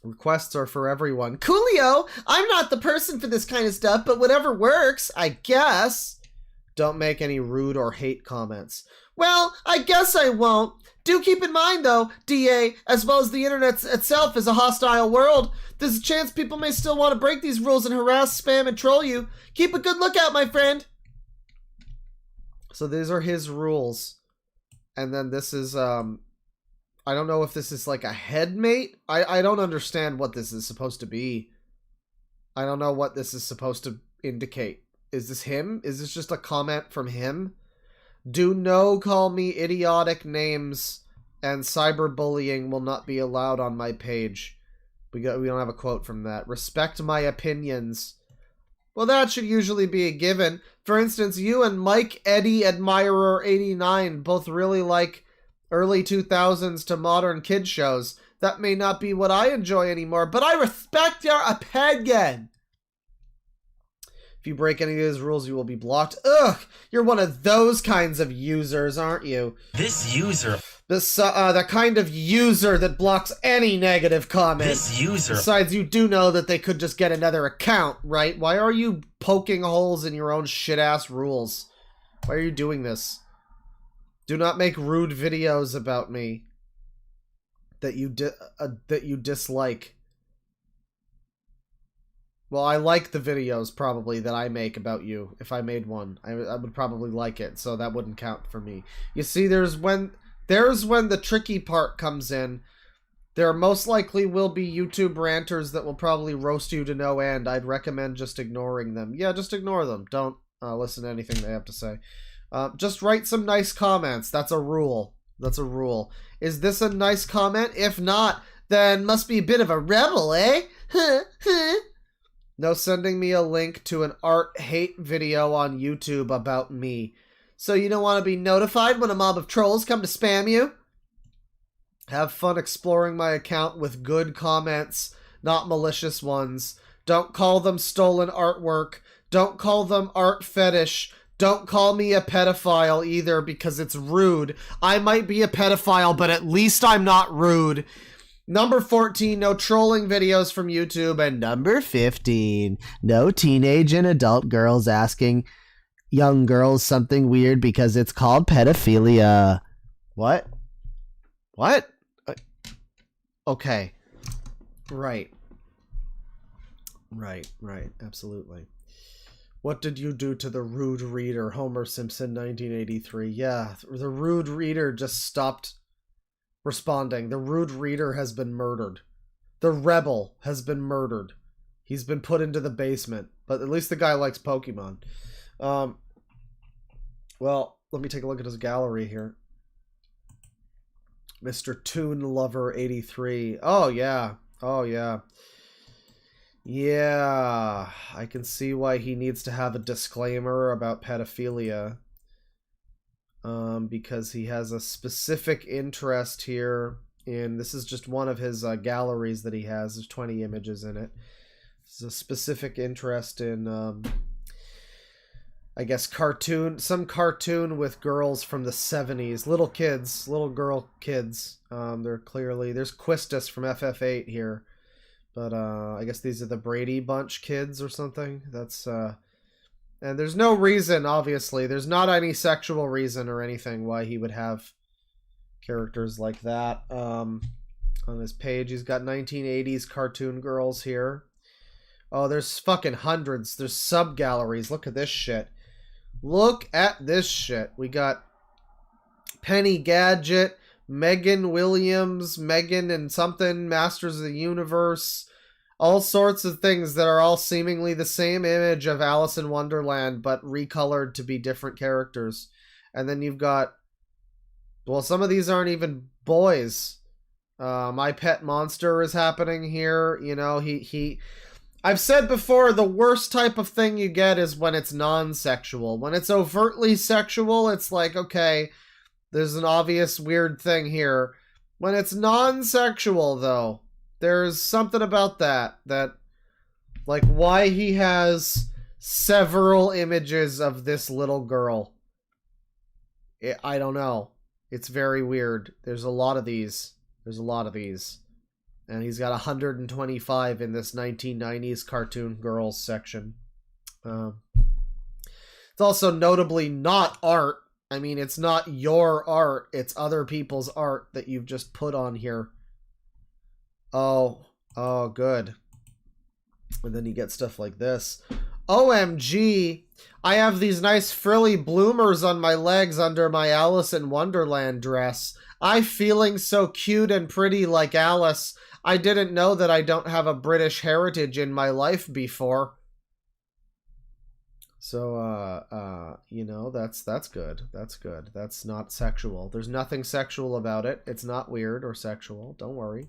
Requests are for everyone. Coolio, I'm not the person for this kind of stuff, but whatever works, I guess. Don't make any rude or hate comments. Well, I guess I won't. Do keep in mind, though, DA, as well as the internet itself is a hostile world. There's a chance people may still want to break these rules and harass, spam, and troll you. Keep a good lookout, my friend. So these are his rules. And then this is, I don't know if this is like a headmate. I don't understand what this is supposed to be. I don't know what this is supposed to indicate. Is this him? Is this just a comment from him? Do no call me idiotic names, and cyberbullying will not be allowed on my page. We don't have a quote from that. Respect my opinions. Well, that should usually be a given. For instance, you and Mike Eddie Admirer 89 both really like early 2000s to modern kid shows. That may not be what I enjoy anymore, but I respect your opinion. If you break any of those rules, you will be blocked. Ugh, you're one of those kinds of users, aren't you? This user. The kind of user that blocks any negative comment. This user. Besides, you do know that they could just get another account, right? Why are you poking holes in your own shit-ass rules? Why are you doing this? Do not make rude videos about me that you dislike. Well, I like the videos, probably, that I make about you. If I made one, I would probably like it, so that wouldn't count for me. You see, there's when the tricky part comes in. There most likely will be YouTube ranters that will probably roast you to no end. I'd recommend just ignoring them. Yeah, just ignore them. Don't listen to anything they have to say. Just write some nice comments. That's a rule. That's a rule. Is this a nice comment? If not, then must be a bit of a rebel, eh? No sending me a link to an art hate video on YouTube about me. So you don't want to be notified when a mob of trolls come to spam you? Have fun exploring my account with good comments, not malicious ones. Don't call them stolen artwork. Don't call them art fetish. Don't call me a pedophile either, because it's rude. I might be a pedophile, but at least I'm not rude. Number 14, no trolling videos from YouTube. And number 15, no teenage and adult girls asking young girls something weird because it's called pedophilia. What? What? Okay. Right. Right, absolutely. What did you do to the rude reader, Homer Simpson, 1983? Yeah, the rude reader just stopped responding. The rude reader has been murdered. The rebel has been murdered. He's been put into the basement. But at least the guy likes Pokemon. Well, let me take a look at his gallery here. Mr. Toon Lover 83. Oh, yeah. Oh, yeah. Yeah, I can see why he needs to have a disclaimer about pedophilia. Because he has a specific interest here in... This is just one of his galleries that he has. There's 20 images in it. This is a specific interest in... I guess some cartoon with girls from the 70s. Little kids, little girl kids. They're clearly... There's Quistis from FF8 here. But I guess these are the Brady Bunch kids or something. That's and there's no reason, obviously. There's not any sexual reason or anything why he would have characters like that on his page. He's got 1980s cartoon girls here. Oh, there's fucking hundreds. There's sub-galleries. Look at this shit. Look at this shit. We got Penny Gadget, Megan Williams, Megan and something, Masters of the Universe, all sorts of things that are all seemingly the same image of Alice in Wonderland, but recolored to be different characters. And then you've got, well, some of these aren't even boys. My Pet Monster is happening here. You know, I've said before, the worst type of thing you get is when it's non-sexual. When it's overtly sexual, it's like, okay, there's an obvious weird thing here. When it's non-sexual, though, there's something about that, like, why he has several images of this little girl. I don't know. It's very weird. There's a lot of these. And he's got 125 in this 1990s cartoon girls section. It's also notably not art. I mean, it's not your art. It's other people's art that you've just put on here. Oh, good. And then you get stuff like this. OMG, I have these nice frilly bloomers on my legs under my Alice in Wonderland dress. I feeling so cute and pretty like Alice. I didn't know that I don't have a British heritage in my life before. So, you know, that's good. That's good. That's not sexual. There's nothing sexual about it. It's not weird or sexual. Don't worry.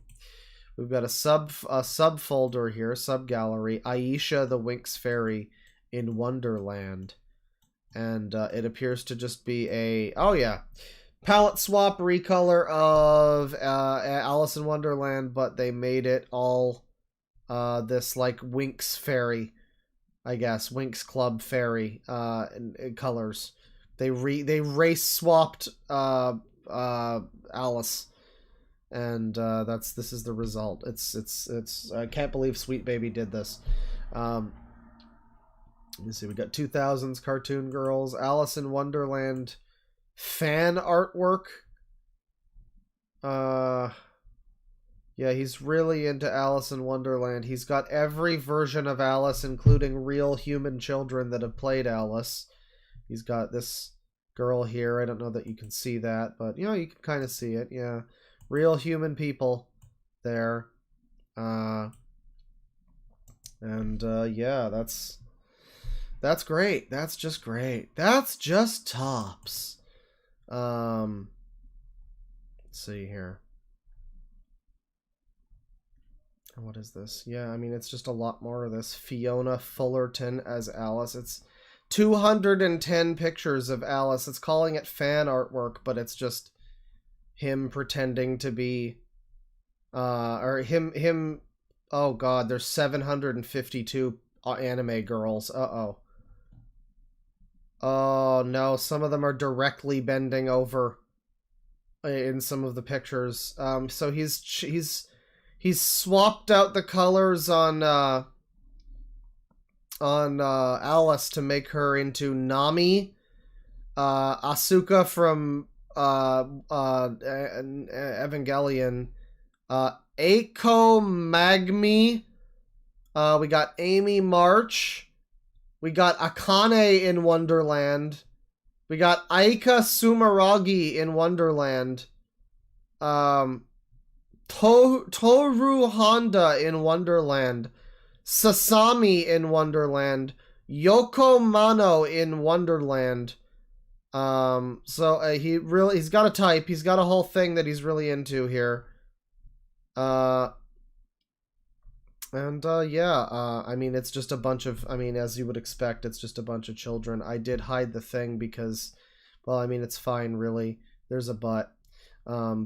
We've got a subfolder here, subgallery, Aisha the Winx Fairy in Wonderland. And it appears to just be a, oh yeah, palette swap recolor of Alice in Wonderland, but they made it all this like Winx Fairy, I guess, Winx Club Fairy in colors. They race swapped Alice. And this is the result. It's I can't believe Sweet Baby did this. Let me see, we got 2000s Cartoon Girls, Alice in Wonderland fan artwork. Yeah, he's really into Alice in Wonderland. He's got every version of Alice, including real human children that have played Alice. He's got this girl here. I don't know that you can see that, but you know, you can kind of see it. Yeah. Real human people there. Yeah, that's great. That's just great. That's just tops. Let's see here. What is this? Yeah, I mean, it's just a lot more of this. Fiona Fullerton as Alice. It's 210 pictures of Alice. It's calling it fan artwork, but it's just him pretending to be or him oh god, there's 752 anime girls. Oh no, some of them are directly bending over in some of the pictures. So he's swapped out the colors on Alice to make her into Nami, Asuka from Evangelion, Eiko Magmi, we got Amy March, we got Akane in Wonderland, we got Aika Sumeragi in Wonderland, Toru Honda in Wonderland, Sasami in Wonderland, Yoko Mano in Wonderland. So he's got a type. He's got a whole thing that he's really into here. Yeah, I mean, it's just a bunch of, I mean, as you would expect, it's just a bunch of children. I did hide the thing because, well, I mean, it's fine, really. There's a but. Yeah,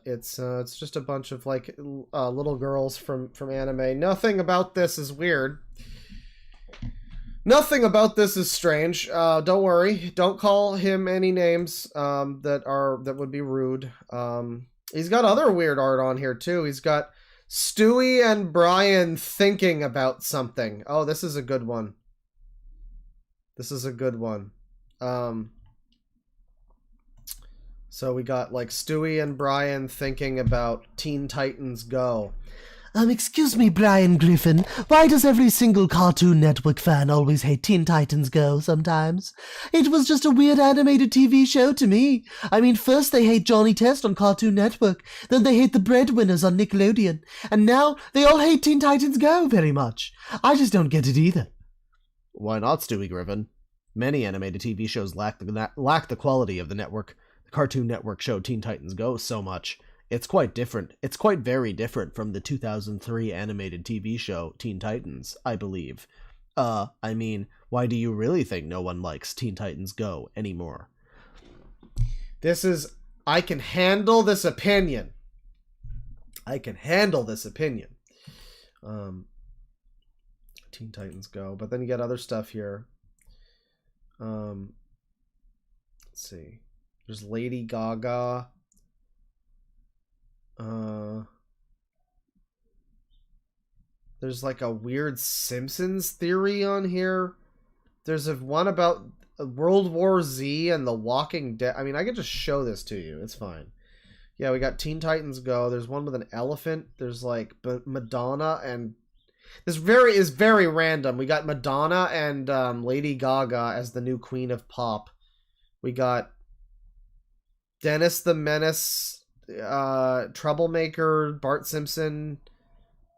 it's just a bunch of, like, little girls from anime. Nothing about this is weird. Nothing about this is strange. Don't worry. Don't call him any names that would be rude. He's got other weird art on here too. He's got Stewie and Brian thinking about something. Oh, this is a good one. This is a good one. So we got like Stewie and Brian thinking about Teen Titans Go. Excuse me, Brian Griffin. Why does every single Cartoon Network fan always hate Teen Titans Go sometimes? It was just a weird animated TV show to me. I mean, first they hate Johnny Test on Cartoon Network, then they hate the Breadwinners on Nickelodeon, and now they all hate Teen Titans Go very much. I just don't get it either. Why not, Stewie Griffin? Many animated TV shows lack the quality of the network. The Cartoon Network show Teen Titans Go so much. It's quite different. It's quite very different from the 2003 animated TV show Teen Titans, I believe. I mean, why do you really think no one likes Teen Titans Go anymore? I can handle this opinion. I can handle this opinion. Teen Titans Go. But then you got other stuff here. Let's see. There's Lady Gaga. There's like a weird Simpsons theory on here. There's a one about World War Z and The Walking Dead. I mean, I could just show this to you. It's fine. Yeah, we got Teen Titans Go. There's one with an elephant. There's like Madonna and this is very random. We got Madonna and Lady Gaga as the new queen of pop. We got Dennis the Menace, Troublemaker, Bart Simpson,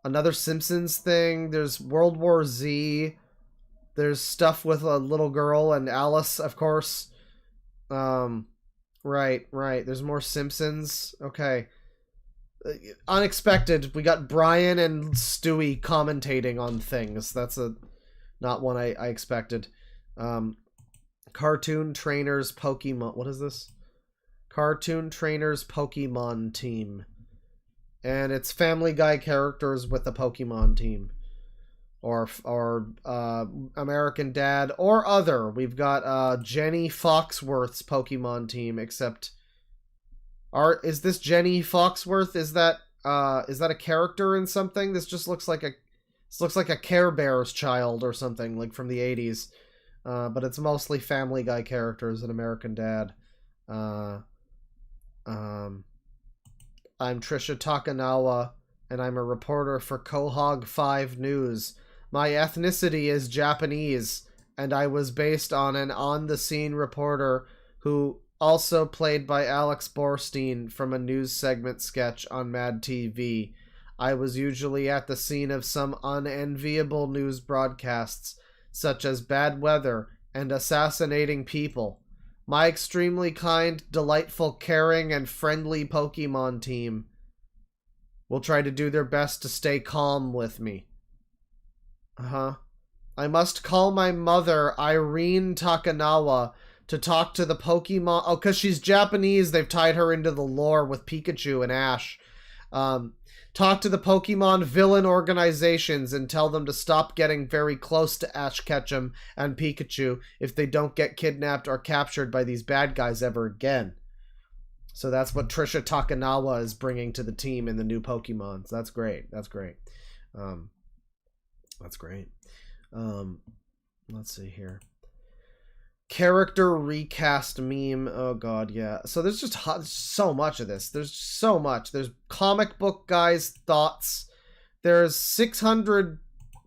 another Simpsons thing. There's World War Z. There's stuff with a little girl and Alice, of course. Right. There's more Simpsons. Okay. Unexpected. We got Brian and Stewie commentating on things. That's not one I expected. Cartoon Trainers Pokemon. What is this? Cartoon Trainers Pokemon Team. And it's Family Guy characters with the Pokemon team. Or American Dad or other. We've got Jenny Foxworth's Pokemon team, except is this Jenny Foxworth? Is that a character in something? This just looks like a Care Bears child or something, like from the 80s. But it's mostly Family Guy characters and American Dad. I'm Trisha Takanawa, and I'm a reporter for Quahog 5 News. My ethnicity is Japanese, and I was based on an on-the-scene reporter who also played by Alex Borstein from a news segment sketch on Mad TV. I was usually at the scene of some unenviable news broadcasts, such as bad weather and assassinating people. My extremely kind, delightful, caring, and friendly Pokemon team will try to do their best to stay calm with me. I must call my mother, Irene Takanawa, to talk to the Pokemon... Oh, because she's Japanese, they've tied her into the lore with Pikachu and Ash. Talk to the Pokemon villain organizations and tell them to stop getting very close to Ash Ketchum and Pikachu if they don't get kidnapped or captured by these bad guys ever again. So that's what Trisha Takanawa is bringing to the team in the new Pokemon. So that's great. That's great. That's great. Let's see here. Character recast meme. Oh god, yeah. So there's just so much of this. There's so much. There's comic book guys' thoughts. There's 600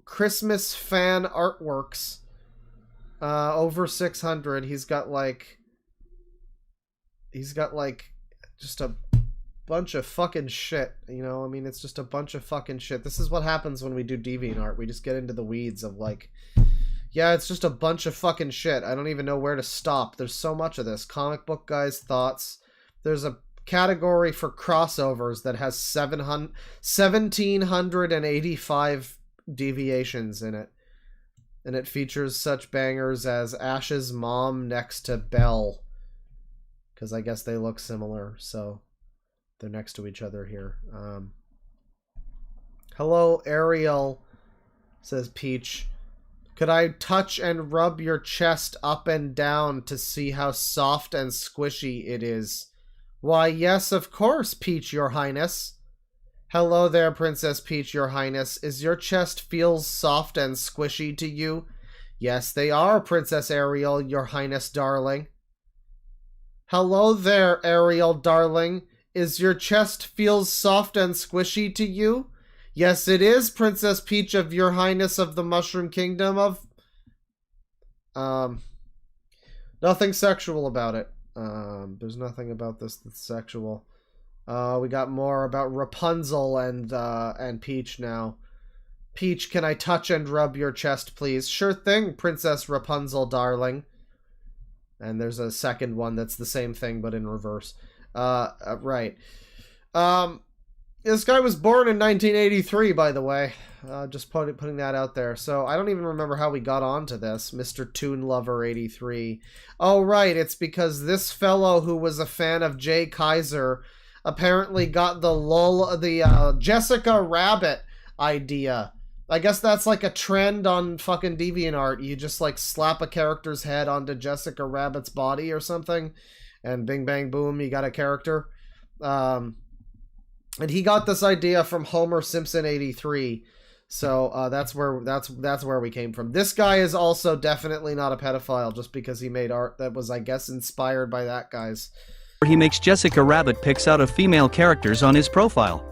Christmas fan artworks. Over 600. He's got like just a bunch of fucking shit, you know? I mean, it's just a bunch of fucking shit. This is what happens when we do DeviantArt. We just get into the weeds of like, yeah, it's just a bunch of fucking shit. I don't even know where to stop. There's so much of this. Comic book guys' thoughts. There's a category for crossovers that has 1,785 deviations in it. And it features such bangers as Ash's mom next to Belle. Because I guess they look similar, so they're next to each other here. Hello, Ariel, says Peach. Could I touch and rub your chest up and down to see how soft and squishy it is? Why, yes, of course, Peach, your highness. Hello there, Princess Peach, your highness. Is your chest feels soft and squishy to you? Yes, they are, Princess Ariel, your highness, darling. Hello there, Ariel, darling. Is your chest feels soft and squishy to you? Yes, it is, Princess Peach of your highness of the Mushroom Kingdom of... Nothing sexual about it. There's nothing about this that's sexual. We got more about Rapunzel and Peach now. Peach, can I touch and rub your chest, please? Sure thing, Princess Rapunzel, darling. And there's a second one that's the same thing, but in reverse. Right. This guy was born in 1983, by the way. Just putting that out there. So I don't even remember how we got onto this. Mr. Toon Lover 83. Oh, right. It's because this fellow who was a fan of Jay Kaiser apparently got the Jessica Rabbit idea. I guess that's like a trend on fucking DeviantArt. You just like slap a character's head onto Jessica Rabbit's body or something, and bing bang boom, you got a character. And he got this idea from Homer Simpson 83. So that's where we came from. This guy is also definitely not a pedophile just because he made art that was, I guess, inspired by that guy's. He makes Jessica Rabbit pics out of female characters on his profile.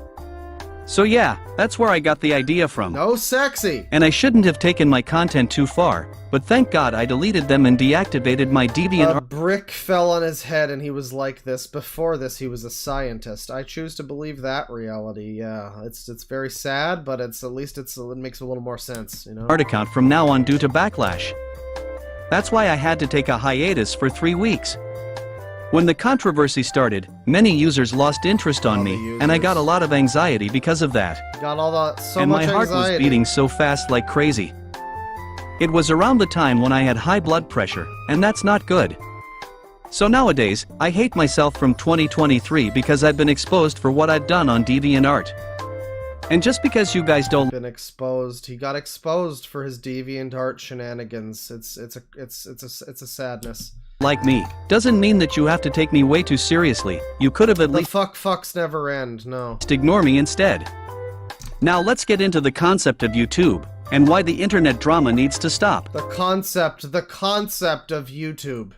So yeah, that's where I got the idea from. No sexy! And I shouldn't have taken my content too far, but thank God I deleted them and deactivated my DeviantArt. A brick fell on his head and he was like this. Before this, he was a scientist. I choose to believe that reality. Yeah, it's very sad, but at least it makes a little more sense, you know. Art account from now on due to backlash. That's why I had to take a hiatus for 3 weeks. When the controversy started, many users lost interest on me, and I got a lot of anxiety because of that. Got all that and my heart was beating so fast like crazy. It was around the time when I had high blood pressure, and that's not good. So nowadays, I hate myself from 2023 because I've been exposed for what I've done on DeviantArt. And just because you guys don't been exposed, he got exposed for his DeviantArt shenanigans. It's a sadness. Like me, doesn't mean that you have to take me way too seriously. You could have at least fucks never end, no. Ignore me instead. Now let's get into the concept of YouTube, and why the internet drama needs to stop. The concept of YouTube.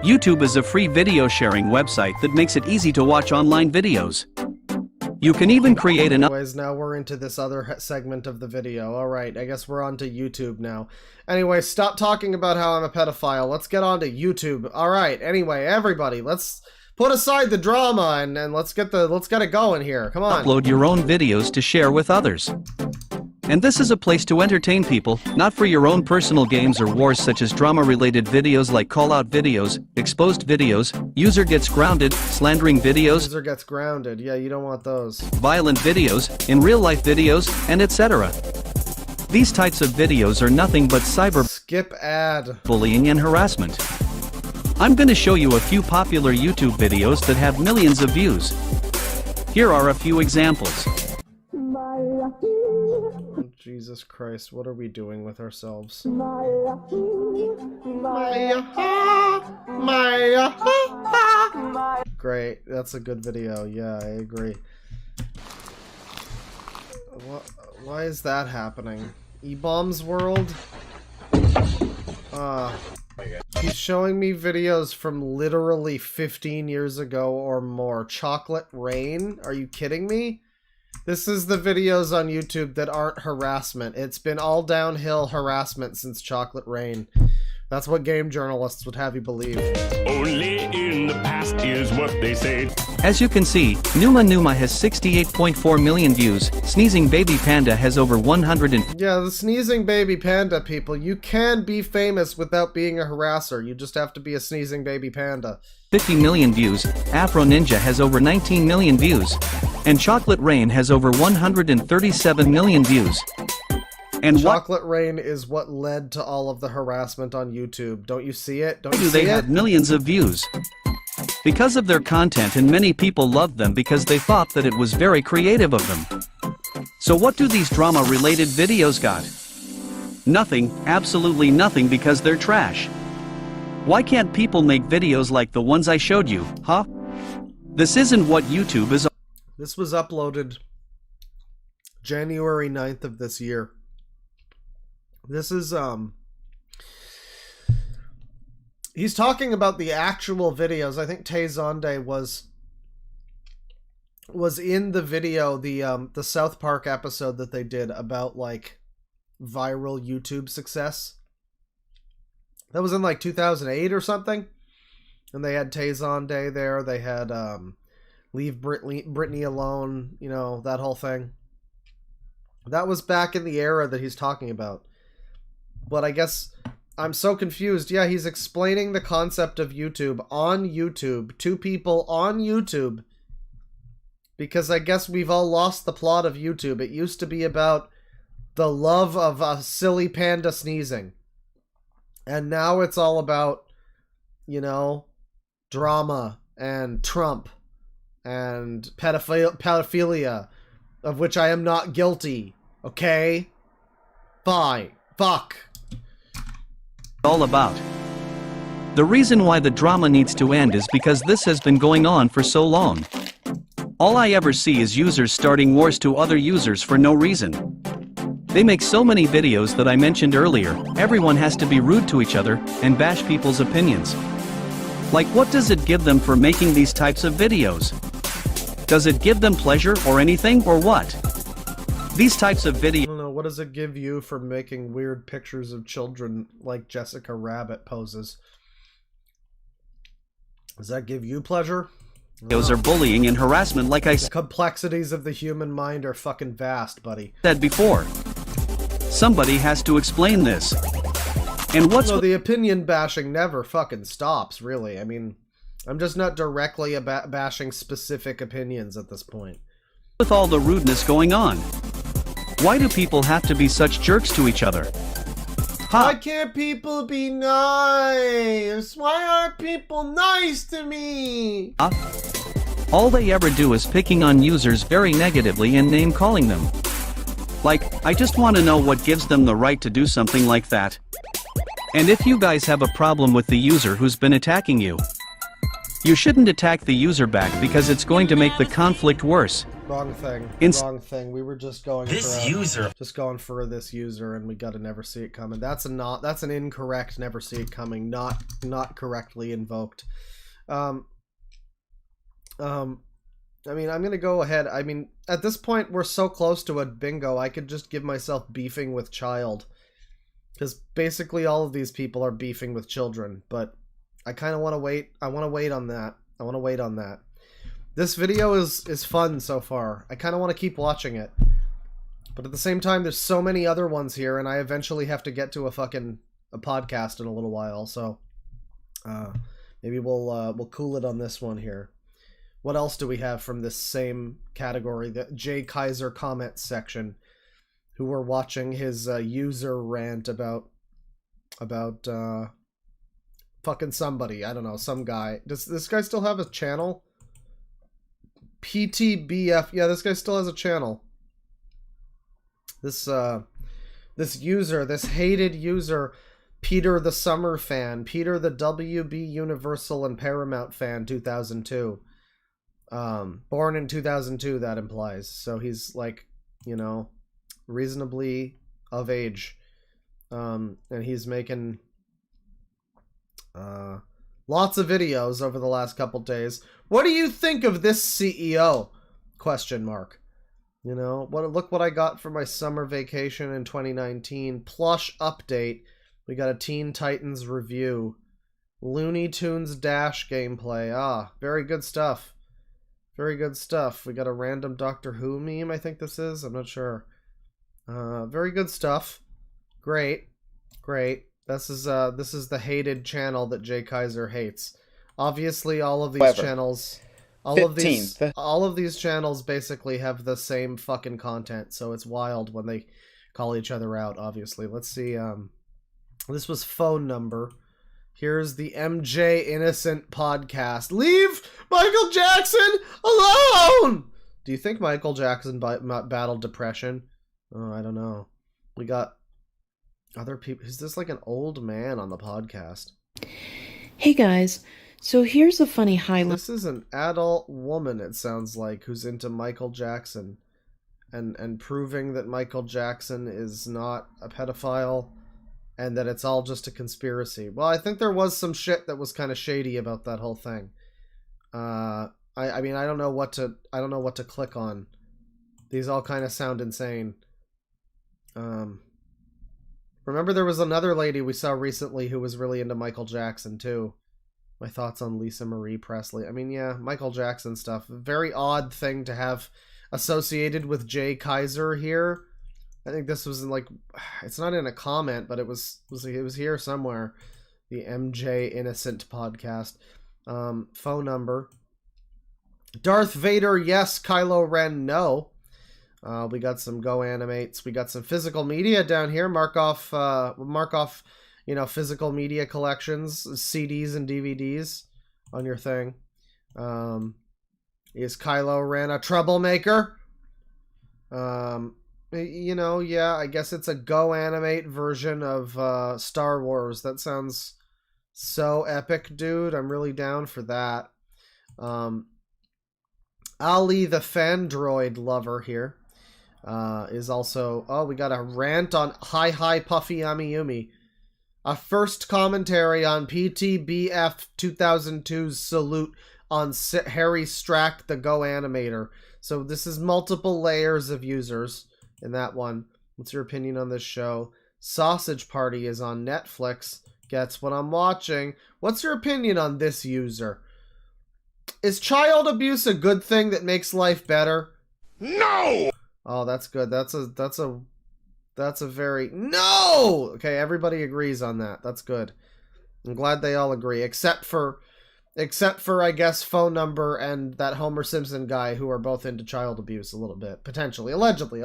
YouTube is a free video sharing website that makes it easy to watch online videos. You can even create an Anyways, now we're into this other segment of the video. Alright, I guess we're on to YouTube now. Anyway, stop talking about how I'm a pedophile. Let's get on to YouTube. Alright, anyway, everybody, let's put aside the drama and let's get it going here. Come on. Upload your own videos to share with others. And this is a place to entertain people, not for your own personal games or wars such as drama-related videos like call-out videos, exposed videos, user gets grounded, slandering videos, user gets grounded, yeah, you don't want those. Violent videos, in real-life videos, and etc. These types of videos are nothing but skip ad bullying and harassment. I'm gonna show you a few popular YouTube videos that have millions of views. Here are a few examples. Jesus Christ, what are we doing with ourselves? Great, that's a good video. Yeah, I agree. Why is that happening? E-Bombs World? He's showing me videos from literally 15 years ago or more. Chocolate Rain? Are you kidding me? This is the videos on YouTube that aren't harassment. It's been all downhill harassment since Chocolate Rain. That's what game journalists would have you believe. Only in the past is what they say. As you can see, Numa has 68.4 million views, Sneezing Baby Panda has over 100 and... Yeah, the Sneezing Baby Panda people, you can be famous without being a harasser. You just have to be a Sneezing Baby Panda. 50 million views, Afro Ninja has over 19 million views, and Chocolate Rain has over 137 million views. And Chocolate Rain is what led to all of the harassment on YouTube. Don't you see it? Why do they have millions of views? Because of their content, and many people loved them because they thought that it was very creative of them. So what do these drama-related videos got? Nothing, absolutely nothing, because they're trash. Why can't people make videos like the ones I showed you, huh? This isn't what YouTube is. This was uploaded January 9th of this year. This is, he's talking about the actual videos. I think Tay Zonde was in the video, the South Park episode that they did about, like, viral YouTube success. That was in, like, 2008 or something. And they had Tay Zonde there. They had, Leave Britney Alone, you know, that whole thing. That was back in the era that he's talking about. But I guess I'm so confused. Yeah, he's explaining the concept of YouTube on YouTube to people on YouTube. Because I guess we've all lost the plot of YouTube. It used to be about the love of a silly panda sneezing. And now it's all about, you know, drama and Trump and pedophilia, of which I am not guilty. Okay? Fine. Fuck. All about. The reason why the drama needs to end is because this has been going on for so long. All I ever see is users starting wars to other users for no reason. They make so many videos that I mentioned earlier. Everyone has to be rude to each other and bash people's opinions. Like, what does it give them for making these types of videos? Does it give them pleasure or anything, or what? These types of videos... I don't know, what does it give you for making weird pictures of children like Jessica Rabbit poses? Does that give you pleasure? Those are bullying and harassment, like I The complexities of the human mind are fucking vast, buddy. said before. Somebody has to explain this. And what's No, the opinion bashing never fucking stops, really. I mean, I'm just not directly bashing specific opinions at this point. with all the rudeness going on? Why do people have to be such jerks to each other? Why can't people be nice? Why aren't people nice to me? All they ever do is picking on users very negatively and name-calling them. Like, I just want to know what gives them the right to do something like that. And if you guys have a problem with the user who's been attacking you, you shouldn't attack the user back because it's going to make the conflict worse. Wrong thing. Wrong thing. We were just going This for user. Just going for this user, and we got to never see it coming. That's an incorrect never see it coming. Not correctly invoked. I mean, I'm gonna go ahead. I mean, at this point, we're so close to a bingo. I could just give myself beefing with child, because basically all of these people are beefing with children. But I kind of want to wait. I want to wait on that. I want to wait on that. This video is fun so far. I kind of want to keep watching it. But at the same time, there's so many other ones here, and I eventually have to get to a podcast in a little while, so maybe we'll cool it on this one here. What else do we have from this same category? The Jay Kaiser comments section, who were watching his user rant about fucking somebody. I don't know, some guy. Does this guy still have a channel? PTBF. Yeah, this guy still has a channel. This user, this hated user, Peter the Summer fan, Peter the WB Universal and Paramount fan, 2002. Born in 2002, that implies. So he's like, you know, reasonably of age. And he's making lots of videos over the last couple days. What do you think of this CEO? Question mark. You know, look what I got for my summer vacation in 2019. Plush update. We got a Teen Titans review. Looney Tunes Dash gameplay. Ah, very good stuff. Very good stuff. We got a random Doctor Who meme, I think this is. I'm not sure. Very good stuff. Great. Great. This is the hated channel that Jay Kaiser hates. Obviously, all of these channels, all of these channels basically have the same fucking content, so it's wild when they call each other out. Obviously, let's see. This was phone number. Here's the MJ Innocent podcast. Leave Michael Jackson alone. Do you think Michael Jackson battled depression? Oh, I don't know. We got other people. Is this like an old man on the podcast? Hey guys, so here's a funny highlight. This is an adult woman, it sounds like, who's into Michael Jackson and proving that Michael Jackson is not a pedophile and that it's all just a conspiracy. Well, I think there was some shit that was kind of shady about that whole thing. I mean, I don't know what to click on. These all kind of sound insane. Remember there was another lady we saw recently who was really into Michael Jackson too. My thoughts on Lisa Marie Presley. I mean, yeah, Michael Jackson stuff. Very odd thing to have associated with Jay Kaiser here. I think this was in like, it's not in a comment, but it was here somewhere. The MJ Innocent podcast. Phone number. Darth Vader, yes. Kylo Ren, no. We got some Go Animates. We got some physical media down here. Mark off, you know, physical media collections, CDs and DVDs on your thing. Is Kylo Ren a troublemaker? You know, yeah, I guess it's a Go Animate version of Star Wars. That sounds so epic, dude. I'm really down for that. Ali the Fandroid lover here. is also... Oh, we got a rant on Hi Hi Puffy Yami Yumi. A first commentary on PTBF 2002's salute on Harry Strack, the Go Animator. So this is multiple layers of users in that one. What's your opinion on this show? Sausage Party is on Netflix. Gets what I'm watching. What's your opinion on this user? Is child abuse a good thing that makes life better? No! Oh, that's good. That's a very... No! Okay, everybody agrees on that. That's good. I'm glad they all agree. Except for, I guess, Phone Number and that Homer Simpson guy who are both into child abuse a little bit. Potentially. Allegedly.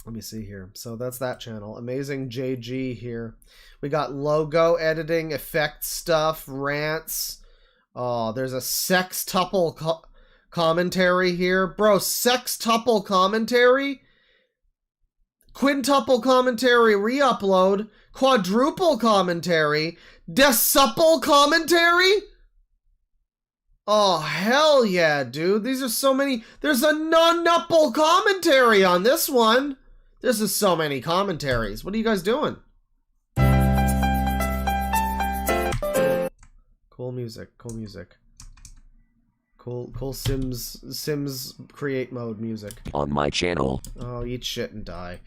Let me see here. So that's that channel. Amazing JG here. We got logo editing, effect stuff, rants. Oh, there's a sextuple commentary here. Bro, sextuple commentary? Quintuple commentary re-upload. Quadruple commentary. Decuple commentary? Oh, hell yeah, dude. These are so many. There's a nonuple commentary on this one. This is so many commentaries. What are you guys doing? Cool music. Cool Sims create mode music. On my channel. Oh, eat shit and die.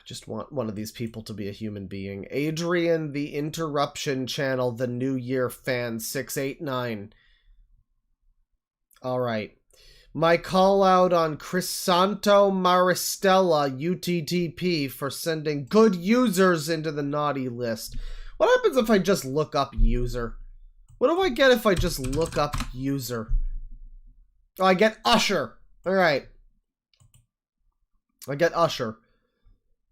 Just want one of these people to be a human being. Adrian the Interruption Channel, the New Year Fan 689. Alright. My call out on Crisanto Maristella UTTP for sending good users into the naughty list. What happens if I just look up user? What do I get if I just look up user? Oh, I get Usher. Alright. I get Usher.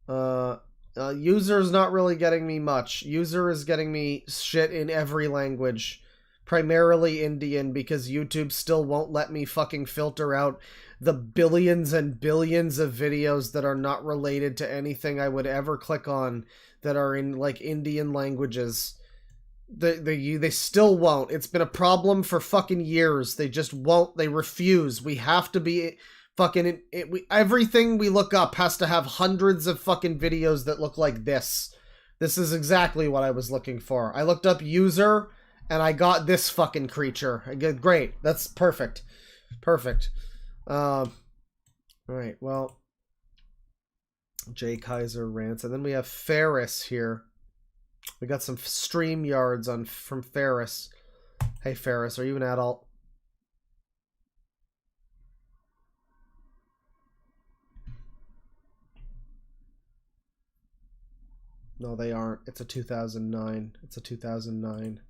User is not really getting me much. User is getting me shit in every language. Primarily Indian, because YouTube still won't let me fucking filter out the billions and billions of videos that are not related to anything I would ever click on that are in, like, Indian languages. They still won't. It's been a problem for fucking years. They just won't. They refuse. We have to be fucking... everything we look up has to have hundreds of fucking videos that look like this. This is exactly what I was looking for. I looked up user... and I got this fucking creature. Great. That's perfect. Perfect. Alright, well. Jay Kaiser rants. And then we have Ferris here. We got some stream yards from Ferris. Hey Ferris, are you an adult? No, they aren't. It's a 2009. It's a 2009.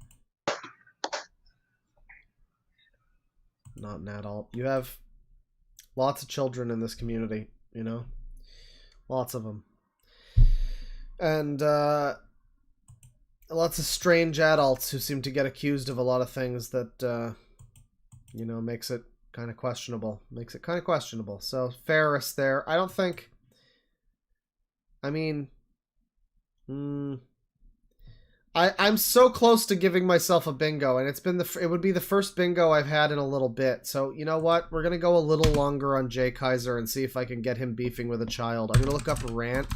Not an adult. You have lots of children in this community, you know? Lots of them. And, lots of strange adults who seem to get accused of a lot of things that, you know, makes it kind of questionable. Makes it kind of questionable. So, Ferris there. I don't think... I mean... I'm so close to giving myself a bingo, and it would be the first bingo I've had in a little bit. So, you know what? We're going to go a little longer on Jay Kaiser and see if I can get him beefing with a child. I'm going to look up rant.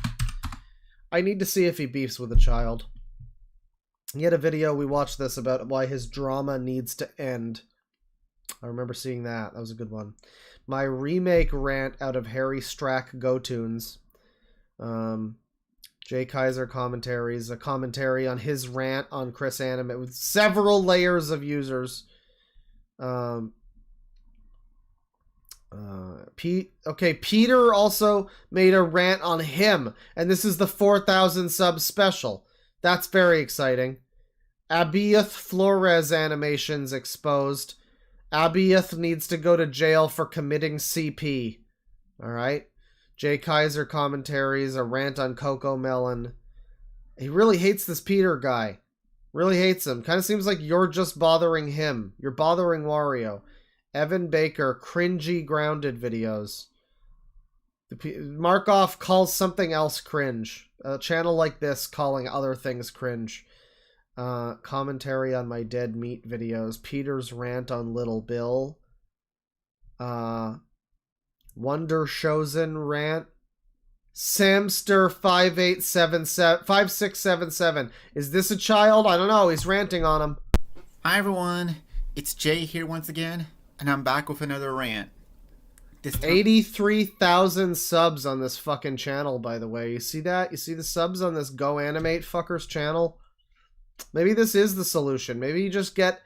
I need to see if he beefs with a child. He had a video, we watched this, about why his drama needs to end. I remember seeing that. That was a good one. My remake rant out of Harry Strack GoTunes. Jay Kaiser commentaries, a commentary on his rant on Chris Animate with several layers of users. Peter also made a rant on him, and this is the 4,000 sub special. That's very exciting. Abiath Flores animations exposed. Abiath needs to go to jail for committing CP. Alright. Jay Kaiser commentaries, a rant on Coco Melon. He really hates this Peter guy. Really hates him. Kind of seems like you're just bothering him. You're bothering Wario. Evan Baker, cringy grounded videos. Markov calls something else cringe. A channel like this calling other things cringe. Commentary on my dead meat videos. Peter's rant on Little Bill. Wonder Shozen rant. Samster 5677. Is this a child? I don't know. He's ranting on him. Hi everyone, it's Jay here once again, and I'm back with another rant. 83,000 subs on this fucking channel, by the way. You see that? You see the subs on this Go Animate fucker's channel? Maybe this is the solution. Maybe you just get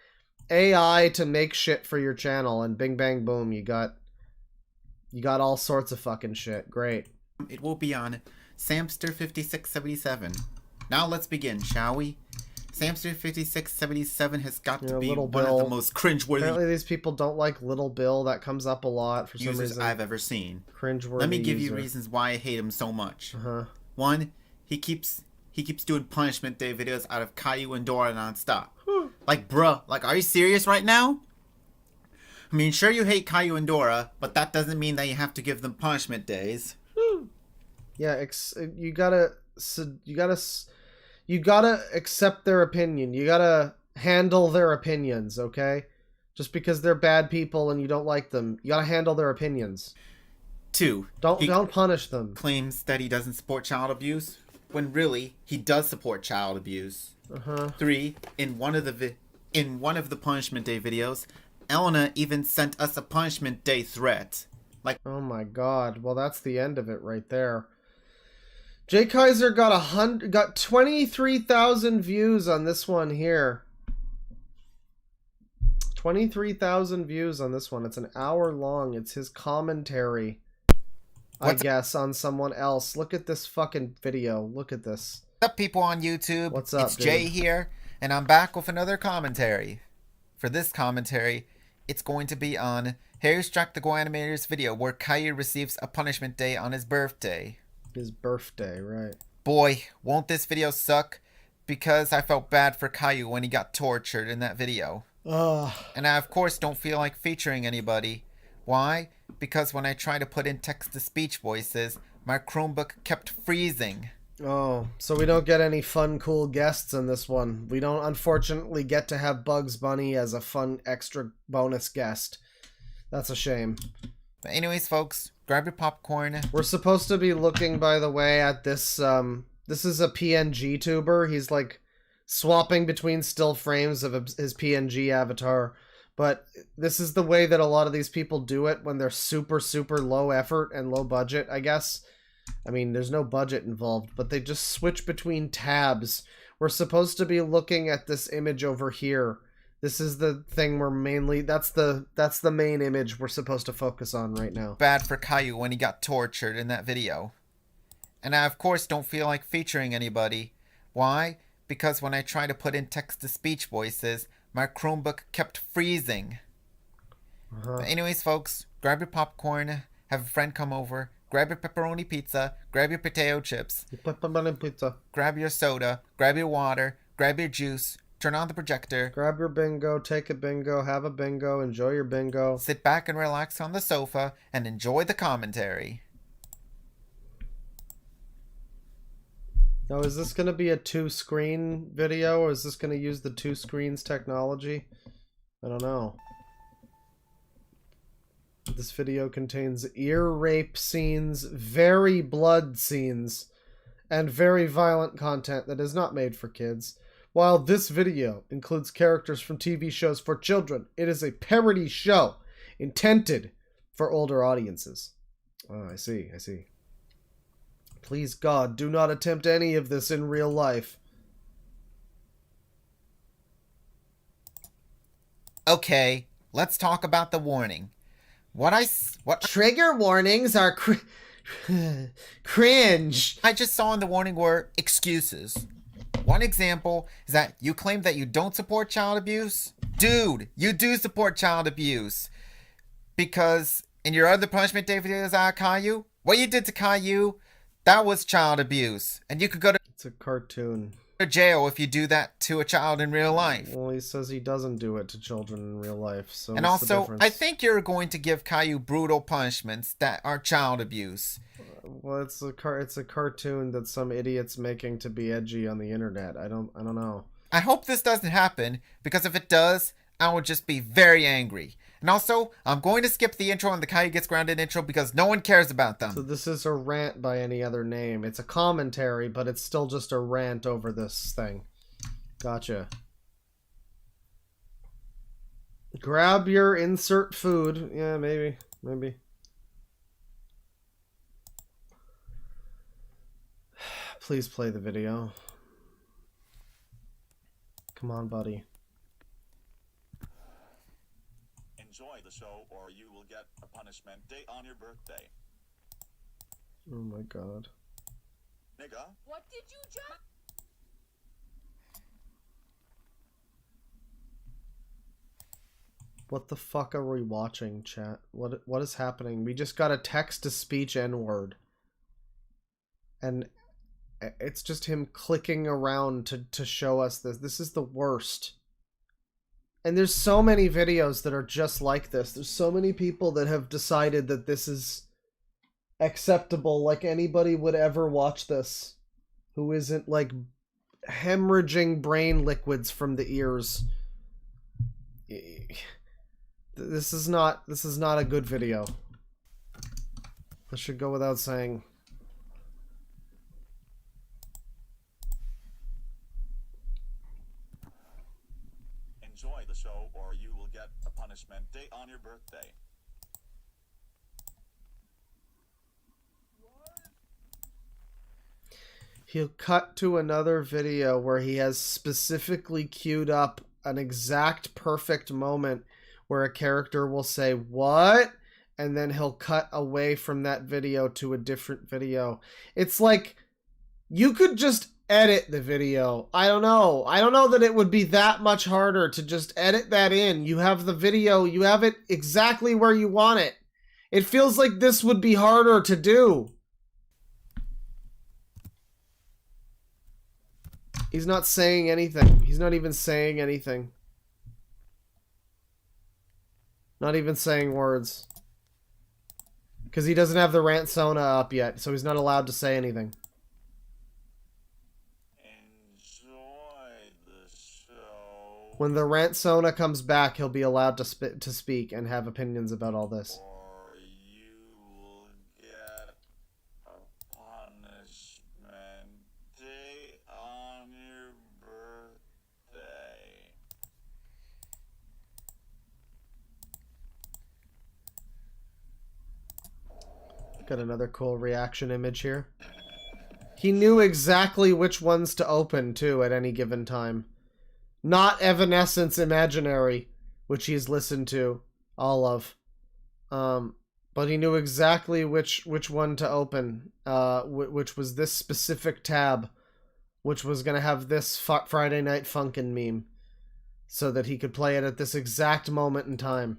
AI to make shit for your channel, and bing bang boom, you got all sorts of fucking shit. Great. It will be on Samster 5677. Now let's begin, shall we? Samster 5677 has got to be one of the most cringeworthy. Apparently these people don't like Little Bill. That comes up a lot for some reason. I've ever seen. Cringeworthy. Let me give you reasons why I hate him so much. One, he keeps doing Punishment Day videos out of Caillou and Dora nonstop. Like, bruh, like, are you serious right now? I mean, sure you hate Caillou and Dora, but that doesn't mean that you have to give them punishment days. Yeah, you gotta accept their opinion. You gotta handle their opinions, okay? Just because they're bad people and you don't like them, you gotta handle their opinions. 2, don't punish them. Claims that he doesn't support child abuse, when really he does support child abuse. 3, in one of the Punishment Day videos, Elena even sent us a Punishment Day threat. Like, oh my god. Well, that's the end of it right there. Jay Kaiser got 23,000 views on this one here. 23,000 views on this one. It's an hour long. It's his commentary, I guess, on someone else. Look at this fucking video. Look at this. What's up, people on YouTube? What's up, It's Jay here, and I'm back with another commentary. For this commentary, it's going to be on Harry Struck the Go Animator's video where Caillou receives a punishment day on his birthday. His birthday, right. Boy, won't this video suck, because I felt bad for Caillou when he got tortured in that video. And I of course don't feel like featuring anybody. Why? Because when I try to put in text-to-speech voices, my Chromebook kept freezing. Oh, so we don't get any fun, cool guests in this one. We don't, unfortunately, get to have Bugs Bunny as a fun, extra bonus guest. That's a shame. But anyways, folks, grab your popcorn. We're supposed to be looking, by the way, at this, this is a PNG tuber. He's, like, swapping between still frames of his PNG avatar. But this is the way that a lot of these people do it when they're super, super low effort and low budget, I guess. I mean, there's no budget involved, but they just switch between tabs. We're supposed to be looking at this image over here. This is the thing we're mainly... That's the main image we're supposed to focus on right now. Bad for Caillou when he got tortured in that video. And I, of course, don't feel like featuring anybody. Why? Because when I try to put in text-to-speech voices, my Chromebook kept freezing. But anyways, folks, grab your popcorn, have a friend come over, grab your pepperoni pizza, grab your potato chips, pepperoni pizza, grab your soda, grab your water, grab your juice, turn on the projector, grab your bingo, take a bingo, have a bingo, enjoy your bingo, sit back and relax on the sofa, and enjoy the commentary. Now, is this going to be a 2-screen video, or is this going to use the 2 screens technology? I don't know. This video contains ear rape scenes, very blood scenes, and very violent content that is not made for kids. While this video includes characters from TV shows for children, it is a parody show intended for older audiences. Oh, I see. Please God, do not attempt any of this in real life. Okay, let's talk about the warning. What trigger warnings are cringe. I just saw in the warning were excuses. One example is that you claim that you don't support child abuse. Dude, you do support child abuse. Because in your other Punishment Day videos on Caillou, what you did to Caillou, that was child abuse. And you could go to... It's a cartoon. ...jail if you do that to a child in real life. Well, he says he doesn't do it to children in real life, so and what's the also, difference? I think you're going to give Caillou brutal punishments that are child abuse. Well, it's a cartoon that some idiot's making to be edgy on the internet. I don't know. I hope this doesn't happen, because if it does, I will just be very angry. And also, I'm going to skip the intro and the Caillou Gets Grounded intro because no one cares about them. So this is a rant by any other name. It's a commentary, but it's still just a rant over this thing. Gotcha. Grab your insert food. Yeah, maybe. Please play the video. Come on, buddy. Enjoy the show or you will get a punishment day on your birthday. Oh my god. Nigga. What did you just... What the fuck are we watching, chat? What is happening? We just got a text-to-speech N-word. And it's just him clicking around to show us this. This is the worst. And there's so many videos that are just like this. There's so many people that have decided that this is acceptable, like anybody would ever watch this who isn't like hemorrhaging brain liquids from the ears. This is not a good video. This should go without saying. Enjoy the show or you will get a punishment day on your birthday. He'll cut to another video where he has specifically queued up an exact perfect moment where a character will say, "What?" and then he'll cut away from that video to a different video. It's like, you could just edit the video. I don't know that it would be that much harder to just edit that in. You have the video, you have it exactly where you want it. It feels like this would be harder to do. He's not saying anything. He's not even saying anything. Not even saying words. Because he doesn't have the rant Sona up yet, so he's not allowed to say anything. When the rant Sona comes back, he'll be allowed to speak and have opinions about all this. Got another cool reaction image here. He knew exactly which ones to open, too, at any given time. Not Evanescence Imaginary, which he's listened to all of. But he knew exactly which one to open, which was this specific tab, which was going to have this Friday Night Funkin' meme, so that he could play it at this exact moment in time.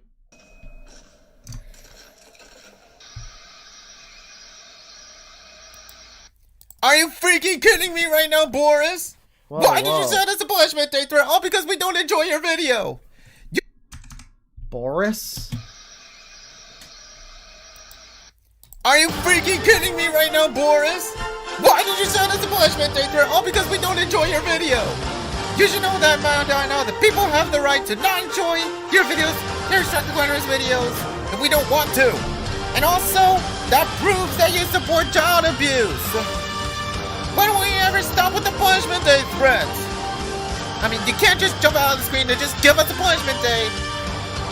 Are you freaking kidding me right now, Boris? Whoa, Why did you send us a punishment day threat? All because we don't enjoy your video. Boris? Are you freaking kidding me right now, Boris? Why did you send us a punishment day threat? All because we don't enjoy your video. You should know that by now that people have the right to not enjoy your videos, your Shrek Glenner's videos, if we don't want to. And also, that proves that you support child abuse. Why don't we ever stop with the punishment day threats? I mean, you can't just jump out of the screen and just give us a punishment day.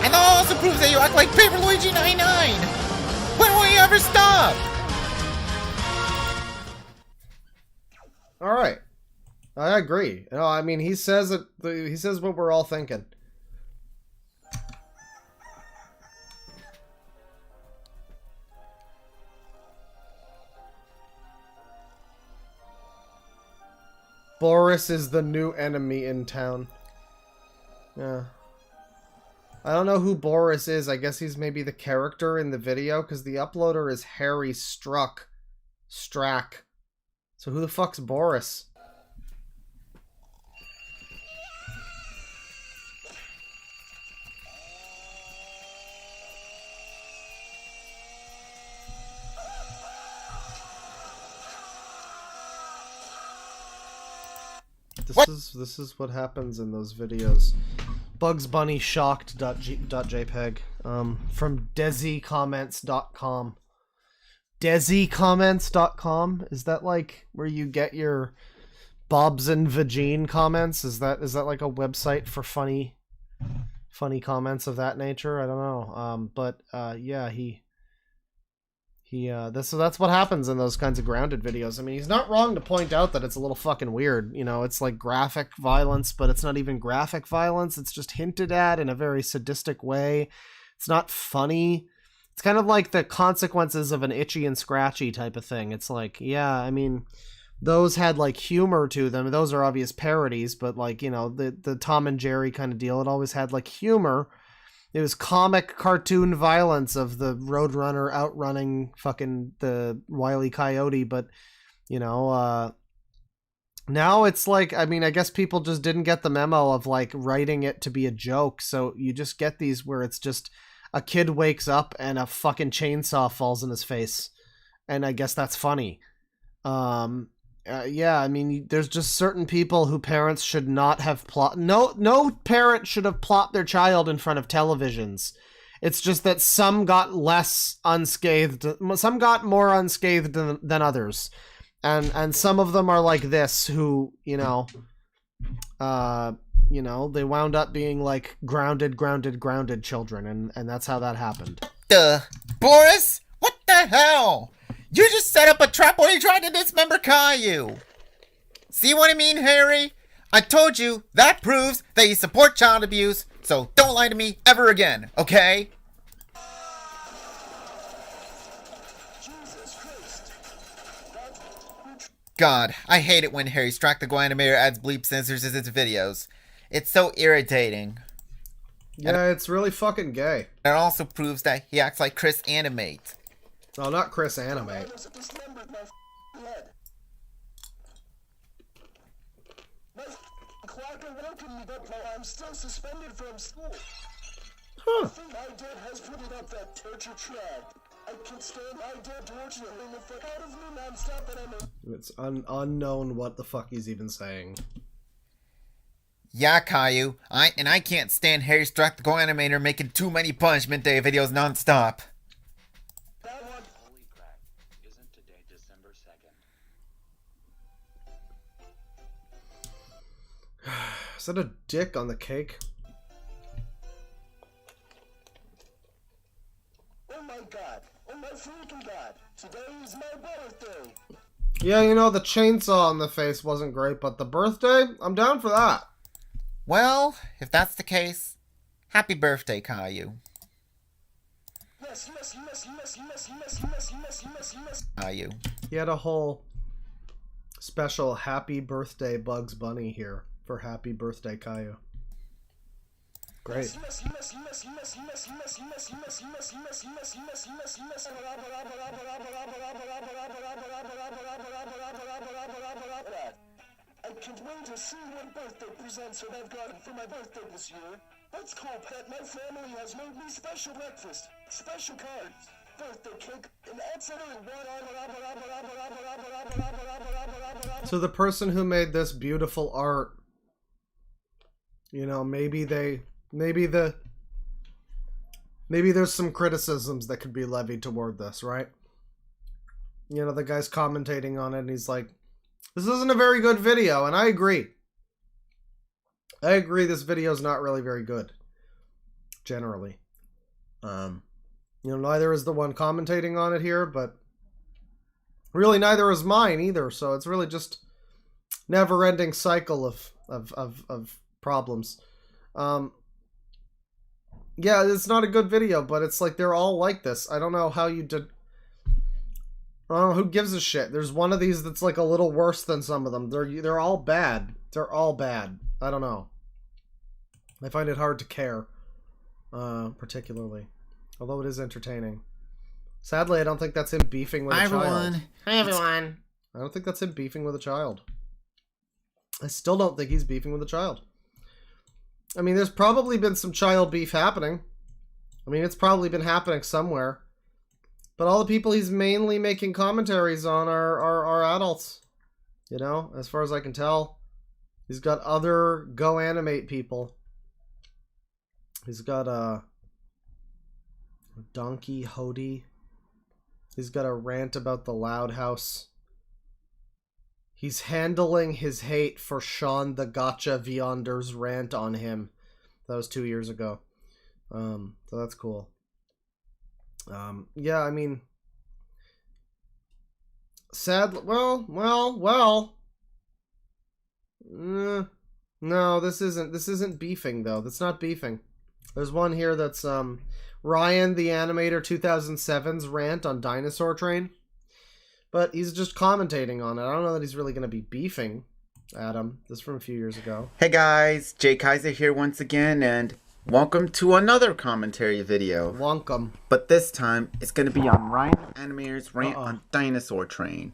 And that also proves that you act like Paper Luigi 99. When will you ever stop? Alright. I agree. No, I mean, he says it. He says what we're all thinking. Boris is the new enemy in town. Yeah. I don't know who Boris is. I guess he's maybe the character in the video, because the uploader is Harry Strack. So who the fuck's Boris? This is what happens in those videos. Bugs Bunny shocked.jpg from desicomments.com. Desicomments.com? Is that like where you get your Bobs and Vagine comments? Is that like a website for funny comments of that nature? I don't know. But yeah, so that's what happens in those kinds of grounded videos. I mean, he's not wrong to point out that it's a little fucking weird. You know, it's like graphic violence, but it's not even graphic violence. It's just hinted at in a very sadistic way. It's not funny. It's kind of like the consequences of an Itchy and Scratchy type of thing. It's like, yeah, I mean, those had like humor to them. Those are obvious parodies, but like, you know, the Tom and Jerry kind of deal, it always had like humor. It was comic cartoon violence of the Roadrunner outrunning fucking the Wile E. Coyote, but, you know, now it's like, I mean, I guess people just didn't get the memo of like writing it to be a joke, so you just get these where it's just a kid wakes up and a fucking chainsaw falls in his face, and I guess that's funny. Yeah, I mean, there's just certain people who parents should not have no parent should have plopped their child in front of televisions. It's just that some got less unscathed, some got more unscathed than others. And some of them are like this, who, you know, they wound up being like grounded children, and that's how that happened. Boris? What the hell? You just set up a trap when you tried to dismember Caillou. See what I mean, Harry? I told you, that proves that you support child abuse, so don't lie to me ever again, okay? God, I hate it when Harry Strack the Go Animator adds bleep censors in his videos. It's so irritating. Yeah, it's really fucking gay. It also proves that he acts like Chris Animate. No, not Chris Animate. I'm still suspended from school. Huh. I think my dad has put it up that torture track. I can stand my dad torturing the fuck out of me non-stop, and It's unknown what the fuck he's even saying. Yeah, Caillou. I can't stand Harry Strack the Go Animator making too many Punishment Day videos non-stop. Holy crap. Isn't today December 2nd? Is that a dick on the cake? Oh my god. Oh my freaking god. Today is my birthday. Yeah, you know, the chainsaw on the face wasn't great, but the birthday? I'm down for that. Well, if that's the case, happy birthday, Caillou. Yes. Caillou. He had a whole special happy birthday Bugs Bunny here for happy birthday, Caillou. Great. I can't wait to see what birthday presents that I've gotten for my birthday this year. Let's call Pet. My family has made me special breakfast, special cards, birthday cake, and etc. So the person who made this beautiful art, you know, maybe there's some criticisms that could be levied toward this, right? You know, the guy's commentating on it and he's like, this isn't a very good video, and I agree. I agree this video is not really very good. Generally. You know, neither is the one commentating on it here, but really neither is mine either, so it's really just never-ending cycle of problems. Yeah, it's not a good video, but it's like they're all like this. I don't know how you did... I don't know, who gives a shit? There's one of these that's like a little worse than some of them. They're all bad. They're all bad. I don't know. I find it hard to care, particularly. Although it is entertaining. Sadly, I don't think that's him beefing with a child. Hi, everyone. I don't think that's him beefing with a child. I still don't think he's beefing with a child. I mean, there's probably been some child beef happening. I mean, it's probably been happening somewhere. But all the people he's mainly making commentaries on are adults. You know, as far as I can tell. He's got other Go Animate people. He's got a Donkey Hody. He's got a rant about the Loud House. He's handling his hate for Sean the Gotcha Viander's rant on him. That was 2 years ago. So that's cool. Yeah, I mean, sad. Well. No, this isn't beefing though. That's not beefing. There's one here that's Ryan the Animator 2007's rant on Dinosaur Train, but he's just commentating on it. I don't know that he's really gonna be beefing at him. This is from a few years ago. Hey guys, Jay Kaiser here once again, and welcome to another commentary video. Welcome. But this time, it's going to be on Ryan Animator's rant on Dinosaur Train.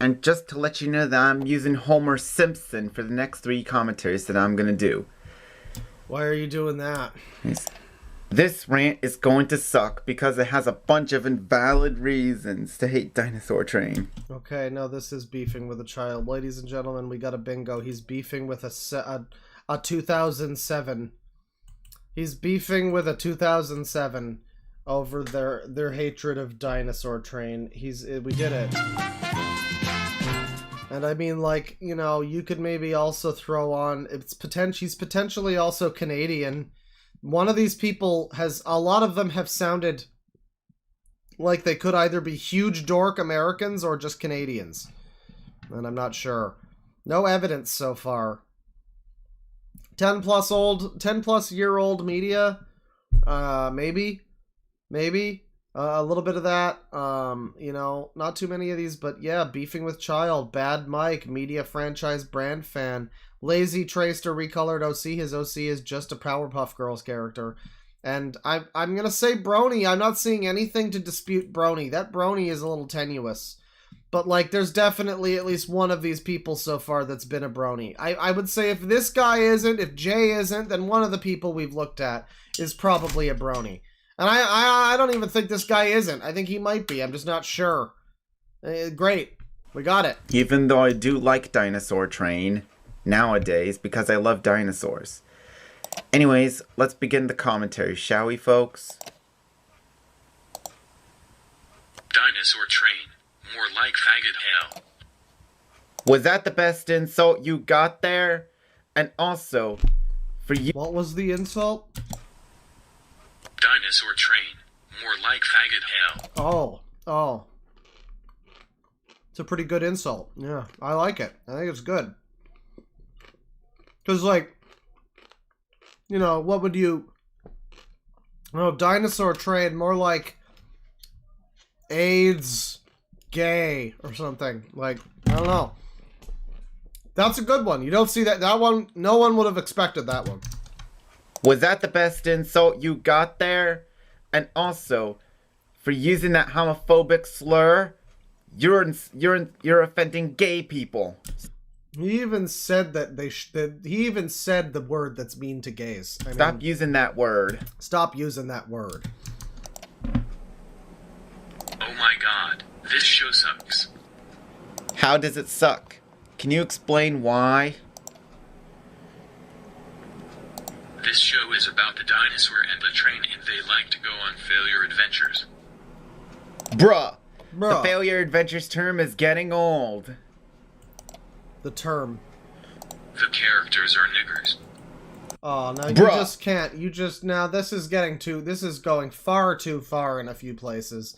And just to let you know that I'm using Homer Simpson for the next 3 commentaries that I'm going to do. Why are you doing that? This rant is going to suck because it has a bunch of invalid reasons to hate Dinosaur Train. Okay, no, this is beefing with a child. Ladies and gentlemen, we got a bingo. He's beefing with a 2007. He's beefing with a 2007 over their hatred of Dinosaur Train. We did it. And I mean, like, you know, you could maybe also throw on, he's potentially also Canadian. One of these people a lot of them have sounded like they could either be huge dork Americans or just Canadians. And I'm not sure. No evidence so far. 10 plus year old media, maybe a little bit of that, you know, not too many of these, but yeah, beefing with child, Bad Mike, media franchise brand fan, lazy traced or recolored OC. His OC is just a Powerpuff Girls character, and I'm gonna say Brony. I'm not seeing anything to dispute Brony. That Brony is a little tenuous. But, like, there's definitely at least one of these people so far that's been a brony. I would say if this guy isn't, if Jay isn't, then one of the people we've looked at is probably a brony. And I don't even think this guy isn't. I think he might be. I'm just not sure. Great. We got it. Even though I do like Dinosaur Train nowadays because I love dinosaurs. Anyways, let's begin the commentary, shall we, folks? Dinosaur Train. More like faggot hell. Was that the best insult you got there? And also, for you... What was the insult? Dinosaur Train. More like faggot hell. Oh. It's a pretty good insult. Yeah, I like it. I think it's good. Because, like, you know, what would you... Oh, Dinosaur Train, more like AIDS... gay or something. Like, I don't know. That's a good one. You don't see that one. No one would have expected that one. Was that the best insult you got there? And also, for using that homophobic slur, you're offending gay people. He even said that he even said the word that's mean to gays. Stop using that word. Stop using that word. Oh my god. This show sucks. How does it suck? Can you explain why? This show is about the dinosaur and the train, and they like to go on failure adventures. Bruh. The failure adventures term is getting old. The term. The characters are niggers. Oh, no, you just can't. Now this is going far too far in a few places.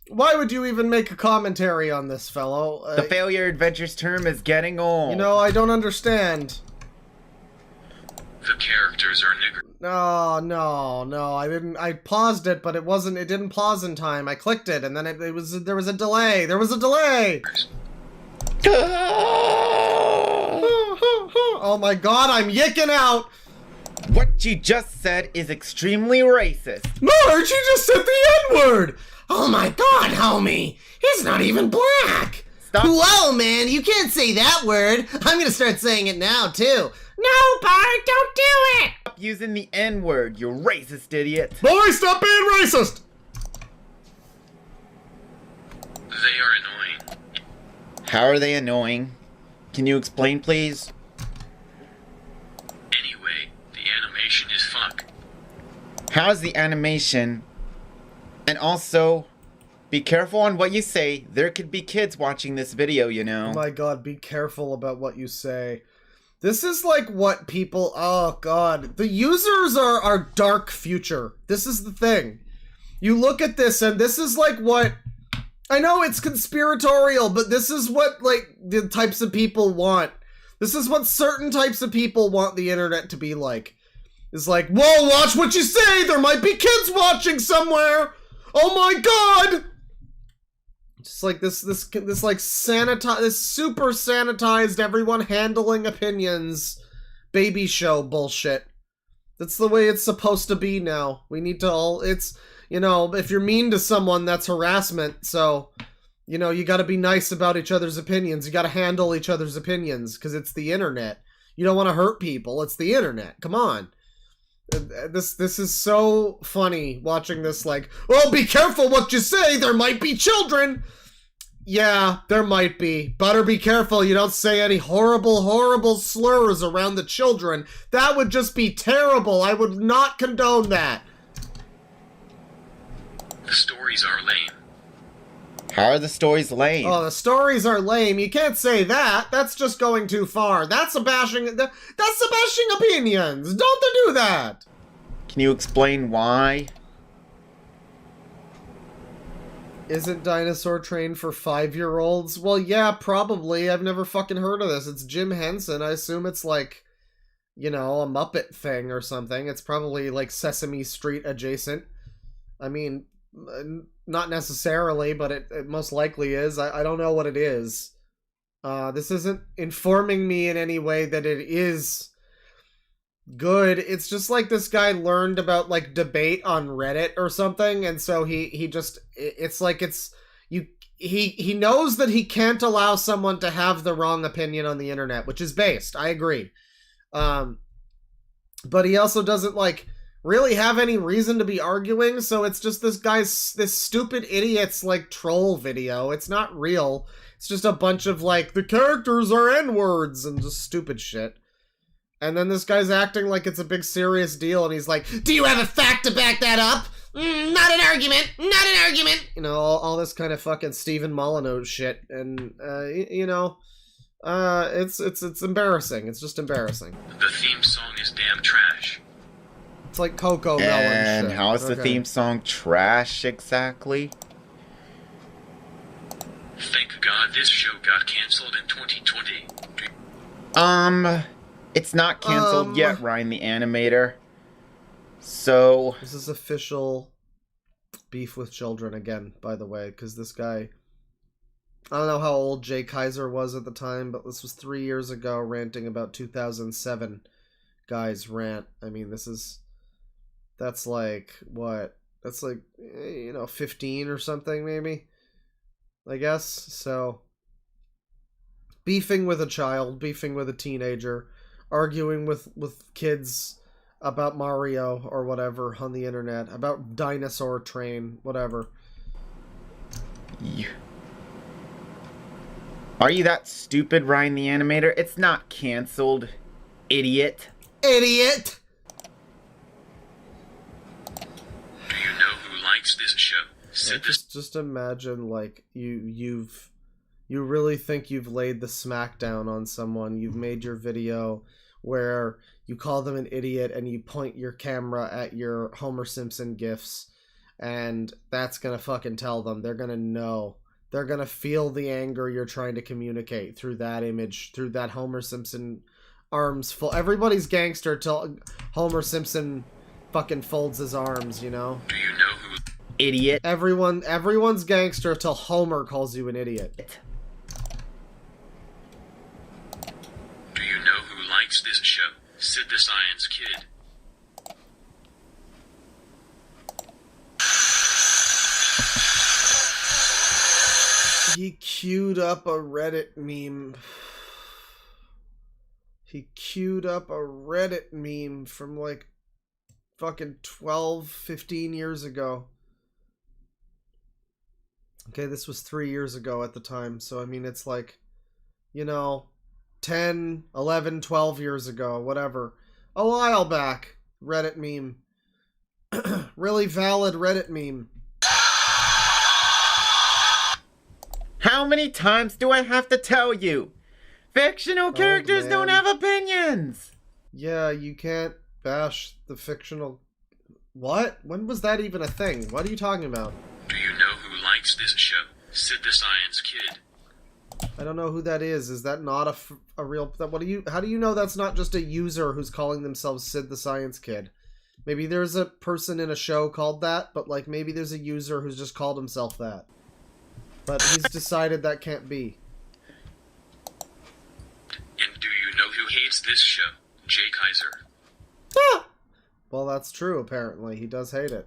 Why would you even make a commentary on this, fellow? The failure adventures term is getting old. You know, I don't understand. The characters are niggers. No, I didn't. I paused it, but it didn't pause in time. I clicked it, and then there was a delay. Oh my god, I'm yicking out. What you just said is extremely racist. Marge, you just said the N-word. Oh my god, homie! He's not even black! Stop. Whoa, man, you can't say that word! I'm gonna start saying it now, too! No, Bart, don't do it! Stop using the N-word, you racist idiot! Boy, stop being racist! They are annoying. How are they annoying? Can you explain, please? Anyway, the animation is fuck. How's the animation? And also, be careful on what you say. There could be kids watching this video, you know. Oh my god, be careful about what you say. This is like what people... Oh god. The users are our dark future. This is the thing. You look at this and this is like what... I know it's conspiratorial, but this is what, like, the types of people want. This is what certain types of people want the internet to be like. It's like, whoa, watch what you say! There might be kids watching somewhere! Oh my god! Just like this like sanitized, this super sanitized, everyone handling opinions baby show bullshit. That's the way it's supposed to be now. We need to all, it's, you know, if you're mean to someone, that's harassment. So, you know, you gotta be nice about each other's opinions. You gotta handle each other's opinions, because it's the internet. You don't want to hurt people. It's the internet. Come on. This is so funny watching this, like, oh, be careful what you say, there might be children. Yeah, there might be. Better be careful you don't say any horrible slurs around the children. That would just be terrible. I would not condone that. The stories are lame. How are the stories lame? Oh, the stories are lame. You can't say that. That's just going too far. That's a bashing opinions. Don't do that. Can you explain why? Isn't Dinosaur Train for 5-year-olds? Well, yeah, probably. I've never fucking heard of this. It's Jim Henson. I assume it's like, you know, a Muppet thing or something. It's probably like Sesame Street adjacent. I mean, not necessarily, but it most likely is. I don't know what it is. This isn't informing me in any way that it is good. It's just like this guy learned about like debate on Reddit or something, and so he just, it's like he knows that he can't allow someone to have the wrong opinion on the internet, which is based. I agree. But he also doesn't like really have any reason to be arguing, so it's just this stupid idiot's like troll video. It's not real. It's just a bunch of like, the characters are N-words and just stupid shit. And then this guy's acting like it's a big serious deal, and he's like, do you have a fact to back that up? Not an argument, not an argument. You know, all this kind of fucking Stephen Molyneux shit, and you know, it's embarrassing. It's just embarrassing. The theme song is damn trash. It's like Coco Melon And shit. how's the theme song trash exactly? Thank God this show got cancelled in 2020. It's not canceled yet, Ryan the Animator. So... This is official beef with children again, by the way, because this guy... I don't know how old Jay Kaiser was at the time, but this was 3 years ago, ranting about 2007 Guy's Rant. I mean, that's like, what? That's like, you know, 15 or something, maybe? I guess, so... Beefing with a child, beefing with a teenager, arguing with kids about Mario or whatever on the internet, about Dinosaur Train, whatever. Are you that stupid, Ryan the Animator? It's not canceled, idiot. Idiot! Do you know who likes this show? Just imagine, like, you really think you've laid the smackdown on someone. You've made your video where you call them an idiot and you point your camera at your Homer Simpson gifs, and that's gonna fucking tell them. They're gonna know. They're gonna feel the anger you're trying to communicate through that image, through that Homer Simpson arms full. Everybody's gangster till Homer Simpson fucking folds his arms, you know? Do you know who? Idiot. Everyone's gangster till Homer calls you an idiot. Do you know who likes this show? Sid the Science Kid. He queued up a Reddit meme. He queued up a Reddit meme from like fucking 12, 15 years ago. Okay, this was 3 years ago at the time, so I mean, it's like, you know, 10, 11, 12 years ago, whatever. A while back, Reddit meme. Really valid Reddit meme. How many times do I have to tell you? Fictional characters don't have opinions! Yeah, you can't bash the fictional... What? When was that even a thing? What are you talking about? Do you know who likes this show? Sid the Science Kid. I don't know who that is. Is that not a real... What do you? How do you know that's not just a user who's calling themselves Sid the Science Kid? Maybe there's a person in a show called that, but like maybe there's a user who's just called himself that. But he's decided that can't be. And do you know who hates this show? Jay Kaiser. Ah! Well, that's true, apparently. He does hate it.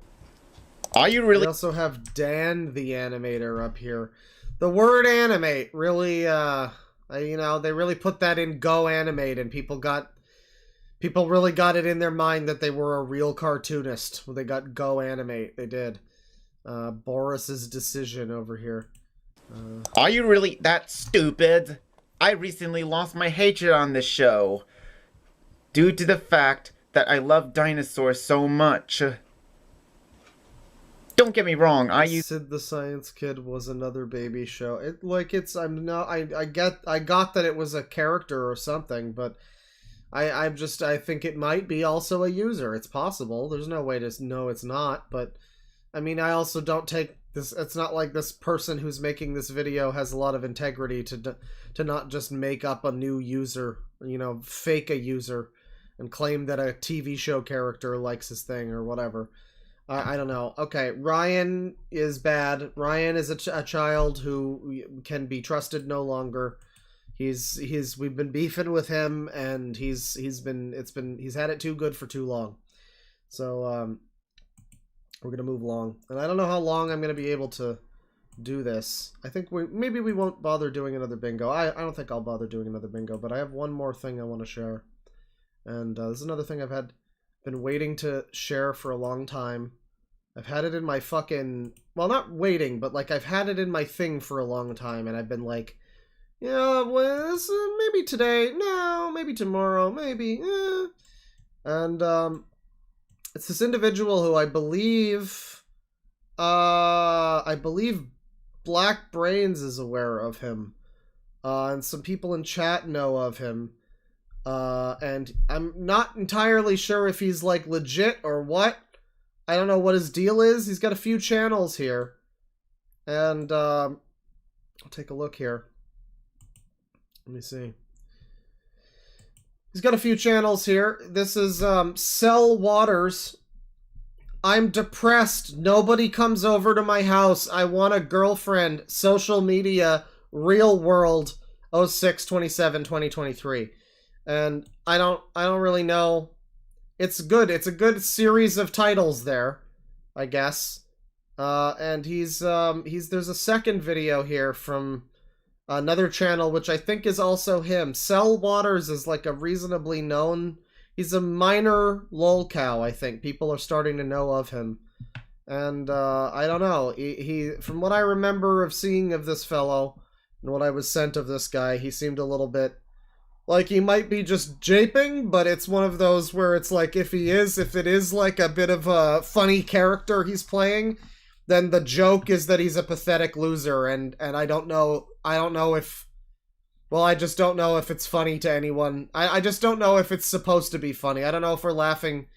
Are you really... We also have Dan the Animator up here. The word animate really, you know, they really put that in Go Animate, and people really got it in their mind that they were a real cartoonist when they got Go Animate. They did. Boris's decision over here. Are you really that stupid? I recently lost my hatred on this show due to the fact that I love dinosaurs so much. Don't get me wrong, Sid the Science Kid was another baby show. I got that it was a character or something, but I think it might be also a user. It's possible. There's no way to know it's not, but I mean, I also don't take this. It's not like this person who's making this video has a lot of integrity to not just make up a new user, you know, fake a user and claim that a TV show character likes his thing or whatever. I don't know. Okay, Ryan is bad. Ryan is a child who can be trusted no longer. We've been beefing with him, and he's had it too good for too long. So we're gonna move along, and I don't know how long I'm gonna be able to do this. I think maybe we won't bother doing another bingo. I don't think I'll bother doing another bingo, but I have one more thing I want to share, and this is another thing I've been waiting to share for a long time. I've had it in my fucking... Well, not waiting, but like I've had it in my thing for a long time, and I've been like, yeah, well, maybe today, no, maybe tomorrow, maybe, And, it's this individual who I believe Black Brains is aware of him. And some people in chat know of him. And I'm not entirely sure if he's like legit or what. I don't know what his deal is. He's got a few channels here. And I'll take a look here. Let me see. He's got a few channels here. This is Cell Waters. I'm depressed. Nobody comes over to my house. I want a girlfriend. Social media. Real world. 06/27/2023. And I don't really know. It's good. It's a good series of titles there, I guess. And there's a second video here from another channel, which I think is also him. Cell Waters is like a reasonably known... He's a minor lolcow, I think. People are starting to know of him. And, I don't know. He from what I remember of seeing of this fellow, and what I was sent of this guy, he seemed a little bit like he might be just japing, but it's one of those where it's like, if it is like a bit of a funny character he's playing, then the joke is that he's a pathetic loser, and I don't know if... Well, I just don't know if it's funny to anyone. I just don't know if it's supposed to be funny. I don't know if we're laughing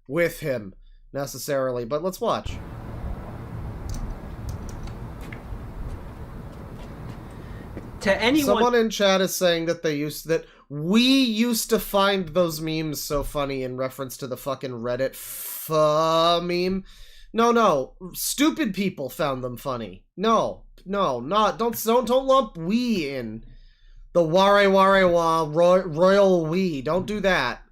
with him, necessarily, but let's watch. To anyone... Someone in chat is saying that we used to find those memes so funny in reference to the fucking Reddit meme. No, stupid people found them funny. No, don't lump we in. The ware royal we. Don't do that.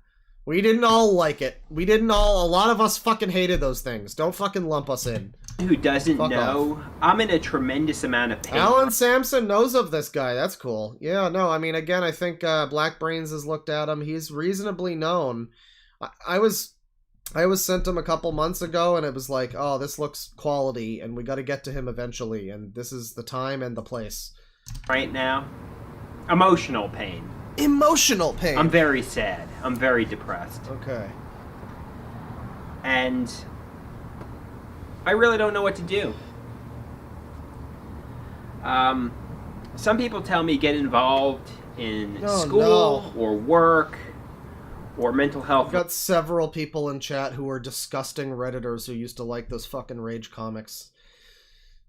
We didn't all like it. A lot of us fucking hated those things. Don't fucking lump us in. Who doesn't know, I'm in a tremendous amount of pain. Alan Sampson knows of this guy. That's cool. Yeah, no, I mean, again, I think Black Brains has looked at him. He's reasonably known. I was sent him a couple months ago, and it was like, oh, this looks quality, and we got to get to him eventually, and this is the time and the place. Right now, emotional pain. Emotional pain? I'm very sad. I'm very depressed. Okay. And I really don't know what to do. Some people tell me get involved in school or work or mental health. I've got several people in chat who are disgusting Redditors who used to like those fucking Rage comics.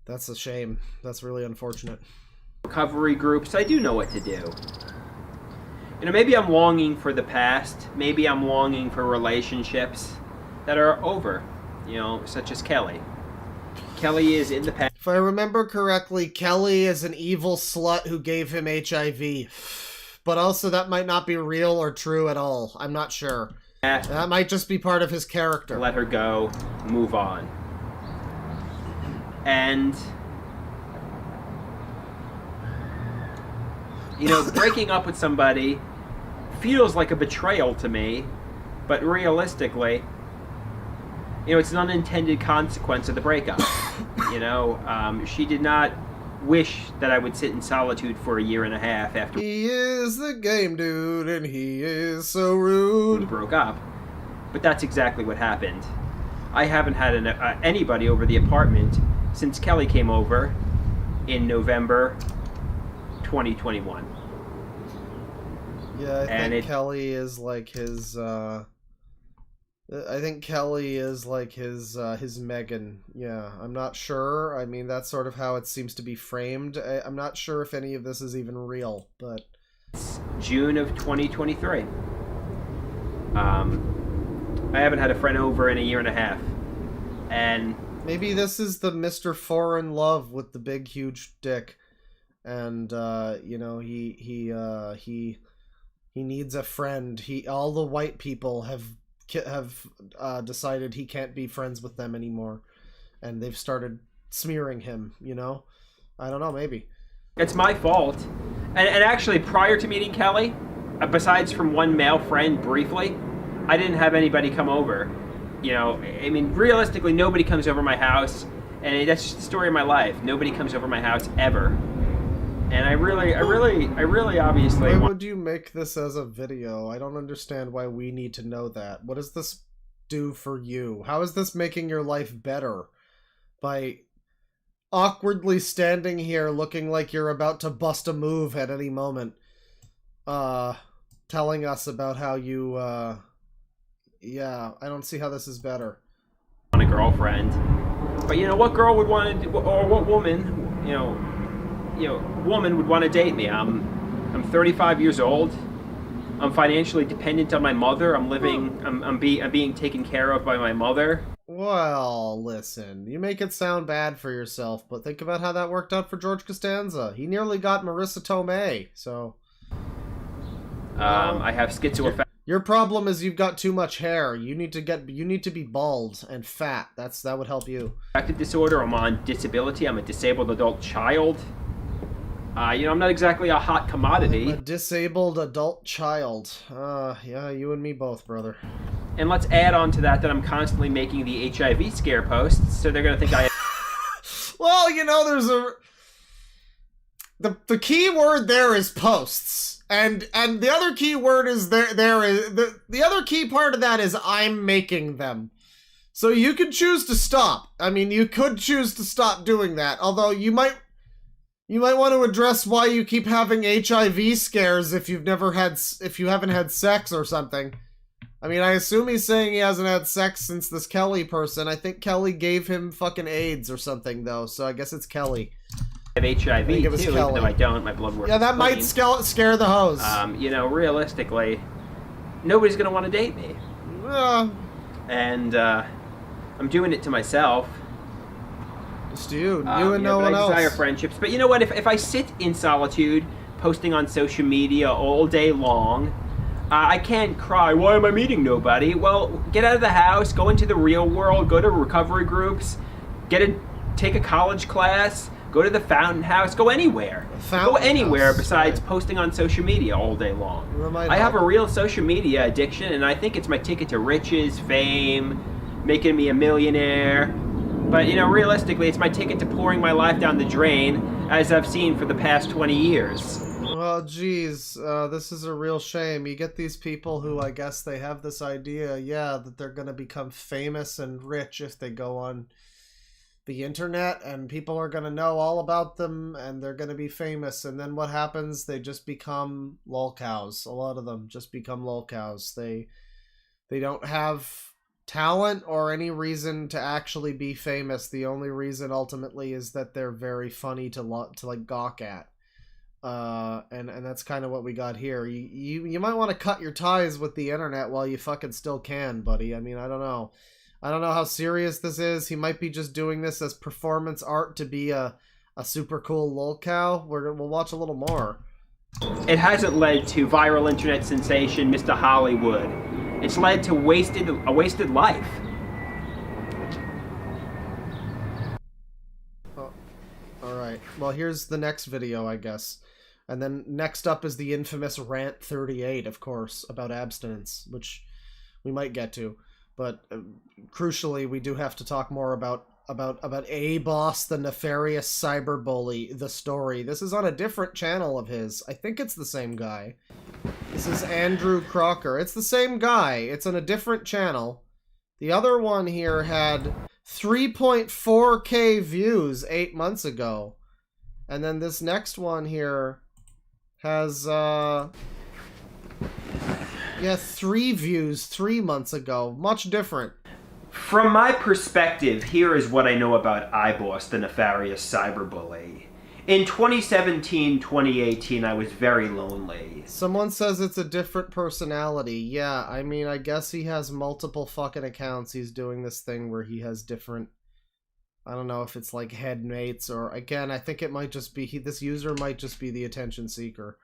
That's a shame. That's really unfortunate. Recovery groups. I do know what to do. You know, maybe I'm longing for the past. Maybe I'm longing for relationships that are over. You know, such as Kelly. Kelly is in the past. If I remember correctly, Kelly is an evil slut who gave him HIV. But also that might not be real or true at all. I'm not sure. That might just be part of his character. Let her go. Move on. And... you know, breaking up with somebody feels like a betrayal to me, but realistically, you know, it's an unintended consequence of the breakup. You know, she did not wish that I would sit in solitude for a year and a half after he is the game dude and he is so rude. We broke up, but that's exactly what happened. I haven't had anybody over the apartment since Kelly came over in November 2021. Yeah, I think Kelly is like his, I think Kelly is like his Megan. Yeah, I'm not sure. I mean, that's sort of how it seems to be framed. I'm not sure if any of this is even real, but... June of 2023. I haven't had a friend over in a year and a half. And... maybe this is the Mr. Foreign Love with the big, huge dick. And, you know, he needs a friend. All the white people have decided he can't be friends with them anymore, and they've started smearing him, you know? I don't know, maybe. It's my fault. And actually, prior to meeting Kelly, besides from one male friend briefly, I didn't have anybody come over. You know, I mean, realistically, nobody comes over my house, and that's just the story of my life. Nobody comes over my house ever. And I really obviously... Why would you make this as a video? I don't understand why we need to know that. What does this do for you? How is this making your life better? By awkwardly standing here looking like you're about to bust a move at any moment. Telling us about how you, yeah, I don't see how this is better. On a girlfriend. But you know, what girl would want to... or what woman, you know, woman would want to date me. I'm 35 years old. I'm financially dependent on my mother. I'm being taken care of by my mother. Well, listen, you make it sound bad for yourself, but think about how that worked out for George Costanza. He nearly got Marissa Tomei, so... I have schizoaffective... Your problem is you've got too much hair. You need to be bald and fat. That would help you. Affective disorder. I'm on disability. I'm a disabled adult child. You know, I'm not exactly a hot commodity. A disabled adult child. Yeah, you and me both, brother. And let's add on to that I'm constantly making the HIV scare posts, so they're gonna think I... Well, you know, there's the key word there is posts. And the other key word is the other key part of that is I'm making them. So you could choose to stop. I mean, you could choose to stop doing that, although you might want to address why you keep having HIV scares if you haven't had sex or something. I mean, I assume he's saying he hasn't had sex since this Kelly person. I think Kelly gave him fucking AIDS or something, though, so I guess it's Kelly. I have HIV too, even though I don't. My blood work. Yeah, that might scare the hose. You know, realistically, nobody's gonna want to date me. And I'm doing it to myself. Just you and no one else. I desire friendships, but you know what? If I sit in solitude, posting on social media all day long, I can't cry. Why am I meeting nobody? Well, get out of the house, go into the real world, go to recovery groups, take a college class, go to the Fountain House, go anywhere. Go anywhere besides posting on social media all day long. I have a real social media addiction, and I think it's my ticket to riches, fame, making me a millionaire. But, you know, realistically, it's my ticket to pouring my life down the drain, as I've seen for the past 20 years. Well, geez, this is a real shame. You get these people who, I guess, they have this idea, yeah, that they're going to become famous and rich if they go on the internet, and people are going to know all about them, and they're going to be famous. And then what happens? They just become lolcows. A lot of them just become lolcows. They don't have talent or any reason to actually be famous. The only reason ultimately is that they're very funny to like gawk at. And that's kind of what we got here. You might want to cut your ties with the internet while you fucking still can, buddy. I mean, I don't know how serious this is. He might be just doing this as performance art to be a super cool lolcow. We'll watch a little more. It hasn't led to viral internet sensation Mr. Hollywood. It's led to a wasted life. Oh, all right. Well, here's the next video, I guess. And then next up is the infamous Rant 38, of course, about abstinence, which we might get to. But crucially, we do have to talk more about A-Boss, the nefarious cyberbully, the story. This is on a different channel of his. I think it's the same guy. This is Andrew Crocker. It's the same guy. It's on a different channel. The other one here had 3.4K views 8 months ago. And then this next one here has, 3 views 3 months ago. Much different. From my perspective, here is what I know about iBoss, the nefarious cyberbully. In 2017-2018, I was very lonely. Someone says it's a different personality. Yeah, I mean, I guess he has multiple fucking accounts. He's doing this thing where he has different... I don't know if it's like headmates or... Again, I think it might just be... this user might just be the attention seeker.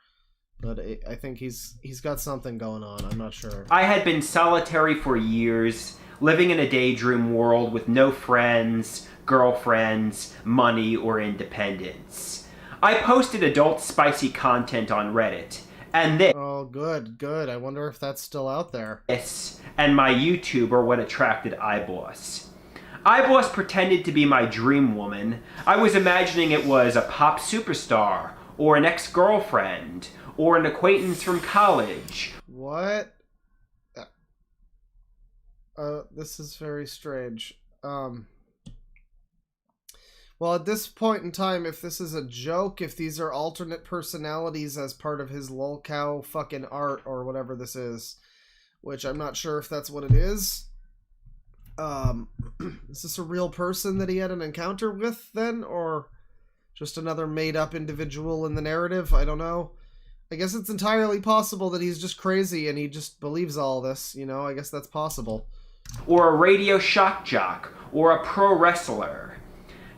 But I think he's got something going on. I'm not sure. I had been solitary for years, living in a daydream world with no friends, girlfriends, money, or independence. I posted adult spicy content on Reddit, and this... Oh, good. I wonder if that's still out there. This and my YouTube are what attracted iBoss. iBoss pretended to be my dream woman. I was imagining it was a pop superstar, or an ex-girlfriend, or an acquaintance from college. What? This is very strange. Well, at this point in time, if this is a joke, if these are alternate personalities as part of his lolcow fucking art or whatever this is, which I'm not sure if that's what it is. Is this a real person that he had an encounter with then, or just another made-up individual in the narrative? I don't know. I guess it's entirely possible that he's just crazy and he just believes all this, you know? I guess that's possible. Or a radio shock jock, or a pro wrestler.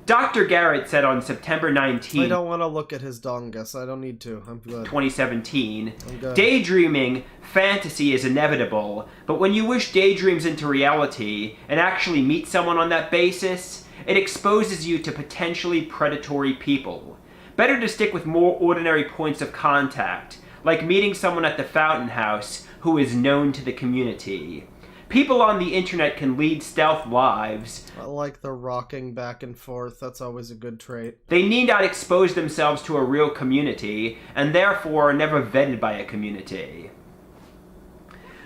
Dr. Garrett said on September 19, I don't want to look at his dongus. I don't need to. I'm good. 2017, I'm good. Daydreaming, fantasy is inevitable, but when you wish daydreams into reality and actually meet someone on that basis, it exposes you to potentially predatory people. Better to stick with more ordinary points of contact, like meeting someone at the Fountain House who is known to the community. People on the internet can lead stealth lives. I like the rocking back and forth. That's always a good trait. They need not expose themselves to a real community, and therefore are never vetted by a community.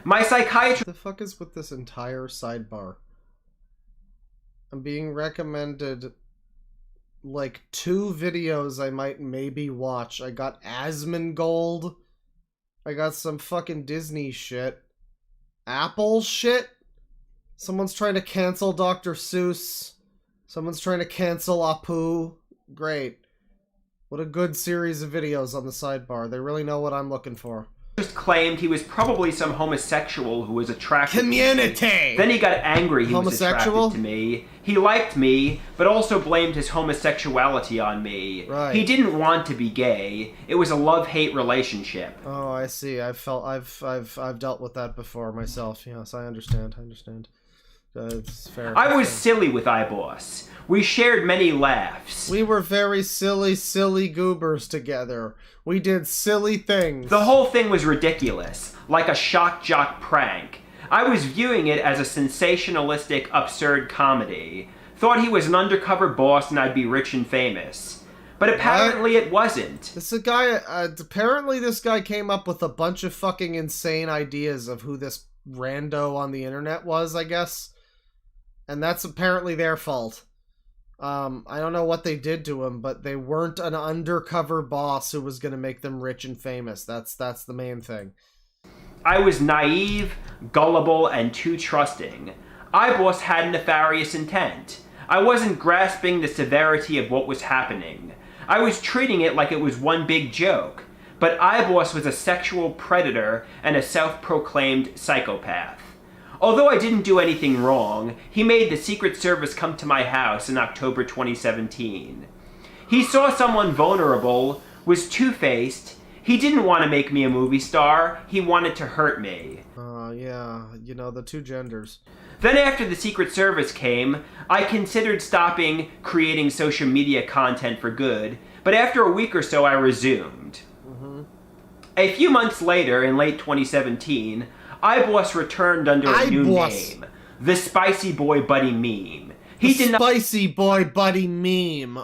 My psychiatrist... What the fuck is with this entire sidebar? I'm being recommended like 2 videos I might maybe watch. I got Asmongold. I got some fucking Disney shit. Apple shit? Someone's trying to cancel Dr. Seuss. Someone's trying to cancel Apu. Great. What a good series of videos on the sidebar. They really know what I'm looking for. Just claimed he was probably some homosexual who was attracted Community! to me. Then he got angry he was attracted to me. He liked me, but also blamed his homosexuality on me. Right. He didn't want to be gay. It was a love-hate relationship. Oh, I see. I've dealt with that before myself. Yes, I understand. It's fair. I was silly with iBoss. We shared many laughs. We were very silly goobers together. We did silly things. The whole thing was ridiculous, like a shock jock prank. I was viewing it as a sensationalistic, absurd comedy. Thought he was an undercover boss and I'd be rich and famous. But apparently it wasn't. Apparently this guy came up with a bunch of fucking insane ideas of who this rando on the internet was, I guess. And that's apparently their fault. I don't know what they did to him, but they weren't an undercover boss who was going to make them rich and famous. That's the main thing. I was naive, gullible, and too trusting. iBoss had nefarious intent. I wasn't grasping the severity of what was happening. I was treating it like it was one big joke. But iBoss was a sexual predator and a self-proclaimed psychopath. Although I didn't do anything wrong, he made the Secret Service come to my house in October 2017. He saw someone vulnerable, was two-faced. He didn't want to make me a movie star, he wanted to hurt me. Yeah, you know, the two genders. Then after the Secret Service came, I considered stopping creating social media content for good, but after a week or so I resumed. A few months later, in late 2017, iBoss returned under a new name, the Spicy Boy Buddy Meme. Spicy Boy Buddy Meme.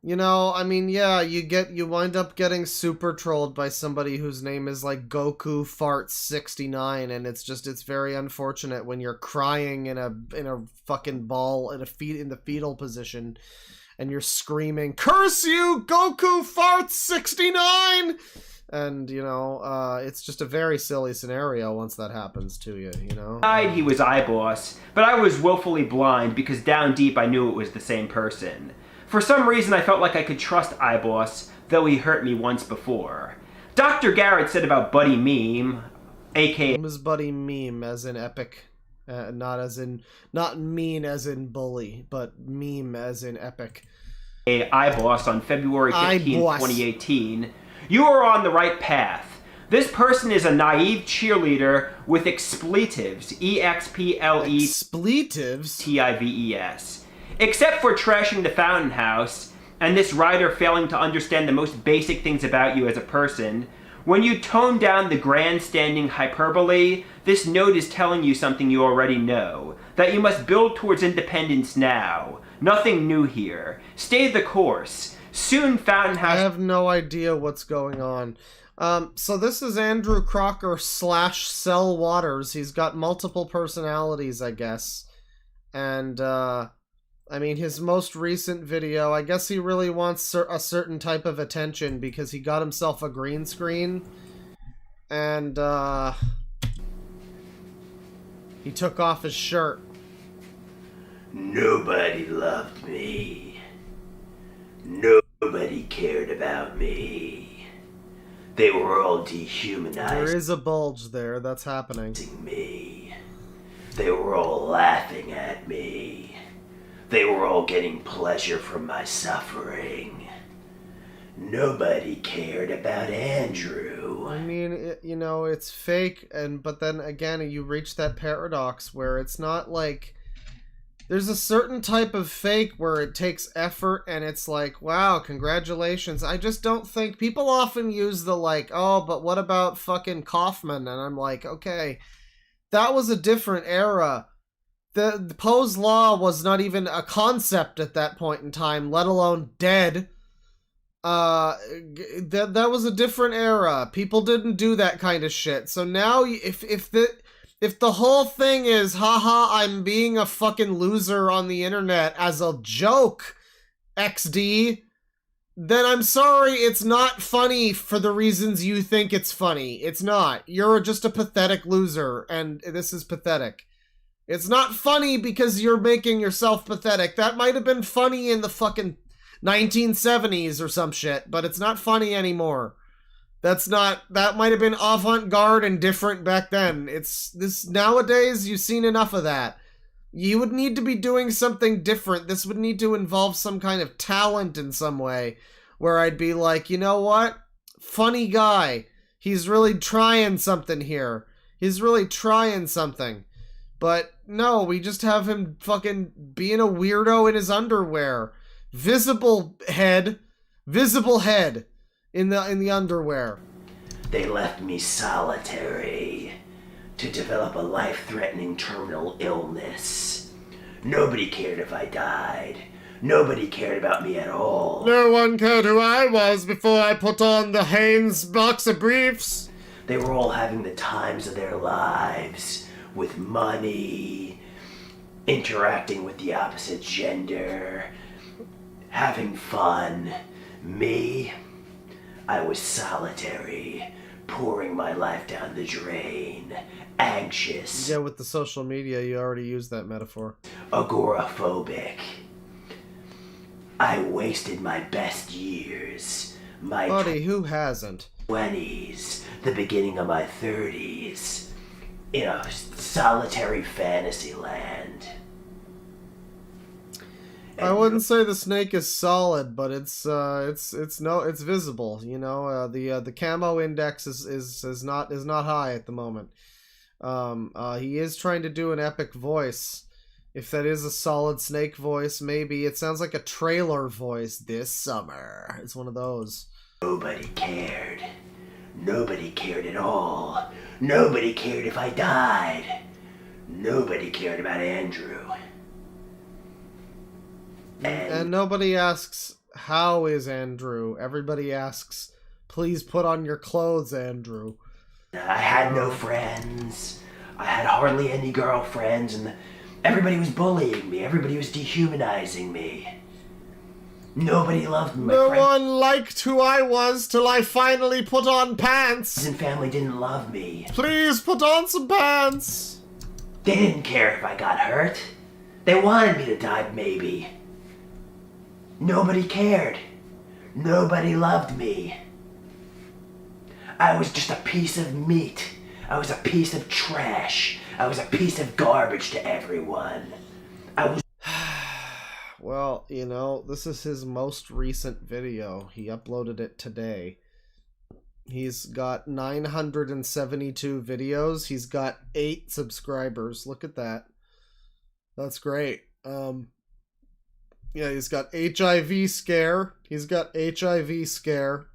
You know, I mean, yeah, you wind up getting super trolled by somebody whose name is like Goku Farts 69, and it's very unfortunate when you're crying in a fucking ball in the fetal position, and you're screaming, "Curse you, Goku Farts 69!" And, you know, it's just a very silly scenario once that happens to you, you know? He was iBoss, but I was willfully blind because down deep I knew it was the same person. For some reason I felt like I could trust iBoss, though he hurt me once before. Dr. Garrett said about Buddy Meme, aka... It was Buddy Meme, as in epic. Not mean as in bully, but meme as in epic. iBoss on February 15, 2018. You are on the right path. This person is a naive cheerleader with expletives. Expletives? Except for trashing the Fountain House, and this writer failing to understand the most basic things about you as a person, when you tone down the grandstanding hyperbole, this note is telling you something you already know. That you must build towards independence now. Nothing new here. Stay the course. Soon Fountain House... I have no idea what's going on. So this is Andrew Crocker / Cell Waters. He's got multiple personalities, I guess. And, I mean, his most recent video, I guess he really wants a certain type of attention because he got himself a green screen. And, he took off his shirt. Nobody loved me. Nobody cared about me. They were all dehumanizing There is a bulge there, that's happening. me. They were all laughing at me. They were all getting pleasure from my suffering. Nobody cared about Andrew. I mean, you know, it's fake, but then again, you reach that paradox where it's not like... There's a certain type of fake where it takes effort and it's like, wow, congratulations. I just don't think... People often use the like, oh, but what about fucking Kaufman? And I'm like, okay, that was a different era. The Poe's Law was not even a concept at that point in time, let alone dead. That was a different era. People didn't do that kind of shit. So now, if the whole thing is, haha, I'm being a fucking loser on the internet as a joke, XD, then I'm sorry, it's not funny for the reasons you think it's funny. It's not. You're just a pathetic loser, and this is pathetic. It's not funny because you're making yourself pathetic. That might have been funny in the fucking 1970s or some shit, but it's not funny anymore. That might have been avant-garde and different back then. Nowadays, you've seen enough of that. You would need to be doing something different. This would need to involve some kind of talent in some way, where I'd be like, you know what? Funny guy. He's really trying something here. He's really trying something. But no, we just have him fucking being a weirdo in his underwear. Visible head in the underwear. They left me solitary to develop a life-threatening terminal illness. Nobody cared if I died. Nobody cared about me at all. No one cared who I was before I put on the Hanes boxer briefs. They were all having the times of their lives with money interacting with the opposite gender, having fun. Me, I was solitary, pouring my life down the drain, anxious, Yeah, with the social media, you already used that metaphor. agoraphobic. I wasted my best years, my Buddy, who hasn't? 20s, the beginning of my 30s, in a solitary fantasy land. I wouldn't say the snake is solid, but it's visible. You know, the camo index is not high at the moment. He is trying to do an epic voice. If that is a solid snake voice, maybe it sounds like a trailer voice. This summer, it's one of those. Nobody cared. Nobody cared at all. Nobody cared if I died. Nobody cared about Andrew. And nobody asks, how is Andrew? Everybody asks, please put on your clothes, Andrew. I had no friends. I had hardly any girlfriends, and everybody was bullying me. Everybody was dehumanizing me. Nobody loved me. No one liked who I was till I finally put on pants. And family didn't love me. Please put on some pants. They didn't care if I got hurt. They wanted me to die, maybe. Nobody cared. Nobody loved me. I was just a piece of meat. I was a piece of trash. I was a piece of garbage to everyone. I was... Well, you know, this is his most recent video. He uploaded it today. He's got 972 videos. He's got 8 subscribers. Look at that. That's great. Yeah, he's got HIV scare. He's got HIV scare.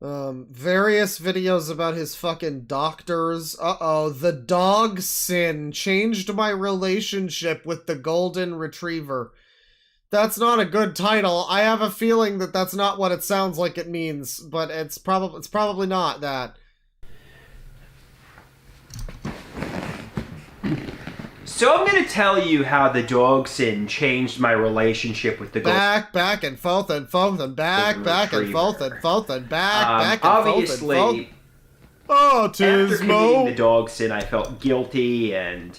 Various videos about his fucking doctors. The dog sin changed my relationship with the golden retriever. That's not a good title. I have a feeling that that's not what it sounds like it means, but it's probably not that. So I'm gonna tell you how the dog sin changed my relationship with the back and forth and forth and back and forth and forth and back and obviously, forth and forth. Oh, after committing Tismo. the dog sin, I felt guilty and...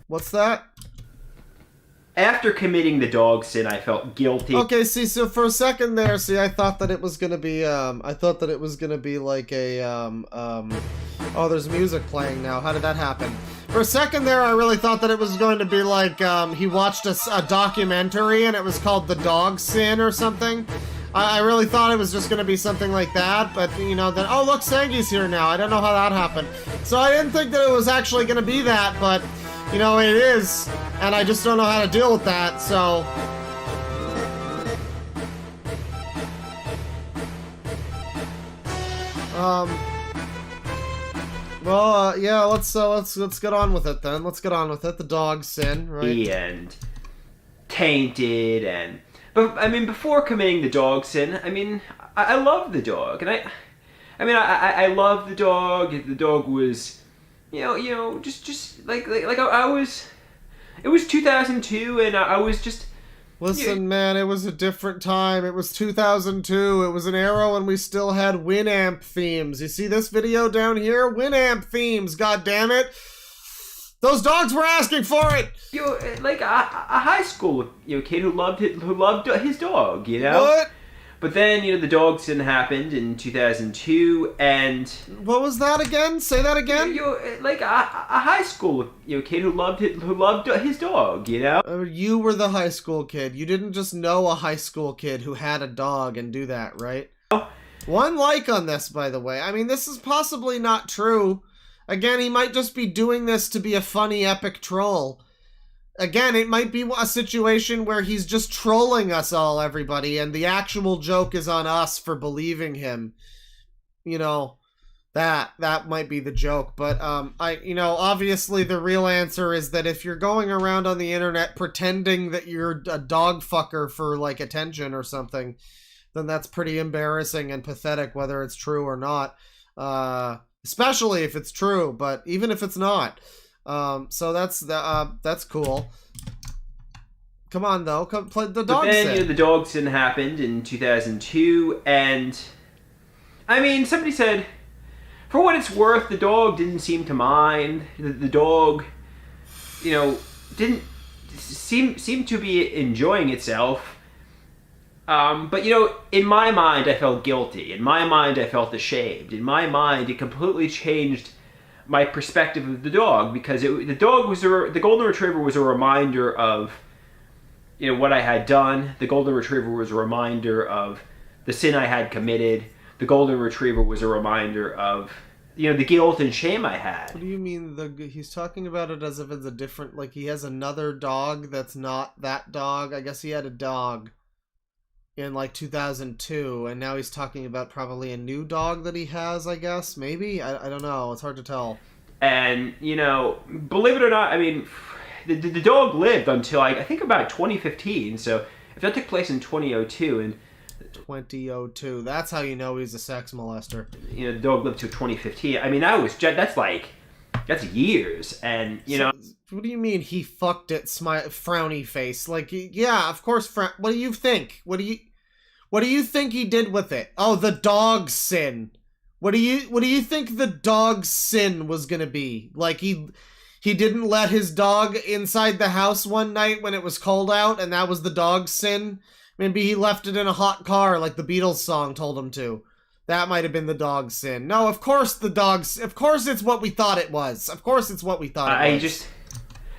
What's that? After committing the dog sin, I felt guilty. Okay, see, so for a second there, I thought that it was gonna be, like a, oh, there's music playing now. How did that happen? For a second there, I really thought that it was going to be like, he watched a documentary and it was called The Dog Sin or something. I really thought it was just going to be something like that, but, you know, then, oh, look, Sangi's here now. I don't know how that happened. So I didn't think that it was actually going to be that, but, you know, it is, and I just don't know how to deal with that, so... Well, yeah, let's get on with it then. Let's get on with it. The dog sin, right? And tainted and... But, I mean, before committing the dog sin, I mean, I love the dog. And I love the dog. The dog was, you know, just like I was... It was 2002 and I was just... Listen, man, it was a different time. It was 2002. It was an era when we still had Winamp themes. You see this video down here? Winamp themes, goddammit! Those dogs were asking for it! Like a high school kid who loved his dog, you know? What? But then, the dog sin happened in 2002, and... What was that again? Say that again? Like a high school kid who loved his dog, you know? You were the high school kid. You didn't just know a high school kid who had a dog and do that, right? One like on this, by the way. I mean, this is possibly not true. Again, he might just be doing this to be a funny, epic troll. Again, it might be a situation where he's just trolling us all, everybody, and the actual joke is on us for believing him. You know, that might be the joke. But, obviously the real answer is that if you're going around on the internet pretending that you're a dog fucker for, like, attention or something, then that's pretty embarrassing and pathetic, whether it's true or not. Especially if it's true, but even if it's not. So that's cool. Come on, though. Come play the But dog then, sin. you know, the dog sin happened in 2002, and I mean, somebody said, for what it's worth, the dog didn't seem to mind. The dog, you know, didn't seem to be enjoying itself. But, you know, in my mind, I felt guilty. In my mind, I felt ashamed. In my mind, it completely changed my perspective of the dog, because the golden retriever was a reminder of, you know, what I had done. The golden retriever was a reminder of the sin I had committed. The golden retriever was a reminder of, you know, the guilt and shame I had. What do you mean? He's talking about it as if it's a different, like he has another dog that's not that dog. I guess he had a dog in like 2002, and now he's talking about probably a new dog that he has, I guess. Maybe? I don't know. It's hard to tell. And, you know, believe it or not, I mean, the dog lived until I think about 2015. So if that took place in 2002 and 2002, that's how you know he's a sex molester. You know, the dog lived to 2015. I mean, that's years. And, you know, what do you mean he fucked it, frowny face? Like, yeah, of course. What do you think? What do you think he did with it? Oh, the dog sin. What do you think the dog sin was gonna be? Like he didn't let his dog inside the house one night when it was cold out, and that was the dog sin? Maybe he left it in a hot car like the Beatles song told him to. That might have been the dog sin. No, of course of course it's what we thought it was. Of course it's what we thought it was.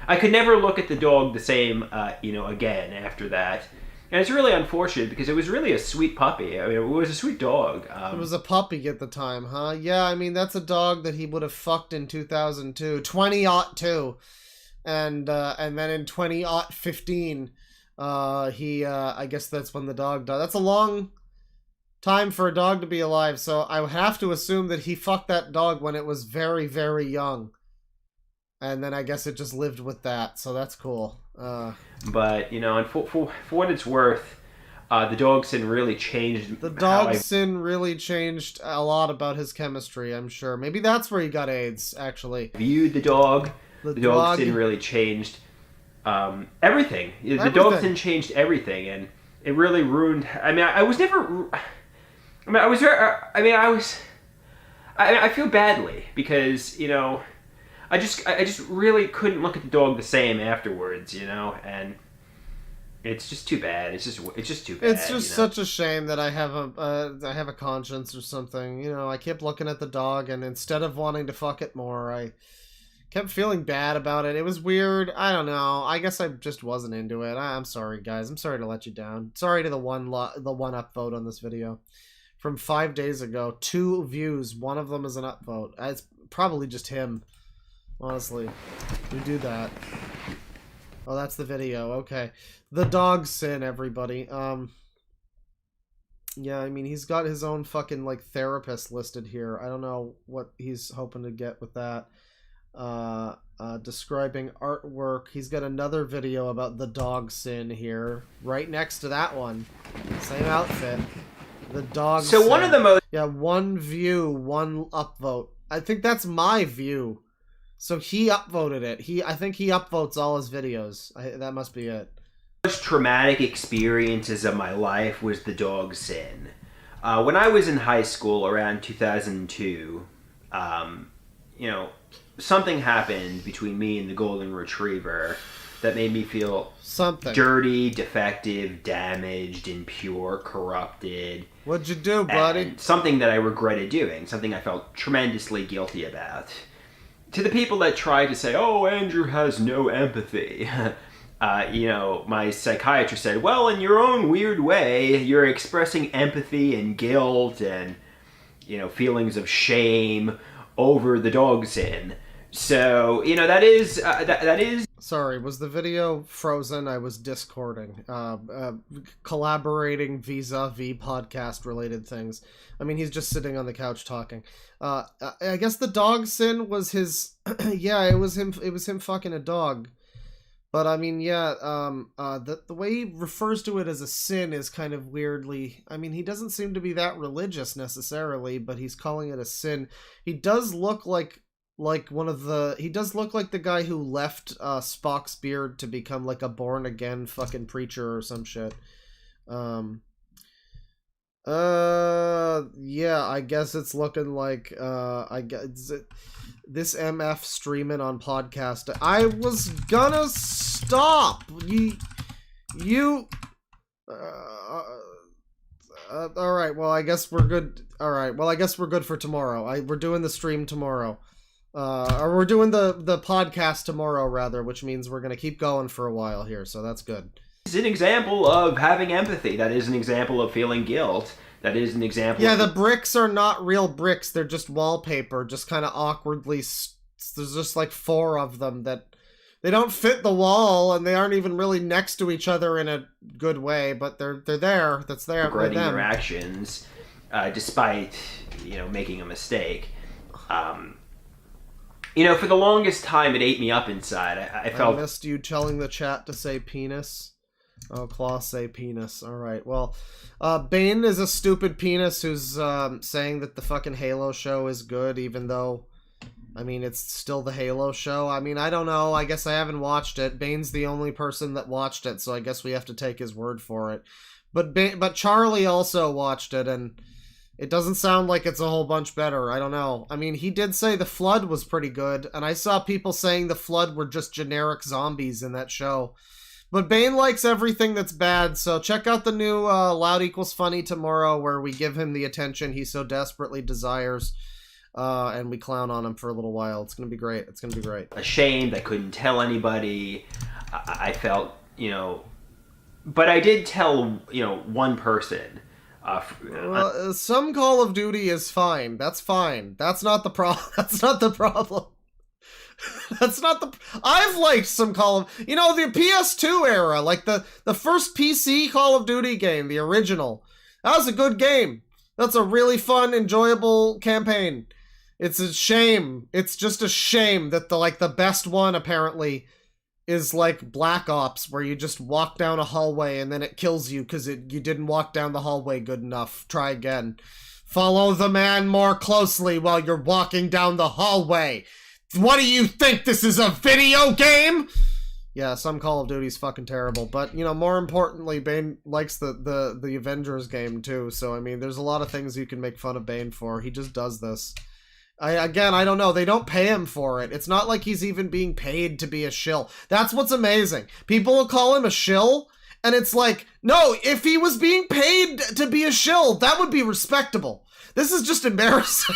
I could never look at the dog the same, you know, again after that. And it's really unfortunate because it was really a sweet puppy. I mean, it was a sweet dog. It was a puppy at the time, huh? Yeah, I mean, that's a dog that he would have fucked in 2002. 2002. And then in 2015, I guess that's when the dog died. That's a long time for a dog to be alive, so I would have to assume that he fucked that dog when it was very, very young. And then I guess it just lived with that, so that's cool. But, you know, and for what it's worth, the dog sin really changed. The dog sin really changed a lot about his chemistry, I'm sure. Maybe that's where he got AIDS, actually. Viewed the dog. The dog sin really changed everything. The dog sin changed everything, and it really ruined. I mean, I feel badly because, you know, I just really couldn't look at the dog the same afterwards, you know, and it's just too bad. It's just too bad. It's just such a shame that I have a conscience or something. You know, I kept looking at the dog, and instead of wanting to fuck it more, I kept feeling bad about it. It was weird. I don't know. I guess I just wasn't into it. I'm sorry, guys. I'm sorry to let you down. Sorry to the one upvote on this video from 5 days ago. 2 views. One of them is an upvote. It's probably just him. Honestly, we do that. Oh, that's the video. Okay. The dog sin, everybody. Yeah, I mean, he's got his own fucking, like, therapist listed here. I don't know what he's hoping to get with that. Describing artwork. He's got another video about the dog sin here. Right next to that one. Same outfit. The dog sin. So one of the most... Yeah, 1 view, 1 upvote. I think that's my view. So he upvoted it. I think he upvotes all his videos. That must be it. Most traumatic experiences of my life was the dog sin. When I was in high school around 2002, you know, something happened between me and the golden retriever that made me feel dirty, defective, damaged, impure, corrupted. What'd you do, buddy? And something that I regretted doing, something I felt tremendously guilty about. To the people that try to say, oh, Andrew has no empathy, you know, my psychiatrist said, well, in your own weird way, you're expressing empathy and guilt and, you know, feelings of shame over the dog sin. So, you know, that is... Sorry, was the video frozen? I was discording. Collaborating vis-a-vis podcast-related things. I mean, he's just sitting on the couch talking. I guess the dog sin was his... yeah, it was him fucking a dog. But, I mean, yeah, the way he refers to it as a sin is kind of weirdly... I mean, he doesn't seem to be that religious, necessarily, but he's calling it a sin. He does look like like one of the... He does look like the guy who left Spock's beard to become like a born-again fucking preacher or some shit. Yeah, I guess it's looking like, I guess... This MF streaming on podcast. I was gonna stop! Alright, well, I guess we're good. Alright, well, I guess we're good for tomorrow. We're doing the stream tomorrow. Or we're doing the podcast tomorrow, rather, which means we're gonna keep going for a while here, so that's good. It's an example of having empathy. That is an example of feeling guilt. That is an example Yeah, of... the bricks are not real bricks. They're just wallpaper, just kind of awkwardly... There's just like 4 of them that... They don't fit the wall, and they aren't even really next to each other in a good way, but they're there. That's there. regretting them. their actions, despite, making a mistake. For the longest time, it ate me up inside. I felt... I missed you telling the chat to say penis. Oh, Claw say penis. Alright, well... Bane is a stupid penis who's saying that the fucking Halo show is good, even though... I mean, it's still the Halo show. I mean, I don't know. I guess I haven't watched it. Bane's the only person that watched it, so I guess we have to take his word for it. But Charlie also watched it, and it doesn't sound like it's a whole bunch better. I don't know. I mean, he did say The Flood was pretty good, and I saw people saying The Flood were just generic zombies in that show. But Bane likes everything that's bad, so check out the new Loud Equals Funny tomorrow, where we give him the attention he so desperately desires. And we clown on him for a little while. It's gonna be great. It's gonna be great. Ashamed. I couldn't tell anybody. I felt, but I did tell, one person. Some Call of Duty is fine. That's fine. That's not the problem. That's not the problem. That's not the... I've liked some Call of... the PS2 era, like the first PC Call of Duty game, the original. That was a good game. That's a really fun, enjoyable campaign. It's a shame. It's just a shame that the best one apparently is like Black Ops, where you just walk down a hallway and then it kills you because you didn't walk down the hallway good enough. Try again. Follow the man more closely while you're walking down the hallway. What do you think? This is a video game? Yeah, some Call of Duty's fucking terrible, but, more importantly, Bane likes the Avengers game, too, so, I mean, there's a lot of things you can make fun of Bane for. He just does this. I don't know. They don't pay him for it. It's not like he's even being paid to be a shill. That's what's amazing. People will call him a shill, and it's like, no, if he was being paid to be a shill, that would be respectable. This is just embarrassing.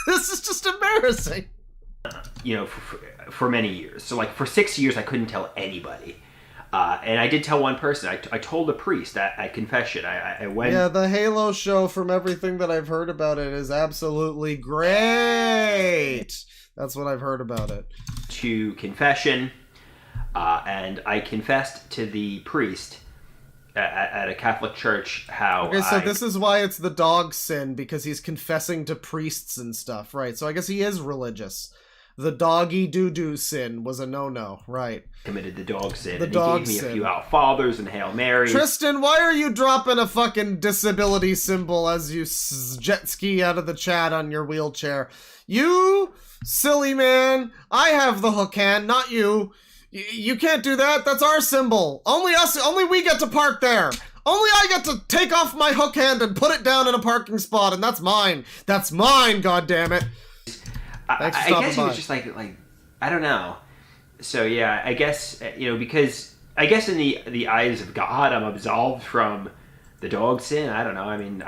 This is just embarrassing. For many years. So, for 6 years, I couldn't tell anybody. And I did tell one person. I told a priest at confession. I went... Yeah, the Halo show, from everything that I've heard about it, is absolutely great! That's what I've heard about it. To confession, and I confessed to the priest at a Catholic church how... Okay, so this is why it's the dog sin, because he's confessing to priests and stuff, right? So I guess he is religious. The doggy doo-doo sin was a no-no, right? Committed the dog sin. The and dog he gave me sin. a few Our Fathers and Hail Marys. Tristan, why are you dropping a fucking disability symbol as you jet ski out of the chat on your wheelchair? You silly man. I have the hook hand, not you. You can't do that. That's our symbol. Only we get to park there. Only I get to take off my hook hand and put it down in a parking spot, and that's mine. That's mine, goddammit. I guess it was just like I don't know. So yeah, I guess because I guess in the eyes of God, I'm absolved from the dog sin. I don't know. I mean,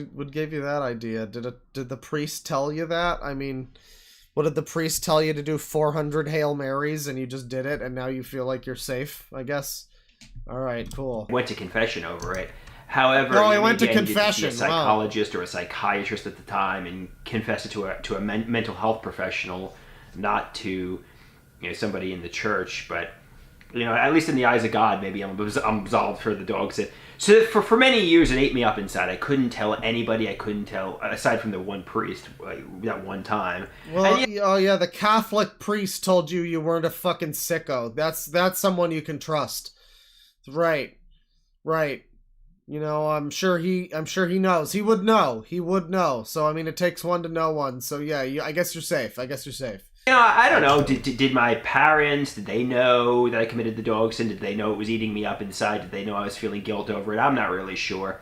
what gave you that idea? Did the priest tell you that? I mean, what did the priest tell you to do? 400 Hail Marys, and you just did it, and now you feel like you're safe? I guess. All right, cool. Went to confession over it. However, I went to confession. A psychologist or a psychiatrist at the time, and confessed it to a mental health professional, not to somebody in the church. But at least in the eyes of God, maybe I'm absolved for the dog sin. So for many years, it ate me up inside. I couldn't tell anybody. I couldn't tell aside from the one priest that one time. Well, the Catholic priest told you weren't a fucking sicko. That's someone you can trust. Right. You know, I'm sure he knows. He would know. So I mean, it takes one to know one. So yeah, I guess you're safe. You know, I don't know. Did my parents, did they know that I committed the dog sin? Did they know it was eating me up inside? Did they know I was feeling guilt over it? I'm not really sure.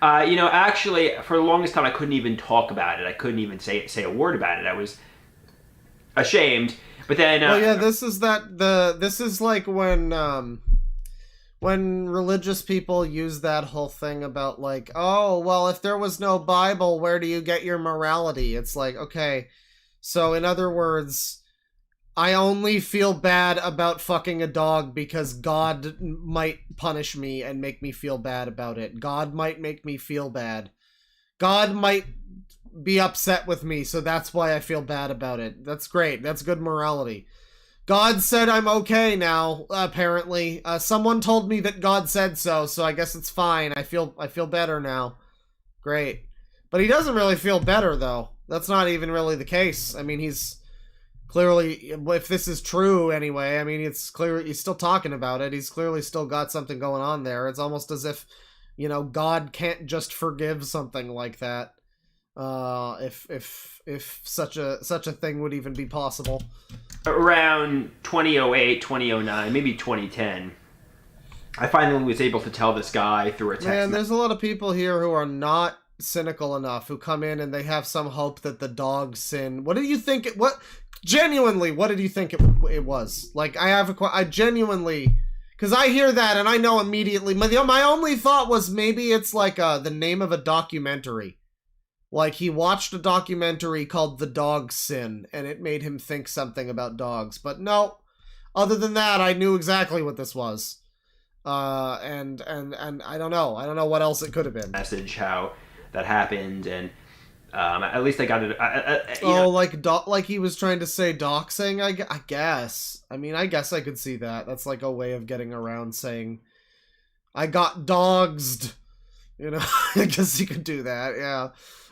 You know, actually, for the longest time, I couldn't even talk about it. I couldn't even say a word about it. I was ashamed. But then... well, yeah, this is like when religious people use that whole thing about like, oh, well, if there was no Bible, where do you get your morality? It's like, okay... So, in other words, I only feel bad about fucking a dog because God might punish me and make me feel bad about it. God might make me feel bad. God might be upset with me, so that's why I feel bad about it. That's great. That's good morality. God said I'm okay now, apparently. Someone told me that God said so I guess it's fine. I feel better now. Great. But he doesn't really feel better, though. That's not even really the case. I mean, he's clearly, if this is true anyway, I mean, it's clear he's still talking about it. He's clearly still got something going on there. It's almost as if, you know, God can't just forgive something like that. If such a thing would even be possible. Around 2008, 2009, maybe 2010, I finally was able to tell this guy through a text. Man, there's a lot of people here who are not cynical enough, who come in and they have some hope that the dog sin. What did you think it, what did you think it was? Like, I genuinely, because I hear that and I know immediately, my only thought was maybe it's like the name of a documentary. Like, he watched a documentary called The Dog Sin and it made him think something about dogs. But no, other than that, I knew exactly what this was. And I don't know what else it could have been. Message how that happened, and at least I got it. Like he was trying to say doxing. I guess. I mean, I guess I could see that. That's like a way of getting around saying, "I got dogsed." You know, I guess you could do that. Yeah.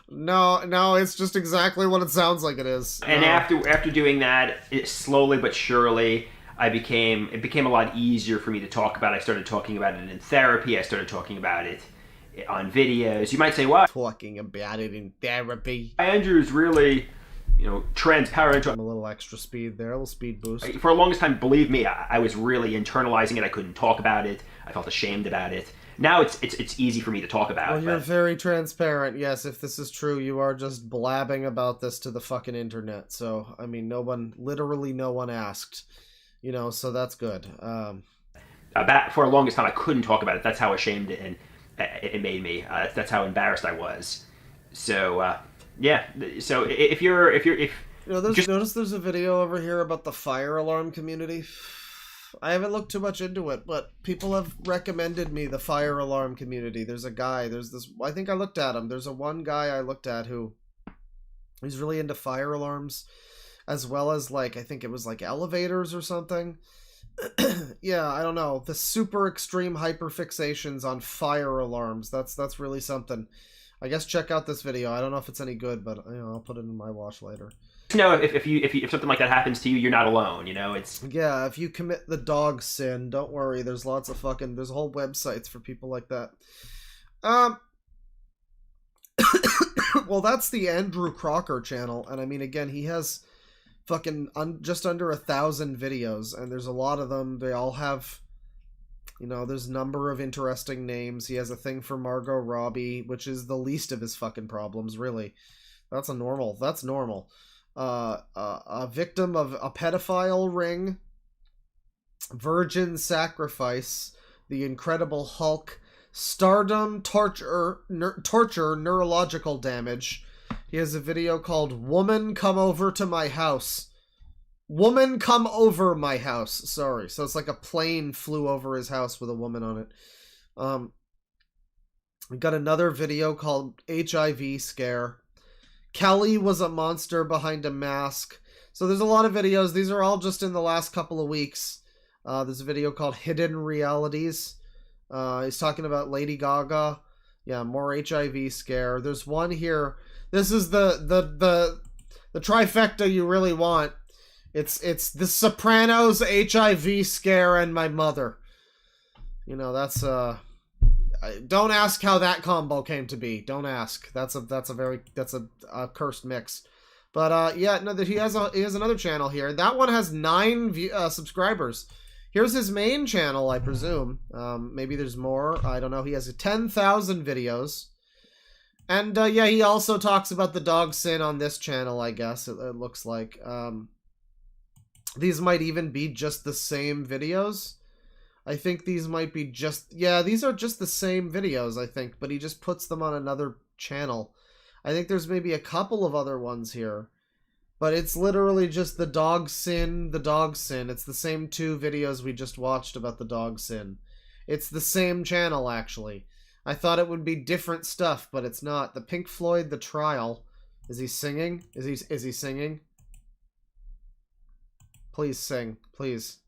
No, it's just exactly what it sounds like it is. And after doing that, slowly but surely, it became a lot easier for me to talk about. I started talking about it in therapy. I started talking about it on videos. You might say, "What? Talking about it in therapy?" Andrew's really, you know, transparent. I'm a little extra speed there, a little speed boost. For the longest time, believe me, I was really internalizing it. I couldn't talk about it. I felt ashamed about it. Now it's easy for me to talk about. Well, you're very transparent. Yes, if this is true, you are just blabbing about this to the fucking internet. So, I mean, literally no one asked. You know, so that's good. For the longest time, I couldn't talk about it. That's how ashamed it made me. That's how embarrassed I was. So, yeah. So if you know, notice there's a video over here about the fire alarm community. I haven't looked too much into it, but people have recommended me the fire alarm community. There's this, I think I looked at him. There's one guy I looked at he's really into fire alarms, as well as, like, I think it was like elevators or something. Yeah, I don't know. The super extreme hyperfixations on fire alarms. That's really something. I guess check out this video. I don't know if it's any good, but, you know, I'll put it in my watch later. You know, if something like that happens to you, you're not alone. You know, it's yeah. If you commit the dog sin, don't worry. There's lots of there's whole websites for people like that. Well, that's the Andrew Crocker channel, and I mean, again, he has fucking just under 1,000 videos, and there's a lot of them. They all have, you know, there's a number of interesting names. He has a thing for Margot Robbie, which is the least of his fucking problems, really. That's normal. A victim of a pedophile ring, virgin sacrifice, the Incredible Hulk, stardom, torture, neurological damage. He has a video called "Woman Come Over to My House." Woman Come Over My House. Sorry. So it's like a plane flew over his house with a woman on it. We got another video called HIV Scare. Kelly was a monster behind a mask. So there's a lot of videos. These are all just in the last couple of weeks. There's a video called Hidden Realities. He's talking about Lady Gaga. Yeah, more HIV scare. There's one here. This is the trifecta you really want. It's The Sopranos, HIV scare, and my mother. You know, that's don't ask how that combo came to be. Don't ask. That's a cursed mix. But yeah, no, that he has another channel here. That one has 9 subscribers. Here's his main channel, I presume. Maybe there's more. I don't know. He has 10,000 videos. And yeah, he also talks about the dog sin on this channel, I guess. It looks like. These might even be just the same videos. I think these might be just... Yeah, these are just the same videos, I think. But he just puts them on another channel. I think there's maybe a couple of other ones here. But it's literally just the dog sin, the dog sin. It's the same 2 videos we just watched about the dog sin. It's the same channel, actually. I thought it would be different stuff, but it's not. The Pink Floyd, The Trial. Is he singing? Is he singing? Please sing. Please.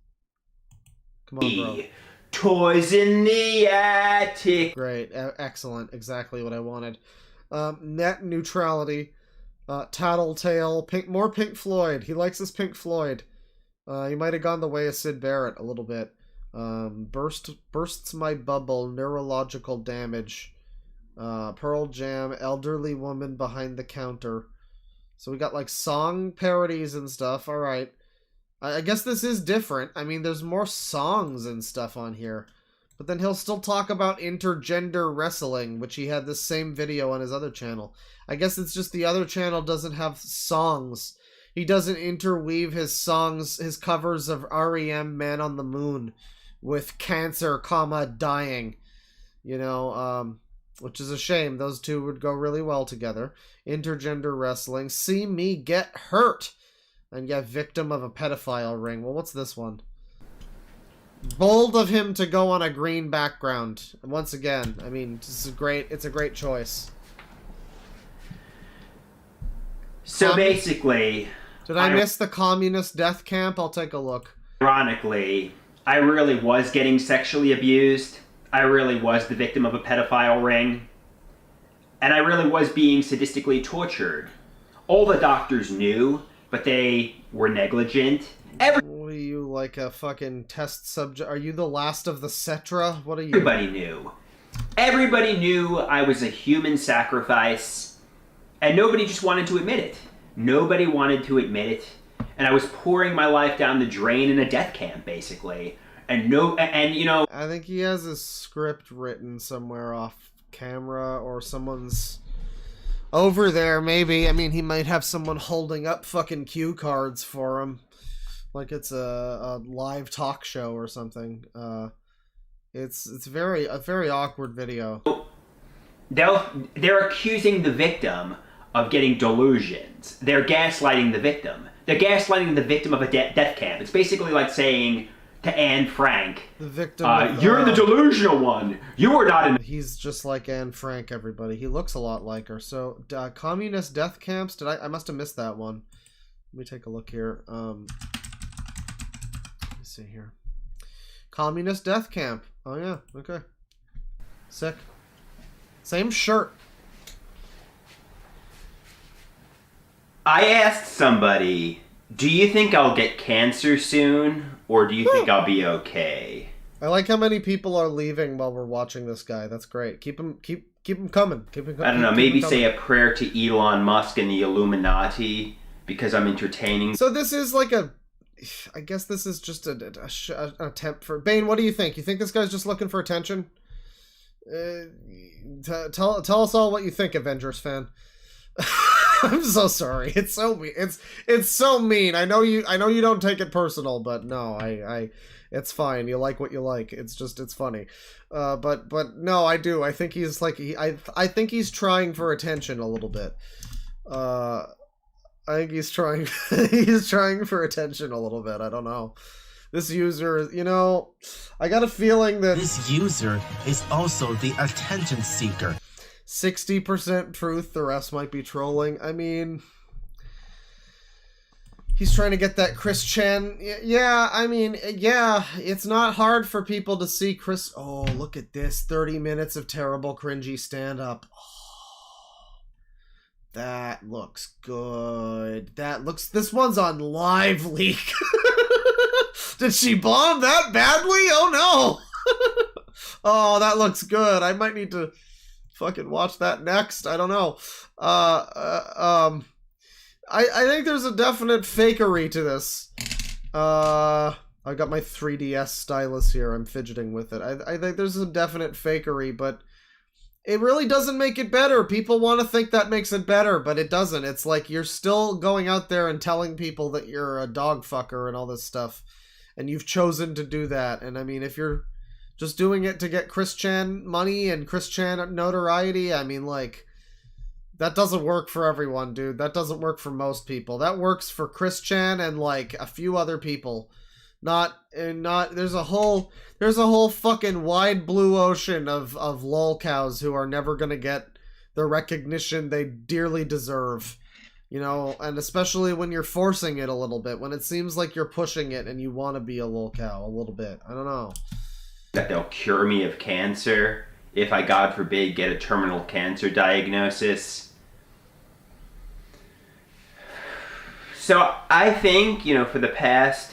Come on, bro. Toys in the attic. Great. Excellent. Exactly what I wanted. Net neutrality. Tattletale. More Pink Floyd. He likes his Pink Floyd. He might have gone the way of Sid Barrett a little bit. Bursts my bubble. Neurological damage. Pearl Jam. Elderly woman behind the counter. So we got like song parodies and stuff. All right. I guess this is different. I mean, there's more songs and stuff on here. But then he'll still talk about intergender wrestling, which he had the same video on his other channel. I guess it's just the other channel doesn't have songs. He doesn't interweave his songs, his covers of R.E.M. Man on the Moon with cancer, dying. You know, which is a shame. Those two would go really well together. Intergender wrestling. See me get hurt. And yeah, victim of a pedophile ring. Well, what's this one? Bold of him to go on a green background. And once again, I mean, it's a great choice. So basically... Did I miss the communist death camp? I'll take a look. Ironically, I really was getting sexually abused. I really was the victim of a pedophile ring. And I really was being sadistically tortured. All the doctors knew, but they were negligent. What are you, like a fucking test subject? Are you the last of the Cetra? What are you? Everybody knew. Everybody knew I was a human sacrifice, and nobody just wanted to admit it. Nobody wanted to admit it, and I was pouring my life down the drain in a death camp, basically. And you know... I think he has a script written somewhere off camera, or someone's... over there, maybe. I mean, he might have someone holding up fucking cue cards for him. Like it's a live talk show or something. It's a very awkward video. They're accusing the victim of getting delusions. They're gaslighting the victim. They're gaslighting the victim of a death camp. It's basically like saying to Anne Frank, the victim you're the delusional one. You are not in... He's just like Anne Frank, everybody. He looks a lot like her. So, communist death camps? I must have missed that one. Let me take a look here. Let me see here. Communist death camp. Oh, yeah. Okay. Sick. Same shirt. I asked somebody, do you think I'll get cancer soon, or do you think I'll be okay? I like how many people are leaving while we're watching this guy. That's great. Keep him coming. I don't know, maybe say a prayer to Elon Musk and the Illuminati, because I'm entertaining. So this is like I guess this is just an attempt for... Bane, what do you think? You think this guy's just looking for attention? Tell us all what you think, Avengers fan. I'm so sorry. It's so mean. It's so mean. I know you don't take it personal, but no, it's fine. You like what you like. It's funny. But no, I do. I think he's like I think he's trying for attention a little bit. I think he's trying for attention a little bit. I don't know. This user, you know, I got a feeling that this user is also the attention seeker. 60% truth, the rest might be trolling. I mean, he's trying to get that Chris Chan. Yeah, I mean, yeah, it's not hard for people to see Chris. Oh, look at this. 30 minutes of terrible, cringy stand-up. Oh, that looks good. This one's on Live Leak. Did she bomb that badly? Oh, no. Oh, that looks good. I might need to fucking watch that next. I don't know. I think there's a definite fakery to this. I got my 3DS stylus here. I'm fidgeting with it. I think there's a definite fakery, but it really doesn't make it better. People want to think that makes it better, but it doesn't. It's like you're still going out there and telling people that you're a dog fucker and all this stuff, and you've chosen to do that. And I mean, if you're just doing it to get Chris Chan money and Chris Chan notoriety, I mean, like, that doesn't work for everyone, dude. That doesn't work for most people. That works for Chris Chan and like a few other people. There's a whole fucking wide blue ocean of lol cows who are never gonna get the recognition they dearly deserve. You know, and especially when you're forcing it a little bit, when it seems like you're pushing it and you want to be a lol cow a little bit. I don't know. That they'll cure me of cancer if I, God forbid, get a terminal cancer diagnosis. So I think, you know, for the past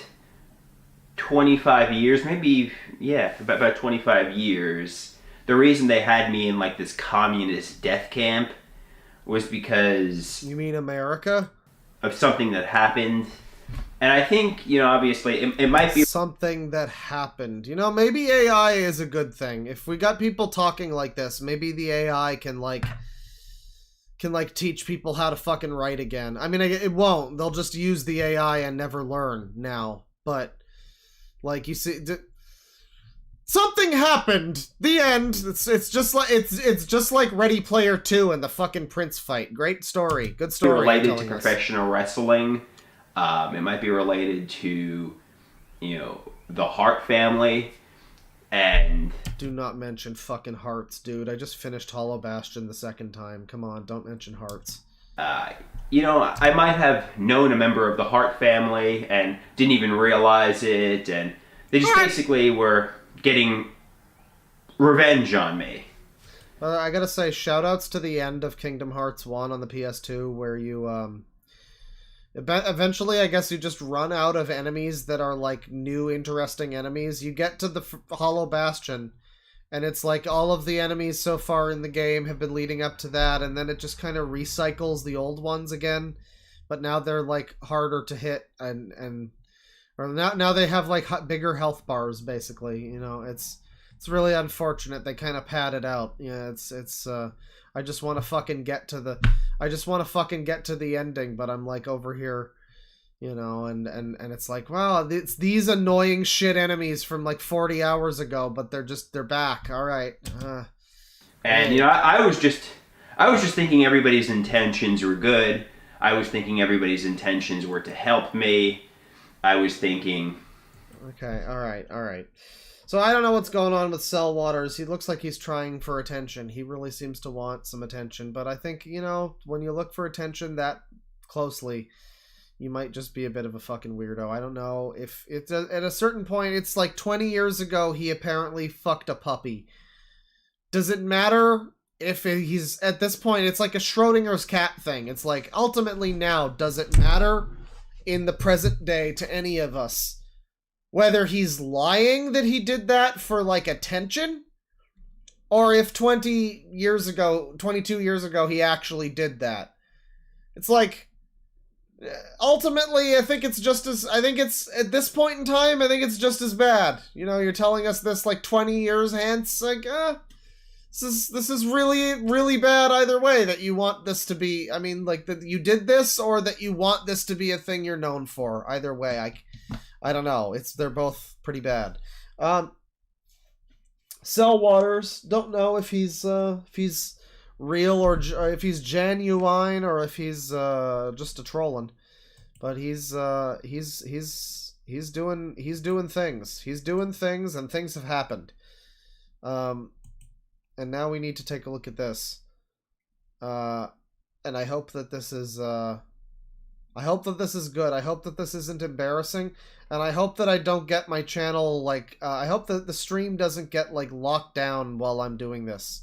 25 years, maybe, yeah, about 25 years, the reason they had me in like this communist death camp was because... You mean America? Of something that happened. And I think, you know, obviously, it might be... Something that happened. You know, maybe AI is a good thing. If we got people talking like this, maybe the AI can teach people how to fucking write again. I mean, it won't. They'll just use the AI and never learn now. But, like, you see... Something happened. The end. It's just like Ready Player 2 and the fucking Prince fight. Great story. Good story. Related to professional wrestling. It might be related to, you know, the Hart family. And do not mention fucking Hearts, dude. I just finished Hollow Bastion the second time. Come on, don't mention Hearts. You know, I might have known a member of the Hart family and didn't even realize it, and they just basically were getting revenge on me. I gotta say, shoutouts to the end of Kingdom Hearts 1 on the PS2, where you, eventually, I guess you just run out of enemies that are, like, new, interesting enemies. You get to the Hollow Bastion, and it's like all of the enemies so far in the game have been leading up to that, and then it just kind of recycles the old ones again. But now they're, like, harder to hit, or now they have, like, bigger health bars, basically. You know, it's really unfortunate. They kind of pad it out. Yeah, I just want to fucking get to the ending, but I'm like over here, you know, and it's like, wow, it's these annoying shit enemies from like 40 hours ago, but they're back. All right. And you know, I was just thinking everybody's intentions were good. I was thinking everybody's intentions were to help me. I was thinking... Okay, alright. So I don't know what's going on with Cell Waters. He looks like he's trying for attention. He really seems to want some attention. But I think, you know, when you look for attention that closely, you might just be a bit of a fucking weirdo. I don't know. If it's at a certain point, it's like 20 years ago, he apparently fucked a puppy. Does it matter if he's... At this point, it's like a Schrodinger's cat thing. It's like, ultimately now, does it matter in the present day to any of us whether he's lying that he did that for like attention, or if 22 years ago he actually did that? It's like, ultimately I think it's at this point in time, I think it's just as bad. You know, you're telling us this like 20 years hence, like this is really, really bad either way, that you want this to be, I mean, like, that you did this, or that you want this to be a thing you're known for. Either way, I don't know. They're both pretty bad. Cell Waters, don't know if he's real or if he's genuine, or if he's just a trolling. But he's doing things. He's doing things, and things have happened. And now we need to take a look at this. And I hope that this is good. I hope that this isn't embarrassing. And I hope that I don't get my channel, like, I hope that the stream doesn't get, like, locked down while I'm doing this.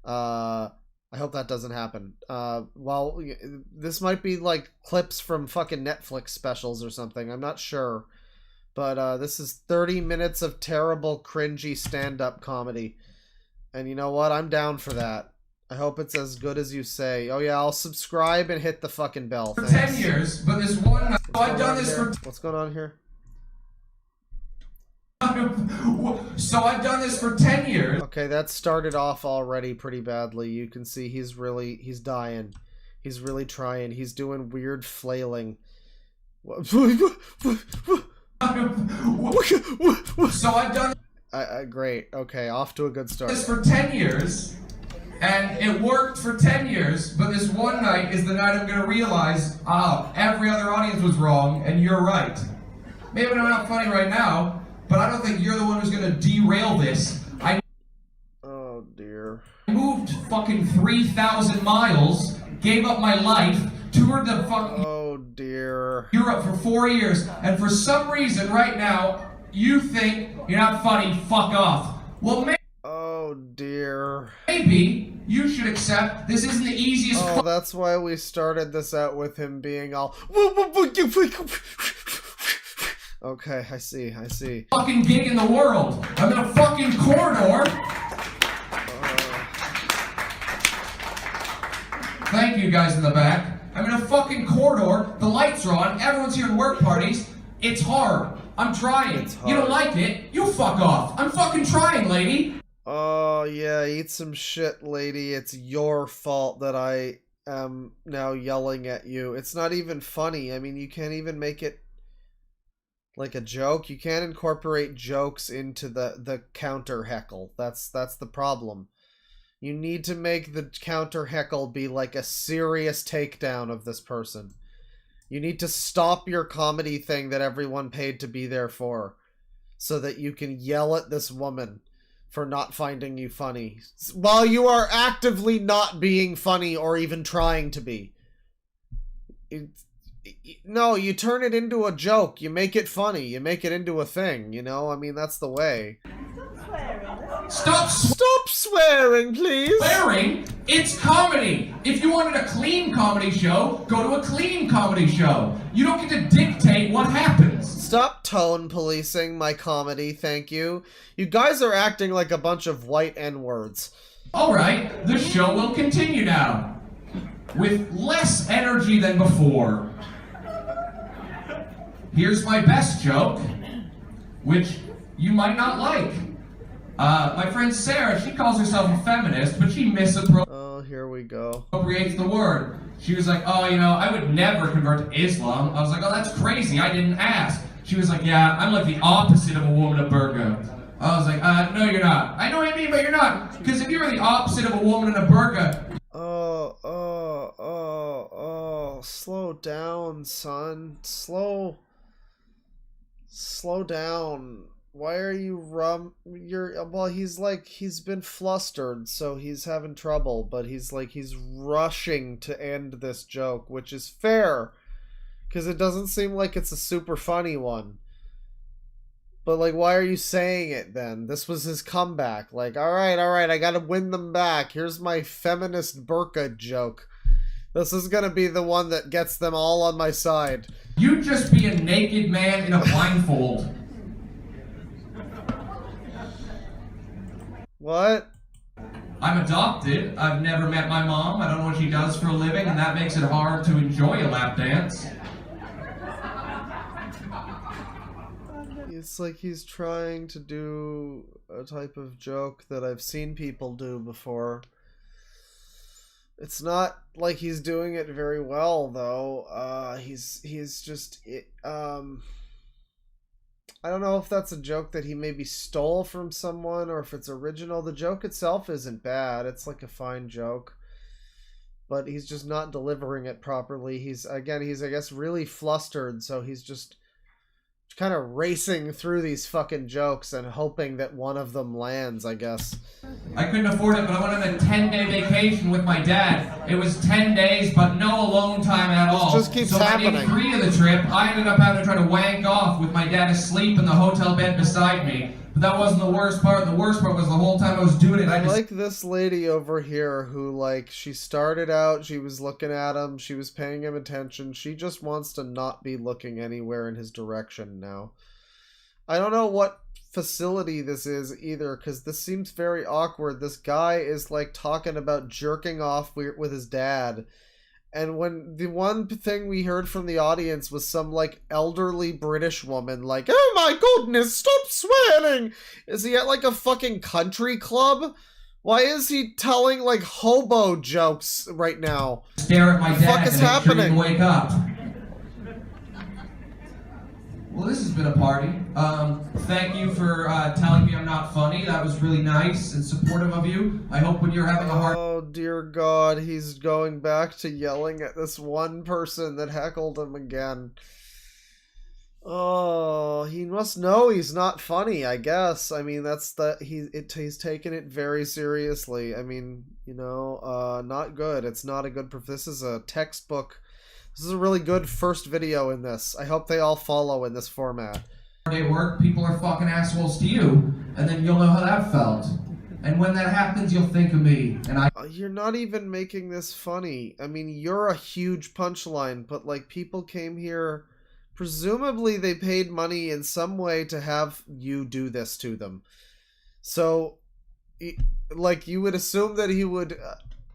I hope that doesn't happen. Well, this might be, like, clips from fucking Netflix specials or something. I'm not sure. But this is 30 minutes of terrible, cringy stand-up comedy. And you know what? I'm down for that. I hope it's as good as you say. Oh yeah, I'll subscribe and hit the fucking bell. For Thanks. 10 years, but this one night, so I've done this for... What's going on here? So I've done this for 10 years. Okay, that started off already pretty badly. You can see he's dying. He's really trying. He's doing weird flailing. So I've done great. Okay, off to a good start. this for 10 years, and it worked for 10 years, but this one night is the night I'm going to realize, every other audience was wrong, and you're right. Maybe I'm not funny right now, but I don't think you're the one who's going to derail this. Oh, dear. I moved fucking 3,000 miles, gave up my life, toured the fucking Europe for 4 years, and for some reason right now, you think you're not funny, fuck off. Well, oh dear. Maybe you should accept this isn't the easiest. Oh, that's why we started this out with him being all. Okay, I see. Fucking gig in the world. I'm in a fucking corridor. Thank you guys in the back. I'm in a fucking corridor. The lights are on. Everyone's here in work parties. It's hard. I'm trying. You don't like it? You fuck off. I'm fucking trying, lady. Oh, yeah, eat some shit, lady. It's your fault that I am now yelling at you. It's not even funny. I mean, you can't even make it like a joke. You can't incorporate jokes into the counter heckle. That's the problem. You need to make the counter heckle be like a serious takedown of this person. You need to stop your comedy thing that everyone paid to be there for, so that you can yell at this woman for not finding you funny, while you are actively not being funny or even trying to be. No, you turn it into a joke. You make it funny. You make it into a thing, you know? I mean, that's the way. Stop swearing, please. Swearing? It's comedy. If you wanted a clean comedy show, go to a clean comedy show. You don't get to dictate what happens. Stop tone policing my comedy, thank you. You guys are acting like a bunch of white N-words. Alright, the show will continue now. With less energy than before. Here's my best joke, which you might not like. My friend Sarah, she calls herself a feminist, but she misappropriates. Oh, here we go. Appropriates the word. She was like, oh, you know, I would never convert to Islam. I was like, oh, that's crazy. I didn't ask. She was like, yeah, I'm like the opposite of a woman of burqa. I was like, no, you're not. I know what I mean, but you're not. Because if you were the opposite of a woman in a burqa. Slow down, son. Slow down. Why are you well, he's been flustered, so he's having trouble, but he's rushing to end this joke, which is fair, because it doesn't seem like it's a super funny one. But, like, why are you saying it then? This was his comeback. Like, alright, I gotta win them back. Here's my feminist burqa joke. This is gonna be the one that gets them all on my side. You'd just be a naked man in a blindfold. What? I'm adopted. I've never met my mom. I don't know what she does for a living, and that makes it hard to enjoy a lap dance. It's like he's trying to do a type of joke that I've seen people do before. It's not like he's doing it very well, though. He's just... I don't know if that's a joke that he maybe stole from someone or if it's original. The joke itself isn't bad. It's like a fine joke. But he's just not delivering it properly. He's I guess, really flustered, so he's just kind of racing through these fucking jokes and hoping that one of them lands, I guess. I couldn't afford it, but I went on a 10-day vacation with my dad. It was 10 days, but no alone time at all. This just keeps happening. I did 3 of the trip. I ended up having to try to wank off with my dad asleep in the hotel bed beside me. But that wasn't the worst part. The worst part was the whole time I was doing it, I like this lady over here who, like, she started out, she was looking at him, she was paying him attention. She just wants to not be looking anywhere in his direction now. I don't know what facility this is either, because this seems very awkward. This guy is like talking about jerking off with his dad. And when the one thing we heard from the audience was some like elderly British woman like, "Oh my goodness, stop swearing!" Is he at like a fucking country club? Why is he telling like hobo jokes right now? Stare at my What the dad fuck is to make sure he happening? can wake up. Well, this has been a party. Thank you for telling me I'm not funny. That was really nice and supportive of you. I hope when you're having a hard... Oh dear God, he's going back to yelling at this one person that heckled him again. Oh, he must know he's not funny, I guess. I mean, he's taken it very seriously. I mean, you know, not good. It's not a good... This is a textbook... This is a really good first video in this. I hope they all follow in this format. day at work, people are fucking assholes to you, and then you'll know how that felt. And when that happens, you'll think of me, and I... You're not even making this funny. I mean, you're a huge punchline, but, like, people came here... Presumably, they paid money in some way to have you do this to them. So, like, you would assume that he would...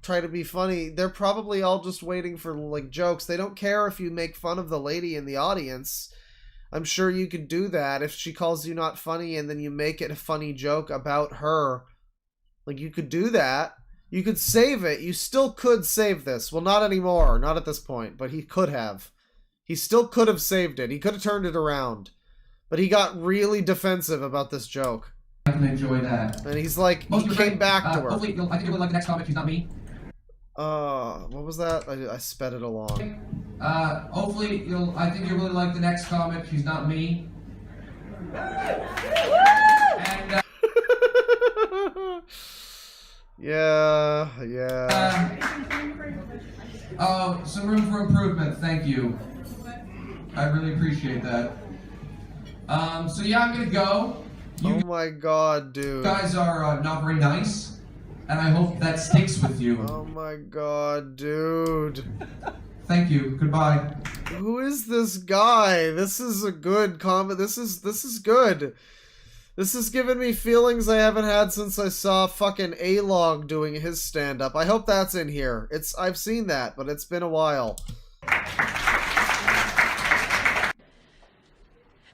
try to be funny. They're probably all just waiting for like jokes. They don't care if you make fun of the lady in the audience. I'm sure you could do that if she calls you not funny and then you make it a funny joke about her. Like, you could do that. You could save it. You still could save this. Well, not anymore. Not at this point, but he could have. He still could have saved it. He could have turned it around. But he got really defensive about this joke. I can enjoy that. And he's like, he came back to her. Hopefully, I think you'll like the next comic. She's not me. What was that? I sped it along. Hopefully I think you'll really like the next comic. She's not me. And, yeah. Some room for improvement. Thank you. I really appreciate that. So yeah, I'm gonna go. Oh my God, dude. You guys are not very nice. And I hope that sticks with you. Oh my God, dude. Thank you. Goodbye. Who is this guy? This is a good comment. This is good. This is giving me feelings I haven't had since I saw fucking A-Log doing his stand-up. I hope that's in here. I've seen that, but it's been a while.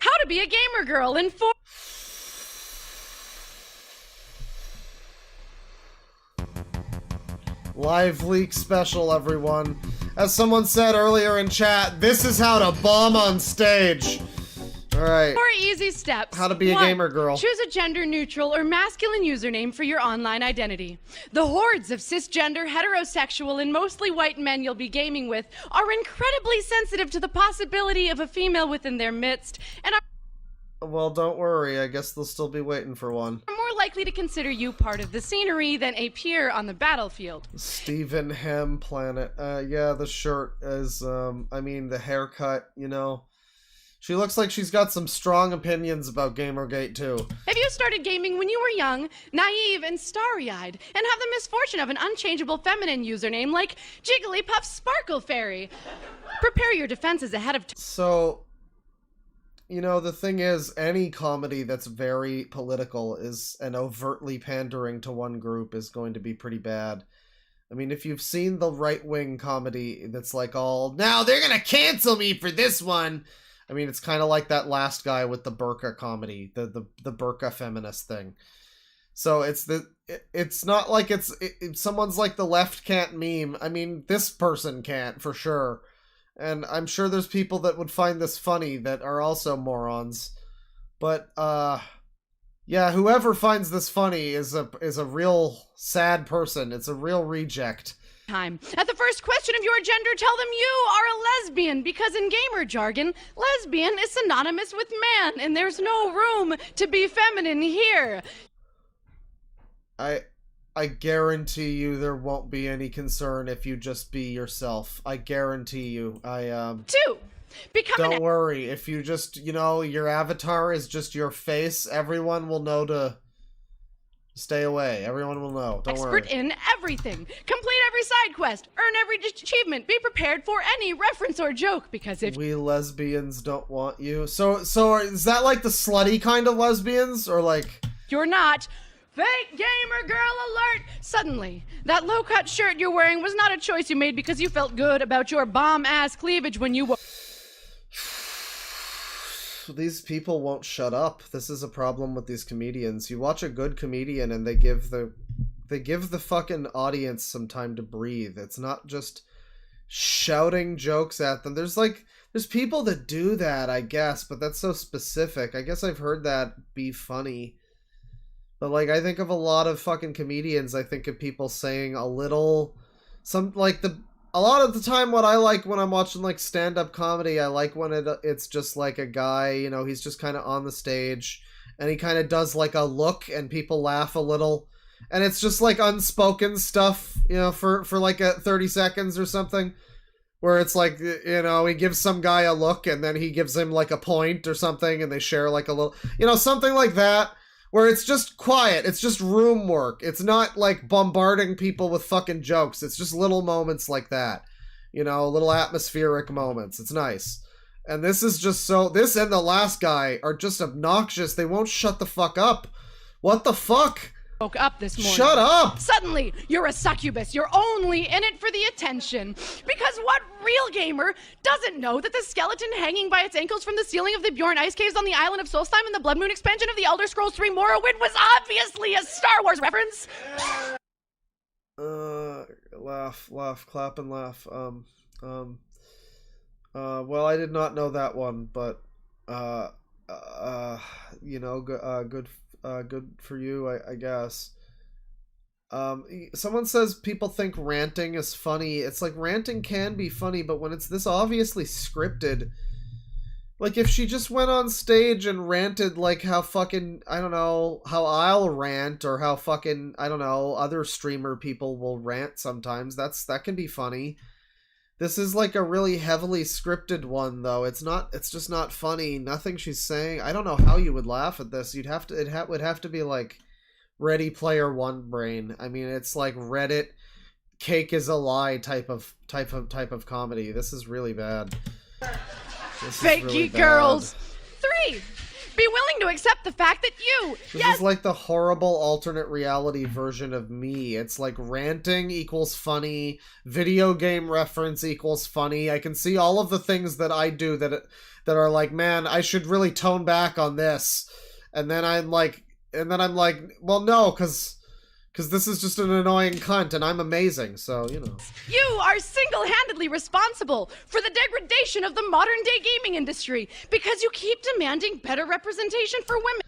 How to be a gamer girl in 4... Live leak special, everyone. As someone said earlier in chat, this is how to bomb on stage. Alright. 4 easy steps. How to be a 1. gamer girl. Choose a gender-neutral or masculine username for your online identity. The hordes of cisgender, heterosexual, and mostly white men you'll be gaming with are incredibly sensitive to the possibility of a female within their midst, and are Well, don't worry. I guess they'll still be waiting for one. more likely to consider you part of the scenery than a peer on the battlefield. Stephen Hem Planet. Yeah, the shirt is, I mean, the haircut, you know. She looks like she's got some strong opinions about Gamergate, too. Have you started gaming when you were young, naive, and starry-eyed, and have the misfortune of an unchangeable feminine username like Jigglypuff Sparkle Fairy? Prepare your defenses ahead of time. So, you know, the thing is, any comedy that's very political is and overtly pandering to one group is going to be pretty bad. I mean, if you've seen the right-wing comedy that's like all, now they're gonna cancel me for this one. I mean, it's kind of like that last guy with the burqa comedy, the burqa feminist thing. So it's not like someone's like the left can't meme. I mean, this person can't for sure. And I'm sure there's people that would find this funny that are also morons. But, yeah, whoever finds this funny is a real sad person. It's a real reject. At the first question of your gender, tell them you are a lesbian, because in gamer jargon, lesbian is synonymous with man, and there's no room to be feminine here. I guarantee you there won't be any concern if you just be yourself. I guarantee you. 2. Become Don't worry. If you just, you know, your avatar is just your face, everyone will know to Stay away. Everyone will know. Don't worry. Expert in everything. Complete every side quest. Earn every achievement. Be prepared for any reference or joke, because if We lesbians don't want you. So is that like the slutty kind of lesbians, or like? you're not, fake gamer girl alert! Suddenly, that low-cut shirt you're wearing was not a choice you made because you felt good about your bomb-ass cleavage when you were... These people won't shut up. This is a problem with these comedians. You watch a good comedian and they give the fucking audience some time to breathe. It's not just shouting jokes at them. There's people that do that, I guess, but that's so specific. I guess I've heard that be funny. But like, I think of a lot of fucking comedians, I think of people saying a little, a lot of the time what I like when I'm watching like stand-up comedy, I like when it's just like a guy, you know, he's just kind of on the stage and he kind of does like a look and people laugh a little. And it's just like unspoken stuff, you know, for like 30 seconds or something. Where it's like, you know, he gives some guy a look and then he gives him like a point or something and they share like a little, you know, something like that. Where it's just quiet, it's just room work. It's not like bombarding people with fucking jokes. It's just little moments like that. You know, little atmospheric moments. It's nice. And this is just so... This and the last guy are just obnoxious. They won't shut the fuck up. What the fuck? Woke up this morning. Shut up! Suddenly, you're a succubus. You're only in it for the attention. Because what real gamer doesn't know that the skeleton hanging by its ankles from the ceiling of the Bjorn ice caves on the island of Solstheim in the Blood Moon expansion of the Elder Scrolls 3 Morrowind was obviously a Star Wars reference? Laugh, clap and laugh. Well, I did not know that one, but, you know, good for you, I guess. Someone says people think ranting is funny. It's like, ranting can be funny, but when it's this obviously scripted, like if she just went on stage and ranted like how fucking, I don't know, how I'll rant, or how fucking, I don't know, other streamer people will rant sometimes, that can be funny. This is like a really heavily scripted one, though. It's just not funny. Nothing she's saying. I don't know how you would laugh at this. It would have to be like Ready Player One brain. I mean, it's like Reddit cake is a lie type of comedy. This is really bad. Fake geek girls. 3. Be willing to accept the fact that you, This is like the horrible alternate reality version of me. It's like ranting equals funny, video game reference equals funny. I can see all of the things that I do that are like, man, I should really tone back on this. And then I'm like, well, no, because this is just an annoying cunt and I'm amazing, so, you know. You are single-handedly responsible for the degradation of the modern-day gaming industry because you keep demanding better representation for women.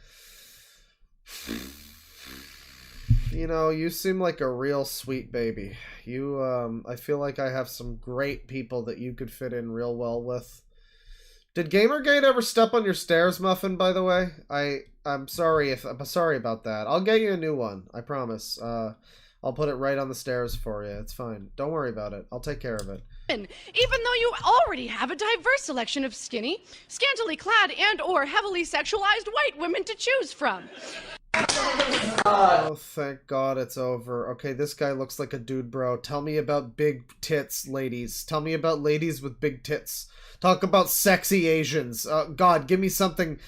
You know, you seem like a real sweet baby. I feel like I have some great people that you could fit in real well with. Did Gamergate ever step on your stairs, Muffin, by the way? I'm sorry about that. I'll get you a new one, I promise. I'll put it right on the stairs for you. It's fine. Don't worry about it. I'll take care of it. Even though you already have a diverse selection of skinny, scantily clad, and or heavily sexualized white women to choose from. Oh, thank God it's over. Okay, this guy looks like a dude, bro. Tell me about big tits, ladies. Tell me about ladies with big tits. Talk about sexy Asians. God, give me something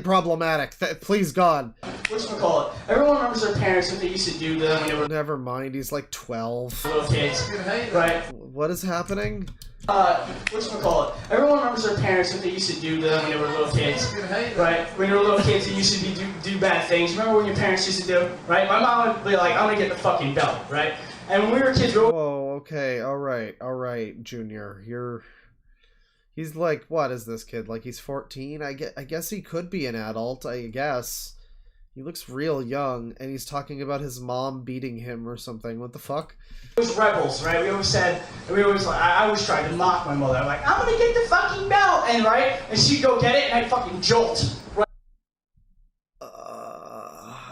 problematic. Please, God. Whatchamacallit? Everyone remembers their parents, what they used to do to them when they were Never mind, he's like 12. little kids, right? What is happening? Whatchamacallit? Everyone remembers their parents, what they used to do to them when they were little kids, right? When they were little kids, they used to do bad things. Remember when your parents used to do, right? My mom would be like, I'm gonna get the fucking belt, right? And when we were kids, Whoa, okay, alright, Junior. He's like, what is this kid? Like, he's 14? I guess he could be an adult, I guess. He looks real young, and he's talking about his mom beating him or something. What the fuck? we was rebels, right? I always tried to mock my mother. I'm like, I'm gonna get the fucking belt, and right? And she'd go get it, and I'd fucking jolt, right?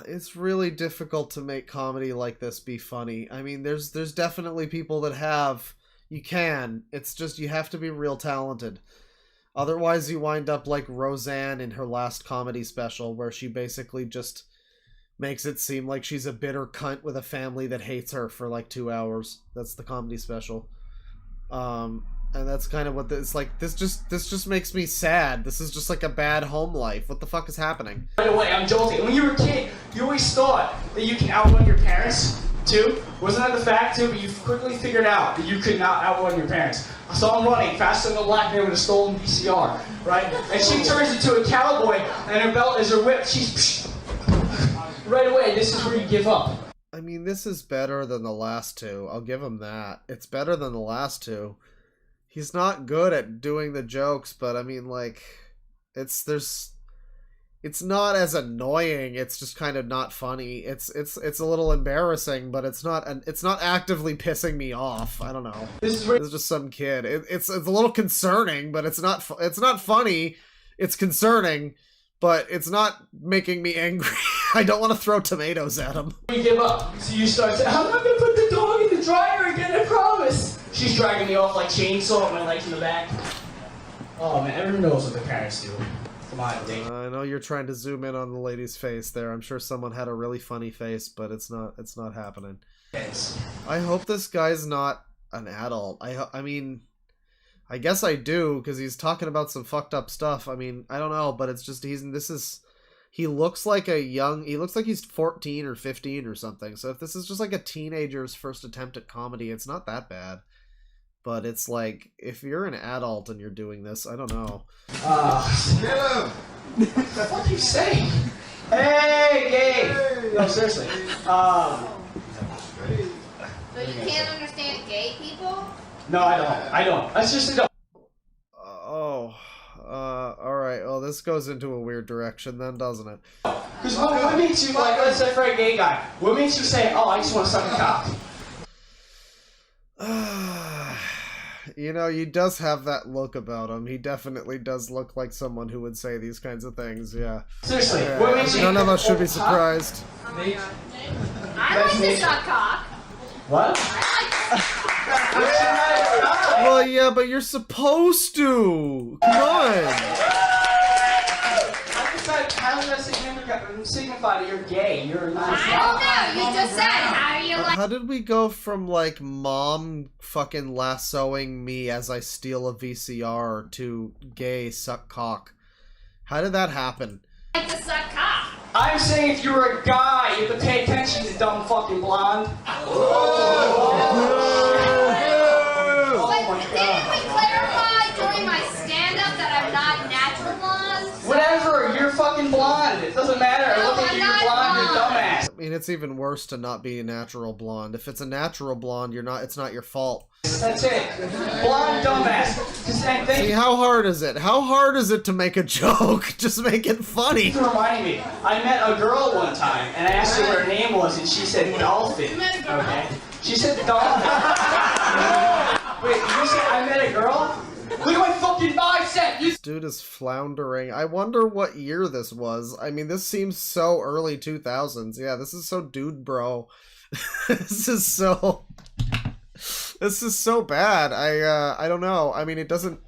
It's really difficult to make comedy like this be funny. I mean, there's definitely people that have... You can. It's just you have to be real talented. Otherwise, you wind up like Roseanne in her last comedy special, where she basically just makes it seem like she's a bitter cunt with a family that hates her for like 2 hours. That's the comedy special. And that's kind of what this like. This just makes me sad. This is just like a bad home life. What the fuck is happening? By the way, I'm jolting. When you were a kid, you always thought that you can outrun your parents, too. Wasn't that the fact, too? But you quickly figured out that you could not outrun your parents. I saw him running faster than a black man with a stolen VCR, right? And she turns into a cowboy, and her belt is her whip. She's... Right away, this is where you give up. I mean, this is better than the last two. I'll give him that. It's better than the last two. He's not good at doing the jokes, but I mean, like, it's not as annoying. It's just kind of not funny. It's a little embarrassing, but it's not actively pissing me off. I don't know. This is just some kid. It's a little concerning, but it's not funny. It's concerning, but it's not making me angry. I don't want to throw tomatoes at him. You give up. So you start saying, I'm not gonna put the dog in the dryer again, I promise. She's dragging me off like chainsaw with my legs in the back. Oh man, everyone knows what the parents do. Come on, Dave. I know you're trying to zoom in on the lady's face there. I'm sure someone had a really funny face, but it's not happening. Yes. I hope this guy's not an adult. I mean, I guess I do, because he's talking about some fucked up stuff. I mean, I don't know, but it's just he looks like he looks like he's 14 or 15 or something. So if this is just like a teenager's first attempt at comedy, it's not that bad. But it's like, if you're an adult and you're doing this, I don't know. Get him! What the fuck are you saying? Hey, gay! No, seriously. So you can't understand gay people? No, I don't. I seriously don't. Alright, well, this goes into a weird direction then, doesn't it? Because what makes you, like, let's say for a gay guy, what makes you say, oh, I just want to suck a cock? You know, he does have that look about him. He definitely does look like someone who would say these kinds of things, yeah. Seriously, Yeah. what makes you... None of us should be surprised. I like to suck cock. What? Well, yeah, but you're supposed to! Come on! How does that signify that you're gay? You're not. I don't know, you just said, how are you like... How did we go from, like, mom fucking lassoing me as I steal a VCR to gay suck cock? How did that happen? like to suck cock? I'm saying if you were a guy, you have to pay attention to dumb fucking blonde. Didn't we clarify during my stand-up that I'm not natural blonde? Whatever, you're fucking blonde. It doesn't matter. No, Look at I'm you, not you're blonde, you're blonde. dumbass. I mean, it's even worse to not be a natural blonde. If it's a natural blonde, it's not your fault. That's it. Blonde dumbass. See, how hard is it? How hard is it to make a joke? Just make it funny. It's reminding me. I met a girl one time, and I asked her what her name was, and she said Dolphin. Okay. She said Dolphin. Wait, you said I met a girl? Look at my fucking bicep! This dude is floundering. I wonder what year this was. I mean, this seems so early 2000s. Yeah, this is so dude bro. This is so bad. I don't know. I mean, it doesn't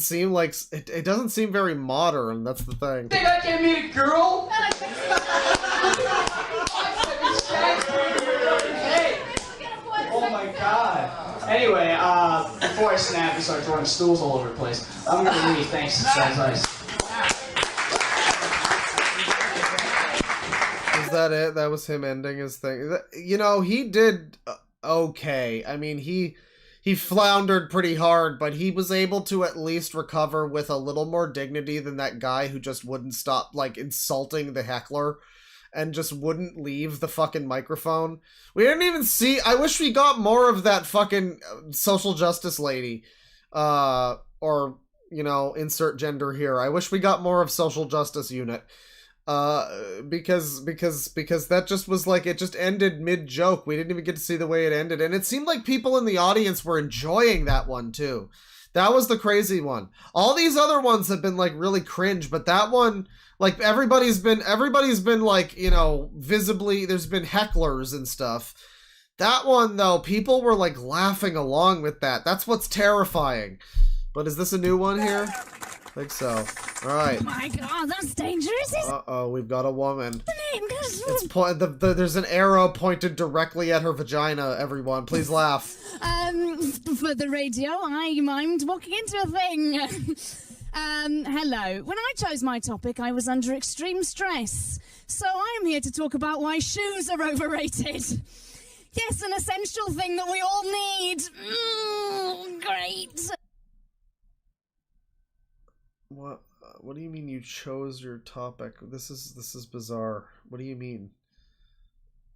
seem like it doesn't seem very modern. That's the thing. Think I can meet a girl? Oh my god. Anyway, before I snap and start throwing stools all over the place, I'm gonna leave. Thanks, guys. Is that it? That was him ending his thing. You know, he did okay. I mean, he floundered pretty hard, but he was able to at least recover with a little more dignity than that guy who just wouldn't stop, like, insulting the heckler and just wouldn't leave the fucking microphone. We didn't even see... I wish we got more of that fucking social justice lady. Or, you know, insert gender here. I wish we got more of social justice unit. Because that just was like, it just ended mid-joke. We didn't even get to see the way it ended. And it seemed like people in the audience were enjoying that one, too. That was the crazy one. All these other ones have been, like, really cringe, but that one, like, everybody's been, like, you know, visibly, there's been hecklers and stuff. That one, though, people were, like, laughing along with that. That's what's terrifying. But is this a new one here? think so. Alright. Oh my god, that's dangerous. Uh-oh, we've got a woman. It's There's an arrow pointed directly at her vagina, everyone. Please laugh. For the radio, I mimed walking into a thing. Hello. When I chose my topic, I was under extreme stress. So I am here to talk about why shoes are overrated. Yes, an essential thing that we all need. Great. What do you mean you chose your topic? This is bizarre. What do you mean?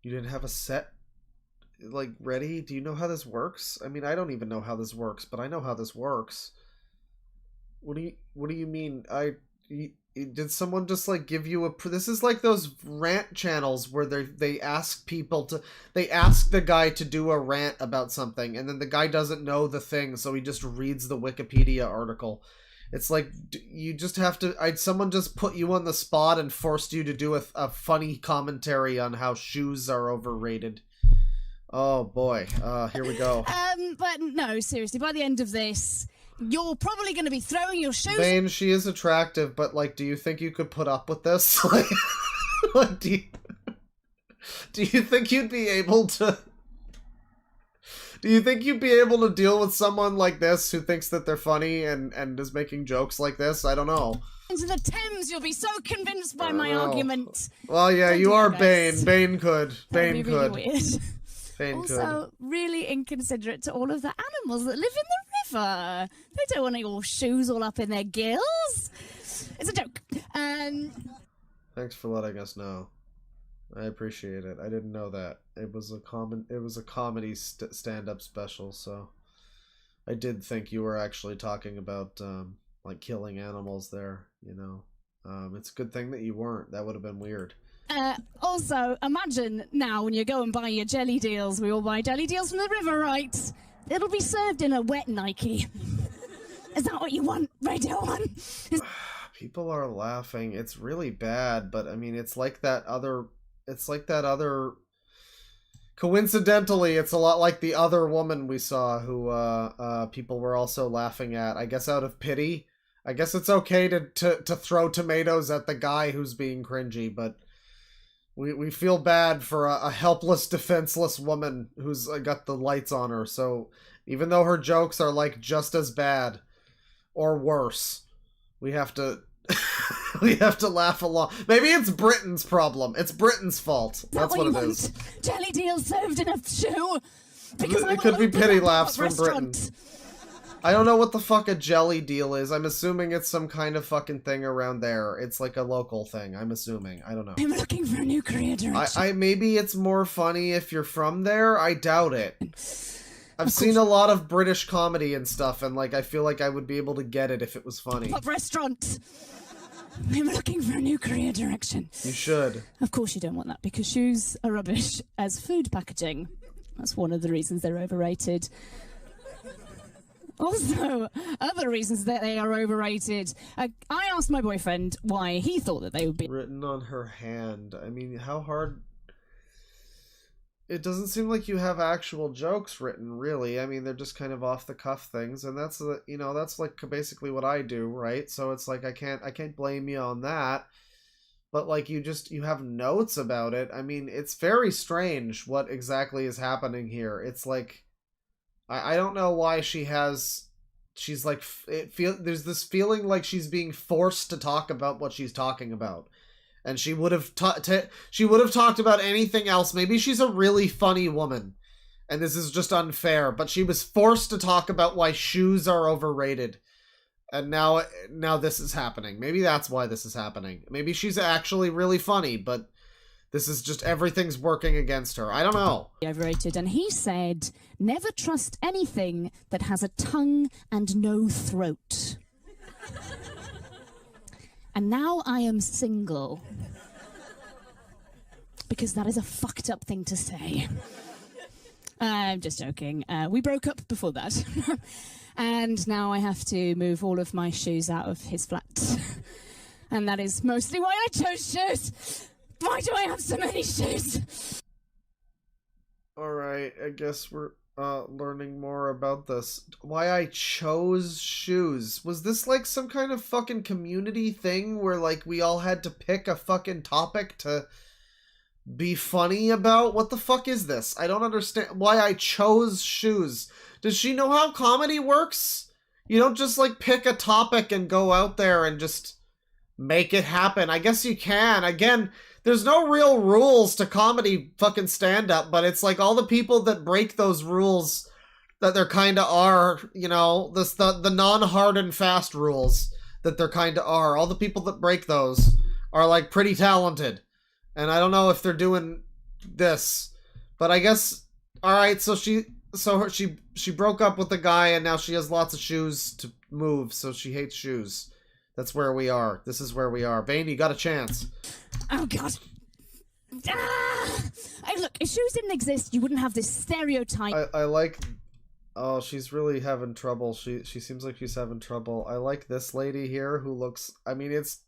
You didn't have a set like ready? Do you know how this works? I mean, I don't even know how this works, but I know how this works. What do you mean? Did someone just like give you a this is like those rant channels where they ask people to ask the guy to do a rant about something and then the guy doesn't know the thing, so he just reads the Wikipedia article. It's like you just have to someone just put you on the spot and forced you to do a funny commentary on how shoes are overrated. Oh boy. Here we go. But no, seriously, by the end of this, you're probably going to be throwing your shoes. Bane, she is attractive, but like, do you think you could put up with this? Like, do you think you'd be able to? Do you think you'd be able to deal with someone like this who thinks that they're funny and is making jokes like this? I don't know. Into the Thames, you'll be so convinced by my argument. Well, yeah, you are Bane. Bane could. That'd Bane be really could. weird. Bane Also, really inconsiderate to all of the animals that live in the river. They don't want your shoes all up in their gills. It's a joke. Thanks for letting us know. I appreciate it. I didn't know that. It was a comedy stand-up special, so I did think you were actually talking about like killing animals there, you know. It's a good thing that you weren't. That would have been weird. Also, imagine now when you go and buy your jelly deals, we all buy jelly deals from the river, right? It'll be served in a wet Nike. Is that what you want, Radio 1? People are laughing. It's really bad, but I mean, it's like that other... Coincidentally, it's a lot like the other woman we saw who people were also laughing at. I guess out of pity. I guess it's okay to throw tomatoes at the guy who's being cringy, but we feel bad for a helpless, defenseless woman who's got the lights on her. So even though her jokes are like just as bad or worse, we have to we have to laugh along. Maybe it's Britain's problem. It's Britain's fault. That's what it is. Jelly deals served in a shoe. Because It could be pity laughs from Britain. I don't know what the fuck a jelly deal is. I'm assuming it's some kind of fucking thing around there. It's like a local thing, I'm assuming. I don't know. I'm looking for a new career direction. Maybe it's more funny if you're from there. I doubt it. I've seen a lot of British comedy and stuff, and like I feel like I would be able to get it if it was funny. Pub restaurant. I'm looking for a new career direction. You should. Of course you don't want that, because shoes are rubbish as food packaging. That's one of the reasons they're overrated. Also, other reasons that they are overrated. I asked my boyfriend why he thought that they would be written on her hand. I mean, how hard... It doesn't seem like you have actual jokes written, really. I mean, they're just kind of off-the-cuff things, and that's that's like basically what I do, right? So it's like I can't blame you on that. But like you have notes about it. I mean, it's very strange what exactly is happening here. It's like I don't know why she's like there's this feeling like she's being forced to talk about what she's talking about. And she would have talked about anything else. Maybe she's a really funny woman, and this is just unfair. But she was forced to talk about why shoes are overrated, and now this is happening. Maybe that's why this is happening. Maybe she's actually really funny, but this is just everything's working against her. I don't know. overrated. And he said, never trust anything that has a tongue and no throat. And now I am single. Because that is a fucked up thing to say. I'm just joking. We broke up before that. And now I have to move all of my shoes out of his flat. And that is mostly why I chose shoes. Why do I have so many shoes? Alright, I guess learning more about this. Why I chose shoes. Was this like some kind of fucking community thing where like we all had to pick a fucking topic to be funny about? What the fuck is this? I don't understand why I chose shoes. Does she know how comedy works? You don't just like pick a topic and go out there and just make it happen. I guess you can. Again, there's no real rules to comedy fucking stand-up, but it's like all the people that break those rules that there kinda are, you know, the non-hard and fast rules that there kinda are. All the people that break those are like pretty talented. And I don't know if they're doing this, but I guess, alright, so she broke up with the guy and now she has lots of shoes to move, so she hates shoes. That's where we are. This is where we are. Bane, you got a chance. Oh, God. Hey, look, if shoes didn't exist, you wouldn't have this stereotype. I like... Oh, she's really having trouble. She seems like she's having trouble. I like this lady here who looks... I mean, it's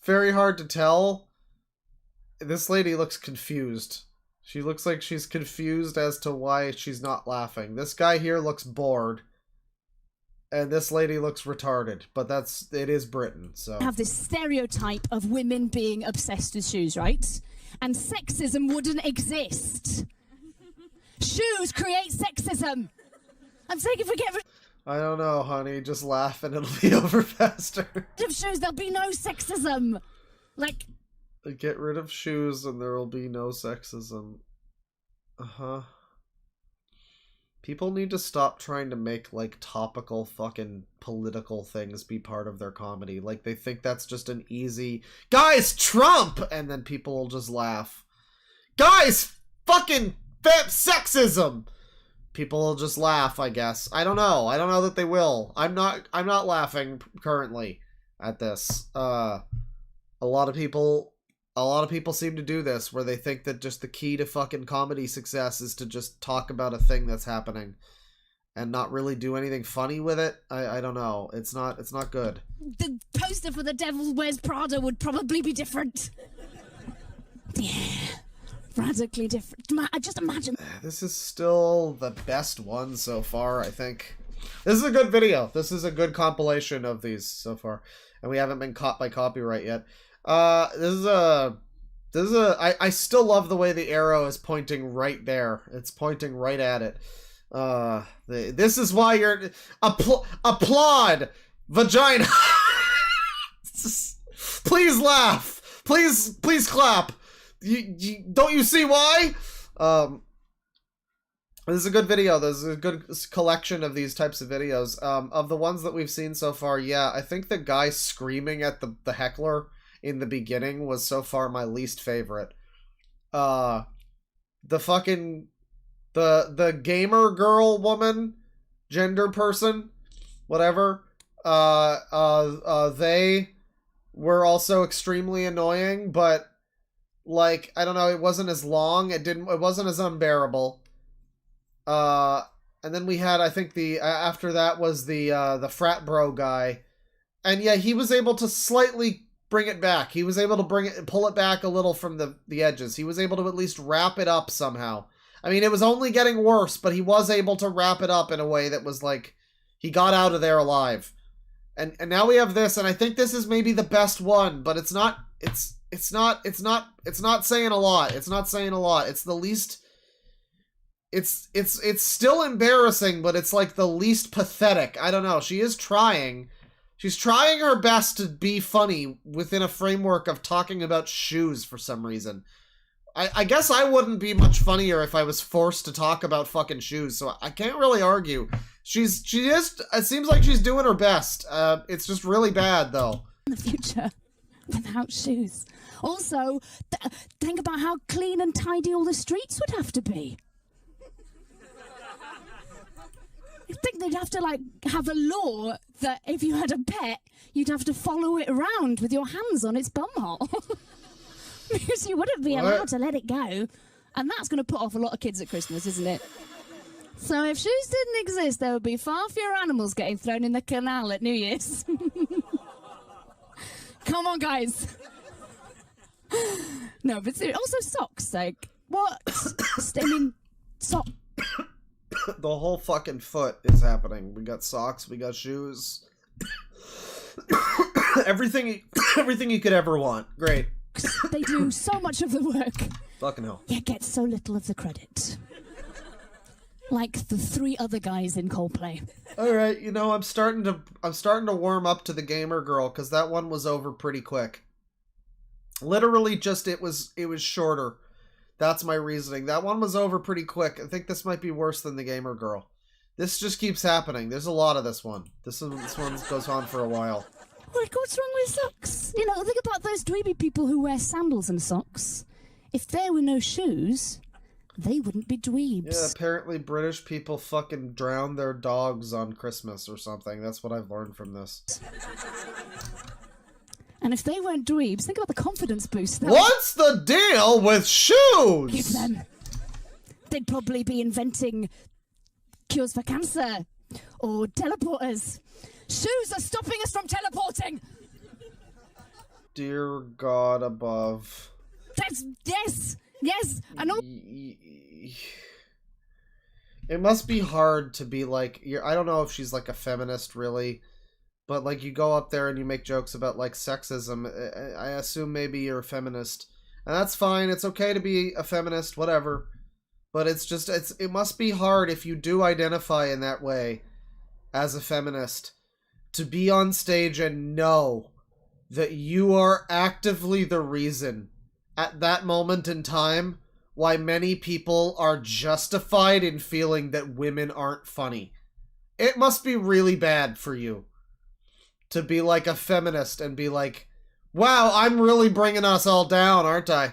very hard to tell. This lady looks confused. She looks like she's confused as to why she's not laughing. This guy here looks bored. And this lady looks retarded, but it is Britain, so. Have this stereotype of women being obsessed with shoes, right? And sexism wouldn't exist. Shoes create sexism. I'm saying if we get rid I don't know, honey. Just laugh and it'll be over faster. of shoes, there'll be no sexism. Like, get rid of shoes and there will be no sexism. Uh-huh. People need to stop trying to make, like, topical fucking political things be part of their comedy. Like, they think that's just an easy... Guys, Trump! And then people will just laugh. Guys, fucking sexism! People will just laugh, I guess. I don't know. I don't know that they will. I'm not laughing currently at this. A lot of people seem to do this, where they think that just the key to fucking comedy success is to just talk about a thing that's happening and not really do anything funny with it. I don't know. It's not good. the poster for The Devil Wears Prada would probably be different. Yeah, radically different. Just imagine. This is still the best one so far, I think. This is a good video. This is a good compilation of these so far. And we haven't been caught by copyright yet. I still love the way the arrow is pointing right there. It's pointing right at it. This is why you're applaud vagina. Please laugh. Please clap. Don't you see why? This is a good video. This is a good collection of these types of videos. Of the ones that we've seen so far, yeah, I think the guy screaming at the heckler in the beginning was so far my least favorite. The gamer girl woman, gender person, whatever, they were also extremely annoying, but like, I don't know, it wasn't as long, it wasn't as unbearable. And then we had, I think after that was the frat bro guy, and yeah, he was able to slightly bring it back. He was able to pull it back a little from the edges. He was able to at least wrap it up somehow. I mean, it was only getting worse, but he was able to wrap it up in a way that was like, he got out of there alive. And now we have this, and I think this is maybe the best one, but it's not saying a lot. It's not saying a lot. It's the least, it's still embarrassing, but it's like the least pathetic. I don't know. She is trying. She's trying her best to be funny within a framework of talking about shoes for some reason. I guess I wouldn't be much funnier if I was forced to talk about fucking shoes, so I can't really argue. It seems like she's doing her best. It's just really bad, though. In the future, without shoes. Also, think about how clean and tidy all the streets would have to be. I think they'd have to, like, have a law that if you had a pet, you'd have to follow it around with your hands on its bumhole. Because you wouldn't be allowed to let it go. And that's going to put off a lot of kids at Christmas, isn't it? So if shoes didn't exist, there would be far fewer animals getting thrown in the canal at New Year's. Come on, guys. No, but seriously, also socks, like, what? I mean, The whole fucking foot is happening. We got socks, we got shoes. everything you could ever want. Great. They do so much of the work, Fucking hell. yet get so little of the credit. Like the 3 other guys in Coldplay. Alright, you know, I'm starting to warm up to the Gamer Girl, because that one was over pretty quick. Literally just it was shorter. That's my reasoning. That one was over pretty quick. I think this might be worse than the Gamer Girl. This just keeps happening. There's a lot of this one. This one goes on for a while. Like, what's wrong with socks? You know, think about those dweeby people who wear sandals and socks. If there were no shoes, they wouldn't be dweebs. Yeah, apparently British people fucking drown their dogs on Christmas or something. That's what I've learned from this. And if they weren't dweebs, think about the confidence boost. What's the deal with shoes? Give them. They'd probably be inventing cures for cancer or teleporters. Shoes are stopping us from teleporting. Dear God above. Yes, I know. It must be hard to be like, I don't know if she's like a feminist really, but like you go up there and you make jokes about like sexism. I assume maybe you're a feminist, and that's fine. It's okay to be a feminist, whatever. But it must be hard if you do identify in that way as a feminist to be on stage and know that you are actively the reason at that moment in time why many people are justified in feeling that women aren't funny. It must be really bad for you to be like a feminist and be like, wow, I'm really bringing us all down, aren't I?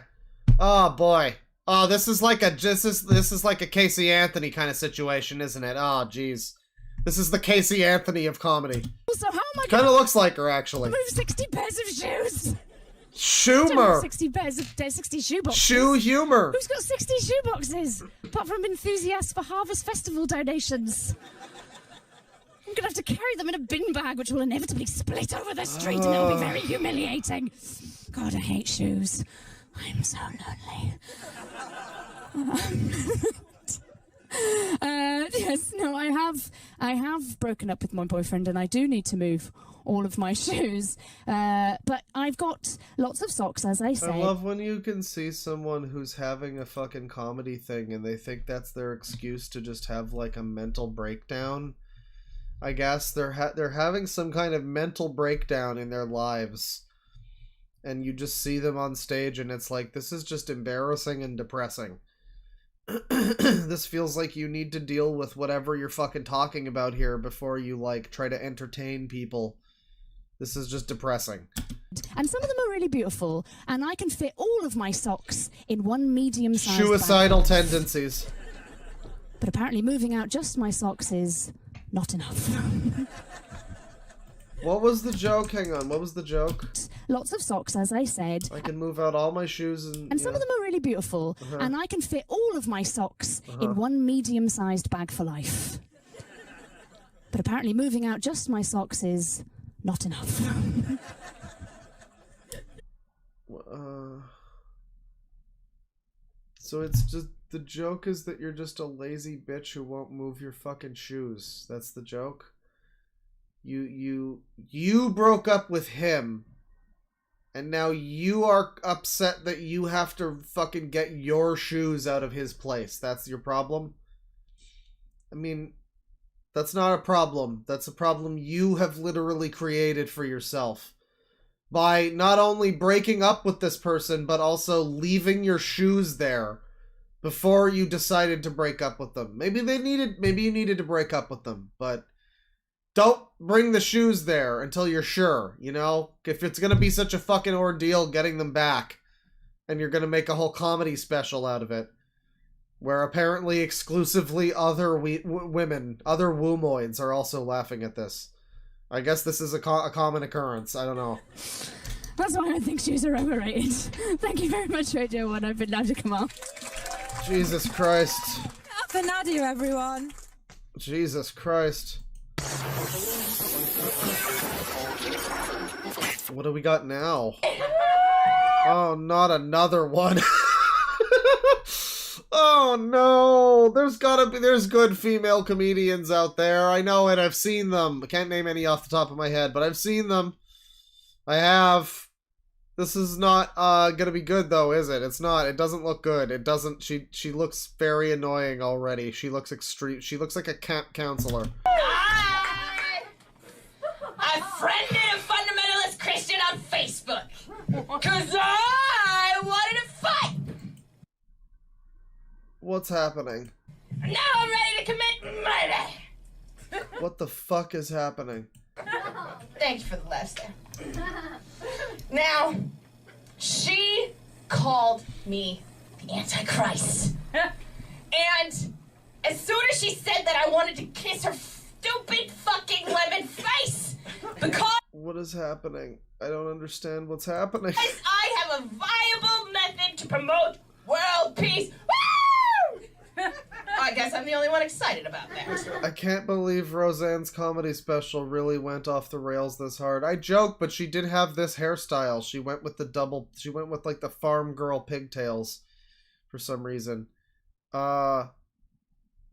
Oh boy. Oh, this is like a Casey Anthony kind of situation, isn't it? Oh, jeez. This is the Casey Anthony of comedy. So how am I Kind of looks like her, actually. move 60 pairs of shoes? Schumer! 60 pairs of 60 shoeboxes. Shoe humor! Who's got 60 shoeboxes? Apart from enthusiasts for Harvest Festival donations. I'm gonna have to carry them in a bin bag, which will inevitably split over the street, and it'll be very humiliating. God, I hate shoes. I'm so lonely. Yes, no, I have broken up with my boyfriend, and I do need to move all of my shoes. But I've got lots of socks, as I say. I love when you can see someone who's having a fucking comedy thing and they think that's their excuse to just have like a mental breakdown. I guess they're having some kind of mental breakdown in their lives, and you just see them on stage and it's like, this is just embarrassing and depressing. This feels like you need to deal with whatever you're fucking talking about here before you like try to entertain people. This is just depressing. And some of them are really beautiful, and I can fit all of my socks in one medium-sized Suicidal bag. tendencies. But apparently moving out just my socks is not enough. What was the joke? Hang on, what was the joke? Lots of socks, as I said. I can move out all my shoes and... And some of them are really beautiful, and I can fit all of my socks in one medium-sized bag for life. But apparently moving out just my socks is not enough. So it's just... The joke is that you're just a lazy bitch who won't move your fucking shoes. That's the joke? You broke up with him, and now you are upset that you have to fucking get your shoes out of his place. That's your problem? I mean, that's not a problem. That's a problem you have literally created for yourself. By not only breaking up with this person, but also leaving your shoes there before you decided to break up with them. Maybe you needed to break up with them, but don't bring the shoes there until you're sure, you know? If it's gonna be such a fucking ordeal getting them back, and you're gonna make a whole comedy special out of it, where apparently exclusively other women, other woomoids are also laughing at this. I guess this is a common occurrence. I don't know. That's why I think shoes are overrated. Thank you very much, Radio 1. I've been Nadia Kamal. Jesus Christ. For Nadia, everyone. Jesus Christ. What do we got now? Oh, not another one. Oh no! There's good female comedians out there. I know it. I've seen them. I can't name any off the top of my head, but I've seen them. I have. This is not gonna be good though, is it? It's not. It doesn't look good. It doesn't. She looks very annoying already. She looks extreme. She looks like a camp counselor. I friended a fundamentalist Christian on Facebook. Cause I wanted to fight. What's happening? Now I'm ready to commit murder. What the fuck is happening? Thank you for the last there. Now, she called me the Antichrist. And as soon as she said that, I wanted to kiss her stupid fucking lemon face. Because What is happening? I don't understand what's happening. I have a viable method to promote world peace. Woo! I guess I'm the only one excited about that. I can't believe Roseanne's comedy special really went off the rails this hard. I joke, but she did have this hairstyle. She went with like the farm girl pigtails for some reason.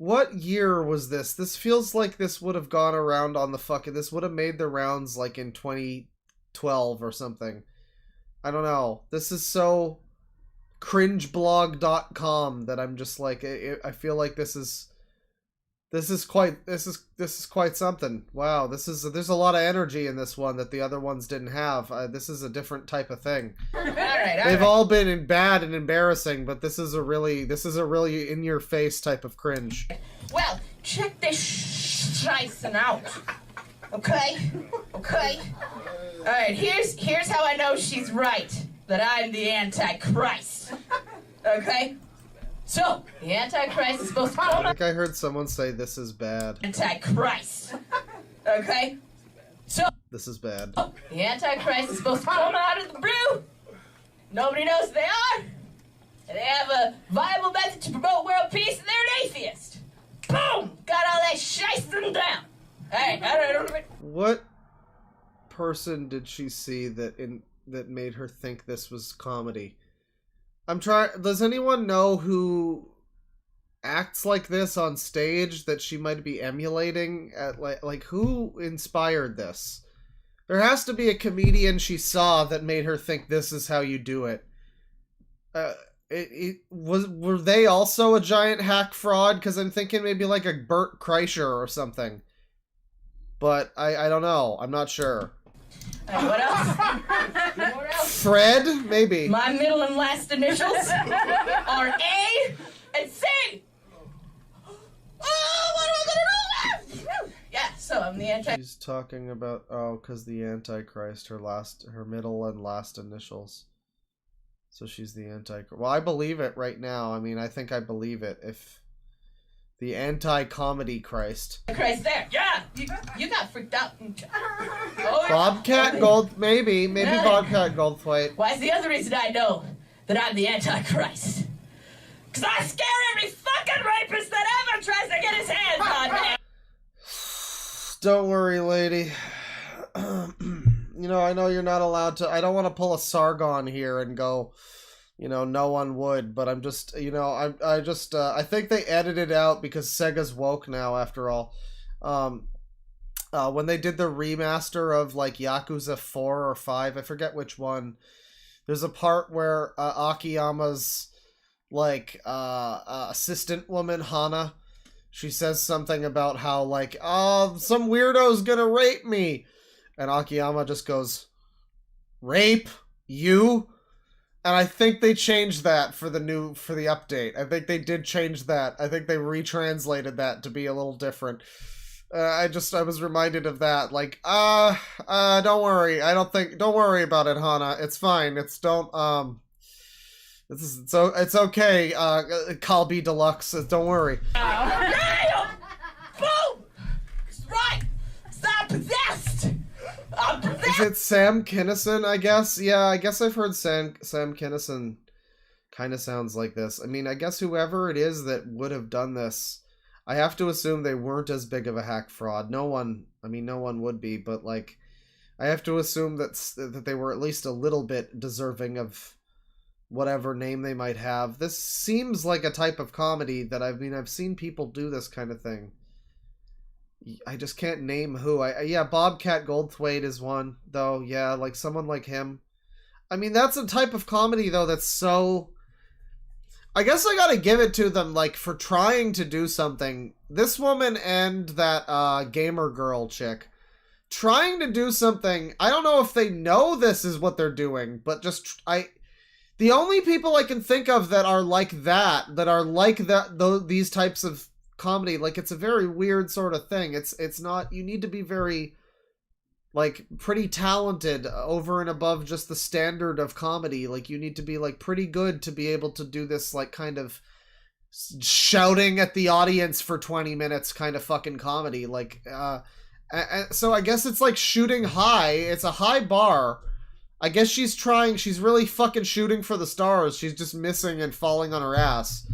What year was this? This feels like this would have gone around on the fucking... This would have made the rounds like in 2012 or something. I don't know. This is so cringeblog.com that I'm just like... I feel like this is quite something. Wow, there's a lot of energy in this one that the other ones didn't have. This is a different type of thing. They've all been bad and embarrassing, but this is a really in your face type of cringe. Well, check this scheißen out. Okay? Okay? Alright, here's how I know she's right. That I'm the Antichrist. Okay? So, the Antichrist is supposed to I come out. think I heard someone say this is bad. Antichrist. Okay? So, This is bad. the Antichrist is supposed to come out of the brew. Nobody knows who they are. And they have a viable method to promote world peace, and they're an atheist. Boom! Got all that shiesting down. Alright. What person did she see that made her think this was comedy? Does anyone know who acts like this on stage that she might be emulating? Like who inspired this? There has to be a comedian she saw that made her think this is how you do it. Were they also a giant hack fraud? Because I'm thinking maybe like a Bert Kreischer or something. But I don't know. I'm not sure. What else? Fred? Maybe. My middle and last initials are A and C. Oh, what am I gonna do? Yeah, so I'm the Antichrist. She's talking about, because the Antichrist, her middle and last initials. So she's the Antichrist. Well, I believe it right now. I mean, I think I believe it. If the anti-comedy Christ. Christ there. Yeah, you got freaked out. Oh, Bobcat Gold, maybe Bobcat Goldthwait. Why, it's the other reason I know that I'm the Antichrist. Because I scare every fucking rapist that ever tries to get his hands on me. Don't worry, lady. I know you're not allowed to... I don't want to pull a Sargon here and go, no one would, but I'm just, I think they edited out because Sega's woke now, after all. When they did the remaster of, like, Yakuza 4 or 5, I forget which one, there's a part where Akiyama's, like, assistant woman, Hana, she says something about how, like, some weirdo's gonna rape me. And Akiyama just goes, rape? You? And I think they changed that for the update. I think they did change that. I think they retranslated that to be a little different. I was reminded of that. Like, don't worry. Don't worry about it, Hana. It's fine. It's okay. Calby Deluxe. Don't worry. Boom! Right! Stop possessed! I'm possessed! Is it Sam Kinison, I guess? Yeah, I guess I've heard Sam Kinison kind of sounds like this. I mean, I guess whoever it is that would have done this, I have to assume they weren't as big of a hack fraud. No one would be, but, like, I have to assume that they were at least a little bit deserving of whatever name they might have. This seems like a type of comedy that I've seen people do this kind of thing. I just can't name who. Yeah, Bobcat Goldthwait is one, though. Yeah, like someone like him. I mean, that's a type of comedy, though, that's so... I guess I gotta give it to them, like, for trying to do something. This woman and that gamer girl chick trying to do something. I don't know if they know this is what they're doing, but just the only people I can think of that are like these types of comedy, like, it's a very weird sort of thing. It's not, you need to be very, like, pretty talented over and above just the standard of comedy. Like, you need to be, like, pretty good to be able to do this, like, kind of shouting at the audience for 20 minutes kind of fucking comedy. Like, so I guess it's like shooting high. It's a high bar. I guess she's really fucking shooting for the stars. She's just missing and falling on her ass.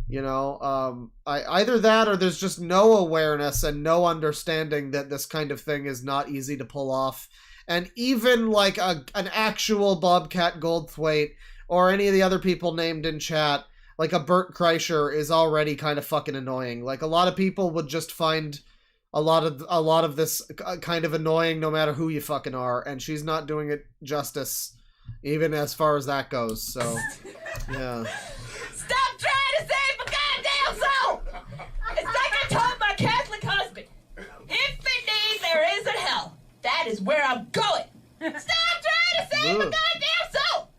You know, either that or there's just no awareness and no understanding that this kind of thing is not easy to pull off. And even like an actual Bobcat Goldthwait or any of the other people named in chat, like a Bert Kreischer, is already kind of fucking annoying. Like, a lot of people would just find a lot of this kind of annoying no matter who you fucking are, and she's not doing it justice, even as far as that goes. So, yeah. Stop trying to save my goddamn soul! It's like I told my Catholic husband. If indeed there is a hell, that is where I'm going. Stop trying to save my goddamn soul!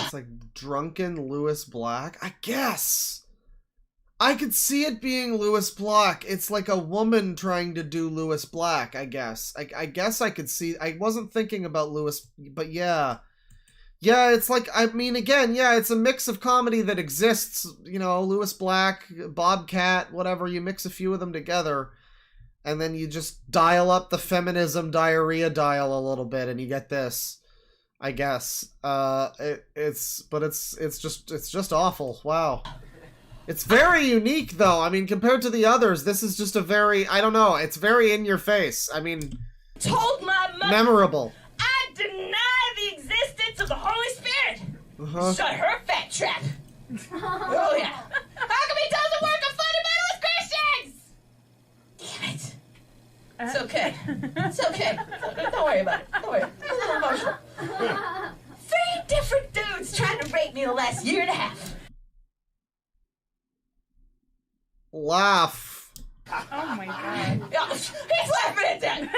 It's like drunken Lewis Black? I guess! I could see it being Lewis Black. It's like a woman trying to do Lewis Black, I guess. I guess I could see... I wasn't thinking about Lewis, but yeah. Yeah, it's like, I mean, again, yeah, it's a mix of comedy that exists. You know, Lewis Black, Bobcat, whatever. You mix a few of them together, and then you just dial up the feminism diarrhea dial a little bit, and you get this. I guess. It's just awful. Wow. It's very unique, though. I mean, compared to the others, this is just a very, I don't know, it's very in your face. I mean, Told my mother memorable. I deny the existence of the Holy Spirit. Uh-huh. Shut her fat trap. Oh, yeah. How come he doesn't work on fundamentalist Christians? Damn it. It's okay. It's okay. Don't worry about it. Don't worry. It's a little emotional. 3 different dudes tried to rape me the last year and a half. Laugh. Oh my god. He's laughing at that. He's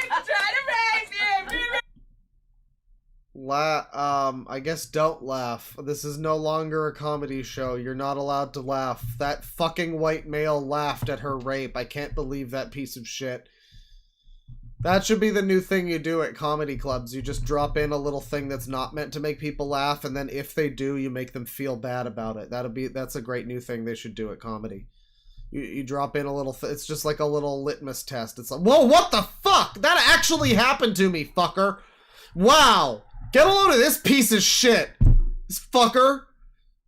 trying to rape you. I guess don't laugh. This is no longer a comedy show. You're not allowed to laugh. That fucking white male laughed at her rape. I can't believe that piece of shit. That should be the new thing you do at comedy clubs. You just drop in a little thing that's not meant to make people laugh, and then if they do, you make them feel bad about it. That's a great new thing they should do at comedy. You drop in a little... it's just like a little litmus test. It's like, whoa, what the fuck? That actually happened to me, fucker. Wow. Get a load of this piece of shit. This fucker.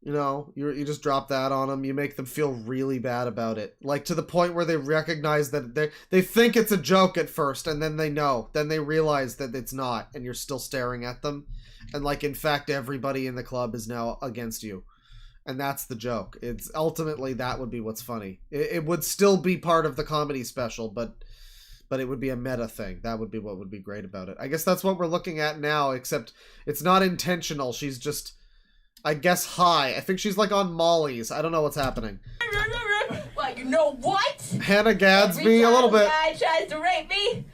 You know, you just drop that on them. You make them feel really bad about it. Like, to the point where they recognize that they think it's a joke at first, and then they know. Then they realize that it's not, and you're still staring at them. And, like, in fact, everybody in the club is now against you. And that's the joke. It's ultimately, that would be what's funny. It would still be part of the comedy special, but it would be a meta thing. That would be what would be great about it. I guess that's what we're looking at now, except it's not intentional. She's just, I guess, high. I think she's like on Molly's. I don't know what's happening. Well, you know what? Hannah Gadsby, a little bit. Every time a guy tries to rape me,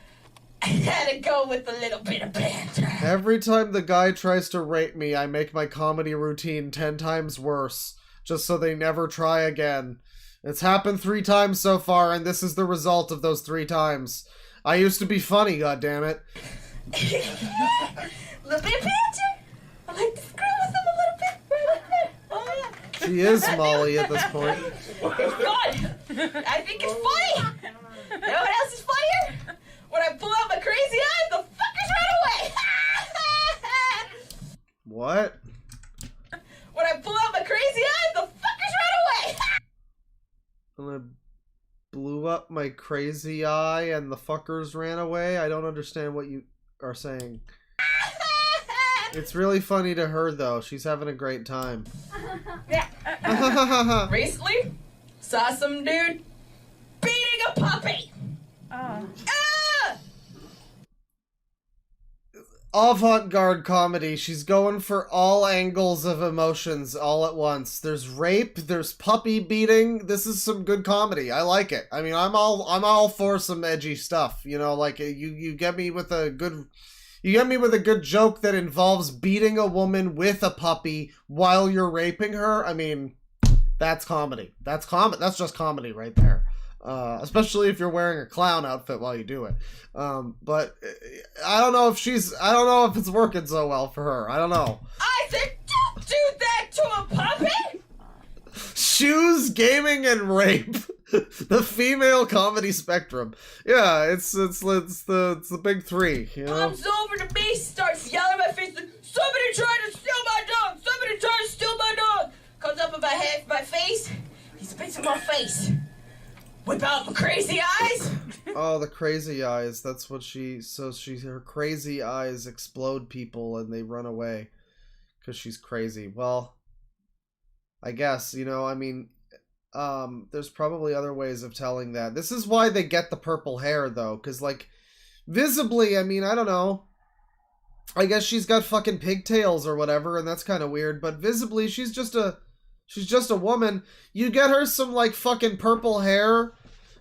I gotta go with a little bit of banter. Every time the guy tries to rape me, I make my comedy routine 10 times worse, just so they never try again. It's happened 3 times so far, and this is the result of those 3 times. I used to be funny, goddammit. Little bit of banter. I like to screw with them a little bit. Right like that. Oh, yeah. She is Molly at this point. It's good. I think it's funny. You know what else is funnier? When I pull out my crazy eyes, the fuckers run away. What? When I pull out my crazy eyes, the fuckers run away. When I blew up my crazy eye and the fuckers ran away? I don't understand what you are saying. It's really funny to her though. She's having a great time. Yeah. Recently, saw some dude beating a puppy. Avant-garde comedy. She's going for all angles of emotions all at once. There's rape, there's puppy beating. This is some good comedy. I like it. I mean, I'm all for some edgy stuff. You know, like you get me with a good joke that involves beating a woman with a puppy while you're raping her. I mean, that's comedy. That's just comedy right there. Especially if you're wearing a clown outfit while you do it. But I don't know if it's working so well for her. I don't know. I said, don't do that to a puppy! Shoes, gaming, and rape. The female comedy spectrum. Yeah, it's the big three, you know? Comes over to me, starts yelling in my face, like, somebody tried to steal my dog! Somebody tried to steal my dog! Comes up in my face, he spits in my face. Whip out my crazy eyes! Oh, the crazy eyes. That's what her crazy eyes explode people and they run away. Because she's crazy. Well, I guess, you know, I mean, there's probably other ways of telling that. This is why they get the purple hair, though. Because, like, visibly, I mean, I don't know. I guess she's got fucking pigtails or whatever, and that's kind of weird. But visibly, she's just a woman. You get her some, like, fucking purple hair,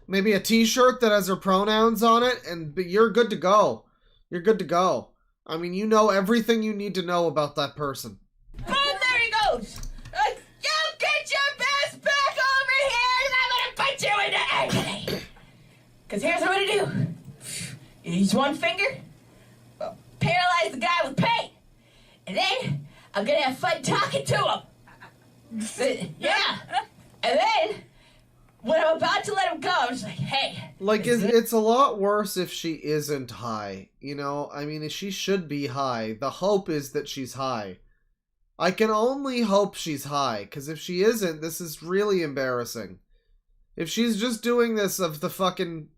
maybe a t-shirt that has her pronouns on it, and you're good to go. You're good to go. I mean, you know everything you need to know about that person. Boom, there he goes! You get your ass back over here, and I'm gonna bite you into agony! Because here's what I'm gonna do. Use one finger, paralyze the guy with pain, and then I'm gonna have fun talking to him. Yeah. And then, when I'm about to let him go, I'm just like, hey. Like, it's a lot worse if she isn't high. You know, I mean, she should be high. The hope is that she's high. I can only hope she's high, because if she isn't, this is really embarrassing. If she's just doing this of the fucking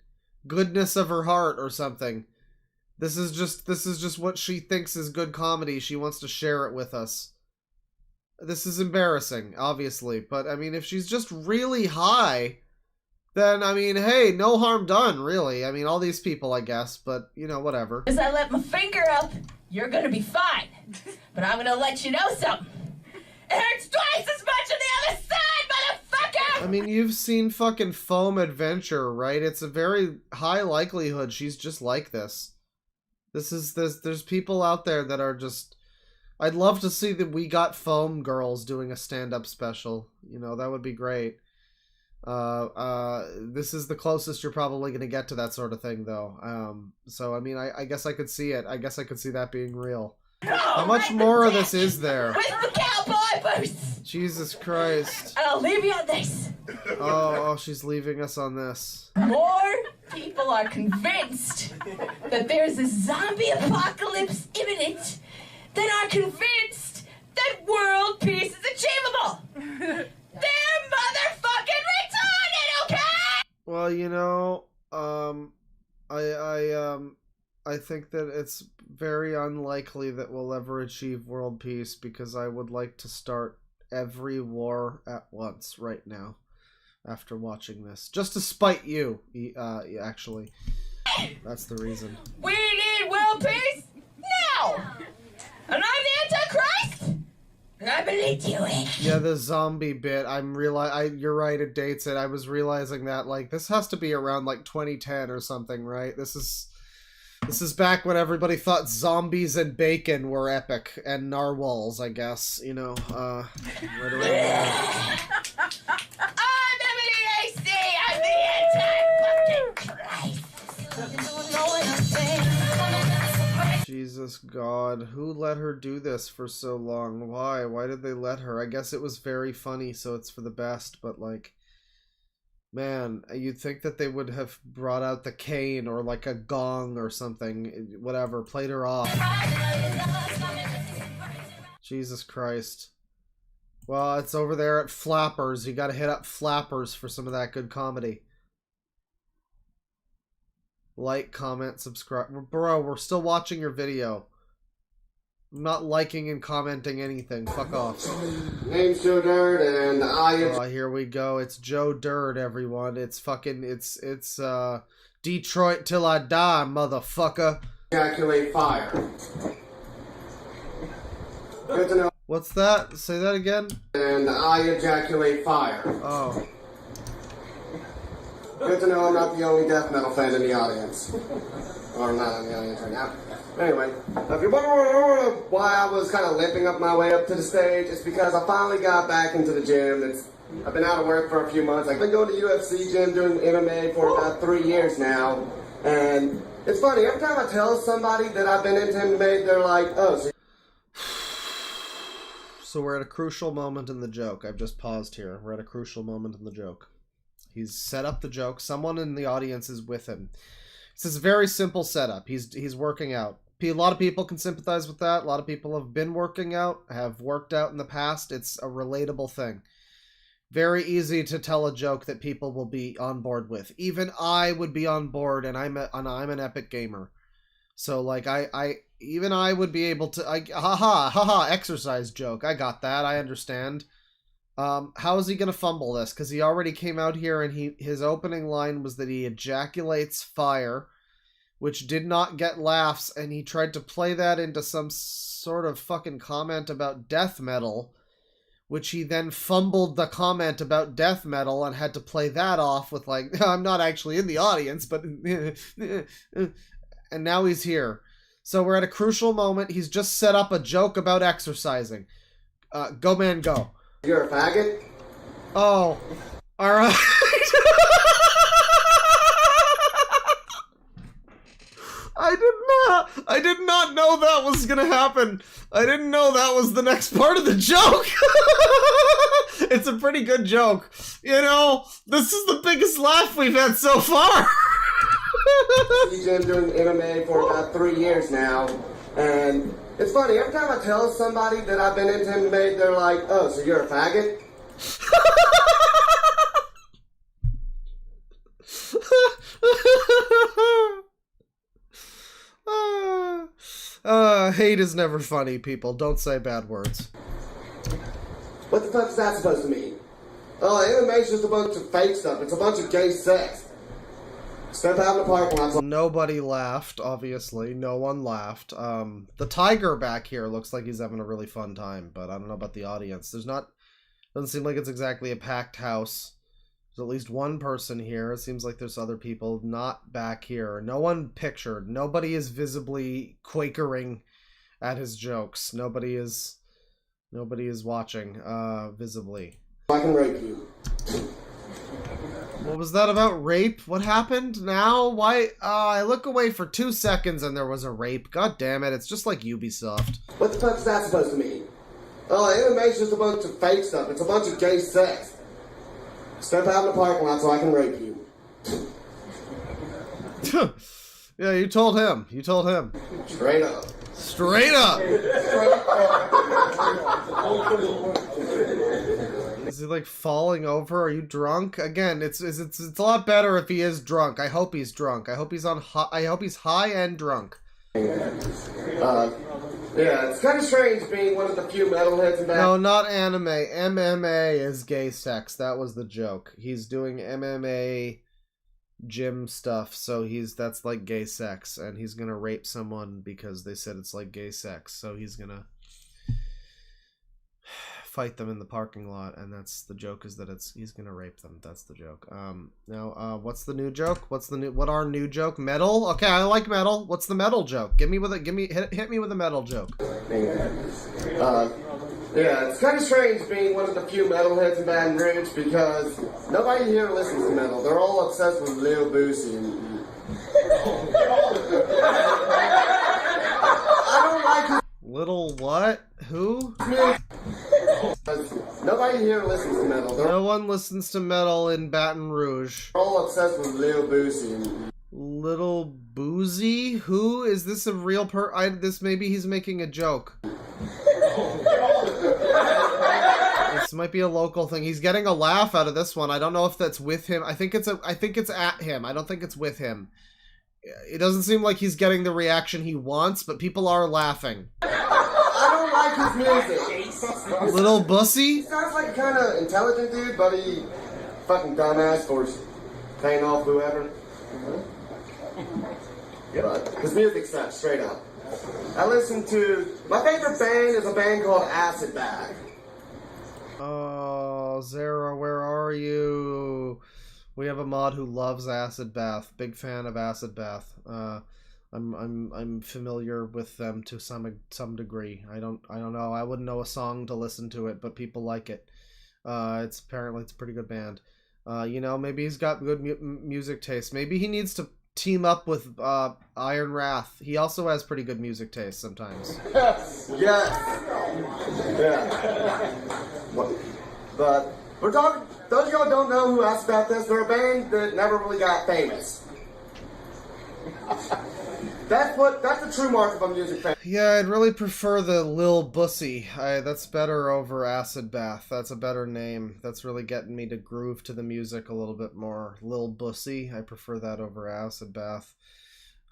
goodness of her heart or something, this is just what she thinks is good comedy. She wants to share it with us. This is embarrassing, obviously, but I mean, if she's just really high, then, I mean, hey, no harm done, really. I mean, all these people, I guess, but, you know, whatever. As I let my finger up, you're gonna be fine. But I'm gonna let you know something. It hurts twice as much on the other side, motherfucker! I mean, you've seen fucking Foam Adventure, right? It's a very high likelihood she's just like this. There's people out there that are just... I'd love to see the We Got Foam girls doing a stand-up special. You know, that would be great. This is the closest you're probably going to get to that sort of thing, though. So, I mean, I guess I could see it. I guess I could see that being real. How much more of this is there? With the cowboy boots! Jesus Christ. And I'll leave you on this. Oh, she's leaving us on this. More people are convinced that there's a zombie apocalypse imminent than are convinced that world peace is achievable. They're motherfucking retarded, okay? Well, you know, I think that it's very unlikely that we'll ever achieve world peace because I would like to start every war at once right now after watching this. Just to spite you, actually. That's the reason. We need world peace now! And I'm the Antichrist! And I believe you it. Yeah, the zombie bit, you're right, it dates it. I was realizing that, like, this has to be around, like, 2010 or something, right? This is back when everybody thought zombies and bacon were epic, and narwhals, I guess, you know, right around there. I'm WAC! I'm the Antichrist! Jesus God, who let her do this for so long? Why? Why did they let her? I guess it was very funny, so it's for the best, but like, man, you'd think that they would have brought out the cane or like a gong or something, whatever, played her off. Jesus Christ. Well, it's over there at Flappers. You gotta hit up Flappers for some of that good comedy. Like, comment, subscribe. Bro, we're still watching your video. I'm not liking and commenting anything. Fuck off. Name's Joe Dirt, and Oh, here we go. It's Joe Dirt, everyone. It's fucking, it's Detroit till I die, motherfucker. ejaculate fire. Good to know. What's that? Say that again? And I ejaculate fire. Oh. Good to know I'm not the only death metal fan in the audience. Or not in the audience right now. Anyway, if you're wondering why I was kind of limping up my way up to the stage, it's because I finally got back into the gym. I've been out of work for a few months. I've been going to UFC gym, doing MMA for about 3 years now. And it's funny, every time I tell somebody that I've been into MMA, they're like, oh, So we're at a crucial moment in the joke. I've just paused here. We're at a crucial moment in the joke. He's set up the joke. Someone in the audience is with him. It's this very simple setup. He's working out. A lot of people can sympathize with that. A lot of people have been working out, have worked out in the past. It's a relatable thing. Very easy to tell a joke that people will be on board with. Even I would be on board, and I'm an epic gamer. So like even I would be able to haha exercise joke. I got that. I understand. How is he gonna fumble this? Because he already came out here and his opening line was that he ejaculates fire, which did not get laughs, and he tried to play that into some sort of fucking comment about death metal, which he then fumbled the comment about death metal and had to play that off with like, I'm not actually in the audience, but and now he's here. So we're at a crucial moment. He's just set up a joke about exercising. Go man, go. You're a faggot? Oh, all right. I did not know that was gonna happen. I didn't know that was the next part of the joke. It's a pretty good joke. You know, this is the biggest laugh we've had so far. I've been doing MMA for about 3 years now, and it's funny, every time I tell somebody that I've been into MMA, they're like, oh, so you're a faggot? Hate is never funny, people. Don't say bad words. What the fuck is that supposed to mean? Oh, MMA's just a bunch of fake stuff. It's a bunch of gay sex. Step out in the parking lot. Nobody laughed, obviously. No one laughed. The tiger back here looks like he's having a really fun time, but I don't know about the audience. Doesn't seem like it's exactly a packed house. There's at least one person here. It seems like there's other people not back here. No one pictured. Nobody is visibly quakering at his jokes. Nobody is watching visibly. I can rape you. What was that about rape? What happened now? Why? I look away for 2 seconds and there was a rape. God damn it, it's just like Ubisoft. What the fuck is that supposed to mean? Oh, MMA's just a bunch of fake stuff. It's a bunch of gay sex. Step out in the parking lot so I can rape you. Yeah, you told him. You told him. Straight up. Straight up! Is he like falling over? Are you drunk? Again, it's a lot better if he is drunk. I hope he's drunk. I hope he's I hope he's high and drunk. Yeah, it's kind of strange being one of the few metalheads in that. No, not anime. MMA is gay sex. That was the joke. He's doing MMA gym stuff, so that's like gay sex, and he's gonna rape someone because they said it's like gay sex, so he's gonna fight them in the parking lot, and that's the joke, is that he's gonna rape them. That's the joke. Now what's the new joke? What our new joke? Metal? Okay, I like metal. What's the metal joke? Hit me with a metal joke. Yeah, it's kind of strange being one of the few metalheads in Baton Rouge because nobody here listens to metal. They're all obsessed with Lil Boosie and I don't like Little what? Who? Nobody here listens to metal. No one listens to metal in Baton Rouge. They're all obsessed with Lil Boosie. Little Boozy? Who? Is this a real maybe he's making a joke. This might be a local thing. He's getting a laugh out of this one. I don't know if that's with him. I think it's at him. I don't think it's with him. It doesn't seem like he's getting the reaction he wants, but people are laughing. like his music. Little Bussy? He sounds like a kind of intelligent dude, but he fucking dumbass for paying off whoever. But his music sucks, straight up. I listen to... My favorite band is a band called Acid Bath. Oh, Zara, where are you? We have a mod who loves Acid Bath. Big fan of Acid Bath. I'm familiar with them to some degree. I don't know. I wouldn't know a song to listen to it, but people like it. It's apparently a pretty good band. You know, maybe he's got good music taste. Maybe he needs to team up with Iron Wrath. He also has pretty good music taste sometimes. Yeah. But we're talking. Those of y'all don't know who asked about this. They're a band that never really got famous. That's the true mark of a music fan. Yeah, I'd really prefer the Lil Bussy. That's better over Acid Bath. That's a better name. That's really getting me to groove to the music a little bit more. Lil Bussy, I prefer that over Acid Bath.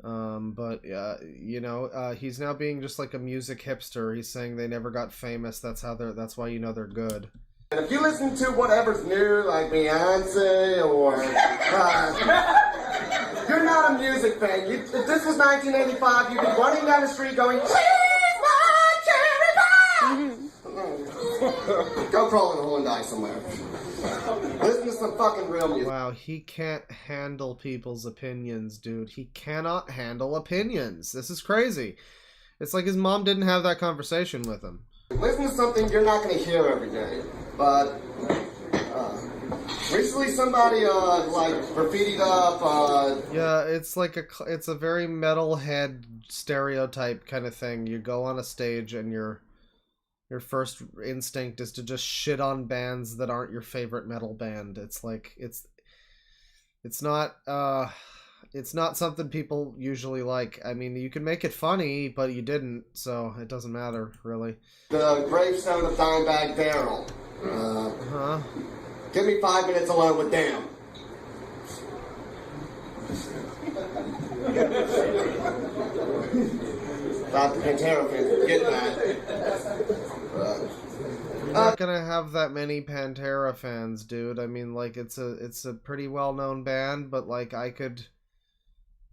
But yeah, you know, he's now being just like a music hipster. He's saying they never got famous. That's why you know they're good. And if you listen to whatever's new, like Beyonce or you're not a music fan. If this was 1985, you'd be running down the street going, "Please, my cherry pie!" Go crawl in a hole and die somewhere. Listen to some fucking real music. Wow, he can't handle people's opinions, dude. He cannot handle opinions. This is crazy. It's like his mom didn't have that conversation with him. Listen to something you're not going to hear every day, but recently somebody like graffitied up. Yeah, it's like it's a very metalhead stereotype kind of thing. You go on a stage and your first instinct is to just shit on bands that aren't your favorite metal band. It's like it's not something people usually like. I mean, you can make it funny, but you didn't, so it doesn't matter, really. The gravestone of Dimebag Darrell. Give me 5 minutes alone with Damn. Thought the Pantera fans would get that. You're not gonna have that many Pantera fans, dude. I mean, like, it's a pretty well-known band, but like, I could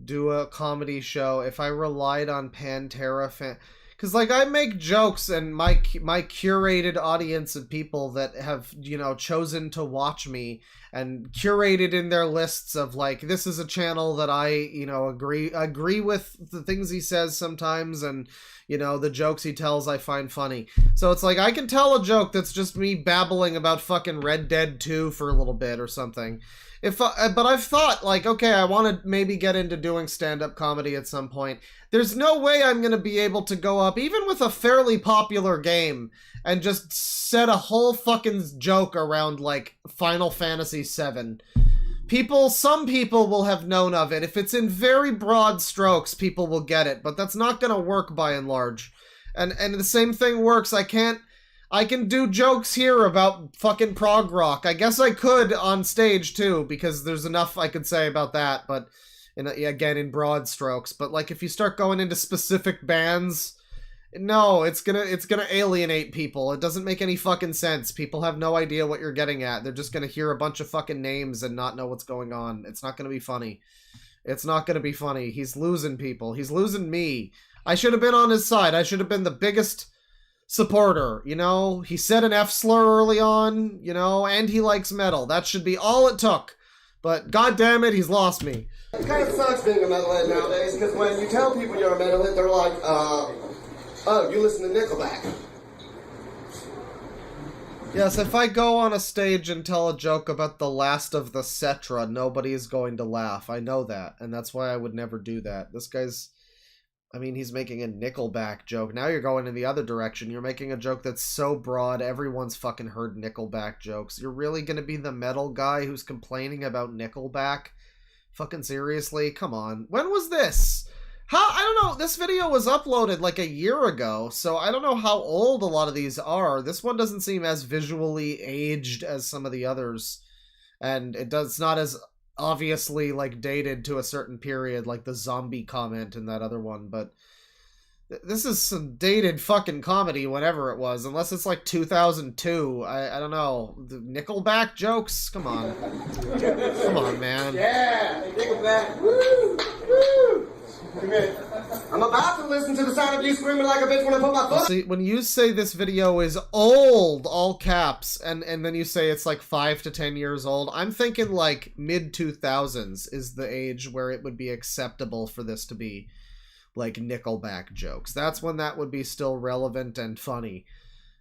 do a comedy show if I relied on Pantera fan, because like I make jokes and my curated audience of people that have, you know, chosen to watch me and curated in their lists of like, this is a channel that I, you know, agree with the things he says sometimes, and you know, the jokes he tells I find funny. So it's like I can tell a joke that's just me babbling about fucking Red Dead 2 for a little bit or something. But I've thought, like, okay, I want to maybe get into doing stand-up comedy at some point. There's no way I'm going to be able to go up, even with a fairly popular game, and just set a whole fucking joke around, like, Final Fantasy VII. Some people will have known of it. If it's in very broad strokes, people will get it, but that's not going to work by and large. And the same thing works. I can do jokes here about fucking prog rock. I guess I could on stage too, because there's enough I could say about that, but again, in broad strokes. But like, if you start going into specific bands, no, it's gonna alienate people. It doesn't make any fucking sense. People have no idea what you're getting at. They're just gonna hear a bunch of fucking names and not know what's going on. It's not gonna be funny. It's not gonna be funny. He's losing people. He's losing me. I should have been on his side. I should have been the biggest supporter, you know? He said an F slur early on, you know, and he likes metal. That should be all it took. But god damn it, he's lost me. It kind of sucks being a metalhead nowadays, because when you tell people you're a metalhead, they're like, oh, you listen to Nickelback. Yes, if I go on a stage and tell a joke about the last of the Cetra, nobody is going to laugh. I know that, and that's why I would never do that. This guy's... I mean, he's making a Nickelback joke. Now you're going in the other direction. You're making a joke that's so broad, everyone's fucking heard Nickelback jokes. You're really gonna be the metal guy who's complaining about Nickelback? Fucking seriously? Come on. When was this? I don't know. This video was uploaded like a year ago, so I don't know how old a lot of these are. This one doesn't seem as visually aged as some of the others. And it's not as obviously like dated to a certain period, like the zombie comment in that other one, but This is some dated fucking comedy, whatever it was. Unless it's like 2002. I don't know. The Nickelback jokes? Come on. Come on, man. Yeah, Nickelback. Woo! Woo! I'm about to listen to the sound of you screaming like a bitch when I put my foot. See, when you say this video is old, all caps, and then you say it's like 5 to 10 years old, I'm thinking like mid-2000s is the age where it would be acceptable for this to be like Nickelback jokes. That's when that would be still relevant and funny,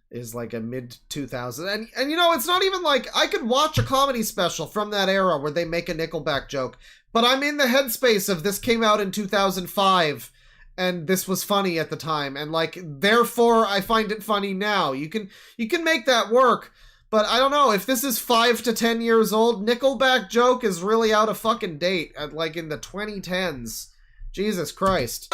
is like a mid-2000s. And you know, it's not even like I could watch a comedy special from that era where they make a Nickelback joke, but I'm in the headspace of this came out in 2005 and this was funny at the time, and like therefore I find it funny now. You can make that work, but I don't know if this is 5 to 10 years old. Nickelback joke is really out of fucking date at like in the 2010s. Jesus Christ.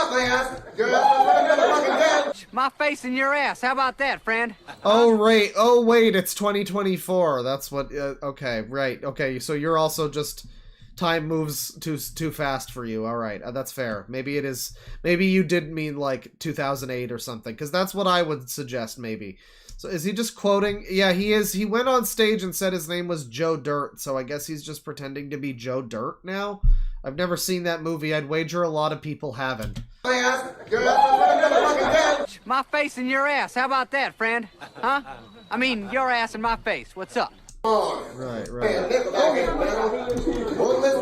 My face in your ass. How about that, friend? Oh, right. Oh, wait. It's 2024. That's what... okay, right. Okay, so you're also just... Time moves too fast for you. All right, that's fair. Maybe it is... Maybe you did mean, like, 2008 or something, because that's what I would suggest, maybe. So is he just quoting... Yeah, he is. He went on stage and said his name was Joe Dirt, so I guess he's just pretending to be Joe Dirt now? I've never seen that movie. I'd wager a lot of people haven't. My face in your ass. How about that, friend? Huh? I mean, your ass in my face. What's up? Right. Listen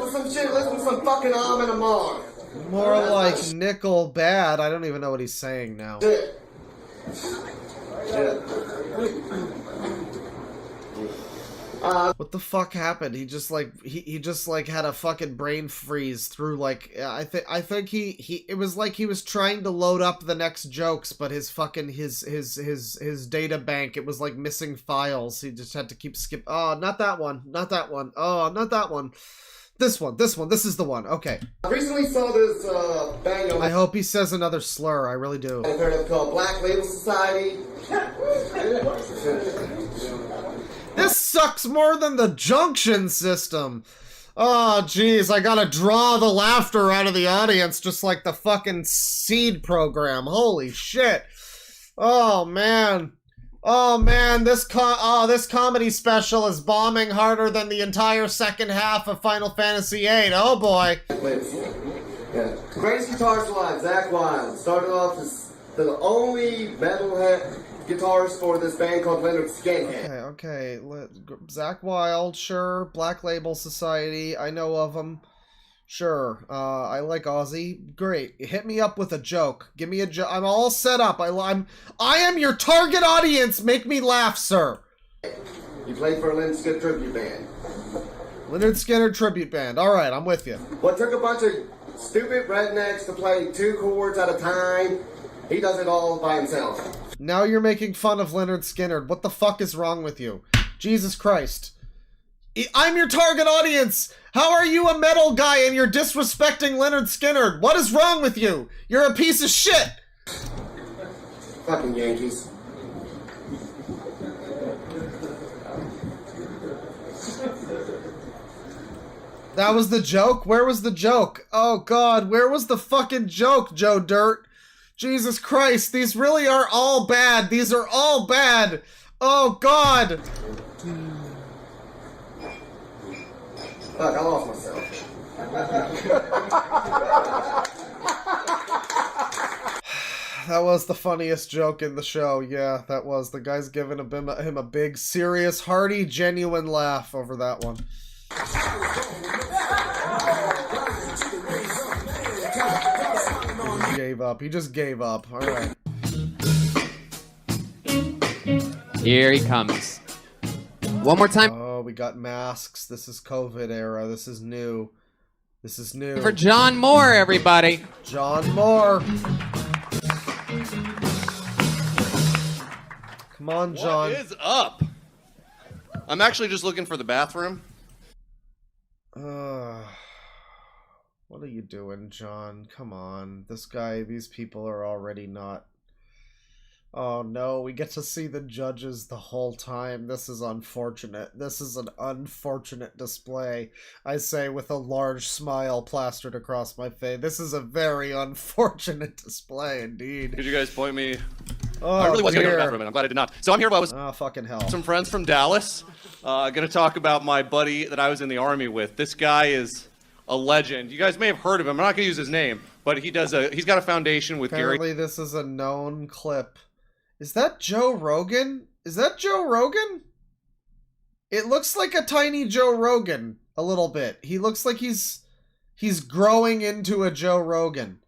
to some shit, listen to some fucking arm and a mark. More like nickel bad. I don't even know what he's saying now. What the fuck happened? He just like he just like had a fucking brain freeze through like I think he it was like he was trying to load up the next jokes, but his fucking his data bank, it was like missing files. He just had to keep oh, not that one. Not that one. Oh, not that one. This one. This is the one. Okay. I recently saw this band. I hope he says another slur. I really do. I've heard of it called Black Label Society. This sucks more than the junction system. Oh, jeez, I gotta draw the laughter out of the audience just like the fucking Seed program. Holy shit. Oh, man. Oh, man, this comedy special is bombing harder than the entire second half of Final Fantasy VIII. Oh, boy. Yeah. Greatest guitarist alive, Zakk Wylde. Started off as the only metalhead guitarist for this band called Leonard Skinhead. Okay. Zakk Wylde, sure. Black Label Society, I know of them. Sure. I like Ozzy. Great. Hit me up with a joke. Give me a joke. I'm all set up. I am your target audience. Make me laugh, sir. You played for a Lynyrd Skynyrd tribute band. Lynyrd Skynyrd tribute band. All right, I'm with you. What took a bunch of stupid rednecks to play 2 chords at a time, he does it all by himself. Now you're making fun of Lynyrd Skynyrd. What the fuck is wrong with you? Jesus Christ. I'm your target audience! How are you a metal guy and you're disrespecting Lynyrd Skynyrd? What is wrong with you? You're a piece of shit! Fucking Yankees. That was the joke? Where was the joke? Oh god, where was the fucking joke, Joe Dirt? Jesus Christ, these really are all bad. These are all bad. Oh god. Fuck, I lost myself. That was the funniest joke in the show. Yeah, that was. The guy's giving him a big, serious, hearty, genuine laugh over that one. He gave up. He just gave up. All right. Here he comes. One more time. Oh, we got masks. This is COVID era. This is new. This is new. For John Moore, everybody. John Moore. Come on, John. What is up? I'm actually just looking for the bathroom. What are you doing, John? Come on. This guy, these people are already not... Oh no, we get to see the judges the whole time. This is unfortunate. This is an unfortunate display. I say with a large smile plastered across my face. This is a very unfortunate display indeed. Could you guys point me? Oh, I really was going to go to the dear. bathroom, and I'm glad I did not. So I'm here with Oh, fucking hell. some friends from Dallas. Going to talk about my buddy that I was in the Army with. This guy is a legend. You guys may have heard of him. I'm not going to use his name, but he's got a foundation with Apparently this is a known clip. Is that Joe Rogan? Is that Joe Rogan? It looks like a tiny Joe Rogan, a little bit. He looks like he's growing into a Joe Rogan.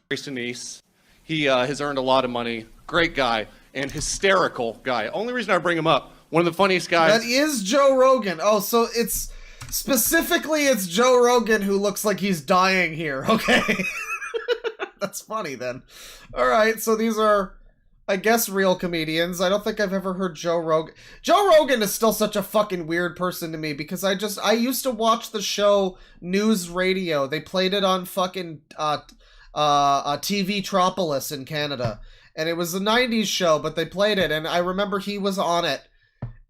Gary Sinise. He has earned a lot of money. Great guy and hysterical guy. Only reason I bring him up, one of the funniest guys. That is Joe Rogan. Oh, so it's Joe Rogan who looks like he's dying here. Okay. That's funny then. All right, so these are, I guess, real comedians. I don't think I've ever heard Joe Rogan. Joe Rogan is still such a fucking weird person to me because I used to watch the show News Radio. They played it on fucking TV Tropolis in Canada. And it was a 90s show, but they played it, and I remember he was on it.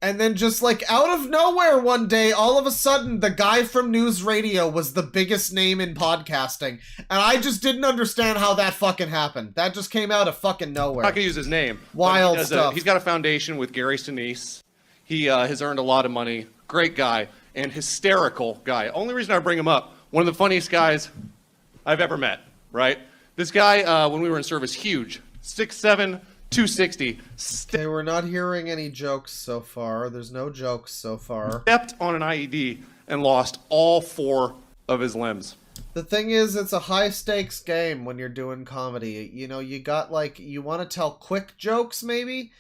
And then just like out of nowhere one day, all of a sudden, the guy from News Radio was the biggest name in podcasting. And I just didn't understand how that fucking happened. That just came out of fucking nowhere. I'm not going to use his name. Wild stuff. He's got a foundation with Gary Sinise. He has earned a lot of money. Great guy and hysterical guy. Only reason I bring him up, one of the funniest guys I've ever met, right? This guy, when we were in service, huge. 6'7", 260. Okay, we're not hearing any jokes so far. There's no jokes so far. Stepped on an IED and lost all 4 of his limbs. The thing is, it's a high-stakes game when you're doing comedy. You know, you got, like, you want to tell quick jokes, maybe?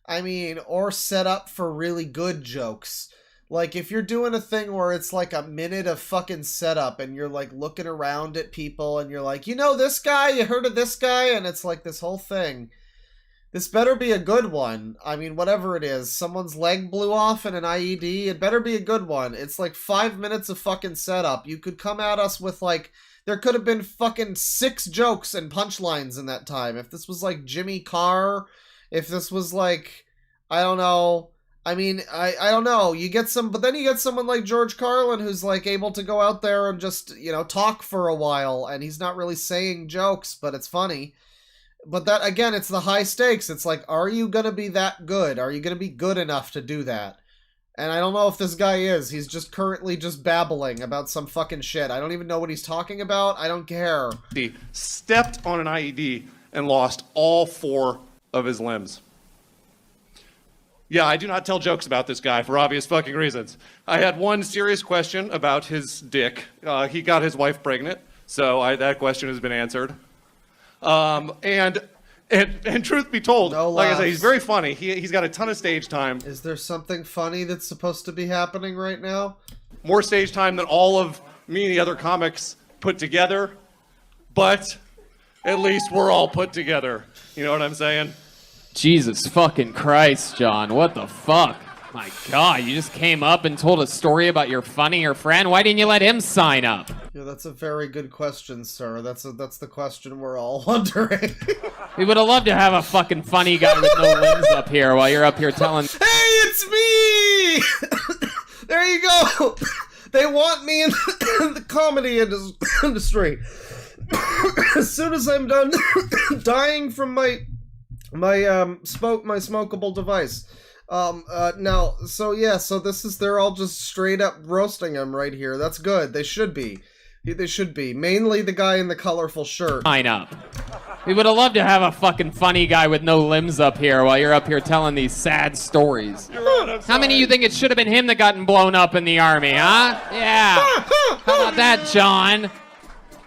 I mean, or set up for really good jokes. Like, if you're doing a thing where it's like a minute of fucking setup and you're like looking around at people and you're like, you know this guy? You heard of this guy? And it's like this whole thing. This better be a good one. I mean, whatever it is. Someone's leg blew off in an IED. It better be a good one. It's like 5 minutes of fucking setup. You could come at us with like, there could have been fucking 6 jokes and punchlines in that time. If this was like Jimmy Carr, if this was like, I don't know. I mean, I don't know. You get some, but then you get someone like George Carlin who's like able to go out there and just, you know, talk for a while, and he's not really saying jokes, but it's funny. But that, again, it's the high stakes. It's like, are you gonna be that good? Are you gonna be good enough to do that? And I don't know if this guy is. He's just currently just babbling about some fucking shit. I don't even know what he's talking about. I don't care. He stepped on an IED and lost all 4 of his limbs. Yeah, I do not tell jokes about this guy for obvious fucking reasons. I had one serious question about his dick. He got his wife pregnant, so that question has been answered. And truth be told, like I said, he's very funny. He's got a ton of stage time. Is there something funny that's supposed to be happening right now? More stage time than all of me and the other comics put together, but at least we're all put together. You know what I'm saying? Jesus fucking Christ, John. What the fuck? My God, you just came up and told a story about your funnier friend. Why didn't you let him sign up? Yeah, that's a very good question, sir. That's the question we're all wondering. We would have loved to have a fucking funny guy with no limbs up here while you're up here telling... Hey, it's me! There you go! They want me in the comedy industry. As soon as I'm done dying from my smokable device. Now, so this is, they're all just straight up roasting him right here. That's good. They should be. They should be. Mainly the guy in the colorful shirt. Sign up. We would have loved to have a fucking funny guy with no limbs up here while you're up here telling these sad stories. You're right, I'm sorry. How many of you think it should have been him that gotten blown up in the army, huh? Yeah. How about that, John?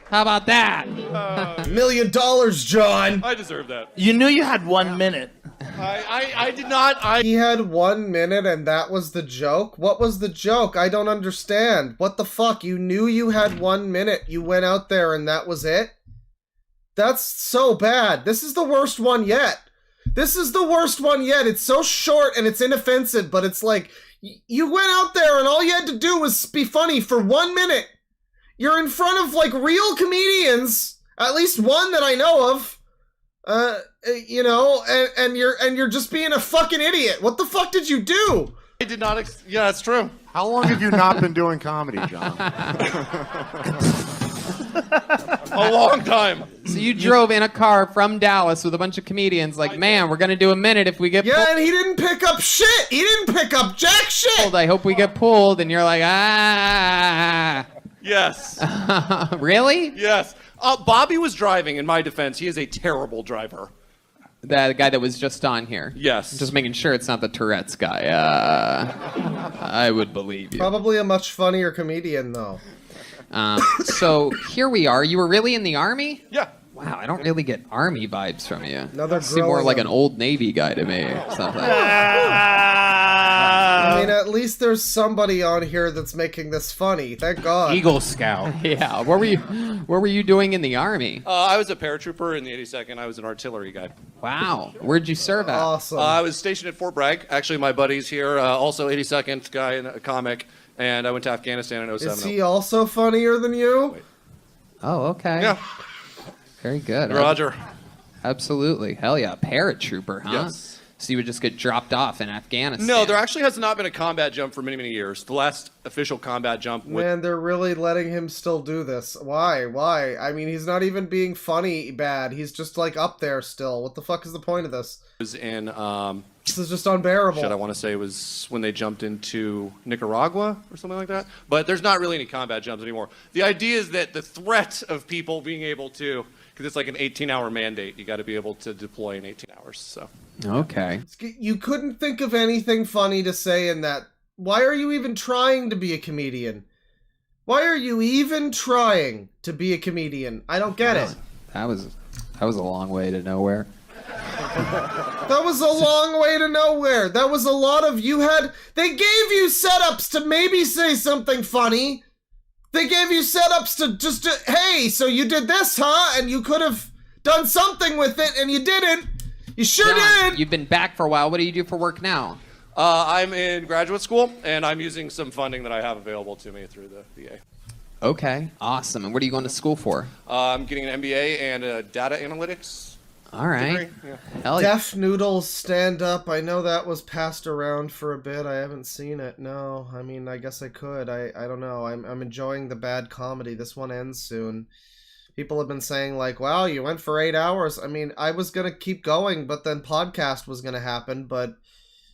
How about that? $1 million, John. I deserve that. You knew you had 1 minute. I did not. He had 1 minute and that was the joke? What was the joke? I don't understand. What the fuck? You knew you had 1 minute. You went out there and that was it? That's so bad. This is the worst one yet. This is the worst one yet. It's so short and it's inoffensive, but it's like, you went out there and all you had to do was be funny for 1 minute. You're in front of, like, real comedians, at least one that I know of, You know, and you're just being a fucking idiot. What the fuck did you do? I did not. Yeah, that's true. How long have you not been doing comedy, John? A long time. So you drove in a car from Dallas with a bunch of comedians, like, man, we're gonna do a minute if we get pulled. And he didn't pick up shit. He didn't pick up jack shit. I hope we get pulled, and you're like, ah. Yes. Really? Yes. Bobby was driving. In my defense, he is a terrible driver. The guy that was just on here. Yes. Just making sure it's not the Tourette's guy. I would believe you. Probably a much funnier comedian, though. So here we are. You were really in the Army? Yeah. Wow, I don't really get Army vibes from you. Another You seem more growing like up. an Old Navy guy to me or something. I mean, at least there's somebody on here that's making this funny. Thank God. Eagle Scout. Yeah. What were you doing in the Army? I was a paratrooper in the 82nd. I was an artillery guy. Wow. Where'd you serve at? Awesome. I was stationed at Fort Bragg. Actually, my buddy's here, also 82nd guy in a comic, and I went to Afghanistan in 07. Is he also funnier than you? Oh, okay. Yeah. Very good. Roger. Absolutely. Hell yeah. Paratrooper, huh? Yes. So you would just get dropped off in Afghanistan. No, there actually has not been a combat jump for many, many years. The last official combat jump Man, they're really letting him still do this. Why? Why? I mean, he's not even being funny bad. He's just, like, up there still. What the fuck is the point of this? was in... This is just unbearable. Shit, I want to say it was when they jumped into Nicaragua or something like that. But there's not really any combat jumps anymore. The idea is that the threat of people being able to... Because it's like an 18-hour mandate. You got to be able to deploy in 18 hours, so... Okay. You couldn't think of anything funny to say in that. Why are you even trying to be a comedian? Why are you even trying to be a comedian? I don't get it. That was a long way to nowhere. That was a long way to nowhere. That was a lot of they gave you setups to maybe say something funny. They gave you setups to hey, so you did this, huh? And you could have done something with it and you didn't. You sure John, did. You've been back for a while. What do you do for work now? I'm in graduate school, and I'm using some funding that I have available to me through the VA. Okay, awesome. And what are you going to school for? I'm getting an MBA and a data analytics All right. degree. Yeah. Hell yeah. Deaf Noodles stand up. I know that was passed around for a bit. I haven't seen it. No, I mean, I guess I could. I don't know. I'm enjoying the bad comedy. This one ends soon. People have been saying, like, wow, you went for 8 hours. I mean, I was going to keep going, but then podcast was going to happen. But,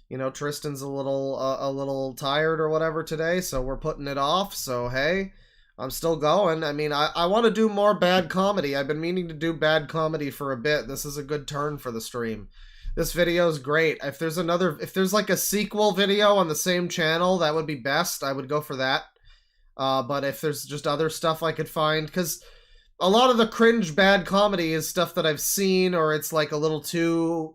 you know, Tristan's a little tired or whatever today, so we're putting it off. So, hey, I'm still going. I mean, I want to do more bad comedy. I've been meaning to do bad comedy for a bit. This is a good turn for the stream. This video is great. If there's like a sequel video on the same channel, that would be best. I would go for that. But if there's just other stuff I could find, because a lot of the cringe bad comedy is stuff that I've seen, or it's like a little too,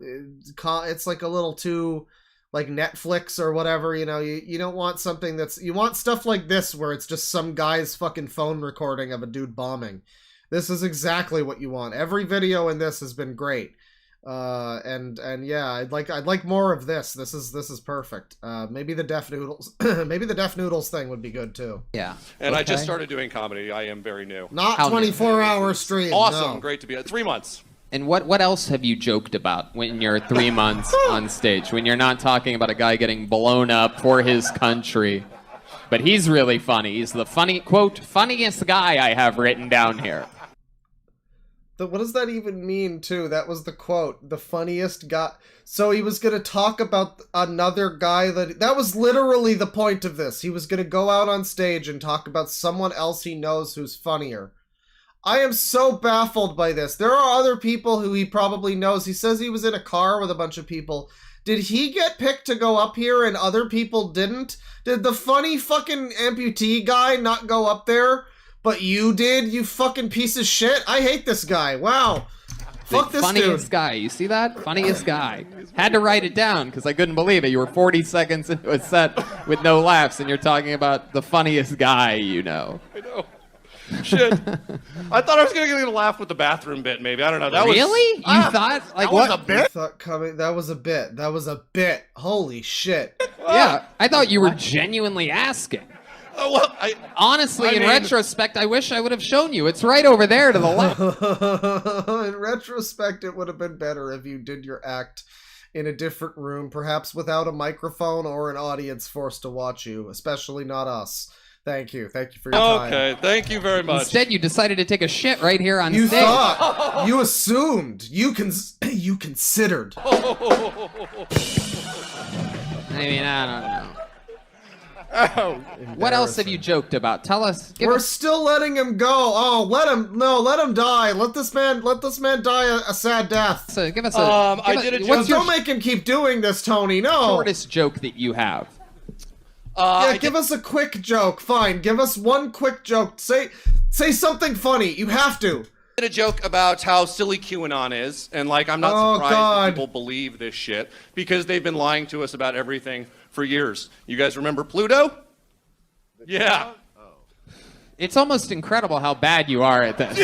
like Netflix or whatever, you know. You don't want something you want stuff like this where it's just some guy's fucking phone recording of a dude bombing. This is exactly what you want. Every video in this has been great. And yeah, I'd like more of this. This is perfect. Maybe the Deaf Noodles, maybe the Deaf Noodles thing would be good too. Yeah. And I Okay. just started doing comedy. I am very new. Not How new? 24-hour stream. Awesome. no. Great to be at 3 months. And what else have you joked about when you're 3 months on stage? When you're not talking about a guy getting blown up for his country, but he's really funny. He's the funniest guy I have written down here. What does that even mean, too? That was the quote. The funniest guy. So he was going to talk about another guy that was literally the point of this. He was going to go out on stage and talk about someone else he knows who's funnier. I am so baffled by this. There are other people who he probably knows. He says he was in a car with a bunch of people. Did he get picked to go up here and other people didn't? Did the funny fucking amputee guy not go up there? But you did, you fucking piece of shit. I hate this guy. Wow. Fuck this funniest dude. guy. You see that? Funniest guy. Had to write it down because I couldn't believe it. You were 40 seconds into a set with no laughs, and you're talking about the funniest guy you know. I know. Shit. I thought I was going to get a laugh with the bathroom bit, maybe. I don't know. That Really? You thought? Like that what? was a bit? That was a bit. That was a bit. Holy shit. Yeah, I thought you were genuinely asking. Well, Honestly, in mean- retrospect, I wish I would have shown you. It's right over there to the left. In retrospect, it would have been better if you did your act in a different room, perhaps without a microphone or an audience forced to watch you, especially not us. Thank you. Thank you for your time. Okay, thank you very much. Instead, you decided to take a shit right here on You stage. thought. You assumed. You considered. I mean, I don't know. What else have you joked about? Tell us. We're still letting him go. Oh, let him die. Let this man die a sad death. So give us Don't make him keep doing this, Tony. No. Shortest joke that you have. Give us a quick joke. Fine. Give us one quick joke. Say something funny. You have to. I did a joke about how silly QAnon is, and like I'm not surprised that people believe this shit because they've been lying to us about everything for years. You guys remember Pluto? Yeah. It's almost incredible how bad you are at this.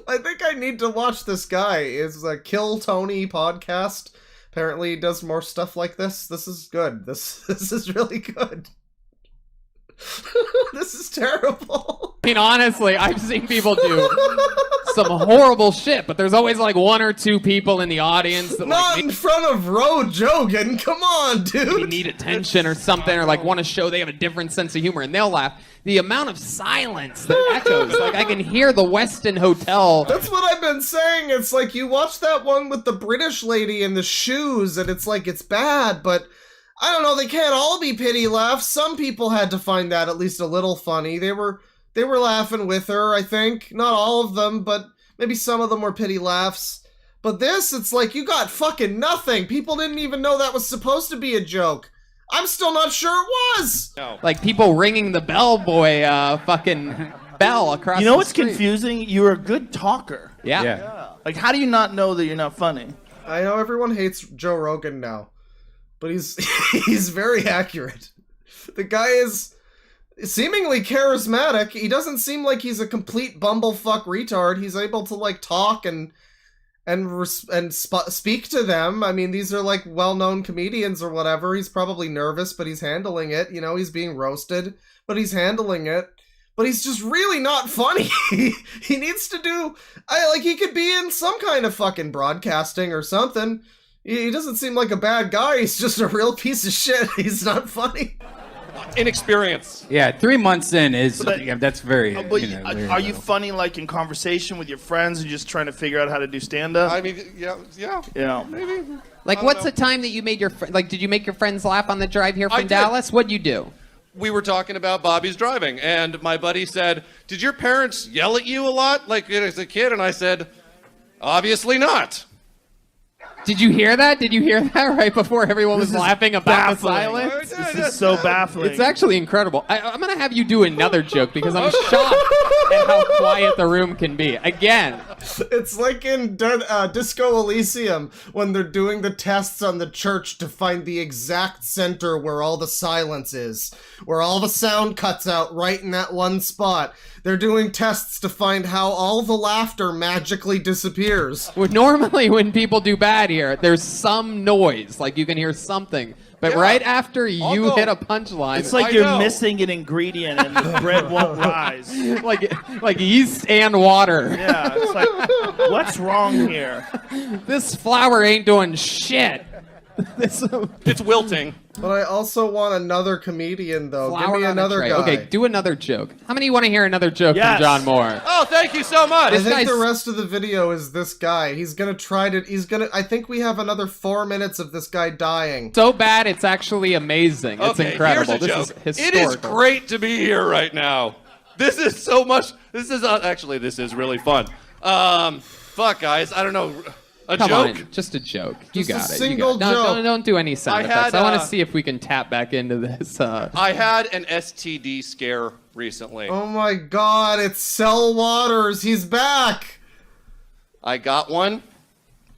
I think I need to watch this guy. It's a Kill Tony podcast. Apparently he does more stuff like this. This is good. This is really good. This is terrible. I mean, honestly, I've seen people do some horrible shit, but there's always like one or two people in the audience that Not in front of Ro Jogan. Come on, dude. They need attention or something, or like want to show they have a different sense of humor, and they'll laugh. The amount of silence that echoes, like I can hear the Westin Hotel. That's what I've been saying. It's like you watch that one with the British lady in the shoes, and it's like it's bad, but I don't know. They can't all be pity laughs. Some people had to find that at least a little funny. They were laughing with her, I think. Not all of them, but maybe some of them were pity laughs. But this, it's like you got fucking nothing. People didn't even know that was supposed to be a joke. I'm still not sure it was. No. Like people ringing the bellboy, fucking bell across. You know the what's street. confusing? You're a good talker. Yeah. Like, how do you not know that you're not funny? I know everyone hates Joe Rogan now, but he's very accurate. The guy is seemingly charismatic. He doesn't seem like he's a complete bumblefuck retard. He's able to like talk and speak to them. I mean, these are like well-known comedians or whatever. He's probably nervous, but he's handling it. You know, he's being roasted, but he's handling it. But he's just really not funny. He needs to do... he could be in some kind of fucking broadcasting or something. He doesn't seem like a bad guy. He's just a real piece of shit. He's not funny. Inexperience. Yeah, 3 months in is that's very. But are you funny like in conversation with your friends and just trying to figure out how to do stand-up? I mean, yeah, maybe. Like, what's the time that you made your did you make your friends laugh on the drive here I from did. Dallas? What'd you do? We were talking about Bobby's driving, and my buddy said, "Did your parents yell at you a lot, like as a kid?" And I said, "Obviously not." Did you hear that? Did you hear that right before everyone was laughing about the silence? This is so baffling. It's actually incredible. I'm going to have you do another joke because I'm shocked at how quiet the room can be. Again. It's like in Disco Elysium when they're doing the tests on the church to find the exact center where all the silence is, where all the sound cuts out right in that one spot. They're doing tests to find how all the laughter magically disappears. Well, normally when people do bad here, there's some noise, like you can hear something. But right after you hit a punchline, It's like you're missing an ingredient and the bread won't rise. like yeast and water. Yeah, it's like, what's wrong here? This flour ain't doing shit. It's wilting. But I also want another comedian, though. Flour Give me on a another tray. guy. Okay, do another joke. How many want to hear another joke from John Moore? Oh, thank you so much. I think the rest of the video is this guy. He's gonna try to. I think we have another 4 minutes of this guy dying. So bad, it's actually amazing. It's Okay, incredible. here's a This joke. is It is historical. great to be here right now. This is so much. This is actually this is really fun. Fuck, guys. I don't know. A Come joke? on, just a joke. Just you a got it. single you got it. joke. Don't do any sound I effects. had, I want to uh, see if we can tap back into this. I had an STD scare recently. Oh my god, it's Cell Waters. He's back. I got one.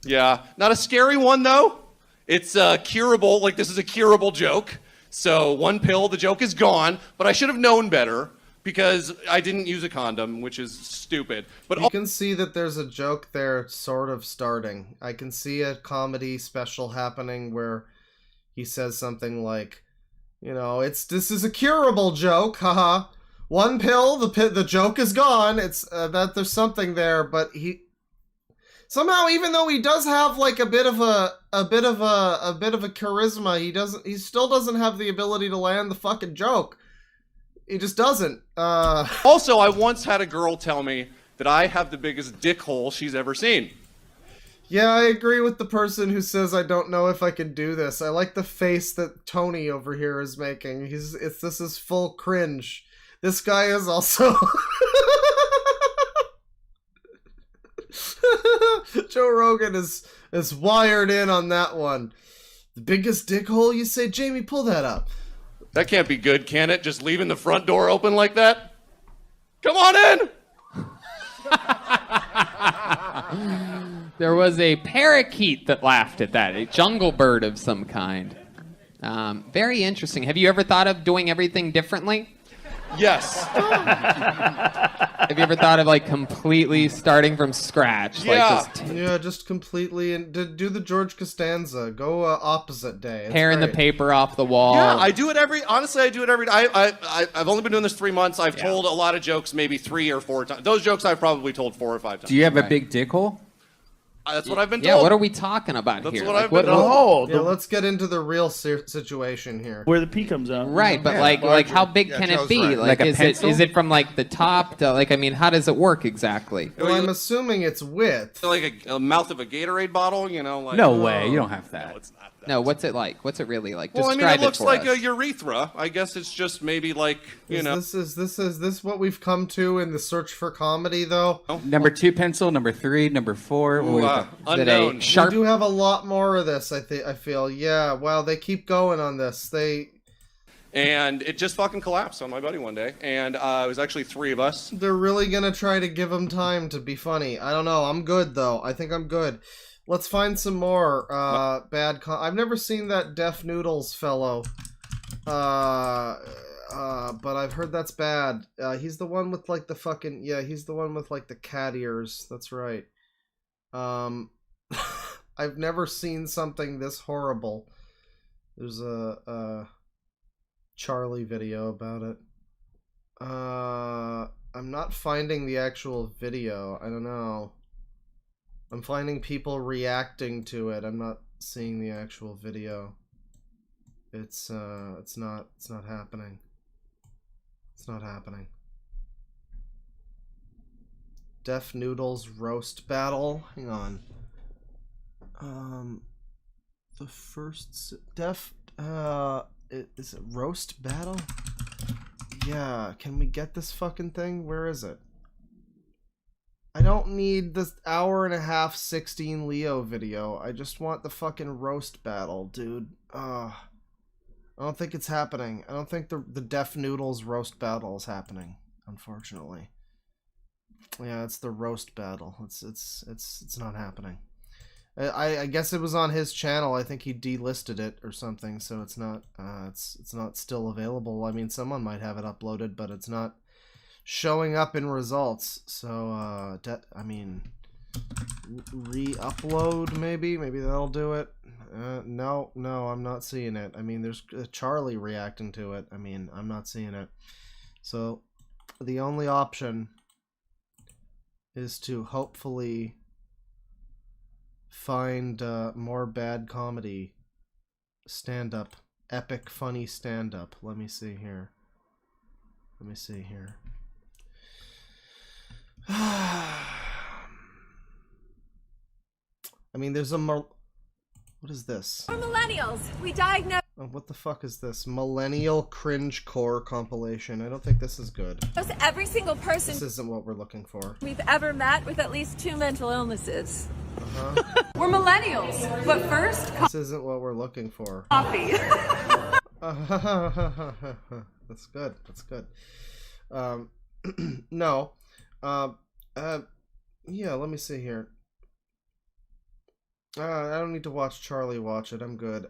Yeah, not a scary one though. It's curable. Like this is a curable joke. So one pill, the joke is gone. But I should have known better because I didn't use a condom, which is stupid. But You can see that there's a joke there sort of starting. I can see a comedy special happening where he says something like, you know, this is a curable joke, haha. One pill, the joke is gone. It's that there's something there, but he somehow, even though he does have like a bit of a charisma, he still doesn't have the ability to land the fucking joke. He just doesn't. Also, I once had a girl tell me that I have the biggest dick hole she's ever seen. Yeah, I agree with the person who says I don't know if I can do this. I like the face that Tony over here is making. This is full cringe. This guy is also Joe Rogan is wired in on that one. The biggest dick hole, you say? Jamie, pull that up. That can't be good, can it? Just leaving the front door open like that? Come on in! There was a parakeet that laughed at that, a jungle bird of some kind. Very interesting. Have you ever thought of doing everything differently? Yes. Have you ever thought of like completely starting from scratch? Yeah, Like just completely, and do the George Costanza. Go opposite day. It's tearing the great. paper off the wall. Yeah, I do it every day. I've only been doing this 3 months. I've told a lot of jokes maybe 3 or 4 times. Those jokes I've probably told 4 or 5 times. Do you have a big dick hole? That's what I've been told. Yeah, what are we talking about That's here? what Like, I've been Yeah, told. let's get into the real situation here. Where the pee comes out. Right, but like how big can it be? Like Like a is pencil? it from like the top to like, I mean, how does it work exactly? Well, I'm assuming it's width. Like a mouth of a Gatorade bottle, you know? Like, No way, you don't have that. No, it's not that. No, what's it like? What's it really like? Well, I mean, Describe it looks for like us. a urethra. I guess it's just maybe like, Is this what we've come to in the search for comedy, though? Number 2 pencil, number 3, number 4. Ooh, Is it unknown. We do have a lot more of this, I feel. Yeah, wow, they keep going on this. And it just fucking collapsed on my buddy one day. And it was actually 3 of us. They're really gonna try to give him time to be funny. I don't know. I'm good, though. I think I'm good. Let's find some more I've never seen that Deaf Noodles fellow. But I've heard that's bad. He's the one with like the fucking... Yeah, he's the one with like the cat ears. That's right. I've never seen something this horrible. There's a Charlie video about it. I'm not finding the actual video. I don't know. I'm finding people reacting to it. I'm not seeing the actual video. It's not happening. It's not happening. Deaf Noodles roast battle. Hang on. The first Deaf is it roast battle? Yeah, can we get this fucking thing? Where is it? I don't need this hour and a half 16 Leo video. I just want the fucking roast battle, dude. I don't think it's happening. I don't think the Deaf Noodles roast battle is happening, unfortunately. Yeah, it's the roast battle. It's not happening. I guess it was on his channel. I think he delisted it or something, so it's not it's not still available. I mean, someone might have it uploaded, but it's not showing up in results. So I mean, re-upload maybe that'll do it. No, I'm not seeing it. I mean, there's Charlie reacting to it. I mean, I'm not seeing it. So the only option is to hopefully find more bad comedy stand-up, epic funny stand-up. Let me see here. I mean, there's what is this? We're millennials. We diagnose Oh, what the fuck is this? Millennial Cringe Core compilation. I don't think this is good. every single person This isn't what we're looking for. we've ever met with at least 2 mental illnesses. We're millennials, but first, This isn't what we're looking for. coffee. That's good. That's good. No. Yeah, let me see here. I don't need to watch Charlie watch it. I'm good.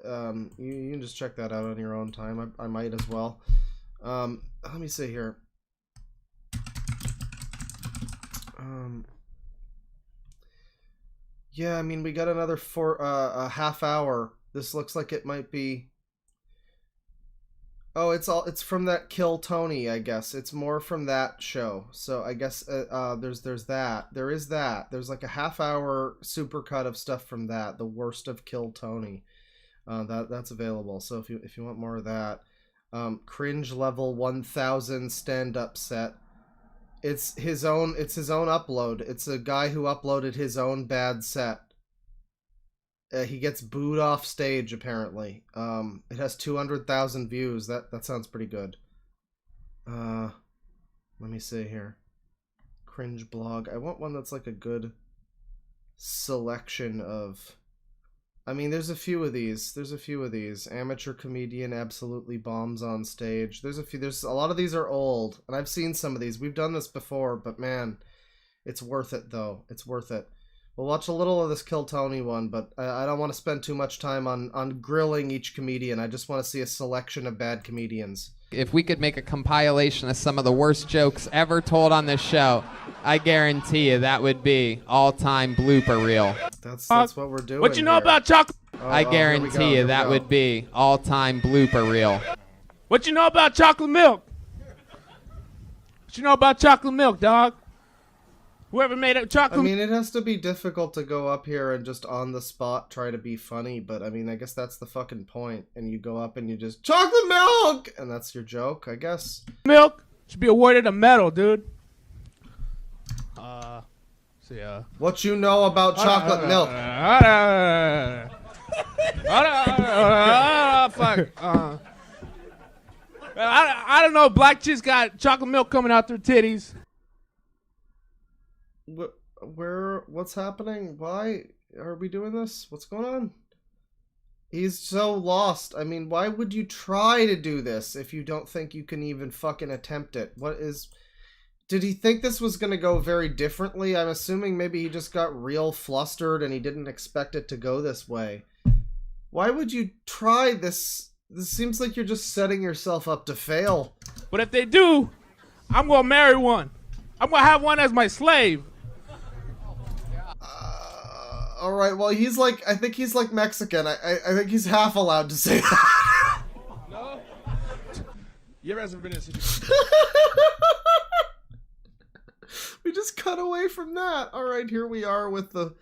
You can just check that out on your own time. I might as well. Let me see here. Yeah, I mean, we got another a half hour This looks like it might be... Oh, it's from that Kill Tony, I guess. It's more from that show. So I guess there's that. There is that. There's like a half-hour supercut of stuff from that. The Worst of Kill Tony. That's available. So if you want more of that, Cringe Level 1000 stand-up set. It's his own upload. It's a guy who uploaded his own bad set. He gets booed off stage, apparently. It has 200,000 views. That sounds pretty good. Let me see here. Cringe blog. I want one that's like a good selection of... I mean, there's a few of these. Amateur comedian absolutely bombs on stage. There's a lot of these are old, and I've seen some of these. We've done this before, but man, it's worth it, though. It's worth it. We'll watch a little of this Kill Tony one, but I don't want to spend too much time on grilling each comedian. I just want to see a selection of bad comedians. If we could make a compilation of some of the worst jokes ever told on this show, I guarantee you that would be all-time blooper reel. That's what we're doing. What you know about chocolate? I guarantee you that would be all-time blooper reel. What you know about chocolate milk? What you know about chocolate milk, dog? Whoever made up chocolate... I mean, it has to be difficult to go up here and just on the spot try to be funny, but I mean, I guess that's the fucking point. And you go up and you just, chocolate milk! And that's your joke, I guess. Milk should be awarded a medal, dude. What you know about chocolate milk? Fuck. I don't know. Black chicks got chocolate milk coming out their titties. What's happening? Why are we doing this? What's going on? He's so lost. I mean, why would you try to do this if you don't think you can even fucking attempt it? Did he think this was going to go very differently? I'm assuming maybe he just got real flustered and he didn't expect it to go this way. Why would you try this? This seems like you're just setting yourself up to fail. But if they do, I'm going to marry one. I'm going to have one as my slave. Alright, well, he's like, I think he's like Mexican. I think he's half allowed to say that. No? You ever been in a situation? We just cut away from that. Alright, here we are with the...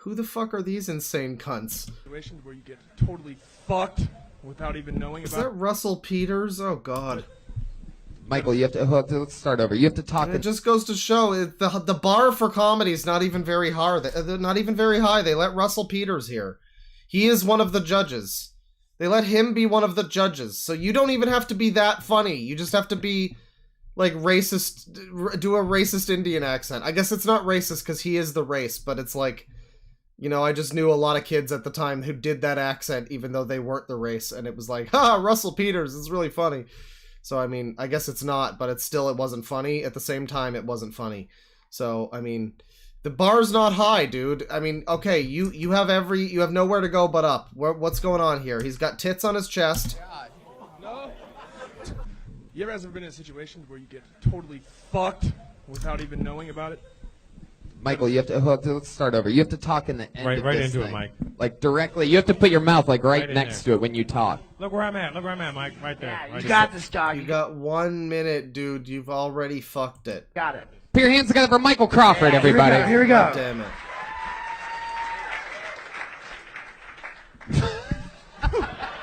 Who the fuck are these insane cunts? Situations where you get totally fucked without even knowing about it. Is that Russell Peters? Oh, God. Michael, you have to... Let's start over. You have to talk... It just goes to show the bar for comedy is not even very hard. They're not even very high. They let Russell Peters here. He is one of the judges. They let him be one of the judges. So you don't even have to be that funny. You just have to be, like, racist... Do a racist Indian accent. I guess it's not racist because he is the race, but it's like... You know, I just knew a lot of kids at the time who did that accent even though they weren't the race. And it was like, ha, Russell Peters, it's really funny. So, I mean, I guess it's not, but it wasn't funny. At the same time, it wasn't funny. So, I mean, the bar's not high, dude. I mean, okay, you have nowhere to go but up. What's going on here? He's got tits on his chest. No? You ever been in a situation where you get totally fucked without even knowing about it? Michael, you have to... Let's start over. You have to talk in the end of right this into it, thing. Mike. Like, directly. You have to put your mouth, like, right in next there. to it when you talk. Look where I'm at, Mike. Right there. Yeah, Right you there. got this, dog. You got 1 minute, dude. You've already fucked it. Got it. Put your hands together for Michael Crawford, everybody. Here we go. God damn it.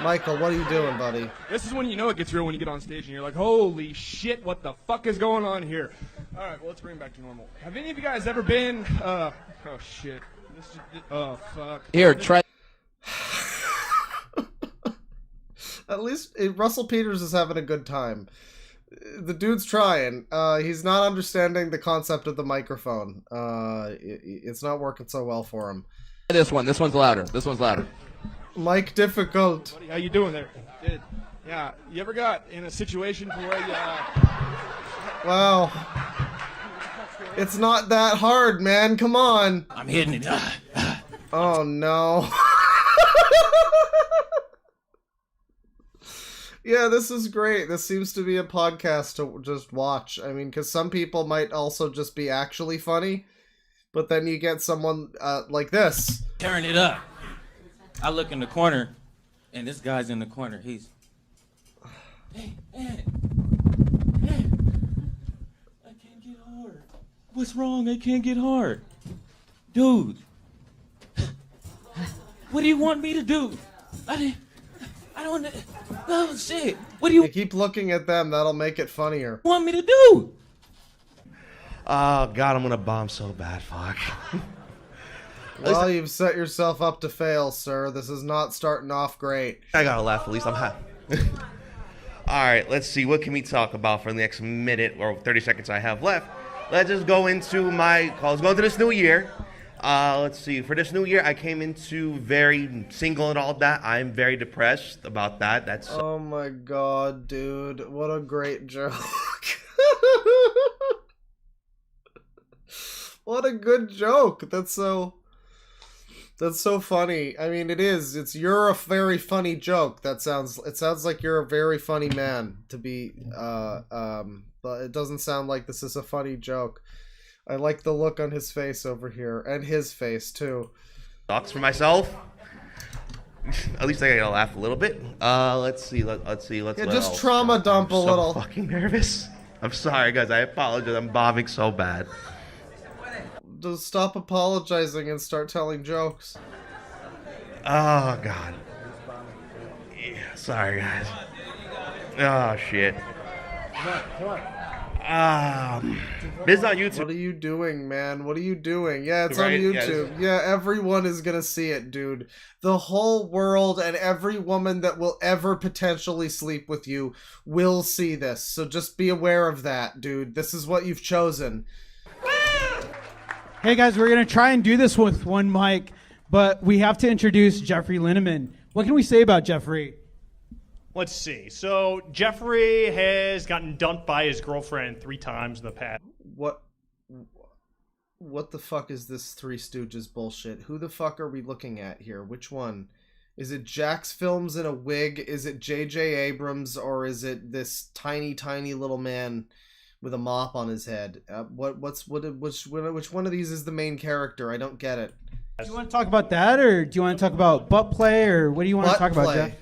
Michael, what are you doing, buddy? This is when you know it gets real, when you get on stage and you're like, holy shit, what the fuck is going on here? All right, well, let's bring it back to normal. Have any of you guys ever been, oh shit. Oh, fuck. Here, try... At least Russell Peters is having a good time. The dude's trying. He's not understanding the concept of the microphone. It's not working so well for him. This one's louder. Mike difficult. Buddy, how you doing there? Good. Yeah, you ever got in a situation where you, Wow. It's not that hard, man. Come on. I'm hitting it. Oh, no. Yeah, this is great. This seems to be a podcast to just watch. I mean, because some people might also just be actually funny, but then you get someone like this. Tearing it up. I look in the corner, and this guy's in the corner. He's, hey, man, I can't get hard. What's wrong? I can't get hard. Dude, what do you want me to do? I don't, oh shit. What do you keep looking at them? That'll make it funnier. want me to do? Oh, God, I'm going to bomb so bad. Fuck. Well, you've set yourself up to fail, sir. This is not starting off great. I got to laugh. At least I'm happy. All right, let's see. What can we talk about for the next minute or 30 seconds I have left? Let's just go into my calls. Go into this new year. Let's see. For this new year, I came into very single and all that. I'm very depressed about that. That's Oh my god, dude. What a great joke. What a good joke. That's so funny. I mean, you're a very funny joke. It sounds like you're a very funny man to be but it doesn't sound like this is a funny joke. I like the look on his face over here, and his face too. Thoughts for myself. At least I gotta laugh a little bit. Let's see. Let's see. Yeah, just trauma dump a little. I'm so fucking nervous. I'm sorry, guys. I apologize. I'm bombing so bad. Just stop apologizing and start telling jokes. Oh God. Yeah, sorry, guys. Oh shit. Come on. This is on YouTube. What are you doing, man? What are you doing? Yeah, it's Right? on YouTube. Yeah, everyone is gonna see it, dude. The whole world and every woman that will ever potentially sleep with you will see this. So just be aware of that, dude. This is what you've chosen. Hey guys, we're gonna try and do this with one mic, but we have to introduce Jeffrey Linneman. What can we say about Jeffrey? Let's see. So Jeffrey has gotten dumped by his girlfriend 3 times in the past. What the fuck is this Three Stooges bullshit? Who the fuck are we looking at here? Which one? Is it Jax Films in a wig? Is it J.J. Abrams? Or is it this tiny, tiny little man with a mop on his head? Which one of these is the main character? I don't get it. Do you want to talk about that, or do you want to talk about butt play, or what do you want to talk about, Jeff?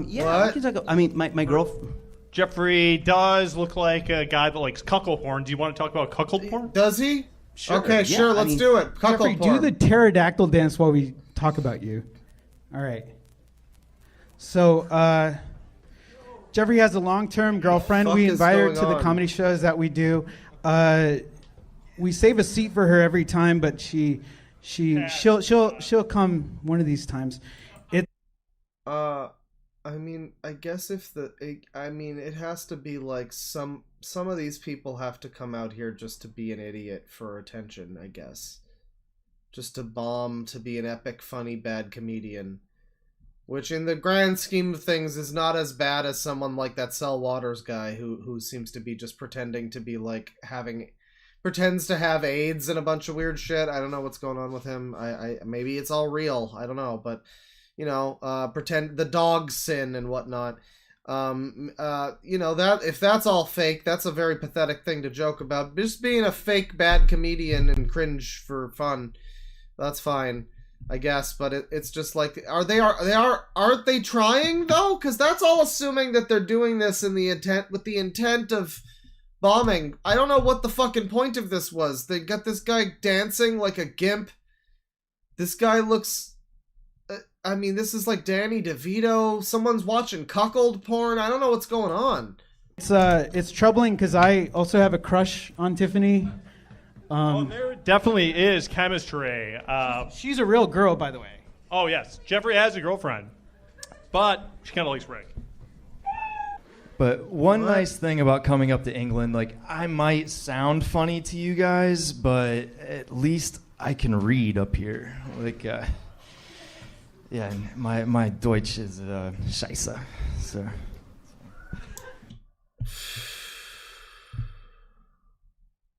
Yeah, we can talk. I mean, my girlfriend. Jeffrey does look like a guy that likes cuckold porn. Do you want to talk about cuckold porn? Does he? Sure. Okay, sure. Let's do it. Jeffrey, do the pterodactyl dance while we talk about you. All right. So, Jeffrey has a long-term girlfriend. We invite her to the comedy shows that we do. We save a seat for her every time, but she'll come one of these times. I mean, I guess it has to be like some of these people have to come out here just to be an idiot for attention, I guess. Just to bomb, to be an epic, funny, bad comedian. Which in the grand scheme of things is not as bad as someone like that Cell Waters guy who seems to be just pretending to be like pretends to have AIDS and a bunch of weird shit. I don't know what's going on with him. I maybe it's all real. I don't know, but you know, pretend the dog sin and whatnot. You know, that if that's all fake, that's a very pathetic thing to joke about. Just being a fake bad comedian and cringe for fun, that's fine, I guess. But it's just like, aren't they trying though? Because that's all assuming that they're doing this with the intent of bombing. I don't know what the fucking point of this was. They got this guy dancing like a gimp. This guy looks. I mean, this is like Danny DeVito. Someone's watching cuckold porn. I don't know what's going on. It's troubling because I also have a crush on Tiffany. There definitely is chemistry. She's a real girl, by the way. Oh, yes. Jeffrey has a girlfriend, but she kind of likes Rick. But one nice thing about coming up to England, like, I might sound funny to you guys, but at least I can read up here. Like, yeah, my Deutsch is scheiße. So.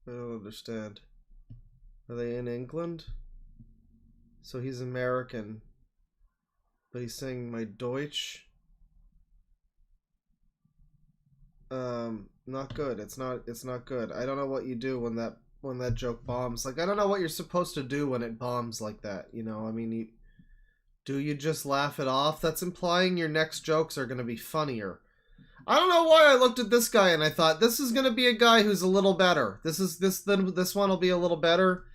I don't understand. Are they in England? So he's American, but he's saying my Deutsch. Not good. It's not good. I don't know what you do when that joke bombs. Like, I don't know what you're supposed to do when it bombs like that. You know, I mean, Do you just laugh it off? That's implying your next jokes are going to be funnier. I don't know why I looked at this guy and I thought, this is going to be a guy who's a little better. This one will be a little better.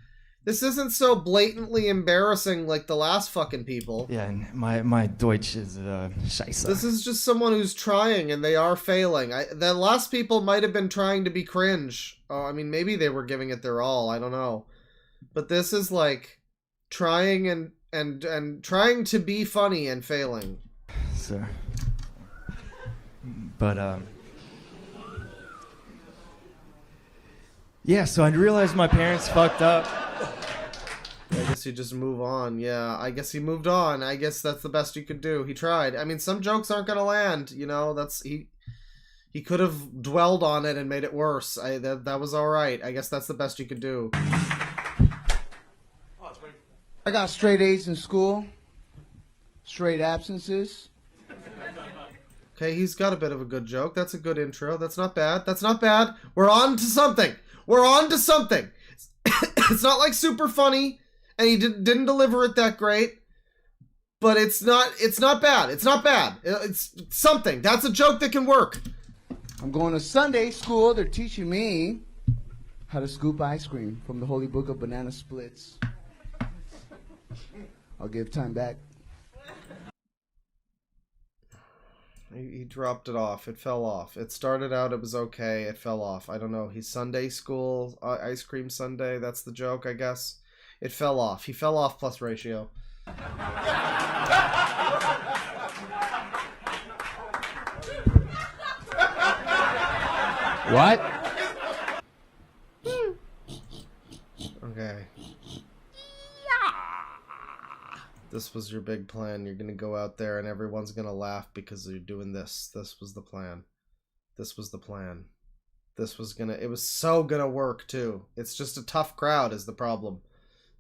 This isn't so blatantly embarrassing like the last fucking people. Yeah, and my Deutsch is scheiße. This is just someone who's trying and they are failing. The last people might have been trying to be cringe. I mean, maybe they were giving it their all. I don't know. But this is like trying and trying to be funny and failing. So, but yeah. So I realized my parents fucked up. I guess you just move on. Yeah, I guess he moved on. I guess that's the best you could do. He tried. I mean, some jokes aren't gonna land. You know, he could have dwelled on it and made it worse. That was all right. I guess that's the best you could do. I got straight A's in school, straight absences. Okay, he's got a bit of a good joke. That's a good intro. That's not bad. That's not bad. We're on to something. We're on to something. It's not like super funny, and he didn't deliver it that great, but it's not bad. It's not bad. It's something. That's a joke that can work. I'm going to Sunday school. They're teaching me how to scoop ice cream from the Holy Book of Banana Splits. I'll give time back. He dropped it off. It fell off. It started out, it was okay. It fell off. I don't know. He's Sunday school, ice cream Sunday. That's the joke, I guess. It fell off. He fell off plus ratio. What? Okay. This was your big plan. You're gonna go out there and everyone's gonna laugh because you're doing this. This was the plan. This was the plan. It was so gonna work too. It's just a tough crowd is the problem.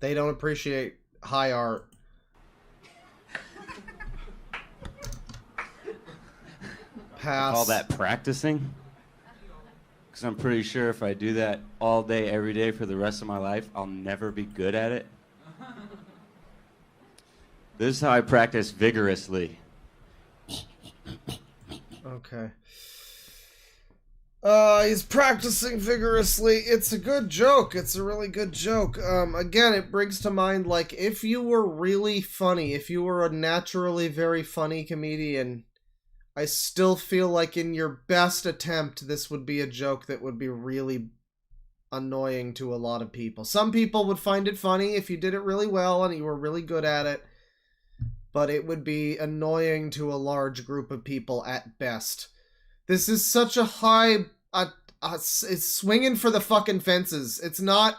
They don't appreciate high art. Pass. Call that practicing? Because I'm pretty sure if I do that all day, every day for the rest of my life, I'll never be good at it. This is how I practice vigorously. Okay. He's practicing vigorously. It's a good joke. It's a really good joke. Again, it brings to mind, like, if you were really funny, if you were a naturally very funny comedian, I still feel like in your best attempt, this would be a joke that would be really annoying to a lot of people. Some people would find it funny if you did it really well and you were really good at it, but it would be annoying to a large group of people at best. This is such a high... it's swinging for the fucking fences. It's not...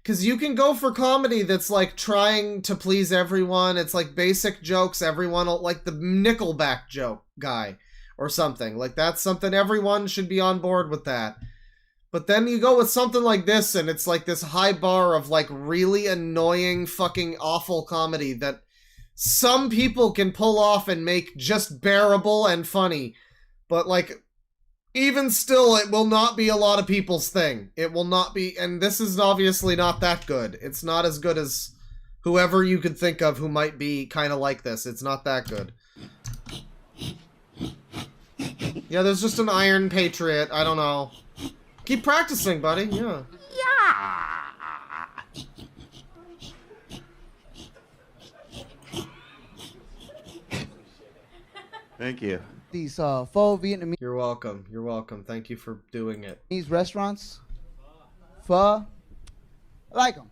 Because you can go for comedy that's, like, trying to please everyone. It's, like, basic jokes. Everyone... Like, the Nickelback joke guy or something. Like, that's something everyone should be on board with that. But then you go with something like this, and it's, like, this high bar of, like, really annoying, fucking awful comedy that some people can pull off and make just bearable and funny. But, like, even still, it will not be a lot of people's thing. It will not be, and this is obviously not that good. It's not as good as whoever you could think of who might be kind of like this. It's not that good. Yeah, there's just an Iron Patriot. I don't know. Keep practicing, buddy. Yeah. Thank you. These faux Vietnamese. You're welcome. You're welcome. Thank you for doing it. These restaurants, pho, I like them.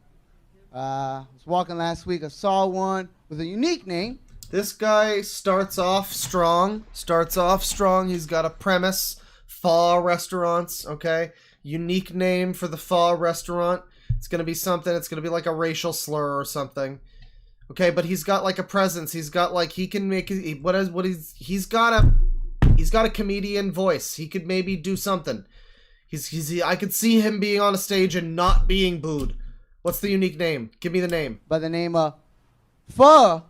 I was walking last week. I saw one with a unique name. This guy starts off strong. He's got a premise. Pho restaurants, okay? Unique name for the pho restaurant. It's going to be something. It's going to be like a racial slur or something. Okay, but he's got like a presence. He's got like, he can make he's got a comedian voice. He could maybe do something. I could see him being on a stage and not being booed. What's the unique name? Give me the name. By the name of Pho-tastic.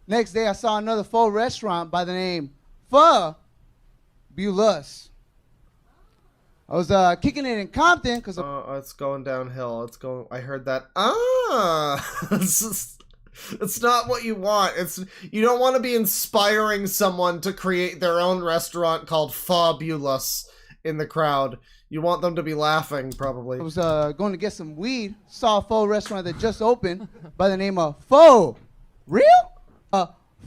Next day I saw another pho restaurant by the name Pho-bulous. I was kicking it in Compton because it's going downhill. I heard that. It's not what you want. You don't want to be inspiring someone to create their own restaurant called Fabulous in the crowd. You want them to be laughing, probably. I was going to get some weed. Saw a pho restaurant that just opened by the name of Pho. Real?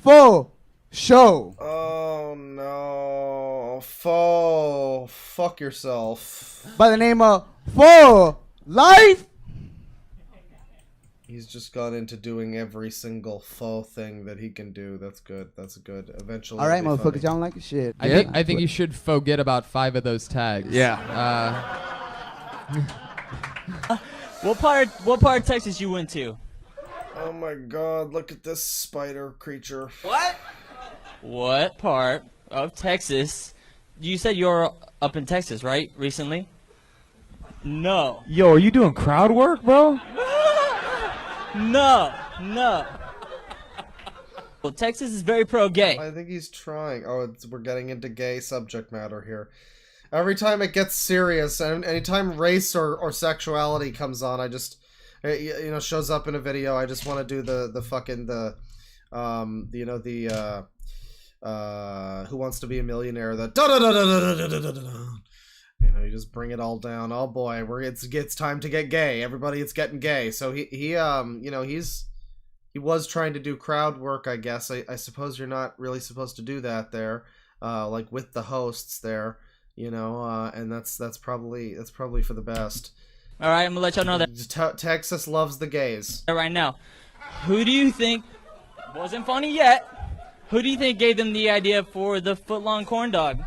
Pho Show. Oh no. Pho. Fuck yourself. By the name of Pho Life. He's just gone into doing every single faux thing that he can do. That's good. That's good. Eventually. All right, it'll be motherfuckers, funny. y'all don't like the shit. I think you should forget about 5 of those tags. Yeah. What part of Texas you went to? Oh my god, look at this spider creature. What part of Texas? You said you're up in Texas, right? Recently? No. Yo, are you doing crowd work, bro? No. Well, Texas is very pro-gay. I think he's trying. Oh, we're getting into gay subject matter here. Every time it gets serious, and anytime race or sexuality comes on, I just, shows up in a video. I just want to do the Who Wants to Be a Millionaire? The you just bring it all down. Oh boy, it's time to get gay. Everybody, it's getting gay. So he was trying to do crowd work, I guess. I suppose you're not really supposed to do that there, like with the hosts there, and that's probably for the best. All right, I'm gonna let y'all know that Texas loves the gays. right now. Who do you think wasn't funny yet? Who do you think gave them the idea for the foot-long corn dog?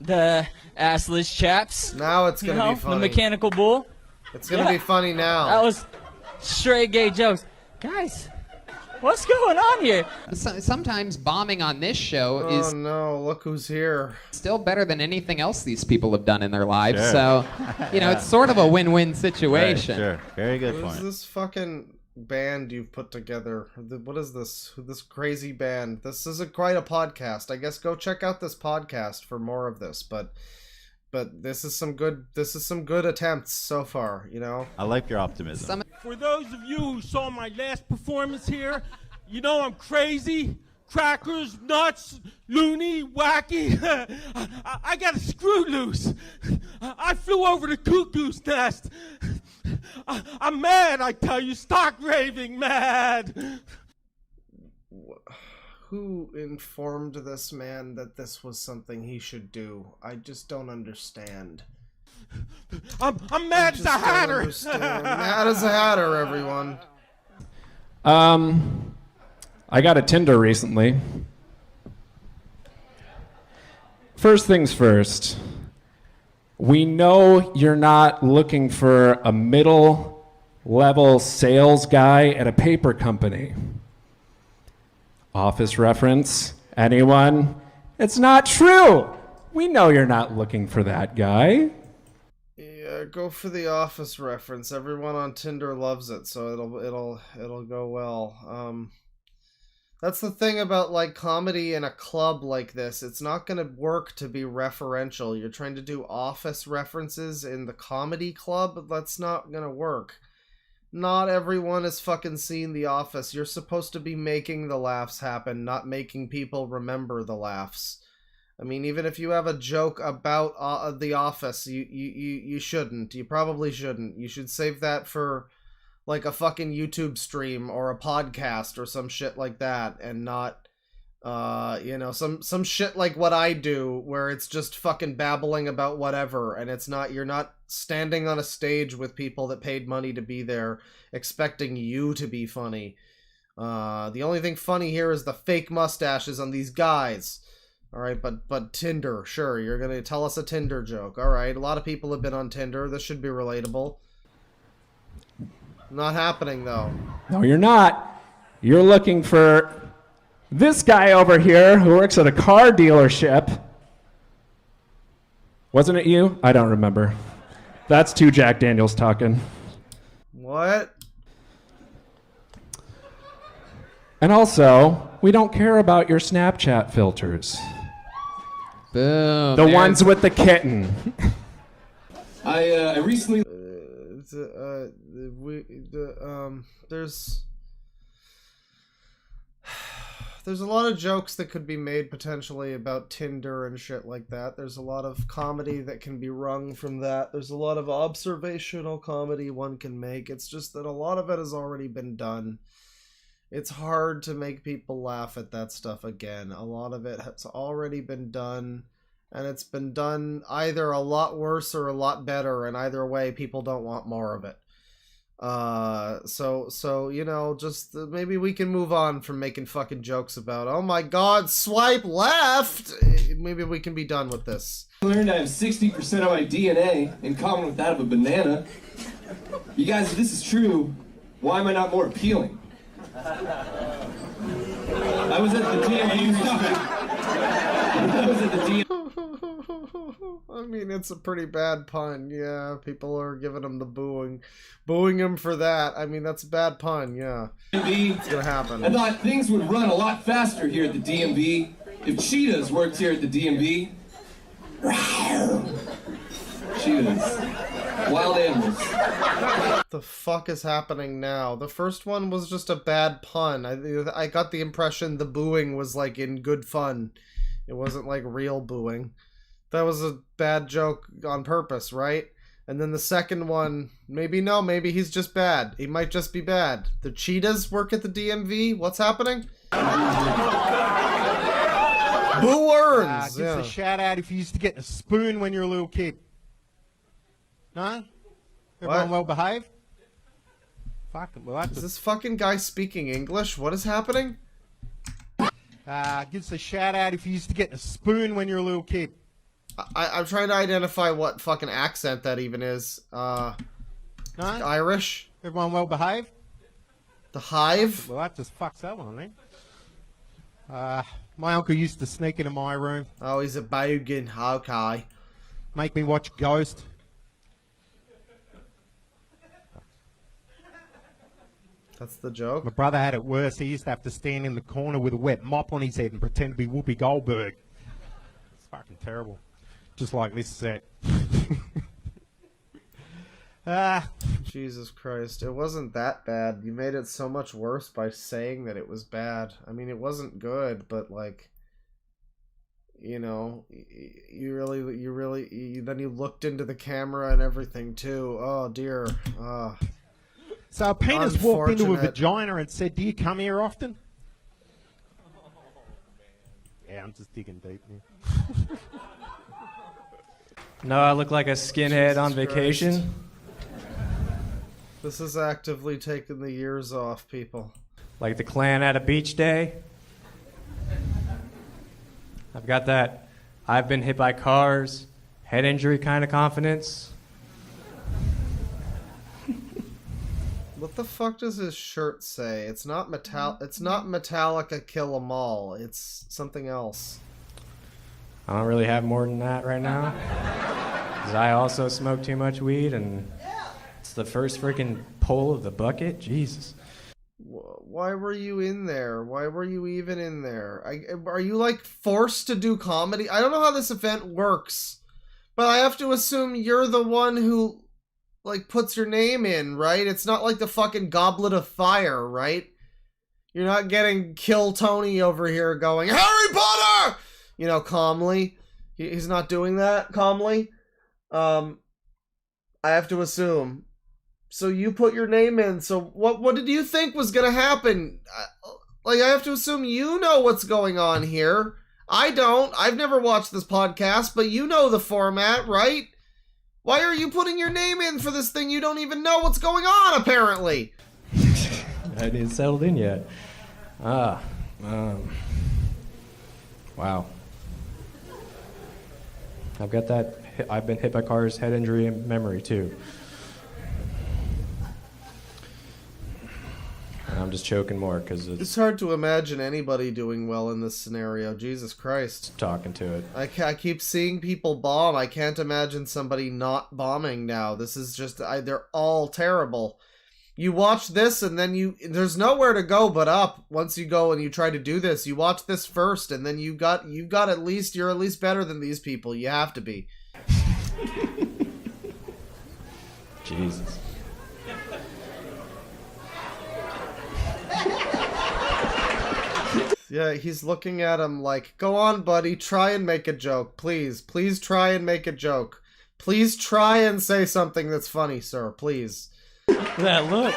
The assless chaps. Now it's gonna be funny. The mechanical bull. It's gonna be funny now. That was straight gay jokes, guys. What's going on here? Sometimes bombing on this show is Oh no, look who's here. still better than anything else these people have done in their lives. Sure. So, it's sort of a win-win situation. Right, sure. Very good What is point. this fucking band you've put together? What is this? This crazy band? This isn't quite a podcast. I guess go check out this podcast for more of this. But this is some good attempts so far. I like your optimism. For those of you who saw my last performance here, I'm crazy, crackers, nuts, loony, wacky. I got a screw loose. I flew over the cuckoo's nest. I'm mad, I tell you, stock raving mad. Who informed this man that this was something he should do? I just don't understand. I'm mad as a hatter. Mad as a hatter, everyone. I got a Tinder recently. First things first. We know you're not looking for a middle-level sales guy at a paper company. Office reference? Anyone? It's not true! We know you're not looking for that guy. Yeah, go for the Office reference. Everyone on Tinder loves it, so it'll go well. That's the thing about like comedy in a club like this. It's not gonna work to be referential. You're trying to do Office references in the comedy club. That's not gonna work. Not everyone has fucking seen The Office. You're supposed to be making the laughs happen, not making people remember the laughs. I mean, even if you have a joke about The Office, you shouldn't. You probably shouldn't. You should save that for like a fucking YouTube stream or a podcast or some shit like that, and not some shit like what I do where it's just fucking babbling about whatever, and you're not standing on a stage with people that paid money to be there expecting you to be funny. The only thing funny here is the fake mustaches on these guys. All right, but Tinder, sure, you're going to tell us a Tinder joke. All right, a lot of people have been on Tinder. This should be relatable. Not happening, though. No, you're not. You're looking for this guy over here who works at a car dealership. Wasn't it you? I don't remember. That's two Jack Daniels talking. What? And also, we don't care about your Snapchat filters. Boom. The ones with the kitten. I recently... There's there's a lot of jokes that could be made potentially about Tinder and shit like that. There's a lot of comedy that can be wrung from that. There's a lot of observational comedy one can make. It's just that a lot of it has already been done. It's hard to make people laugh at that stuff again. A lot of it has already been done, and it's been done either a lot worse or a lot better, and either way, people don't want more of it. So you know, just maybe we can move on from making fucking jokes about, oh my god, swipe left! Maybe we can be done with this. I learned I have 60% of my DNA in common with that of a banana. You guys, if this is true, why am I not more appealing? I was at the DMV. I was at the DMV. I mean, it's a pretty bad pun. Yeah, people are giving him the booing him for that. I mean, that's a bad pun. Yeah, it's gonna happen. I thought things would run a lot faster here at the DMV if cheetahs worked here at the DMV. Cheetahs, wild animals. What the fuck is happening now? The first one was just a bad pun. I got the impression the booing was like in good fun. It wasn't like real booing. That was a bad joke on purpose, right? And then the second one, maybe he's just bad. He might just be bad. The cheetahs work at the DMV? What's happening? Boo earns! Gives a shout out if you used to get a spoon when you were a little kid. No? Everyone well behaved? Fucking well. Is this fucking guy speaking English? What is happening? Gives a shout out if you used to get a spoon when you were a little kid. I'm trying to identify what fucking accent that even is. No? Irish? Everyone well behaved? The Hive? Well, that just fucks that one, eh? My uncle used to sneak into my room. Oh, he's a bogan. Okay. Make me watch Ghost. That's the joke? My brother had it worse. He used to have to stand in the corner with a wet mop on his head and pretend to be Whoopi Goldberg. It's fucking terrible. Just like this set. Jesus Christ. It wasn't that bad. You made it so much worse by saying that it was bad. I mean, it wasn't good, but like, you know, then you looked into the camera and everything too. Oh dear. So a penis walked into a vagina and said, "Do you come here often?" Yeah, I'm just digging deep here. No, I look like a skinhead on vacation. This is actively taking the years off, people. Like the Klan at a beach day. I've got that I've been hit by cars, head injury kind of confidence. What the fuck does his shirt say? It's not Metallica Kill 'Em All. It's something else. I don't really have more than that right now. Because I also smoke too much weed, and it's the first freaking pull of the bucket. Jesus. Why were you in there? Why were you even in there? Are you like forced to do comedy? I don't know how this event works, but I have to assume you're the one who like puts your name in, right? It's not like the fucking Goblet of Fire, right? You're not getting Kill Tony over here going, Harry Potter! You know, calmly. He's not doing that calmly. I have to assume. So you put your name in. So what did you think was gonna happen? Like, I have to assume you know what's going on here. I don't. I've never watched this podcast, but you know the format, right? Why are you putting your name in for this thing you don't even know what's going on, apparently? I didn't settled in yet. Wow. I've got that I've been hit by cars, head injury, and memory, too. And I'm just choking more because it's hard to imagine anybody doing well in this scenario. Jesus Christ. Talking to it. I keep seeing people bomb. I can't imagine somebody not bombing now. This is just, they're all terrible. You watch this and then there's nowhere to go but up. Once you go and you try to do this, you watch this first and then you're at least better than these people. You have to be. Jesus. Yeah, he's looking at him like, go on, buddy, try and make a joke. Please. Please try and make a joke. Please try and say something that's funny, sir. Please. That look.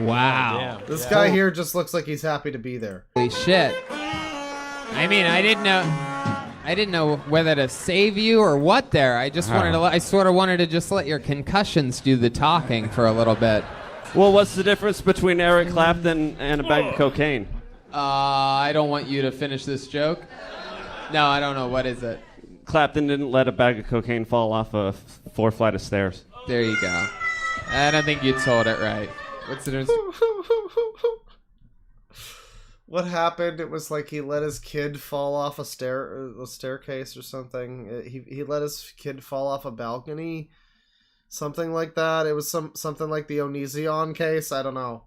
Wow. This guy here just looks like he's happy to be there. Holy shit. I mean, I didn't know whether to save you or what there. I just wanted to, I sort of wanted to just let your concussions do the talking for a little bit. Well, what's the difference between Eric Clapton and a bag of cocaine? I don't want you to finish this joke. No, I don't know. What is it? Clapton didn't let a bag of cocaine fall off a 4th flight of stairs. There you go. I don't think you told it right. What's the difference? What happened? It was like he let his kid fall off a staircase or something. He let his kid fall off a balcony, something like that. It was something like the Onision case. I don't know.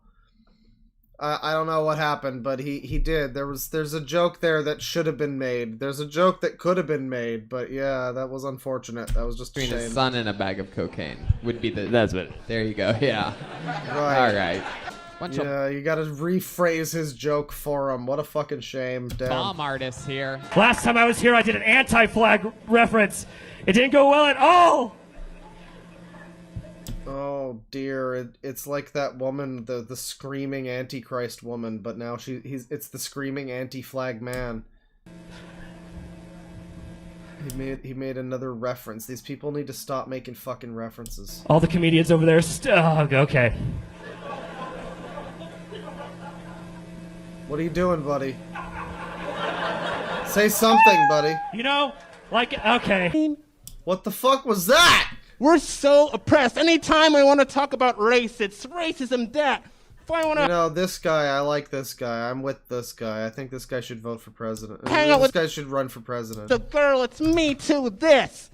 I don't know what happened, but he did. There's a joke there that should have been made. There's a joke that could have been made, but yeah, that was unfortunate. That was just a Between shame. a son and a bag of cocaine would be the. That's it. There you go. Yeah. Right. All right. Yeah, you gotta rephrase his joke for him. What a fucking shame. Damn. Bomb artists here. Last time I was here, I did an anti-flag reference. It didn't go well at all. Oh dear, it's like that woman, the screaming Antichrist woman, but now it's the screaming anti-flag man. He made another reference. These people need to stop making fucking references. All the comedians over there. Okay. What are you doing, buddy? Say something, buddy. You know, okay. What the fuck was that? We're so oppressed. Anytime I want to talk about race, it's racism that. If I want to... You know, this guy, I like this guy. I'm with this guy. I think this guy should vote for president. Hang out This with guy should run for president. the girl, it's me too, this.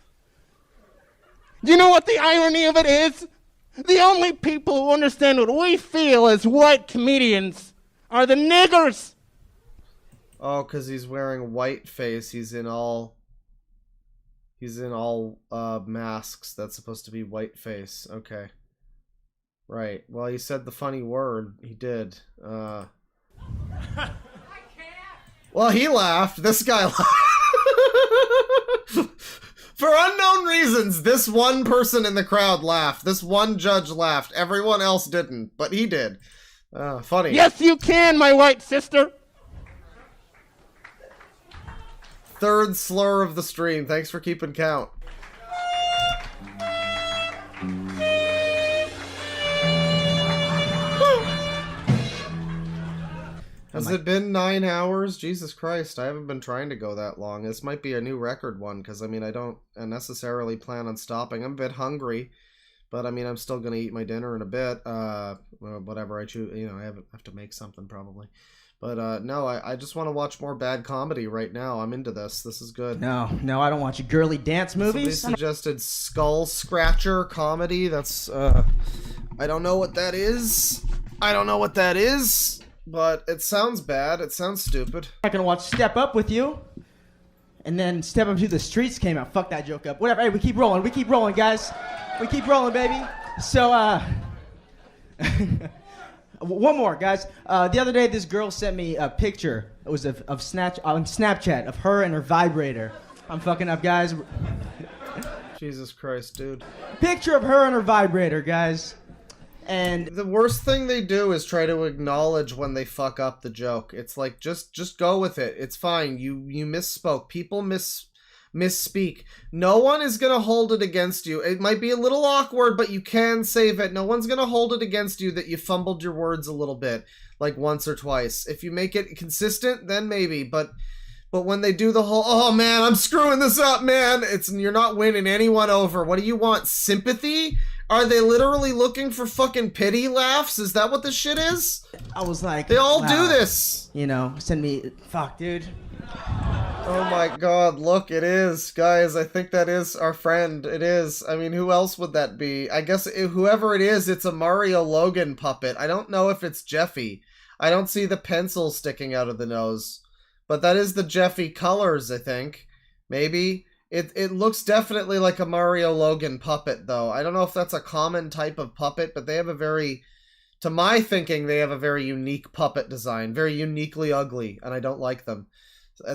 Do you know what the irony of it is? The only people who understand what we feel as white comedians are the niggers. Oh, because he's wearing white face. He's in all masks. That's supposed to be white face. Okay. Right. Well, he said the funny word. He did. Well, he laughed. This guy laughed. For unknown reasons, this one person in the crowd laughed. This one judge laughed. Everyone else didn't, but he did. Funny. Yes, you can, my white sister. Third slur of the stream. Thanks for keeping count. Has it been 9 hours? Jesus Christ, I haven't been trying to go that long. This might be a new record one, because, I mean, I don't necessarily plan on stopping. I'm a bit hungry, but, I mean, I'm still going to eat my dinner in a bit. Whatever I choose, you know, I have to make something, probably. But, no, I just want to watch more bad comedy right now. I'm into this. This is good. No, I don't watch girly dance movies. Somebody suggested Skull Scratcher comedy. That's, I don't know what that is. But it sounds bad. It sounds stupid. I'm not gonna watch Step Up with you. And then Step Up to the Streets came out. Fuck that joke up. Whatever. Hey, we keep rolling, guys. We keep rolling, baby. So, one more, guys. The other day, this girl sent me a picture. It was on Snapchat of her and her vibrator. I'm fucking up, guys. Jesus Christ, dude. Picture of her and her vibrator, guys. And the worst thing they do is try to acknowledge when they fuck up the joke. It's like, just go with it. It's fine. You misspoke. People misspeak. No one is gonna hold it against you. It might be a little awkward, but you can save it. No one's gonna hold it against you that you fumbled your words a little bit, like once or twice. If you make it consistent, then maybe. But when they do the whole, oh man, I'm screwing this up, man, you're not winning anyone over. What do you want? Sympathy? Are they literally looking for fucking pity laughs? Is that what this shit is? I was like, they all wow. do this. You know, send me, fuck, dude. Oh my god, look, it is. Guys, I think that is our friend. It is. I mean, who else would that be? I guess whoever it is, it's a Mario Logan puppet. I don't know if it's Jeffy. I don't see the pencil sticking out of the nose. But that is the Jeffy colors, I think. Maybe. It looks definitely like a Mario Logan puppet, though. I don't know if that's a common type of puppet, but they have a very To my thinking, they have a very unique puppet design, very uniquely ugly, and I don't like them.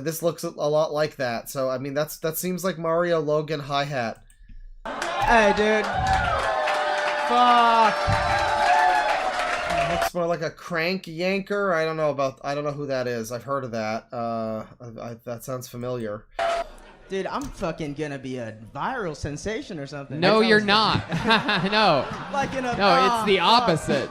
This looks a lot like that, so I mean that seems like Mario Logan hi-hat. Hey, dude. Fuck. Looks more like a crank yanker. I don't know who that is. I've heard of that. That sounds familiar. Dude, I'm fucking gonna be a viral sensation or something. No, you're not. No. Like in a No, it's the opposite.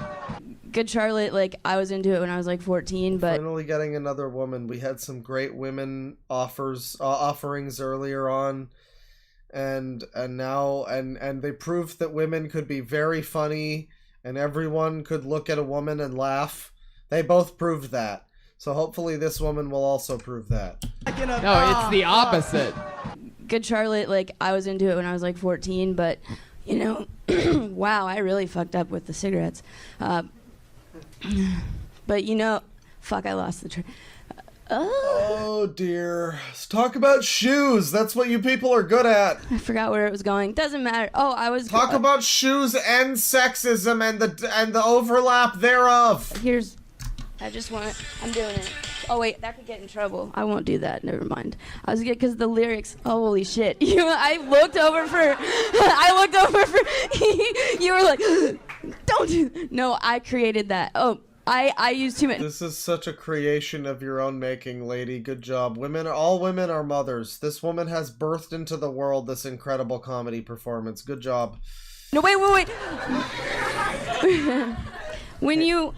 Good Charlotte, like I was into it when I was like 14, but Finally getting another woman. We had some great women offerings earlier on, and now they proved that women could be very funny and everyone could look at a woman and laugh. They both proved that. So hopefully this woman will also prove that. No, it's the opposite. Good Charlotte, like I was into it when I was like 14, but you know, wow, I really fucked up with the cigarettes. But you know, fuck, I lost the train. Oh dear. Let's talk about shoes. That's what you people are good at. I forgot where it was going. Doesn't matter. Oh, I was talk about shoes and sexism and the overlap thereof. I'm doing it. Oh wait, that could get in trouble. I won't do that. Never mind. I was good because the lyrics. Oh, holy shit! I looked over for. You were like, don't do. No, I created that. Oh, I used too many. This is such a creation of your own making, lady. Good job. All women are mothers. This woman has birthed into the world this incredible comedy performance. Good job. No, wait. When you.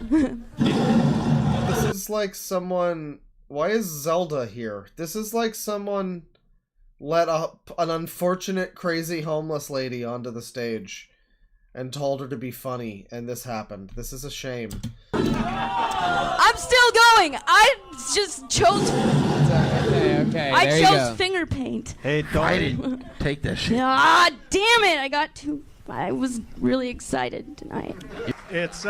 This is like someone. Why is Zelda here? This is like someone let up an unfortunate, crazy homeless lady onto the stage and told her to be funny, and this happened. This is a shame. I'm still going. I just chose. Okay. I chose finger paint. Hey, don't take that shit. Ah, damn it! I was really excited tonight. It's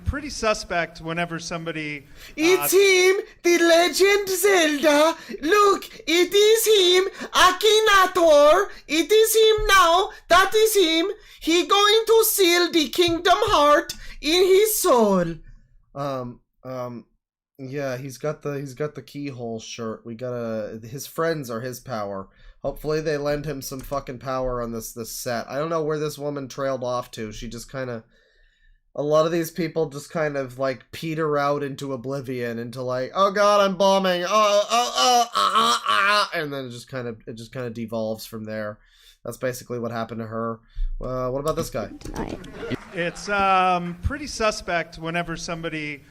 pretty suspect whenever somebody. It's him, the legend Zelda. Look, it is him, Akinator. It is him now. That is him. He going to seal the Kingdom Heart in his soul. Yeah, he's got the keyhole shirt. His friends are his power. Hopefully they lend him some fucking power on this set. I don't know where this woman trailed off to. She just kind of... A lot of these people just kind of, like, peter out into oblivion, into like, oh god, I'm bombing, and then it just kind of devolves from there. That's basically what happened to her. What about this guy? It's pretty suspect whenever somebody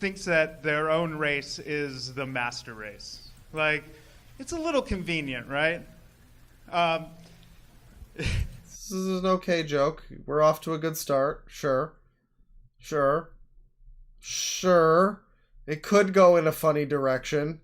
thinks that their own race is the master race. Like, it's a little convenient, right? This is an okay joke. We're off to a good start. Sure. It could go in a funny direction.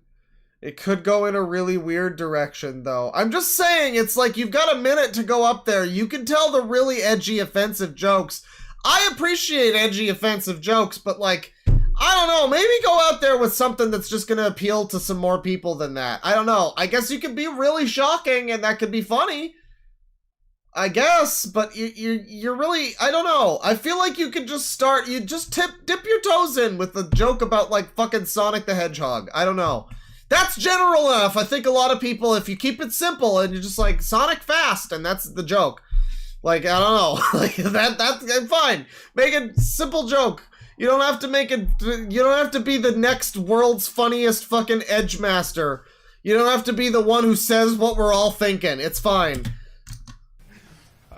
It could go in a really weird direction, though. I'm just saying, it's like you've got a minute to go up there. You can tell the really edgy, offensive jokes. I appreciate edgy, offensive jokes, but like, I don't know, maybe go out there with something that's just gonna appeal to some more people than that. I don't know. I guess you could be really shocking and that could be funny. I guess, but you're really, I don't know. I feel like you could just start, you just dip your toes in with a joke about like fucking Sonic the Hedgehog. I don't know. That's general enough. I think a lot of people, if you keep it simple and you're just like Sonic fast and that's the joke. Like, I don't know. Like that's fine. Make a simple joke. You don't have to make it, you don't have to be the next world's funniest fucking edge master. You don't have to be the one who says what we're all thinking. It's fine.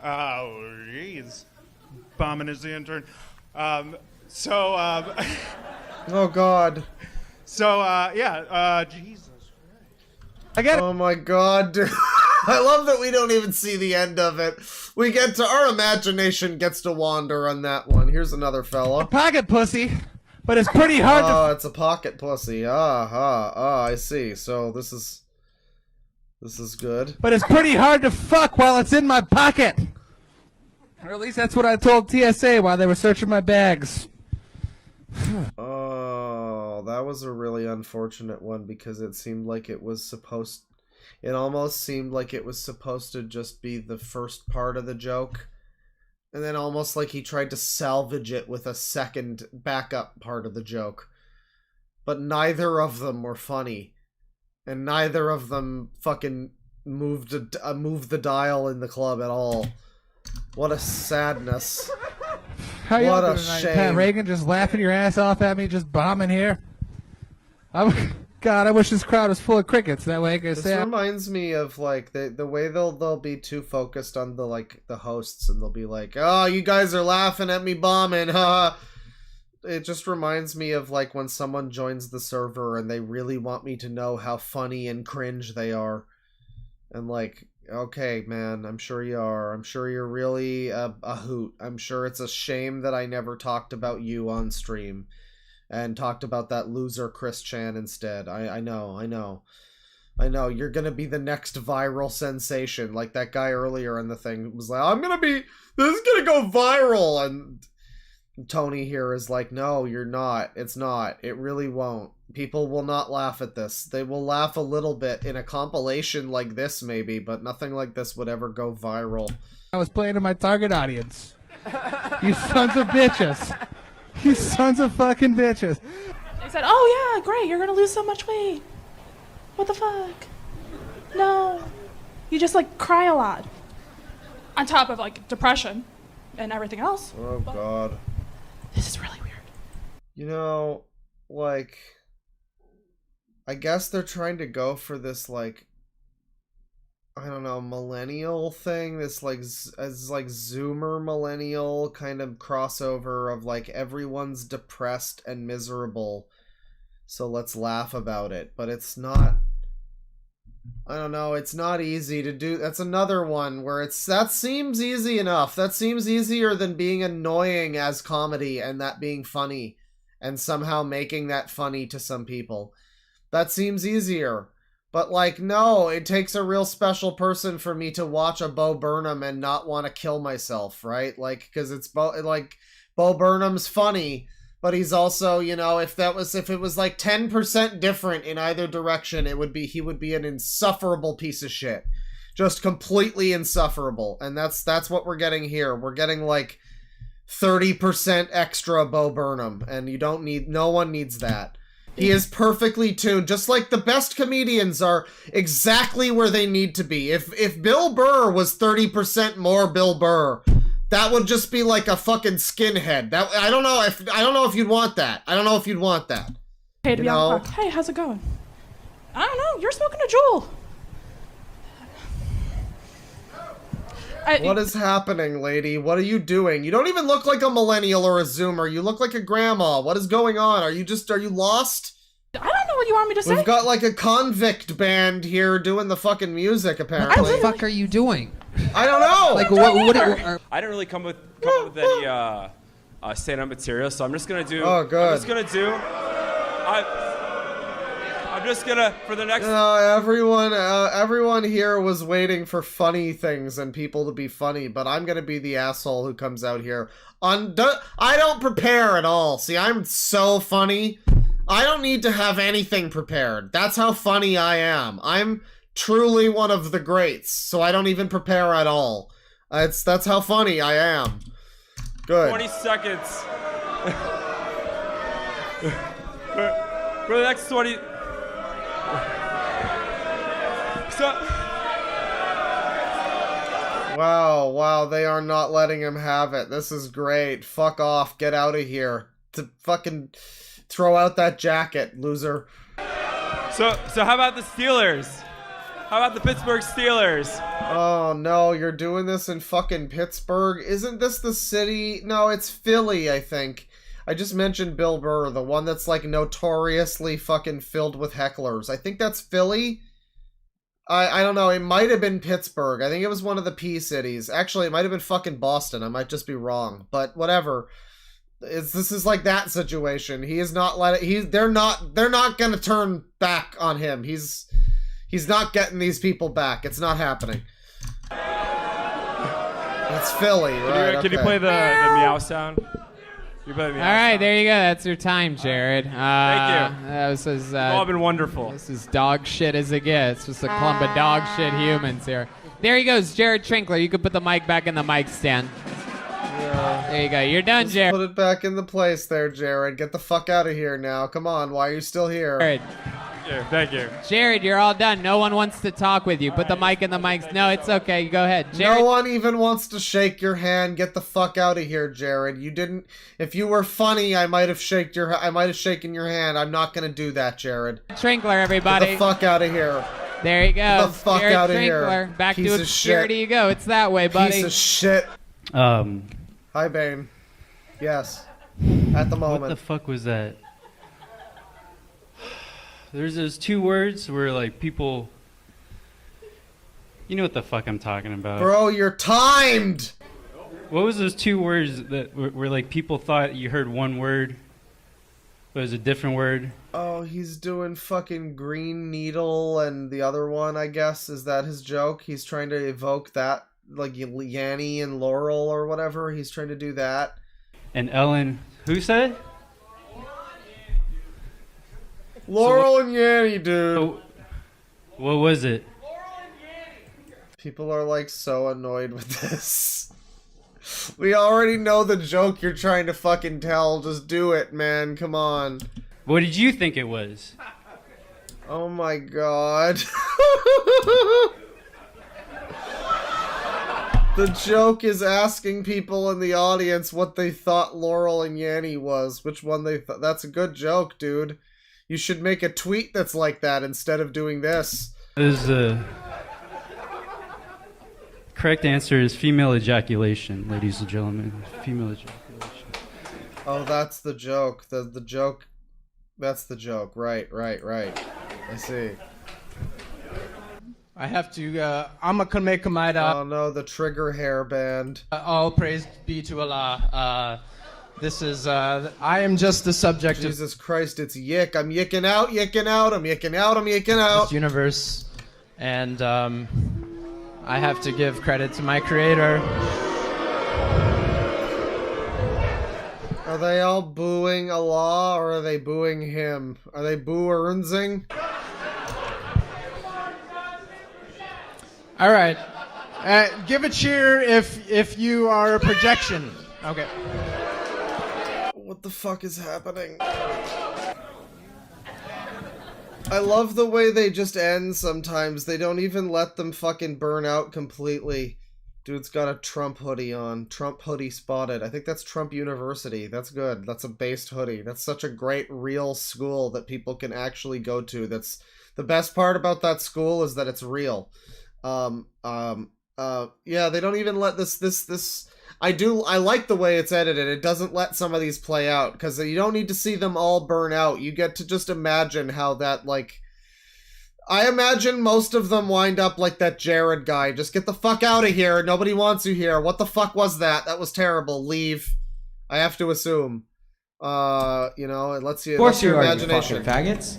Oh, jeez. Bombing is the intern. Oh, God. Jesus Christ. Oh, my God, dude. I love that we don't even see the end of it. We get to, our imagination gets to wander on that one. Here's another fella. Pocket pussy, but it's pretty hard to... Oh, it's a pocket pussy. I see. So this is good. But it's pretty hard to fuck while it's in my pocket. Or at least that's what I told TSA while they were searching my bags. Oh, that was a really unfortunate one because it seemed like it was supposed... It almost seemed like it was supposed to just be the first part of the joke. and then almost like he tried to salvage it with a second backup part of the joke. But neither of them were funny. And neither of them fucking moved the dial in the club at all. What a sadness. How you What doing a tonight, shame. Pat Reagan just laughing your ass off at me, just bombing here. God, I wish this crowd was full of crickets. That way I could This say. reminds me of like the way they'll be too focused on the hosts, and they'll be like, "Oh, you guys are laughing at me bombing, huh?" It just reminds me of like when someone joins the server and they really want me to know how funny and cringe they are, and like, okay, man, I'm sure you are. I'm sure you're really a hoot. I'm sure it's a shame that I never talked about you on stream. And talked about that loser Chris Chan instead. I know. You're gonna be the next viral sensation. Like that guy earlier in the thing was like, this is gonna go viral. And Tony here is like, no, you're not. It's not. It really won't. People will not laugh at this. They will laugh a little bit in a compilation like this maybe, but nothing like this would ever go viral. I was playing to my target audience. You sons of bitches. You sons of fucking bitches. They said, oh yeah, great, you're gonna lose so much weight. What the fuck? No. You just like cry a lot. On top of like depression and everything else. Oh god. This is really weird. You know, like, I guess they're trying to go for this, like, I don't know, millennial thing, this like Zoomer millennial kind of crossover of like everyone's depressed and miserable, so let's laugh about it. But it's not, I don't know, it's not easy to do. That's another one where that seems easy enough. That seems easier than being annoying as comedy and that being funny and somehow making that funny to some people. That seems easier. But, like, no, it takes a real special person for me to watch a Bo Burnham and not want to kill myself, right? Like, because it's Bo Burnham's funny, but he's also, you know, if it was like 10% different in either direction, he would be an insufferable piece of shit. Just completely insufferable. And that's what we're getting here. We're getting like 30% extra Bo Burnham, and no one needs that. He is perfectly tuned, just like the best comedians are exactly where they need to be. If Bill Burr was 30% more Bill Burr, that would just be like a fucking skinhead. I don't know if you'd want that. Hey, to be on the clock. Hey, how's it going? I don't know. You're smoking a Juul. What is happening, lady? What are you doing? You don't even look like a millennial or a Zoomer. You look like a grandma. What is going on? Are you lost? I don't know what you want me to say. We've got like a convict band here doing the fucking music, apparently. What the fuck are you doing? I don't know. Like, I didn't really come with any stand-up material, so I'm just gonna do. Oh, good. I'm just gonna for the next. Everyone here was waiting for funny things and people to be funny, but I'm gonna be the asshole who comes out here. I don't prepare at all. See, I'm so funny. I don't need to have anything prepared. That's how funny I am. I'm truly one of the greats, so I don't even prepare at all. That's how funny I am. Good. 20 seconds. for the next 20. Wow, they are not letting him have it. This is great. Fuck off. Get out of here. To fucking throw out that jacket, loser. So how about the Steelers? How about the Pittsburgh Steelers? Oh no, you're doing this in fucking Pittsburgh? Isn't this the city? No, it's Philly, I think. I just mentioned Bill Burr, the one that's like notoriously fucking filled with hecklers. I think that's Philly. I don't know, it might have been Pittsburgh. I think it was one of the P cities. Actually, it might have been fucking Boston. I might just be wrong. But whatever. This is like that situation. He is not they're not gonna turn back on him. He's not getting these people back. It's not happening. It's Philly, right? Can you play the meow sound? All right, there you go. That's your time, Jared. Thank you. This is, You've all been wonderful. This is dog shit as it gets. Just a clump of dog shit humans here. There he goes, Jared Trinkler. You can put the mic back in the mic stand. There you go. You're done, Just Jared. put it back in the place there, Jared. Get the fuck out of here now. Come on, why are you still here? Jared. Thank you. Jared, you're all done. No one wants to talk with you. Put the mic in the mics. No, it's okay. Go ahead. Jared. No one even wants to shake your hand. Get the fuck out of here, Jared. You didn't. If you were funny, I might have shaken your hand. I'm not gonna do that, Jared. Trinkler, everybody. Get the fuck out of here. There you go. Get the fuck Jared out of Trinkler. here. Back Piece to of obscurity shit. you go. It's that way, buddy. Piece of shit. Hi, Bane. Yes. At the moment. What the fuck was that? There's those two words where like people. You know what the fuck I'm talking about. Bro, you're timed! What was those two words that were like people thought you heard one word, but it was a different word? Oh, he's doing fucking Green Needle and the other one, I guess. Is that his joke? He's trying to evoke that, like Yanny and Laurel or whatever. He's trying to do that. And Ellen, who said it? Laurel and Yanny, dude. What was it? People are like so annoyed with this. We already know the joke you're trying to fucking tell. Just do it, man. Come on. What did you think it was? Oh my god. The joke is asking people in the audience what they thought Laurel and Yanny was. Which one they thought. That's a good joke, dude. You should make a tweet that's like that instead of doing this. Correct answer is female ejaculation, ladies and gentlemen. Female ejaculation. Oh, that's the joke. The joke. That's the joke. Right. I see. I have to, I'm a Kamehameha. Oh no, the trigger hair band. All praise be to Allah. This is, I am just the subject Jesus Christ, it's yick. I'm yicking out, I'm yicking out. of this universe. And, I have to give credit to my creator. Are they all booing Allah or are they booing him? Are they boo-ernsing? All right. Give a cheer if you are a projection. Okay. What the fuck is happening? I love the way they just end sometimes. They don't even let them fucking burn out completely. Dude's got a Trump hoodie on. Trump hoodie spotted. I think that's Trump University. That's good. That's a based hoodie. That's such a great real school that people can actually go to. That's the best part about that school is that it's real. Yeah, they don't even let this I like the way it's edited. It doesn't let some of these play out because you don't need to see them all burn out. You get to just imagine how that, like, I imagine most of them wind up like that Jared guy. Just get the fuck out of here. Nobody wants you here. What the fuck was that? That was terrible. Leave. I have to assume. You know, let's see. Of course you your are, imagination. you fucking faggots.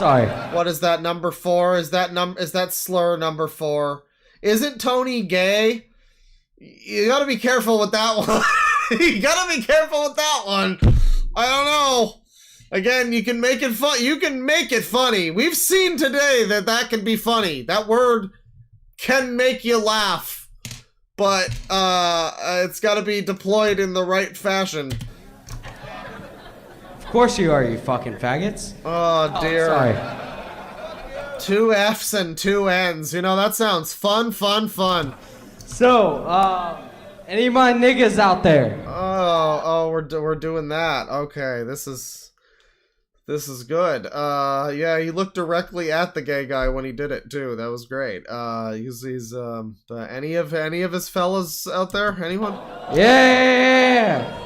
Sorry. What is that, number 4? Is that slur number 4? Isn't Tony gay? You gotta be careful with that one. You gotta be careful with that one. I don't know. Again, you can make it fun. You can make it funny. We've seen today that can be funny. That word can make you laugh, but it's got to be deployed in the right fashion. Of course you are, you fucking faggots. Oh dear. Sorry. 2 F's and 2 N's. You know, that sounds fun. So, any of my niggas out there? Oh, we're doing that. Okay, this is good. Yeah, he looked directly at the gay guy when he did it too. That was great. He's any of his fellas out there? Anyone? Yeah.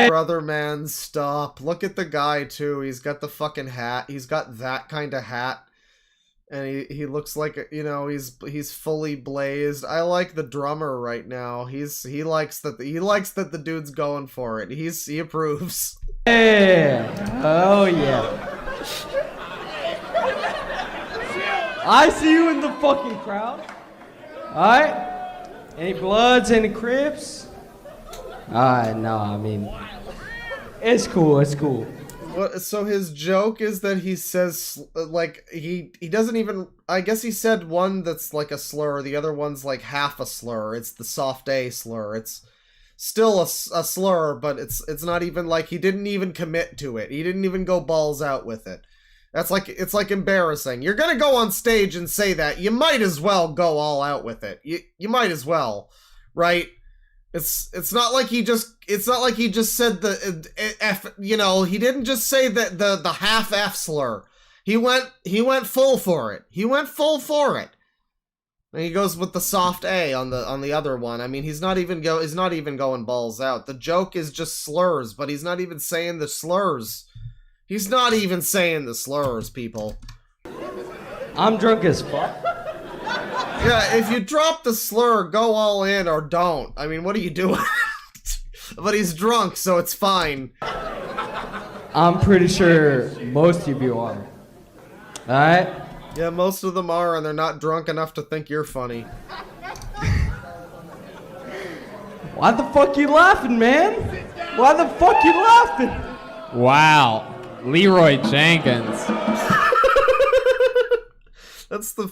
Brother man, stop. Look at the guy too. He's got the fucking hat. He's got that kind of hat. And he looks like, you know, he's fully blazed. I like the drummer right now. He likes that the dude's going for it. He approves. Yeah. Oh yeah. I see you in the fucking crowd. Alright? Any Bloods, any Crips? No, I mean, it's cool. What, so his joke is that he says, like, he doesn't even, I guess he said one that's like a slur, the other one's like half a slur. It's the soft A slur. It's still a slur, but it's not even like, he didn't even commit to it. He didn't even go balls out with it. That's like, it's like embarrassing. You're gonna go on stage and say that, you might as well go all out with it. You might as well, right? It's not like he just said the F, you know, he didn't just say the half F slur. He went full for it. He went full for it. And he goes with the soft A on the other one. I mean, he's not even going balls out. The joke is just slurs, but he's not even saying the slurs. He's not even saying the slurs, people. I'm drunk as fuck. Yeah, if you drop the slur, go all in or don't. I mean, what are you doing? But he's drunk, so it's fine. I'm pretty sure most of you are. Alright? Yeah, most of them are, and they're not drunk enough to think you're funny. Why the fuck you laughing, man? Why the fuck you laughing? Wow. Leroy Jenkins. That's the...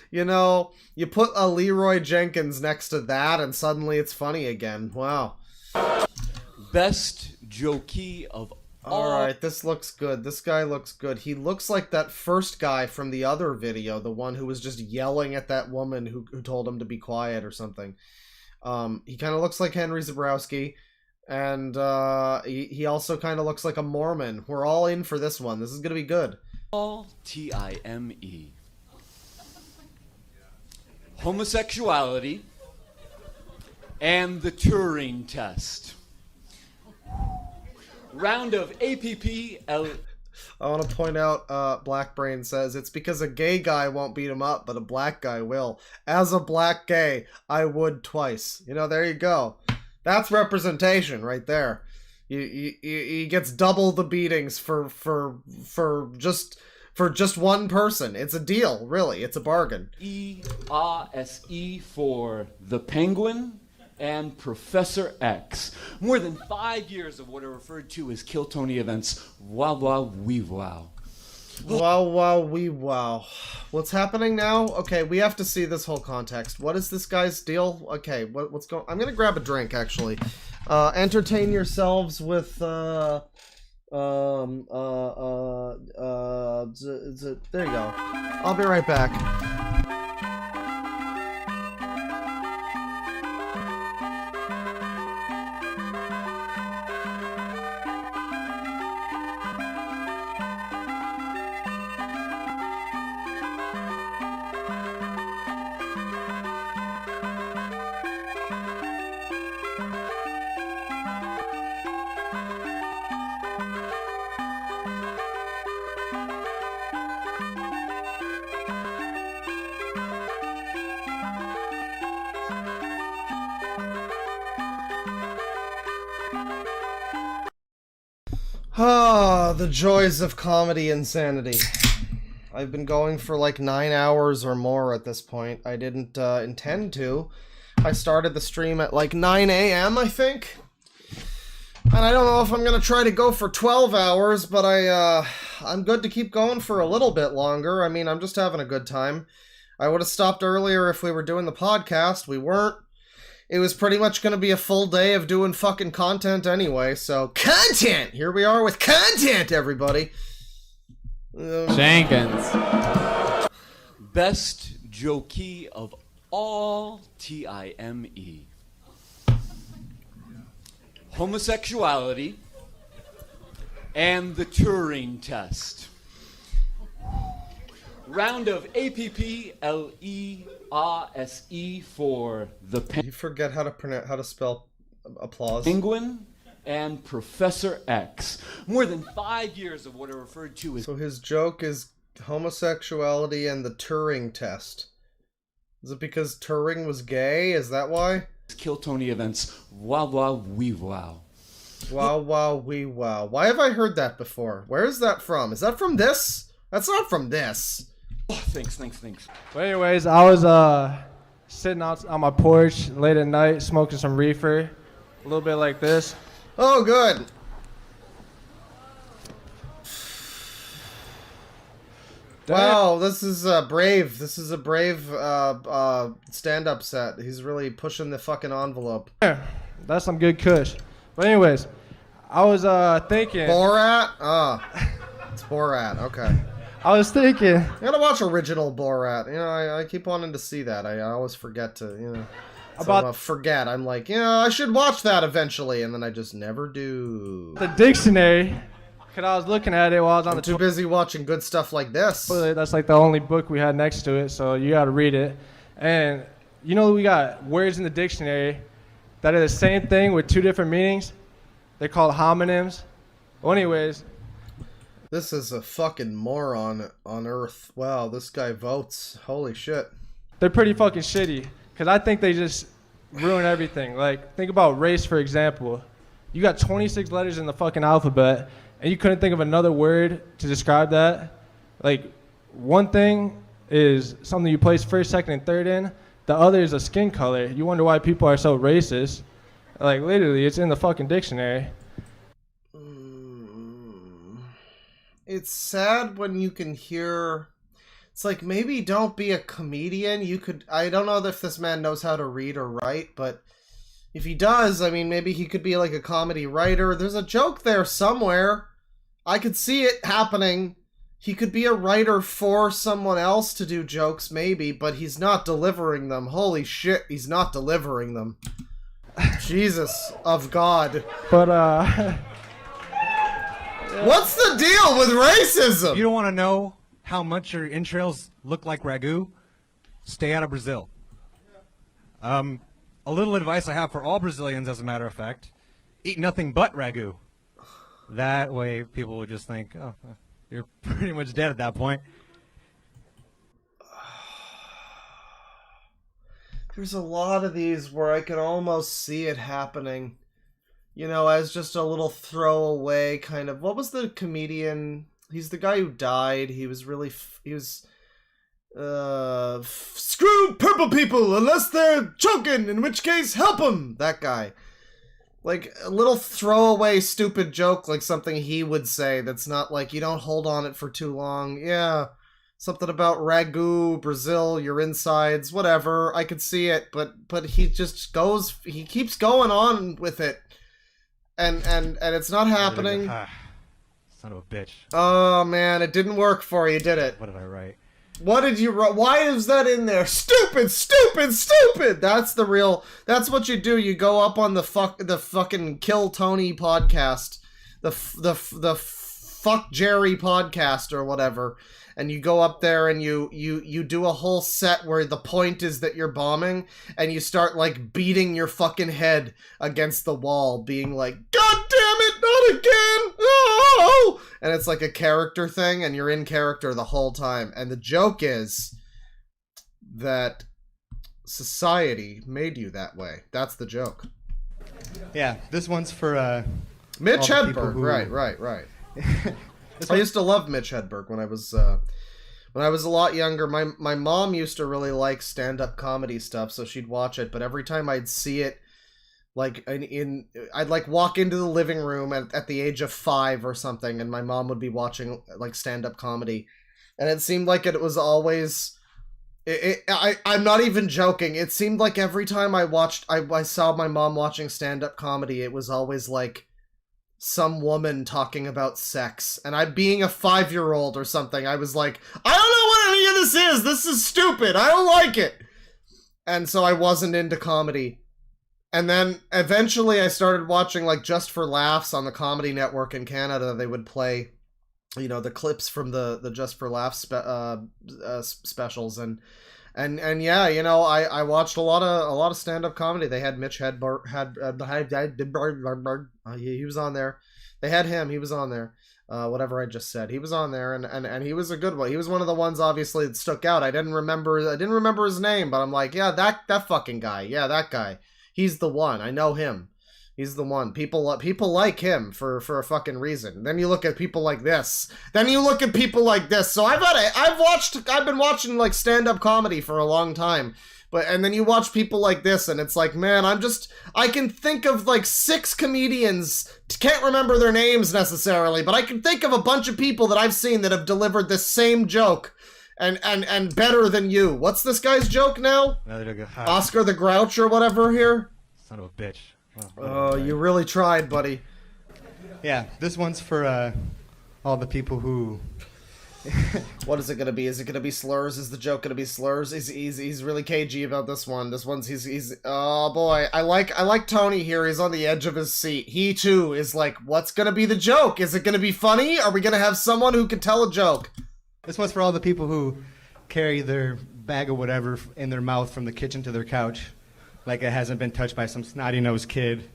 You know, you put a Leroy Jenkins next to that, and suddenly it's funny again. Wow. Best jokey of all. Alright, this looks good. This guy looks good. He looks like that first guy from the other video, the one who was just yelling at that woman who told him to be quiet or something. He kind of looks like Henry Zabrowski, and he also kind of looks like a Mormon. We're all in for this one. This is gonna be good. All T-I-M-E. Homosexuality and the Turing test. Round of APPL. I want to point out, Black Brain says, it's because a gay guy won't beat him up, but a black guy will. As a black gay, I would twice. You know, there you go. That's representation right there. He gets double the beatings for just one person. It's a deal, really. It's a bargain. E-R-S-E for the Penguin and Professor X. More than 5 years of what are referred to as Kill Tony events. Wow, wow, wee, wow. Wow, wow, wee, wow. What's happening now? Okay, we have to see this whole context. What is this guy's deal? Okay, what's going... I'm gonna grab a drink, actually. Entertain yourselves with, there you go. I'll be right back. Ah, the joys of comedy insanity. I've been going for like 9 hours or more at this point. I didn't intend to. I started the stream at like 9 a.m., I think. And I don't know if I'm gonna try to go for 12 hours, but I'm good to keep going for a little bit longer. I mean, I'm just having a good time. I would have stopped earlier if we were doing the podcast. We weren't. It was pretty much going to be a full day of doing fucking content anyway, so... Content! Here we are with content, everybody! Jenkins. Best jokey of all T-I-M-E. Homosexuality and the Turing test. Round of APPLERSE for the You forget how to spell applause. Penguin and Professor X. More than 5 years of what are referred to as... So his joke is homosexuality and the Turing test. Is it because Turing was gay? Is that why? Kill Tony events. Wow, wow, wee, wow. Wow, wow, wee, wow. Why have I heard that before? Where is that from? Is that from this? That's not from this. Oh, thanks. But anyways, I was sitting out on my porch late at night smoking some reefer. A little bit like this. Oh, good. Wow, this is brave. This is a brave stand-up set. He's really pushing the fucking envelope. That's some good kush. But anyways, I was thinking. Borat? It's Borat. Okay. I was thinking. I gotta watch original Borat. You know, I keep wanting to see that. I always forget to, you know. Forget. I'm like, you know, I should watch that eventually, and then I just never do. The dictionary. Cause I was looking at it while I was on too busy watching good stuff like this. That's like the only book we had next to it, so you got to read it. And you know, we got words in the dictionary that are the same thing with two different meanings. They're called homonyms. Well, anyways, this is a fucking moron on Earth. Wow, this guy votes. Holy shit. They're pretty fucking shitty. Cause I think they just ruin everything. Like, think about race, for example. You got 26 letters in the fucking alphabet. And you couldn't think of another word to describe that? Like, one thing is something you place first, second, and third in. The other is a skin color. You wonder why people are so racist. Like, literally, it's in the fucking dictionary. It's sad when you can hear... It's like, maybe don't be a comedian. You could... I don't know if this man knows how to read or write, but... If he does, I mean, maybe he could be like a comedy writer. There's a joke there somewhere. I could see it happening. He could be a writer for someone else to do jokes, maybe, but he's not delivering them. Holy shit, he's not delivering them. Jesus of God. But, what's the deal with racism? You don't want to know how much your entrails look like ragu? Stay out of Brazil. A little advice I have for all Brazilians, as a matter of fact, eat nothing but ragu. That way people would just think, oh, you're pretty much dead at that point. There's a lot of these where I can almost see it happening. You know, as just a little throwaway kind of... What was the comedian? He's the guy who died. He was really... screw purple people unless they're choking, in which case help them. That guy. Like, a little throwaway stupid joke, like something he would say that's not like, you don't hold on it for too long. Yeah, something about ragu, Brazil, your insides, whatever. I could see it, but he just goes, he keeps going on with it. And it's not happening. Son of a bitch. Oh man, it didn't work for you, did it? What did I write? What did you write? Why is that in there? Stupid, stupid, stupid! That's the real... That's what you do. You go up on the fucking Kill Tony podcast. The Fuck Jerry podcast or whatever. And you go up there and you do a whole set where the point is that you're bombing. And you start, like, beating your fucking head against the wall. Being like, God damn it, not again! Oh! And it's like a character thing, and you're in character the whole time. And the joke is that society made you that way. That's the joke. Yeah, this one's for Mitch Hedberg. Right. I used to love Mitch Hedberg when I was a lot younger. My mom used to really like stand-up comedy stuff, so she'd watch it. But every time I'd see it, like I'd like walk into the living room at the age of 5 or something, and my mom would be watching like stand-up comedy, and it seemed like it was always. I'm not even joking. It seemed like every time I saw my mom watching stand-up comedy, it was always like some woman talking about sex. And I, being a 5-year-old or something, I was like, I don't know what any of this is. This is stupid. I don't like it. And so I wasn't into comedy. And then eventually I started watching like Just for Laughs on the Comedy Network in Canada. They would play, you know, the clips from the Just for Laughs specials, and yeah, you know, I watched a lot of stand-up comedy. They had Mitch Hedberg, he was on there. They had him, he was on there. Whatever I just said, he was on there, and he was a good one. He was one of the ones obviously that stuck out. I didn't remember his name, but I'm like, yeah, that fucking guy, yeah, that guy. He's the one. I know him. He's the one. People like him for a fucking reason. Then you look at people like this. So I've been watching like stand-up comedy for a long time, And then you watch people like this, and it's like, man, I can think of like 6 comedians, can't remember their names necessarily, but I can think of a bunch of people that I've seen that have delivered this same joke, and better than you. What's this guy's joke now? Oscar the Grouch or whatever here? Son of a bitch. Oh, you really tried, buddy. Yeah, this one's for all the people who... What is it gonna be? Is it gonna be slurs? Is the joke gonna be slurs? He's really cagey about this one. This one's he's oh boy. I like Tony here. He's on the edge of his seat. He too is like, what's gonna be the joke? Is it gonna be funny? Are we gonna have someone who can tell a joke? This one's for all the people who carry their bag of whatever in their mouth from the kitchen to their couch, like it hasn't been touched by some snotty-nosed kid,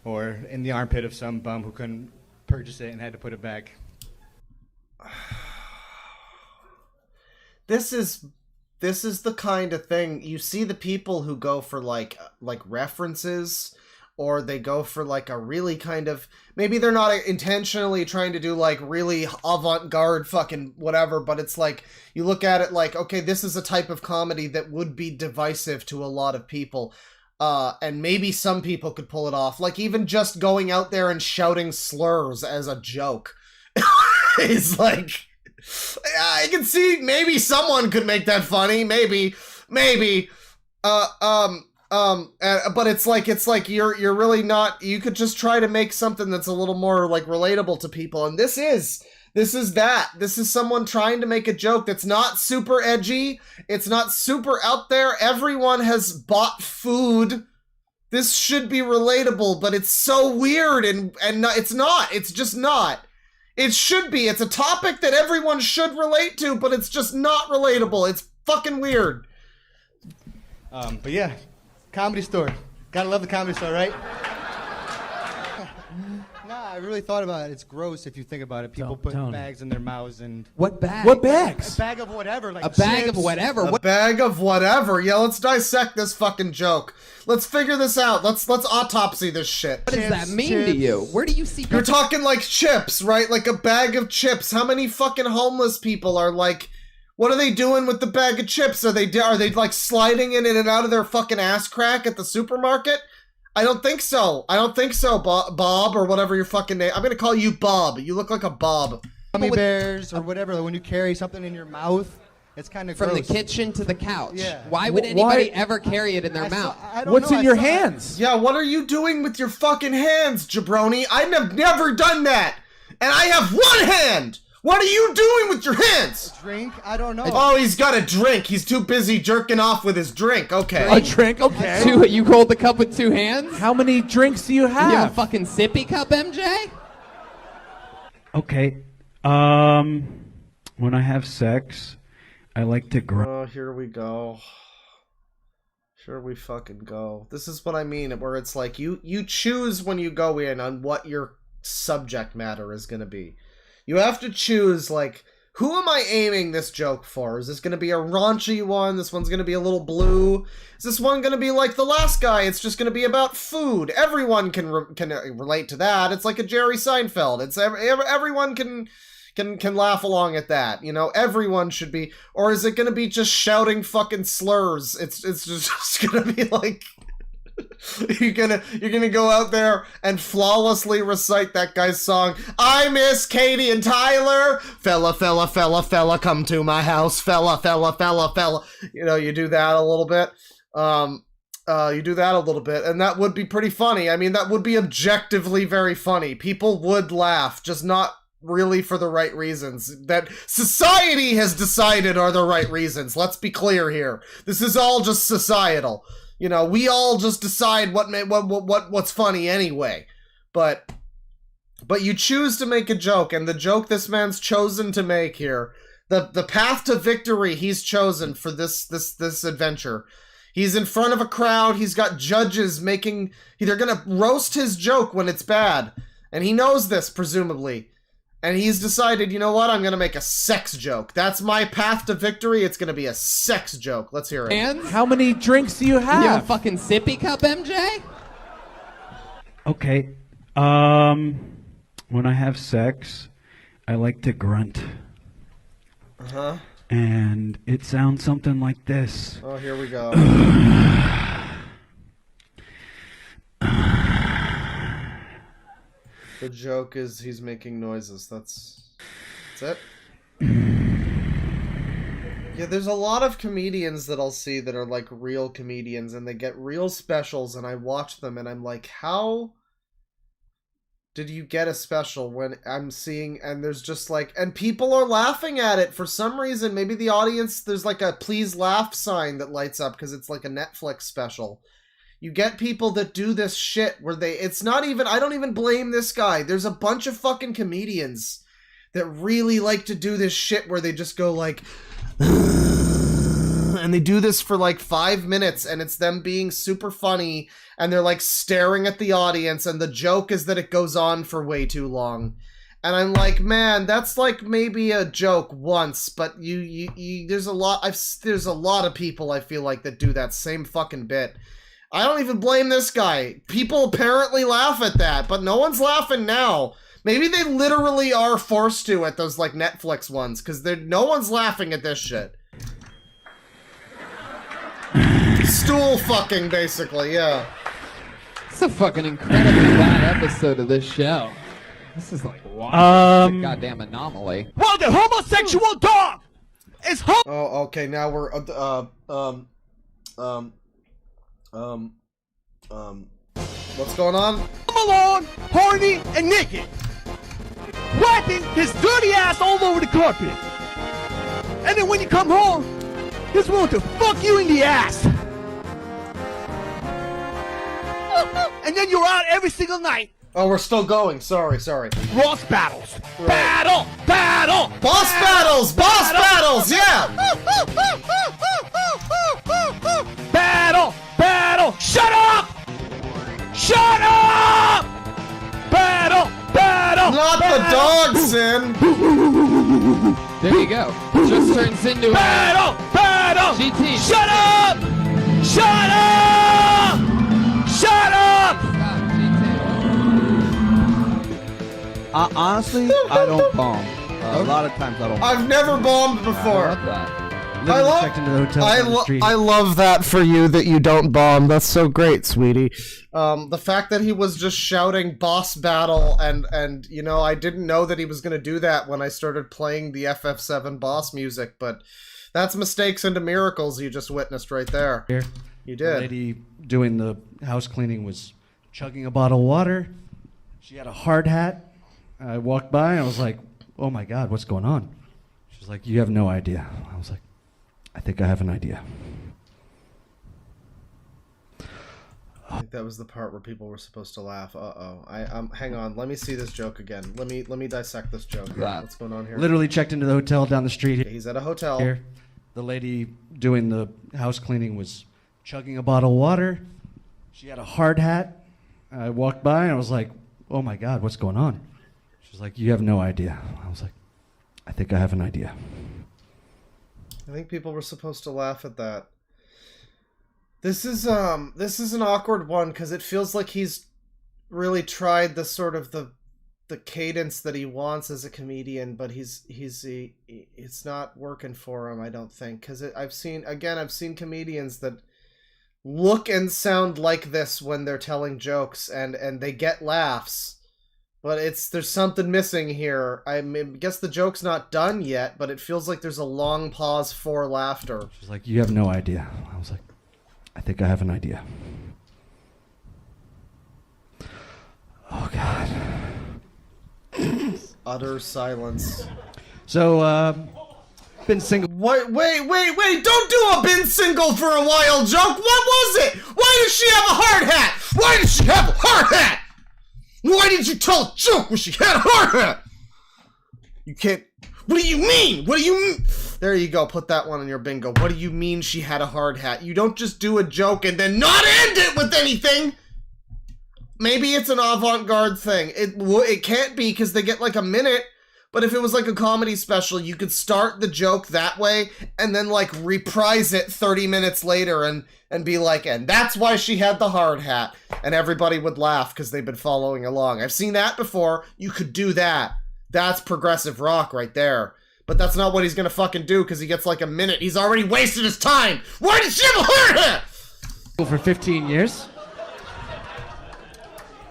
or in the armpit of some bum who couldn't purchase it and had to put it back. This is the kind of thing you see the people who go for like references, or they go for like a really kind of, maybe they're not intentionally trying to do like really avant-garde fucking whatever, but it's like you look at it like, okay, this is a type of comedy that would be divisive to a lot of people. And maybe some people could pull it off. Like even just going out there and shouting slurs as a joke is like, I can see maybe someone could make that funny, maybe, but it's like you're really not. You could just try to make something that's a little more like relatable to people, and this is that. This is someone trying to make a joke that's not super edgy. It's not super out there. Everyone has bought food. This should be relatable, but it's so weird and not, it's not. It's just not. It should be. It's a topic that everyone should relate to, but it's just not relatable. It's fucking weird. But yeah, Comedy Store. Gotta love the Comedy Store, right? Nah, I really thought about it. It's gross if you think about it. People put bags in their mouths and... What bag? What bags? A bag of whatever, like A bag of chips. whatever. A bag of whatever. Yeah, let's dissect this fucking joke. Let's figure this out. Let's autopsy this shit. What does that mean to you? Where do you see... You're talking like chips, right? Like a bag of chips. How many fucking homeless people are like... What are they doing with the bag of chips? Are they like sliding in and out of their fucking ass crack at the supermarket? I don't think so. I don't think so, Bob, or whatever your fucking name. I'm gonna call you Bob. You look like a Bob. Gummy bears or whatever. Like when you carry something in your mouth, it's kind of From gross. the kitchen to the couch. Yeah. Why would anybody ever carry it in their mouth? What's in your hands? Yeah, what are you doing with your fucking hands, jabroni? I've never done that. And I have one hand. What are you doing with your hands? A drink? I don't know. Oh, he's got a drink. He's too busy jerking off with his drink. Okay. A drink? Okay. You hold the cup with 2 hands? How many drinks do you have? You have a fucking sippy cup, MJ? Okay. When I have sex, I like to grunt. Oh, here we go. Here we fucking go. This is what I mean, where it's like you choose when you go in on what your subject matter is going to be. You have to choose, like, who am I aiming this joke for? Is this going to be a raunchy one? This one's going to be a little blue? Is this one going to be like the last guy? It's just going to be about food. Everyone can relate to that. It's like a Jerry Seinfeld. It's everyone can laugh along at that. You know, everyone should be. Or is it going to be just shouting fucking slurs? It's just going to be like... You're gonna go out there and flawlessly recite that guy's song. I miss Katie and Tyler. Fella, come to my house. Fella. You know, you do that a little bit. And that would be pretty funny. I mean, that would be objectively very funny. People would laugh, just not really for the right reasons that society has decided are the right reasons. Let's be clear here. This is all just societal. You know, we all just decide what's funny anyway. But you choose to make a joke, and the joke this man's chosen to make here, the path to victory he's chosen for this adventure. He's in front of a crowd, he's got judges they're gonna roast his joke when it's bad. And he knows this, presumably. And he's decided, you know what, I'm gonna make a sex joke. That's my path to victory, it's gonna be a sex joke. Let's hear it. And how many drinks do you have? You have a fucking sippy cup, MJ? Okay. When I have sex, I like to grunt. Uh-huh. And it sounds something like this. Oh, here we go. The joke is he's making noises. That's it. Yeah, there's a lot of comedians that I'll see that are like real comedians and they get real specials and I watch them and I'm like, how did you get a special when I'm seeing, and there's just like, and people are laughing at it for some reason. Maybe the audience, there's like a please laugh sign that lights up because it's like a Netflix special. You get people that do this shit where it's not even, I don't even blame this guy. There's a bunch of fucking comedians that really like to do this shit where they just go like, and they do this for like 5 minutes and it's them being super funny and they're like staring at the audience and the joke is that it goes on for way too long. And I'm like, man, that's like maybe a joke once, but there's a lot of people I feel like that do that same fucking bit. I don't even blame this guy. People apparently laugh at that, but no one's laughing now. Maybe they literally are forced to at those like Netflix ones, because no one's laughing at this shit. Stool fucking, basically, yeah. It's a fucking incredibly bad episode of this show. This is like wild. It's a goddamn anomaly. Well, the homosexual dog is Oh, okay, now we're what's going on? home alone, horny, and naked, wiping his dirty ass all over the carpet. And then when you come home, he's willing to fuck you in the ass. And then you're out every single night. Oh, we're still going. Sorry. Boss battles. Battle! Boss battles! Boss battles! Yeah! Battle! Shut up! Battle! Not the dog, Sin! There you go. Just turns into Battle! GT. Shut up! Honestly, I don't bomb. A lot of times I don't. I've never bombed before. Literally checked into the hotel down the street. I love that for you that you don't bomb. That's so great, sweetie. The fact that he was just shouting boss battle and you know, I didn't know that he was going to do that when I started playing the FF7 boss music, but that's mistakes into miracles you just witnessed right there. Here. You did. The lady doing the house cleaning was chugging a bottle of water. She had a hard hat. I walked by and I was like, oh my God, what's going on? She's like, you have no idea. I was like, I think I have an idea. I think that was the part where people were supposed to laugh. Hang on, let me see this joke again. Let me dissect this joke. What's going on here? Literally checked into the hotel down the street. He's at a hotel. Here. The lady doing the house cleaning was chugging a bottle of water. She had a hard hat. I walked by and I was like, oh my God, what's going on? She's like, you have no idea. I was like, I think I have an idea. I think people were supposed to laugh at that. This is an awkward one because it feels like he's really tried the sort of the cadence that he wants as a comedian, but it's not working for him, I don't think, because I've seen comedians that look and sound like this when they're telling jokes and they get laughs. But there's something missing here. I guess the joke's not done yet, but it feels like there's a long pause for laughter. She's like, you have no idea. I was like, I think I have an idea. Oh, God. Utter silence. So, been single. Wait, don't do a been single for a while joke. What was it? Why does she have a hard hat? Why does she have a hard hat? Why did you tell a joke when she had a hard hat? You can't. What do you mean? There you go. Put that one in your bingo. What do you mean she had a hard hat? You don't just do a joke and then not end it with anything. Maybe it's an avant-garde thing. It can't be because they get like a minute. But if it was like a comedy special, you could start the joke that way and then like reprise it 30 minutes later and be like, and that's why she had the hard hat. And everybody would laugh because they've been following along. I've seen that before. You could do that. That's progressive rock right there. But that's not what he's gonna fucking do because he gets like a minute. He's already wasted his time. Why did she have For 15 years?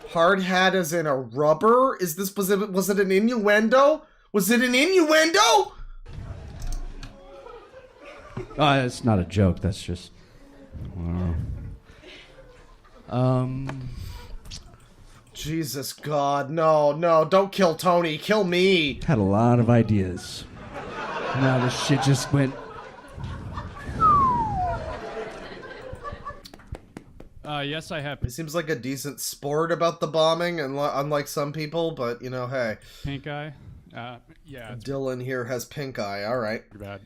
Hard hat as in a rubber? Was it an innuendo? Was it an innuendo? It's not a joke. That's just. Jesus God, no, don't kill Tony, kill me. Had a lot of ideas. Now this shit just went. Yes, I have. He seems like a decent sport about the bombing, and unlike some people, but you know, hey. Pink eye. Yeah. Dylan here has pink eye. All right. Too bad.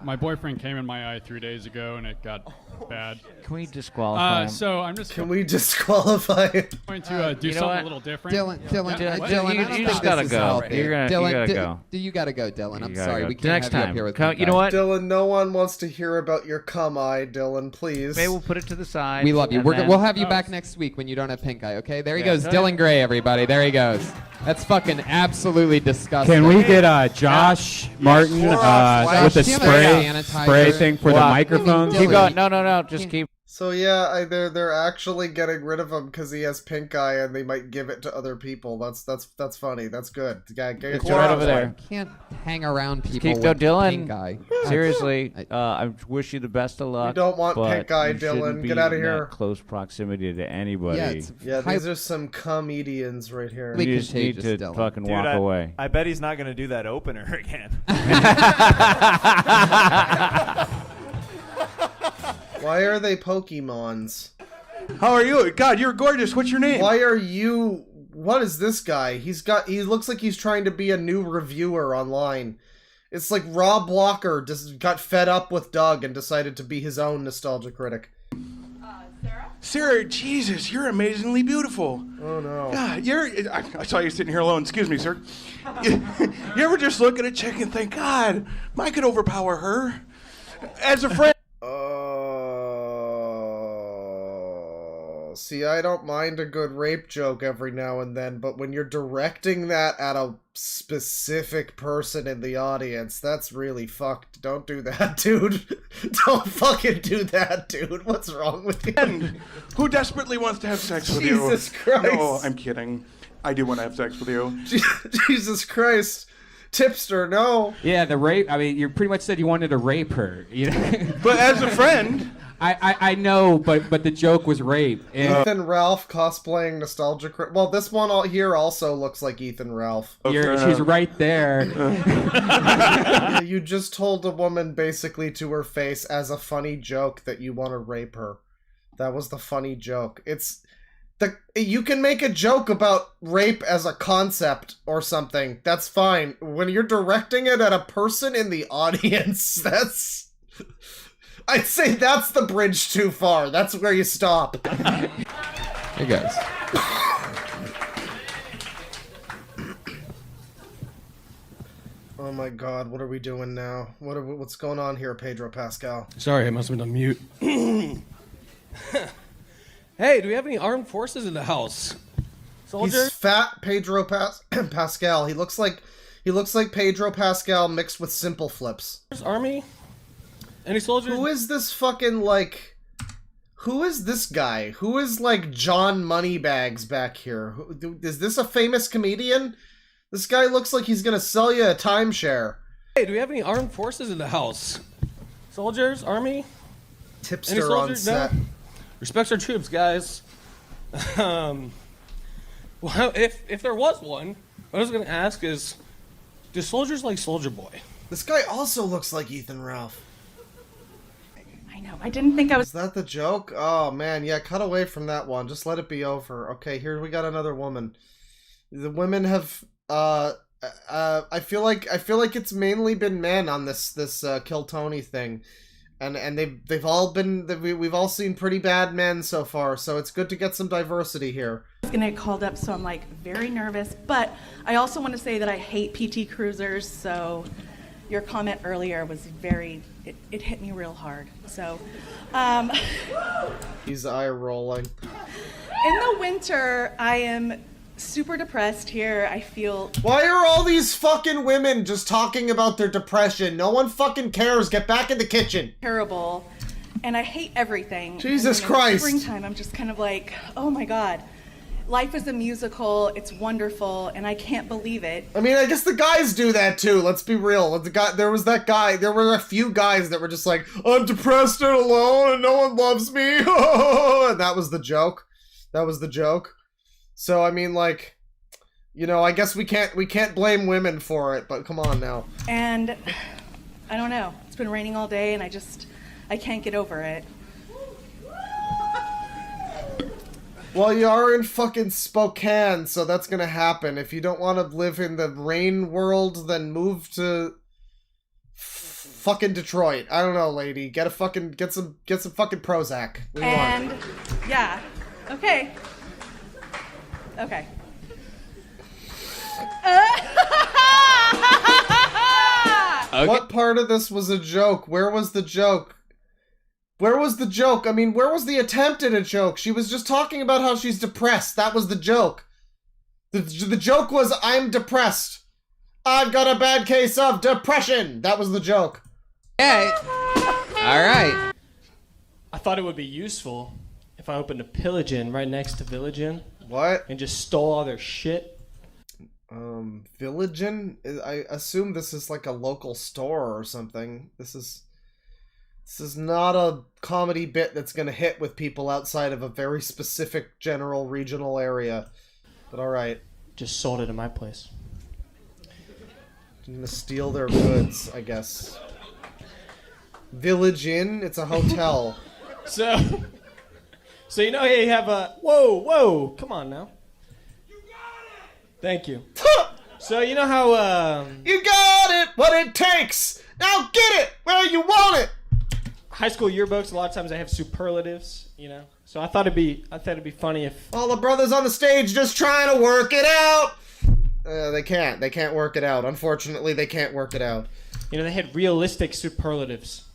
My boyfriend came in my eye 3 days ago, and it got bad. Can we disqualify him? So I'm just. Can we disqualify him? Going to do something a little different. Dylan, you just gotta go. You gotta go. You gotta go, Dylan. I'm You gotta sorry. go. We can't Next have you up time. here with Come- pink you know eye. what? Dylan, no one wants to hear about your cum eye, Dylan, please. Maybe we'll put it to the side. We love you. and then- We'll have you back next week when you don't have pink eye, okay? There he Yeah. goes, Dylan Gray, everybody. There he goes. That's fucking absolutely disgusting. Can we get Josh Martin with the spray thing for the microphone? Keep going. No. Just keep. So yeah, they're actually getting rid of him because he has pink eye, and they might give it to other people. That's funny. That's good. It's right over there. Can't hang around Just people keep going, with Dylan. pink eye. Seriously, I wish you the best of luck. We don't want but pink eye, you shouldn't Dylan. be Get outta in here. that close proximity to anybody. Yeah, these are some comedians right here. You just need to fucking walk away. I bet he's not going to do that opener again. Why are they Pokemons? How are you? God, you're gorgeous. What's your name? Why are you... What is this guy? He looks like he's trying to be a new reviewer online. It's like Rob Walker just got fed up with Doug and decided to be his own nostalgia critic. Sarah, Jesus, you're amazingly beautiful. Oh no. God, I saw you sitting here alone. Excuse me, sir. You ever just look at a chick and think, God, I could overpower her? As a friend. See, I don't mind a good rape joke every now and then, but when you're directing that at a specific person in the audience, that's really fucked. Don't do that, dude. Don't fucking do that, dude. What's wrong with you? Who desperately wants to have sex with you? Jesus Christ. No, I'm kidding. I do want to have sex with you. Jesus Christ. Tipster, no. Yeah, the rape. I mean, you pretty much said you wanted to rape her. You know? But as a friend... I know, but the joke was rape. And Ethan Ralph cosplaying nostalgia. Well, this one here also looks like Ethan Ralph. she's right there. You just told a woman basically to her face as a funny joke that you want to rape her. That was the funny joke. You can make a joke about rape as a concept or something. That's fine. When you're directing it at a person in the audience, I'd say that's the bridge too far. That's where you stop. Here goes. Oh my god, what are we doing now? What's going on here, Pedro Pascal? Sorry, I must have been on mute. Hey, do we have any armed forces in the house? Soldier? He's fat Pedro Pascal. He looks like Pedro Pascal mixed with Simple Flips. Army? Any soldiers? Who is this fucking, like... Who is this guy? Who is, like, John Moneybags back here? Is this a famous comedian? This guy looks like he's gonna sell you a timeshare. Hey, do we have any armed forces in the house? Soldiers? Army? Tipster Any soldiers? on set. No? Respect our troops, guys. Well, if there was one, what I was gonna ask is, do soldiers like Soldier Boy? This guy also looks like Ethan Ralph. I know. I didn't think I was. Is that the joke? Oh man, yeah. Cut away from that one. Just let it be over. Okay, here we got another woman. The women have. I feel like it's mainly been men on this Kill Tony thing, and they've all been. We've all seen pretty bad men so far. So it's good to get some diversity here. I was gonna get called up, so I'm like very nervous. But I also want to say that I hate PT Cruisers. So your comment earlier was it hit me real hard. So He's eye rolling. in the winter, I am super depressed here. I feel Why are all these fucking women just talking about their depression? No one fucking cares. Get back in the kitchen. terrible, and I hate everything. Jesus And then in Christ. Springtime, I'm just kind of like, oh my God. Life is a musical. It's wonderful, and I can't believe it. I mean, I guess the guys do that too. Let's be real. There was that guy. There were a few guys that were just like, I'm depressed and alone, and no one loves me. And that was the joke. That was the joke. So I mean, like, you know, I guess we can't blame women for it. But come on now. And I don't know. It's been raining all day, and I can't get over it. Well, you are in fucking Spokane, so that's gonna happen. If you don't want to live in the rain world, then move to fucking Detroit. I don't know, lady. Get some fucking Prozac. What do you want? Yeah. Okay. Okay. What part of this was a joke? Where was the joke? Where was the joke? I mean, where was the attempt at a joke? She was just talking about how she's depressed. That was the joke. The joke was, I'm depressed. I've got a bad case of depression. That was the joke. Okay. All right. I thought it would be useful if I opened a Pillage Inn right next to Village Inn. What? And just stole all their shit. Village Inn? I assume this is like a local store or something. This is not a comedy bit that's gonna hit with people outside of a very specific general regional area. But alright. Just sold it at my place. I'm gonna steal their goods, I guess. Village Inn? It's a hotel. So you know you have a... Whoa, come on now. Thank you. So you know how... You got it! What it takes! Now get it where you want it! High school yearbooks, a lot of times they have superlatives, you know? So I thought it'd be funny if... All the brothers on the stage just trying to work it out! They can't work it out. Unfortunately, they can't work it out. You know, they had realistic superlatives.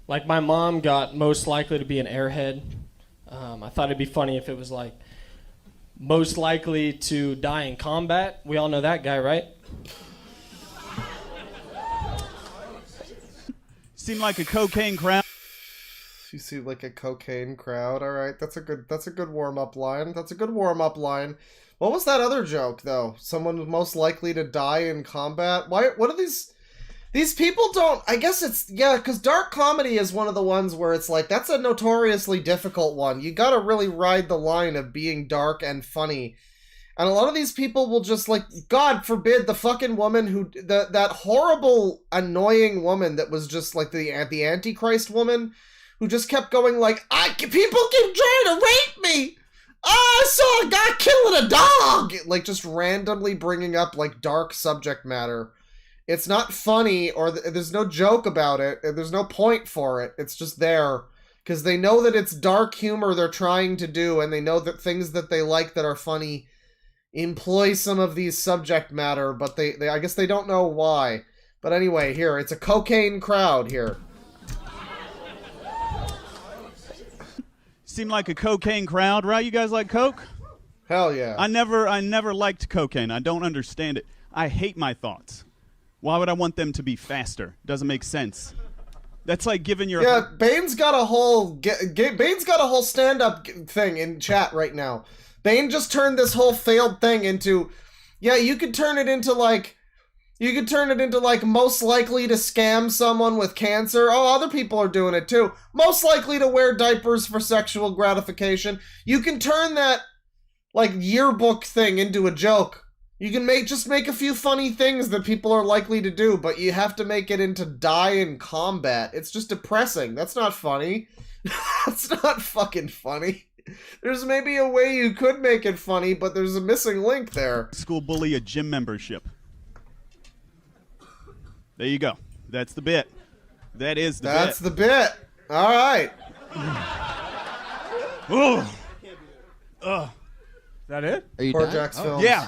Like my mom got most likely to be an airhead. I thought it'd be funny if it was like, most likely to die in combat. We all know that guy, right? Seemed like a cocaine crowd. You see like a cocaine crowd. All right, that's a good warm-up line. That's a good warm-up line. What was that other joke though? Someone most likely to die in combat. Why? What are these people don't? I guess it's because dark comedy is one of the ones where it's like that's a notoriously difficult one. You gotta really ride the line of being dark and funny. And a lot of these people will just like, God forbid, the fucking woman who, that horrible, annoying woman that was just like the Antichrist woman, who just kept going like, people keep trying to rape me! I saw a guy killing a dog! Like, just randomly bringing up, like, dark subject matter. It's not funny, or there's no joke about it, and there's no point for it. It's just there. Because they know that it's dark humor they're trying to do, and they know that things that they like that are funny employ some of these subject matter, but they I guess they don't know why. But anyway, here, it's a cocaine crowd here. Seemed like a cocaine crowd, right? You guys like coke? Hell yeah. I never liked cocaine. I don't understand it. I hate my thoughts. Why would I want them to be faster? Doesn't make sense. That's like giving your... Yeah, Bane's got a whole stand-up thing in chat right now. Bane just turned this whole failed thing into, yeah, you could turn it into like most likely to scam someone with cancer. Oh, other people are doing it too. Most likely to wear diapers for sexual gratification. You can turn that like yearbook thing into a joke. You can just make a few funny things that people are likely to do, but you have to make it into die in combat. It's just depressing. That's not funny. That's not fucking funny. There's maybe a way you could make it funny, but there's a missing link there. School bully a gym membership. There you go. That's the bit. That is the bit. That's the bit. All right. Is that it? Are you Poor done? Jack's Films. Yeah.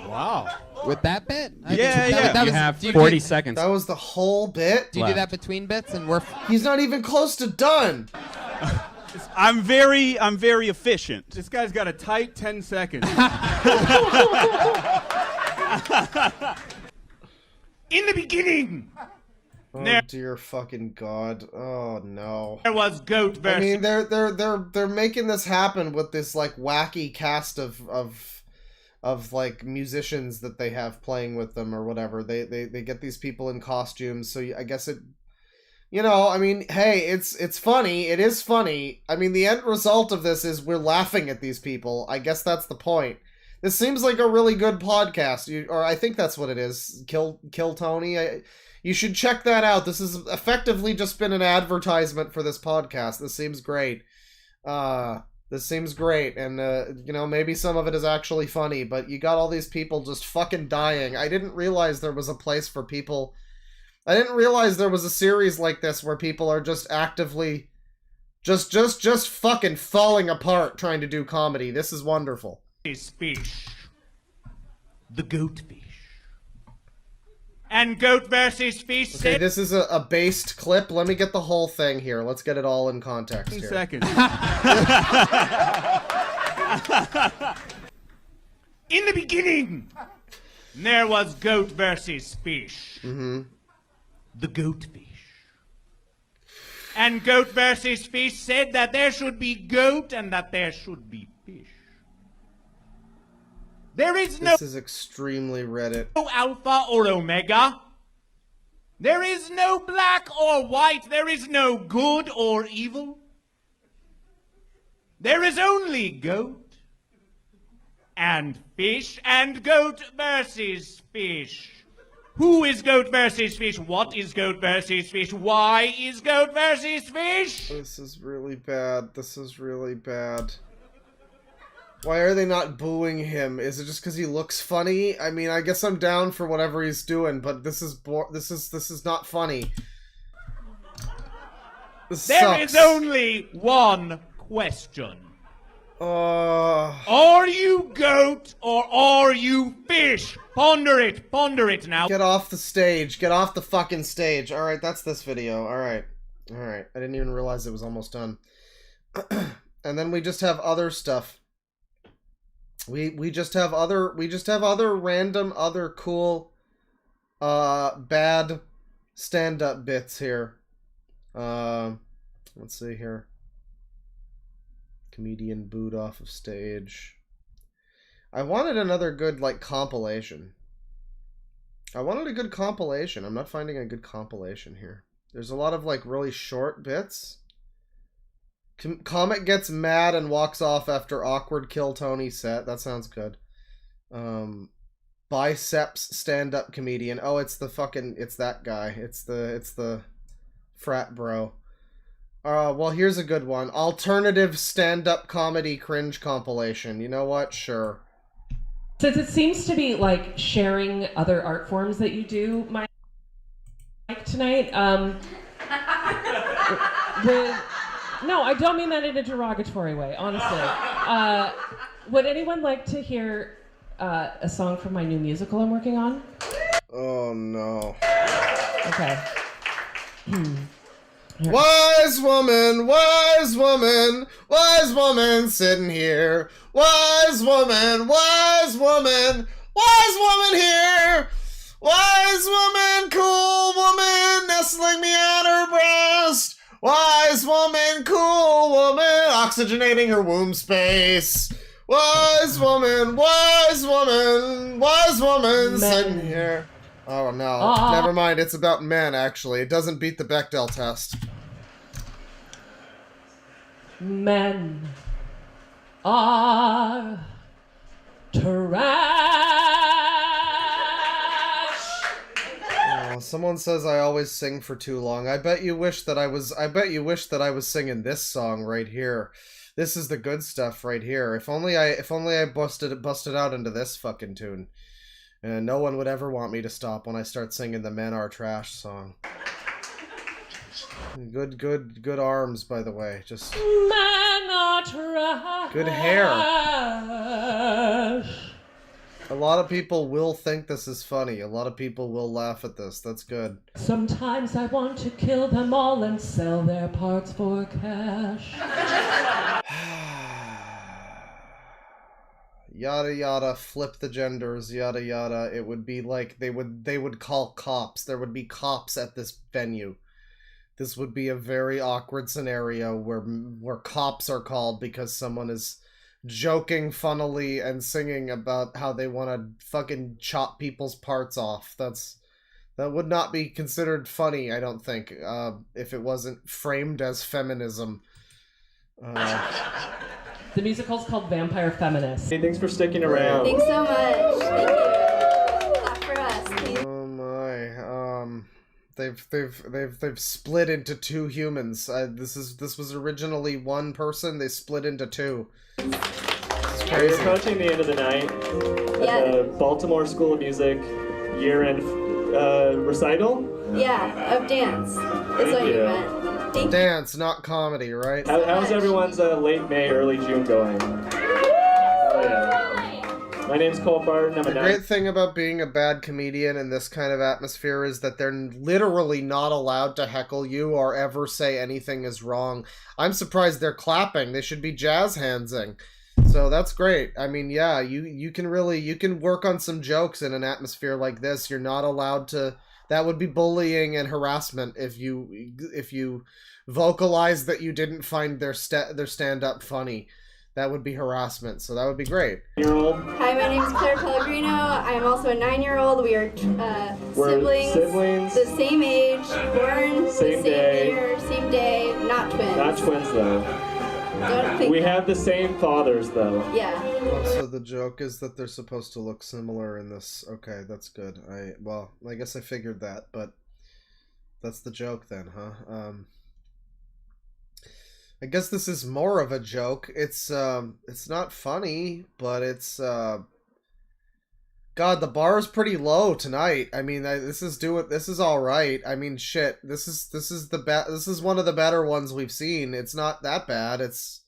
Wow. With that bit? Yeah. You have 40 seconds. That was the whole bit? Do you do that between bits? And He's not even close to done. I'm very efficient. This guy's got a tight 10 seconds. In the beginning, Oh dear fucking god! Oh no! there was goat versus. I mean, they're making this happen with this like wacky cast of like musicians that they have playing with them or whatever. They get these people in costumes, so I guess it. You know, I mean, hey, it's funny. It is funny. I mean, the end result of this is we're laughing at these people. I guess that's the point. This seems like a really good podcast, or I think that's what it is. Kill Tony. You should check that out. This has effectively just been an advertisement for this podcast. This seems great. This seems great, and you know, maybe some of it is actually funny. But you got all these people just fucking dying. I didn't realize there was a place for people. I didn't realize there was a series like this where people are just actively just fucking falling apart trying to do comedy. This is wonderful. Fish. The goat fish. And goat versus fish. Okay, this is a based clip. Let me get the whole thing here. Let's get it all in context here. Seconds. In the beginning, there was goat versus fish. Mm-hmm. The goat fish. And goat versus fish said that there should be goat and that there should be fish. There is no... This is extremely Reddit. No alpha or omega. There is no black or white. There is no good or evil. There is only goat and fish and goat versus fish. Who is goat versus fish? What is goat versus fish? Why is goat versus fish? This is really bad. This is really bad. Why are they not booing him? Is it just because he looks funny? I mean, I guess I'm down for whatever he's doing, but this is not funny. This There sucks. is only one question. Are you goat or are you fish? Ponder it now. Get off the stage. Get off the fucking stage. Alright, that's this video. Alright. Alright. I didn't even realize it was almost done. And then we just have other stuff. We just have other random other cool bad stand-up bits here. Let's see here. Comedian booed off of stage. I wanted another good like compilation. I'm not finding a good compilation here. There's a lot of like really short bits. Comic gets mad and walks off after awkward Kill Tony set. That sounds good. Biceps stand-up comedian. Oh, it's that guy. It's the frat bro. Well, here's a good one. Alternative stand-up comedy cringe compilation. You know what? Sure. Since it seems to be like sharing other art forms that you do, Mike, tonight, no, I don't mean that in a derogatory way, honestly. Would anyone like to hear a song from my new musical I'm working on? Oh, no. Okay. Wise woman, wise woman, wise woman sitting here. Wise woman, wise woman, wise woman here. Wise woman, cool woman, nestling me on her breast. Wise woman, cool woman, oxygenating her womb space. Wise woman, wise woman, wise woman sitting here. Oh no, never mind, it's about men actually. It doesn't beat the Bechdel test. Men are trash. Oh, someone says I always sing for too long. I bet you wish that I was singing this song right here. This is the good stuff right here. If only I busted out into this fucking tune. And no one would ever want me to stop when I start singing the Men Are Trash song. Good arms, by the way. Just Men are trash. good hair. A lot of people will think this is funny. A lot of people will laugh at this. That's good. Sometimes I want to kill them all and sell their parts for cash. Yada yada, flip the genders, yada yada. It would be like they would call cops. There would be cops at this venue. This would be a very awkward scenario where cops are called because someone is joking funnily and singing about how they want to fucking chop people's parts off. That would not be considered funny, I don't think, if it wasn't framed as feminism. The musical's called Vampire Feminist. Hey, thanks for sticking around. Thanks so much. Thank you. Clap for us, please. Oh my. They've split into two humans. This was originally one person. They split into two. We're approaching the end of the night at the Baltimore School of Music year-end recital. Yeah, of dance. Is what you meant. Dance, not comedy, right? How's everyone's late May, early June going? Oh, yeah. My name's Cole Barton. The great thing about being a bad comedian in this kind of atmosphere is that they're literally not allowed to heckle you or ever say anything is wrong. I'm surprised they're clapping. They should be jazz handsing. So that's great. I mean, yeah, you can work on some jokes in an atmosphere like this. You're not allowed to. That would be bullying and harassment if you vocalize that you didn't find their stand-up funny. That would be harassment, so that would be great. Hi, my name's Claire Pellegrino. I'm also a 9-year-old. We are siblings, the same age, born same the same day. year, same day, not twins. Not twins, though. Don't think We have the same fathers, though. Yeah. So the joke is that they're supposed to look similar in this. Okay, that's good. I guess I figured that, but that's the joke then, huh? I guess this is more of a joke. It's not funny, but it's God, the bar is pretty low tonight. I mean, this is all right. I mean, shit. This is one of the better ones we've seen. It's not that bad. It's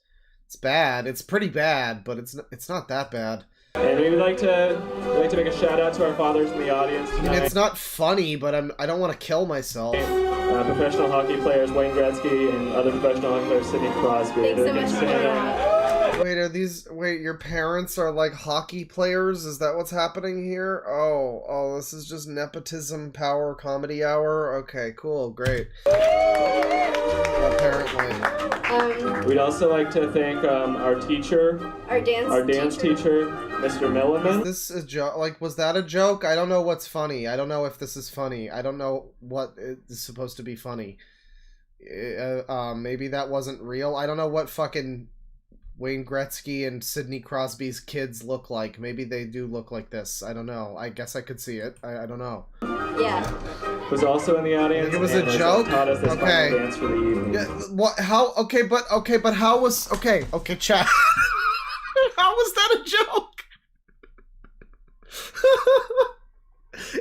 bad. It's pretty bad, but it's not that bad. And we would like to make a shout out to our fathers in the audience tonight. I mean, it's not funny, but I don't want to kill myself. Professional hockey players Wayne Gretzky and other professional hockey players Sidney Crosby. Thanks so much for coming out. Wait, your parents are like hockey players? Is that what's happening here? Oh, this is just nepotism power comedy hour? Okay, cool, great. Apparently. We'd also like to thank our teacher, our dance teacher, Mr. Milliman. Is this a joke? Like, was that a joke? I don't know what's funny. I don't know if this is funny. I don't know what is supposed to be funny. Maybe that wasn't real. I don't know what fucking Wayne Gretzky and Sidney Crosby's kids look like. Maybe they do look like this. I don't know. I guess I could see it. I don't know. Yeah. Was also in the audience. It was a joke. Taught us this Okay. final dance for the evening. Yeah, what? How? Okay, but how was? Okay, chat. How was that a joke?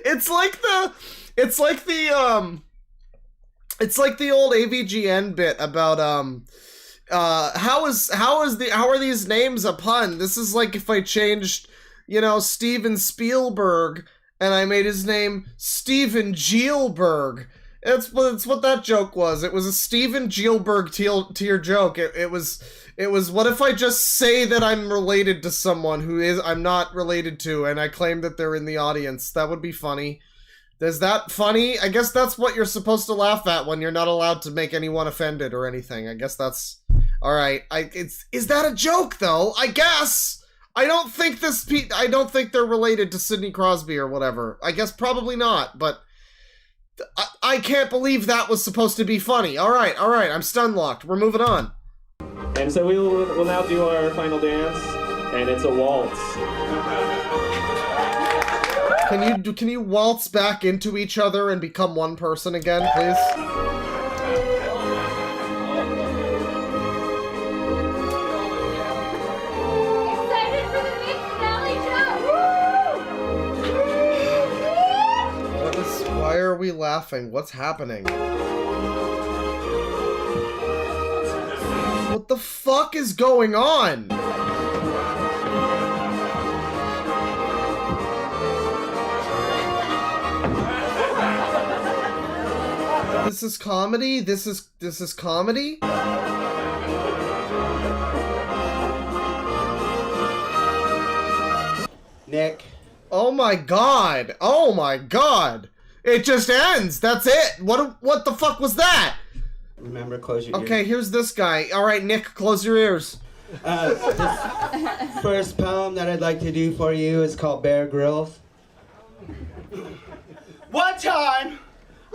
It's like the old AVGN bit about how are these names a pun? This is like if I changed, Steven Spielberg and I made his name Steven Gielberg. It's what that joke was. It was a Steven Gielberg tier joke. It was what if I just say that I'm related to someone who I'm not related to and I claim that they're in the audience. That would be funny. Is that funny? I guess that's what you're supposed to laugh at when you're not allowed to make anyone offended or anything. I guess that's alright. Is that a joke though? I guess. I don't think they're related to Sidney Crosby or whatever. I guess probably not, but I can't believe that was supposed to be funny. Alright, I'm stun locked. We're moving on. And so we'll now do our final dance, and it's a waltz. Can you waltz back into each other and become one person again, please? Why are we laughing? What's happening? What the fuck is going on? This is comedy? This is comedy? Nick. Oh my god! Oh my god! It just ends! That's it! What the fuck was that? Remember, close your ears. Okay, here's this guy. Alright, Nick, close your ears. This first poem that I'd like to do for you is called Bear Grylls. One time,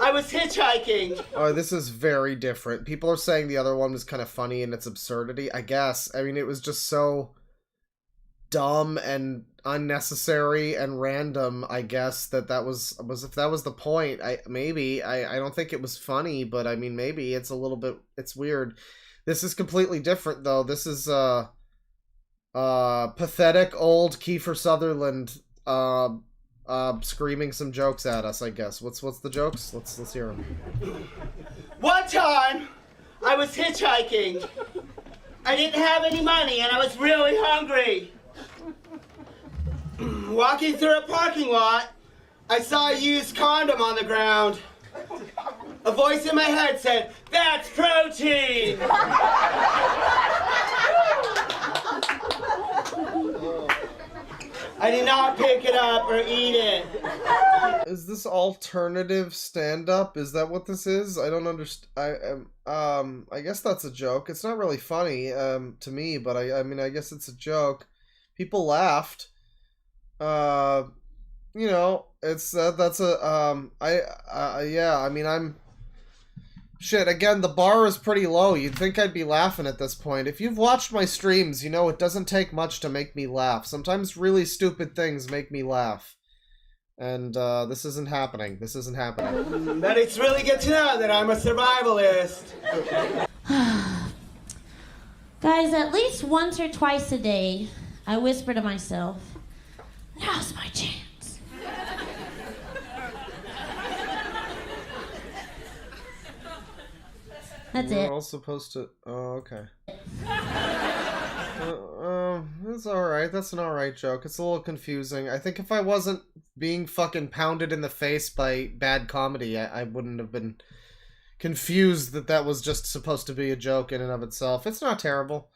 I was hitchhiking. Oh, this is very different. People are saying the other one was kind of funny in its absurdity. I guess. I mean, it was just so dumb and unnecessary and random. I guess that was if that was the point. I don't think it was funny, but I mean, maybe it's a little bit. It's weird. This is completely different, though. This is pathetic old Kiefer Sutherland screaming some jokes at us, I guess. What's the jokes? Let's hear them. One time, I was hitchhiking. I didn't have any money and I was really hungry. Walking through a parking lot, I saw a used condom on the ground. A voice in my head said, "That's protein!" I did not pick it up or eat it. Is this alternative stand-up? Is that what this is? I don't understand. I guess that's a joke. It's not really funny to me, but I mean, I guess it's a joke. People laughed. You know, it's that's a yeah. I mean, I'm. Shit, again, the bar is pretty low. You'd think I'd be laughing at this point. If you've watched my streams, you know it doesn't take much to make me laugh. Sometimes really stupid things make me laugh. And, this isn't happening. This isn't happening. But it's really good to know that I'm a survivalist. Guys, at least once or twice a day, I whisper to myself, now's my chance. That's We're it. all supposed to... Oh, okay. That's alright. That's an alright joke. It's a little confusing. I think if I wasn't being fucking pounded in the face by bad comedy, I wouldn't have been confused that was just supposed to be a joke in and of itself. It's not terrible.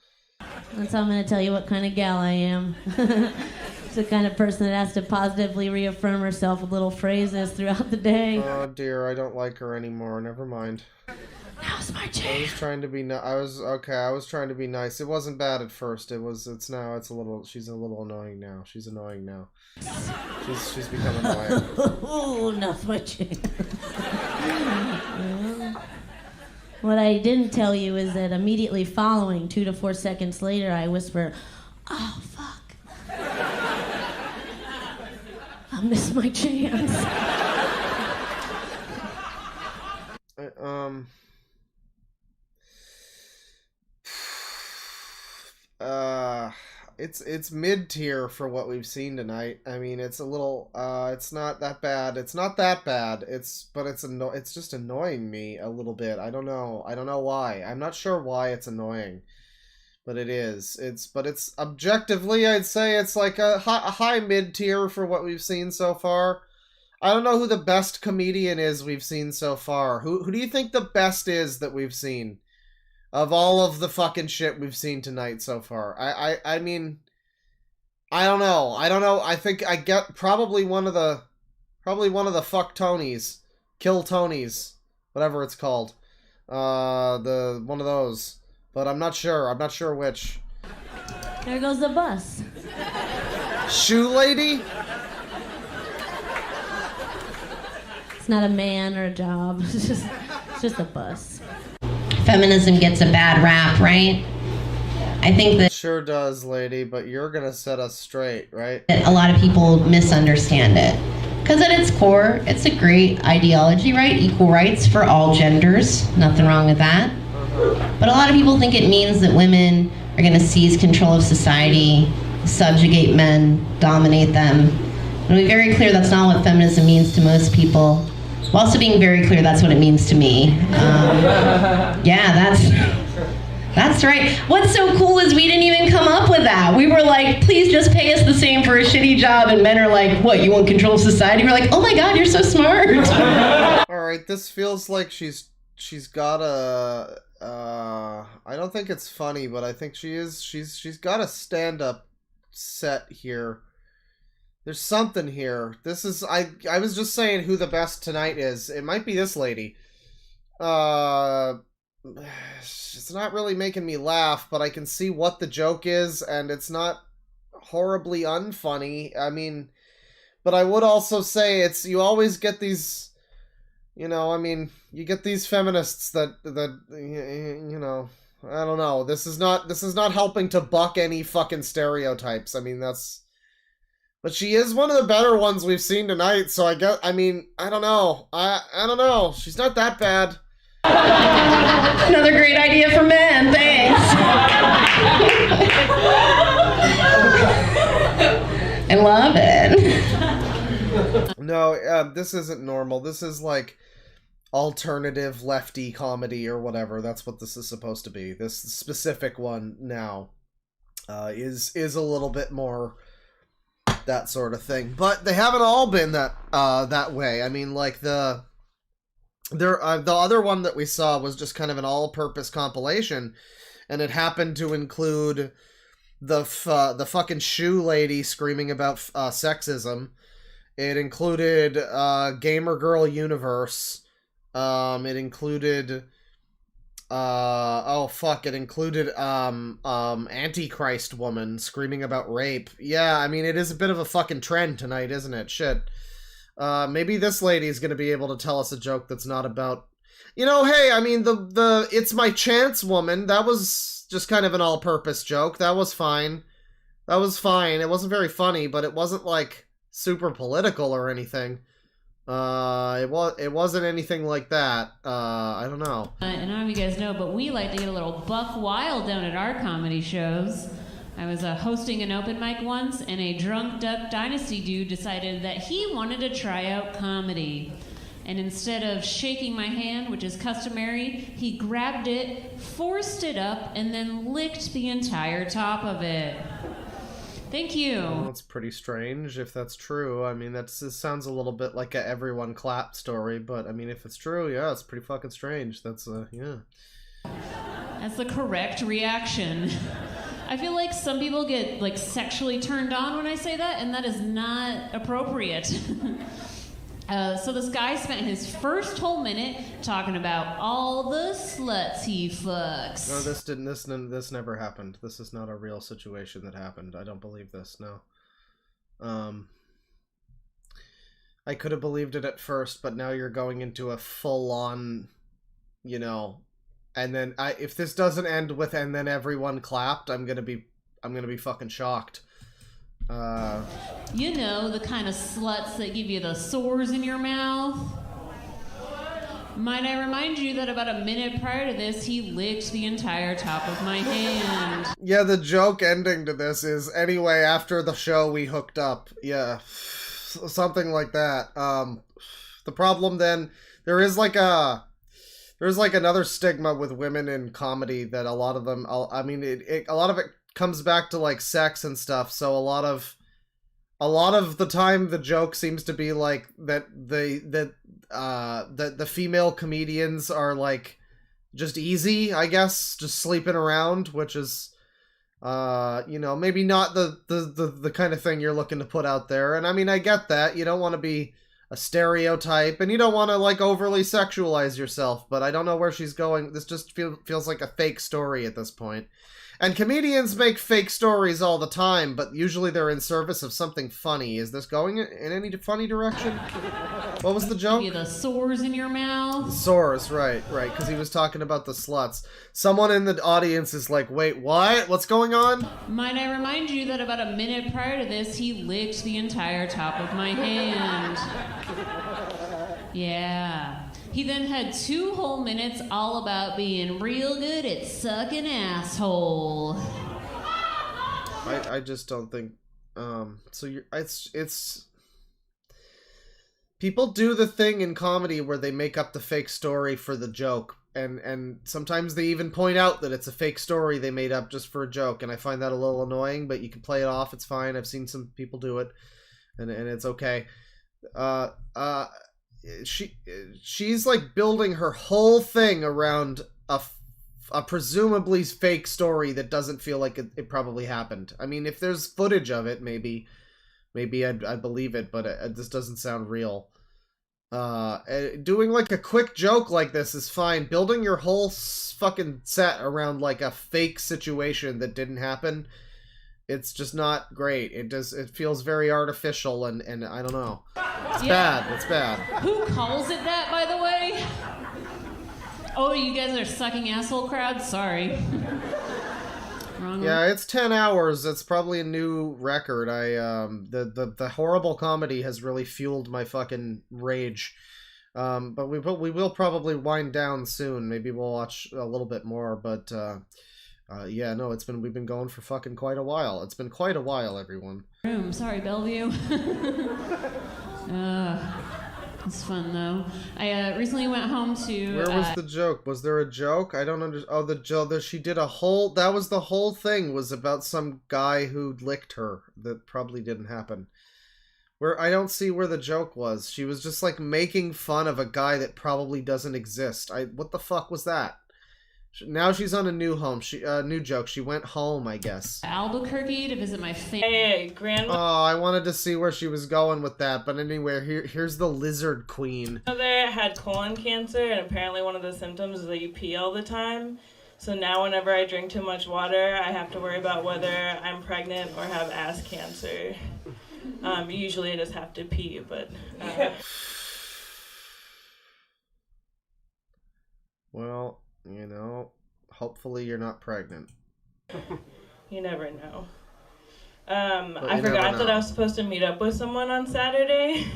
That's how I'm going to tell you what kind of gal I am. It's the kind of person that has to positively reaffirm herself with little phrases throughout the day. Oh dear, I don't like her anymore. Never mind. Now's my chance. I was trying to be I was trying to be nice. It wasn't bad at first. She's a little annoying now. She's annoying now. She's become annoying. Oh, now's my chance. What I didn't tell you is that immediately following, 2 to 4 seconds later, I whisper, oh, fuck. I missed my chance. It's mid-tier for what we've seen tonight. I mean, it's a little, it's not that bad. It's not that bad. It's just annoying me a little bit. I don't know why. I'm not sure why it's annoying, but it is. But it's objectively, I'd say it's like a high mid-tier for what we've seen so far. I don't know who the best comedian is we've seen so far. Who do you think the best is that we've seen? Of all of the fucking shit we've seen tonight so far. I mean, I don't know. I think I get probably one of the fuck Tonys. Kill Tonys. Whatever it's called. One of those. But I'm not sure. I'm not sure which. There goes the bus. Shoe lady? It's not a man or a job. It's just a bus. Feminism gets a bad rap, right? I think that Sure does, lady, but you're gonna set us straight, right? a lot of people misunderstand it. Because at its core, it's a great ideology, right? Equal rights for all genders. Nothing wrong with that. But a lot of people think it means that women are going to seize control of society, subjugate men, dominate them. And to be very clear, that's not what feminism means to most people. While also being very clear, that's what it means to me. Yeah, that's right. What's so cool is we didn't even come up with that. We were like, please just pay us the same for a shitty job. And men are like, what, you want control of society? We're like, oh my God, you're so smart. Alright, right, this feels like she's got a I don't think it's funny, but I think she's got a stand-up set here. There's something here. This is I was just saying who the best tonight is. It might be this lady. It's not really making me laugh, but I can see what the joke is, and it's not horribly unfunny. I mean, but I would also say you always get these, you get these feminists that I don't know. This is not helping to buck any fucking stereotypes. I mean, but she is one of the better ones we've seen tonight, so I don't know. I don't know. She's not that bad. Another great idea for men, thanks. I love it. No, this isn't normal. This is like alternative lefty comedy or whatever. That's what this is supposed to be. This specific one now is a little bit more that sort of thing. But they haven't all been that way. I mean, like the other one that we saw was just kind of an all-purpose compilation, and it happened to include the fucking shoe lady screaming about sexism. It included Gamer Girl Universe. It included it included Antichrist woman screaming about rape. Yeah, I mean, it is a bit of a fucking trend tonight, isn't it? Shit. Maybe this lady's gonna be able to tell us a joke that's not about, hey, I mean, the It's My Chance woman, that was just kind of an all-purpose joke. That was fine. It wasn't very funny, but it wasn't, like, super political or anything. It wasn't anything like that. I don't know. And I don't know if you guys know, but we like to get a little buck wild down at our comedy shows. I was hosting an open mic once, and a drunk Duck Dynasty dude decided that he wanted to try out comedy. And instead of shaking my hand, which is customary, he grabbed it, forced it up, and then licked the entire top of it. Thank you. Well, that's pretty strange if that's true. I mean, this sounds a little bit like a everyone clapped story, but I mean, if it's true, yeah, it's pretty fucking strange. That's, yeah. That's the correct reaction. I feel like some people get, like, sexually turned on when I say that, and that is not appropriate. So this guy spent his first whole minute talking about all the sluts he fucks. No, this never happened. This is not a real situation that happened. I don't believe this, no. I could have believed it at first, but now you're going into a full-on, and then if this doesn't end with "and then everyone clapped," I'm gonna be fucking shocked. The kind of sluts that give you the sores in your mouth. Might I remind you that about a minute prior to this, he licked the entire top of my hand. Yeah, the joke ending to this is, anyway, after the show we hooked up. Yeah, something like that. The problem then, there's another stigma with women in comedy that a lot of them, a lot of it comes back to, like, sex and stuff, so a lot of the time the joke seems to be like that the female comedians are, like, just easy, I guess, just sleeping around, which is maybe not the kind of thing you're looking to put out there. And I mean, I get that you don't want to be a stereotype and you don't want to, like, overly sexualize yourself, but I don't know where she's going. This just feels like a fake story at this point. And comedians make fake stories all the time, but usually they're in service of something funny. Is this going in any funny direction? What was the joke? The sores in your mouth. The sores, right, because he was talking about the sluts. Someone in the audience is like, wait, what? What's going on? Might I remind you that about a minute prior to this, he licked the entire top of my hand. Yeah. He then had 2 whole minutes all about being real good at sucking asshole. I just don't think. It's people do the thing in comedy where they make up the fake story for the joke, and sometimes they even point out that it's a fake story they made up just for a joke, and I find that a little annoying. But you can play it off; it's fine. I've seen some people do it, and it's okay. she's like building her whole thing around a presumably fake story that doesn't feel like it probably happened. I mean, if there's footage of it, maybe I'd believe it, but this doesn't sound real. Doing like a quick joke like this is fine. Building your whole fucking set around like a fake situation that didn't happen, it's just not great. It feels very artificial and I don't know. It's bad. It's bad. Who calls it that, by the way? Oh, you guys are sucking asshole crowd? Sorry. Wrong Yeah, one. it's 10 hours. It's probably a new record. The horrible comedy has really fueled my fucking rage. But we will probably wind down soon. Maybe we'll watch a little bit more, but yeah, no, we've been going for fucking quite a while. It's been quite a while, everyone. Sorry, Bellevue. It's fun though. I recently went home to. Where was the joke? Was there a joke? I don't understand. Oh, the joke. She did a whole. That was the whole thing. Was about some guy who licked her. That probably didn't happen. Where I don't see where the joke was. She was just like making fun of a guy that probably doesn't exist. What the fuck was that? Now she's on a new home. New joke. She went home, I guess. Albuquerque to visit my family. Hey, grandma. Oh, I wanted to see where she was going with that, but anyway, here's the lizard queen. My mother had colon cancer, and apparently one of the symptoms is that you pee all the time. So now whenever I drink too much water, I have to worry about whether I'm pregnant or have ass cancer. Usually I just have to pee, but... Well, you know, hopefully you're not pregnant. You never know. I forgot that I was supposed to meet up with someone on Saturday,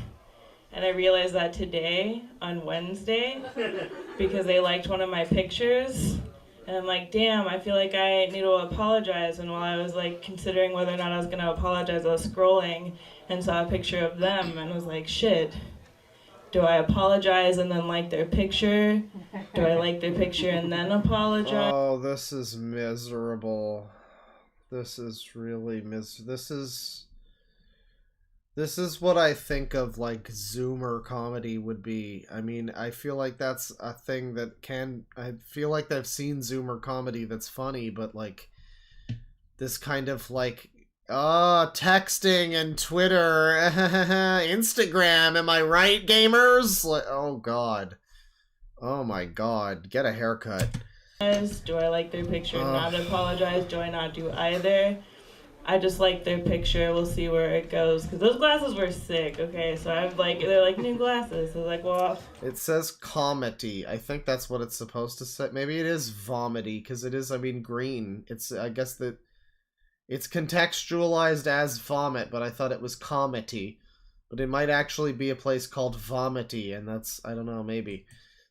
and I realized that today, on Wednesday, because they liked one of my pictures, and I'm like, damn, I feel like I need to apologize, and while I was like considering whether or not I was going to apologize, I was scrolling and saw a picture of them, and was like, shit. Do I apologize and then like their picture? Do I like their picture and then apologize? Oh, this is miserable. This is really This is what I think of like Zoomer comedy would be. I mean, I feel like that's a thing that I feel like I've seen Zoomer comedy that's funny, but like this kind of like texting and Twitter, Instagram, am I right, gamers? Like, oh god. Oh my god, get a haircut. Do I like their picture and not apologize? Do I not do either? I just like their picture. We'll see where it goes. Because those glasses were sick, okay? So they're like new glasses. So like, well... It says comedy. I think that's what it's supposed to say. Maybe it is vomity, because it is, I mean, green. I guess that... It's contextualized as vomit, but I thought it was comedy. But it might actually be a place called Vomity, and that's, I don't know, maybe.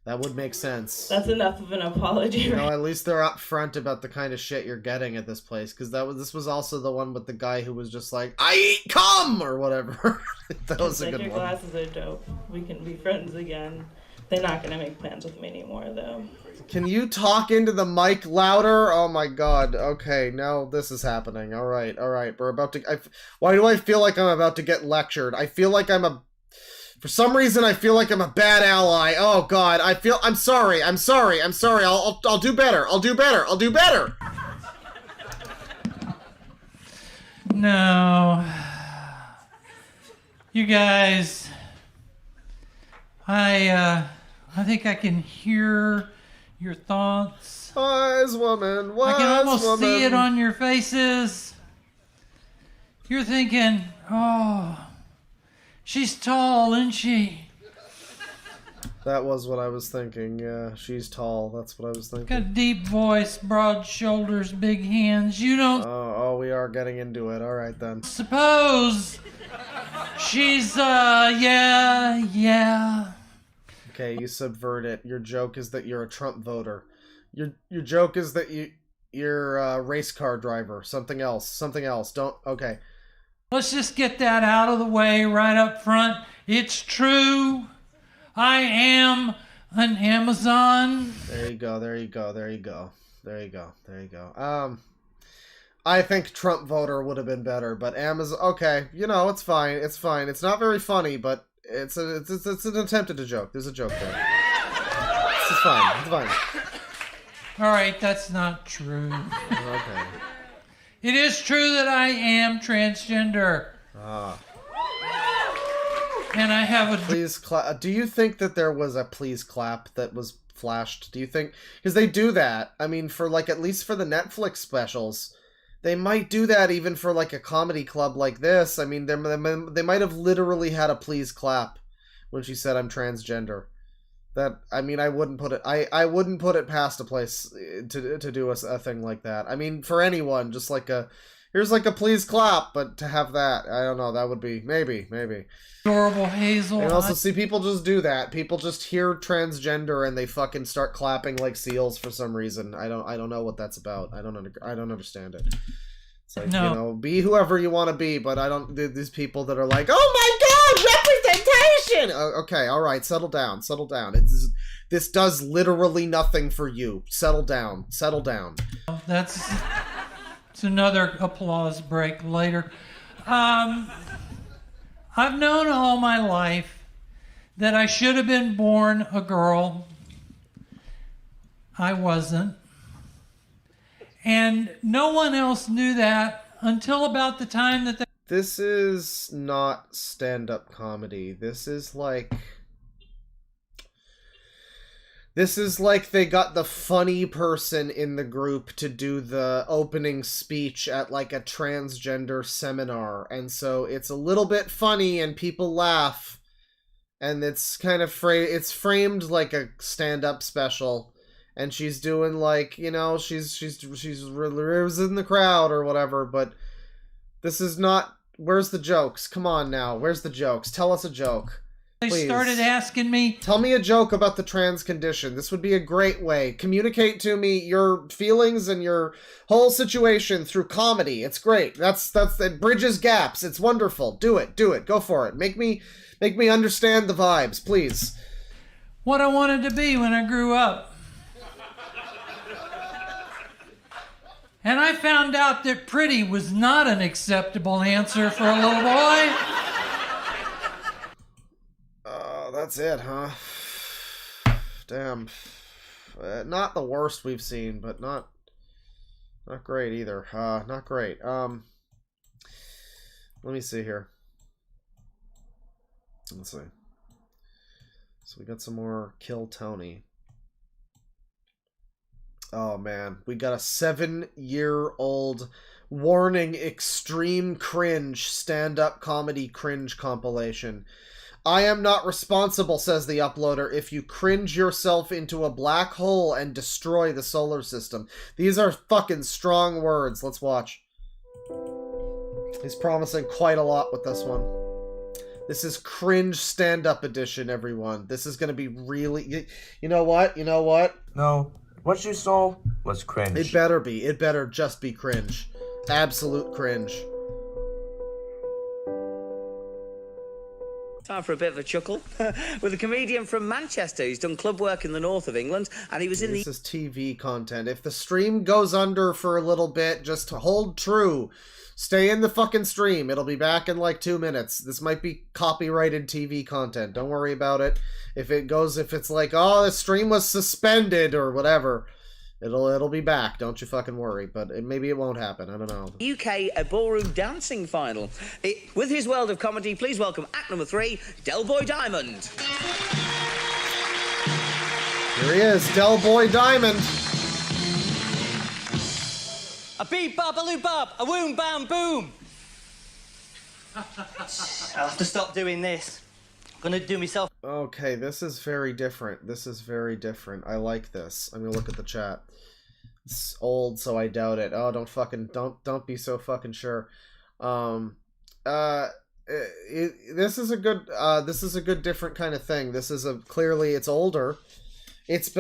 That would make sense. That's enough of an apology, right? No, at least they're upfront about the kind of shit you're getting at this place, because this was also the one with the guy who was just like, I eat cum! Or whatever. That was a good your one. glasses are dope. We can be friends again. They're not going to make plans with me anymore, though. Can you talk into the mic louder? Oh my god. Okay, now this is happening. Alright. We're about to... Why do I feel like I'm about to get lectured? I feel like for some reason, I feel like I'm a bad ally. Oh god, I'm sorry. I'll do better. No. You guys... I think I can hear your thoughts. Wise woman, I can almost see it on your faces. You're thinking, oh, she's tall, isn't she? That was what I was thinking. Yeah, she's tall. That's what I was thinking. Got a deep voice, broad shoulders, big hands. You don't... Oh, we are getting into it. All right, then. Suppose she's, yeah. Okay, you subvert it. Your joke is that you're a Trump voter. Your joke is that you're a race car driver. Something else. Don't... Okay. Let's just get that out of the way right up front. It's true. I am an Amazon. There you go. I think Trump voter would have been better, but Amazon... Okay, it's fine. It's not very funny, but It's an attempt at a joke. There's a joke there. It's fine. It's fine. All right, that's not true. Okay. It is true that I am transgender. And I have a... Please clap. Do you think that there was a please clap that was flashed? Do you think... Because they do that. I mean, for like, at least for the Netflix specials, they might do that even for like a comedy club like this. I mean, they might have literally had a please clap when she said I'm transgender. That, I mean, I wouldn't put it... I wouldn't put it past a place to do a thing like that. I mean, for anyone, just like a... Here's like a please clap, but to have that, I don't know, that would be... Maybe. Adorable Hazel. And also, see, people just do that. People just hear transgender and they fucking start clapping like seals for some reason. I don't know what that's about. I don't understand it. It's like, No. you know, be whoever you want to be, but I don't... These people that are like, oh my god, representation! Okay, alright, settle down. This does literally nothing for you. Settle down. That's... It's another applause break later. I've known all my life that I should have been born a girl. I wasn't. And no one else knew that until about the time that they... This is not stand-up comedy. This is like they got the funny person in the group to do the opening speech at like a transgender seminar. And so it's a little bit funny and people laugh. And it's kind of it's framed like a stand-up special. And she's doing like, you know, she's in the crowd or whatever, but this is not... Where's the jokes? Come on now. Where's the jokes? Tell us a joke. They Please. started asking me... Tell me a joke about the trans condition. This would be a great way. Communicate to me your feelings and your whole situation through comedy. It's great. It bridges gaps. It's wonderful. Do it. Go for it. Make me understand the vibes, please. What I wanted to be when I grew up. And I found out that pretty was not an acceptable answer for a little boy. That's it, huh? Damn. Not the worst we've seen, but not great either. Not great. Let me see here. Let's see. So we got some more Kill Tony. Oh man, we got a 7-year-old warning extreme cringe stand-up comedy cringe compilation. I am not responsible, says the uploader, if you cringe yourself into a black hole and destroy the solar system. These are fucking strong words. Let's watch. He's promising quite a lot with this one. This is cringe stand-up edition, everyone. This is going to be really... You know what? No. What you saw was cringe. It better be. It better just be cringe. Absolute cringe. Time for a bit of a chuckle with a comedian from Manchester who's done club work in the north of England, and he was in This is TV content. If the stream goes under for a little bit, just hold true. Stay in the fucking stream. It'll be back in like 2 minutes. This might be copyrighted TV content. Don't worry about it. If it's like, oh, the stream was suspended or whatever, it'll be back. Don't you fucking worry. But maybe it won't happen. I don't know. UK ballroom dancing final. With his world of comedy, please welcome act number 3, Del Boy Diamond. Here he is, Del Boy Diamond. A beep bop a loop bop, a woom bam boom. I'll have to stop doing this. I'm gonna do myself. Okay, this is very different. I like this. I'm gonna look at the chat. It's old, so I doubt it. Oh, don't be so fucking sure. This is a good different kind of thing. This is clearly it's older. It's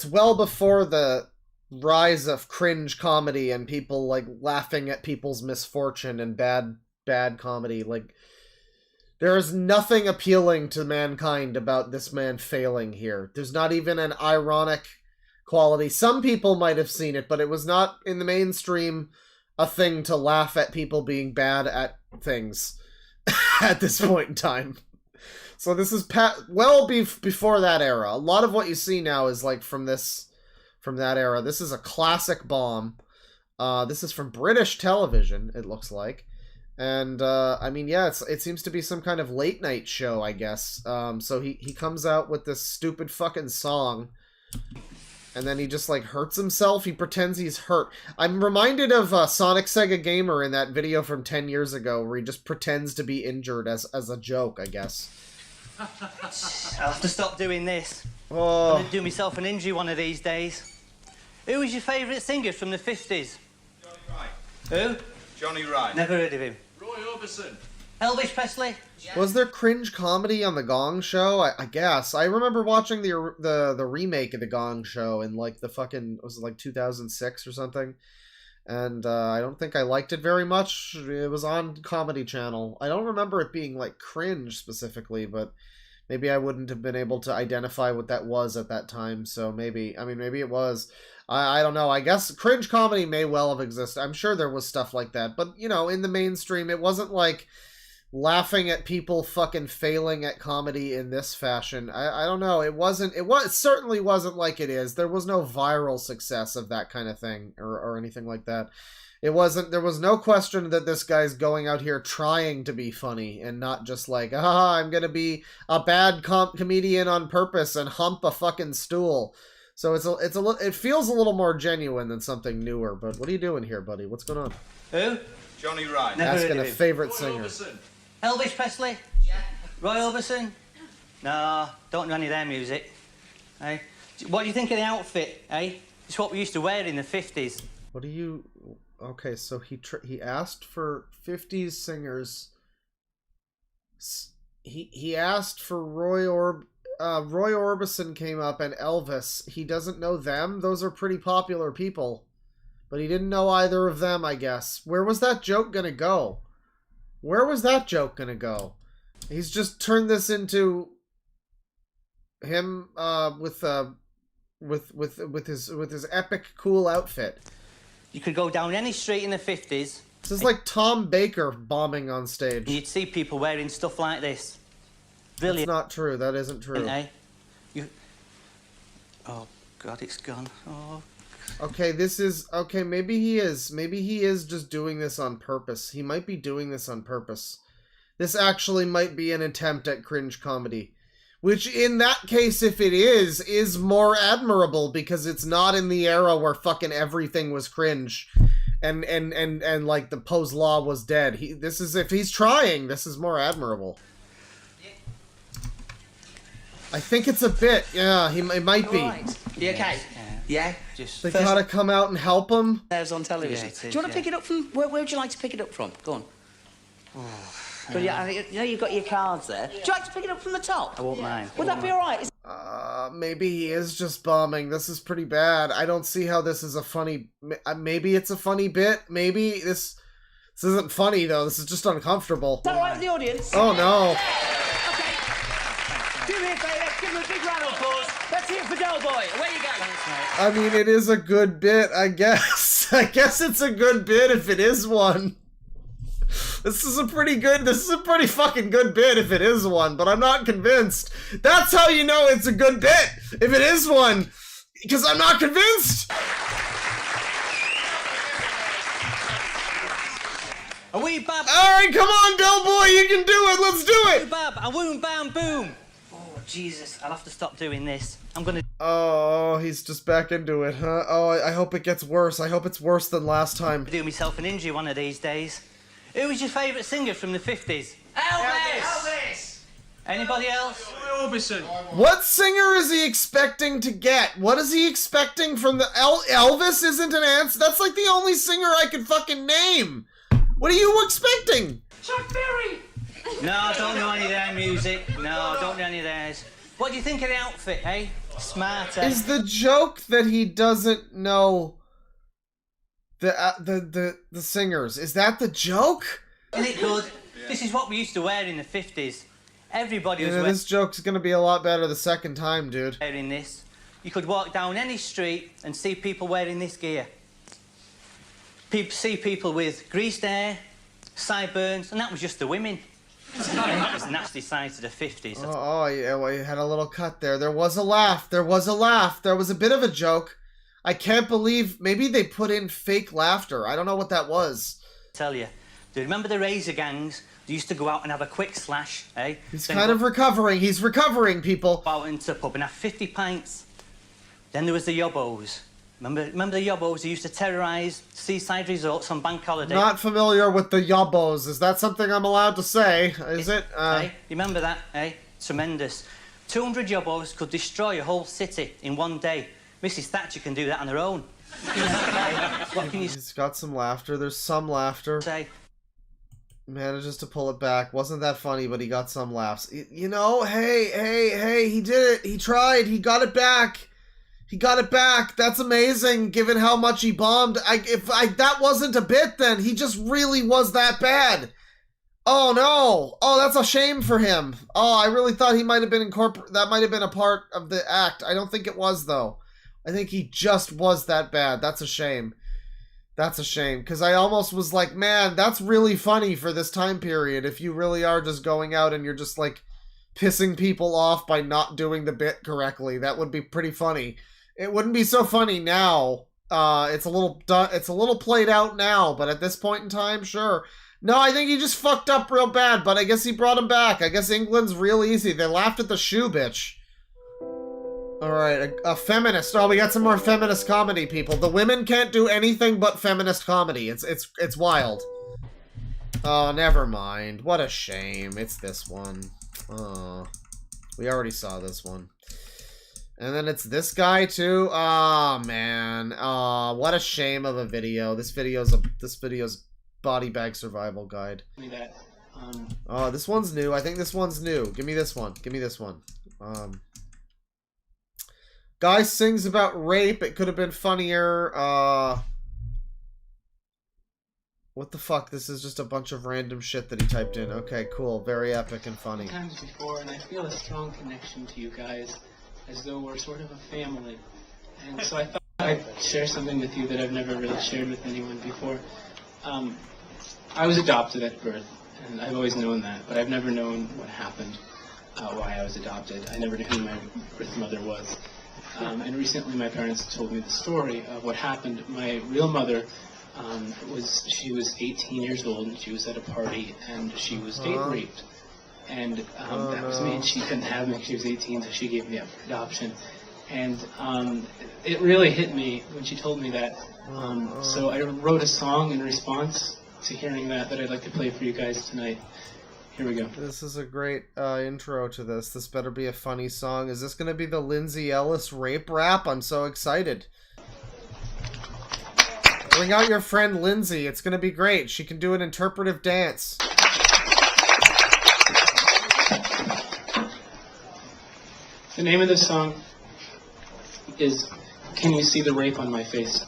well before the rise of cringe comedy and people like laughing at people's misfortune and bad comedy. Like, there is nothing appealing to mankind about this man failing here. There's not even an ironic quality. Some people might have seen it, but it was not in the mainstream a thing to laugh at people being bad at things at this point in time. So this is before that era. A lot of what you see now is like from that era. This is a classic bomb. This is from British television, it looks like. And, I mean, yeah, it seems to be some kind of late night show, I guess. So he comes out with this stupid fucking song, and then he just, like, hurts himself. He pretends he's hurt. I'm reminded of Sonic Sega Gamer in that video from 10 years ago, where he just pretends to be injured as a joke, I guess. I'll have to stop doing this. Oh. I'm gonna do myself an injury one of these days. Who was your favourite singer from the 50s? Johnny Wright. Who? Johnny Wright. Never heard of him. Roy Orbison. Elvis Presley? Was there cringe comedy on The Gong Show? I guess. I remember watching the remake of The Gong Show in, like, the fucking... Was it, like, 2006 or something? And I don't think I liked it very much. It was on Comedy Channel. I don't remember it being, like, cringe specifically, but maybe I wouldn't have been able to identify what that was at that time, so maybe it was. I don't know. I guess cringe comedy may well have existed. I'm sure there was stuff like that. But, you know, in the mainstream, it wasn't like laughing at people fucking failing at comedy in this fashion. I don't know. It certainly wasn't like it is. There was no viral success of that kind of thing or anything like that. There was no question that this guy's going out here trying to be funny and not just like, I'm gonna be a bad comedian on purpose and hump a fucking stool. So it feels a little more genuine than something newer. But what are you doing here, buddy? What's going on? Who? Johnny Wright. Never Asking heard a of him. favorite Roy singer. Orbison. Elvis Presley? Yeah. Roy Orbison? No, don't know any of their music. Hey, what do you think of the outfit? Hey, it's what we used to wear in the 50s. What do you? Okay, so he asked for 50s singers. He asked for Roy Orbison came up, and Elvis. He doesn't know them. Those are pretty popular people. But he didn't know either of them, I guess. Where was that joke gonna go? Where was that joke gonna go? He's just turned this into him with his epic cool outfit. You could go down any street in the 50s. This is like Tom Baker bombing on stage. You'd see people wearing stuff like this. Brilliant. That's not true. That isn't true. Oh God, it's gone. Oh. Okay, maybe he is just doing this on purpose. He might be doing this on purpose. This actually might be an attempt at cringe comedy. Which, in that case, if it is more admirable, because it's not in the era where fucking everything was cringe. And like, the Poe's Law was dead. If he's trying, this is more admirable. I think it's a bit, yeah, it might be. Right. You okay? Yeah. They gotta come out and help him. There's on television. Do you want to pick it up from... Where would you like to pick it up from? Go on. But yeah, you know you've got your cards there. Do you like to pick it up from the top? I won't mind. Would that be all right? Maybe he is just bombing. This is pretty bad. I don't see how this is a funny... Maybe it's a funny bit. Maybe this isn't funny, though. This is just uncomfortable. Is that all right with the audience? Oh, no. Okay. Do me a favour. Give him a big round of applause. Let's hear it for Del Boy. Away you go. I mean, it is a good bit, I guess. I guess it's a good bit if it is one. This is a pretty fucking good bit if it is one, but I'm not convinced. That's how you know it's a good bit, if it is one, because I'm not convinced. A wee bab. Alright, come on, Del Boy, you can do it, let's do it. A wee bab, a woom bam boom. Oh, Jesus, I'll have to stop doing this. I'm gonna... Oh, he's just back into it, huh? Oh, I hope it gets worse. I hope it's worse than last time. Do myself an injury one of these days. Who was your favourite singer from the 50s? Elvis! Anybody else? Roy Orbison. What singer is he expecting to get? What is he expecting from the... Elvis isn't an answer? That's like the only singer I could fucking name. What are you expecting? Chuck Berry! No, I don't know any of their music. No, I don't know any of theirs. What do you think of the outfit, eh? Smart, eh? Is the joke that he doesn't know the singers? Is that the joke? Isn't it good? This is what we used to wear in the 50s. Everybody was this joke's gonna be a lot better the second time, dude. Wearing this. You could walk down any street and see people wearing this gear. See people with greased hair, sideburns, and that was just the women. It was nasty side to the 50s. Yeah, well, you had a little cut there. There was a laugh. There was a laugh. There was a bit of a joke. I can't believe maybe they put in fake laughter. I don't know what that was. Tell you, do you remember the Razor gangs? They used to go out and have a quick slash, eh? He's kind of recovering. He's recovering, people. Out into the pub and have 50 pints. Then there was the Yobbos. Remember the Yobbos who used to terrorise seaside resorts on bank holiday? Not familiar with the Yobbos. Is that something I'm allowed to say? Is it? You remember that, eh? Tremendous. 200 Yobbos could destroy a whole city in one day. Mrs. Thatcher can do that on her own. What can you He's got some laughter. There's some laughter. say? Manages to pull it back. Wasn't that funny, but he got some laughs. You know, hey, he did it. He tried. He got it back. He got it back. That's amazing, given how much he bombed. That wasn't a bit, then he just really was that bad. Oh no. Oh, that's a shame for him. Oh, I really thought he might have been that might have been a part of the act. I don't think it was, though. I think he just was that bad. That's a shame. That's a shame, because I almost was like, man, that's really funny for this time period, if you really are just going out and you're just, like, pissing people off by not doing the bit correctly. That would be pretty funny. It wouldn't be so funny now. It's a little played out now, but at this point in time, sure. No, I think he just fucked up real bad, but I guess he brought him back. I guess England's real easy. They laughed at the shoe, bitch. Alright, a feminist. Oh, we got some more feminist comedy, people. The women can't do anything but feminist comedy. It's wild. Oh, never mind. What a shame. It's this one. Oh, we already saw this one. And then it's this guy, too. Oh, man. Oh, what a shame of a video. This video's body bag survival guide. Oh, this one's new. I think this one's new. Give me this one. Give me this one. Guy sings about rape. It could have been funnier. What the fuck? This is just a bunch of random shit that he typed in. Okay, cool. Very epic and funny. Times before, and I feel a strong connection to you guys, as though we're sort of a family. And so I thought I'd share something with you that I've never really shared with anyone before. I was adopted at birth, and I've always known that, but I've never known what happened, why I was adopted. I never knew who my birth mother was. And recently my parents told me the story of what happened. My real mother she was 18 years old, and she was at a party, and she was date raped. And that was me, and she couldn't have me. She was 18, so she gave me up for adoption. And it really hit me when she told me that. So I wrote a song in response to hearing that I'd like to play for you guys tonight. Here we go. This is a great intro to this. This better be a funny song. Is this going to be the Lindsay Ellis rape rap? I'm so excited. Bring out your friend Lindsay. It's going to be great. She can do an interpretive dance. The name of this song is Can You See the Rape on My Face?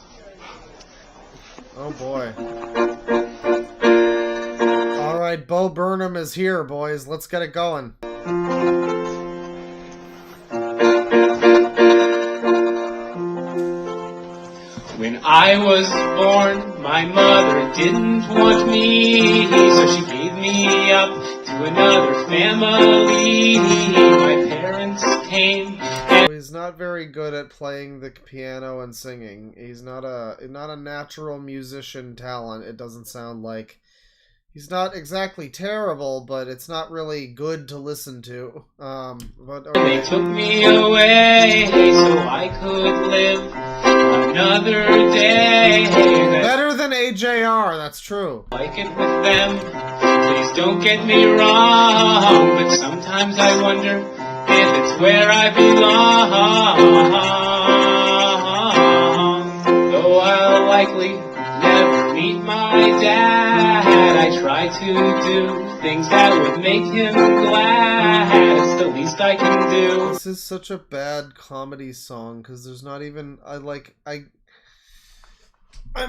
Oh boy. Alright, Bo Burnham is here, boys. Let's get it going. When I was born, my mother didn't want me, so she gave me up to another family. My parents came. He's not very good at playing the piano and singing. He's not a natural musician talent. It doesn't sound like. He's not exactly terrible, but it's not really good to listen to. They took me away so I could live another day. Better than AJR, that's true. Like it with them, please don't get me wrong, but sometimes I wonder if it's where I belong. Though I'll likely never meet my dad, I try to do things that would make him glad. It's the least I can do. This is such a bad comedy song because there's not even I'm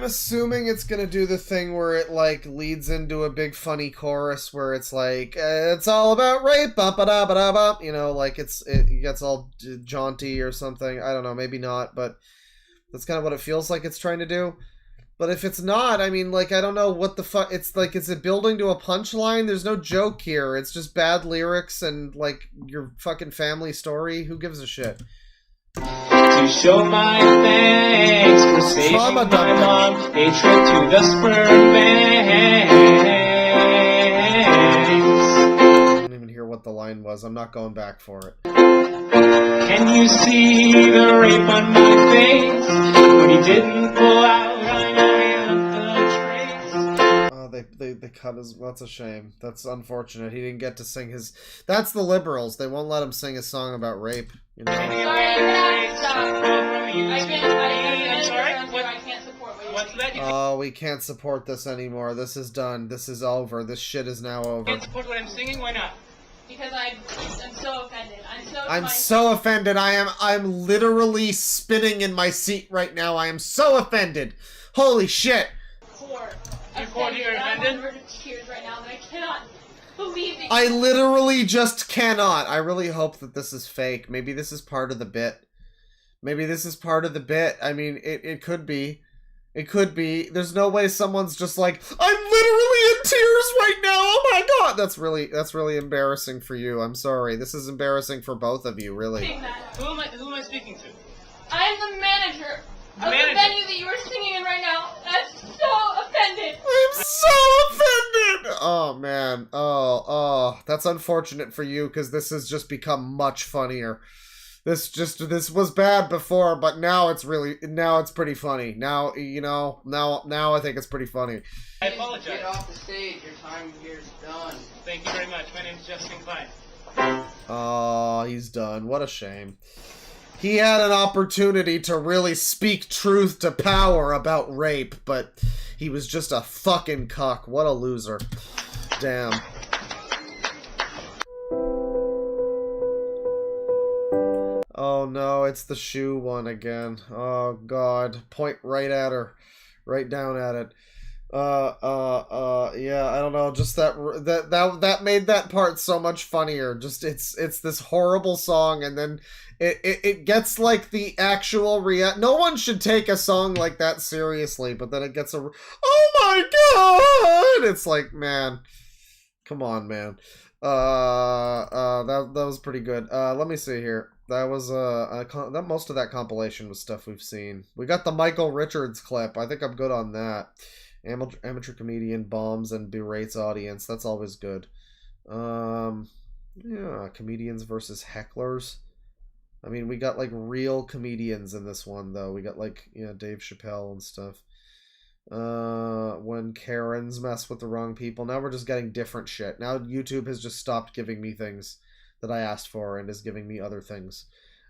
assuming it's gonna do the thing where it like leads into a big funny chorus where it's like it's all about rape, ba ba da ba da ba. You know, like it gets all jaunty or something. I don't know, maybe not, but that's kind of what it feels like it's trying to do. But if it's not, I mean, like, I don't know what the fuck. It's like, is it building to a punchline? There's no joke here. It's just bad lyrics and, like, your fucking family story. Who gives a shit? To show my thanks for saving my mom a trip to the sperm banks. I don't even hear what the line was. I'm not going back for it. Can you see the rape on my face when he didn't pull out? They cut his. That's a shame. That's unfortunate. He didn't get to sing his. That's the liberals. They won't let him sing a song about rape. You know. I'm sorry. I can't support what's that? Oh, we can't support this anymore. This is done. This is over. This shit is now over. Can't support what I'm singing? Why not? Because I'm so offended. I'm so offended. I'm literally spinning in my seat right now. I am so offended. Holy shit. I'm in tears right now, but I cannot believe that I literally just cannot. I really hope that this is fake. Maybe this is part of the bit. Maybe this is part of the bit. I mean, it could be. It could be. There's no way someone's just like, I'm literally in tears right now. Oh my god. That's really embarrassing for you. I'm sorry. This is embarrassing for both of you, really. Who am I speaking to? I am the manager of the venue that you are singing in right now. I'm so offended. I'm so offended. Oh man. Oh. That's unfortunate for you because this has just become much funnier. This was bad before, but now it's pretty funny. Now, you know, now I think it's pretty funny. I apologize. Get off the stage. Your time here is done. Thank you very much. My name is Justin Klein. Oh, he's done. What a shame. He had an opportunity to really speak truth to power about rape, but he was just a fucking cuck. What a loser. Damn. Oh no, it's the shoe one again. Oh god. Point right at her. Right down at it. Yeah, I don't know, just that made that part so much funnier. Just it's this horrible song, and then it gets like the actual no one should take a song like that seriously, but then it gets oh my god! It's like, man, come on, man. That was pretty good. Let me see here. That was that most of that compilation was stuff we've seen. We got the Michael Richards clip. I think I'm good on that. Amateur comedian bombs and berates audience. That's always good. Yeah, comedians versus hecklers. I mean, we got like real comedians in this one though. We got like, you know, Dave Chappelle and stuff. When Karens mess with the wrong people. Now we're just getting different shit. Now YouTube has just stopped giving me things that I asked for and is giving me other things.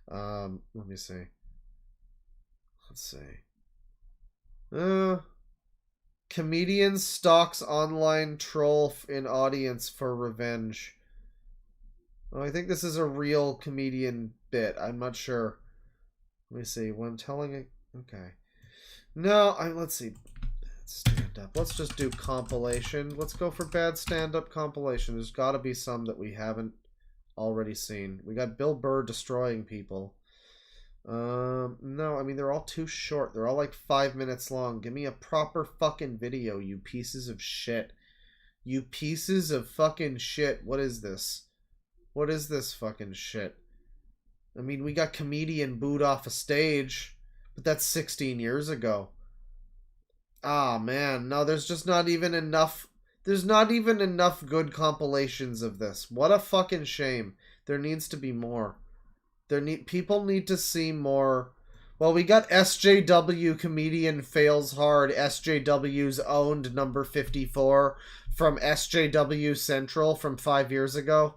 Let me see. Let's see. Comedian stalks online troll in audience for revenge. Oh, I think this is a real comedian bit. I'm not sure. Let me see. When telling it. Okay. No, let's see. Stand up. Let's just do compilation. Let's go for bad stand-up compilation. There's got to be some that we haven't already seen. We got Bill Burr destroying people. No, I mean, they're all too short. They're all like 5 minutes long. Give me a proper fucking video, you pieces of shit. You pieces of fucking shit. What is this? What is this fucking shit? I mean, we got comedian booed off a stage, but that's 16 years ago. Ah, man. No, there's just not even enough. There's not even enough good compilations of this. What a fucking shame. There needs to be more. People need to see more. Well, we got SJW comedian fails hard. SJW's owned number 54 from SJW Central from 5 years ago.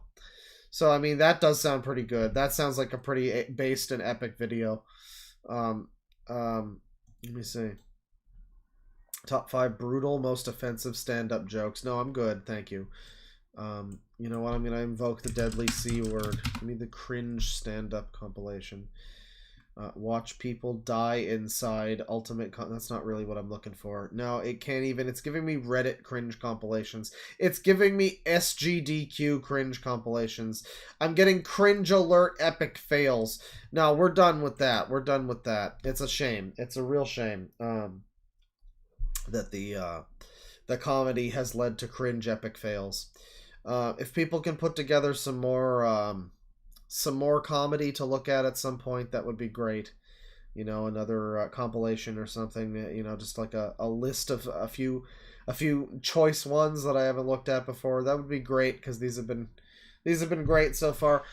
So, I mean, that does sound pretty good. That sounds like a pretty based and epic video. Let me see. Top 5 brutal, most offensive stand-up jokes. No, I'm good. Thank you. You know what? I'm going to invoke the deadly C word. Give me the cringe stand-up compilation. Watch people die inside ultimate... That's not really what I'm looking for. No, it can't even... It's giving me Reddit cringe compilations. It's giving me SGDQ cringe compilations. I'm getting cringe alert epic fails. No, we're done with that. We're done with that. It's a shame. It's a real shame. that the comedy has led to cringe epic fails. If people can put together some more comedy to look at some point, that would be great. You know, another compilation or something. You know, just like a list of a few choice ones that I haven't looked at before. That would be great, because these have been great so far.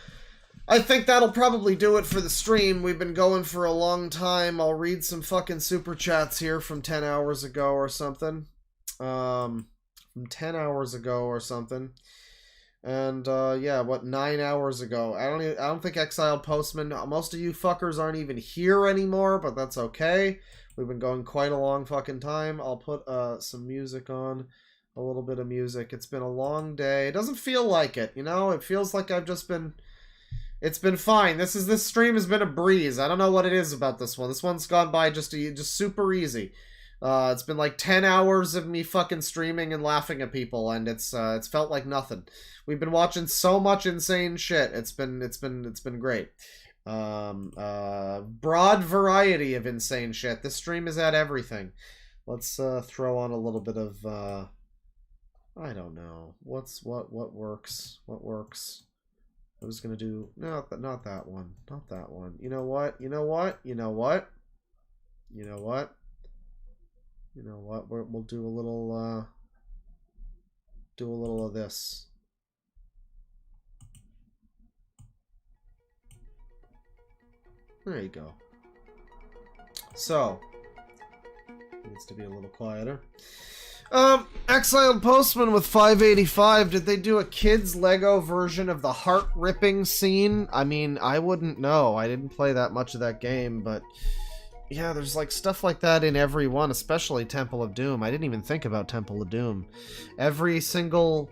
I think that'll probably do it for the stream. We've been going for a long time. I'll read some fucking super chats here from 10 hours ago or something. From 10 hours ago or something. And yeah, 9 hours ago? I don't think Exiled Postman. Most of you fuckers aren't even here anymore, but that's okay. We've been going quite a long fucking time. I'll put some music on. A little bit of music. It's been a long day. It doesn't feel like it, you know? It feels like I've just been... It's been fine. This stream has been a breeze. I don't know what it is about this one. This one's gone by just super easy. It's been like 10 hours of me fucking streaming and laughing at people, and it's felt like nothing. We've been watching so much insane shit. It's been great. Broad variety of insane shit. This stream is at everything. Let's throw on a little bit of I don't know. What works? What works? I was gonna do not that one. Not that one. You know what? You know what? You know what? You know what? You know what? We'll do a little of this. There you go. So, needs to be a little quieter. Exiled Postman with 585. Did they do a kids Lego version of the heart-ripping scene? I mean, I wouldn't know. I didn't play that much of that game, but yeah, there's like stuff like that in every one, especially Temple of Doom. I didn't even think about Temple of Doom. Every single...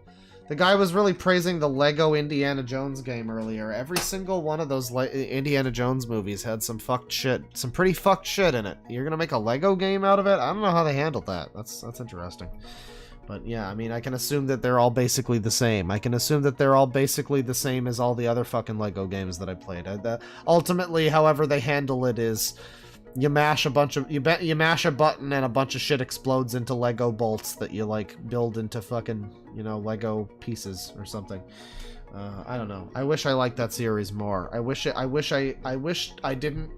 The guy was really praising the Lego Indiana Jones game earlier. Every single one of those Indiana Jones movies had some fucked shit, some pretty fucked shit in it. You're gonna make a Lego game out of it? I don't know how they handled that. That's interesting. But yeah, I mean, I can assume that they're all basically the same. I can assume that they're all basically the same as all the other fucking Lego games that I played. Ultimately, however they handle it is... You mash a button and a bunch of shit explodes into Lego bolts that you like build into fucking, you know, Lego pieces or something. I don't know. I wish I liked that series more. I wish I didn't.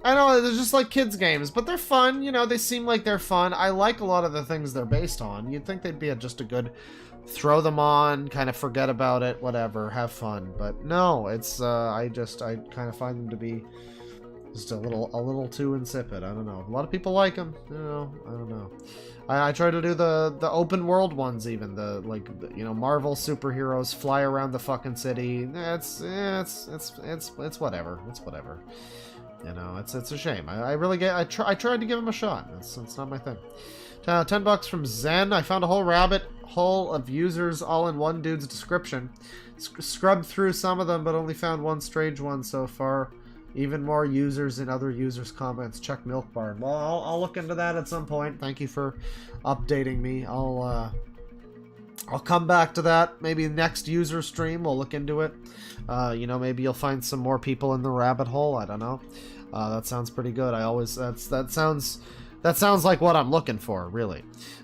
I know they're just like kids games, but they're fun. You know, they seem like they're fun. I like a lot of the things they're based on. You'd think they'd be just a good throw them on, kind of forget about it, whatever, have fun. But no, it's I kind of find them to be just a little too insipid. I don't know. A lot of people like them. You know, I don't know. I try to do the open world ones, even the Marvel superheroes fly around the fucking city. It's whatever. It's whatever. You know, it's a shame. I tried to give him a shot. It's not my thing. $10 from Zen. I found a whole rabbit hole of users all in one dude's description. Scrubbed through some of them, but only found one strange one so far. Even more users in other users' comments. Check Milk Bar. Well, I'll look into that at some point. Thank you for updating me. I'll come back to that. Maybe next user stream we'll look into it. You know, maybe you'll find some more people in the rabbit hole. I don't know. That sounds pretty good. That sounds like what I'm looking for, really.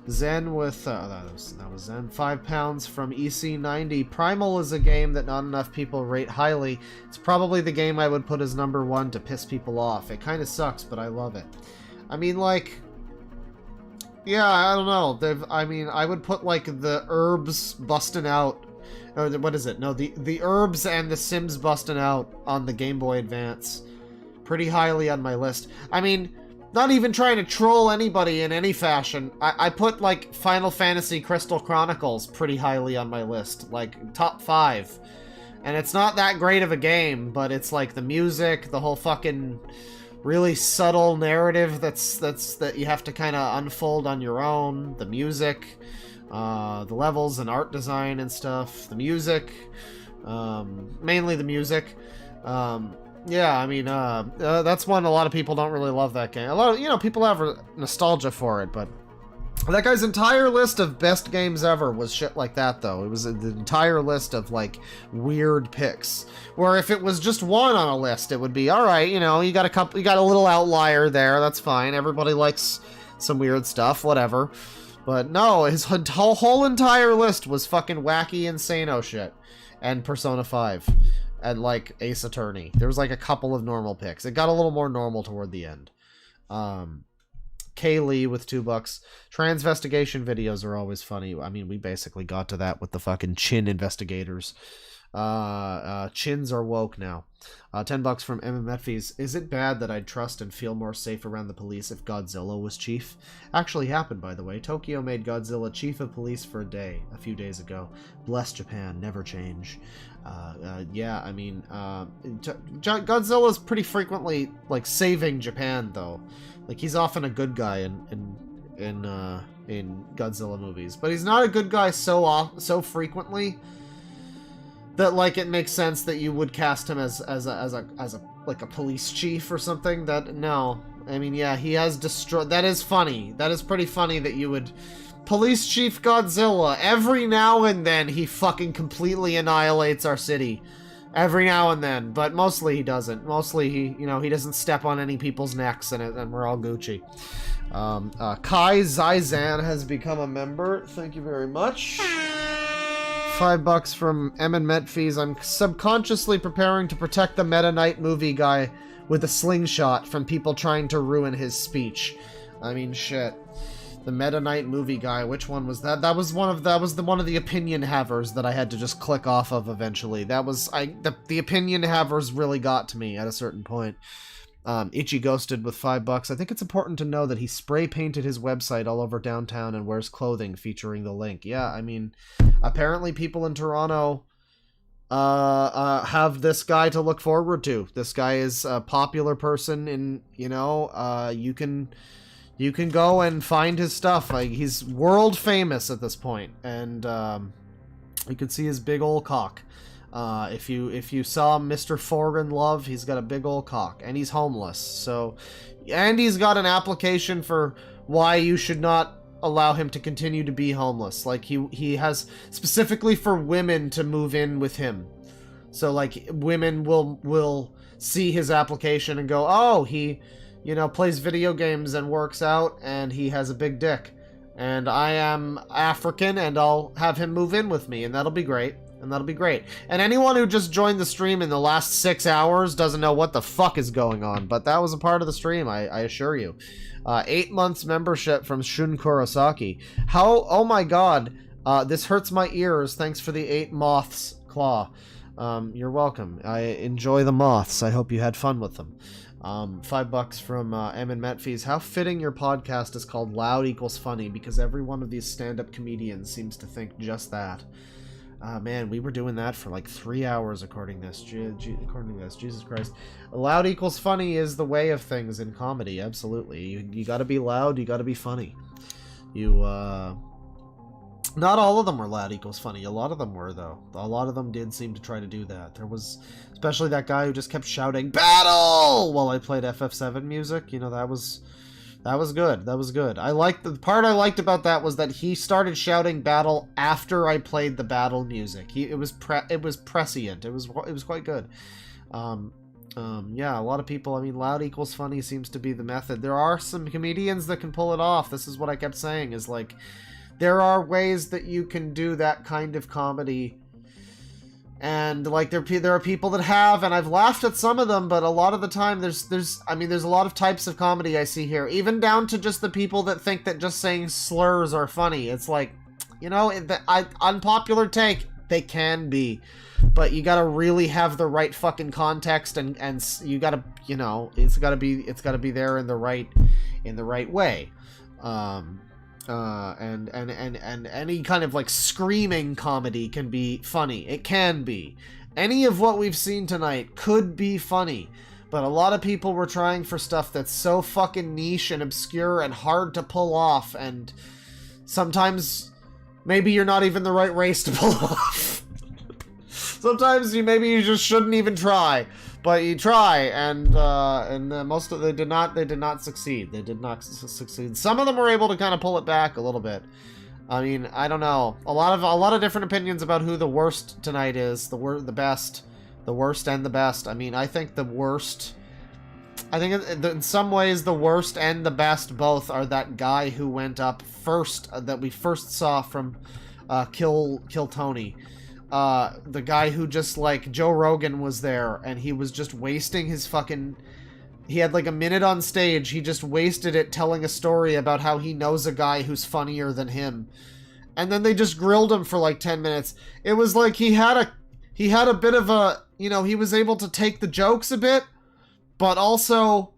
Zen with that was Zen. £5 from EC90. Primal is a game that not enough people rate highly. It's probably the game I would put as number 1 to piss people off. It kind of sucks, but I love it. I mean, like, yeah, I don't know. I would put like the herbs busting out. Or what is it? No, the herbs and the Sims busting out on the Game Boy Advance pretty highly on my list. I mean, not even trying to troll anybody in any fashion. I put, like, Final Fantasy Crystal Chronicles pretty highly on my list. Like, top 5. And it's not that great of a game, but it's, like, the music, the whole fucking really subtle narrative that you have to kind of unfold on your own. The music, the levels and art design and stuff. The music, mainly the music. Yeah, I mean, that's one a lot of people don't really love that game. A lot of, people have nostalgia for it, but that guy's entire list of best games ever was shit like that, though. It was the entire list of, like, weird picks. Where if it was just one on a list, it would be, alright, you got a little outlier there, that's fine. Everybody likes some weird stuff, whatever. But no, his whole entire list was fucking wacky, insano shit. And Persona 5. And, like, Ace Attorney. There was, like, a couple of normal picks. It got a little more normal toward the end. Kaylee with $2. Transvestigation videos are always funny. I mean, we basically got to that with the fucking chin investigators. Chins are woke now. $10 from MMFees. Is it bad that I'd trust and feel more safe around the police if Godzilla was chief? Actually happened, by the way. Tokyo made Godzilla chief of police for a day, a few days ago. Bless Japan, never change. Yeah, I mean, Godzilla's pretty frequently, like, saving Japan, though. Like, he's often a good guy in Godzilla movies. But he's not a good guy so frequently that, like, it makes sense that you would cast him as like a police chief or something. That, no. I mean, yeah, he has destroyed... That is funny. That is pretty funny that you would... Police Chief Godzilla, every now and then he fucking completely annihilates our city. Every now and then, but mostly he doesn't. Mostly he, you know, he doesn't step on any people's necks and we're all Gucci. Kai Zaizan has become a member. Thank you very much. $5 from Emin Metfees. I'm subconsciously preparing to protect the Meta Knight movie guy with a slingshot from people trying to ruin his speech. I mean, shit. The Meta Knight movie guy, which one was that? That was one of the opinion havers that I had to just click off of eventually. That was the opinion havers really got to me at a certain point. Ichi Ghosted with $5. I think it's important to know that he spray painted his website all over downtown and wears clothing featuring the link. Yeah, I mean, apparently people in Toronto have this guy to look forward to. This guy is a popular person in, you know, you can go and find his stuff. Like, he's world famous at this point, and you can see his big old cock. If you saw Mr. Foreign Love, he's got a big old cock, and he's homeless. So, and he's got an application for why you should not allow him to continue to be homeless. Like, he has specifically for women to move in with him. So, like, women will see his application and go, oh, he, you know, plays video games and works out, and he has a big dick. And I am African, and I'll have him move in with me, and that'll be great. And that'll be great. And anyone who just joined the stream in the last 6 hours doesn't know what the fuck is going on, but that was a part of the stream, I assure you. 8 months membership from Shun Kurosaki. How, oh my god, this hurts my ears. Thanks for the 8 moths claw. You're welcome. I enjoy the moths. I hope you had fun with them. $5 from Emin Metfees. How fitting your podcast is called Loud Equals Funny, because every one of these stand-up comedians seems to think just that. Man, we were doing that for like 3 hours according to this. Jesus Christ. Loud equals funny is the way of things in comedy, absolutely. You gotta be loud, you gotta be funny. Not all of them were loud equals funny. A lot of them were, though. A lot of them did seem to try to do that. There was, especially that guy who just kept shouting, "Battle!" while I played FF7 music. You know, that was good. That was good. The part I liked about that was that he started shouting "Battle" after I played the battle music. It was prescient. It was quite good. Yeah, a lot of people, I mean, loud equals funny seems to be the method. There are some comedians that can pull it off. This is what I kept saying, is like, there are ways that you can do that kind of comedy, and like there are people that have, and I've laughed at some of them, but a lot of the time there's a lot of types of comedy I see here, even down to just the people that think that just saying slurs are funny. It's like, you know, unpopular take, they can be, but you gotta really have the right fucking context, and you gotta, you know, it's gotta be there in the right way. And any kind of like screaming comedy can be funny. It can be. Any of what we've seen tonight could be funny, but a lot of people were trying for stuff that's so fucking niche and obscure and hard to pull off, and sometimes maybe you're not even the right race to pull off. Sometimes maybe you just shouldn't even try. But you try, and most of they did not succeed. They did not succeed. Some of them were able to kind of pull it back a little bit. I mean, I don't know. A lot of different opinions about who the worst tonight is. The best, the worst, and the best. I mean, I think the worst I think in some ways the worst and the best both are that guy who went up first, that we first saw from Kill Tony. The guy who just, like, Joe Rogan was there, and he was just wasting his fucking... He had like a minute on stage, he just wasted it telling a story about how he knows a guy who's funnier than him. And then they just grilled him for like 10 minutes. It was like he had a bit of a, you know, he was able to take the jokes a bit, but also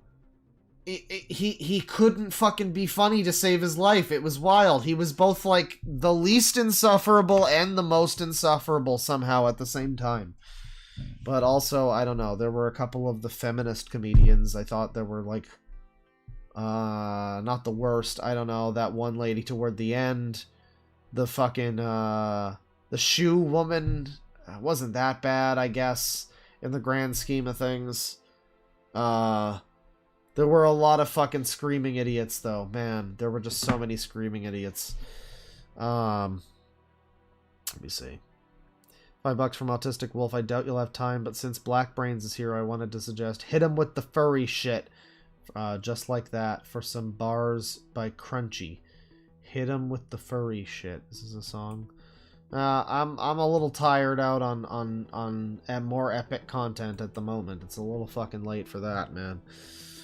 he couldn't fucking be funny to save his life. It was wild. He was both like the least insufferable and the most insufferable somehow at the same time. But also, I don't know, there were a couple of the feminist comedians I thought there were like not the worst. I don't know, that one lady toward the end, the fucking the shoe woman wasn't that bad, I guess, in the grand scheme of things. There were a lot of fucking screaming idiots, though. Man, there were just so many screaming idiots. Let me see. $5 from Autistic Wolf. I doubt you'll have time, but since Black Brains is here, I wanted to suggest hit him with the furry shit. Just like that, for some bars by Crunchy. Hit him with the furry shit. This is a song. I'm a little tired out on more epic content at the moment. It's a little fucking late for that, man.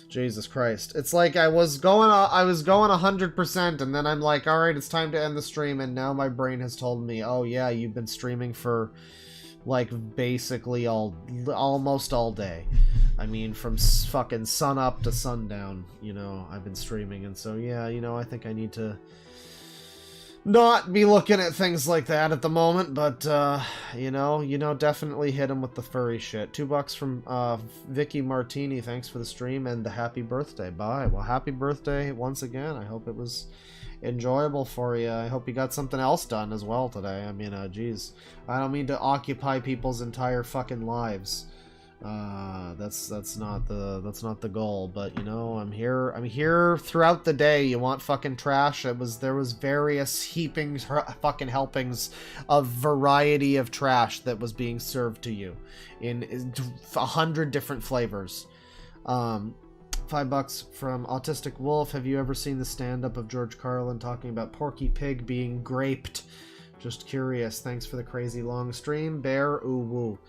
Jesus Christ. It's like I was going 100%, and then I'm like, alright, it's time to end the stream, and now my brain has told me, oh yeah, you've been streaming for, like, basically almost all day. I mean, from fucking sun up to sundown, you know, I've been streaming, and so, yeah, you know, I think I need to not be looking at things like that at the moment, but, you know, definitely hit him with the furry shit. $2 from, Vicky Martini, thanks for the stream, and the happy birthday. Bye. Well, happy birthday once again. I hope it was enjoyable for you. I hope you got something else done as well today. I mean, geez. I don't mean to occupy people's entire fucking lives. That's not the goal, but you know, I'm here throughout the day. You want fucking trash? There was various fucking helpings of variety of trash that was being served to you in 100 different flavors. $5 from Autistic Wolf. Have you ever seen the stand-up of George Carlin talking about Porky Pig being graped? Just curious. Thanks for the crazy long stream. Bear ooh woo.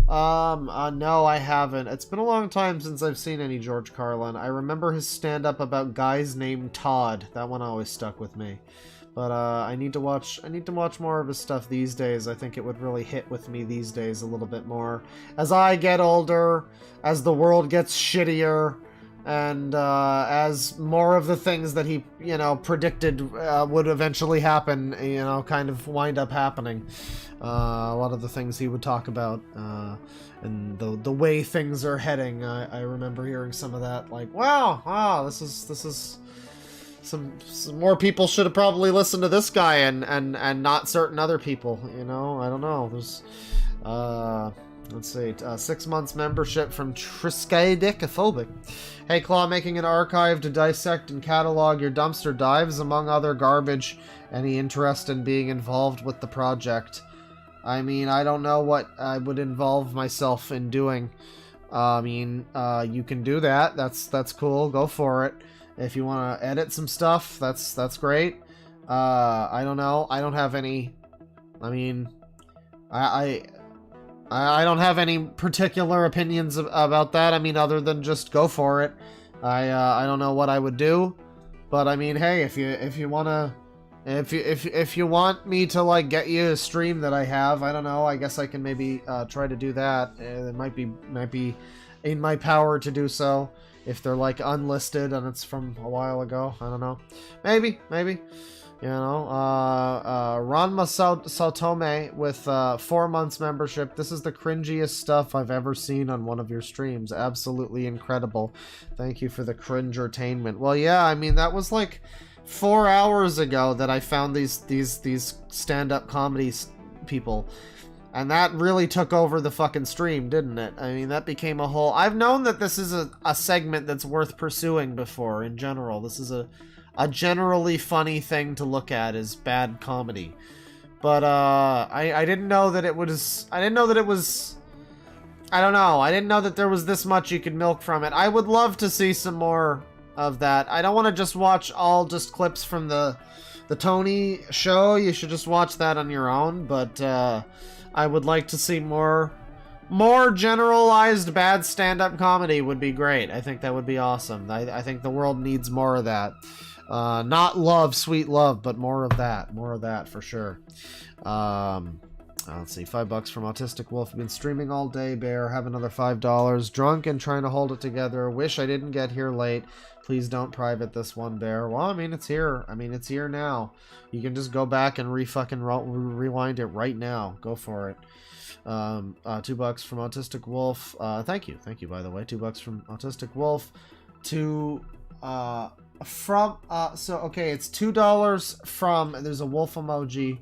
No, I haven't. It's been a long time since I've seen any George Carlin. I remember his stand-up about guys named Todd. That one always stuck with me. But, I need to watch more of his stuff these days. I think it would really hit with me these days a little bit more. As I get older, as the world gets shittier, and, as more of the things that he, you know, predicted, would eventually happen, you know, kind of wind up happening. A lot of the things he would talk about, and the way things are heading. I remember hearing some of that, like, wow, this is some more people should have probably listened to this guy and not certain other people, you know. I don't know. There's let's see, 6 months membership from Triskaidicophobic. Hey Claw, making an archive to dissect and catalog your dumpster dives among other garbage. Any interest in being involved with the project? I mean, I don't know what I would involve myself in doing. I mean, you can do that. That's cool. Go for it. If you want to edit some stuff, that's great. I don't know. I don't have any. I mean, I don't have any particular opinions about that. I mean, other than just go for it. I don't know what I would do, but I mean, hey, if you wanna. If you want me to, like, get you a stream that I have, I don't know, I guess I can maybe try to do that. It might be in my power to do so if they're, like, unlisted and it's from a while ago. I don't know. Maybe. You know, Ranma Saotome with 4 months membership. This is the cringiest stuff I've ever seen on one of your streams. Absolutely incredible. Thank you for the cringe-ertainment. Well, yeah, I mean, that was like 4 hours ago that I found these stand-up comedy people, and that really took over the fucking stream, didn't it? I mean, that became a whole... I've known that this is a segment that's worth pursuing before, in general. This is a generally funny thing to look at, is bad comedy. But, I didn't know that it was... I don't know. I didn't know that there was this much you could milk from it. I would love to see some more of that. I don't want to just watch all just clips from the Tony show. You should just watch that on your own. But I would like to see more generalized bad stand-up comedy would be great. I think that would be awesome. I think the world needs more of that. Not love, sweet love, but more of that. More of that for sure. Let's see, $5 from Autistic Wolf. Been streaming all day, Bear. Have another $5. Drunk and trying to hold it together. Wish I didn't get here late. Please don't private this one, Bear. Well, I mean, it's here. I mean, it's here now. You can just go back and rewind it right now. Go for it. $2 from Autistic Wolf. Thank you, by the way. $2 from Autistic Wolf. Okay, it's $2 from. There's a wolf emoji.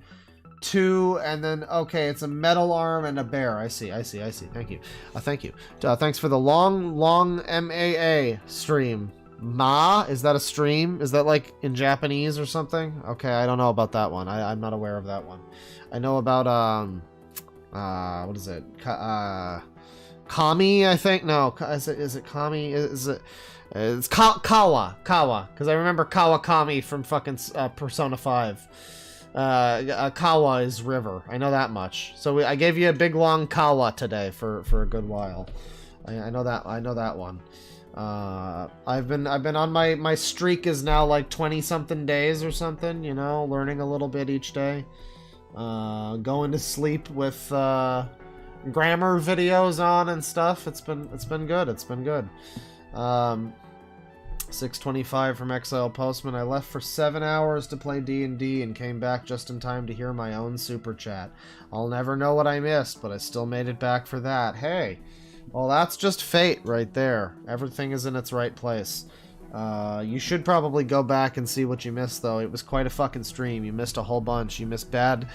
2, and then okay, it's a metal arm and a bear. I see. Thank you. Thank you. Thanks for the long MAA stream. Ma, is that a stream? Is that like in Japanese or something? Okay, I don't know about that one. I'm not aware of that one. I know about what is it? Kami, I think. No, is it Kami? It's Kawa, because I remember Kawakami from fucking Persona 5. Kawa is river. I know that much. So I gave you a big long Kawa today for a good while. I know that one. I've been on my streak is now like 20 something days or something, you know, learning a little bit each day. Going to sleep with grammar videos on and stuff. It's been good. 625 from Exile Postman. I left for 7 hours to play D&D and came back just in time to hear my own super chat. I'll never know what I missed, but I still made it back for that. Hey, well, that's just fate right there. Everything is in its right place. You should probably go back and see what you missed, though. It was quite a fucking stream. You missed a whole bunch. You missed the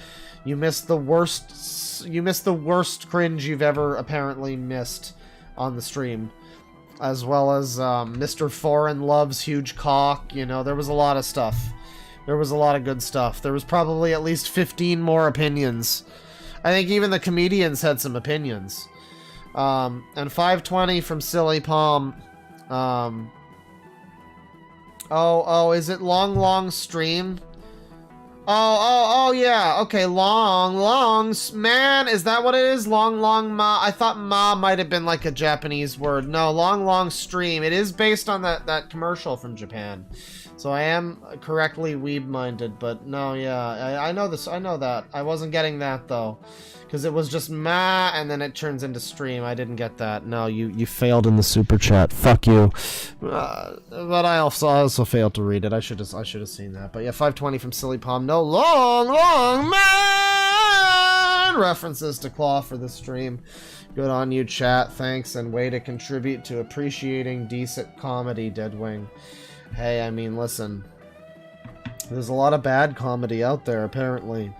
worst cringe you've ever apparently missed on the stream. As well as Mr. Foreign Loves Huge Cock. You know, there was a lot of stuff. There was a lot of good stuff. There was probably at least 15 more opinions. I think even the comedians had some opinions. And 520 from Silly Palm. Is it long stream? Oh, yeah. Okay, long, man, is that what it is? Long, ma. I thought ma might have been like a Japanese word. No, long stream. It is based on that commercial from Japan. So I am correctly weeb-minded, but no, yeah. I know this. I know that. I wasn't getting that, though. Because it was just ma, and then it turns into stream. I didn't get that. No, you failed in the super chat. Fuck you. But I also failed to read it. I should have seen that. But yeah, 520 from Silly Palm. No long man references to Claw for the stream. Good on you, chat. Thanks, and way to contribute to appreciating decent comedy, Deadwing. Hey, I mean, listen. There's a lot of bad comedy out there, apparently.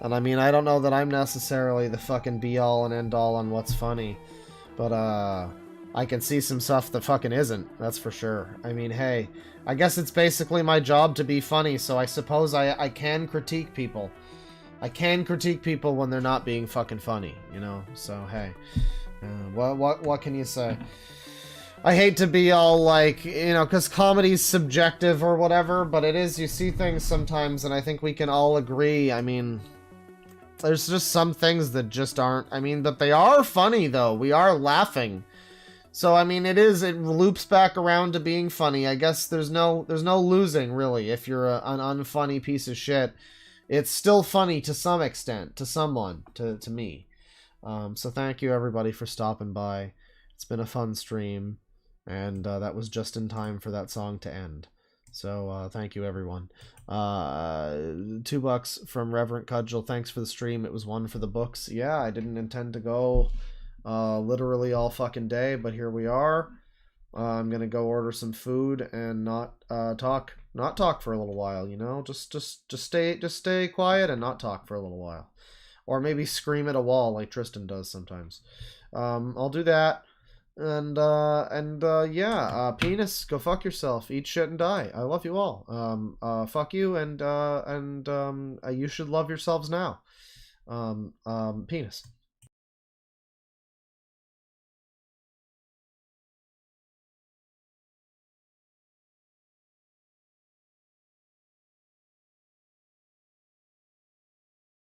And I mean, I don't know that I'm necessarily the fucking be-all and end-all on what's funny. But, I can see some stuff that fucking isn't, that's for sure. I mean, hey, I guess it's basically my job to be funny, so I suppose I can critique people. I can critique people when they're not being fucking funny, you know? So, hey. What can you say? I hate to be all like, you know, because comedy's subjective or whatever, but it is, you see things sometimes, and I think we can all agree, I mean... There's just some things that just aren't, I mean, but they are funny, though. We are laughing. So, I mean, it loops back around to being funny. I guess there's no losing, really, if you're an unfunny piece of shit. It's still funny to some extent, to someone, to me. So thank you, everybody, for stopping by. It's been a fun stream, and that was just in time for that song to end. So, thank you, everyone. $2 from Reverend Cudgel. Thanks for the stream. It was one for the books. Yeah, I didn't intend to go literally all fucking day, but here we are. I'm gonna go order some food and not talk for a little while, you know? Just stay quiet and not talk for a little while. Or maybe scream at a wall like Tristan does sometimes. I'll do that. And yeah, penis, go fuck yourself, eat shit and die. I love you all. Fuck you, and you should love yourselves now. Penis.